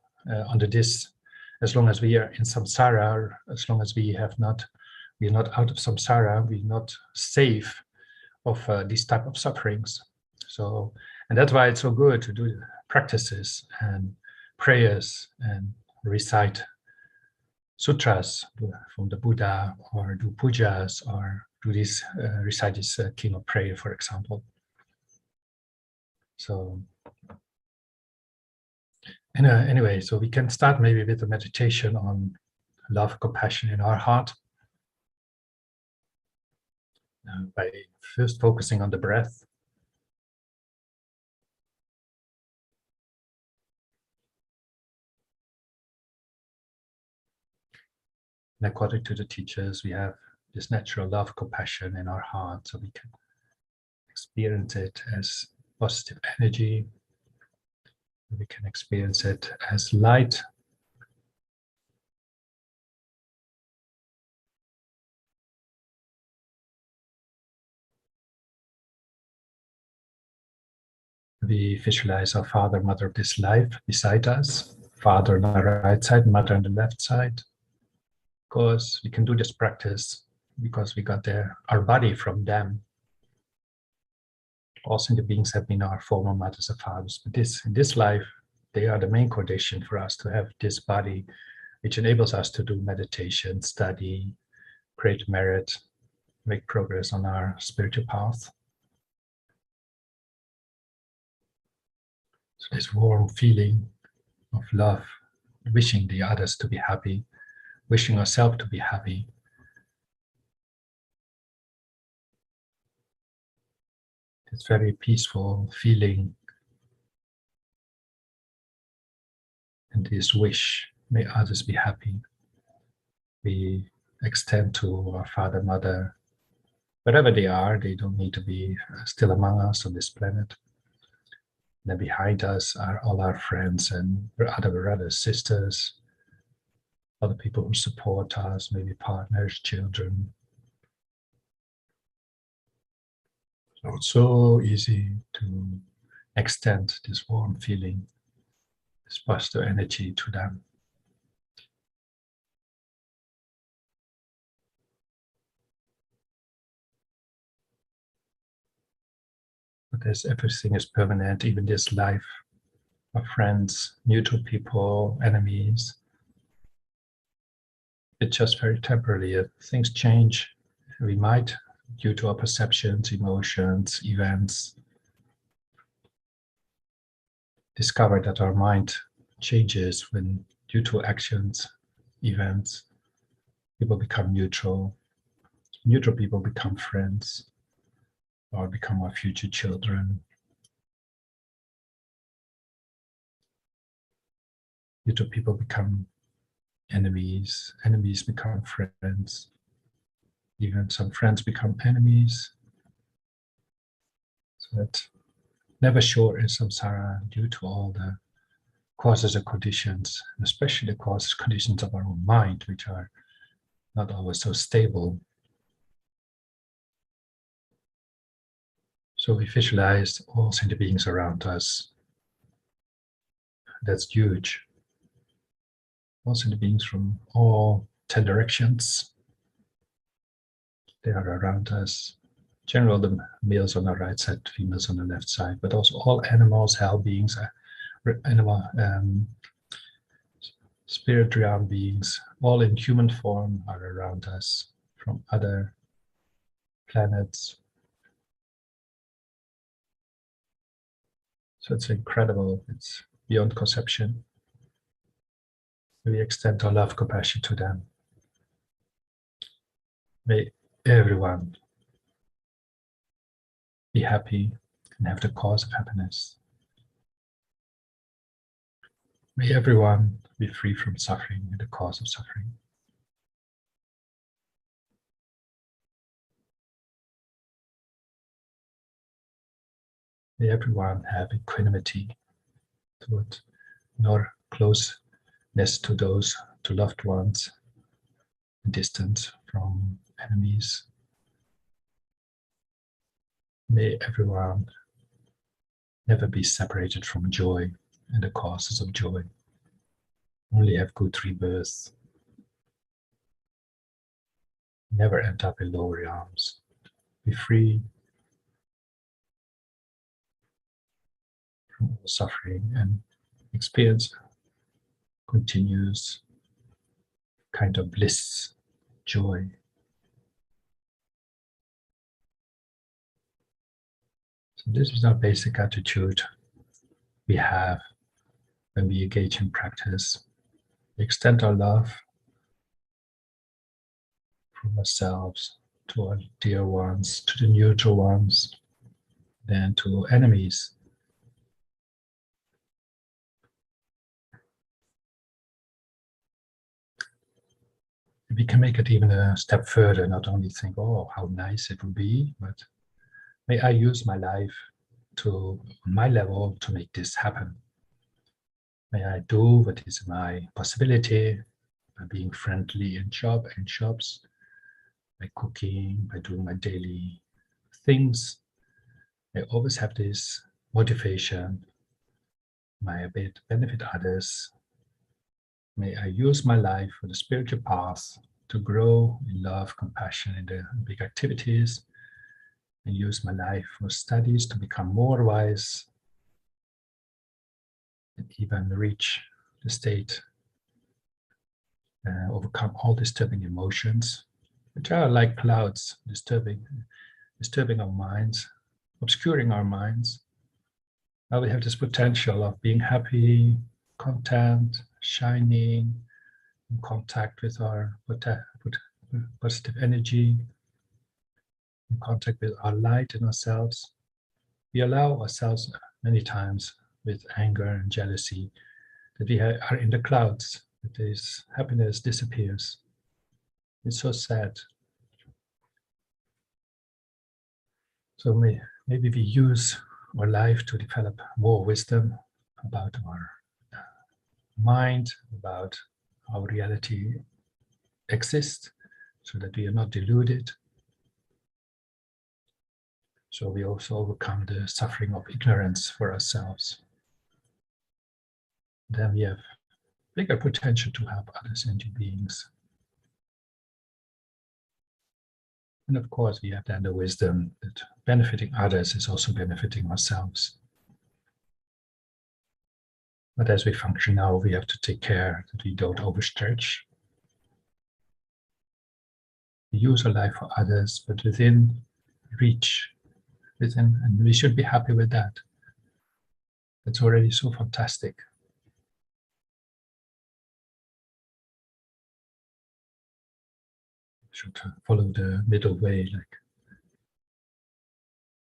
under this, as long as we are in samsara, as long as we're not out of samsara, we're not safe of these type of sufferings. So, and that's why it's so good to do practices and prayers and recite sutras from the Buddha, or do pujas, or do this recite this King of Prayer, for example. So anyway, so we can start maybe with a meditation on love, compassion in our heart, by first focusing on the breath. And according to the teachers, we have this natural love, compassion in our heart, so we can experience it as positive energy. We can experience it as light. We visualize our father, mother of this life beside us, father on the right side, mother on the left side. Of course, we can do this practice because we got our body from them. All sentient beings have been our former mothers and fathers, but in this life, they are the main condition for us to have this body, which enables us to do meditation, study, create merit, make progress on our spiritual path. So this warm feeling of love, wishing the others to be happy, wishing ourselves to be happy. It's very peaceful feeling. And this wish, may others be happy, we extend to our father, mother, wherever they are. They don't need to be still among us on this planet. And then behind us are all our friends and other brothers, sisters, other people who support us, maybe partners, children. So it's so easy to extend this warm feeling, this positive energy to them. But as everything is permanent, even this life, our friends, neutral people, enemies, it's just very temporary. If things change, we might, due to our perceptions, emotions, events, discover that our mind changes when, due to actions, events, people become neutral. Neutral people become friends, or become our future children. Neutral people become enemies, enemies become friends. Even some friends become enemies. So that never sure is samsara, due to all the causes and conditions, and especially the causes and conditions of our own mind, which are not always so stable. So we visualize all sentient beings around us. That's huge. All sentient beings from all 10 directions. They are around us. Generally, the males on the right side, females on the left side, but also all animals, hell beings, spirit realm beings, all in human form, are around us from other planets. So it's incredible. It's beyond conception. We extend our love, compassion to them. May everyone be happy and have the cause of happiness. May everyone be free from suffering and the cause of suffering. May everyone have equanimity toward nor closeness to those, to loved ones, distant from enemies. May everyone never be separated from joy and the causes of joy. Only have good rebirth. Never end up in lower realms. Be free from all suffering and experience continuous kind of bliss, joy. So this is our basic attitude we have when we engage in practice. We extend our love from ourselves to our dear ones, to the neutral ones, then to enemies. We can make it even a step further, not only think, oh, how nice it would be, but may I use my life to, on my level, to make this happen. May I do what is my possibility by being friendly in shops, by cooking, by doing my daily things. I always have this motivation. May I benefit others. May I use my life for the spiritual path to grow in love, compassion in the big activities, and use my life for studies to become more wise and even reach the state, overcome all disturbing emotions, which are like clouds disturbing our minds, obscuring our minds. Now we have this potential of being happy, content, shining, in contact with our positive energy, in contact with our light in ourselves. We allow ourselves many times with anger and jealousy that we are in the clouds, that this happiness disappears. It's so sad. So maybe we use our life to develop more wisdom about our mind, about how reality exists, so that we are not deluded. So we also overcome the suffering of ignorance for ourselves. Then we have bigger potential to help other sentient beings. And of course, we have then the wisdom that benefiting others is also benefiting ourselves. But as we function now, we have to take care that we don't overstretch. We use our life for others, but within reach, and we should be happy with that. It's already so fantastic. We should follow the middle way. Like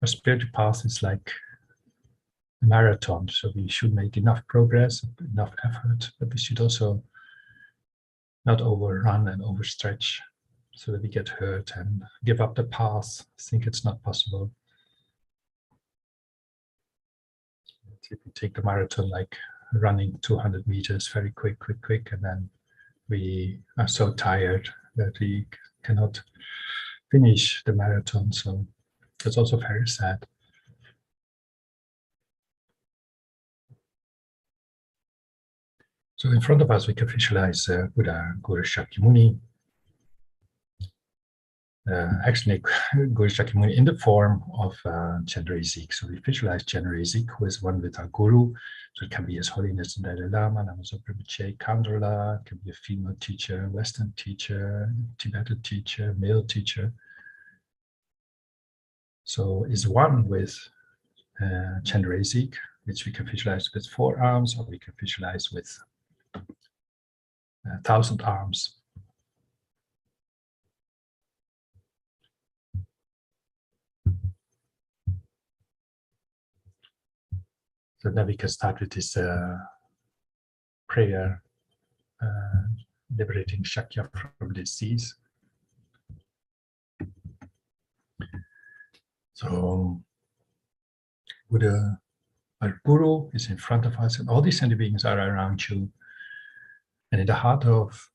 our spiritual path is like a marathon, so we should make enough progress, enough effort, but we should also not overrun and overstretch so that we get hurt and give up the path, think it's not possible. If we take the marathon like running 200 meters very quick, and then we are so tired that we cannot finish the marathon. So it's also very sad. So in front of us, we can visualize Buddha Guru Shakyamuni. Actually, Guru Shakyamuni in the form of Chenrezig. So we visualize Chenrezig, who is one with our Guru. So it can be His Holiness the Dalai Lama, Lama Zopa Rinpoche, Kandrila. It can be a female teacher, Western teacher, Tibetan teacher, male teacher. So is one with Chenrezig, which we can visualize with 4 arms, or we can visualize with 1,000 arms. So then we can start with this prayer, liberating Satya from disease. So Buddha, our Guru, is in front of us, and all these sentient beings are around you. And in the heart of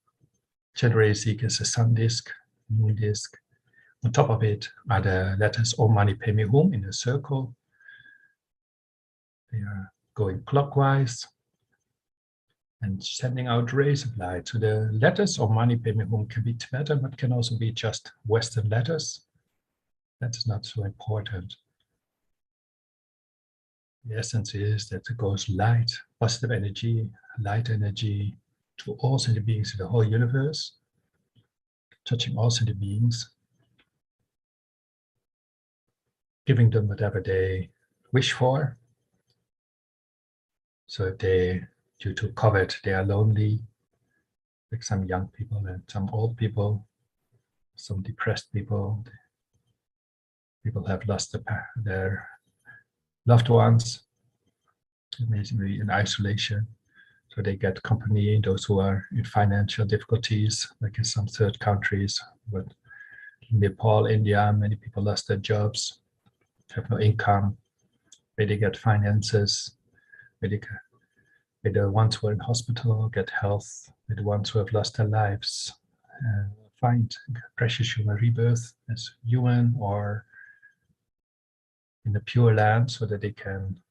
Chenrezig is a sun disk, moon disk. On top of it are the letters Om Mani Padme Hum in a circle. They are going clockwise and sending out rays of light. So the letters Om Mani Padme Hum can be Tibetan, but can also be just Western letters. That is not so important. The essence is that it goes light, positive energy, light energy to all sentient beings in the whole universe, touching all sentient beings, giving them whatever they wish for. So if they, due to COVID, they are lonely, like some young people and some old people, some depressed people, people have lost their loved ones, amazingly in isolation. So they get company, those who are in financial difficulties, like in some third countries, but in Nepal, India, many people lost their jobs, have no income, where they get finances, where the ones who are in hospital get health, where the ones who have lost their lives find precious human rebirth as human or in the Pure Land, so that they can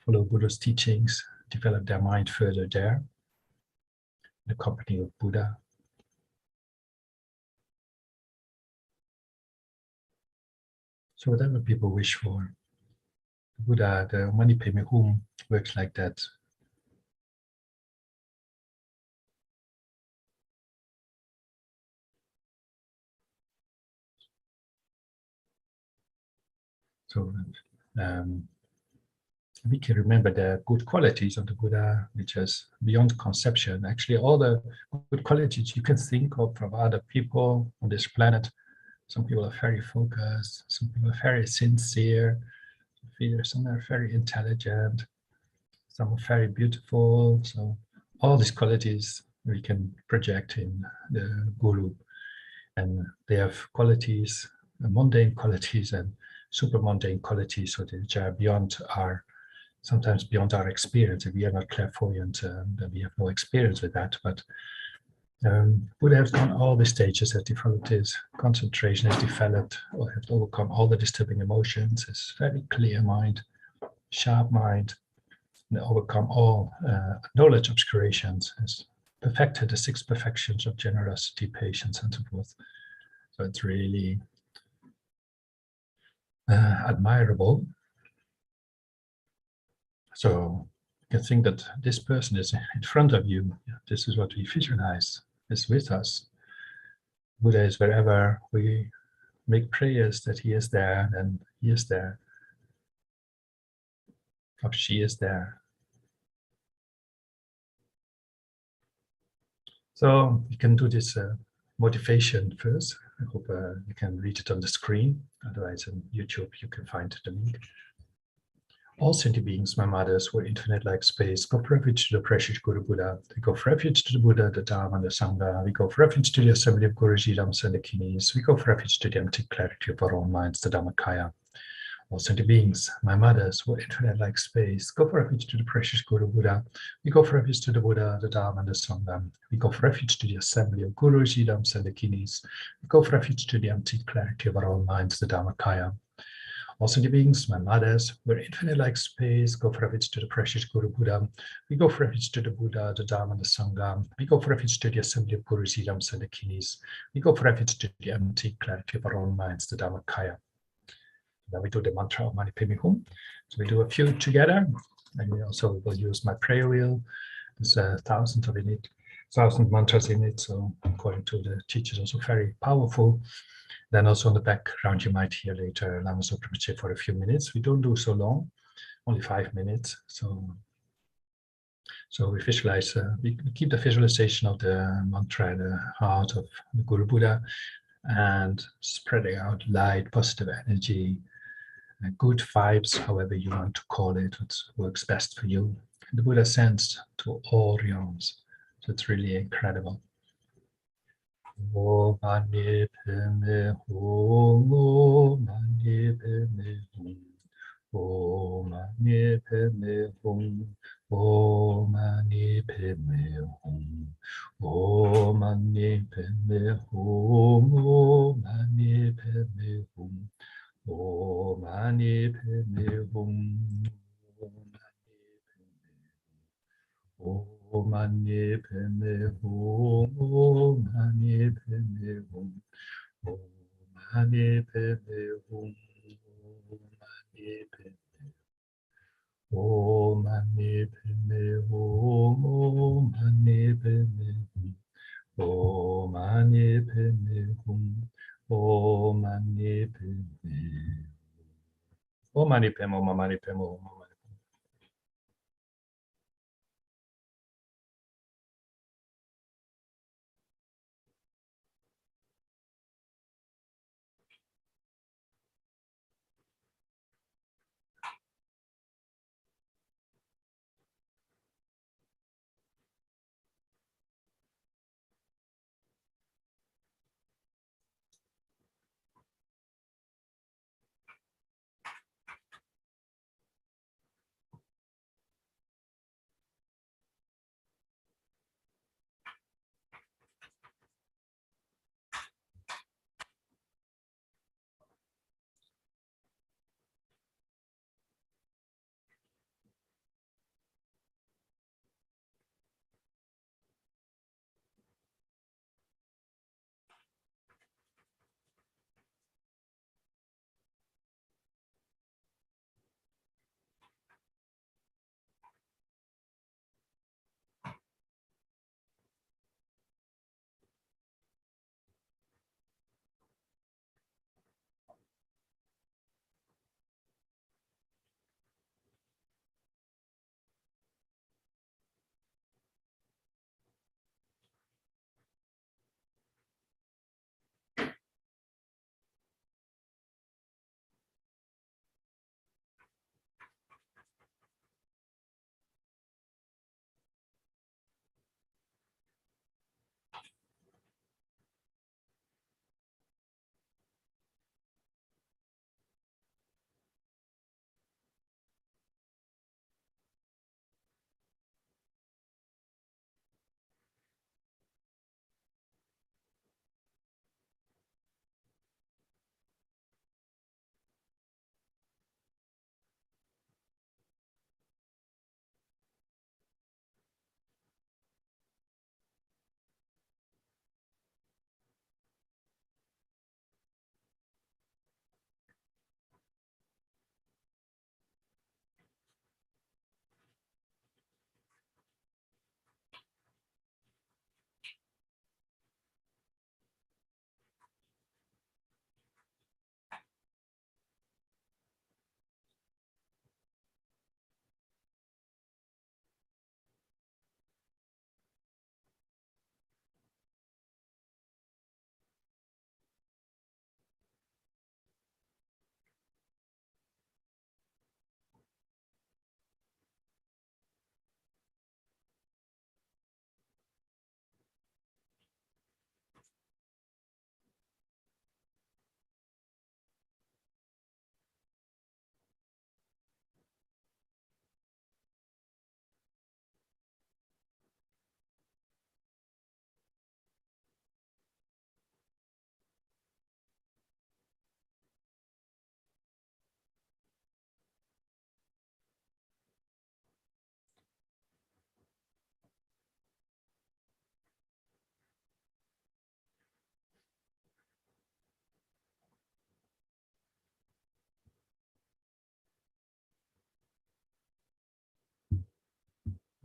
follow Buddha's teachings, develop their mind further there, in the company of Buddha. So whatever people wish for, the Buddha, the Mani Padme Hum works like that. So we can remember the good qualities of the Buddha, which is beyond conception. Actually, all the good qualities you can think of from other people on this planet. Some people are very focused, some people are very sincere, some are very intelligent, some are very beautiful. So all these qualities we can project in the Guru. And they have qualities, mundane qualities and super mundane qualities, so which are beyond our, sometimes beyond our experience. If we are not clairvoyant, then we have no experience with that. But Buddha has done all the stages, has developed his concentration, has developed or has overcome all the disturbing emotions, his very clear mind, sharp mind, and overcome all knowledge obscurations, has perfected the 6 perfections of generosity, patience, and so forth. So it's really admirable. So you can think that this person is in front of you. This is what we visualize, is with us. Buddha is wherever we make prayers that he is there, and he is there. Or she is there. So you can do this motivation first. I hope you can read it on the screen. Otherwise on YouTube you can find the link. All sentient beings, my mothers, who are infinite like space, go for refuge to the precious Guru Buddha. They go for refuge to the Buddha, the Dharma, and the Sangha. We go for refuge to the assembly of Guru Jidams and the Kinis. We go for refuge to the empty clarity of our own minds, the Dhammakaya. All sentient beings, my mothers, who are infinite like space, go for refuge to the precious Guru Buddha. We go for refuge to the Buddha, the Dharma, and the Sangha. We go for refuge to the assembly of Guru Jidams and the Kinis. We go for refuge to the empty clarity of our own minds, the Dhammakaya. All sentient beings, my mothers, we're infinite like space, go for refuge to the precious Guru Buddha. We go for refuge to the Buddha, the Dharma, and the Sangha. We go for refuge to the assembly of Guru Jidams and the Kinis. We go for refuge to the empty clarity of our own minds, the Dhammakaya. Then we do the mantra of Mani Padme Hum. So we do a few together, and we also will use my prayer wheel. There's 1,000 mantras in it, so according to the teachers, also very powerful. Then also on the background, you might hear later Lama Zopa Rinpoche for a few minutes. We don't do so long, only 5 minutes. So we visualize, we keep the visualization of the mantra in the heart of the Guru Buddha and spreading out light, positive energy, good vibes, however you want to call it, what works best for you. The Buddha sends to all realms. So it's really incredible. Om Mani Padme Hum, Om Mani Padme Hum, Om Mani Padme Hum, Om Mani Padme Hum, Om Mani Padme Hum, Om Mani Padme Hum, Om Mani Padme Hum, Om Mani Padme Hum, Om Mani Padme Hum, Om Mani Padme Hum, Om Mani Padme Hum, Om Mani Padme Hum, Om Mani Padme Hum. Om Mani Padme. Om Mani Padme Hum. Om Mani Padme Hum. Om Mani Padme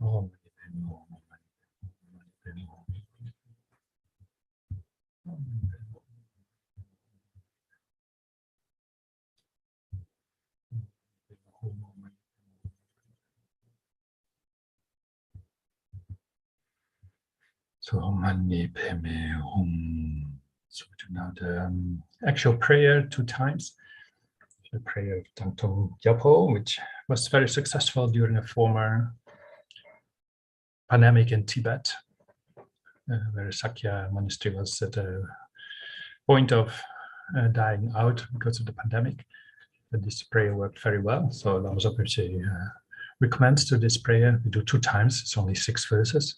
Hum. Om Mani Padme Hum. So Mani Padme Hum. So we do now the actual prayer 2 times. The prayer of Thangtong Gyalpo, which was very successful during a former pandemic in Tibet, where Satya monastery was at a point of dying out because of the pandemic. But this prayer worked very well. So Lama Zopa Rinpoche recommends to this prayer. We do 2 times. It's only 6 verses.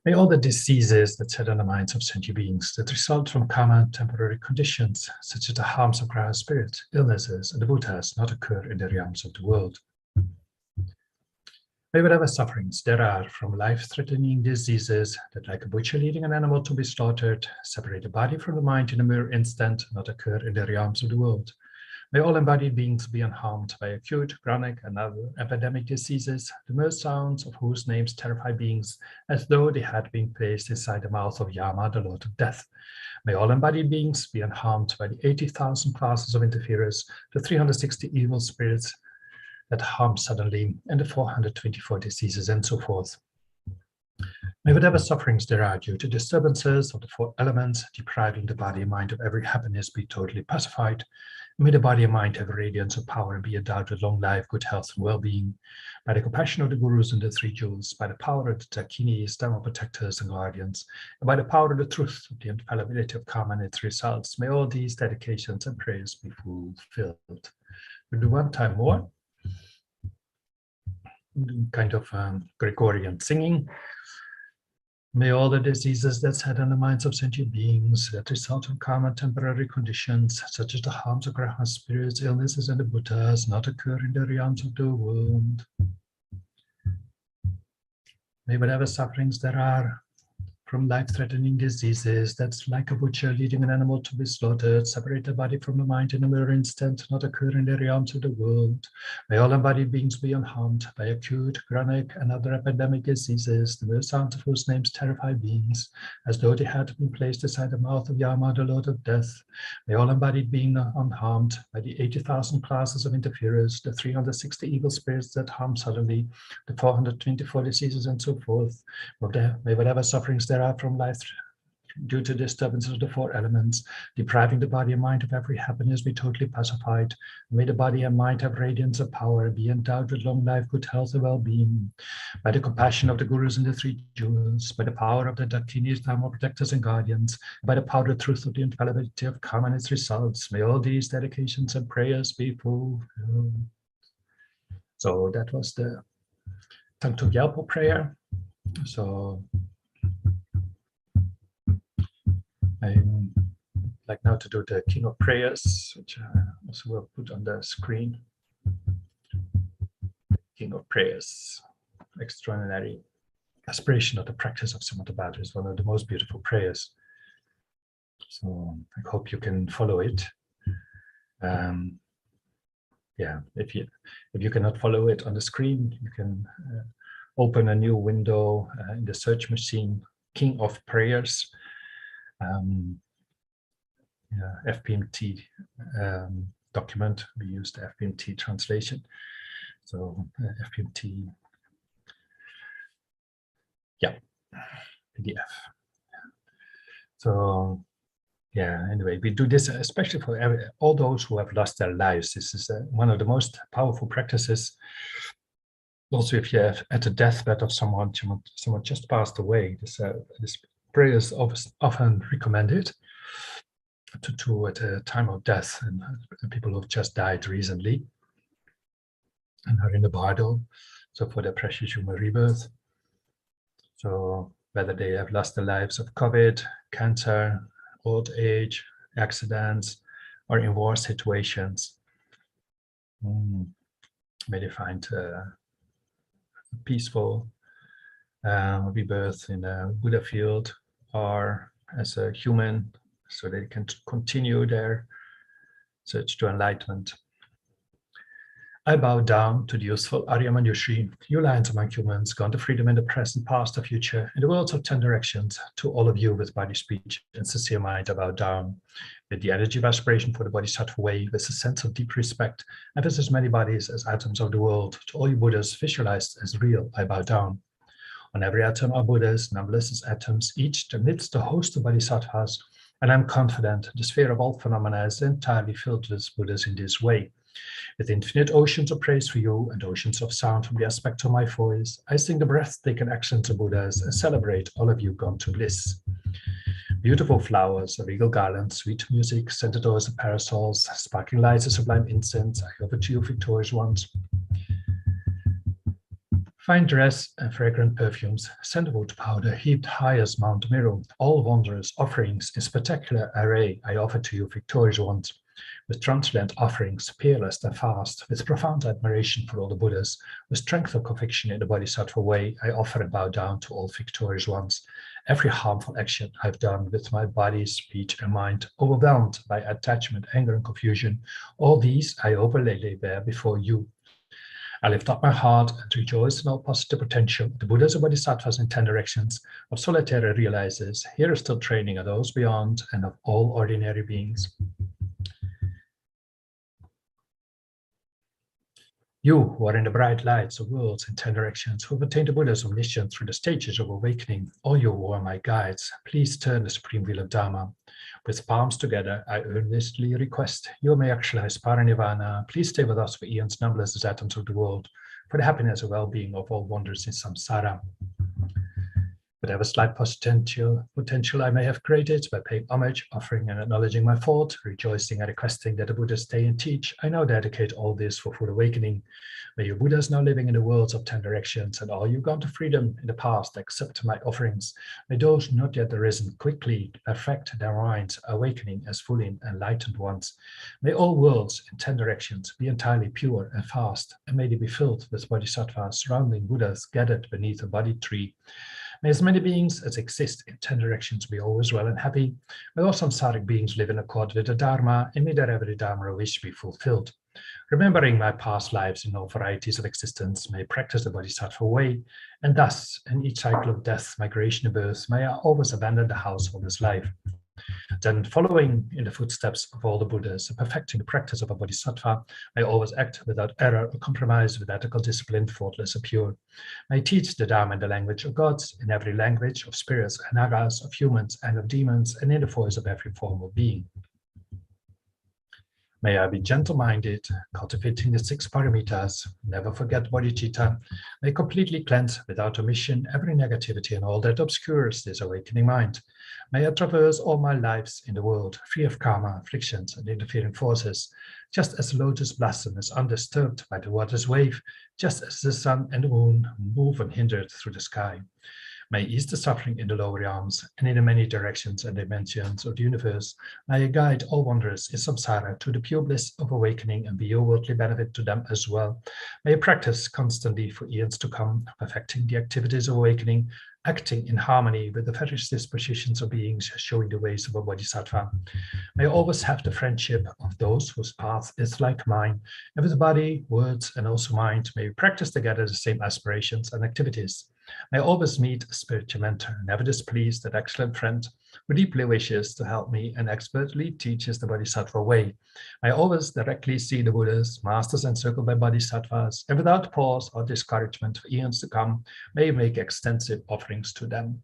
May all the diseases that set on the minds of sentient beings that result from karma and temporary conditions, such as the harms of Graha spirit, illnesses, and the Buddhas, not occur in the realms of the world. May whatever sufferings there are from life-threatening diseases that, like a butcher leading an animal to be slaughtered, separate the body from the mind in a mere instant, not occur in the realms of the world. May all embodied beings be unharmed by acute, chronic, and other epidemic diseases, the most sounds of whose names terrify beings as though they had been placed inside the mouth of Yama, the Lord of Death. May all embodied beings be unharmed by the 80,000 classes of interferers, the 360 evil spirits that harm suddenly, and the 424 diseases, and so forth. May whatever sufferings there are due to disturbances of the four elements, depriving the body and mind of every happiness, be totally pacified. May the body and mind have a radiance of power and be endowed with long life, good health, and well-being. By the compassion of the gurus and the three jewels, by the power of the Dakinis, Dharma protectors and guardians, and by the power of the truth of the infallibility of karma and its results, may all these dedications and prayers be fulfilled. We'll do one time more, kind of Gregorian singing. May all the diseases that set on the minds of sentient beings that result from karma and temporary conditions, such as the harms of Graha spirits, illnesses, and the Buddhas, not occur in the realms of the world. May whatever sufferings there are from life-threatening diseases, that's like a butcher leading an animal to be slaughtered, separate the body from the mind in a mere instant, not occur in the realms of the world. May all embodied beings be unharmed by acute, chronic, and other epidemic diseases, the mere sounds of whose names terrify beings, as though they had been placed inside the mouth of Yama, the Lord of Death. May all embodied beings unharmed by the 80,000 classes of interferers, the 360 evil spirits that harm suddenly, the 424 diseases, and so forth. May whatever sufferings there are from life due to disturbances of the four elements, depriving the body and mind of every happiness, be totally pacified. May the body and mind have radiance of power, be endowed with long life, good health, and well-being. By the compassion of the gurus and the three jewels, by the power of the Dakinis, Dharma protectors and guardians, by the power of the truth of the infallibility of karma and its results, may all these dedications and prayers be fulfilled. So that was the Thangtong Gyalpo prayer. So I'd like now to do the King of Prayers, which I also will put on the screen. King of Prayers, extraordinary aspiration of the practice of Samatha is one of the most beautiful prayers. So I hope you can follow it. Yeah, if you cannot follow it on the screen, you can open a new window in the search machine, King of Prayers. FPMT document. We used FPMT translation. So FPMT, yeah, PDF. So yeah, anyway, we do this especially for all those who have lost their lives. This is one of the most powerful practices. Also, if you're at the deathbed of someone just passed away, this prayer is often recommended to do at a time of death, and people who have just died recently and are in the bardo, so for their precious human rebirth. So whether they have lost their lives of COVID, cancer, old age, accidents, or in war situations, may they find peaceful rebirth in a Buddha field or as a human, so they can continue their search to enlightenment. I bow down to the useful Arya Manjushri, you lions among humans, gone to freedom in the present, past, or future, in the worlds of 10 directions. To all of you with body, speech, and sincere mind, I bow down. With the energy of aspiration for the Bodhisattva way, with a sense of deep respect, and with as many bodies as atoms of the world, to all you Buddhas visualized as real, I bow down. On every atom are Buddhas, numberless as atoms, each amidst a host of Bodhisattvas, and I'm confident the sphere of all phenomena is entirely filled with Buddhas in this way. With infinite oceans of praise for you and oceans of sound from the aspect of my voice, I sing the breathtaking accents of Buddhas and celebrate all of you gone to bliss. Beautiful flowers, a regal garland, sweet music, scented oils and parasols, sparkling lights and sublime incense, I offer to you victorious ones. Fine dress and fragrant perfumes, sandalwood powder heaped high as Mount Meru, all wondrous offerings in spectacular array I offer to you victorious ones. with transient offerings, peerless and fast, with profound admiration for all the Buddhas, with strength of conviction in the Bodhisattva way, I offer and bow down to all victorious ones. Every harmful action I've done with my body, speech, and mind, overwhelmed by attachment, anger, and confusion, all these I overlay there before you. I lift up my heart and rejoice in all positive potential. The Buddhas and Bodhisattvas in 10 directions of solitary realizers, here is still training of those beyond and of all ordinary beings. You who are in the bright lights of worlds in 10 directions, who have attained the Buddha's omniscience through the stages of awakening, all you who are my guides, please turn the supreme wheel of Dharma. With palms together, I earnestly request you may actualize Paranirvana. Please stay with us for eons numberless as atoms of the world, for the happiness and well-being of all wanderers in samsara. Whatever slight potential I may have created by paying homage, offering and acknowledging my fault, rejoicing and requesting that the Buddhas stay and teach, I now dedicate all this for full awakening. May you Buddhas now living in the worlds of 10 directions and all you gone to freedom in the past accept my offerings. May those not yet arisen quickly perfect their minds, awakening as fully enlightened ones. May all worlds in 10 directions be entirely pure and fast, and may they be filled with bodhisattvas surrounding Buddhas gathered beneath a bodhi tree. May as many beings as exist in 10 directions be always well and happy. May all samsaric beings live in accord with the Dharma, and may their every Dharma wish be fulfilled. Remembering my past lives in all varieties of existence, may I practice the Bodhisattva way, and thus, in each cycle of death, migration, and birth, may I always abandon the householder's life. Then, following in the footsteps of all the Buddhas and perfecting the practice of a Bodhisattva, may I always act without error or compromise with ethical discipline, faultless or pure. May I teach the Dharma in the language of gods, in every language of spirits and nagas, of humans and of demons, and in the voice of every form of being. May I be gentle-minded, cultivating the 6 paramitas, never forget bodhicitta. May I completely cleanse without omission every negativity and all that obscures this awakening mind. May I traverse all my lives in the world, free of karma, afflictions, and interfering forces, just as the lotus blossom is undisturbed by the water's wave, just as the sun and the moon move unhindered through the sky. May I ease the suffering in the lower realms and in the many directions and dimensions of the universe. May I guide all wanderers in samsara to the pure bliss of awakening and be a worldly benefit to them as well. May I practice constantly for eons to come, perfecting the activities of awakening, acting in harmony with the various dispositions of beings, showing the ways of a bodhisattva. May I always have the friendship of those whose path is like mine, and with body, words, and also mind, may we practice together the same aspirations and activities. May I always meet a spiritual mentor, never displease that excellent friend who deeply wishes to help me and expertly teaches the Bodhisattva way. May I always directly see the Buddhas, masters encircled by Bodhisattvas, and without pause or discouragement for eons to come, may I make extensive offerings to them.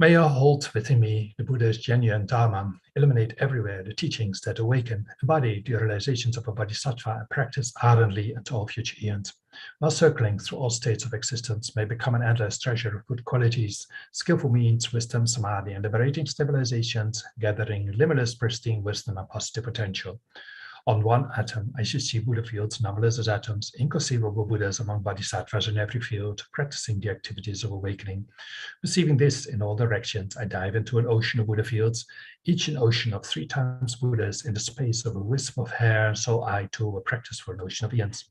May I hold within me the Buddha's genuine Dharma, illuminate everywhere the teachings that awaken, embody the realizations of a Bodhisattva, and practice ardently into all future eons. While circling through all states of existence, may become an endless treasure of good qualities, skillful means, wisdom, samadhi, and liberating stabilizations, gathering limitless pristine wisdom and positive potential. On one atom, I should see Buddha fields numberless as atoms, inconceivable Buddhas among bodhisattvas in every field, practicing the activities of awakening. Receiving this in all directions, I dive into an ocean of Buddha fields, each an ocean of 3 times Buddhas in the space of a wisp of hair, so I too will practice for an ocean of eons.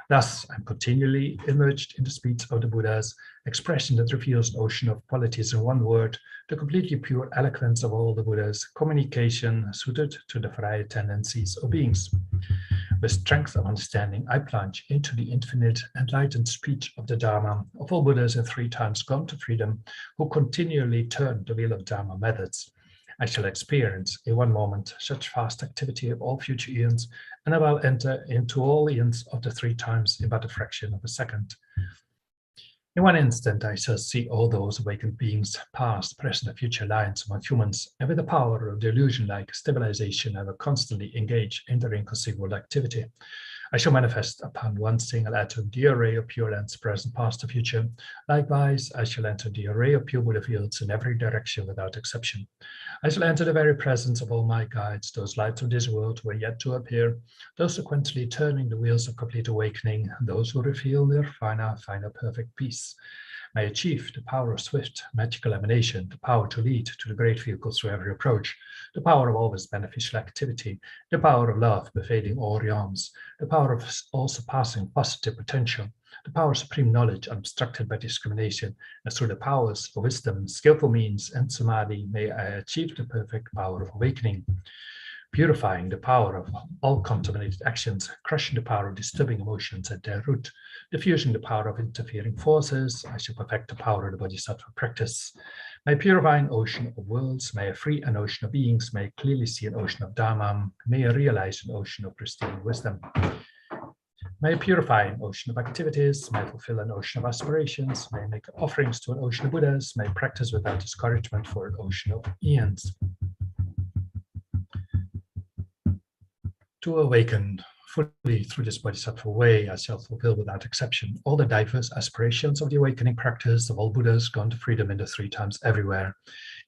Thus, I'm continually immersed in the speech of the Buddhas, expression that reveals an ocean of qualities in one word, the completely pure eloquence of all the Buddhas, communication suited to the varied tendencies of beings. With strength of understanding, I plunge into the infinite enlightened speech of the Dharma, of all Buddhas in 3 times gone to freedom, who continually turn the wheel of Dharma methods. I shall experience in one moment such vast activity of all future eons, and I will enter into all eons of the 3 times in but a fraction of a second. In one instant, I shall see all those awakened beings, past, present, and future lines among humans, and with the power of the illusion-like stabilization, I will constantly engage in their inconceivable activity. I shall manifest upon one single atom the array of pure lands, present, past, and future. Likewise, I shall enter the array of pure Buddha fields in every direction without exception. I shall enter the very presence of all my guides, those lights of this world who are yet to appear, those sequentially turning the wheels of complete awakening, those who reveal nirvana, final perfect peace. may achieve the power of swift magical emanation, the power to lead to the great vehicle through every approach, the power of always beneficial activity, the power of love pervading all realms, the power of all surpassing positive potential, the power of supreme knowledge unobstructed by discrimination, and through the powers of wisdom, skillful means, and samadhi, may I achieve the perfect power of awakening, purifying the power of all contaminated actions, crushing the power of disturbing emotions at their root, diffusing the power of interfering forces. I shall perfect the power of the Bodhisattva practice. May I purify an ocean of worlds, may I free an ocean of beings, may I clearly see an ocean of Dharma, may I realize an ocean of pristine wisdom. May I purify an ocean of activities, may I fulfill an ocean of aspirations, may I make offerings to an ocean of Buddhas, may I practice without discouragement for an ocean of eons. To awaken fully through this Bodhisattva way, I shall fulfill without exception all the diverse aspirations of the awakening practice of all Buddhas gone to freedom in the 3 times everywhere,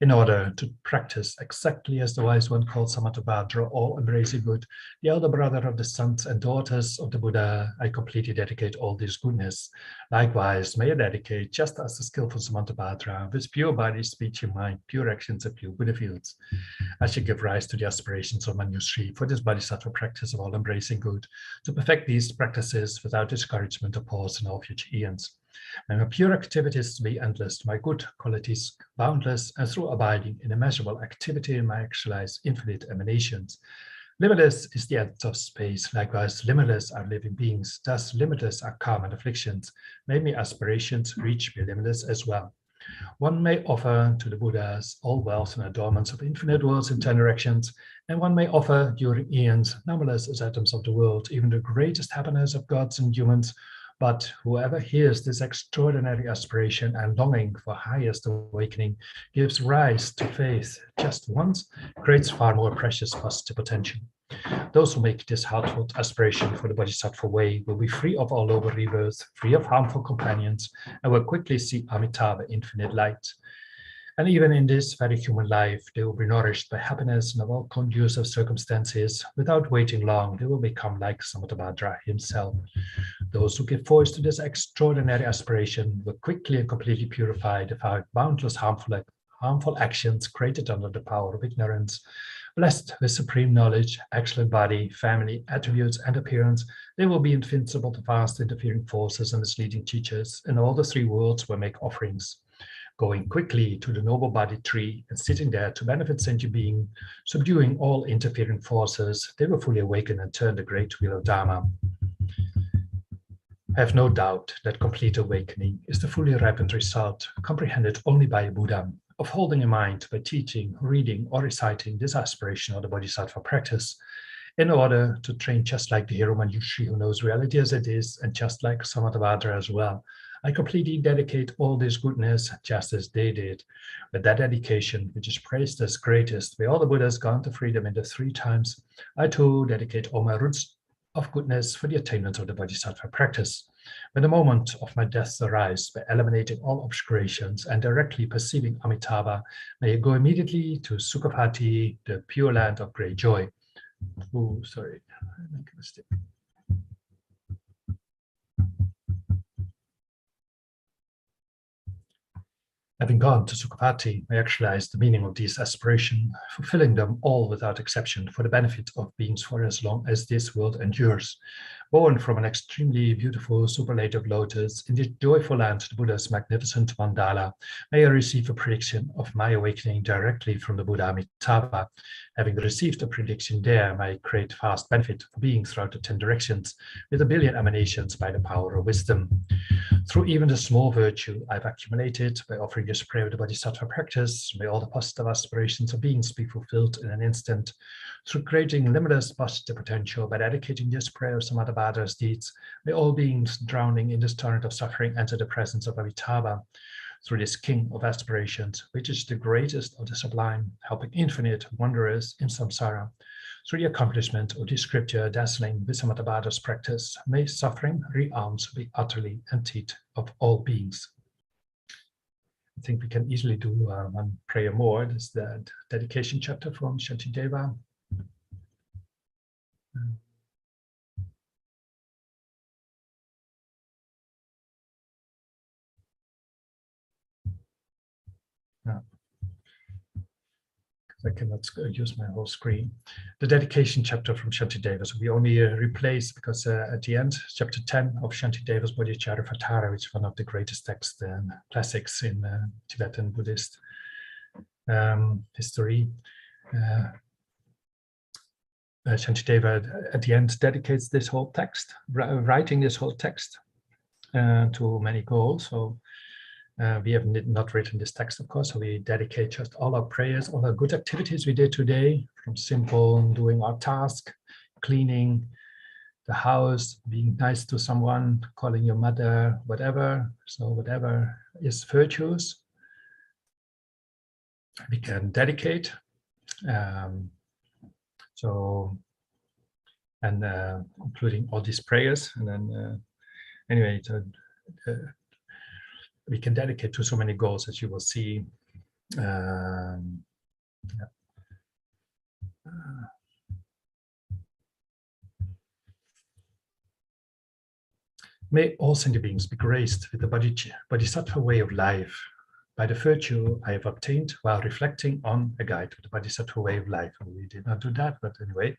in order to practice exactly as the wise one called Samattabhadra, all embracing good, the elder brother of the sons and daughters of the Buddha. I completely dedicate all this goodness. Likewise, may I dedicate, just as the skillful Samattabhadra, with pure body, speech, and mind, pure actions, and pure Buddha fields. I shall give rise to the aspirations of Manjushri for this Bodhisattva practice of all embracing good, to perfect these practices without discouragement or pause in all future eons. May my pure activities be endless, my good qualities boundless, and through abiding in immeasurable activity in my actualize infinite emanations. Limitless is the end of space, likewise limitless are living beings, thus limitless are karma and afflictions. May my aspirations reach be limitless as well. One may offer to the Buddhas all wealth and adornments of infinite worlds in 10 directions, and one may offer during eons, numberless as atoms of the world, even the greatest happiness of gods and humans. But whoever hears this extraordinary aspiration and longing for highest awakening, gives rise to faith just once, creates far more precious positive potential. Those who make this heartfelt aspiration for the Bodhisattva way will be free of all lower rebirth, free of harmful companions, and will quickly see Amitabha, infinite light. And even in this very human life, they will be nourished by happiness and of all conducive circumstances. Without waiting long, they will become like Samattabhadra himself. Those who give voice to this extraordinary aspiration will quickly and completely purify the boundless harmful actions created under the power of ignorance. Blessed with supreme knowledge, excellent body, family, attributes, and appearance, they will be invincible to vast interfering forces and misleading teachers. In all the 3 worlds will make offerings. Going quickly to the noble body tree and sitting there to benefit sentient being, subduing all interfering forces, they will fully awaken and turn the great wheel of Dharma. Have no doubt that complete awakening is the fully ripened result, comprehended only by a Buddha, of holding in mind by teaching, reading, or reciting this aspiration of the Bodhisattva practice, in order to train just like the hero Manjushri who knows reality as it is, and just like Samattabhadra as well. I completely dedicate all this goodness just as they did. With that dedication, which is praised as greatest by all the Buddhas gone to freedom in the 3 times, I too dedicate all my roots of goodness for the attainment of the Bodhisattva practice. When the moment of my death arrives, by eliminating all obscurations and directly perceiving Amitabha, may I go immediately to Sukhavati, the pure land of great joy. Oh, sorry, I make a mistake. Having gone to Sukhavati, I actualized the meaning of these aspirations, fulfilling them all without exception for the benefit of beings for as long as this world endures. Born from an extremely beautiful superlative lotus in this joyful land, the Buddha's magnificent mandala, may I receive a prediction of my awakening directly from the Buddha Amitabha. Having received a prediction there, may I create vast benefit for beings throughout the 10 directions with 1 billion emanations by the power of wisdom. Through even the small virtue I've accumulated by offering this prayer with the Bodhisattva practice, may all the positive aspirations of beings be fulfilled in an instant. Through creating limitless positive potential by dedicating this prayer of Samattabhadra's deeds, may all beings drowning in this torrent of suffering enter the presence of Amitabha. Through this king of aspirations, which is the greatest of the sublime, helping infinite wanderers in samsara. Through the accomplishment of this scripture dazzling with Samattabhadra's practice, may suffering re-arms be utterly emptied of all beings. I think we can easily do one prayer more. This is the dedication chapter from Shantideva. I cannot use my whole screen. The dedication chapter from Shantideva. So we only replace, because at the end, chapter 10 of Shantideva's Bodhichitta, which is one of the greatest texts and classics in Tibetan Buddhist history. Shantideva at the end dedicates this whole text, writing this whole text to many goals. So we have not written this text, of course, so we dedicate just all our prayers, all our good activities we did today, from simple doing our task, cleaning the house, being nice to someone, calling your mother, whatever. So whatever is virtues, we can dedicate. Including all these prayers, and then anyway, we can dedicate to so many goals, as you will see. May all sentient beings be graced with the Bodhisattva way of life, by the virtue I have obtained while reflecting on a guide to the Bodhisattva way of life. We did not do that, but anyway,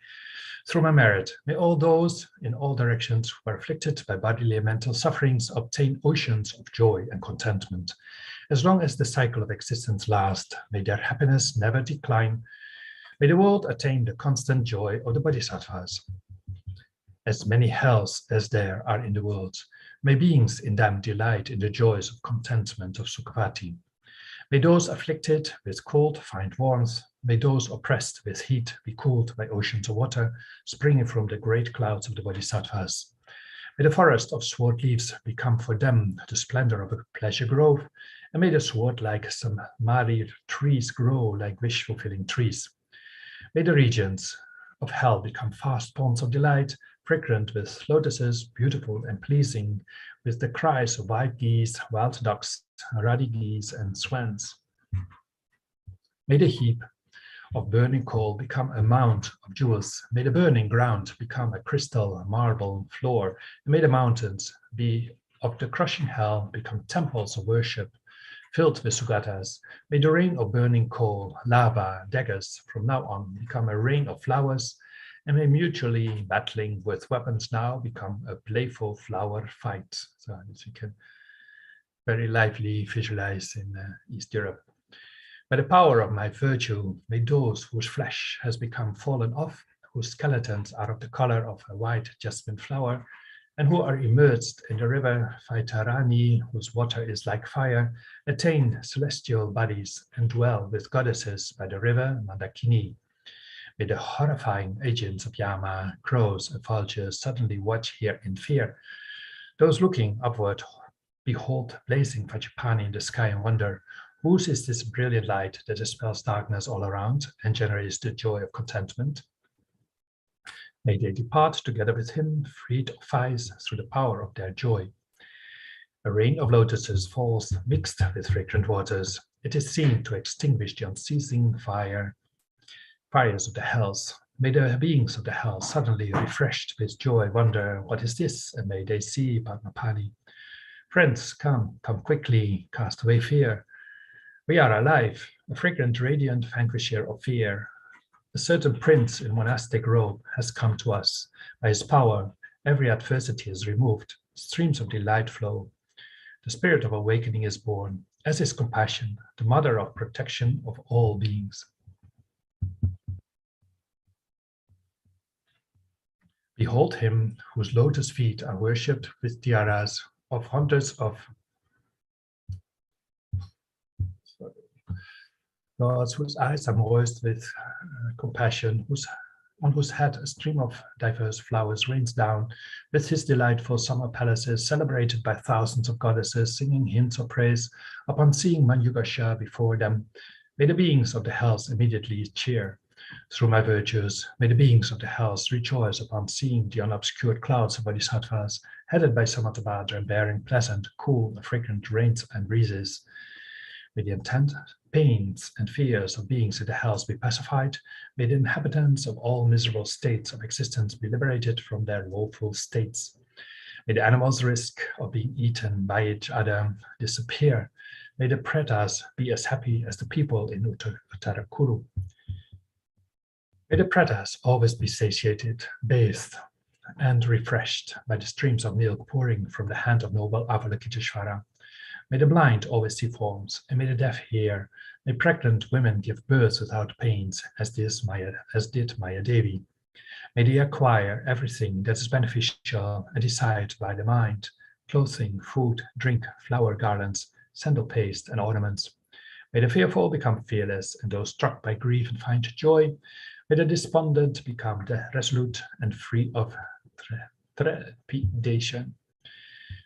through my merit, may all those in all directions who are afflicted by bodily and mental sufferings obtain oceans of joy and contentment. As long as the cycle of existence lasts, may their happiness never decline. May the world attain the constant joy of the Bodhisattvas. As many hells as there are in the world, may beings in them delight in the joys of contentment of Sukhavati. May those afflicted with cold find warmth. May those oppressed with heat be cooled by oceans of water springing from the great clouds of the Bodhisattvas. May the forest of sword leaves become for them the splendor of a pleasure grove, and may the sword-like Samadhi trees grow like wish-fulfilling trees. May the regions of hell become vast ponds of delight, fragrant with lotuses, beautiful and pleasing, with the cries of wild geese, wild ducks, ruddy geese, and swans. May the heap of burning coal become a mount of jewels. May the burning ground become a crystal marble floor, and may the mountains be of the crushing hell become temples of worship, filled with sugatas. May the rain of burning coal, lava, daggers from now on become a rain of flowers, and may mutually battling with weapons now become a playful flower fight. So as you can very lively visualize in East Europe. By the power of my virtue, may those whose flesh has become fallen off, whose skeletons are of the color of a white jasmine flower, and who are immersed in the river Vaitarani, whose water is like fire, attain celestial bodies and dwell with goddesses by the river Mandakini. May the horrifying agents of Yama, crows, and vultures suddenly watch here in fear. Those looking upward behold blazing Vajrapani in the sky and wonder, whose is this brilliant light that dispels darkness all around and generates the joy of contentment? May they depart together with him, freed of vice through the power of their joy. A rain of lotuses falls mixed with fragrant waters. It is seen to extinguish the unceasing fires of the hells. May the beings of the hell suddenly refreshed with joy wonder, what is this? And may they see Padmapani. Friends, come quickly, cast away fear. We are alive, a fragrant, radiant vanquisher of fear. A certain prince in monastic robe has come to us. By his power, every adversity is removed. Streams of delight flow. The spirit of awakening is born, as is compassion, the mother of protection of all beings. Behold him whose lotus feet are worshipped with tiaras of hundreds of gods, whose eyes are moist with compassion, on whose head a stream of diverse flowers rains down, with his delightful summer palaces celebrated by thousands of goddesses singing hymns of praise. Upon seeing Manjugasha before them, may the beings of the hells immediately cheer. Through my virtues, may the beings of the hells rejoice upon seeing the unobscured clouds of Bodhisattvas, headed by Samattabhadra and bearing pleasant, cool, and fragrant rains and breezes. May the intent, pains, and fears of beings in the hells be pacified. May the inhabitants of all miserable states of existence be liberated from their woeful states. May the animals' risk of being eaten by each other disappear. May the pretas be as happy as the people in Uttarakuru. May the pretas always be satiated, bathed, and refreshed by the streams of milk pouring from the hand of noble Avalokiteshvara. May the blind always see forms, and may the deaf hear. May pregnant women give birth without pains, as did Maya Devi. May they acquire everything that is beneficial and decide by the mind: clothing, food, drink, flower garlands, sandal paste, and ornaments. May the fearful become fearless, and those struck by grief and find joy. May the despondent become resolute and free of trepidation.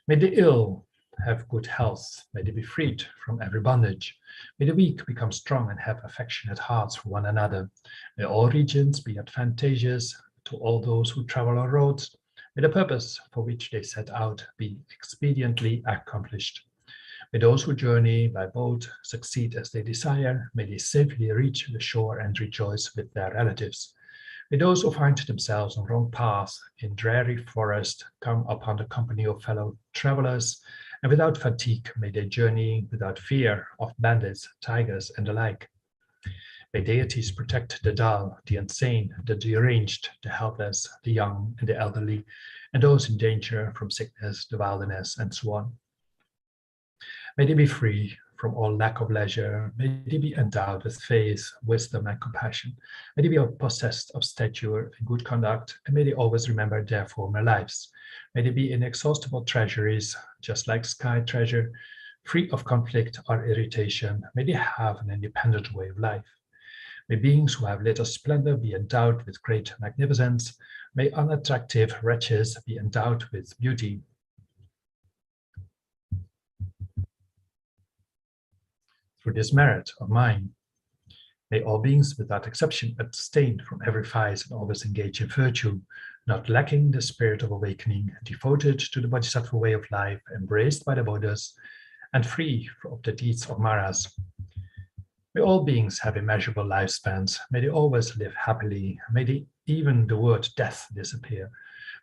May the ill have good health. May they be freed from every bondage. May the weak become strong and have affectionate hearts for one another. May all regions be advantageous to all those who travel on roads. May the purpose for which they set out be expediently accomplished. May those who journey by boat succeed as they desire. May they safely reach the shore and rejoice with their relatives. May those who find themselves on wrong paths in dreary forest come upon the company of fellow travelers, and without fatigue may they journey without fear of bandits, tigers, and the like. May deities protect the dull, the insane, the deranged, the helpless, the young, and the elderly, and those in danger from sickness, the wilderness, and so on. May they be free from all lack of leisure. May they be endowed with faith, wisdom, and compassion. May they be possessed of stature and good conduct, and may they always remember their former lives. May they be inexhaustible treasuries, just like sky treasure, free of conflict or irritation. May they have an independent way of life. May beings who have little splendor be endowed with great magnificence. May unattractive wretches be endowed with beauty. Through this merit of mine, may all beings without exception abstain from every vice and always engage in virtue, not lacking the spirit of awakening, devoted to the Bodhisattva way of life, embraced by the Buddhas, and free of the deeds of Maras. May all beings have immeasurable lifespans. May they always live happily. May even the word death disappear.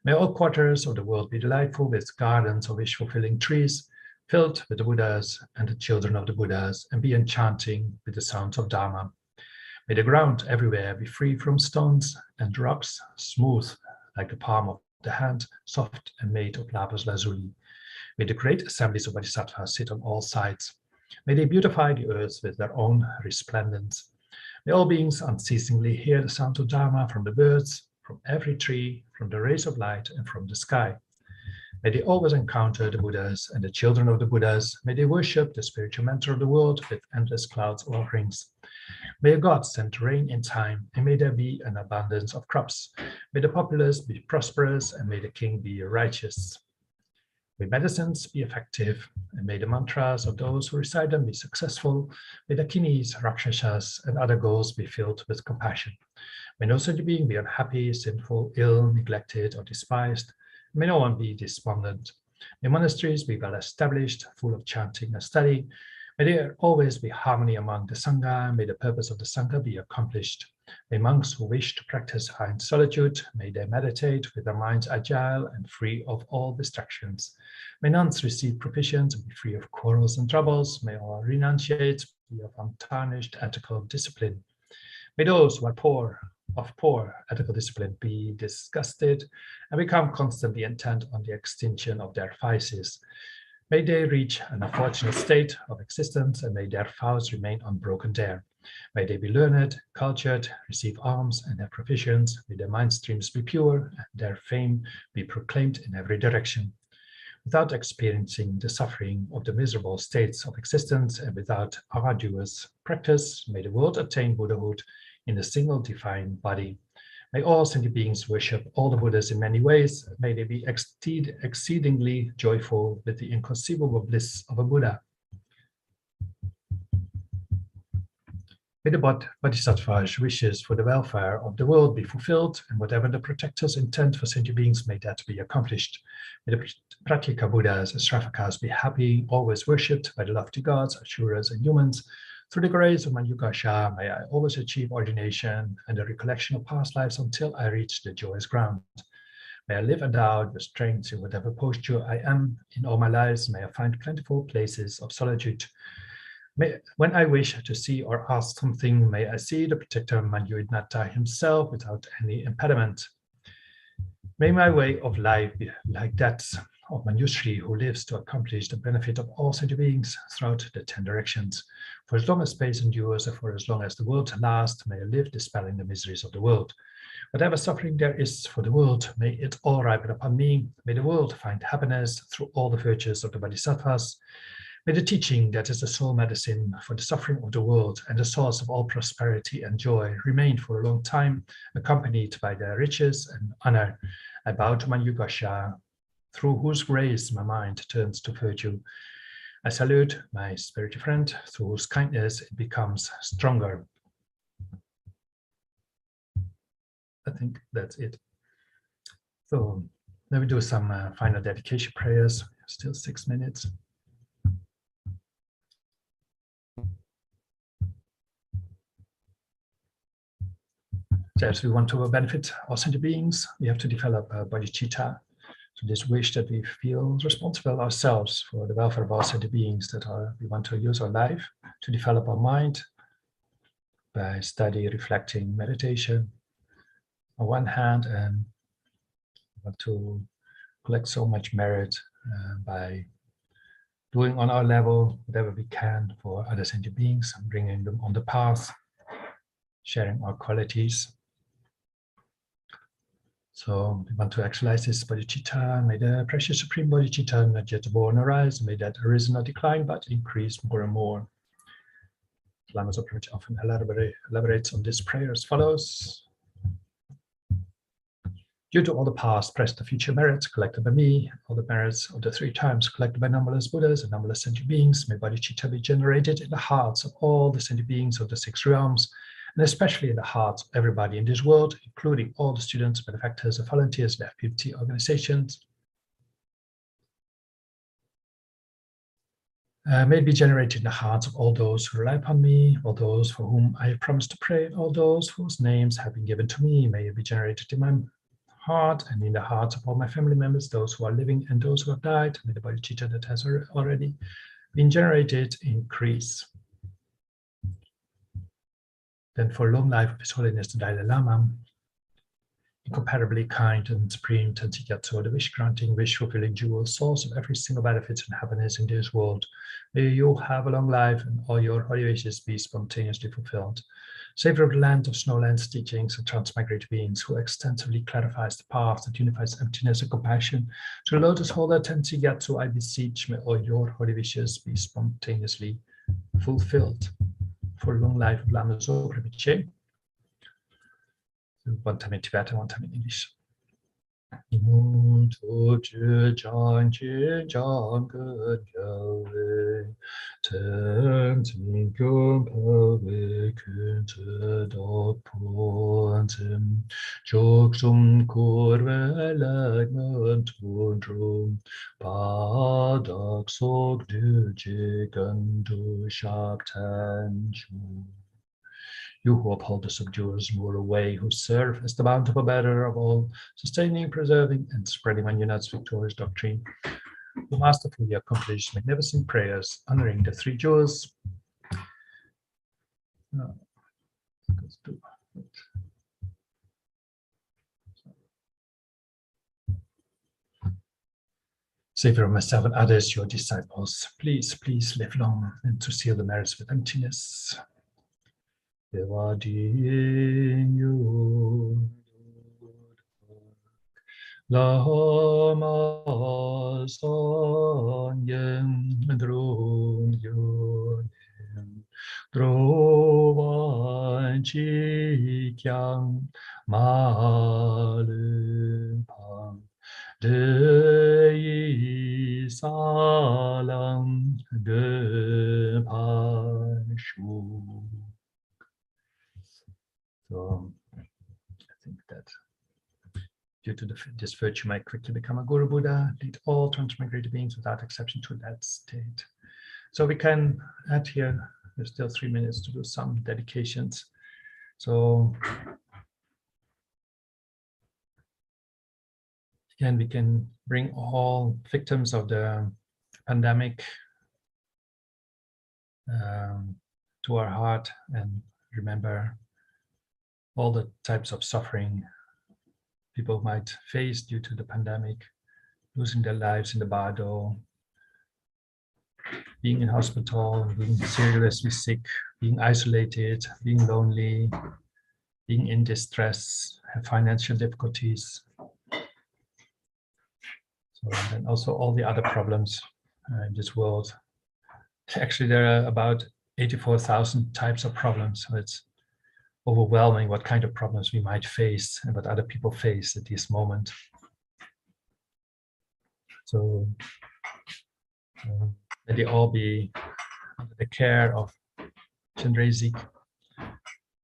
May all quarters of the world be delightful with gardens of wish-fulfilling trees, filled with the Buddhas and the children of the Buddhas, and be enchanting with the sounds of Dharma. May the ground everywhere be free from stones and rocks, smooth like the palm of the hand, soft and made of lapis lazuli. May the great assemblies of Bodhisattvas sit on all sides. May they beautify the earth with their own resplendence. May all beings unceasingly hear the sound of Dharma from the birds, from every tree, from the rays of light, and from the sky. May they always encounter the Buddhas and the children of the Buddhas. May they worship the spiritual mentor of the world with endless clouds of offerings. May a God send rain in time, and may there be an abundance of crops. May the populace be prosperous, and may the king be righteous. May medicines be effective, and may the mantras of those who recite them be successful. May the kinis, rakshasas, and other goals be filled with compassion. May no such being be unhappy, sinful, ill, neglected, or despised. May no one be despondent. May monasteries be well established, full of chanting and study. May there always be harmony among the Sangha. May the purpose of the Sangha be accomplished. May monks who wish to practice find solitude. May they meditate with their minds agile and free of all distractions. May nuns receive provisions and be free of quarrels and troubles. May all renunciates be of untarnished ethical discipline. May those who are poor ethical discipline be disgusted and become constantly intent on the extinction of their vices. May they reach an unfortunate state of existence, and may their vows remain unbroken there. May they be learned, cultured, receive alms, and have provisions. May their mind streams be pure, and their fame be proclaimed in every direction. Without experiencing the suffering of the miserable states of existence, and without arduous practice, may the world attain Buddhahood in a single divine body. May all sentient beings worship all the Buddhas in many ways. May they be exceedingly joyful with the inconceivable bliss of a Buddha. May the Bodhisattva's wishes for the welfare of the world be fulfilled, and whatever the protector's intent for sentient beings, may that be accomplished. May the Pratyeka Buddhas and Sravakas be happy, always worshipped by the lofty gods, Asuras, and humans. Through the grace of my Yugasha, may I always achieve ordination and the recollection of past lives until I reach the joyous ground. May I live endowed with strength in whatever posture I am. In all my lives, may I find plentiful places of solitude. When I wish to see or ask something, may I see the protector Manjunatta himself without any impediment. May my way of life be like that of Manjushri, who lives to accomplish the benefit of all sentient beings throughout the 10 directions. For as long as space endures, and for as long as the world lasts, may I live dispelling the miseries of the world. Whatever suffering there is for the world, may it all ripen upon me. May the world find happiness through all the virtues of the Bodhisattvas. May the teaching that is the sole medicine for the suffering of the world and the source of all prosperity and joy remain for a long time, accompanied by the riches and honor. I bow to Manjugasha, through whose grace my mind turns to virtue. I salute my spiritual friend, through whose kindness it becomes stronger. I think that's it. So let me do some final dedication prayers. Still 6 minutes. So as we want to benefit all sentient beings, we have to develop bodhicitta. So this wish that we feel responsible ourselves for the welfare of all sentient beings, that we want to use our life to develop our mind by study, reflecting, meditation on one hand, and want to collect so much merit by doing on our level whatever we can for other sentient beings, and bringing them on the path, sharing our qualities. So we want to actualize this bodhicitta. May the precious supreme bodhicitta not yet born arise. May that arisen not decline, but increase more and more. Lama Zopa Rinpoche often elaborates on this prayer as follows. Due to all the past, present, future merits collected by me, all the merits of the 3 times collected by numberless Buddhas and numberless sentient beings, may bodhicitta be generated in the hearts of all the sentient beings of the 6 realms, and especially in the hearts of everybody in this world, including all the students, benefactors, and volunteers of the FPMT organizations. May it be generated in the hearts of all those who rely upon me, all those for whom I have promised to pray, all those whose names have been given to me. May it be generated in my heart and in the hearts of all my family members, those who are living and those who have died. May the bodhicitta that has already been generated increase. Then for long life of His Holiness the Dalai Lama, incomparably kind and supreme Thangtong Gyalpo, the wish-granting, wish-fulfilling jewel, source of every single benefit and happiness in this world. May you have a long life and all your holy wishes be spontaneously fulfilled. Savior of the land of Snowland's teachings and transmigrate beings, who extensively clarifies the path that unifies emptiness and compassion, to the lotus holder Thangtong Gyalpo, I beseech, may all your holy wishes be spontaneously fulfilled. For long life of Lama Zopa Rinpoche. One time in Tibetan, one time in English. You who uphold the subduers, move away, who serve as the bountiful bearer of all, sustaining, preserving, and spreading Manjunath's victorious doctrine, who masterfully accomplish magnificent prayers, honoring the 3 jewels. Savior of myself and others, your disciples, please, please live long and to seal the merits with emptiness. Lama Sanyam Drun Yunim Drovan Chikyang Malupang De Salam De Pashu. So I think that due to this virtue might quickly become a Guru Buddha, lead all transmigrated beings without exception to that state. So we can add here, there's still 3 minutes to do some dedications. So again, we can bring all victims of the pandemic to our heart and remember all the types of suffering people might face due to the pandemic, losing their lives in the bardo, being in hospital, being seriously sick, being isolated, being lonely, being in distress, have financial difficulties. So, and also all the other problems in this world. Actually, there are about 84,000 types of problems. So it's overwhelming what kind of problems we might face and what other people face at this moment. So may they all be under the care of Chenrezig.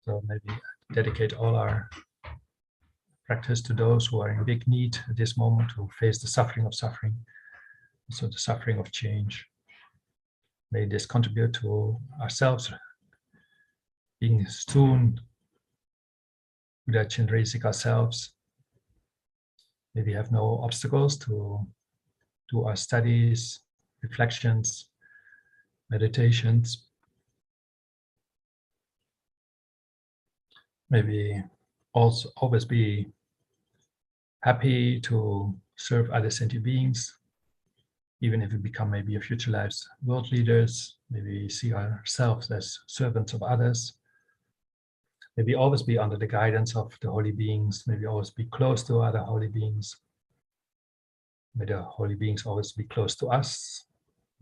So maybe dedicate all our practice to those who are in big need at this moment, who face the suffering of suffering, also the suffering of change. May this contribute to ourselves being soon Buddha Chenrezig ourselves. Maybe have no obstacles to do our studies, reflections, meditations. Maybe also always be happy to serve other sentient beings, even if we become maybe a future lives world leaders. Maybe see ourselves as servants of others. Maybe always be under the guidance of the holy beings. Maybe always be close to other holy beings. May the holy beings always be close to us.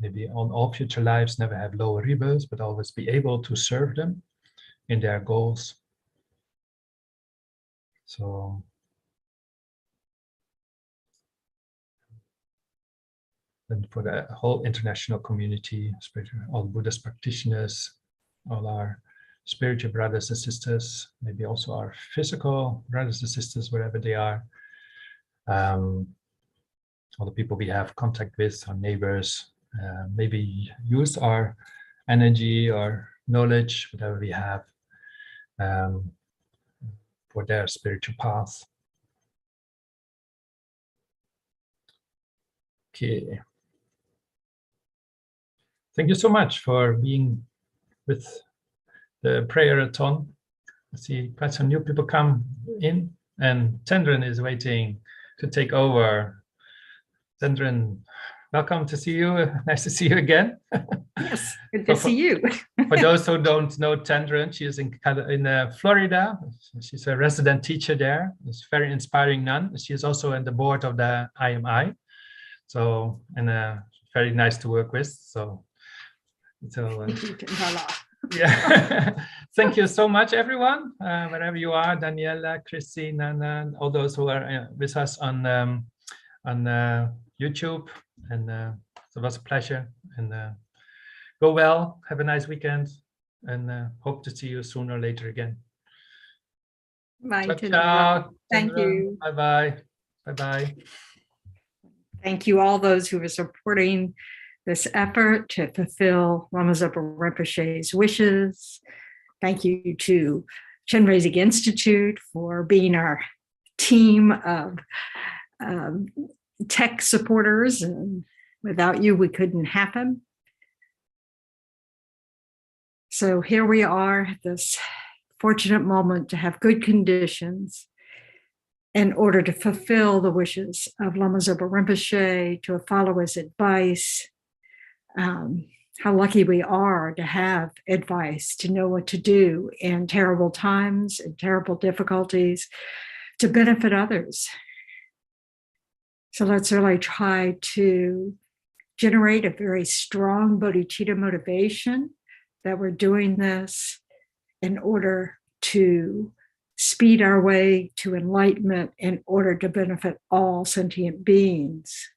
Maybe on all future lives never have lower rebels, but always be able to serve them in their goals. So and for the whole international community, all Buddhist practitioners, all our spiritual brothers and sisters, maybe also our physical brothers and sisters, wherever they are, all the people we have contact with, our neighbors, maybe use our energy or knowledge, whatever we have, for their spiritual path. Okay. Thank you so much for being with the prayerathon. I see quite some new people come in, and Tendren is waiting to take over. Tendren, welcome to see you. Nice to see you again. Yes, good to see you. For those who don't know Tendren, she is in Florida. She's a resident teacher there. She's a very inspiring nun. She is also on the board of the IMI. So, and very nice to work with. So yeah. Thank you so much, everyone, wherever you are, Daniela, Chrissy, Nana, all those who are with us on YouTube. And it was a pleasure. And go well, have a nice weekend, and hope to see you sooner or later again. Bye. Ciao. Thank you. Bye-bye. Bye-bye. Thank you all those who are supporting this effort to fulfill Lama Zopa Rinpoche's wishes. Thank you to Chenrezig Institute for being our team of tech supporters, and without you, we couldn't happen. So here we are, this fortunate moment to have good conditions in order to fulfill the wishes of Lama Zopa Rinpoche, to follow his advice. How lucky we are to have advice, to know what to do in terrible times and terrible difficulties, to benefit others. So let's really try to generate a very strong bodhicitta motivation that we're doing this in order to speed our way to enlightenment, in order to benefit all sentient beings.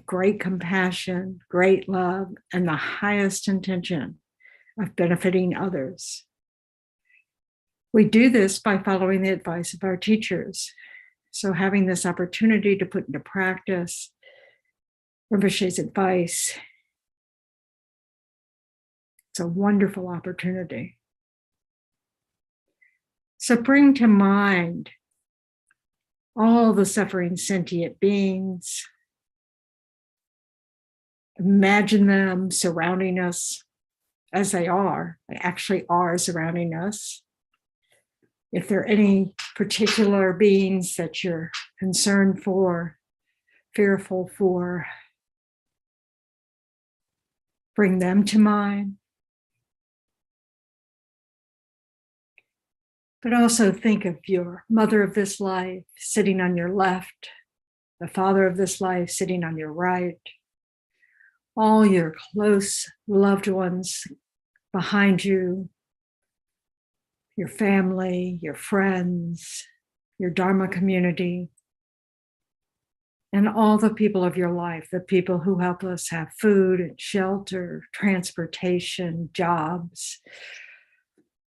Great compassion, great love, and the highest intention of benefiting others. We do this by following the advice of our teachers. So having this opportunity to put into practice Rinpoche's advice, it's a wonderful opportunity. So bring to mind all the suffering sentient beings. Imagine them surrounding us as they actually are surrounding us. If there are any particular beings that you're concerned for, fearful for, bring them to mind. But also think of your mother of this life sitting on your left, the father of this life sitting on your right, all your close loved ones behind you, your family, your friends, your Dharma community, and all the people of your life, the people who help us have food and shelter, transportation, jobs,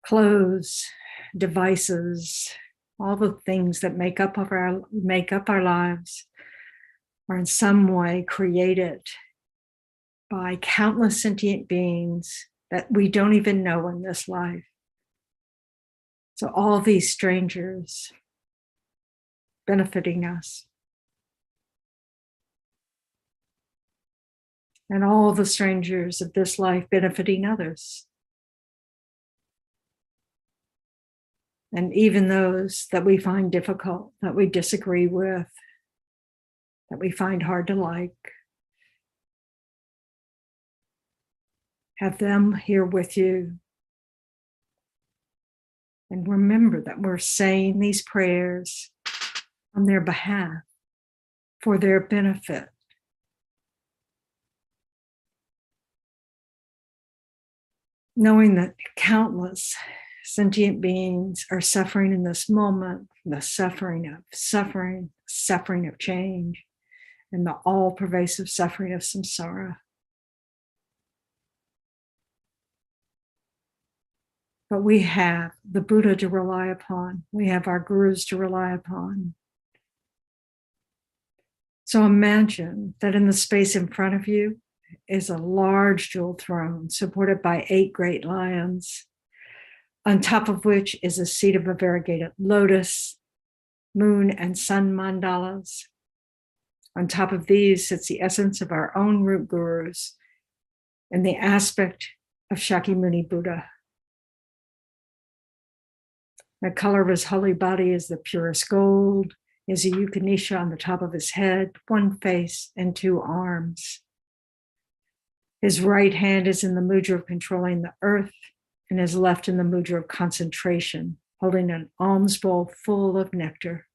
clothes, devices, all the things that make up our lives are in some way created by countless sentient beings that we don't even know in this life. So all these strangers benefiting us, and all the strangers of this life benefiting others. And even those that we find difficult, that we disagree with, that we find hard to like, have them here with you. And remember that we're saying these prayers on their behalf, for their benefit. Knowing that countless sentient beings are suffering in this moment, the suffering of change, and the all-pervasive suffering of samsara. But we have the Buddha to rely upon. We have our gurus to rely upon. So imagine that in the space in front of you is a large jeweled throne supported by 8 great lions, on top of which is a seat of a variegated lotus, moon and sun mandalas. On top of these sits the essence of our own root gurus and the aspect of Shakyamuni Buddha. The color of his holy body is the purest gold. He has a Upanisha on the top of his head, 1 face and 2 arms. His right hand is in the mudra of controlling the earth, and his left in the mudra of concentration, holding an alms bowl full of nectar.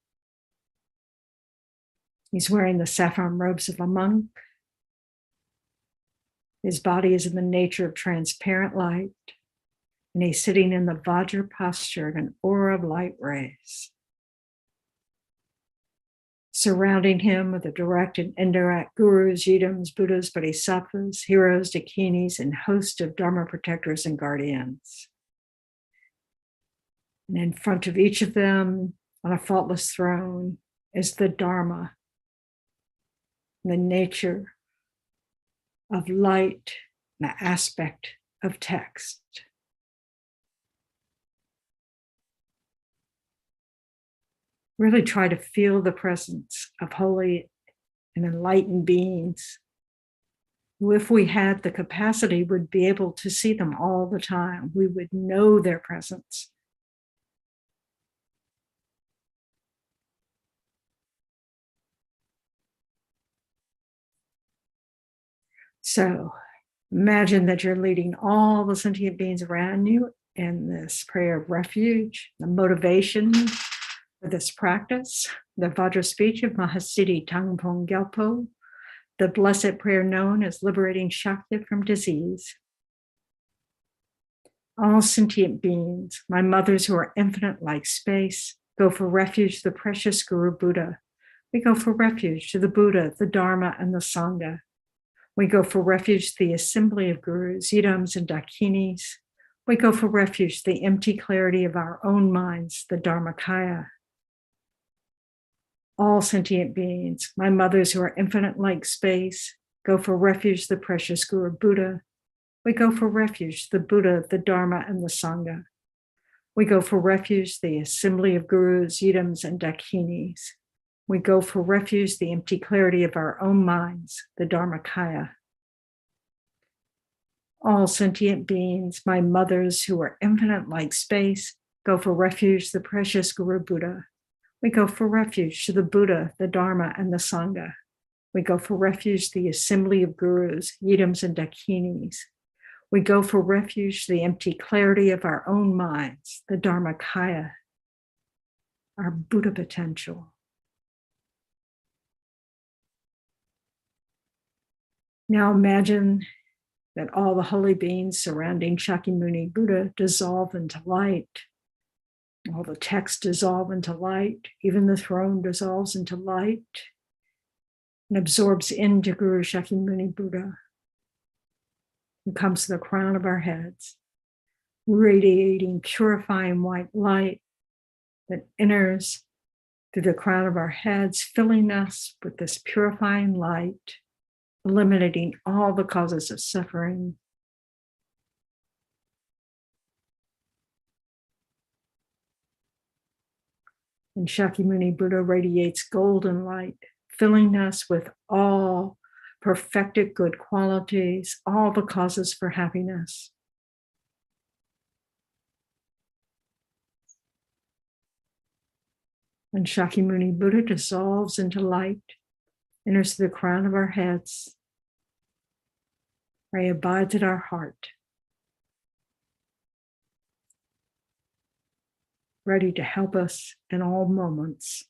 He's wearing the saffron robes of a monk. His body is in the nature of transparent light, and he's sitting in the Vajra posture in an aura of light rays. Surrounding him are the direct and indirect gurus, yidams, buddhas, bodhisattvas, heroes, dakinis, and host of dharma protectors and guardians. And in front of each of them, on a faultless throne, is the Dharma, the nature of light, the aspect of text. Really try to feel the presence of holy and enlightened beings who, if we had the capacity, would be able to see them all the time. We would know their presence. So imagine that you're leading all the sentient beings around you in this prayer of refuge, the motivation for this practice, the Vajra speech of Mahasiddhi Thangtong Gyalpo, the blessed prayer known as Liberating Shakti from disease. All sentient beings, my mothers who are infinite like space, go for refuge to the precious Guru Buddha. We go for refuge to the Buddha, the Dharma, and the Sangha. We go for refuge to the assembly of gurus, yidams, and dakinis. We go for refuge to the empty clarity of our own minds, the Dharmakaya. All sentient beings, my mothers who are infinite like space, go for refuge to the precious Guru Buddha. We go for refuge to the Buddha, the Dharma, and the Sangha. We go for refuge to the assembly of gurus, yidams, and dakinis. We go for refuge to the empty clarity of our own minds, the Dharmakaya. All sentient beings, my mothers who are infinite like space, go for refuge, the precious Guru Buddha. We go for refuge to the Buddha, the Dharma, and the Sangha. We go for refuge to the assembly of gurus, yidams, and dakinis. We go for refuge to the empty clarity of our own minds, the Dharmakaya, our Buddha potential. Now imagine that all the holy beings surrounding Shakyamuni Buddha dissolve into light. All the texts dissolve into light. Even the throne dissolves into light and absorbs into Guru Shakyamuni Buddha and comes to the crown of our heads, radiating, purifying white light that enters through the crown of our heads, filling us with this purifying light, eliminating all the causes of suffering. And Shakyamuni Buddha radiates golden light, filling us with all perfected good qualities, all the causes for happiness. And Shakyamuni Buddha dissolves into light, enters the crown of our heads, where he abides at our heart, ready to help us in all moments.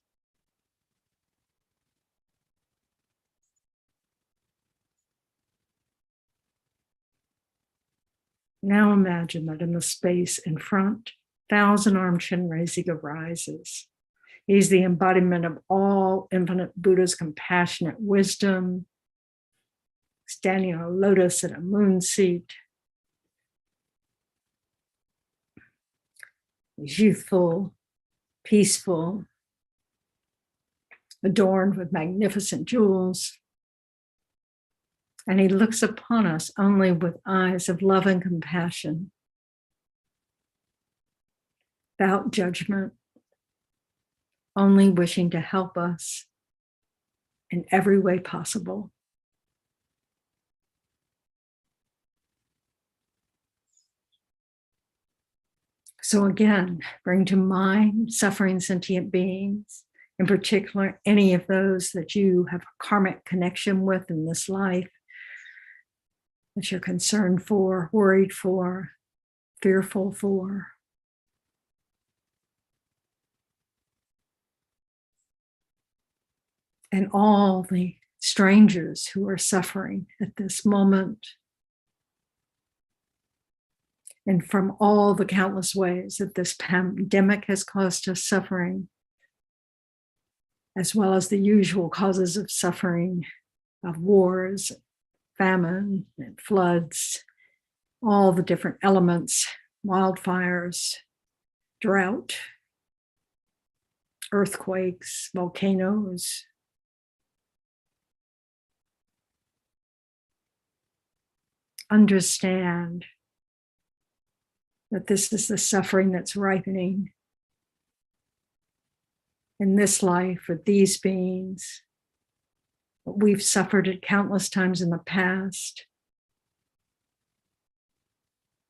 Now imagine that in the space in front, thousand-armed Chenrezig arises. He's the embodiment of all infinite Buddha's compassionate wisdom, standing on a lotus at a moon seat. He's youthful, peaceful, adorned with magnificent jewels. And he looks upon us only with eyes of love and compassion, without judgment, only wishing to help us in every way possible. So again, bring to mind suffering sentient beings, in particular, any of those that you have a karmic connection with in this life, that you're concerned for, worried for, fearful for. And all the strangers who are suffering at this moment. And from all the countless ways that this pandemic has caused us suffering, as well as the usual causes of suffering, of wars, famine, and floods, all the different elements, wildfires, drought, earthquakes, volcanoes. Understand that this is the suffering that's ripening in this life for these beings. We've suffered it countless times in the past.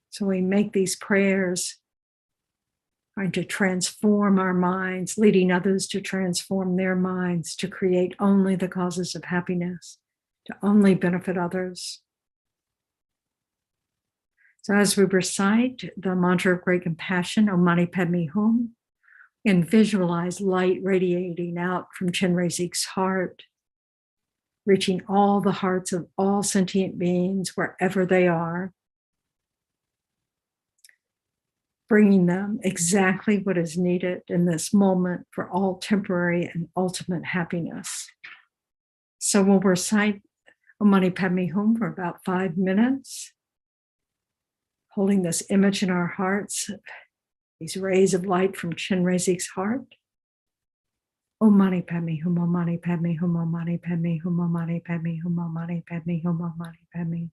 So we make these prayers trying to transform our minds, leading others to transform their minds, to create only the causes of happiness, to only benefit others. So as we recite the mantra of great compassion, Om Mani Padme Hum, and visualize light radiating out from Chenrezig's heart, reaching all the hearts of all sentient beings wherever they are, bringing them exactly what is needed in this moment for all temporary and ultimate happiness. So we'll recite Om Mani Padme Hum for about 5 minutes, holding this image in our hearts, these rays of light from Chenrezig's heart. Om Mani Padme Hum, Om Mani Padme Hum, Om Mani Padme Hum, Om Mani Padme Hum, Om Mani Padme Hum, Om Mani Padme.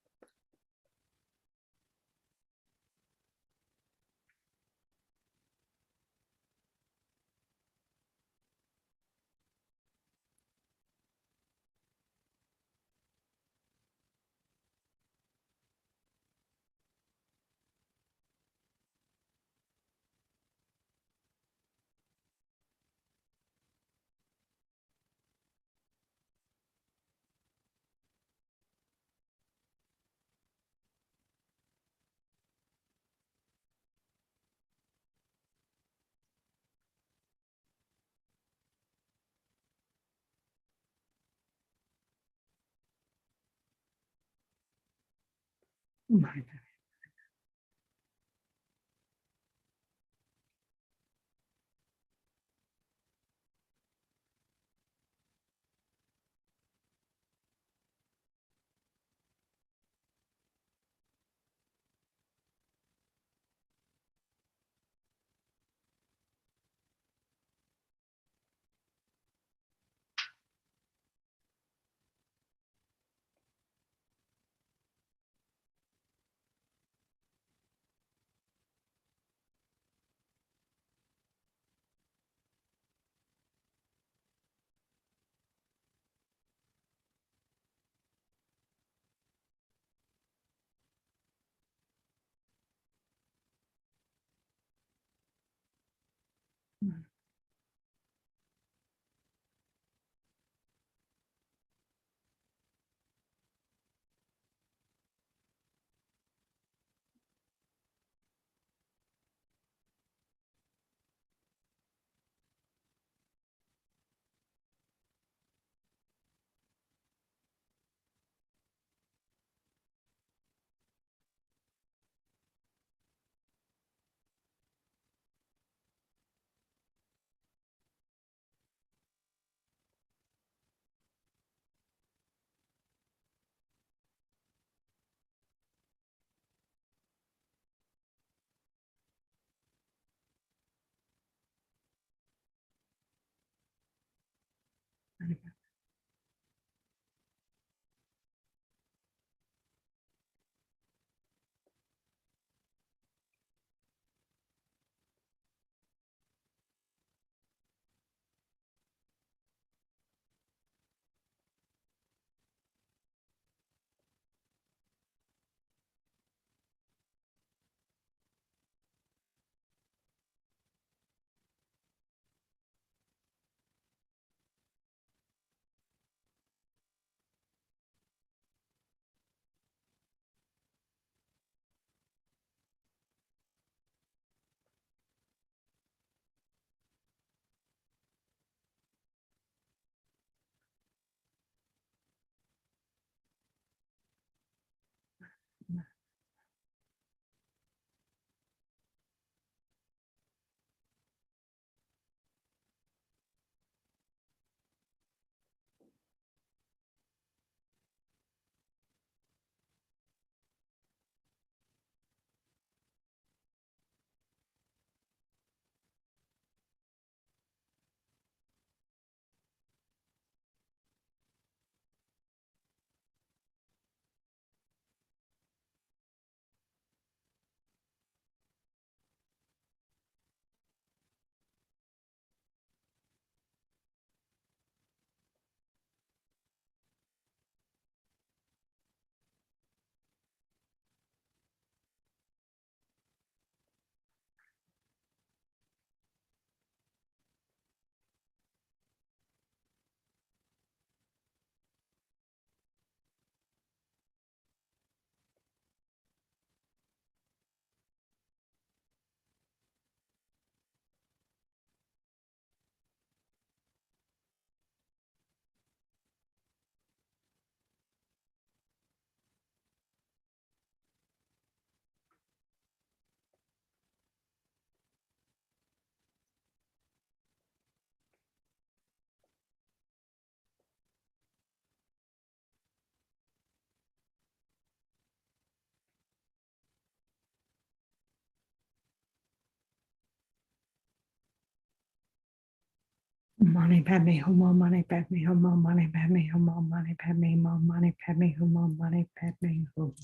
Mani padme hum, mani padme hum, mani padme hum, mani padme hum, mani padme hum, mani padme hum.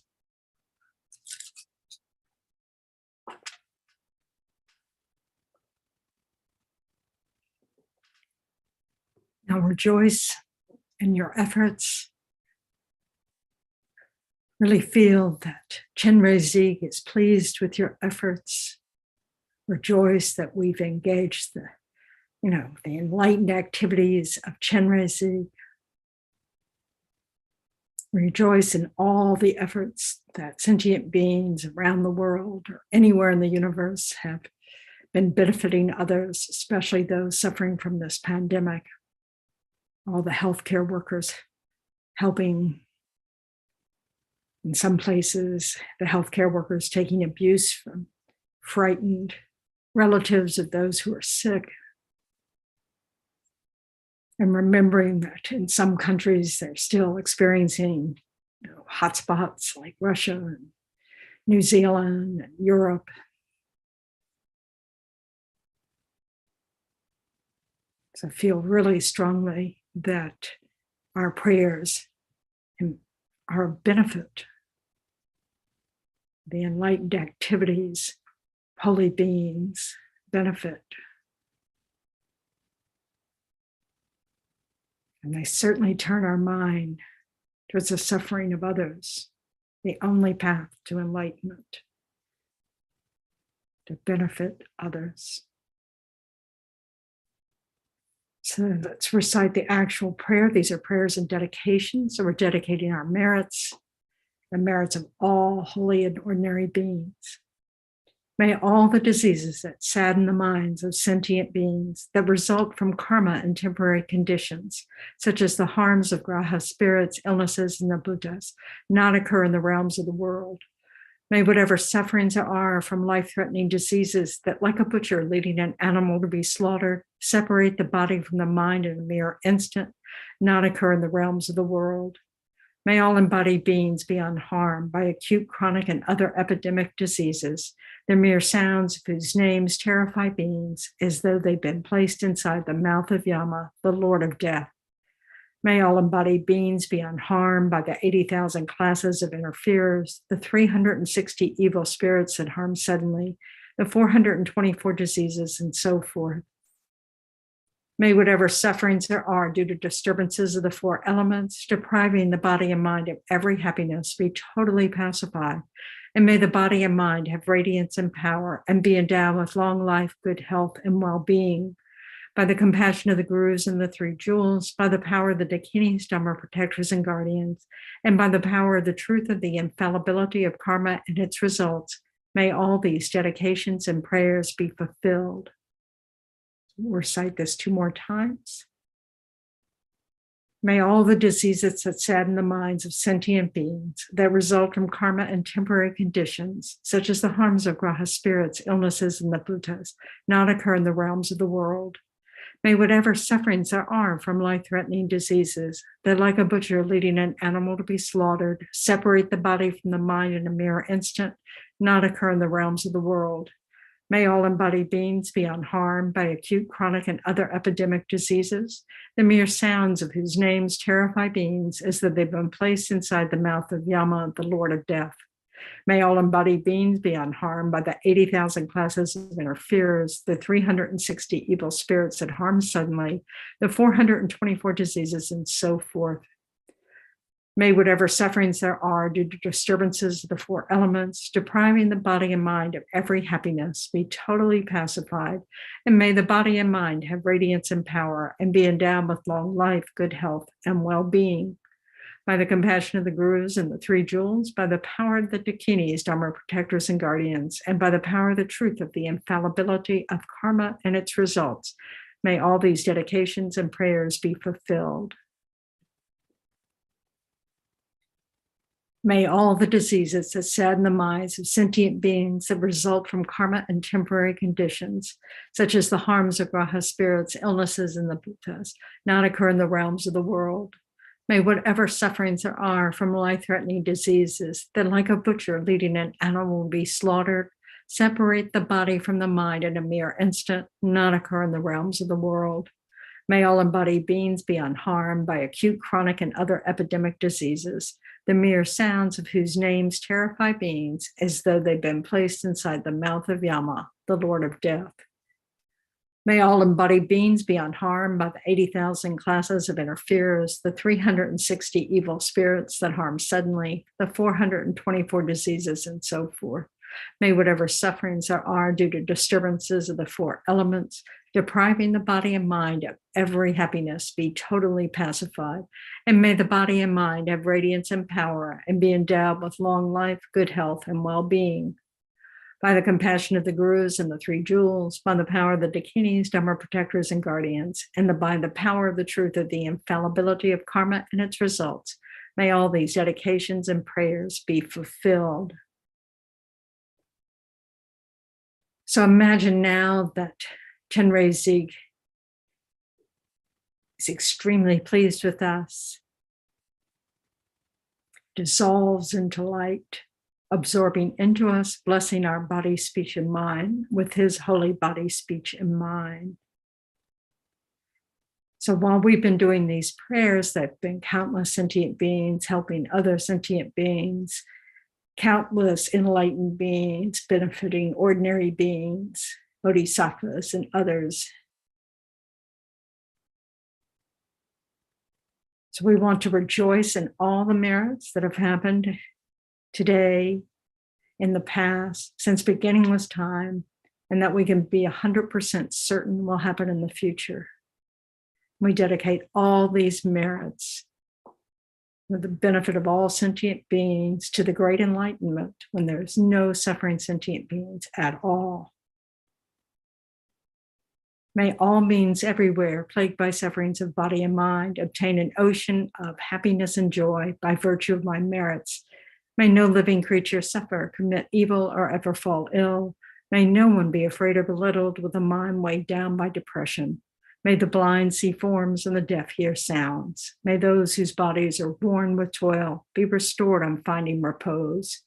Now rejoice in your efforts. Really feel that Chenrezig is pleased with your efforts. Rejoice that we've engaged the enlightened activities of Chenrezig. Rejoice in all the efforts that sentient beings around the world or anywhere in the universe have been benefiting others, especially those suffering from this pandemic. All the healthcare workers helping In some places, the healthcare workers taking abuse from frightened relatives of those who are sick. And remembering that in some countries, they're still experiencing hotspots like Russia and New Zealand and Europe. So I feel really strongly that our prayers are a benefit. The enlightened activities, holy beings benefit. And they certainly turn our mind towards the suffering of others, the only path to enlightenment, to benefit others. So let's recite the actual prayer. These are prayers and dedications. So we're dedicating our merits, the merits of all holy and ordinary beings. May all the diseases that sadden the minds of sentient beings that result from karma and temporary conditions, such as the harms of graha spirits, illnesses, and the Buddhas, not occur in the realms of the world. May whatever sufferings there are from life-threatening diseases that, like a butcher leading an animal to be slaughtered, separate the body from the mind in a mere instant, not occur in the realms of the world. May all embodied beings be unharmed by acute, chronic, and other epidemic diseases, the mere sounds of whose names terrify beings as though they've been placed inside the mouth of Yama, the Lord of Death. May all embodied beings be unharmed by the 80,000 classes of interferers, the 360 evil spirits that harm suddenly, the 424 diseases, and so forth. May whatever sufferings there are due to disturbances of the four elements, depriving the body and mind of every happiness, be totally pacified. And may the body and mind have radiance and power and be endowed with long life, good health, and well-being. By the compassion of the gurus and the three jewels, by the power of the dakinis, dharma protectors and guardians, and by the power of the truth of the infallibility of karma and its results, may all these dedications and prayers be fulfilled. We'll recite this 2 more times. May all the diseases that sadden the minds of sentient beings that result from karma and temporary conditions, such as the harms of graha spirits, illnesses, and the Buddhas, not occur in the realms of the world. May whatever sufferings there are from life-threatening diseases that, like a butcher leading an animal to be slaughtered, separate the body from the mind in a mere instant, not occur in the realms of the world. May all embodied beings be unharmed by acute, chronic, and other epidemic diseases, the mere sounds of whose names terrify beings as though they've been placed inside the mouth of Yama, the Lord of Death. May all embodied beings be unharmed by the 80,000 classes of interferers, the 360 evil spirits that harm suddenly, the 424 diseases, and so forth. May whatever sufferings there are due to disturbances of the four elements, depriving the body and mind of every happiness, be totally pacified. And may the body and mind have radiance and power and be endowed with long life, good health, and well-being. By the compassion of the gurus and the three jewels, by the power of the dakinis, dharma protectors and guardians, and by the power of the truth of the infallibility of karma and its results, may all these dedications and prayers be fulfilled. May all the diseases that sadden the minds of sentient beings that result from karma and temporary conditions, such as the harms of graha spirits, illnesses, and the Buddhas, not occur in the realms of the world. May whatever sufferings there are from life-threatening diseases that, like a butcher leading an animal to be slaughtered, separate the body from the mind in a mere instant, not occur in the realms of the world. May all embodied beings be unharmed by acute, chronic, and other epidemic diseases, the mere sounds of whose names terrify beings as though they've been placed inside the mouth of Yama, the Lord of Death. May all embodied beings be unharmed by the 80,000 classes of interferers, the 360 evil spirits that harm suddenly, the 424 diseases, and so forth. May whatever sufferings there are due to disturbances of the four elements, depriving the body and mind of every happiness, be totally pacified. And may the body and mind have radiance and power and be endowed with long life, good health, and well-being. By the compassion of the gurus and the three jewels, by the power of the dakinis, dharma protectors and guardians, and by the power of the truth of the infallibility of karma and its results, May all these dedications and prayers be fulfilled. So imagine now that Chenrezig is extremely pleased with us, dissolves into light, absorbing into us, blessing our body, speech, and mind with his holy body, speech, and mind. So while we've been doing these prayers, there have been countless sentient beings helping other sentient beings, countless enlightened beings benefiting ordinary beings, bodhisattvas and others. So we want to rejoice in all the merits that have happened today, in the past, since beginningless time, and that we can be 100% certain will happen in the future. We dedicate all these merits for the benefit of all sentient beings to the great enlightenment when there's no suffering sentient beings at all. May all beings everywhere plagued by sufferings of body and mind obtain an ocean of happiness and joy by virtue of my merits. May no living creature suffer, commit evil, or ever fall ill. May no one be afraid or belittled with a mind weighed down by depression. May the blind see forms and the deaf hear sounds. May those whose bodies are worn with toil be restored on finding repose.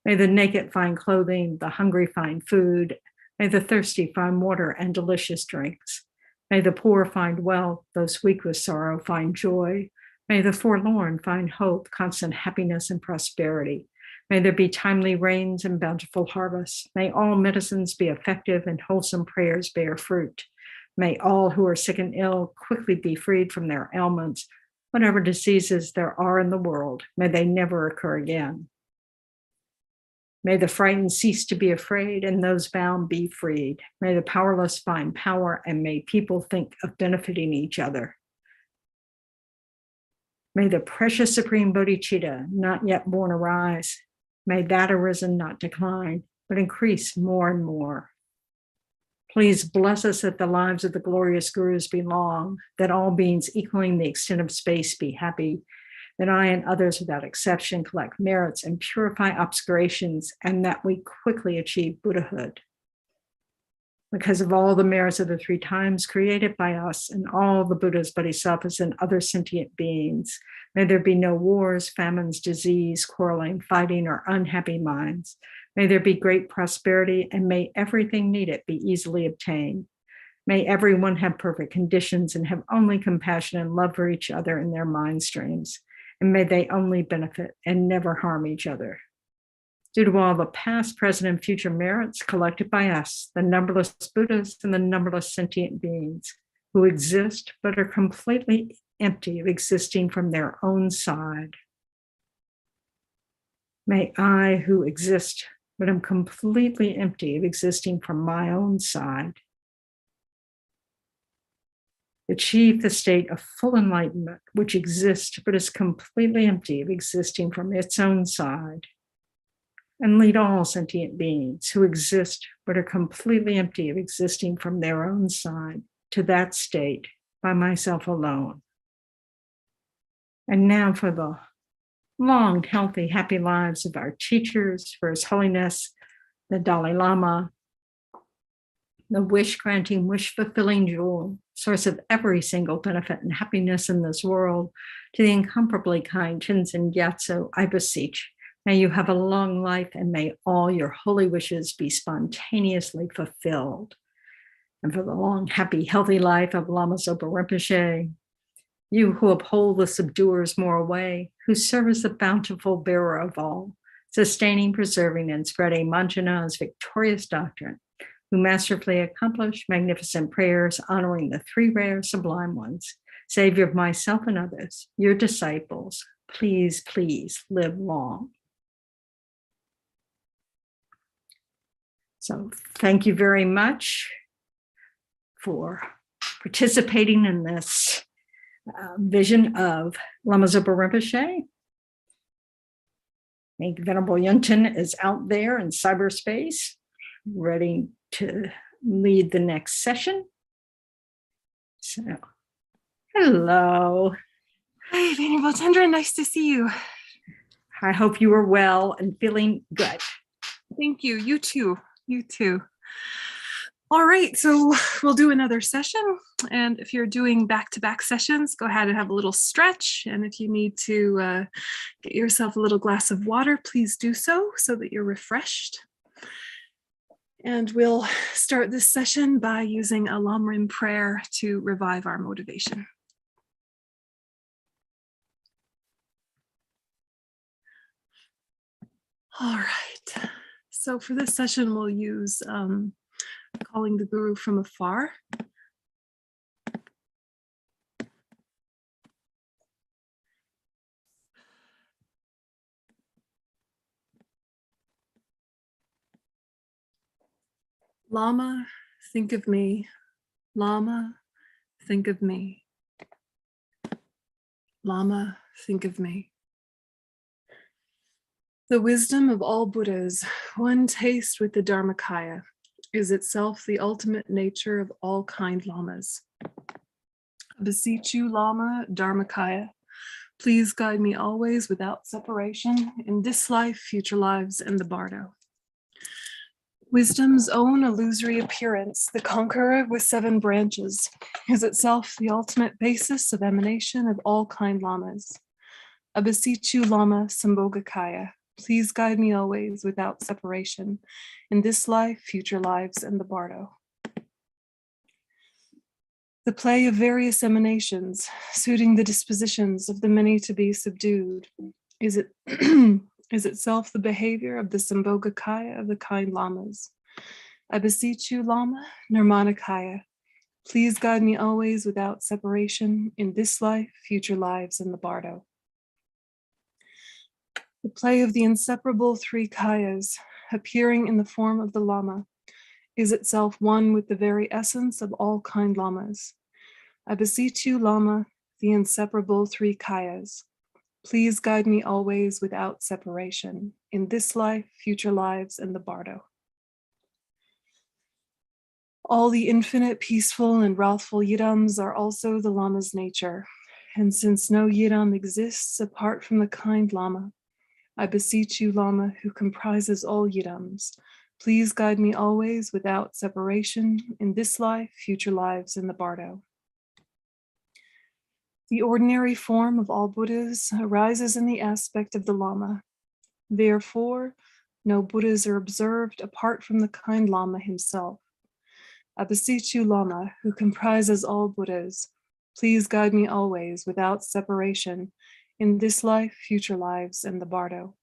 May the naked find clothing, the hungry find food. May the thirsty find water and delicious drinks. May the poor find wealth, those weak with sorrow find joy. May the forlorn find hope, constant happiness, and prosperity. May there be timely rains and bountiful harvests. May all medicines be effective and wholesome prayers bear fruit. May all who are sick and ill quickly be freed from their ailments. Whatever diseases there are in the world, may they never occur again. May the frightened cease to be afraid and those bound be freed. May the powerless find power and may people think of benefiting each other. May the precious Supreme Bodhichitta not yet born arise. May that arisen not decline, but increase more and more. Please bless us that the lives of the glorious gurus be long, that all beings equaling the extent of space be happy, that I and others without exception collect merits and purify obscurations, and that we quickly achieve Buddhahood. Because of all the merits of the 3 times created by us and all the Buddhas, Bodhisattvas, and other sentient beings, may there be no wars, famines, disease, quarreling, fighting, or unhappy minds. May there be great prosperity, and may everything needed be easily obtained. May everyone have perfect conditions and have only compassion and love for each other in their mind streams. And may they only benefit and never harm each other. Due to all the past, present, and future merits collected by us, the numberless Buddhas and the numberless sentient beings who exist but are completely empty of existing from their own side. May I, who exist but am completely empty of existing from my own side, achieve the state of full enlightenment, which exists but is completely empty of existing from its own side, and lead all sentient beings who exist but are completely empty of existing from their own side to that state by myself alone. And now for the long, healthy, happy lives of our teachers, for His Holiness, the Dalai Lama, the wish-granting, wish-fulfilling jewel, source of every single benefit and happiness in this world, to the incomparably kind Tenzin Gyatso, I beseech, may you have a long life and may all your holy wishes be spontaneously fulfilled. And for the long, happy, healthy life of Lama Zopa Rinpoche, you who uphold the subduers more away, who serve as the bountiful bearer of all, sustaining, preserving, and spreading Manjana's victorious doctrine, who masterfully accomplish magnificent prayers honoring the 3 rare sublime ones, Savior of myself and others, your disciples, please, please live long. So thank you very much for participating in this vision of Lama Zopa Rinpoche. I think Venerable Yunten is out there in cyberspace, ready to lead the next session. So, hello. Hi, Venerable Chandra, nice to see you. I hope you are well and feeling good. Thank you. You too. You too. All right, so we'll do another session. And if you're doing back-to-back sessions, go ahead and have a little stretch. And if you need to get yourself a little glass of water, please do so that you're refreshed. And we'll start this session by using a Lamram prayer to revive our motivation. All right, so for this session, we'll use calling the Guru from afar. Lama, think of me. Lama, think of me. Lama, think of me. The wisdom of all Buddhas, one taste with the Dharmakaya, is itself the ultimate nature of all kind lamas. I beseech you, Lama Dharmakaya, please guide me always without separation in this life, future lives, and the bardo. Wisdom's own illusory appearance, the conqueror with 7 branches, is itself the ultimate basis of emanation of all kind lamas. I beseech you, Lama Sambhogakaya, please guide me always without separation in this life, future lives, and the bardo. The play of various emanations, suiting the dispositions of the many to be subdued, is itself the behavior of the Sambhogakaya of the kind lamas. I beseech you, Lama Nirmanakaya, please guide me always without separation in this life, future lives, and the bardo. The play of the inseparable 3 kayas, appearing in the form of the Lama, is itself one with the very essence of all kind lamas. I beseech you, Lama, the inseparable 3 kayas, please guide me always without separation in this life, future lives, and the bardo. All the infinite, peaceful, and wrathful yidams are also the Lama's nature, and since no yidam exists apart from the kind Lama, I beseech you, Lama, who comprises all yidams, please guide me always without separation in this life, future lives, and the bardo. The ordinary form of all Buddhas arises in the aspect of the Lama. Therefore, no Buddhas are observed apart from the kind Lama himself. I beseech you, Lama, who comprises all Buddhas, please guide me always without separation in this life, future lives, and the bardo.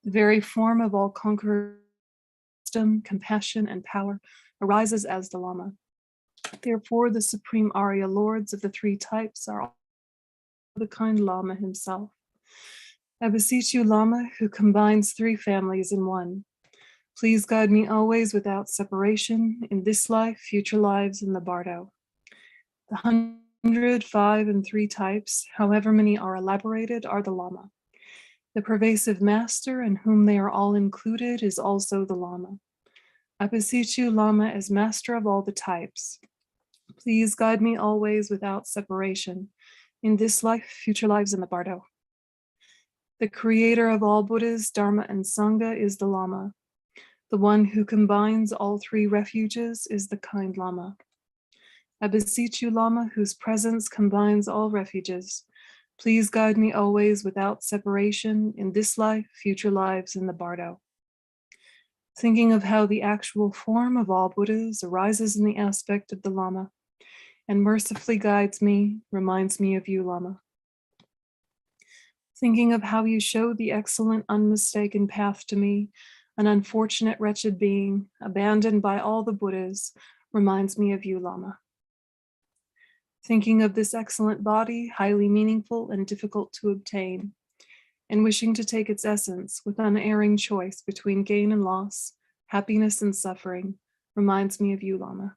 The very form of all conqueror, wisdom, compassion, and power arises as the Lama. Therefore, the supreme Arya lords of the 3 types are all the kind Lama himself. I beseech you, Lama, who combines 3 families in one. Please guide me always without separation in this life, future lives, and the bardo. The 100, 5, and 3 types, however many are elaborated, are the Lama. The pervasive master in whom they are all included is also the Lama. I beseech you, Lama, as master of all the types, please guide me always without separation in this life, future lives, and the bardo. The creator of all Buddhas, Dharma, and Sangha is the Lama. The one who combines all 3 refuges is the kind Lama. I beseech you, Lama, whose presence combines all refuges, please guide me always without separation in this life, future lives, and the bardo. Thinking of how the actual form of all Buddhas arises in the aspect of the Lama and mercifully guides me, reminds me of you, Lama. Thinking of how you showed the excellent, unmistaken path to me, an unfortunate, wretched being, abandoned by all the Buddhas, reminds me of you, Lama. Thinking of this excellent body, highly meaningful and difficult to obtain, and wishing to take its essence with unerring choice between gain and loss, happiness and suffering, reminds me of you, Lama.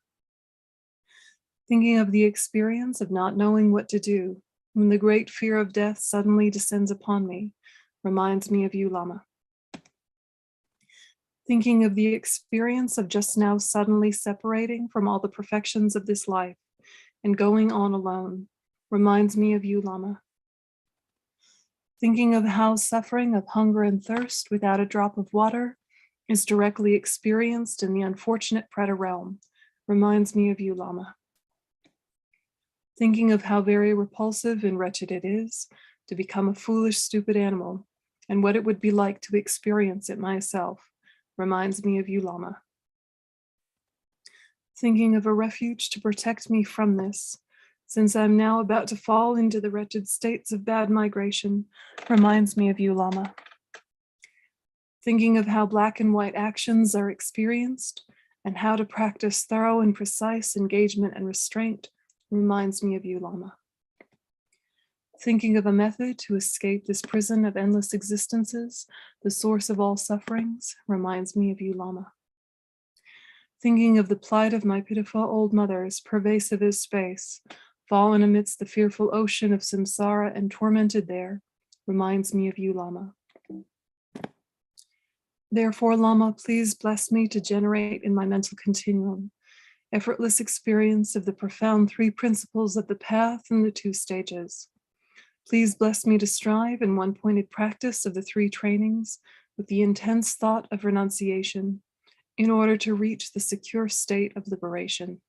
Thinking of the experience of not knowing what to do when the great fear of death suddenly descends upon me, reminds me of you, Lama. Thinking of the experience of just now suddenly separating from all the perfections of this life and going on alone, reminds me of you, Lama. Thinking of how suffering of hunger and thirst without a drop of water is directly experienced in the unfortunate Preta realm reminds me of you, Lama. Thinking of how very repulsive and wretched it is to become a foolish, stupid animal and what it would be like to experience it myself reminds me of you, Lama. Thinking of a refuge to protect me from this, since I'm now about to fall into the wretched states of bad migration, reminds me of you, Lama. Thinking of how black and white actions are experienced and how to practice thorough and precise engagement and restraint reminds me of you, Lama. Thinking of a method to escape this prison of endless existences, the source of all sufferings, reminds me of you, Lama. Thinking of the plight of my pitiful old mothers, pervasive as space, fallen amidst the fearful ocean of samsara and tormented there, reminds me of you, Lama. Therefore, Lama, please bless me to generate in my mental continuum effortless experience of the profound three principles of the path and the two stages. Please bless me to strive in one-pointed practice of the three trainings with the intense thought of renunciation in order to reach the secure state of liberation.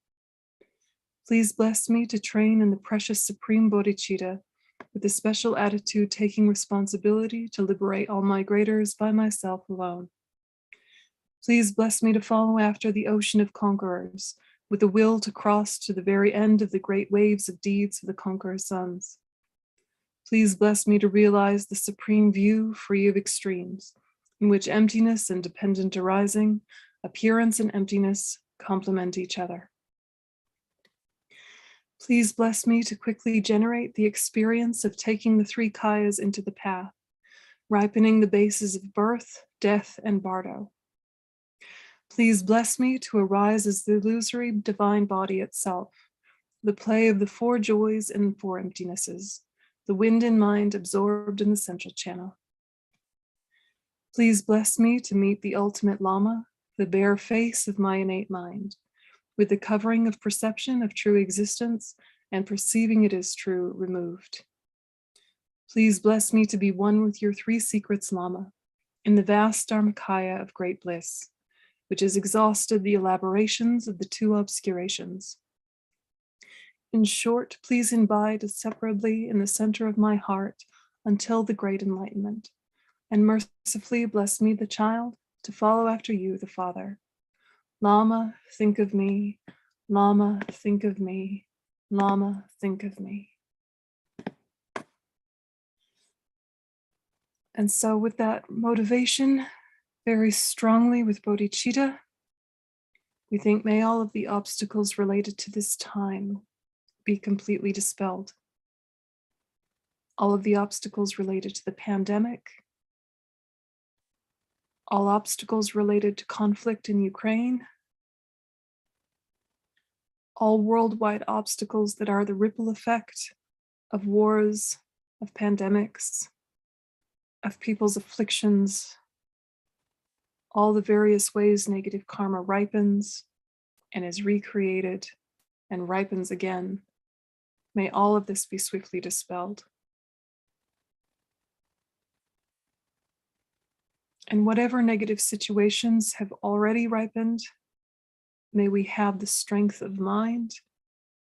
Please bless me to train in the precious supreme bodhicitta with a special attitude taking responsibility to liberate all migrators by myself alone. Please bless me to follow after the ocean of conquerors with the will to cross to the very end of the great waves of deeds of the conqueror's sons. Please bless me to realize the supreme view free of extremes, in which emptiness and dependent arising, appearance and emptiness complement each other. Please bless me to quickly generate the experience of taking the three kayas into the path, ripening the bases of birth, death, and bardo. Please bless me to arise as the illusory divine body itself, the play of the four joys and four emptinesses, the wind and mind absorbed in the central channel. Please bless me to meet the ultimate Lama, the bare face of my innate mind, with the covering of perception of true existence and perceiving it as true removed. Please bless me to be one with your three secrets, Lama, in the vast Dharmakaya of great bliss, which has exhausted the elaborations of the two obscurations. In short, please abide inseparably in the center of my heart until the great enlightenment, and mercifully bless me, the child, to follow after you, the Father. Lama, think of me. Lama, think of me. Lama, think of me. And so with that motivation, very strongly with bodhicitta, we think, may all of the obstacles related to this time be completely dispelled. All of the obstacles related to the pandemic, all obstacles related to conflict in Ukraine, all worldwide obstacles that are the ripple effect of wars, of pandemics, of people's afflictions, all the various ways negative karma ripens and is recreated and ripens again. May all of this be swiftly dispelled. And whatever negative situations have already ripened, may we have the strength of mind,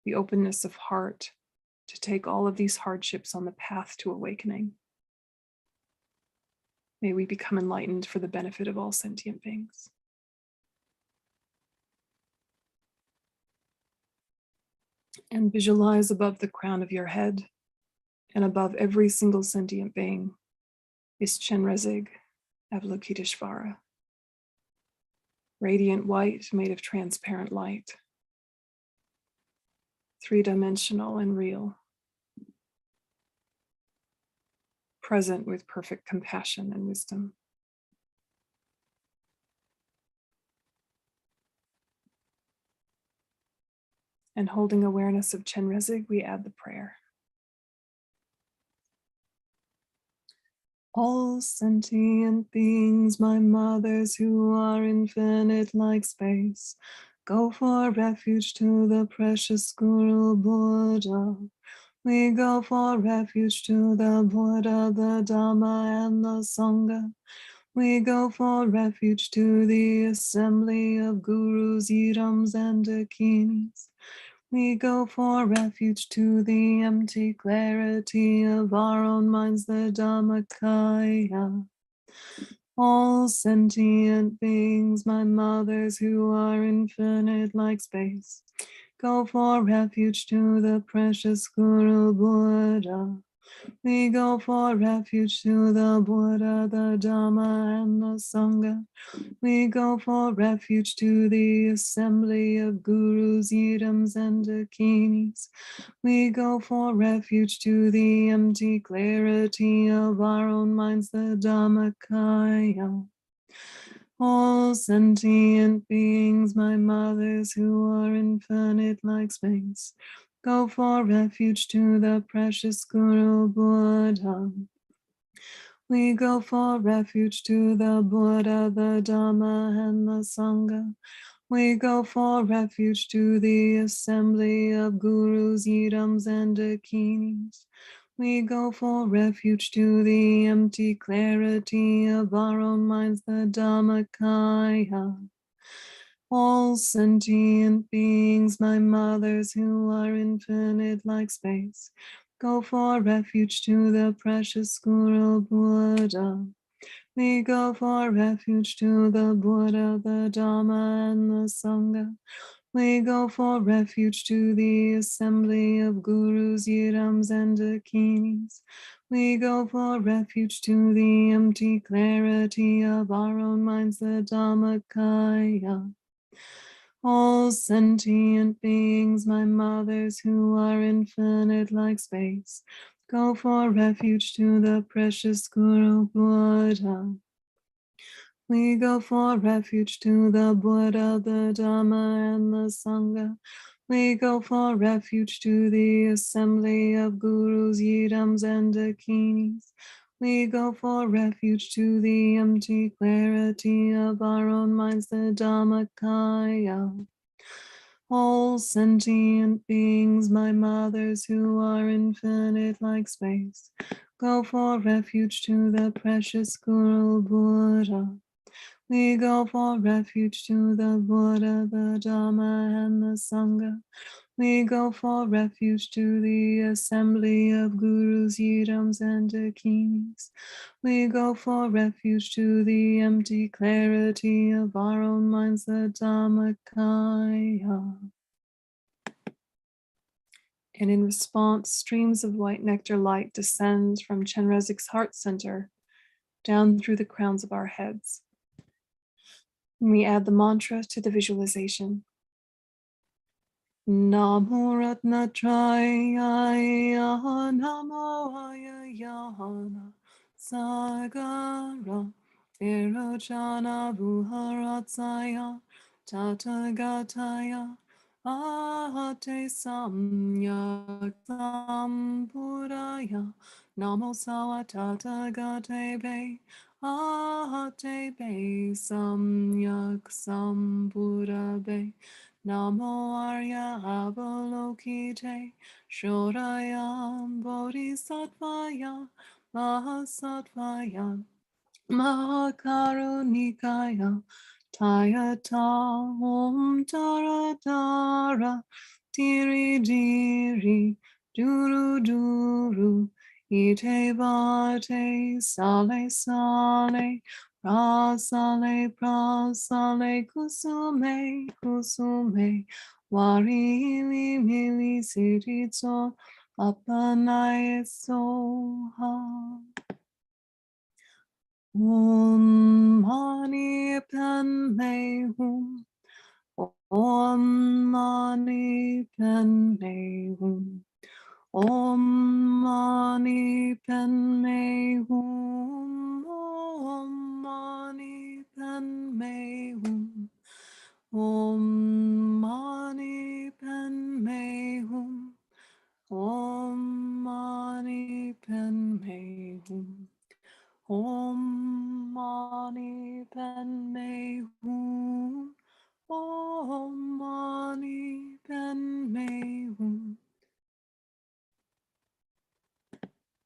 the openness of heart to take all of these hardships on the path to awakening. May we become enlightened for the benefit of all sentient beings. And visualize above the crown of your head and above every single sentient being is Chenrezig Avalokiteshvara, radiant white made of transparent light, three-dimensional and real, present with perfect compassion and wisdom. And holding awareness of Chenrezig, we add the prayer. All sentient beings, my mothers who are infinite like space, go for refuge to the precious Guru Buddha. We go for refuge to the Buddha, the Dhamma, and the Sangha. We go for refuge to the assembly of gurus, idams, and dakinis. We go for refuge to the empty clarity of our own minds, the Dhammakaya. All sentient beings, my mothers who are infinite like space, go for refuge to the precious Guru Buddha. We go for refuge to the Buddha, the Dhamma, and the Sangha. We go for refuge to the assembly of gurus, idams, and dakinis. We go for refuge to the empty clarity of our own minds, the Dhammakaya. All sentient beings, my mothers who are infinite like space, go for refuge to the precious Guru Buddha. We go for refuge to the Buddha, the Dhamma, and the Sangha. We go for refuge to the assembly of gurus, idams, and dakinis. We go for refuge to the empty clarity of our own minds, the Dhammakaya. All sentient beings, my mothers who are infinite like space, go for refuge to the precious Guru Buddha. We go for refuge to the Buddha, the Dhamma, and the Sangha. We go for refuge to the assembly of gurus, idams, and dakinis. We go for refuge to the empty clarity of our own minds, the Dhammakaya. All sentient beings, my mothers who are infinite like space, go for refuge to the precious Guru Buddha. We go for refuge to the Buddha, the Dhamma, and the Sangha. We go for refuge to the assembly of gurus, idams, and dakinis. We go for refuge to the empty clarity of our own minds, the Dhammakaya. All sentient beings, my mothers who are infinite like space, go for refuge to the precious Guru Buddha. We go for refuge to the Buddha, the Dhamma, and the Sangha. We go for refuge to the assembly of gurus, idams, and dakinis. We go for refuge to the empty clarity of our own minds, the Dhammakaya. And in response, streams of white nectar light descend from Chenrezig's heart center down through the crowns of our heads. And we add the mantra to the visualization. Namo Ratnatraya, Namo Ayayana, Sagara, Virojana Buharatsaya, Tatagataya, Ahate Samyak Sampuraya, Namo Sawa Tatagate Be, Ahate Be Samyak Sampura Be. Namo Arya Avalokite, Shodayam Bodhisattvaya, Mahasattvaya, Mahakarunikaya, Tayata Om Taradara, Diri Diri, Duru Duru, Ite Bate, Sale Sale, Prasale Prasale, Kusume Kusume, Wari Mili Sititso, Apanaye Soha. Om Mani Padme Hum. Om Mani Padme Hum. Om Mani Padme Hum. Om Mani Padme Hum. Om Mani Padme Hum. Om Mani Padme Hum. Om Mani Padme Hum. Om Mani Padme Hum.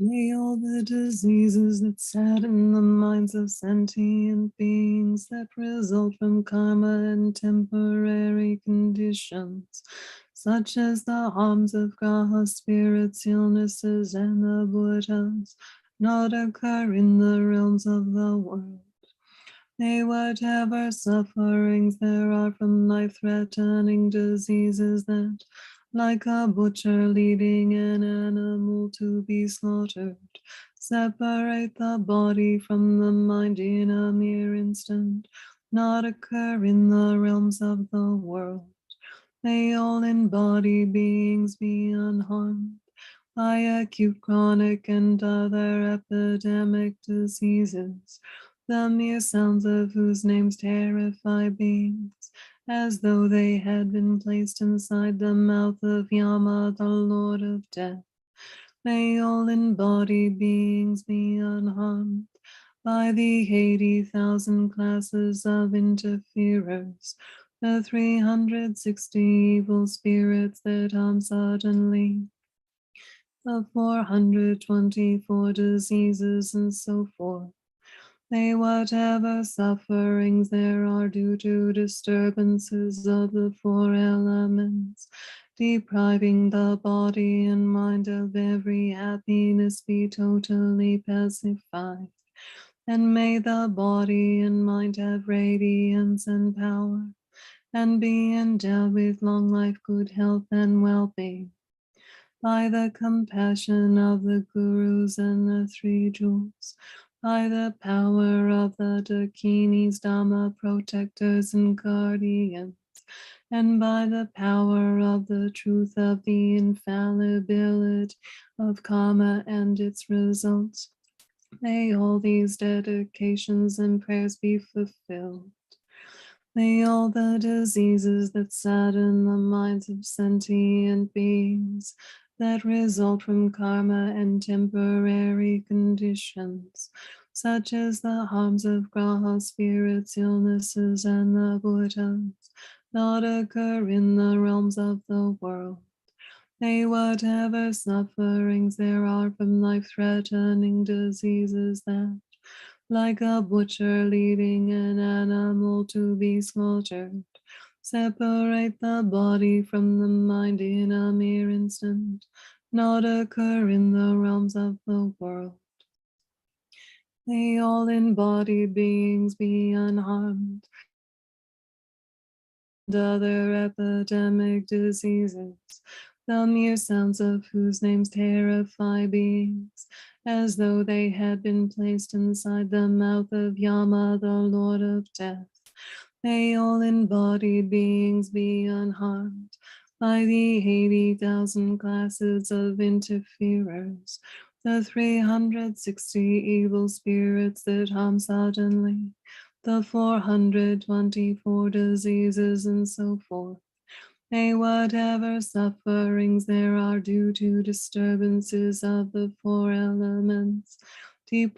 May all the diseases that sadden the minds of sentient beings that result from karma and temporary conditions, such as the harms of graha spirits, illnesses, and the Buddhas, not occur in the realms of the world. May whatever sufferings there are from life-threatening diseases that, like a butcher leading an animal to be slaughtered, separate the body from the mind in a mere instant, not occur in the realms of the world. May all embodied beings be unharmed by acute, chronic, and other epidemic diseases, the mere sounds of whose names terrify beings, as though they had been placed inside the mouth of Yama, the Lord of Death. May all embodied beings be unharmed by the 80,000 classes of interferers, the 360 evil spirits that harm suddenly, the 424 diseases, and so forth. May whatever sufferings there are due to disturbances of the four elements, depriving the body and mind of every happiness, be totally pacified. And may the body and mind have radiance and power, and be endowed with long life, good health, and well-being. By the compassion of the Gurus and the Three Jewels, by the power of the Dakinis, Dhamma protectors and guardians, and by the power of the truth of the infallibility of karma and its results, may all these dedications and prayers be fulfilled. May all the diseases that sadden the minds of sentient beings, that result from karma and temporary conditions, such as the harms of graha spirits, illnesses, and the Buddhas, not occur in the realms of the world. May whatever sufferings there are from life-threatening diseases that, like a butcher leading an animal to be slaughtered, separate the body from the mind in a mere instant, not occur in the realms of the world. May all embodied beings be unharmed, and other epidemic diseases, the mere sounds of whose names terrify beings, as though they had been placed inside the mouth of Yama, the Lord of Death. May all embodied beings be unharmed by the 80,000 classes of interferers, the 360 evil spirits that harm suddenly, the 424 diseases, and so forth. May whatever sufferings there are due to disturbances of the four elements, deprive